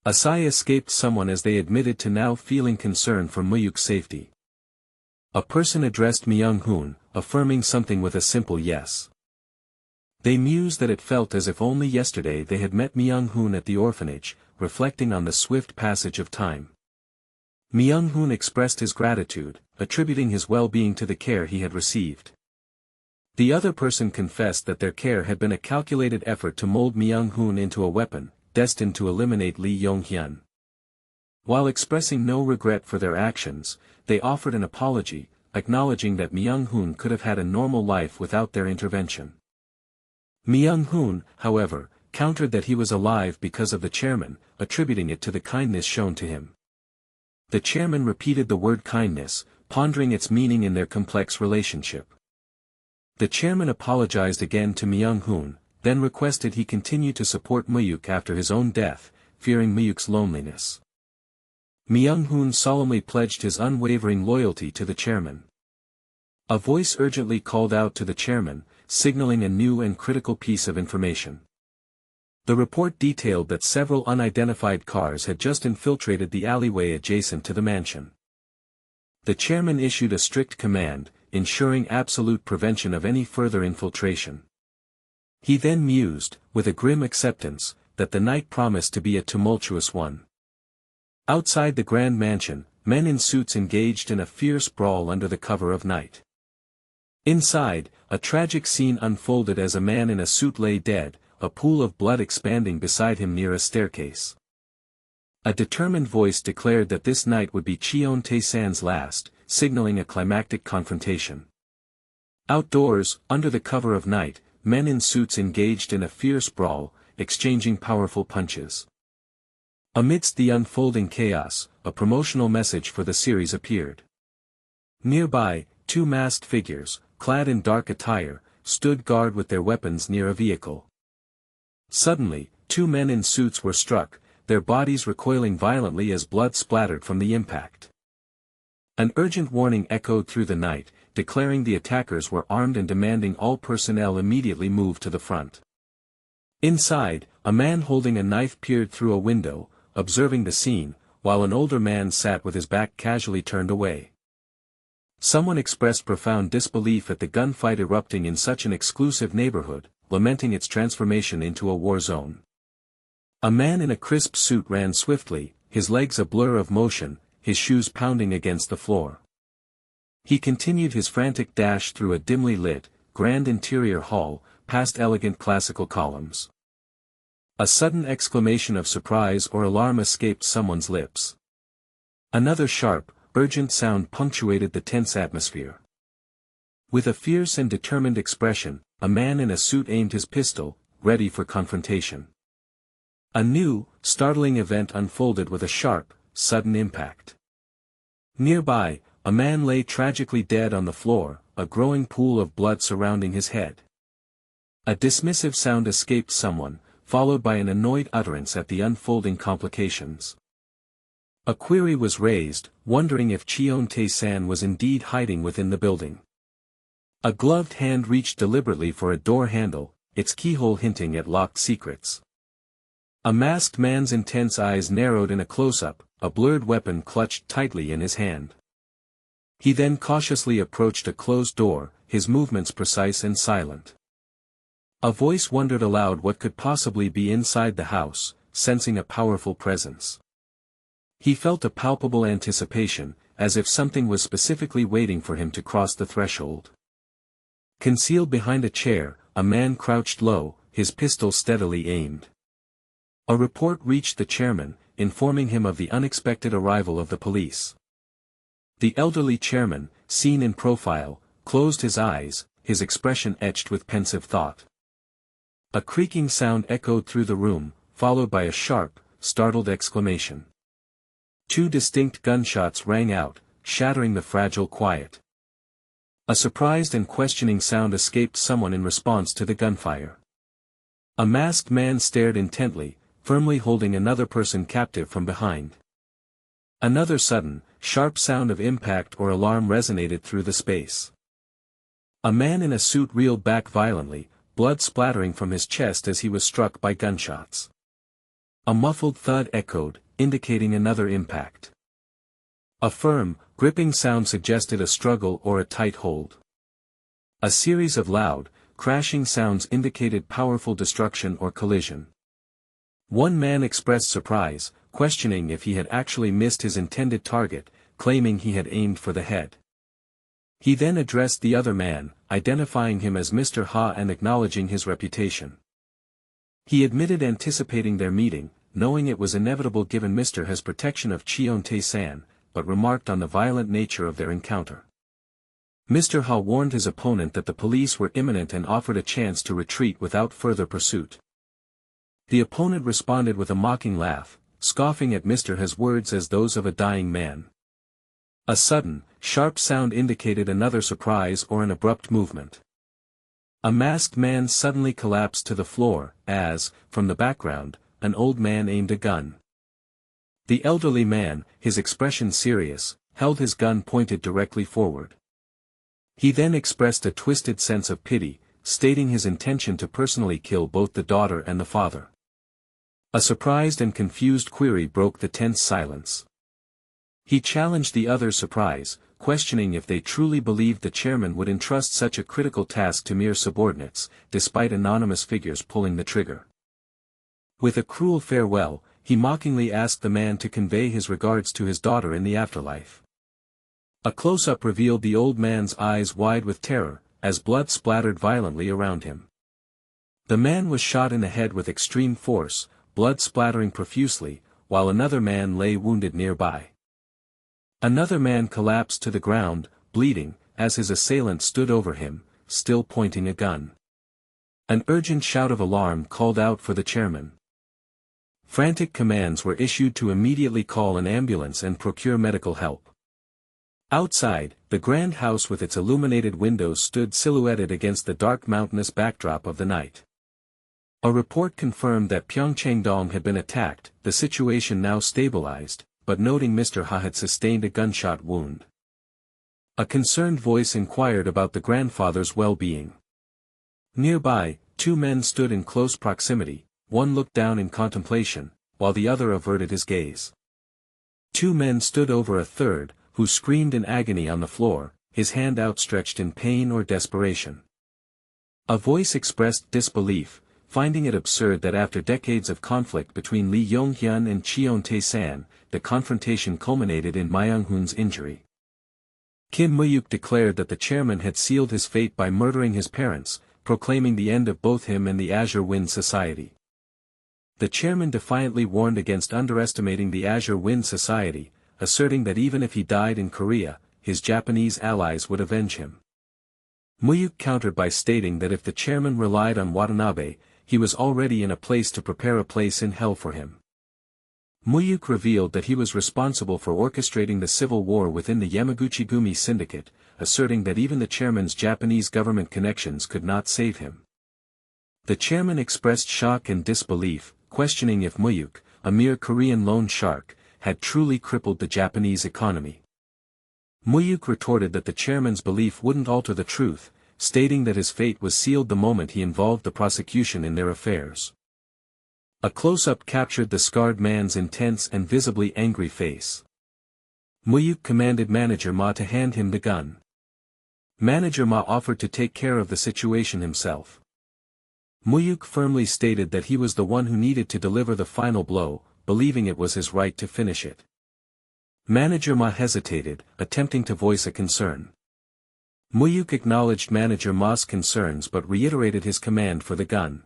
A sigh escaped someone as they admitted to now feeling concern for Mu-hyuk's safety. A person addressed Myung-hoon, affirming something with a simple yes. They mused that it felt as if only yesterday they had met Myung-hoon at the orphanage, reflecting on the swift passage of time. Myung-hoon expressed his gratitude, attributing his well-being to the care he had received. The other person confessed that their care had been a calculated effort to mold Myung-hoon into a weapon, destined to eliminate Lee Yong-hyun. While expressing no regret for their actions, they offered an apology, acknowledging that Myung-hoon could have had a normal life without their intervention. Myung-hoon, however, countered that he was alive because of the chairman, attributing it to the kindness shown to him. The chairman repeated the word kindness, pondering its meaning in their complex relationship. The chairman apologized again to Myung-hoon, then requested he continue to support Mu-hyuk after his own death, fearing Mu-hyuk's loneliness. Myung-hoon solemnly pledged his unwavering loyalty to the chairman. A voice urgently called out to the chairman, signaling a new and critical piece of information. The report detailed that several unidentified cars had just infiltrated the alleyway adjacent to the mansion. The chairman issued a strict command, ensuring absolute prevention of any further infiltration. He then mused, with a grim acceptance, that the night promised to be a tumultuous one. Outside the grand mansion, men in suits engaged in a fierce brawl under the cover of night. Inside, a tragic scene unfolded as a man in a suit lay dead, a pool of blood expanding beside him near a staircase. A determined voice declared that this night would be Cheon Tae-san's last, signaling a climactic confrontation. Outdoors, under the cover of night, men in suits engaged in a fierce brawl, exchanging powerful punches. Amidst the unfolding chaos, a promotional message for the series appeared. Nearby, two masked figures, clad in dark attire, stood guard with their weapons near a vehicle. Suddenly, two men in suits were struck, their bodies recoiling violently as blood splattered from the impact. An urgent warning echoed through the night, declaring the attackers were armed and demanding all personnel immediately move to the front. Inside, a man holding a knife peered through a window, observing the scene, while an older man sat with his back casually turned away. Someone expressed profound disbelief at the gunfight erupting in such an exclusive neighborhood, lamenting its transformation into a war zone. A man in a crisp suit ran swiftly, his legs a blur of motion, his shoes pounding against the floor. He continued his frantic dash through a dimly lit, grand interior hall, past elegant classical columns. A sudden exclamation of surprise or alarm escaped someone's lips. Another sharp, urgent sound punctuated the tense atmosphere. With a fierce and determined expression, a man in a suit aimed his pistol, ready for confrontation. A new, startling event unfolded with a sharp, sudden impact. Nearby, a man lay tragically dead on the floor, a growing pool of blood surrounding his head. A dismissive sound escaped someone, followed by an annoyed utterance at the unfolding complications. A query was raised, wondering if Cheon Tae-san was indeed hiding within the building. A gloved hand reached deliberately for a door handle, its keyhole hinting at locked secrets. A masked man's intense eyes narrowed in a close-up, a blurred weapon clutched tightly in his hand. He then cautiously approached a closed door, his movements precise and silent. A voice wondered aloud what could possibly be inside the house, sensing a powerful presence. He felt a palpable anticipation, as if something was specifically waiting for him to cross the threshold. Concealed behind a chair, a man crouched low, his pistol steadily aimed. A report reached the chairman, informing him of the unexpected arrival of the police. The elderly chairman, seen in profile, closed his eyes, his expression etched with pensive thought. A creaking sound echoed through the room, followed by a sharp, startled exclamation. Two distinct gunshots rang out, shattering the fragile quiet. A surprised and questioning sound escaped someone in response to the gunfire. A masked man stared intently, firmly holding another person captive from behind. Another sudden, sharp sound of impact or alarm resonated through the space. A man in a suit reeled back violently, blood splattering from his chest as he was struck by gunshots. A muffled thud echoed, indicating another impact. A firm, gripping sound suggested a struggle or a tight hold. A series of loud, crashing sounds indicated powerful destruction or collision. One man expressed surprise, questioning if he had actually missed his intended target, claiming he had aimed for the head. He then addressed the other man, identifying him as Mr. Ha and acknowledging his reputation. He admitted anticipating their meeting, knowing it was inevitable given Mr. Ha's protection of Cheon Tae-san, but remarked on the violent nature of their encounter. Mr. Ha warned his opponent that the police were imminent and offered a chance to retreat without further pursuit. The opponent responded with a mocking laugh, scoffing at Mr. Ha's words as those of a dying man. A sudden, sharp sound indicated another surprise or an abrupt movement. A masked man suddenly collapsed to the floor, as, from the background, an old man aimed a gun. The elderly man, his expression serious, held his gun pointed directly forward. He then expressed a twisted sense of pity, stating his intention to personally kill both the daughter and the father. A surprised and confused query broke the tense silence. He challenged the other's surprise, questioning if they truly believed the chairman would entrust such a critical task to mere subordinates, despite anonymous figures pulling the trigger. With a cruel farewell, he mockingly asked the man to convey his regards to his daughter in the afterlife. A close-up revealed the old man's eyes wide with terror, as blood splattered violently around him. The man was shot in the head with extreme force, blood splattering profusely, while another man lay wounded nearby. Another man collapsed to the ground, bleeding, as his assailant stood over him, still pointing a gun. An urgent shout of alarm called out for the chairman. Frantic commands were issued to immediately call an ambulance and procure medical help. Outside, the grand house with its illuminated windows stood silhouetted against the dark mountainous backdrop of the night. A report confirmed that Pyeongchang-dong had been attacked, the situation now stabilized, but noting Mr. Ha had sustained a gunshot wound. A concerned voice inquired about the grandfather's well-being. Nearby, two men stood in close proximity, one looked down in contemplation, while the other averted his gaze. Two men stood over a third, who screamed in agony on the floor, his hand outstretched in pain or desperation. A voice expressed disbelief, finding it absurd that after decades of conflict between Lee Yong-hyun and Cheon Tae-san, the confrontation culminated in Myung-hoon's injury. Kim Mu-hyuk declared that the chairman had sealed his fate by murdering his parents, proclaiming the end of both him and the Azure Wind Society. The chairman defiantly warned against underestimating the Azure Wind Society, asserting that even if he died in Korea, his Japanese allies would avenge him. Mu-hyuk countered by stating that if the chairman relied on Watanabe, he was already in a place to prepare a place in hell for him. Mu-hyuk revealed that he was responsible for orchestrating the civil war within the Yamaguchi-gumi syndicate, asserting that even the chairman's Japanese government connections could not save him. The chairman expressed shock and disbelief, questioning if Mu-hyuk, a mere Korean loan shark, had truly crippled the Japanese economy. Mu-hyuk retorted that the chairman's belief wouldn't alter the truth, stating that his fate was sealed the moment he involved the prosecution in their affairs. A close-up captured the scarred man's intense and visibly angry face. Mu-hyuk commanded Manager Ma to hand him the gun. Manager Ma offered to take care of the situation himself. Mu-hyuk firmly stated that he was the one who needed to deliver the final blow, believing it was his right to finish it. Manager Ma hesitated, attempting to voice a concern. Mu-hyuk acknowledged Manager Ma's concerns but reiterated his command for the gun.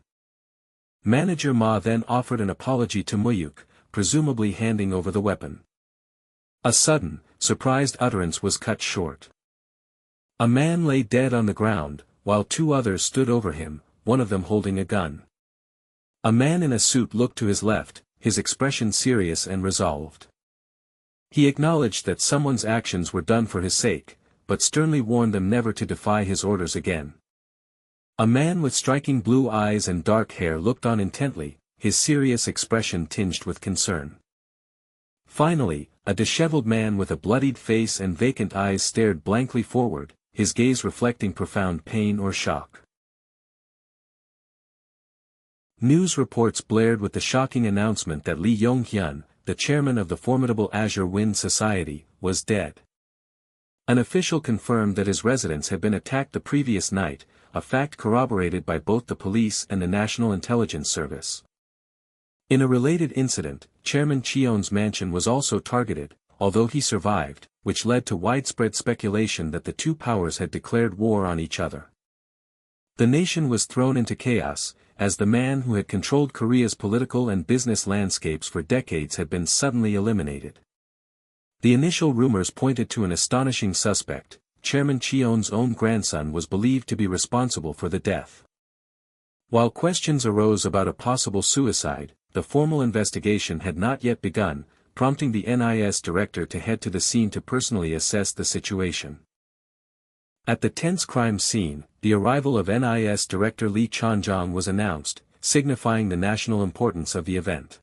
Manager Ma then offered an apology to Mu-hyuk, presumably handing over the weapon. A sudden, surprised utterance was cut short. A man lay dead on the ground, while two others stood over him, one of them holding a gun. A man in a suit looked to his left, his expression serious and resolved. He acknowledged that someone's actions were done for his sake, but sternly warned them never to defy his orders again. A man with striking blue eyes and dark hair looked on intently, his serious expression tinged with concern. Finally, a disheveled man with a bloodied face and vacant eyes stared blankly forward, his gaze reflecting profound pain or shock. News reports blared with the shocking announcement that Lee Yong-hyun, the chairman of the formidable Azure Wind Society, was dead. An official confirmed that his residence had been attacked the previous night, a fact corroborated by both the police and the National Intelligence Service. In a related incident, Chairman Cheon's mansion was also targeted, although he survived, which led to widespread speculation that the two powers had declared war on each other. The nation was thrown into chaos, as the man who had controlled Korea's political and business landscapes for decades had been suddenly eliminated. The initial rumors pointed to an astonishing suspect. Chairman Cheon's own grandson was believed to be responsible for the death. While questions arose about a possible suicide, the formal investigation had not yet begun, prompting the NIS director to head to the scene to personally assess the situation. At the tense crime scene, the arrival of NIS Director Lee Chon-jong was announced, signifying the national importance of the event.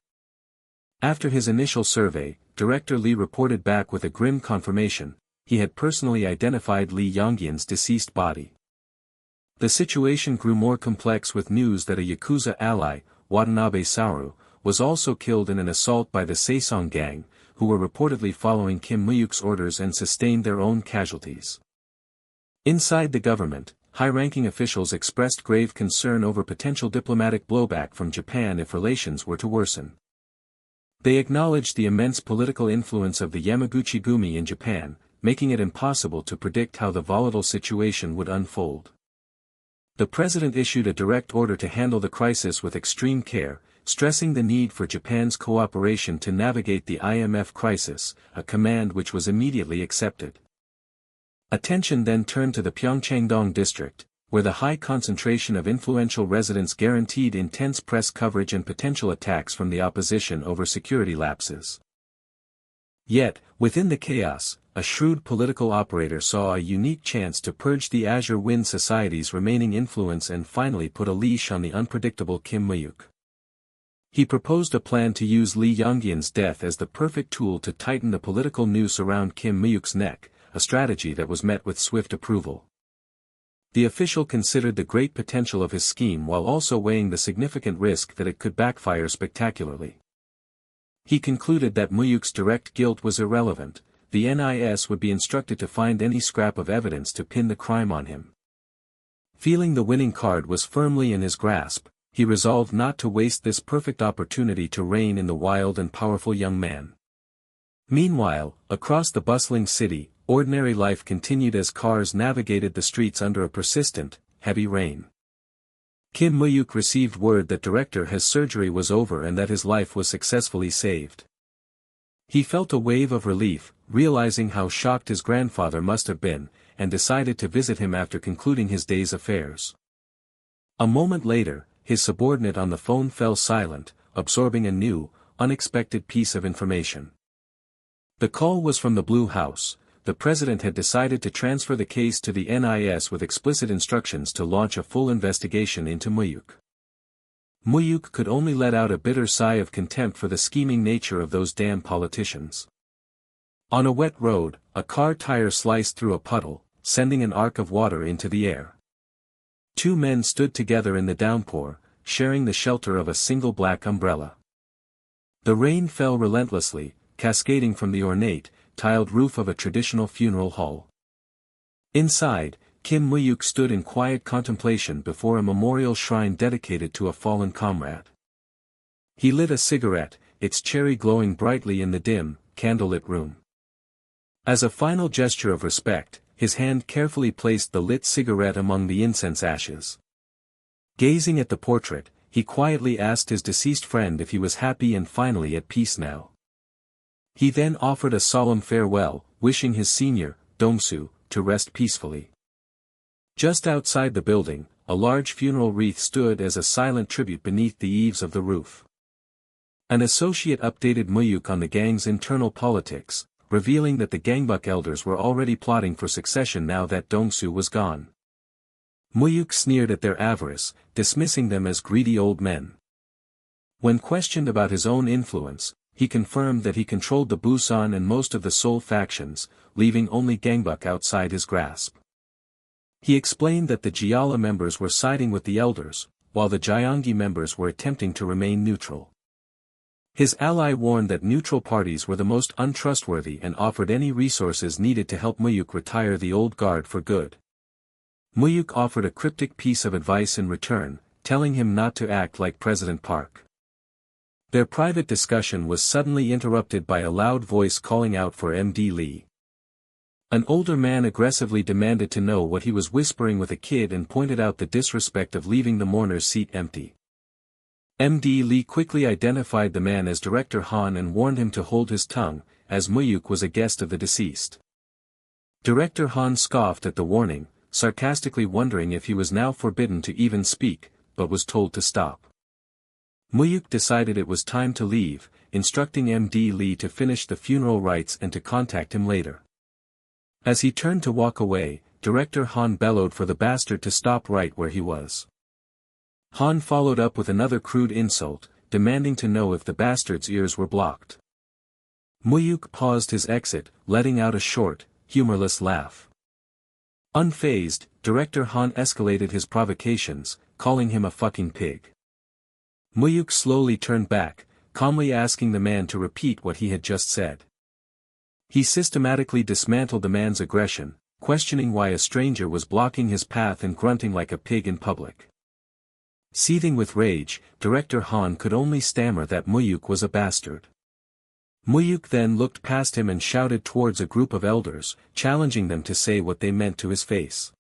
After his initial survey, Director Lee reported back with a grim confirmation: he had personally identified Lee Yong-hyun's deceased body. The situation grew more complex with news that a Yakuza ally, Watanabe Saru, was also killed in an assault by the Tae-san gang, who were reportedly following Kim Mu-hyuk's orders and sustained their own casualties. Inside the government, high-ranking officials expressed grave concern over potential diplomatic blowback from Japan if relations were to worsen. They acknowledged the immense political influence of the Yamaguchi-gumi in Japan, making it impossible to predict how the volatile situation would unfold. The president issued a direct order to handle the crisis with extreme care, stressing the need for Japan's cooperation to navigate the IMF crisis, a command which was immediately accepted. Attention then turned to the Pyeongchang-dong district, where the high concentration of influential residents guaranteed intense press coverage and potential attacks from the opposition over security lapses. Yet, within the chaos, a shrewd political operator saw a unique chance to purge the Azure Wind Society's remaining influence and finally put a leash on the unpredictable Kim Mu-hyuk. He proposed a plan to use Lee Yong-hyun's death as the perfect tool to tighten the political noose around Kim Mu-hyuk's neck, a strategy that was met with swift approval. The official considered the great potential of his scheme while also weighing the significant risk that it could backfire spectacularly. He concluded that Mu-hyuk's direct guilt was irrelevant. The NIS would be instructed to find any scrap of evidence to pin the crime on him. Feeling the winning card was firmly in his grasp, he resolved not to waste this perfect opportunity to rein in the wild and powerful young man. Meanwhile, across the bustling city, ordinary life continued as cars navigated the streets under a persistent, heavy rain. Kim Mu-hyuk received word that Director Ha's surgery was over and that his life was successfully saved. He felt a wave of relief, realizing how shocked his grandfather must have been, and decided to visit him after concluding his day's affairs. A moment later, his subordinate on the phone fell silent, absorbing a new, unexpected piece of information. The call was from the Blue House. The president had decided to transfer the case to the NIS with explicit instructions to launch a full investigation into Mu-hyuk. Mu-hyuk could only let out a bitter sigh of contempt for the scheming nature of those damn politicians. On a wet road, a car tire sliced through a puddle, sending an arc of water into the air. Two men stood together in the downpour, sharing the shelter of a single black umbrella. The rain fell relentlessly, cascading from the ornate, tiled roof of a traditional funeral hall. Inside, Kim Mu-hyuk stood in quiet contemplation before a memorial shrine dedicated to a fallen comrade. He lit a cigarette, its cherry glowing brightly in the dim, candlelit room. As a final gesture of respect, his hand carefully placed the lit cigarette among the incense ashes. Gazing at the portrait, he quietly asked his deceased friend if he was happy and finally at peace now. He then offered a solemn farewell, wishing his senior, Dong-soo, to rest peacefully. Just outside the building, a large funeral wreath stood as a silent tribute beneath the eaves of the roof. An associate updated Mu-hyuk on the gang's internal politics, revealing that the gangbuk elders were already plotting for succession now that Dong-soo was gone. Mu-hyuk sneered at their avarice, dismissing them as greedy old men. When questioned about his own influence, he confirmed that he controlled the Busan and most of the Seoul factions, leaving only gangbuk outside his grasp. He explained that the Jeolla members were siding with the elders, while the Gyeonggi members were attempting to remain neutral. His ally warned that neutral parties were the most untrustworthy and offered any resources needed to help Mu-hyuk retire the old guard for good. Mu-hyuk offered a cryptic piece of advice in return, telling him not to act like President Park. Their private discussion was suddenly interrupted by a loud voice calling out for MD Lee. An older man aggressively demanded to know what he was whispering with a kid and pointed out the disrespect of leaving the mourner's seat empty. MD Lee quickly identified the man as Director Han and warned him to hold his tongue, as Mu-hyuk was a guest of the deceased. Director Han scoffed at the warning, sarcastically wondering if he was now forbidden to even speak, but was told to stop. Mu-hyuk decided it was time to leave, instructing MD Lee to finish the funeral rites and to contact him later. As he turned to walk away, Director Han bellowed for the bastard to stop right where he was. Han followed up with another crude insult, demanding to know if the bastard's ears were blocked. Mu-hyuk paused his exit, letting out a short, humorless laugh. Unfazed, Director Han escalated his provocations, calling him a fucking pig. Mu-hyuk slowly turned back, calmly asking the man to repeat what he had just said. He systematically dismantled the man's aggression, questioning why a stranger was blocking his path and grunting like a pig in public. Seething with rage, Director Han could only stammer that Mu-hyuk was a bastard. Mu-hyuk then looked past him and shouted towards a group of elders, challenging them to say what they meant to his face.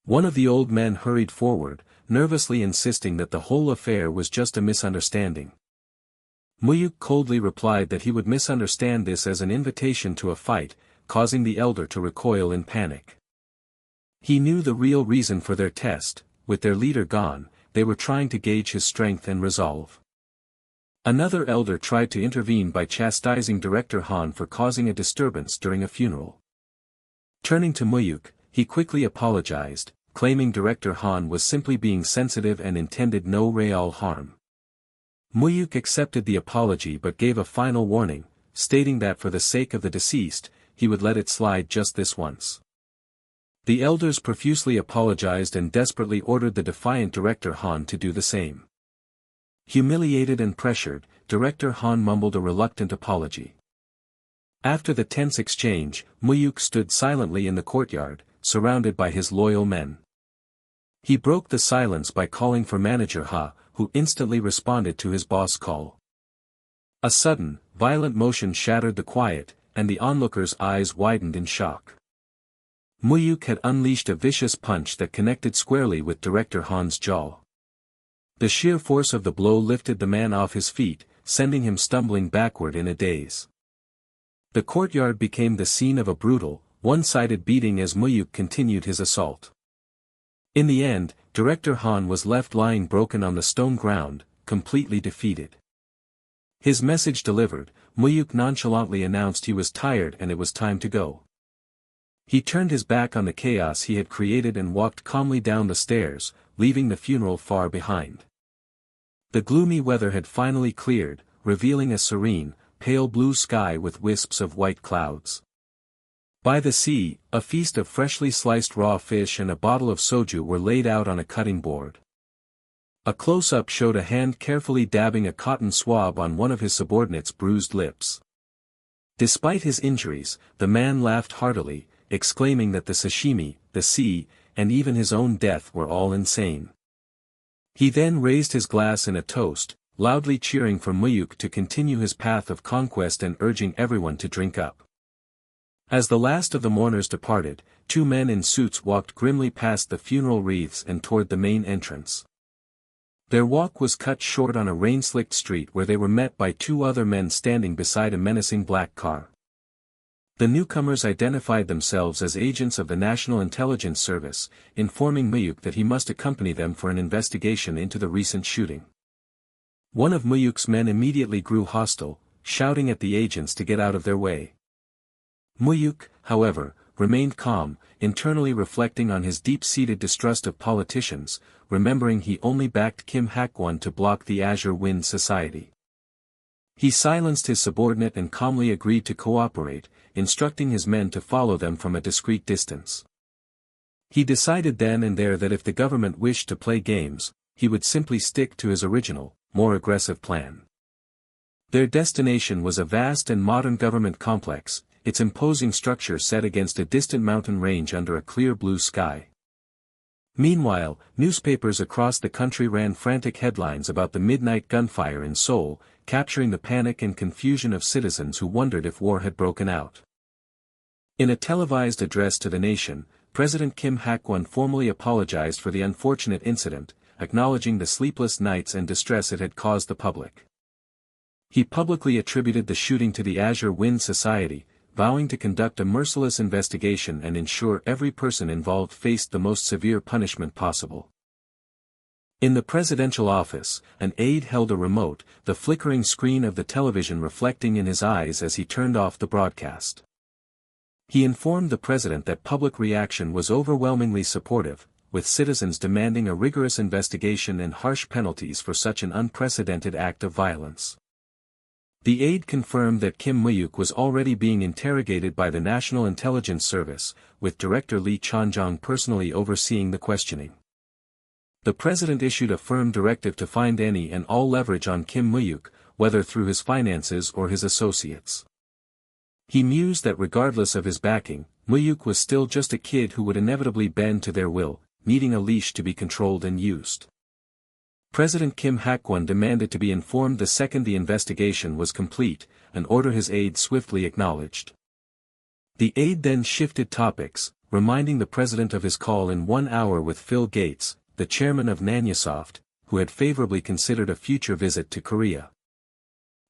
One of the old men hurried forward, nervously insisting that the whole affair was just a misunderstanding. Mu-hyuk coldly replied that he would misunderstand this as an invitation to a fight, causing the elder to recoil in panic. He knew the real reason for their test. With their leader gone, they were trying to gauge his strength and resolve. Another elder tried to intervene by chastising Director Han for causing a disturbance during a funeral. Turning to Mu-hyuk, he quickly apologized, claiming Director Han was simply being sensitive and intended no real harm. Mu-hyuk accepted the apology but gave a final warning, stating that for the sake of the deceased, he would let it slide just this once. The elders profusely apologized and desperately ordered the defiant Director Han to do the same. Humiliated and pressured, Director Han mumbled a reluctant apology. After the tense exchange, Mu-hyuk stood silently in the courtyard, surrounded by his loyal men. He broke the silence by calling for Manager Ha, who instantly responded to his boss' call. A sudden, violent motion shattered the quiet, and the onlookers' eyes widened in shock. Mu-hyuk had unleashed a vicious punch that connected squarely with Director Han's jaw. The sheer force of the blow lifted the man off his feet, sending him stumbling backward in a daze. The courtyard became the scene of a brutal, one-sided beating as Mu-hyuk continued his assault. In the end, Director Han was left lying broken on the stone ground, completely defeated. His message delivered, Mu-hyuk nonchalantly announced he was tired and it was time to go. He turned his back on the chaos he had created and walked calmly down the stairs, leaving the funeral far behind. The gloomy weather had finally cleared, revealing a serene, pale blue sky with wisps of white clouds. By the sea, a feast of freshly sliced raw fish and a bottle of soju were laid out on a cutting board. A close-up showed a hand carefully dabbing a cotton swab on one of his subordinates' bruised lips. Despite his injuries, the man laughed heartily, exclaiming that the sashimi, the sea, and even his own death were all insane. He then raised his glass in a toast, loudly cheering for Mu-hyuk to continue his path of conquest and urging everyone to drink up. As the last of the mourners departed, two men in suits walked grimly past the funeral wreaths and toward the main entrance. Their walk was cut short on a rain-slicked street where they were met by two other men standing beside a menacing black car. The newcomers identified themselves as agents of the National Intelligence Service, informing Mu-hyuk that he must accompany them for an investigation into the recent shooting. One of Mu-hyuk's men immediately grew hostile, shouting at the agents to get out of their way. Mu-hyuk, however, remained calm, internally reflecting on his deep-seated distrust of politicians, remembering he only backed Kim Hak-won to block the Azure Wind Society. He silenced his subordinate and calmly agreed to cooperate, instructing his men to follow them from a discreet distance. He decided then and there that if the government wished to play games, he would simply stick to his original, more aggressive plan. Their destination was a vast and modern government complex, its imposing structure set against a distant mountain range under a clear blue sky. Meanwhile, newspapers across the country ran frantic headlines about the midnight gunfire in Seoul, capturing the panic and confusion of citizens who wondered if war had broken out. In a televised address to the nation, President Kim Hak-won formally apologized for the unfortunate incident, acknowledging the sleepless nights and distress it had caused the public. He publicly attributed the shooting to the Azure Wind Society, vowing to conduct a merciless investigation and ensure every person involved faced the most severe punishment possible. In the presidential office, an aide held a remote, the flickering screen of the television reflecting in his eyes as he turned off the broadcast. He informed the president that public reaction was overwhelmingly supportive, with citizens demanding a rigorous investigation and harsh penalties for such an unprecedented act of violence. The aide confirmed that Kim Mu-hyuk was already being interrogated by the National Intelligence Service, with Director Lee Chon-jong personally overseeing the questioning. The president issued a firm directive to find any and all leverage on Kim Mu-hyuk, whether through his finances or his associates. He mused that regardless of his backing, Mu-hyuk was still just a kid who would inevitably bend to their will, needing a leash to be controlled and used. President Kim Hak-won demanded to be informed the second the investigation was complete, an order his aide swiftly acknowledged. The aide then shifted topics, reminding the president of his call in 1 hour with Phil Gates, the chairman of Nanyasoft, who had favorably considered a future visit to Korea.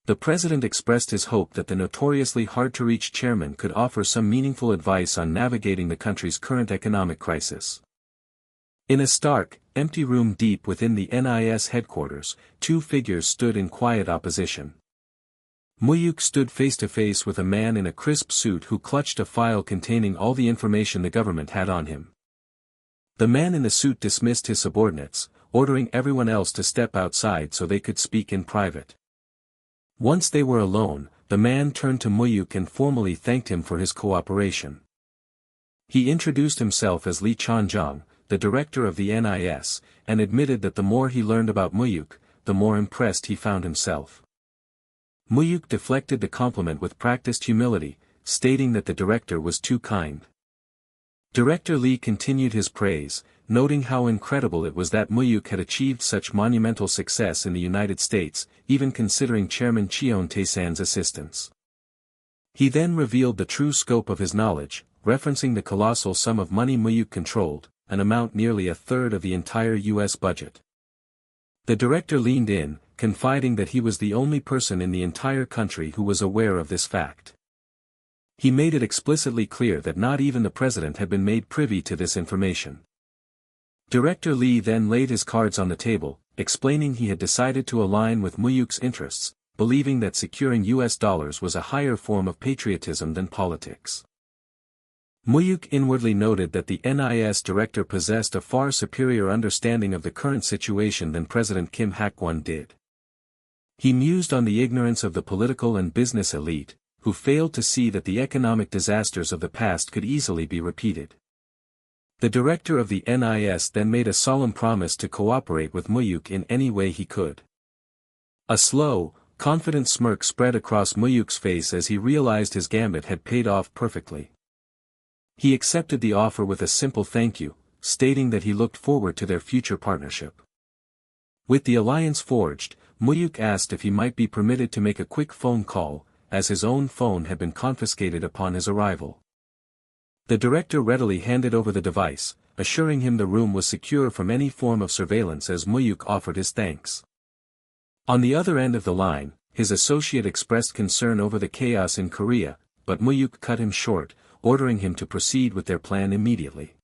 The president expressed his hope that the notoriously hard-to-reach chairman could offer some meaningful advice on navigating the country's current economic crisis. In a stark, empty room deep within the NIS headquarters, two figures stood in quiet opposition. Mu-hyuk stood face-to-face with a man in a crisp suit who clutched a file containing all the information the government had on him. The man in the suit dismissed his subordinates, ordering everyone else to step outside so they could speak in private. Once they were alone, the man turned to Mu-hyuk and formally thanked him for his cooperation. He introduced himself as Lee Chon-jong, the director of the NIS, and admitted that the more he learned about Mu-hyuk, the more impressed he found himself. Mu-hyuk deflected the compliment with practiced humility, stating that the director was too kind. Director Lee continued his praise, noting how incredible it was that Mu-hyuk had achieved such monumental success in the United States, even considering Chairman Cheon Tae-san's assistance. He then revealed the true scope of his knowledge, referencing the colossal sum of money Mu-hyuk controlled, an amount nearly a third of the entire U.S. budget. The director leaned in, confiding that he was the only person in the entire country who was aware of this fact. He made it explicitly clear that not even the president had been made privy to this information. Director Lee then laid his cards on the table, explaining he had decided to align with Mu-hyuk's interests, believing that securing US dollars was a higher form of patriotism than politics. Mu-hyuk inwardly noted that the NIS director possessed a far superior understanding of the current situation than President Kim Hak-won did. He mused on the ignorance of the political and business elite, who failed to see that the economic disasters of the past could easily be repeated. The director of the NIS then made a solemn promise to cooperate with Mu-hyuk in any way he could. A slow, confident smirk spread across Mu-hyuk's face as he realized his gambit had paid off perfectly. He accepted the offer with a simple thank you, stating that he looked forward to their future partnership. With the alliance forged, Mu-hyuk asked if he might be permitted to make a quick phone call, as his own phone had been confiscated upon his arrival. The director readily handed over the device, assuring him the room was secure from any form of surveillance as Mu-hyuk offered his thanks. On the other end of the line, his associate expressed concern over the chaos in Korea, but Mu-hyuk cut him short, ordering him to proceed with their plan immediately.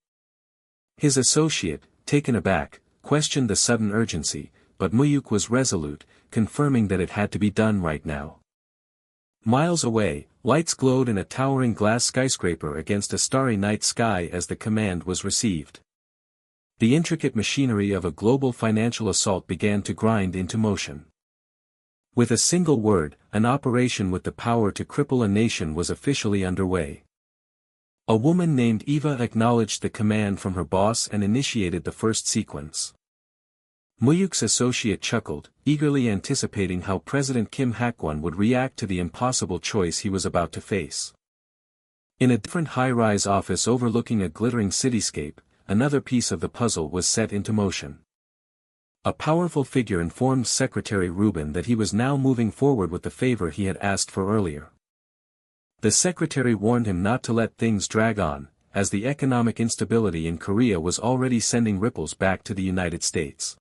His associate, taken aback, questioned the sudden urgency, but Mu-hyuk was resolute, confirming that it had to be done right now. Miles away, lights glowed in a towering glass skyscraper against a starry night sky as the command was received. The intricate machinery of a global financial assault began to grind into motion. With a single word, an operation with the power to cripple a nation was officially underway. A woman named Eva acknowledged the command from her boss and initiated the first sequence. Mu-hyuk's associate chuckled, eagerly anticipating how President Kim Hak-won would react to the impossible choice he was about to face. In a different high-rise office overlooking a glittering cityscape, another piece of the puzzle was set into motion. A powerful figure informed Secretary Rubin that he was now moving forward with the favor he had asked for earlier. The secretary warned him not to let things drag on, as the economic instability in Korea was already sending ripples back to the United States.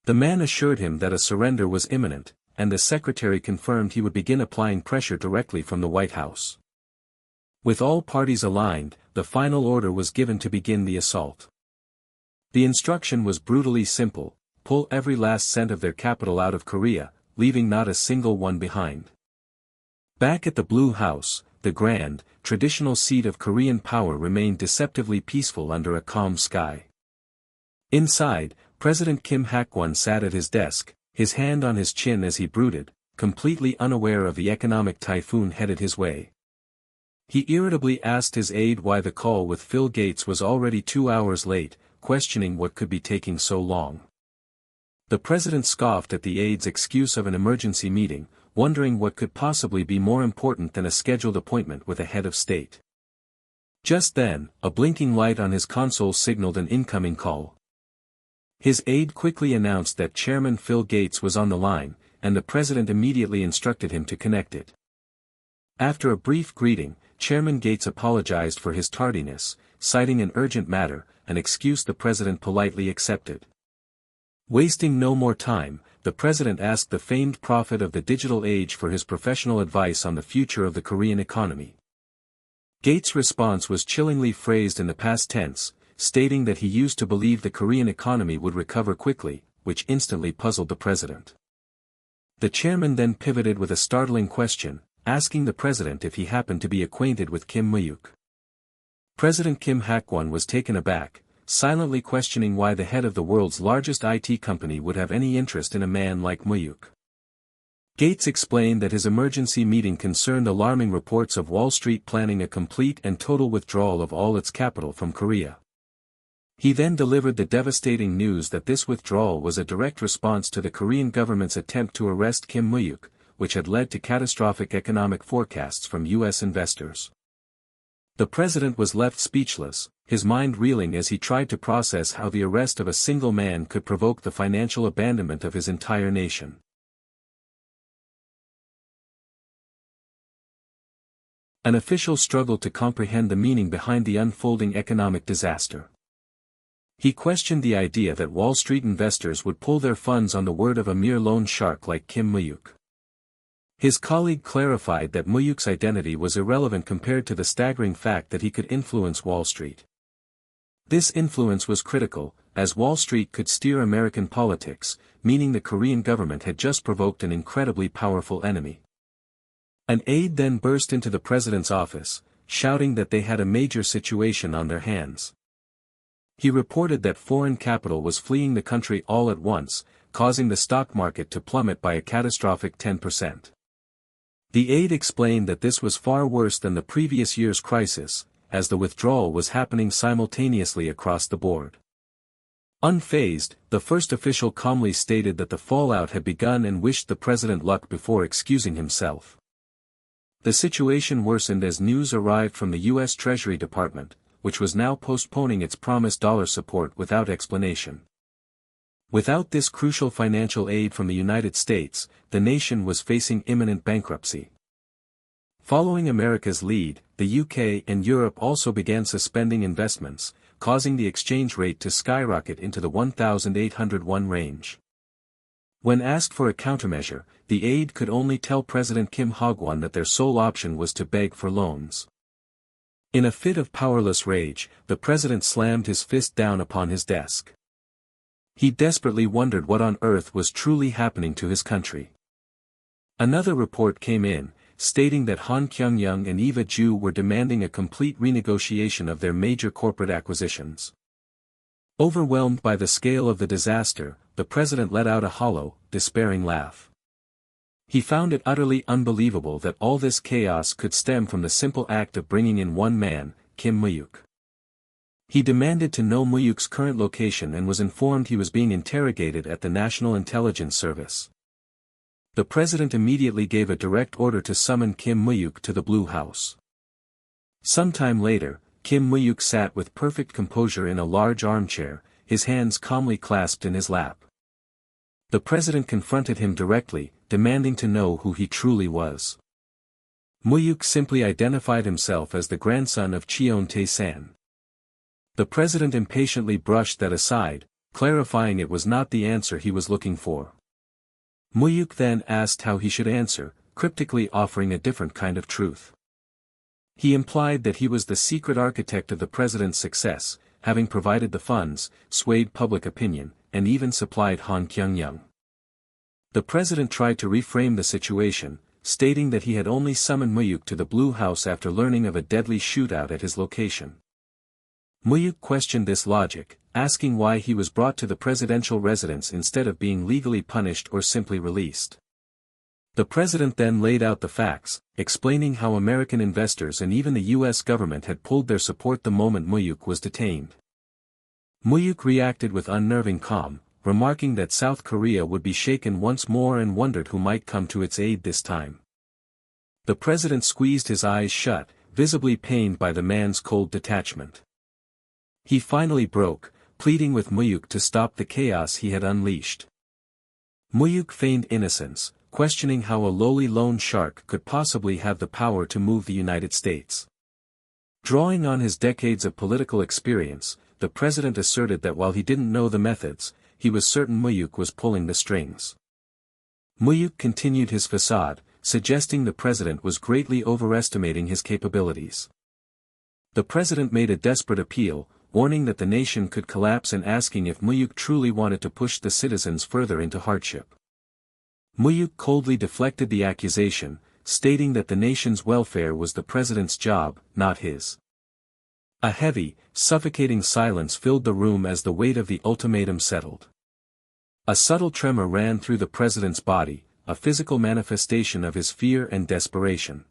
The man assured him that a surrender was imminent, and the secretary confirmed he would begin applying pressure directly from the White House. With all parties aligned, the final order was given to begin the assault. The instruction was brutally simple: pull every last cent of their capital out of Korea, leaving not a single one behind. Back at the Blue House, the grand, traditional seat of Korean power remained deceptively peaceful under a calm sky. Inside, President Kim Hak-won sat at his desk, his hand on his chin as he brooded, completely unaware of the economic typhoon headed his way. He irritably asked his aide why the call with Phil Gates was already 2 hours late, questioning what could be taking so long. The president scoffed at the aide's excuse of an emergency meeting, wondering what could possibly be more important than a scheduled appointment with a head of state. Just then, a blinking light on his console signaled an incoming call. His aide quickly announced that Chairman Phil Gates was on the line, and the president immediately instructed him to connect it. After a brief greeting, Chairman Gates apologized for his tardiness, citing an urgent matter, an excuse the president politely accepted. Wasting no more time, the president asked the famed prophet of the digital age for his professional advice on the future of the Korean economy. Gates' response was chillingly phrased in the past tense, stating that he used to believe the Korean economy would recover quickly, which instantly puzzled the president. The chairman then pivoted with a startling question, asking the president if he happened to be acquainted with Kim Mu-hyuk. President Kim Hak-won was taken aback, silently questioning why the head of the world's largest IT company would have any interest in a man like Mu-hyuk. Gates explained that his emergency meeting concerned alarming reports of Wall Street planning a complete and total withdrawal of all its capital from Korea. He then delivered the devastating news that this withdrawal was a direct response to the Korean government's attempt to arrest Kim Mu-hyuk, which had led to catastrophic economic forecasts from U.S. investors. The president was left speechless, his mind reeling as he tried to process how the arrest of a single man could provoke the financial abandonment of his entire nation. An official struggled to comprehend the meaning behind the unfolding economic disaster. He questioned the idea that Wall Street investors would pull their funds on the word of a mere loan shark like Kim Mu-hyuk. His colleague clarified that Mu-hyuk's identity was irrelevant compared to the staggering fact that he could influence Wall Street. This influence was critical, as Wall Street could steer American politics, meaning the Korean government had just provoked an incredibly powerful enemy. An aide then burst into the president's office, shouting that they had a major situation on their hands. He reported that foreign capital was fleeing the country all at once, causing the stock market to plummet by a catastrophic 10%. The aide explained that this was far worse than the previous year's crisis, as the withdrawal was happening simultaneously across the board. Unfazed, the first official calmly stated that the fallout had begun and wished the president luck before excusing himself. The situation worsened as news arrived from the U.S. Treasury Department, which was now postponing its promised dollar support without explanation. Without this crucial financial aid from the United States, the nation was facing imminent bankruptcy. Following America's lead, the UK and Europe also began suspending investments, causing the exchange rate to skyrocket into the 1,801 range. When asked for a countermeasure, the aide could only tell President Kim Hagwon that their sole option was to beg for loans. In a fit of powerless rage, the president slammed his fist down upon his desk. He desperately wondered what on earth was truly happening to his country. Another report came in, stating that Han Kyung-young and Eva Ju were demanding a complete renegotiation of their major corporate acquisitions. Overwhelmed by the scale of the disaster, the president let out a hollow, despairing laugh. He found it utterly unbelievable that all this chaos could stem from the simple act of bringing in one man, Kim Mu-hyuk. He demanded to know Mu-hyuk's current location and was informed he was being interrogated at the National Intelligence Service. The president immediately gave a direct order to summon Kim Mu-hyuk to the Blue House. Sometime later, Kim Mu-hyuk sat with perfect composure in a large armchair, his hands calmly clasped in his lap. The president confronted him directly, demanding to know who he truly was. Mu-hyuk simply identified himself as the grandson of Cheon Tae-san. The president impatiently brushed that aside, clarifying it was not the answer he was looking for. Mu-hyuk then asked how he should answer, cryptically offering a different kind of truth. He implied that he was the secret architect of the president's success, having provided the funds, swayed public opinion, and even supplied Han Kyung-young. The president tried to reframe the situation, stating that he had only summoned Mu-hyuk to the Blue House after learning of a deadly shootout at his location. Mu-hyuk questioned this logic, asking why he was brought to the presidential residence instead of being legally punished or simply released. The president then laid out the facts, explaining how American investors and even the U.S. government had pulled their support the moment Mu-hyuk was detained. Mu-hyuk reacted with unnerving calm, remarking that South Korea would be shaken once more and wondered who might come to its aid this time. The president squeezed his eyes shut, visibly pained by the man's cold detachment. He finally broke, pleading with Mu-hyuk to stop the chaos he had unleashed. Mu-hyuk feigned innocence, questioning how a lowly loan shark could possibly have the power to move the United States. Drawing on his decades of political experience, the president asserted that while he didn't know the methods, he was certain Mu-hyuk was pulling the strings. Mu-hyuk continued his facade, suggesting the president was greatly overestimating his capabilities. The president made a desperate appeal, warning that the nation could collapse and asking if Mu-hyuk truly wanted to push the citizens further into hardship. Mu-hyuk coldly deflected the accusation, stating that the nation's welfare was the president's job, not his. A heavy, suffocating silence filled the room as the weight of the ultimatum settled. A subtle tremor ran through the president's body, a physical manifestation of his fear and desperation.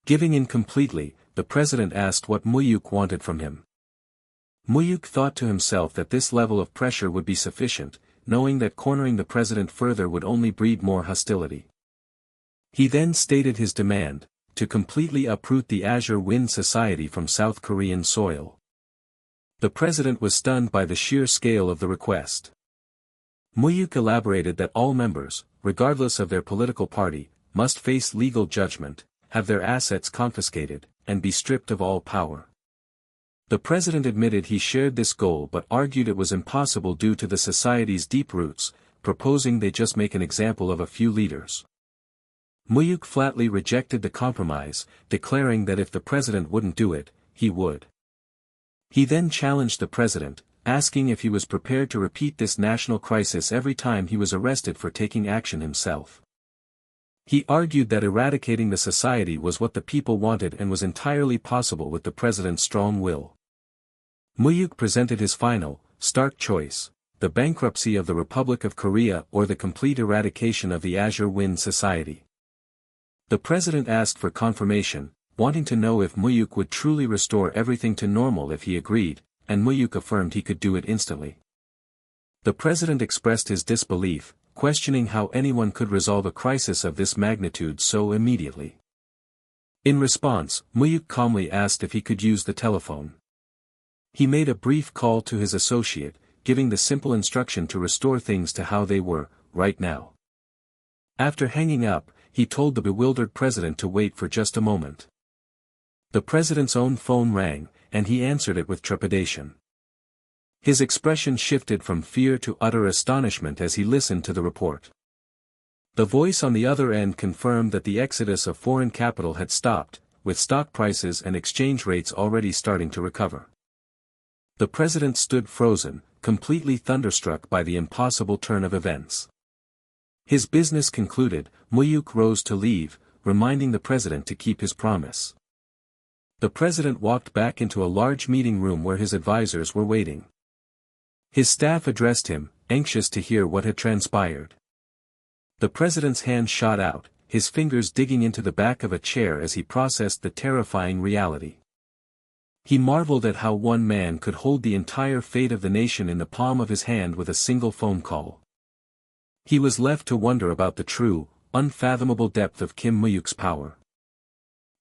Giving in completely, the president asked what Mu-hyuk wanted from him. Mu-hyuk thought to himself that this level of pressure would be sufficient, knowing that cornering the president further would only breed more hostility. He then stated his demand, to completely uproot the Azure Wind Society from South Korean soil. The president was stunned by the sheer scale of the request. Mu-hyuk elaborated that all members, regardless of their political party, must face legal judgment, have their assets confiscated, and be stripped of all power. The president admitted he shared this goal but argued it was impossible due to the society's deep roots, proposing they just make an example of a few leaders. Mu-hyuk flatly rejected the compromise, declaring that if the president wouldn't do it, he would. He then challenged the president, asking if he was prepared to repeat this national crisis every time he was arrested for taking action himself. He argued that eradicating the society was what the people wanted and was entirely possible with the president's strong will. Mu-hyuk presented his final, stark choice: the bankruptcy of the Republic of Korea or the complete eradication of the Azure Wind Society. The president asked for confirmation, wanting to know if Mu-hyuk would truly restore everything to normal if he agreed, and Mu-hyuk affirmed he could do it instantly. The president expressed his disbelief, questioning how anyone could resolve a crisis of this magnitude so immediately. In response, Mu-hyuk calmly asked if he could use the telephone. He made a brief call to his associate, giving the simple instruction to restore things to how they were, right now. After hanging up, he told the bewildered president to wait for just a moment. The president's own phone rang, and he answered it with trepidation. His expression shifted from fear to utter astonishment as he listened to the report. The voice on the other end confirmed that the exodus of foreign capital had stopped, with stock prices and exchange rates already starting to recover. The president stood frozen, completely thunderstruck by the impossible turn of events. His business concluded, Mu-hyuk rose to leave, reminding the president to keep his promise. The president walked back into a large meeting room where his advisors were waiting. His staff addressed him, anxious to hear what had transpired. The president's hand shot out, his fingers digging into the back of a chair as he processed the terrifying reality. He marveled at how one man could hold the entire fate of the nation in the palm of his hand with a single phone call. He was left to wonder about the true, unfathomable depth of Kim Mu-hyuk's power.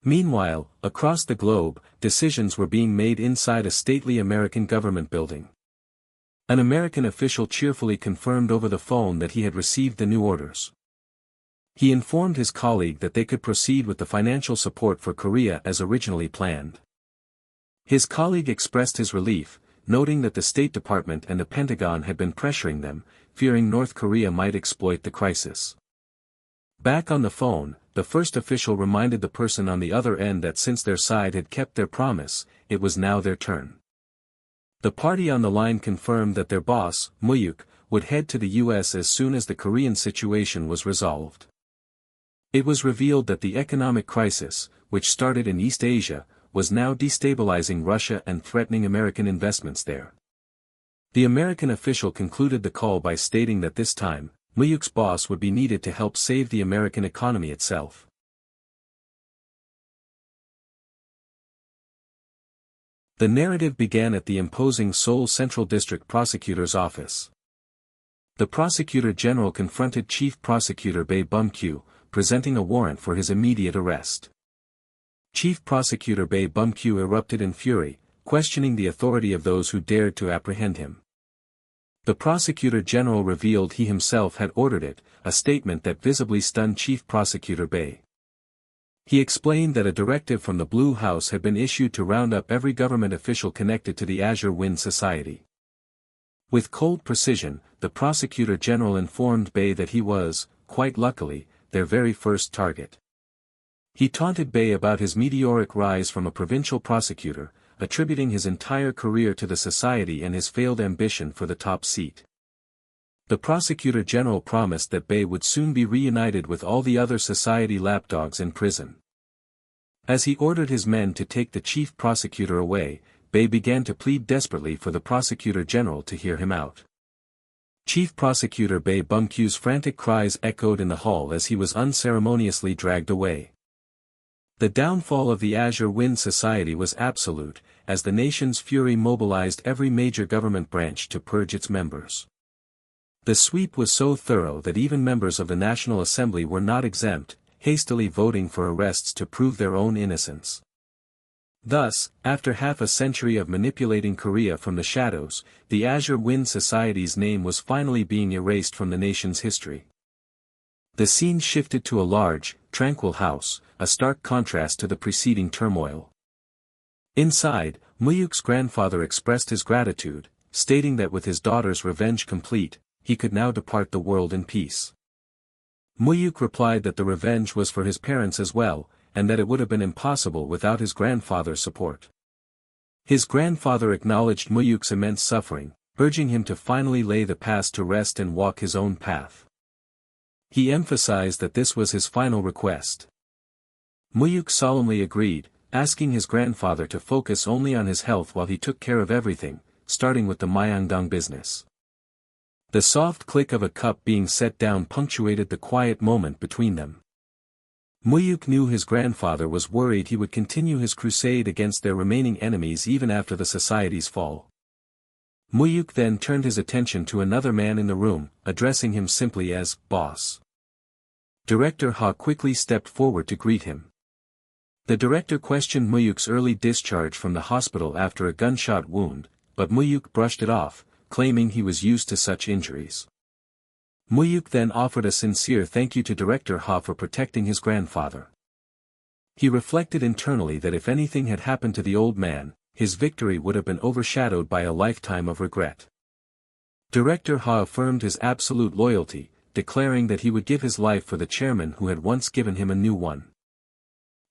Meanwhile, across the globe, decisions were being made inside a stately American government building. An American official cheerfully confirmed over the phone that he had received the new orders. He informed his colleague that they could proceed with the financial support for Korea as originally planned. His colleague expressed his relief, noting that the State Department and the Pentagon had been pressuring them, fearing North Korea might exploit the crisis. Back on the phone, the first official reminded the person on the other end that since their side had kept their promise, it was now their turn. The party on the line confirmed that their boss, Mu-hyuk, would head to the U.S. as soon as the Korean situation was resolved. It was revealed that the economic crisis, which started in East Asia, was now destabilizing Russia and threatening American investments there. The American official concluded the call by stating that this time, Mu-hyuk's boss would be needed to help save the American economy itself. The narrative began at the imposing Seoul Central District Prosecutor's office. The Prosecutor General confronted Chief Prosecutor Bae Bum-kyu, presenting a warrant for his immediate arrest. Chief Prosecutor Bae Bum-kyu erupted in fury, questioning the authority of those who dared to apprehend him. The Prosecutor General revealed he himself had ordered it, a statement that visibly stunned Chief Prosecutor Bae. He explained that a directive from the Blue House had been issued to round up every government official connected to the Azure Wind Society. With cold precision, the Prosecutor General informed Bae that he was, quite luckily, their very first target. He taunted Bae about his meteoric rise from a provincial prosecutor, attributing his entire career to the society and his failed ambition for the top seat. The Prosecutor General promised that Bae would soon be reunited with all the other society lapdogs in prison. As he ordered his men to take the Chief Prosecutor away, Bae began to plead desperately for the Prosecutor General to hear him out. Chief Prosecutor Bae Bum-kyu's frantic cries echoed in the hall as he was unceremoniously dragged away. The downfall of the Azure Wind Society was absolute, as the nation's fury mobilized every major government branch to purge its members. The sweep was so thorough that even members of the National Assembly were not exempt, hastily voting for arrests to prove their own innocence. Thus, after half a century of manipulating Korea from the shadows, the Azure Wind Society's name was finally being erased from the nation's history. The scene shifted to a large, tranquil house, a stark contrast to the preceding turmoil. Inside, Mu-hyuk's grandfather expressed his gratitude, stating that with his daughter's revenge complete, he could now depart the world in peace. Mu-hyuk replied that the revenge was for his parents as well, and that it would have been impossible without his grandfather's support. His grandfather acknowledged Mu-hyuk's immense suffering, urging him to finally lay the past to rest and walk his own path. He emphasized that this was his final request. Mu-hyuk solemnly agreed, asking his grandfather to focus only on his health while he took care of everything, starting with the Myeongdong business. The soft click of a cup being set down punctuated the quiet moment between them. Mu-hyuk knew his grandfather was worried he would continue his crusade against their remaining enemies even after the society's fall. Mu-hyuk then turned his attention to another man in the room, addressing him simply as boss. Director Ha quickly stepped forward to greet him. The director questioned Mu-hyuk's early discharge from the hospital after a gunshot wound, but Mu-hyuk brushed it off, claiming he was used to such injuries. Mu-hyuk then offered a sincere thank you to Director Ha for protecting his grandfather. He reflected internally that if anything had happened to the old man, his victory would have been overshadowed by a lifetime of regret. Director Ha affirmed his absolute loyalty, declaring that he would give his life for the chairman who had once given him a new one.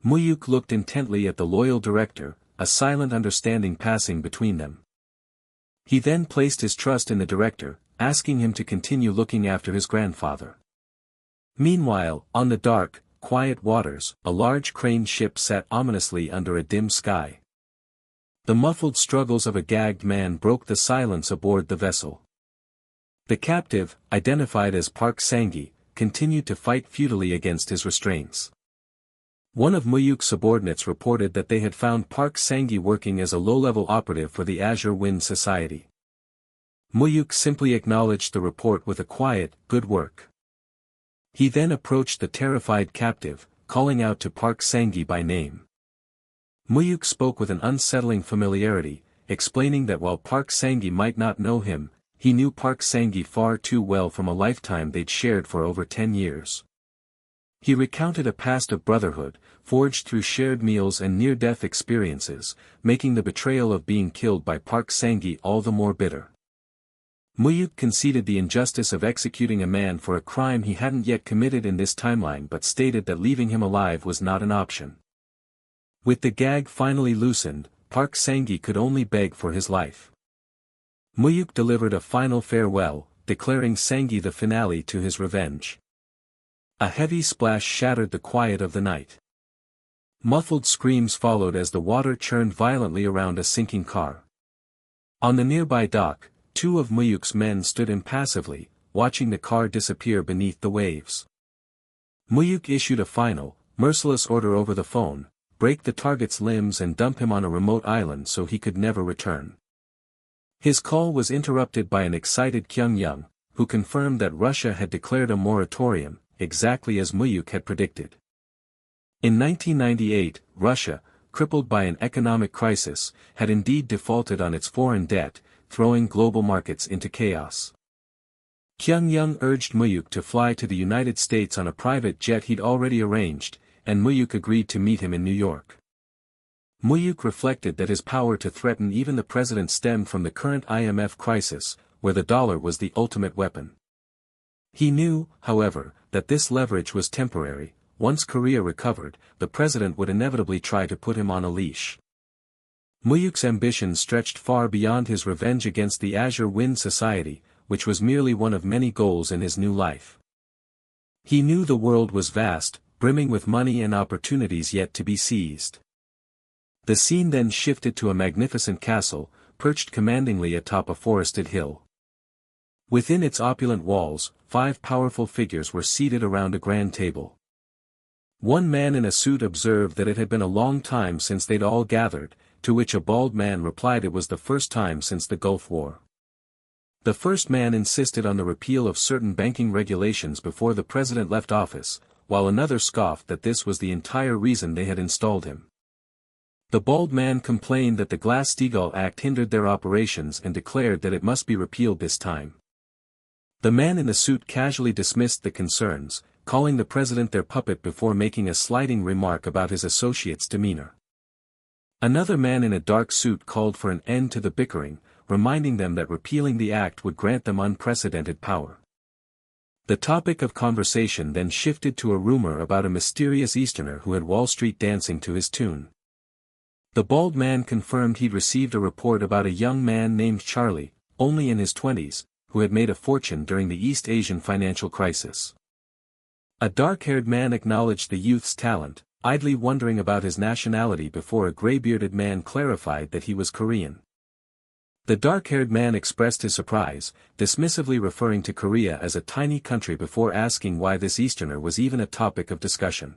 Mu-hyuk looked intently at the loyal director, a silent understanding passing between them. He then placed his trust in the director, asking him to continue looking after his grandfather. Meanwhile, on the dark, quiet waters, a large crane ship sat ominously under a dim sky. The muffled struggles of a gagged man broke the silence aboard the vessel. The captive, identified as Park Sang-gi, continued to fight futilely against his restraints. One of Mu-hyuk's subordinates reported that they had found Park Sang-gi working as a low-level operative for the Azure Wind Society. Mu-hyuk simply acknowledged the report with a quiet, "Good work." He then approached the terrified captive, calling out to Park Sang-gi by name. Mu-hyuk spoke with an unsettling familiarity, explaining that while Park Sang-gi might not know him, he knew Park Sang-gi far too well from a lifetime they'd shared for over 10 years. He recounted a past of brotherhood, forged through shared meals and near-death experiences, making the betrayal of being killed by Park Sang-gi all the more bitter. Mu-hyuk conceded the injustice of executing a man for a crime he hadn't yet committed in this timeline but stated that leaving him alive was not an option. With the gag finally loosened, Park Sang-gi could only beg for his life. Mu-hyuk delivered a final farewell, declaring Sang-gi the finale to his revenge. A heavy splash shattered the quiet of the night. Muffled screams followed as the water churned violently around a sinking car. On the nearby dock, two of Mu-hyuk's men stood impassively, watching the car disappear beneath the waves. Mu-hyuk issued a final, merciless order over the phone: break the target's limbs and dump him on a remote island so he could never return. His call was interrupted by an excited Cheon, who confirmed that Russia had declared a moratorium, exactly as Mu-hyuk had predicted. In 1998, Russia, crippled by an economic crisis, had indeed defaulted on its foreign debt, throwing global markets into chaos. Cheon urged Mu-hyuk to fly to the United States on a private jet he'd already arranged, and Mu-hyuk agreed to meet him in New York. Mu-hyuk reflected that his power to threaten even the president stemmed from the current IMF crisis, where the dollar was the ultimate weapon. He knew, however, that this leverage was temporary. Once Korea recovered, the president would inevitably try to put him on a leash. Mu-hyuk's ambition stretched far beyond his revenge against the Azure Wind Society, which was merely one of many goals in his new life. He knew the world was vast, brimming with money and opportunities yet to be seized. The scene then shifted to a magnificent castle, perched commandingly atop a forested hill. Within its opulent walls, 5 powerful figures were seated around a grand table. One man in a suit observed that it had been a long time since they'd all gathered, to which a bald man replied it was the first time since the Gulf War. The first man insisted on the repeal of certain banking regulations before the president left office, while another scoffed that this was the entire reason they had installed him. The bald man complained that the Glass-Steagall Act hindered their operations and declared that it must be repealed this time. The man in the suit casually dismissed the concerns, calling the president their puppet before making a slighting remark about his associate's demeanor. Another man in a dark suit called for an end to the bickering, reminding them that repealing the act would grant them unprecedented power. The topic of conversation then shifted to a rumor about a mysterious Easterner who had Wall Street dancing to his tune. The bald man confirmed he'd received a report about a young man named Charlie, only in his 20s, who had made a fortune during the East Asian financial crisis. A dark-haired man acknowledged the youth's talent, idly wondering about his nationality before a gray-bearded man clarified that he was Korean. The dark-haired man expressed his surprise, dismissively referring to Korea as a tiny country before asking why this Easterner was even a topic of discussion.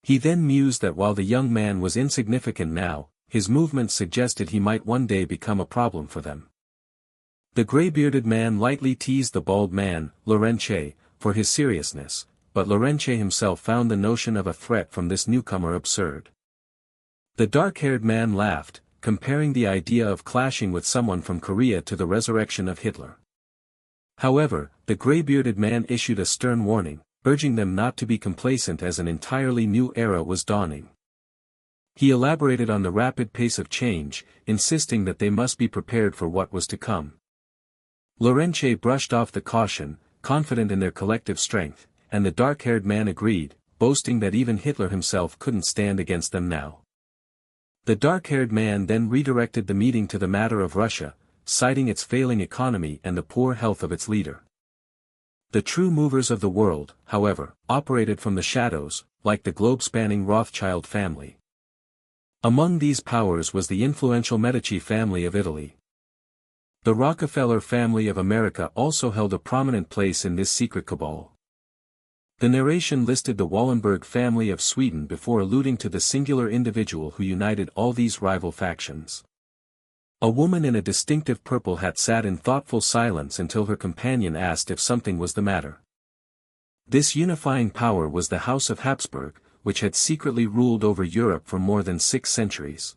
He then mused that while the young man was insignificant now, his movements suggested he might one day become a problem for them. The gray-bearded man lightly teased the bald man, Laurentié, for his seriousness, but Laurentié himself found the notion of a threat from this newcomer absurd. The dark-haired man laughed, comparing the idea of clashing with someone from Korea to the resurrection of Hitler. However, the gray-bearded man issued a stern warning, urging them not to be complacent as an entirely new era was dawning. He elaborated on the rapid pace of change, insisting that they must be prepared for what was to come. Laurentié brushed off the caution, confident in their collective strength, and the dark-haired man agreed, boasting that even Hitler himself couldn't stand against them now. The dark-haired man then redirected the meeting to the matter of Russia, citing its failing economy and the poor health of its leader. The true movers of the world, however, operated from the shadows, like the globe-spanning Rothschild family. Among these powers was the influential Medici family of Italy. The Rockefeller family of America also held a prominent place in this secret cabal. The narration listed the Wallenberg family of Sweden before alluding to the singular individual who united all these rival factions. A woman in a distinctive purple hat sat in thoughtful silence until her companion asked if something was the matter. This unifying power was the House of Habsburg, which had secretly ruled over Europe for more than 6 centuries.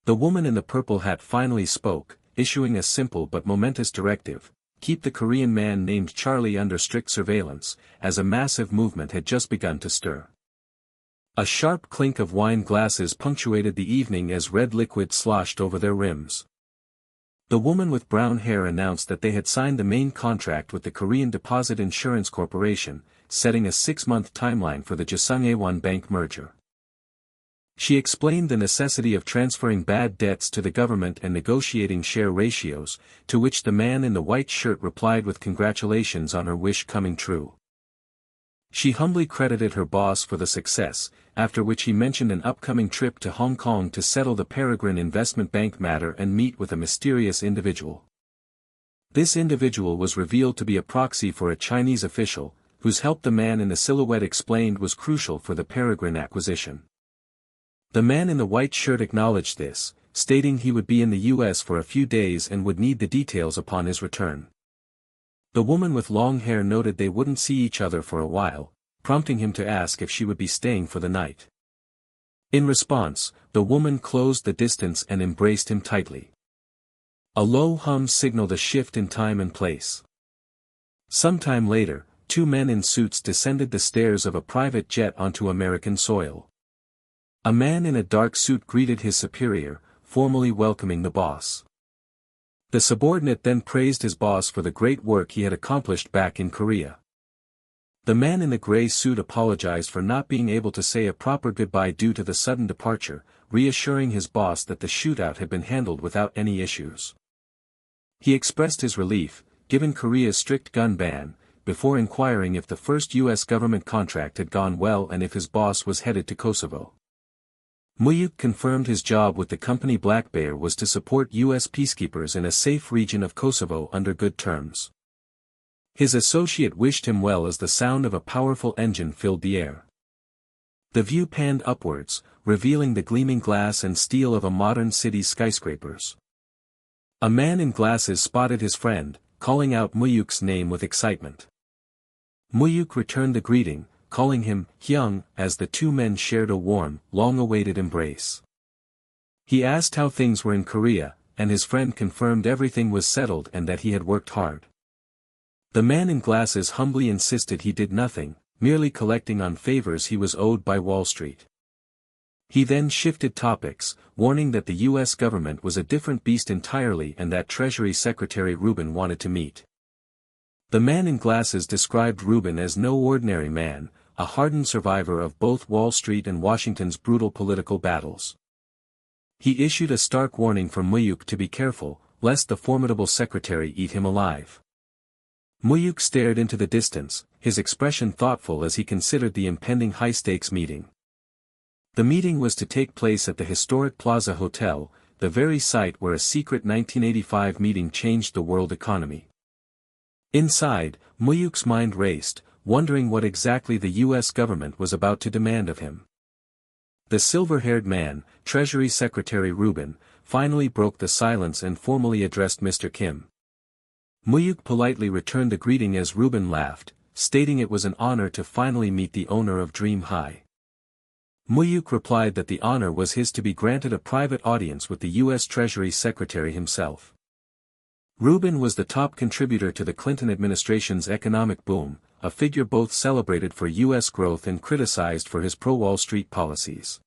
The woman in the purple hat finally spoke, issuing a simple but momentous directive: keep the Korean man named Charlie under strict surveillance, as a massive movement had just begun to stir. A sharp clink of wine glasses punctuated the evening as red liquid sloshed over their rims. The woman with brown hair announced that they had signed the main contract with the Korean Deposit Insurance Corporation, setting a 6-month timeline for the Joseon Bank merger. She explained the necessity of transferring bad debts to the government and negotiating share ratios, to which the man in the white shirt replied with congratulations on her wish coming true. She humbly credited her boss for the success, after which he mentioned an upcoming trip to Hong Kong to settle the Peregrine Investment Bank matter and meet with a mysterious individual. This individual was revealed to be a proxy for a Chinese official, whose help the man in the silhouette explained was crucial for the Peregrine acquisition. The man in the white shirt acknowledged this, stating he would be in the US for a few days and would need the details upon his return. The woman with long hair noted they wouldn't see each other for a while, prompting him to ask if she would be staying for the night. In response, the woman closed the distance and embraced him tightly. A low hum signaled a shift in time and place. Sometime later, 2 men in suits descended the stairs of a private jet onto American soil. A man in a dark suit greeted his superior, formally welcoming the boss. The subordinate then praised his boss for the great work he had accomplished back in Korea. The man in the gray suit apologized for not being able to say a proper goodbye due to the sudden departure, reassuring his boss that the shootout had been handled without any issues. He expressed his relief, given Korea's strict gun ban, before inquiring if the first U.S. government contract had gone well and if his boss was headed to Kosovo. Mu-hyuk confirmed his job with the company Black Bear was to support U.S. peacekeepers in a safe region of Kosovo under good terms. His associate wished him well as the sound of a powerful engine filled the air. The view panned upwards, revealing the gleaming glass and steel of a modern city's skyscrapers. A man in glasses spotted his friend, calling out Mu-hyuk's name with excitement. Mu-hyuk returned the greeting, calling him Cheon, as the 2 men shared a warm, long-awaited embrace. He asked how things were in Korea, and his friend confirmed everything was settled and that he had worked hard. The man in glasses humbly insisted he did nothing, merely collecting on favors he was owed by Wall Street. He then shifted topics, warning that the U.S. government was a different beast entirely and that Treasury Secretary Rubin wanted to meet. The man in glasses described Rubin as no ordinary man, a hardened survivor of both Wall Street and Washington's brutal political battles. He issued a stark warning for Mu-hyuk to be careful, lest the formidable secretary eat him alive. Mu-hyuk stared into the distance, his expression thoughtful as he considered the impending high-stakes meeting. The meeting was to take place at the historic Plaza Hotel, the very site where a secret 1985 meeting changed the world economy. Inside, Mu-hyuk's mind raced, wondering what exactly the U.S. government was about to demand of him. The silver-haired man, Treasury Secretary Rubin, finally broke the silence and formally addressed Mr. Kim. Mu-hyuk politely returned the greeting as Rubin laughed, stating it was an honor to finally meet the owner of Dream High. Mu-hyuk replied that the honor was his to be granted a private audience with the U.S. Treasury Secretary himself. Rubin was the top contributor to the Clinton administration's economic boom, a figure both celebrated for U.S. growth and criticized for his pro-Wall Street policies.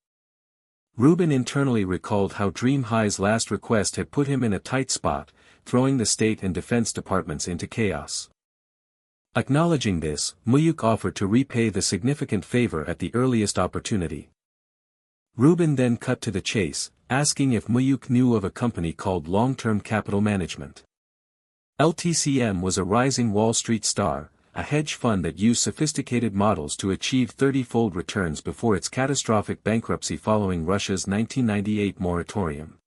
Rubin internally recalled how Dream High's last request had put him in a tight spot, throwing the State and Defense departments into chaos. Acknowledging this, Mu-hyuk offered to repay the significant favor at the earliest opportunity. Rubin then cut to the chase, asking if Mu-hyuk knew of a company called Long-Term Capital Management. LTCM was a rising Wall Street star, a hedge fund that used sophisticated models to achieve 30-fold returns before its catastrophic bankruptcy following Russia's 1998 moratorium.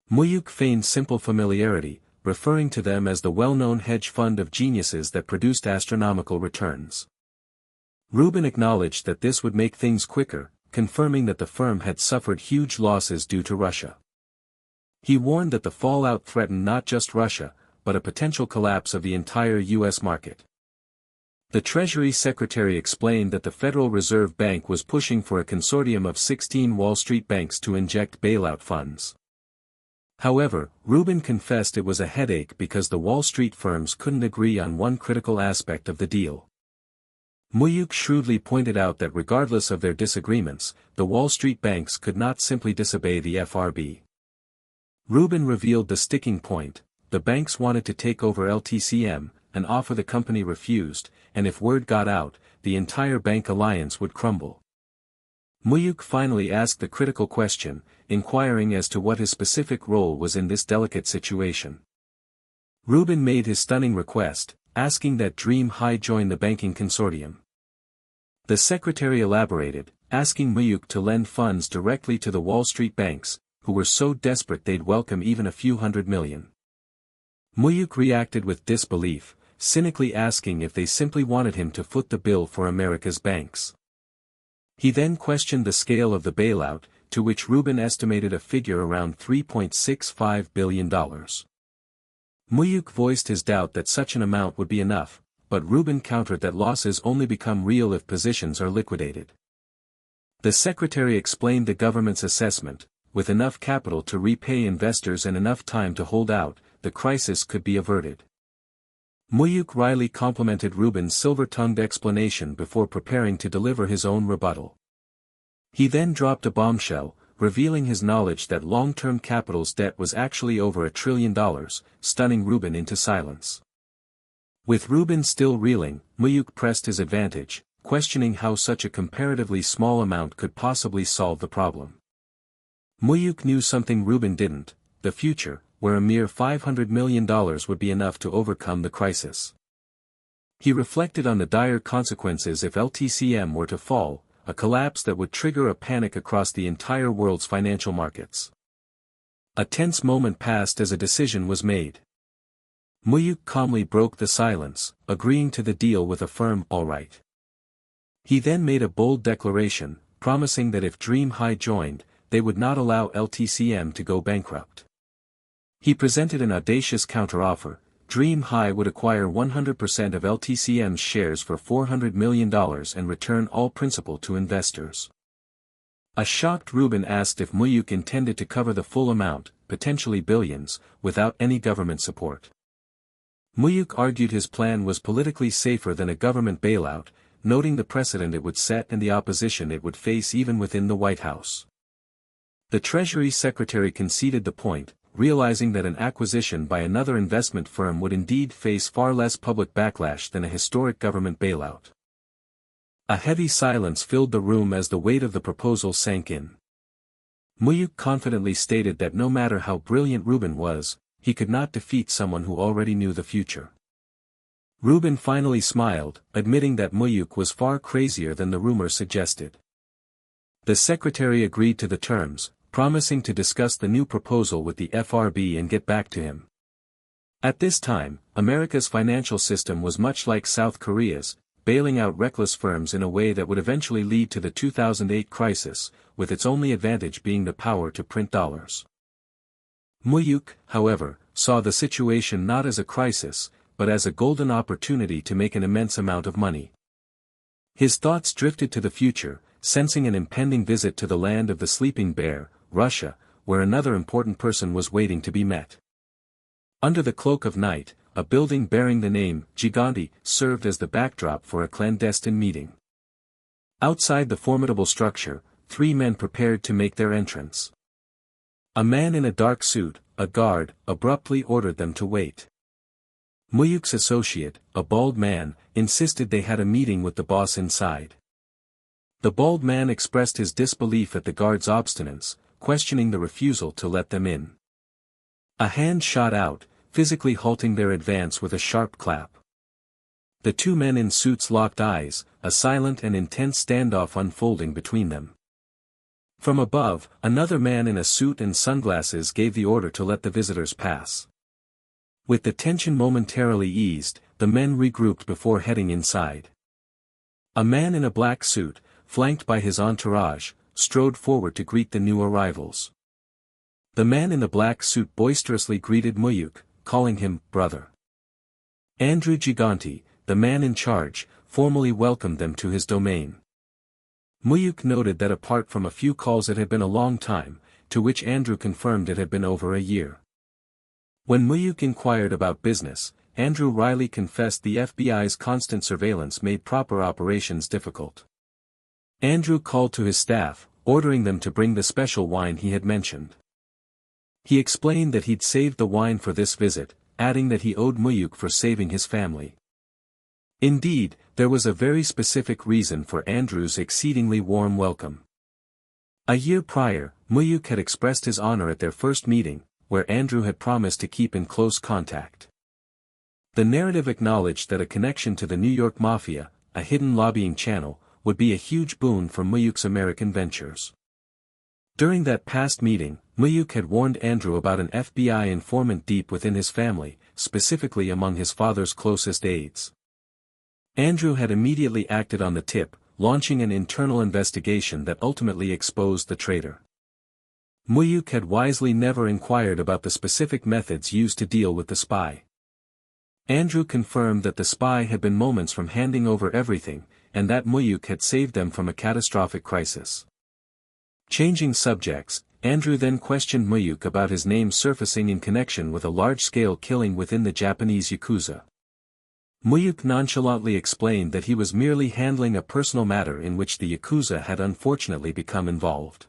Mu-hyuk feigned simple familiarity, referring to them as the well-known hedge fund of geniuses that produced astronomical returns. Rubin acknowledged that this would make things quicker, confirming that the firm had suffered huge losses due to Russia. He warned that the fallout threatened not just Russia, but a potential collapse of the entire U.S. market. The Treasury Secretary explained that the Federal Reserve Bank was pushing for a consortium of 16 Wall Street banks to inject bailout funds. However, Rubin confessed it was a headache because the Wall Street firms couldn't agree on one critical aspect of the deal. Mu-hyuk shrewdly pointed out that regardless of their disagreements, the Wall Street banks could not simply disobey the FRB. Rubin revealed the sticking point: the banks wanted to take over LTCM, an offer the company refused, and if word got out, the entire bank alliance would crumble. Mu-hyuk finally asked the critical question, inquiring as to what his specific role was in this delicate situation. Rubin made his stunning request, asking that Dream High join the banking consortium. The secretary elaborated, asking Mu-hyuk to lend funds directly to the Wall Street banks, who were so desperate they'd welcome even a few $100 million. Mu-hyuk reacted with disbelief, cynically asking if they simply wanted him to foot the bill for America's banks. He then questioned the scale of the bailout, to which Rubin estimated a figure around $3.65 billion. Mu-hyuk voiced his doubt that such an amount would be enough, but Rubin countered that losses only become real if positions are liquidated. The secretary explained the government's assessment: with enough capital to repay investors and enough time to hold out, the crisis could be averted. Mu-hyuk wryly complimented Rubin's silver-tongued explanation before preparing to deliver his own rebuttal. He then dropped a bombshell, revealing his knowledge that Long-Term Capital's debt was actually over $1 trillion, stunning Rubin into silence. With Rubin still reeling, Mu-hyuk pressed his advantage, questioning how such a comparatively small amount could possibly solve the problem. Mu-hyuk knew something Rubin didn't: the future, where a mere $500 million would be enough to overcome the crisis. He reflected on the dire consequences if LTCM were to fall, a collapse that would trigger a panic across the entire world's financial markets. A tense moment passed as a decision was made. Mu-hyuk calmly broke the silence, agreeing to the deal with a firm "all right." He then made a bold declaration, promising that if Dream High joined, they would not allow LTCM to go bankrupt. He presented an audacious counteroffer: Dream High would acquire 100% of LTCM's shares for $400 million and return all principal to investors. A shocked Rubin asked if Mu-hyuk intended to cover the full amount, potentially billions, without any government support. Mu-hyuk argued his plan was politically safer than a government bailout, noting the precedent it would set and the opposition it would face even within the White House. The Treasury Secretary conceded the point, realizing that an acquisition by another investment firm would indeed face far less public backlash than a historic government bailout. A heavy silence filled the room as the weight of the proposal sank in. Mu-hyuk confidently stated that no matter how brilliant Ruben was, he could not defeat someone who already knew the future. Ruben finally smiled, admitting that Mu-hyuk was far crazier than the rumor suggested. The secretary agreed to the terms, promising to discuss the new proposal with the FRB and get back to him. At this time, America's financial system was much like South Korea's, bailing out reckless firms in a way that would eventually lead to the 2008 crisis, with its only advantage being the power to print dollars. Mu-hyuk, however, saw the situation not as a crisis, but as a golden opportunity to make an immense amount of money. His thoughts drifted to the future, sensing an impending visit to the land of the sleeping bear, Russia, where another important person was waiting to be met. Under the cloak of night, a building bearing the name Giganti served as the backdrop for a clandestine meeting. Outside the formidable structure, 3 men prepared to make their entrance. A man in a dark suit, a guard, abruptly ordered them to wait. Mu-hyuk's associate, a bald man, insisted they had a meeting with the boss inside. The bald man expressed his disbelief at the guard's obstinance, questioning the refusal to let them in. A hand shot out, physically halting their advance with a sharp clap. The 2 men in suits locked eyes, a silent and intense standoff unfolding between them. From above, another man in a suit and sunglasses gave the order to let the visitors pass. With the tension momentarily eased, the men regrouped before heading inside. A man in a black suit, flanked by his entourage, strode forward to greet the new arrivals. The man in the black suit boisterously greeted Mu-hyuk, calling him brother. Andrew Giganti, the man in charge, formally welcomed them to his domain. Mu-hyuk noted that apart from a few calls it had been a long time, to which Andrew confirmed it had been over a year. When Mu-hyuk inquired about business, Andrew wryly confessed the FBI's constant surveillance made proper operations difficult. Andrew called to his staff, ordering them to bring the special wine he had mentioned. He explained that he'd saved the wine for this visit, adding that he owed Mu-hyuk for saving his family. Indeed, there was a very specific reason for Andrew's exceedingly warm welcome. A year prior, Mu-hyuk had expressed his honor at their first meeting, where Andrew had promised to keep in close contact. The narrative acknowledged that a connection to the New York Mafia, a hidden lobbying channel, would be a huge boon for Mu-hyuk's American ventures. During that past meeting, Mu-hyuk had warned Andrew about an FBI informant deep within his family, specifically among his father's closest aides. Andrew had immediately acted on the tip, launching an internal investigation that ultimately exposed the traitor. Mu-hyuk had wisely never inquired about the specific methods used to deal with the spy. Andrew confirmed that the spy had been moments from handing over everything, and that Mu-hyuk had saved them from a catastrophic crisis. Changing subjects, Andrew then questioned Mu-hyuk about his name surfacing in connection with a large-scale killing within the Japanese Yakuza. Mu-hyuk nonchalantly explained that he was merely handling a personal matter in which the Yakuza had unfortunately become involved.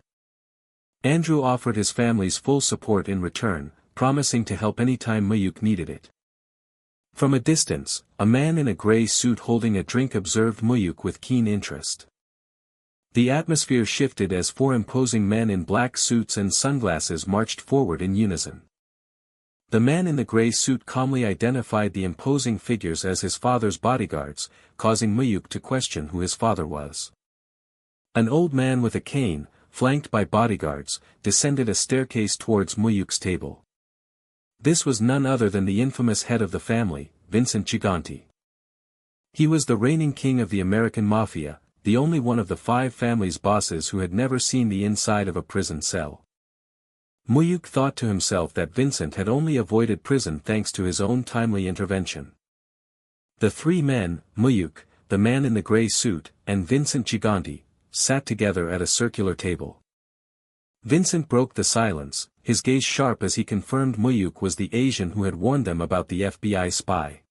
Andrew offered his family's full support in return, promising to help any time Mu-hyuk needed it. From a distance, a man in a gray suit holding a drink observed Mu-hyuk with keen interest. The atmosphere shifted as 4 imposing men in black suits and sunglasses marched forward in unison. The man in the gray suit calmly identified the imposing figures as his father's bodyguards, causing Mu-hyuk to question who his father was. An old man with a cane, flanked by bodyguards, descended a staircase towards Mu-hyuk's table. This was none other than the infamous head of the family, Vincent Giganti. He was the reigning king of the American Mafia, the only one of the 5 family's bosses who had never seen the inside of a prison cell. Mu-hyuk thought to himself that Vincent had only avoided prison thanks to his own timely intervention. The 3 men, Mu-hyuk, the man in the gray suit, and Vincent Giganti, sat together at a circular table. Vincent broke the silence, his gaze sharp as he confirmed Mu-hyuk was the Asian who had warned them about the FBI spy.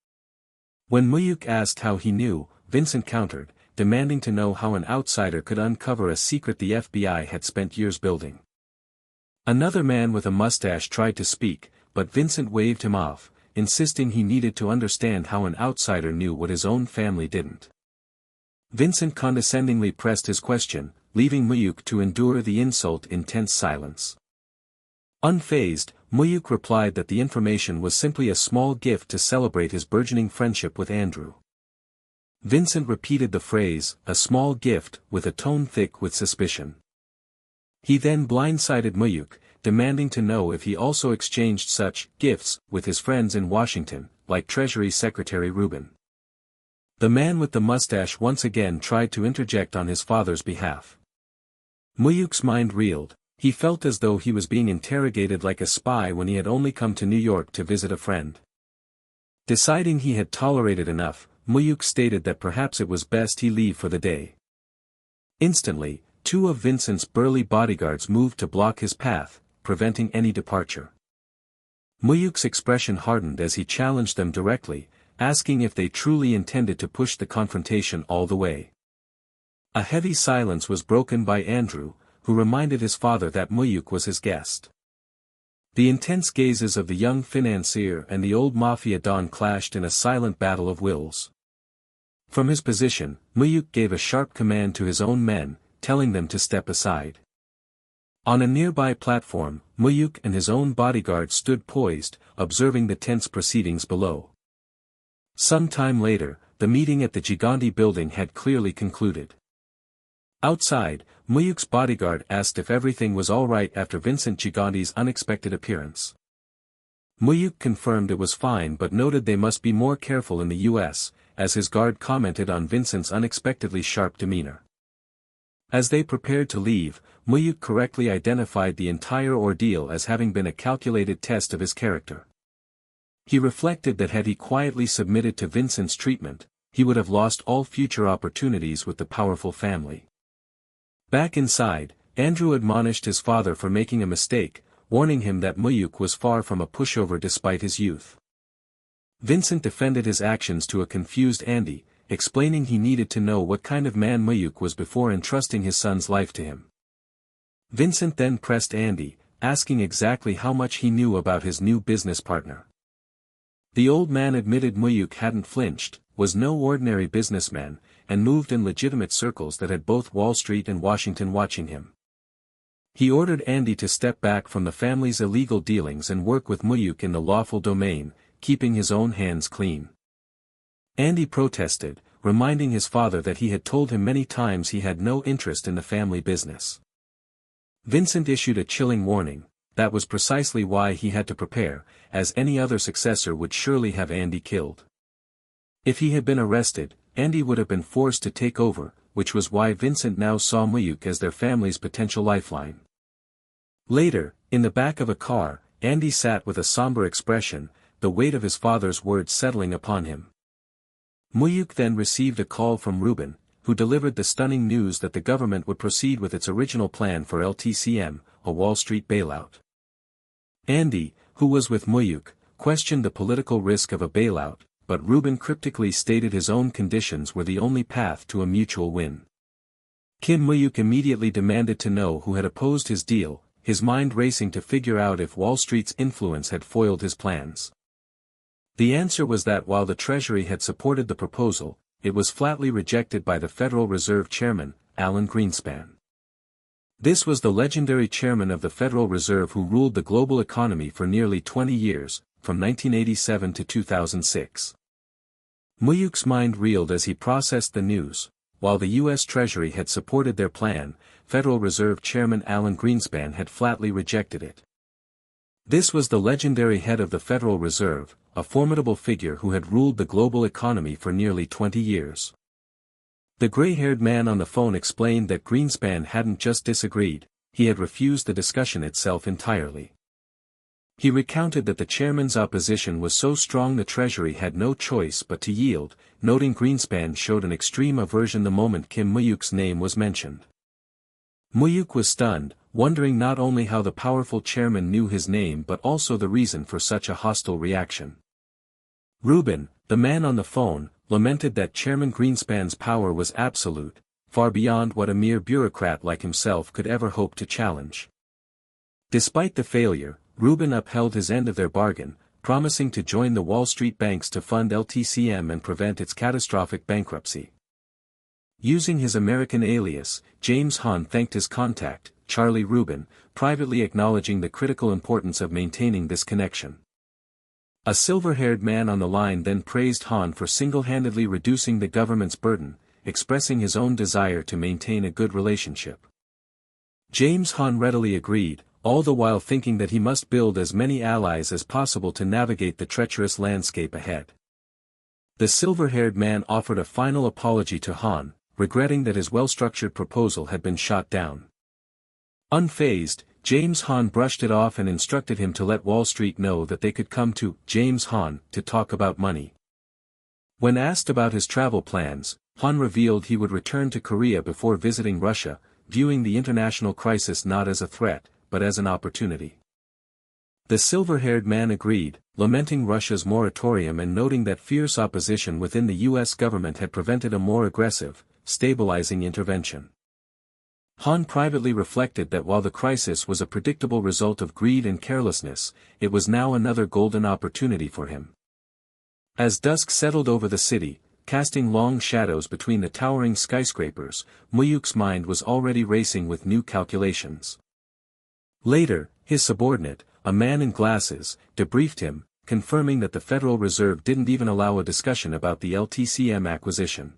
When Mu-hyuk asked how he knew, Vincent countered, demanding to know how an outsider could uncover a secret the FBI had spent years building. Another man with a mustache tried to speak, but Vincent waved him off, insisting he needed to understand how an outsider knew what his own family didn't. Vincent condescendingly pressed his question, leaving Mu-hyuk to endure the insult in tense silence. Unfazed, Mu-hyuk replied that the information was simply a small gift to celebrate his burgeoning friendship with Andrew. Vincent repeated the phrase, a small gift, with a tone thick with suspicion. He then blindsided Mu-hyuk, demanding to know if he also exchanged such gifts with his friends in Washington, like Treasury Secretary Rubin. The man with the mustache once again tried to interject on his father's behalf. Mu-hyuk's mind reeled. He felt as though he was being interrogated like a spy when he had only come to New York to visit a friend. Deciding he had tolerated enough, Mu-hyuk stated that perhaps it was best he leave for the day. Instantly, two of Vincent's burly bodyguards moved to block his path, preventing any departure. Mu-hyuk's expression hardened as he challenged them directly, asking if they truly intended to push the confrontation all the way. A heavy silence was broken by Andrew, who reminded his father that Mu-hyuk was his guest. The intense gazes of the young financier and the old mafia don clashed in a silent battle of wills. From his position, Mu-hyuk gave a sharp command to his own men, telling them to step aside. On a nearby platform, Mu-hyuk and his own bodyguard stood poised, observing the tense proceedings below. Some time later, the meeting at the Gigandi building had clearly concluded. Outside, Mu-hyuk's bodyguard asked if everything was all right after Vincent Gigandi's unexpected appearance. Mu-hyuk confirmed it was fine but noted they must be more careful in the U.S., as his guard commented on Vincent's unexpectedly sharp demeanor. As they prepared to leave, Mu-hyuk correctly identified the entire ordeal as having been a calculated test of his character. He reflected that had he quietly submitted to Vincent's treatment, he would have lost all future opportunities with the powerful family. Back inside, Andrew admonished his father for making a mistake, warning him that Mu-hyuk was far from a pushover despite his youth. Vincent defended his actions to a confused Andy, explaining he needed to know what kind of man Mu-hyuk was before entrusting his son's life to him. Vincent then pressed Andy, asking exactly how much he knew about his new business partner. The old man admitted Mu-hyuk hadn't flinched, was no ordinary businessman, and moved in legitimate circles that had both Wall Street and Washington watching him. He ordered Andy to step back from the family's illegal dealings and work with Mu-hyuk in the lawful domain, keeping his own hands clean. Andy protested, reminding his father that he had told him many times he had no interest in the family business. Vincent issued a chilling warning. That was precisely why he had to prepare, as any other successor would surely have Andy killed. If he had been arrested, Andy would have been forced to take over, which was why Vincent now saw Mu-hyuk as their family's potential lifeline. Later, in the back of a car, Andy sat with a somber expression, the weight of his father's words settling upon him. Mu-hyuk then received a call from Rubin, who delivered the stunning news that the government would proceed with its original plan for LTCM, a Wall Street bailout. Andy, who was with Mu-hyuk, questioned the political risk of a bailout, but Rubin cryptically stated his own conditions were the only path to a mutual win. Kim Mu-hyuk immediately demanded to know who had opposed his deal, his mind racing to figure out if Wall Street's influence had foiled his plans. The answer was that while the Treasury had supported the proposal, it was flatly rejected by the Federal Reserve Chairman, Alan Greenspan. This was the legendary chairman of the Federal Reserve who ruled the global economy for nearly 20 years, from 1987 to 2006. Mu-hyuk's mind reeled as he processed the news. While the U.S. Treasury had supported their plan, Federal Reserve Chairman Alan Greenspan had flatly rejected it. This was the legendary head of the Federal Reserve, a formidable figure who had ruled the global economy for nearly 20 years. The gray-haired man on the phone explained that Greenspan hadn't just disagreed, he had refused the discussion itself entirely. He recounted that the chairman's opposition was so strong the Treasury had no choice but to yield, noting Greenspan showed an extreme aversion the moment Kim Mu-hyuk's name was mentioned. Mu-hyuk was stunned, wondering not only how the powerful chairman knew his name but also the reason for such a hostile reaction. Rubin, the man on the phone, lamented that Chairman Greenspan's power was absolute, far beyond what a mere bureaucrat like himself could ever hope to challenge. Despite the failure, Rubin upheld his end of their bargain, promising to join the Wall Street banks to fund LTCM and prevent its catastrophic bankruptcy. Using his American alias, James Han thanked his contact, Charlie Rubin, privately acknowledging the critical importance of maintaining this connection. A silver-haired man on the line then praised Han for single-handedly reducing the government's burden, expressing his own desire to maintain a good relationship. James Han readily agreed, all the while thinking that he must build as many allies as possible to navigate the treacherous landscape ahead. The silver-haired man offered a final apology to Han, regretting that his well-structured proposal had been shot down. Unfazed, James Han brushed it off and instructed him to let Wall Street know that they could come to James Han to talk about money. When asked about his travel plans, Han revealed he would return to Korea before visiting Russia, viewing the international crisis not as a threat, but as an opportunity. The silver-haired man agreed, lamenting Russia's moratorium and noting that fierce opposition within the U.S. government had prevented a more aggressive, stabilizing intervention. Han privately reflected that while the crisis was a predictable result of greed and carelessness, it was now another golden opportunity for him. As dusk settled over the city, casting long shadows between the towering skyscrapers, Mu-hyuk's mind was already racing with new calculations. Later, his subordinate, a man in glasses, debriefed him, confirming that the Federal Reserve didn't even allow a discussion about the LTCM acquisition.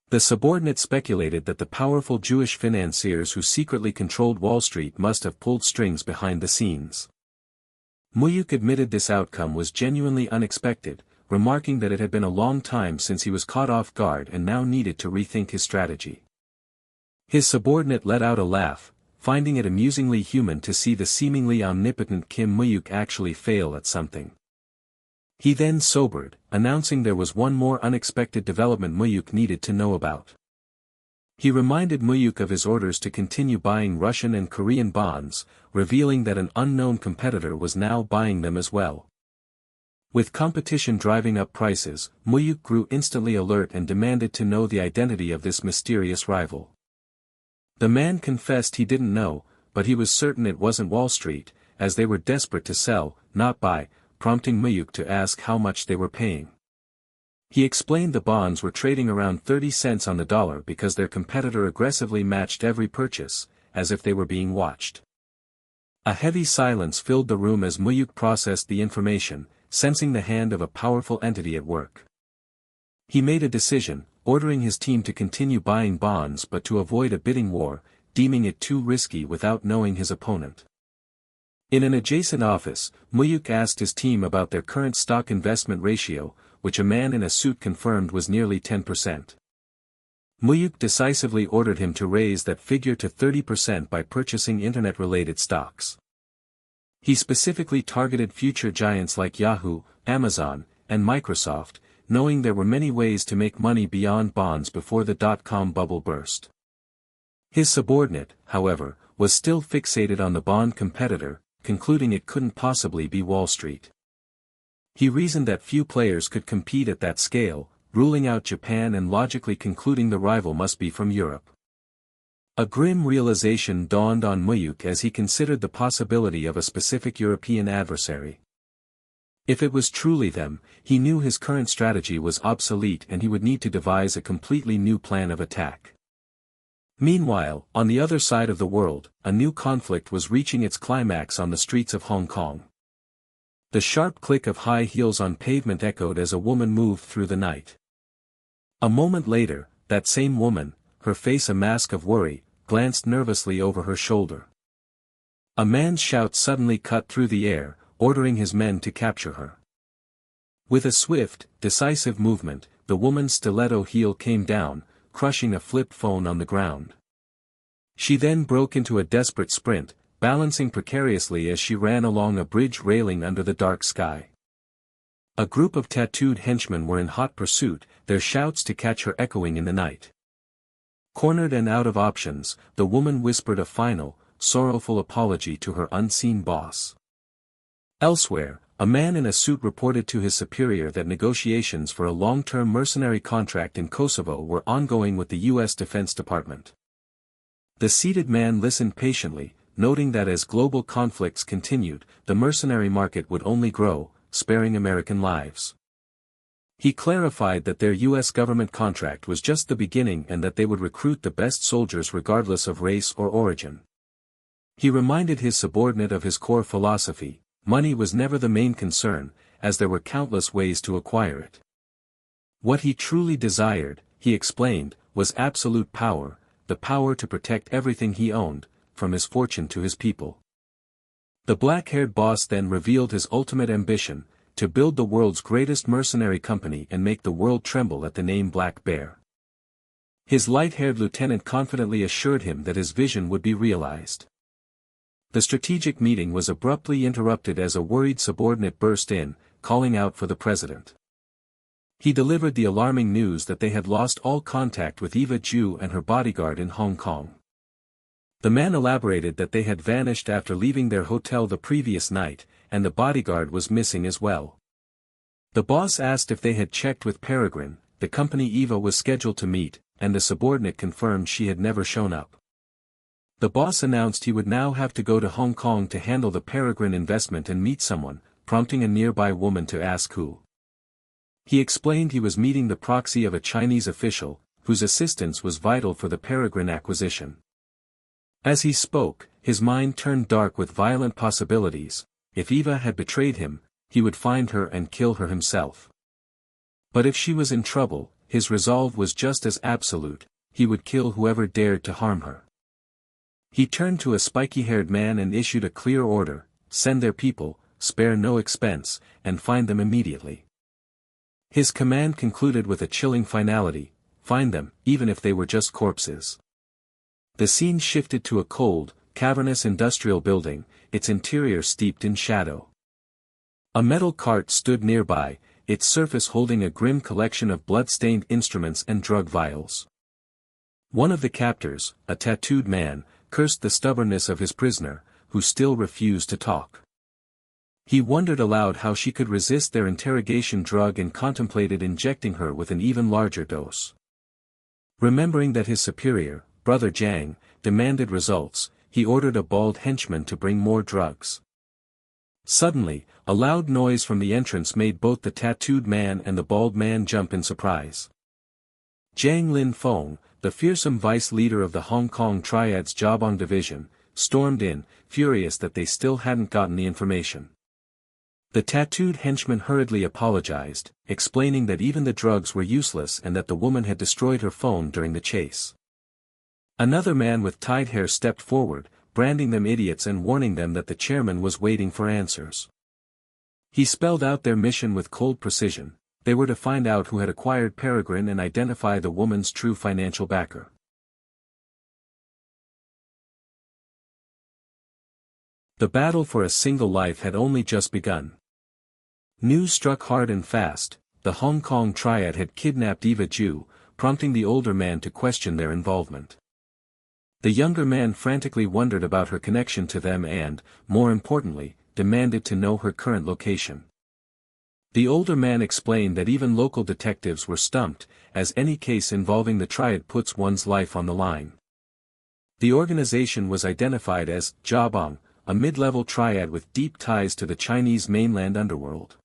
The subordinate speculated that the powerful Jewish financiers who secretly controlled Wall Street must have pulled strings behind the scenes. Mu-hyuk admitted this outcome was genuinely unexpected, remarking that it had been a long time since he was caught off guard and now needed to rethink his strategy. His subordinate let out a laugh, finding it amusingly human to see the seemingly omnipotent Kim Mu-hyuk actually fail at something. He then sobered, announcing there was one more unexpected development Mu-hyuk needed to know about. He reminded Mu-hyuk of his orders to continue buying Russian and Korean bonds, revealing that an unknown competitor was now buying them as well. With competition driving up prices, Mu-hyuk grew instantly alert and demanded to know the identity of this mysterious rival. The man confessed he didn't know, but he was certain it wasn't Wall Street, as they were desperate to sell, not buy, prompting Mu-hyuk to ask how much they were paying. He explained the bonds were trading around 30 cents on the dollar because their competitor aggressively matched every purchase, as if they were being watched. A heavy silence filled the room as Mu-hyuk processed the information, sensing the hand of a powerful entity at work. He made a decision, ordering his team to continue buying bonds but to avoid a bidding war, deeming it too risky without knowing his opponent. In an adjacent office, Mu-hyuk asked his team about their current stock investment ratio, which a man in a suit confirmed was nearly 10%. Mu-hyuk decisively ordered him to raise that figure to 30% by purchasing internet-related stocks. He specifically targeted future giants like Yahoo, Amazon, and Microsoft, knowing there were many ways to make money beyond bonds before the dot-com bubble burst. His subordinate, however, was still fixated on the bond competitor, concluding it couldn't possibly be Wall Street. He reasoned that few players could compete at that scale, ruling out Japan and logically concluding the rival must be from Europe. A grim realization dawned on Mu-hyuk as he considered the possibility of a specific European adversary. If it was truly them, he knew his current strategy was obsolete and he would need to devise a completely new plan of attack. Meanwhile, on the other side of the world, a new conflict was reaching its climax on the streets of Hong Kong. The sharp click of high heels on pavement echoed as a woman moved through the night. A moment later, that same woman, her face a mask of worry, glanced nervously over her shoulder. A man's shout suddenly cut through the air, ordering his men to capture her. With a swift, decisive movement, the woman's stiletto heel came down, crushing a flip phone on the ground. She then broke into a desperate sprint, balancing precariously as she ran along a bridge railing under the dark sky. A group of tattooed henchmen were in hot pursuit, their shouts to catch her echoing in the night. Cornered and out of options, the woman whispered a final, sorrowful apology to her unseen boss. Elsewhere, a man in a suit reported to his superior that negotiations for a long-term mercenary contract in Kosovo were ongoing with the U.S. Defense Department. The seated man listened patiently, noting that as global conflicts continued, the mercenary market would only grow, sparing American lives. He clarified that their U.S. government contract was just the beginning and that they would recruit the best soldiers regardless of race or origin. He reminded his subordinate of his core philosophy: money was never the main concern, as there were countless ways to acquire it. What he truly desired, he explained, was absolute power, the power to protect everything he owned, from his fortune to his people. The black-haired boss then revealed his ultimate ambition: to build the world's greatest mercenary company and make the world tremble at the name Black Bear. His light-haired lieutenant confidently assured him that his vision would be realized. The strategic meeting was abruptly interrupted as a worried subordinate burst in, calling out for the president. He delivered the alarming news that they had lost all contact with Eva Ju and her bodyguard in Hong Kong. The man elaborated that they had vanished after leaving their hotel the previous night, and the bodyguard was missing as well. The boss asked if they had checked with Peregrine, the company Eva was scheduled to meet, and the subordinate confirmed she had never shown up. The boss announced he would now have to go to Hong Kong to handle the Peregrine investment and meet someone, prompting a nearby woman to ask who. He explained he was meeting the proxy of a Chinese official, whose assistance was vital for the Peregrine acquisition. As he spoke, his mind turned dark with violent possibilities. If Eva had betrayed him, he would find her and kill her himself. But if she was in trouble, his resolve was just as absolute: he would kill whoever dared to harm her. He turned to a spiky-haired man and issued a clear order: send their people, spare no expense, and find them immediately. His command concluded with a chilling finality: find them, even if they were just corpses. The scene shifted to a cold, cavernous industrial building, its interior steeped in shadow. A metal cart stood nearby, its surface holding a grim collection of blood-stained instruments and drug vials. One of the captors, a tattooed man, cursed the stubbornness of his prisoner, who still refused to talk. He wondered aloud how she could resist their interrogation drug and contemplated injecting her with an even larger dose. Remembering that his superior, Brother Jiang, demanded results, he ordered a bald henchman to bring more drugs. Suddenly, a loud noise from the entrance made both the tattooed man and the bald man jump in surprise. Jiang Lin Feng, the fearsome vice leader of the Hong Kong Triad's Jabong division, stormed in, furious that they still hadn't gotten the information. The tattooed henchman hurriedly apologized, explaining that even the drugs were useless and that the woman had destroyed her phone during the chase. Another man with tied hair stepped forward, branding them idiots and warning them that the chairman was waiting for answers. He spelled out their mission with cold precision: they were to find out who had acquired Peregrine and identify the woman's true financial backer. The battle for a single life had only just begun. News struck hard and fast: the Hong Kong Triad had kidnapped Eva Ju, prompting the older man to question their involvement. The younger man frantically wondered about her connection to them and, more importantly, demanded to know her current location. The older man explained that even local detectives were stumped, as any case involving the Triad puts one's life on the line. The organization was identified as Jabong, a mid-level triad with deep ties to the Chinese mainland underworld.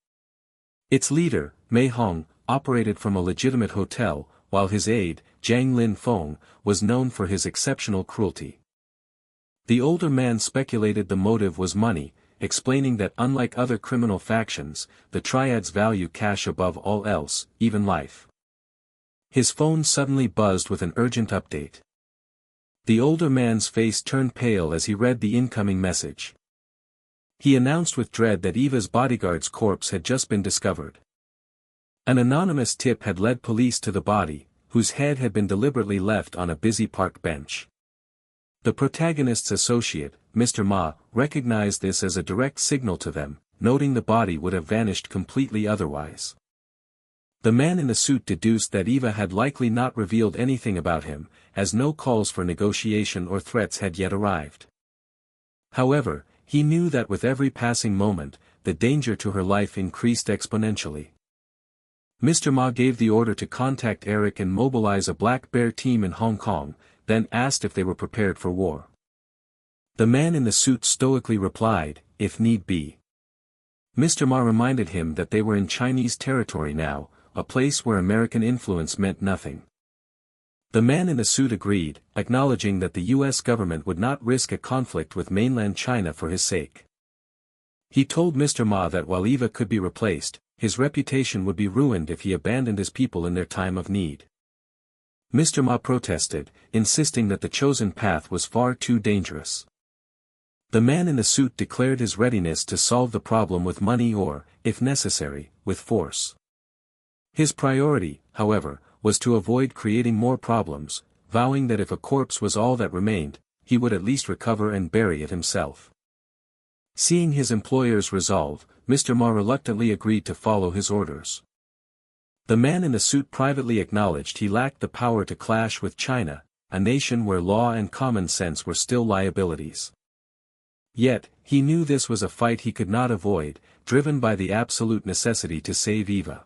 Its leader, Mei Hong, operated from a legitimate hotel, while his aide, Jiang Lin Feng, was known for his exceptional cruelty. The older man speculated the motive was money, explaining that unlike other criminal factions, the triads value cash above all else, even life. His phone suddenly buzzed with an urgent update. The older man's face turned pale as he read the incoming message. He announced with dread that Eva's bodyguard's corpse had just been discovered. An anonymous tip had led police to the body, whose head had been deliberately left on a busy park bench. The protagonist's associate, Mr. Ma, recognized this as a direct signal to them, noting the body would have vanished completely otherwise. The man in the suit deduced that Eva had likely not revealed anything about him, as no calls for negotiation or threats had yet arrived. However, he knew that with every passing moment, the danger to her life increased exponentially. Mr. Ma gave the order to contact Eric and mobilize a Black Bear team in Hong Kong, then asked if they were prepared for war. The man in the suit stoically replied, if need be. Mr. Ma reminded him that they were in Chinese territory now, a place where American influence meant nothing. The man in the suit agreed, acknowledging that the U.S. government would not risk a conflict with mainland China for his sake. He told Mr. Ma that while Eva could be replaced, his reputation would be ruined if he abandoned his people in their time of need. Mr. Ma protested, insisting that the chosen path was far too dangerous. The man in the suit declared his readiness to solve the problem with money or, if necessary, with force. His priority, however, was to avoid creating more problems, vowing that if a corpse was all that remained, he would at least recover and bury it himself. Seeing his employer's resolve, Mr. Ma reluctantly agreed to follow his orders. The man in the suit privately acknowledged he lacked the power to clash with China, a nation where law and common sense were still liabilities. Yet, he knew this was a fight he could not avoid, driven by the absolute necessity to save Eva.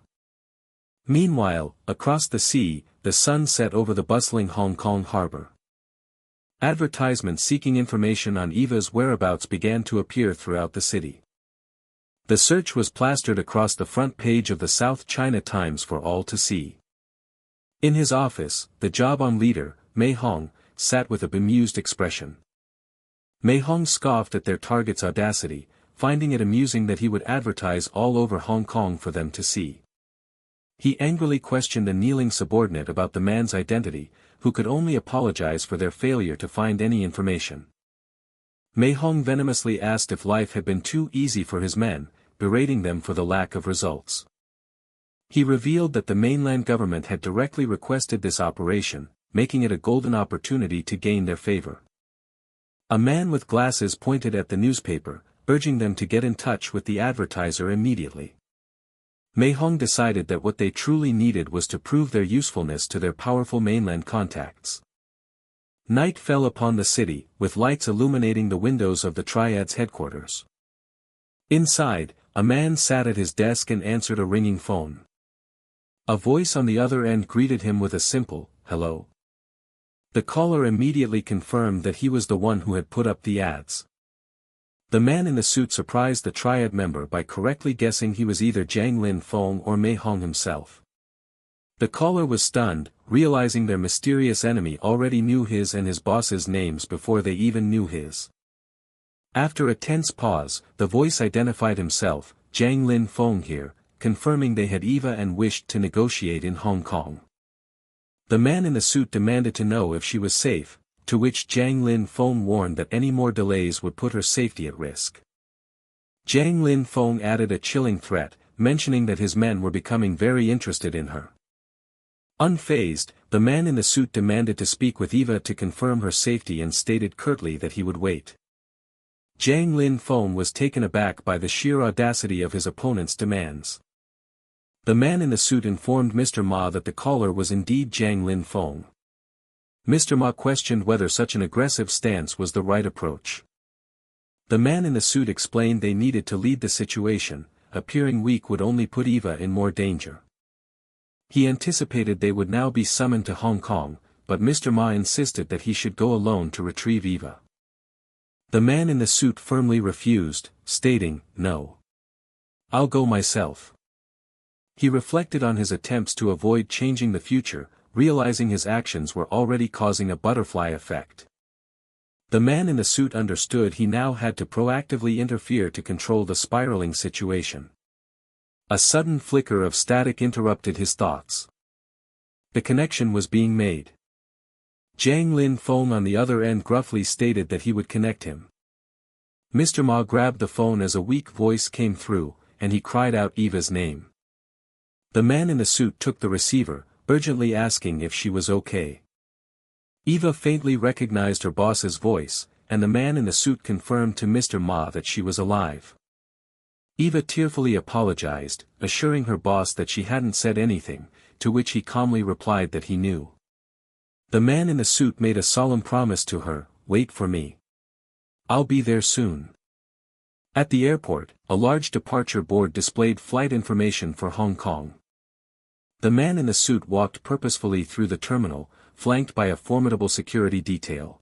Meanwhile, across the sea, the sun set over the bustling Hong Kong harbor. Advertisements seeking information on Eva's whereabouts began to appear throughout the city. The search was plastered across the front page of the South China Times for all to see. In his office, the job-on leader, Mei Hong, sat with a bemused expression. Mei Hong scoffed at their target's audacity, finding it amusing that he would advertise all over Hong Kong for them to see. He angrily questioned a kneeling subordinate about the man's identity, who could only apologize for their failure to find any information. Mei Hong venomously asked if life had been too easy for his men, berating them for the lack of results. He revealed that the mainland government had directly requested this operation, making it a golden opportunity to gain their favor. A man with glasses pointed at the newspaper, urging them to get in touch with the advertiser immediately. Mei Hong decided that what they truly needed was to prove their usefulness to their powerful mainland contacts. Night fell upon the city, with lights illuminating the windows of the Triad's headquarters. Inside, a man sat at his desk and answered a ringing phone. A voice on the other end greeted him with a simple, "Hello." The caller immediately confirmed that he was the one who had put up the ads. The man in the suit surprised the Triad member by correctly guessing he was either Jiang Lin Feng or Mei Hong himself. The caller was stunned, realizing their mysterious enemy already knew his and his boss's names before they even knew his. After a tense pause, the voice identified himself, Jiang Lin Feng here, confirming they had Eva and wished to negotiate in Hong Kong. The man in the suit demanded to know if she was safe, to which Jiang Lin Feng warned that any more delays would put her safety at risk. Jiang Lin Feng added a chilling threat, mentioning that his men were becoming very interested in her. Unfazed, the man in the suit demanded to speak with Eva to confirm her safety and stated curtly that he would wait. Jiang Lin Feng was taken aback by the sheer audacity of his opponent's demands. The man in the suit informed Mr. Ma that the caller was indeed Jiang Lin Feng. Mr. Ma questioned whether such an aggressive stance was the right approach. The man in the suit explained they needed to lead the situation, appearing weak would only put Eva in more danger. He anticipated they would now be summoned to Hong Kong, but Mr. Ma insisted that he should go alone to retrieve Eva. The man in the suit firmly refused, stating, "No. I'll go myself." He reflected on his attempts to avoid changing the future, realizing his actions were already causing a butterfly effect. The man in the suit understood he now had to proactively interfere to control the spiraling situation. A sudden flicker of static interrupted his thoughts. The connection was being made. Jiang Lin Feng on the other end gruffly stated that he would connect him. Mr. Ma grabbed the phone as a weak voice came through, and he cried out Eva's name. The man in the suit took the receiver, urgently asking if she was okay. Eva faintly recognized her boss's voice, and the man in the suit confirmed to Mr. Ma that she was alive. Eva tearfully apologized, assuring her boss that she hadn't said anything, to which he calmly replied that he knew. The man in the suit made a solemn promise to her, "Wait for me. I'll be there soon." At the airport, a large departure board displayed flight information for Hong Kong. The man in the suit walked purposefully through the terminal, flanked by a formidable security detail.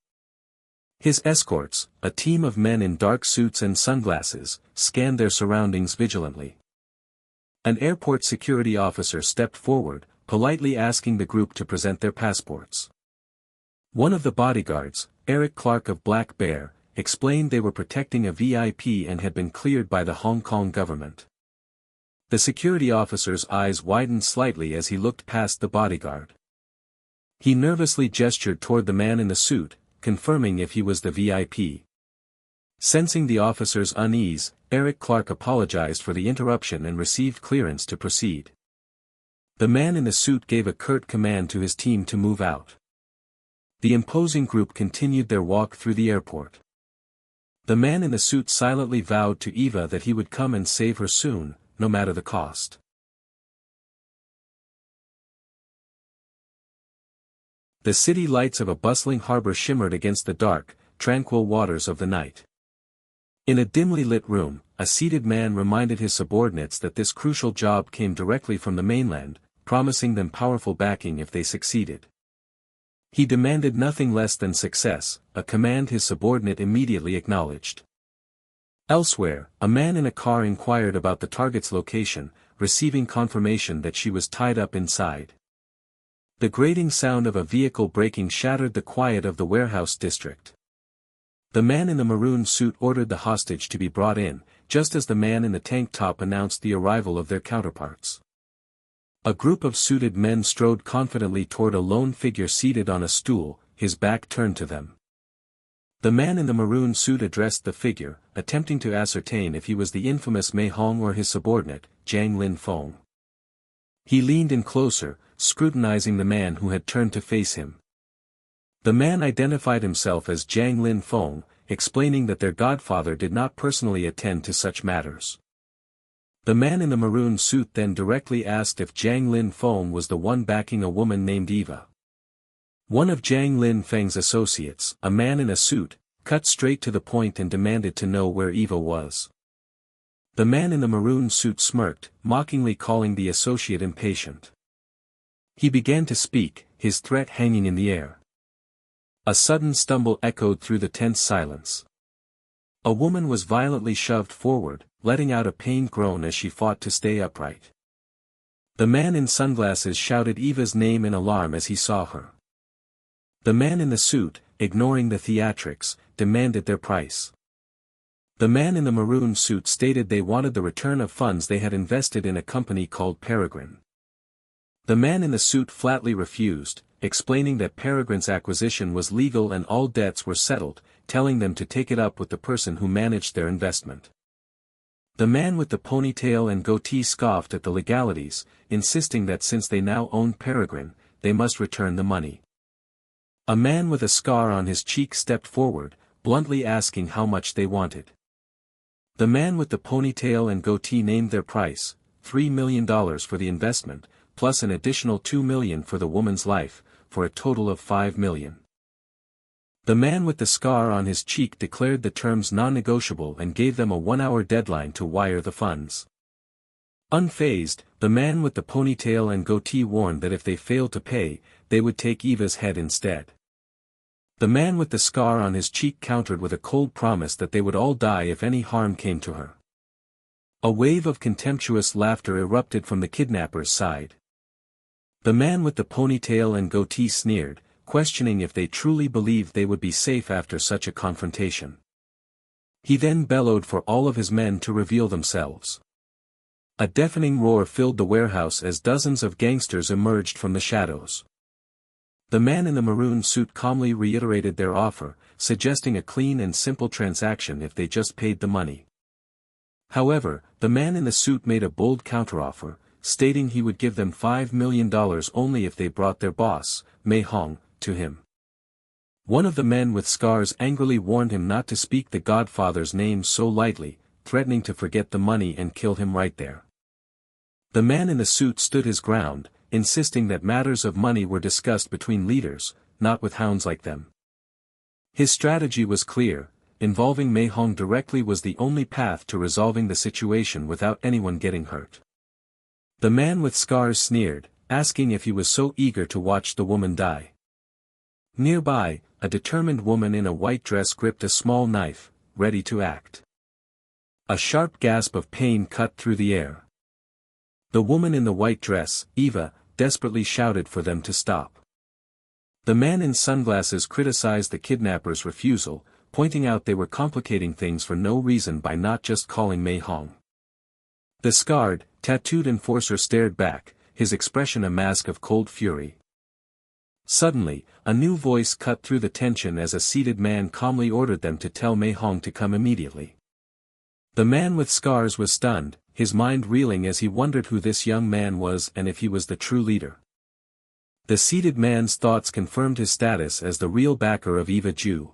His escorts, a team of men in dark suits and sunglasses, scanned their surroundings vigilantly. An airport security officer stepped forward, politely asking the group to present their passports. One of the bodyguards, Eric Clark of Black Bear, explained they were protecting a VIP and had been cleared by the Hong Kong government. The security officer's eyes widened slightly as he looked past the bodyguard. He nervously gestured toward the man in the suit, confirming if he was the VIP. Sensing the officer's unease, Eric Clark apologized for the interruption and received clearance to proceed. The man in the suit gave a curt command to his team to move out. The imposing group continued their walk through the airport. The man in the suit silently vowed to Eva that he would come and save her soon, no matter the cost. The city lights of a bustling harbor shimmered against the dark, tranquil waters of the night. In a dimly lit room, a seated man reminded his subordinates that this crucial job came directly from the mainland, promising them powerful backing if they succeeded. He demanded nothing less than success, a command his subordinate immediately acknowledged. Elsewhere, a man in a car inquired about the target's location, receiving confirmation that she was tied up inside. The grating sound of a vehicle braking shattered the quiet of the warehouse district. The man in the maroon suit ordered the hostage to be brought in, just as the man in the tank top announced the arrival of their counterparts. A group of suited men strode confidently toward a lone figure seated on a stool, his back turned to them. The man in the maroon suit addressed the figure, attempting to ascertain if he was the infamous Mei Hong or his subordinate, Jiang Lin Feng. He leaned in closer, scrutinizing the man who had turned to face him. The man identified himself as Jiang Lin Feng, explaining that their godfather did not personally attend to such matters. The man in the maroon suit then directly asked if Jiang Lin Feng was the one backing a woman named Eva. One of Jiang Lin Feng's associates, a man in a suit, cut straight to the point and demanded to know where Eva was. The man in the maroon suit smirked, mockingly calling the associate impatient. He began to speak, his threat hanging in the air. A sudden stumble echoed through the tense silence. A woman was violently shoved forward, letting out a pained groan as she fought to stay upright. The man in sunglasses shouted Eva's name in alarm as he saw her. The man in the suit, ignoring the theatrics, demanded their price. The man in the maroon suit stated they wanted the return of funds they had invested in a company called Peregrine. The man in the suit flatly refused, explaining that Peregrine's acquisition was legal and all debts were settled, telling them to take it up with the person who managed their investment. The man with the ponytail and goatee scoffed at the legalities, insisting that since they now owned Peregrine, they must return the money. A man with a scar on his cheek stepped forward, bluntly asking how much they wanted. The man with the ponytail and goatee named their price, $3 million for the investment, plus an additional $2 million for the woman's life, for a total of $5 million. The man with the scar on his cheek declared the terms non-negotiable and gave them a 1-hour deadline to wire the funds. Unfazed, the man with the ponytail and goatee warned that if they failed to pay, they would take Eva's head instead. The man with the scar on his cheek countered with a cold promise that they would all die if any harm came to her. A wave of contemptuous laughter erupted from the kidnapper's side. The man with the ponytail and goatee sneered, questioning if they truly believed they would be safe after such a confrontation. He then bellowed for all of his men to reveal themselves. A deafening roar filled the warehouse as dozens of gangsters emerged from the shadows. The man in the maroon suit calmly reiterated their offer, suggesting a clean and simple transaction if they just paid the money. However, the man in the suit made a bold counteroffer, stating he would give them $5 million only if they brought their boss, Mei Hong, to him. One of the men with scars angrily warned him not to speak the godfather's name so lightly, threatening to forget the money and kill him right there. The man in the suit stood his ground, insisting that matters of money were discussed between leaders, not with hounds like them. His strategy was clear: involving Mei Hong directly was the only path to resolving the situation without anyone getting hurt. The man with scars sneered, asking if he was so eager to watch the woman die. Nearby, a determined woman in a white dress gripped a small knife, ready to act. A sharp gasp of pain cut through the air. The woman in the white dress, Eva, desperately shouted for them to stop. The man in sunglasses criticized the kidnapper's refusal, pointing out they were complicating things for no reason by not just calling Mei-hong. The scarred, tattooed enforcer stared back, his expression a mask of cold fury. Suddenly, a new voice cut through the tension as a seated man calmly ordered them to tell Mei-hong to come immediately. The man with scars was stunned, his mind reeling as he wondered who this young man was and if he was the true leader. The seated man's thoughts confirmed his status as the real backer of Eva Ju.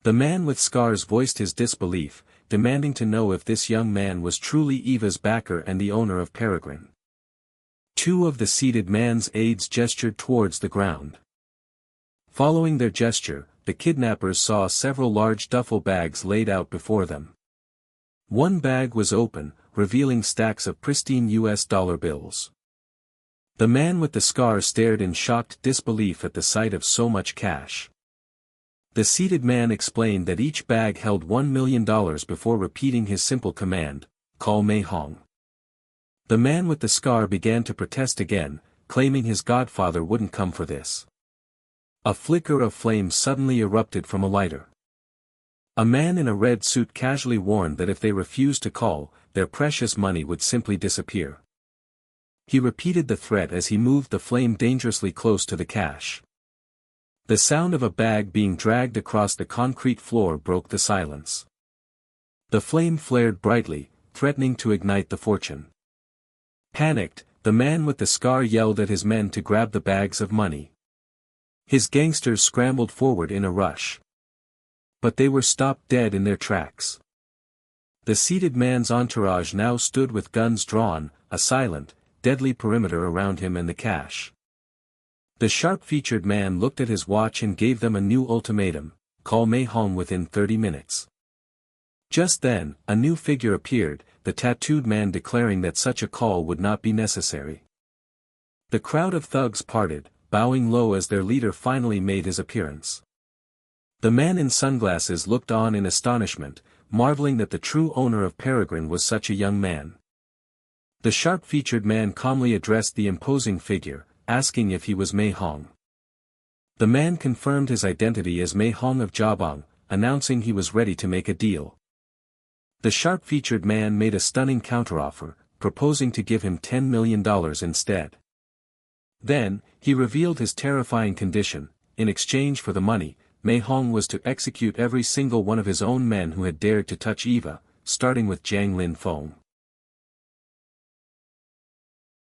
The man with scars voiced his disbelief, demanding to know if this young man was truly Eva's backer and the owner of Peregrine. Two of the seated man's aides gestured towards the ground. Following their gesture, the kidnappers saw several large duffel bags laid out before them. One bag was open, revealing stacks of pristine US dollar bills. The man with the scar stared in shocked disbelief at the sight of so much cash. The seated man explained that each bag held $1 million before repeating his simple command, "Call Mei-hong." The man with the scar began to protest again, claiming his godfather wouldn't come for this. A flicker of flame suddenly erupted from a lighter. A man in a red suit casually warned that if they refused to call, their precious money would simply disappear. He repeated the threat as he moved the flame dangerously close to the cash. The sound of a bag being dragged across the concrete floor broke the silence. The flame flared brightly, threatening to ignite the fortune. Panicked, the man with the scar yelled at his men to grab the bags of money. His gangsters scrambled forward in a rush. But they were stopped dead in their tracks. The seated man's entourage now stood with guns drawn, a silent, deadly perimeter around him and the cash. The sharp-featured man looked at his watch and gave them a new ultimatum: call Mei-hong within 30 minutes. Just then, a new figure appeared, the tattooed man declaring that such a call would not be necessary. The crowd of thugs parted, bowing low as their leader finally made his appearance. The man in sunglasses looked on in astonishment, marveling that the true owner of Peregrine was such a young man. The sharp-featured man calmly addressed the imposing figure, asking if he was Mei-hong. The man confirmed his identity as Mei-hong of Jabong, announcing he was ready to make a deal. The sharp-featured man made a stunning counteroffer, proposing to give him $10 million instead. Then, he revealed his terrifying condition: in exchange for the money, Mei-hong was to execute every single one of his own men who had dared to touch Eva, starting with Jiang Lin Feng.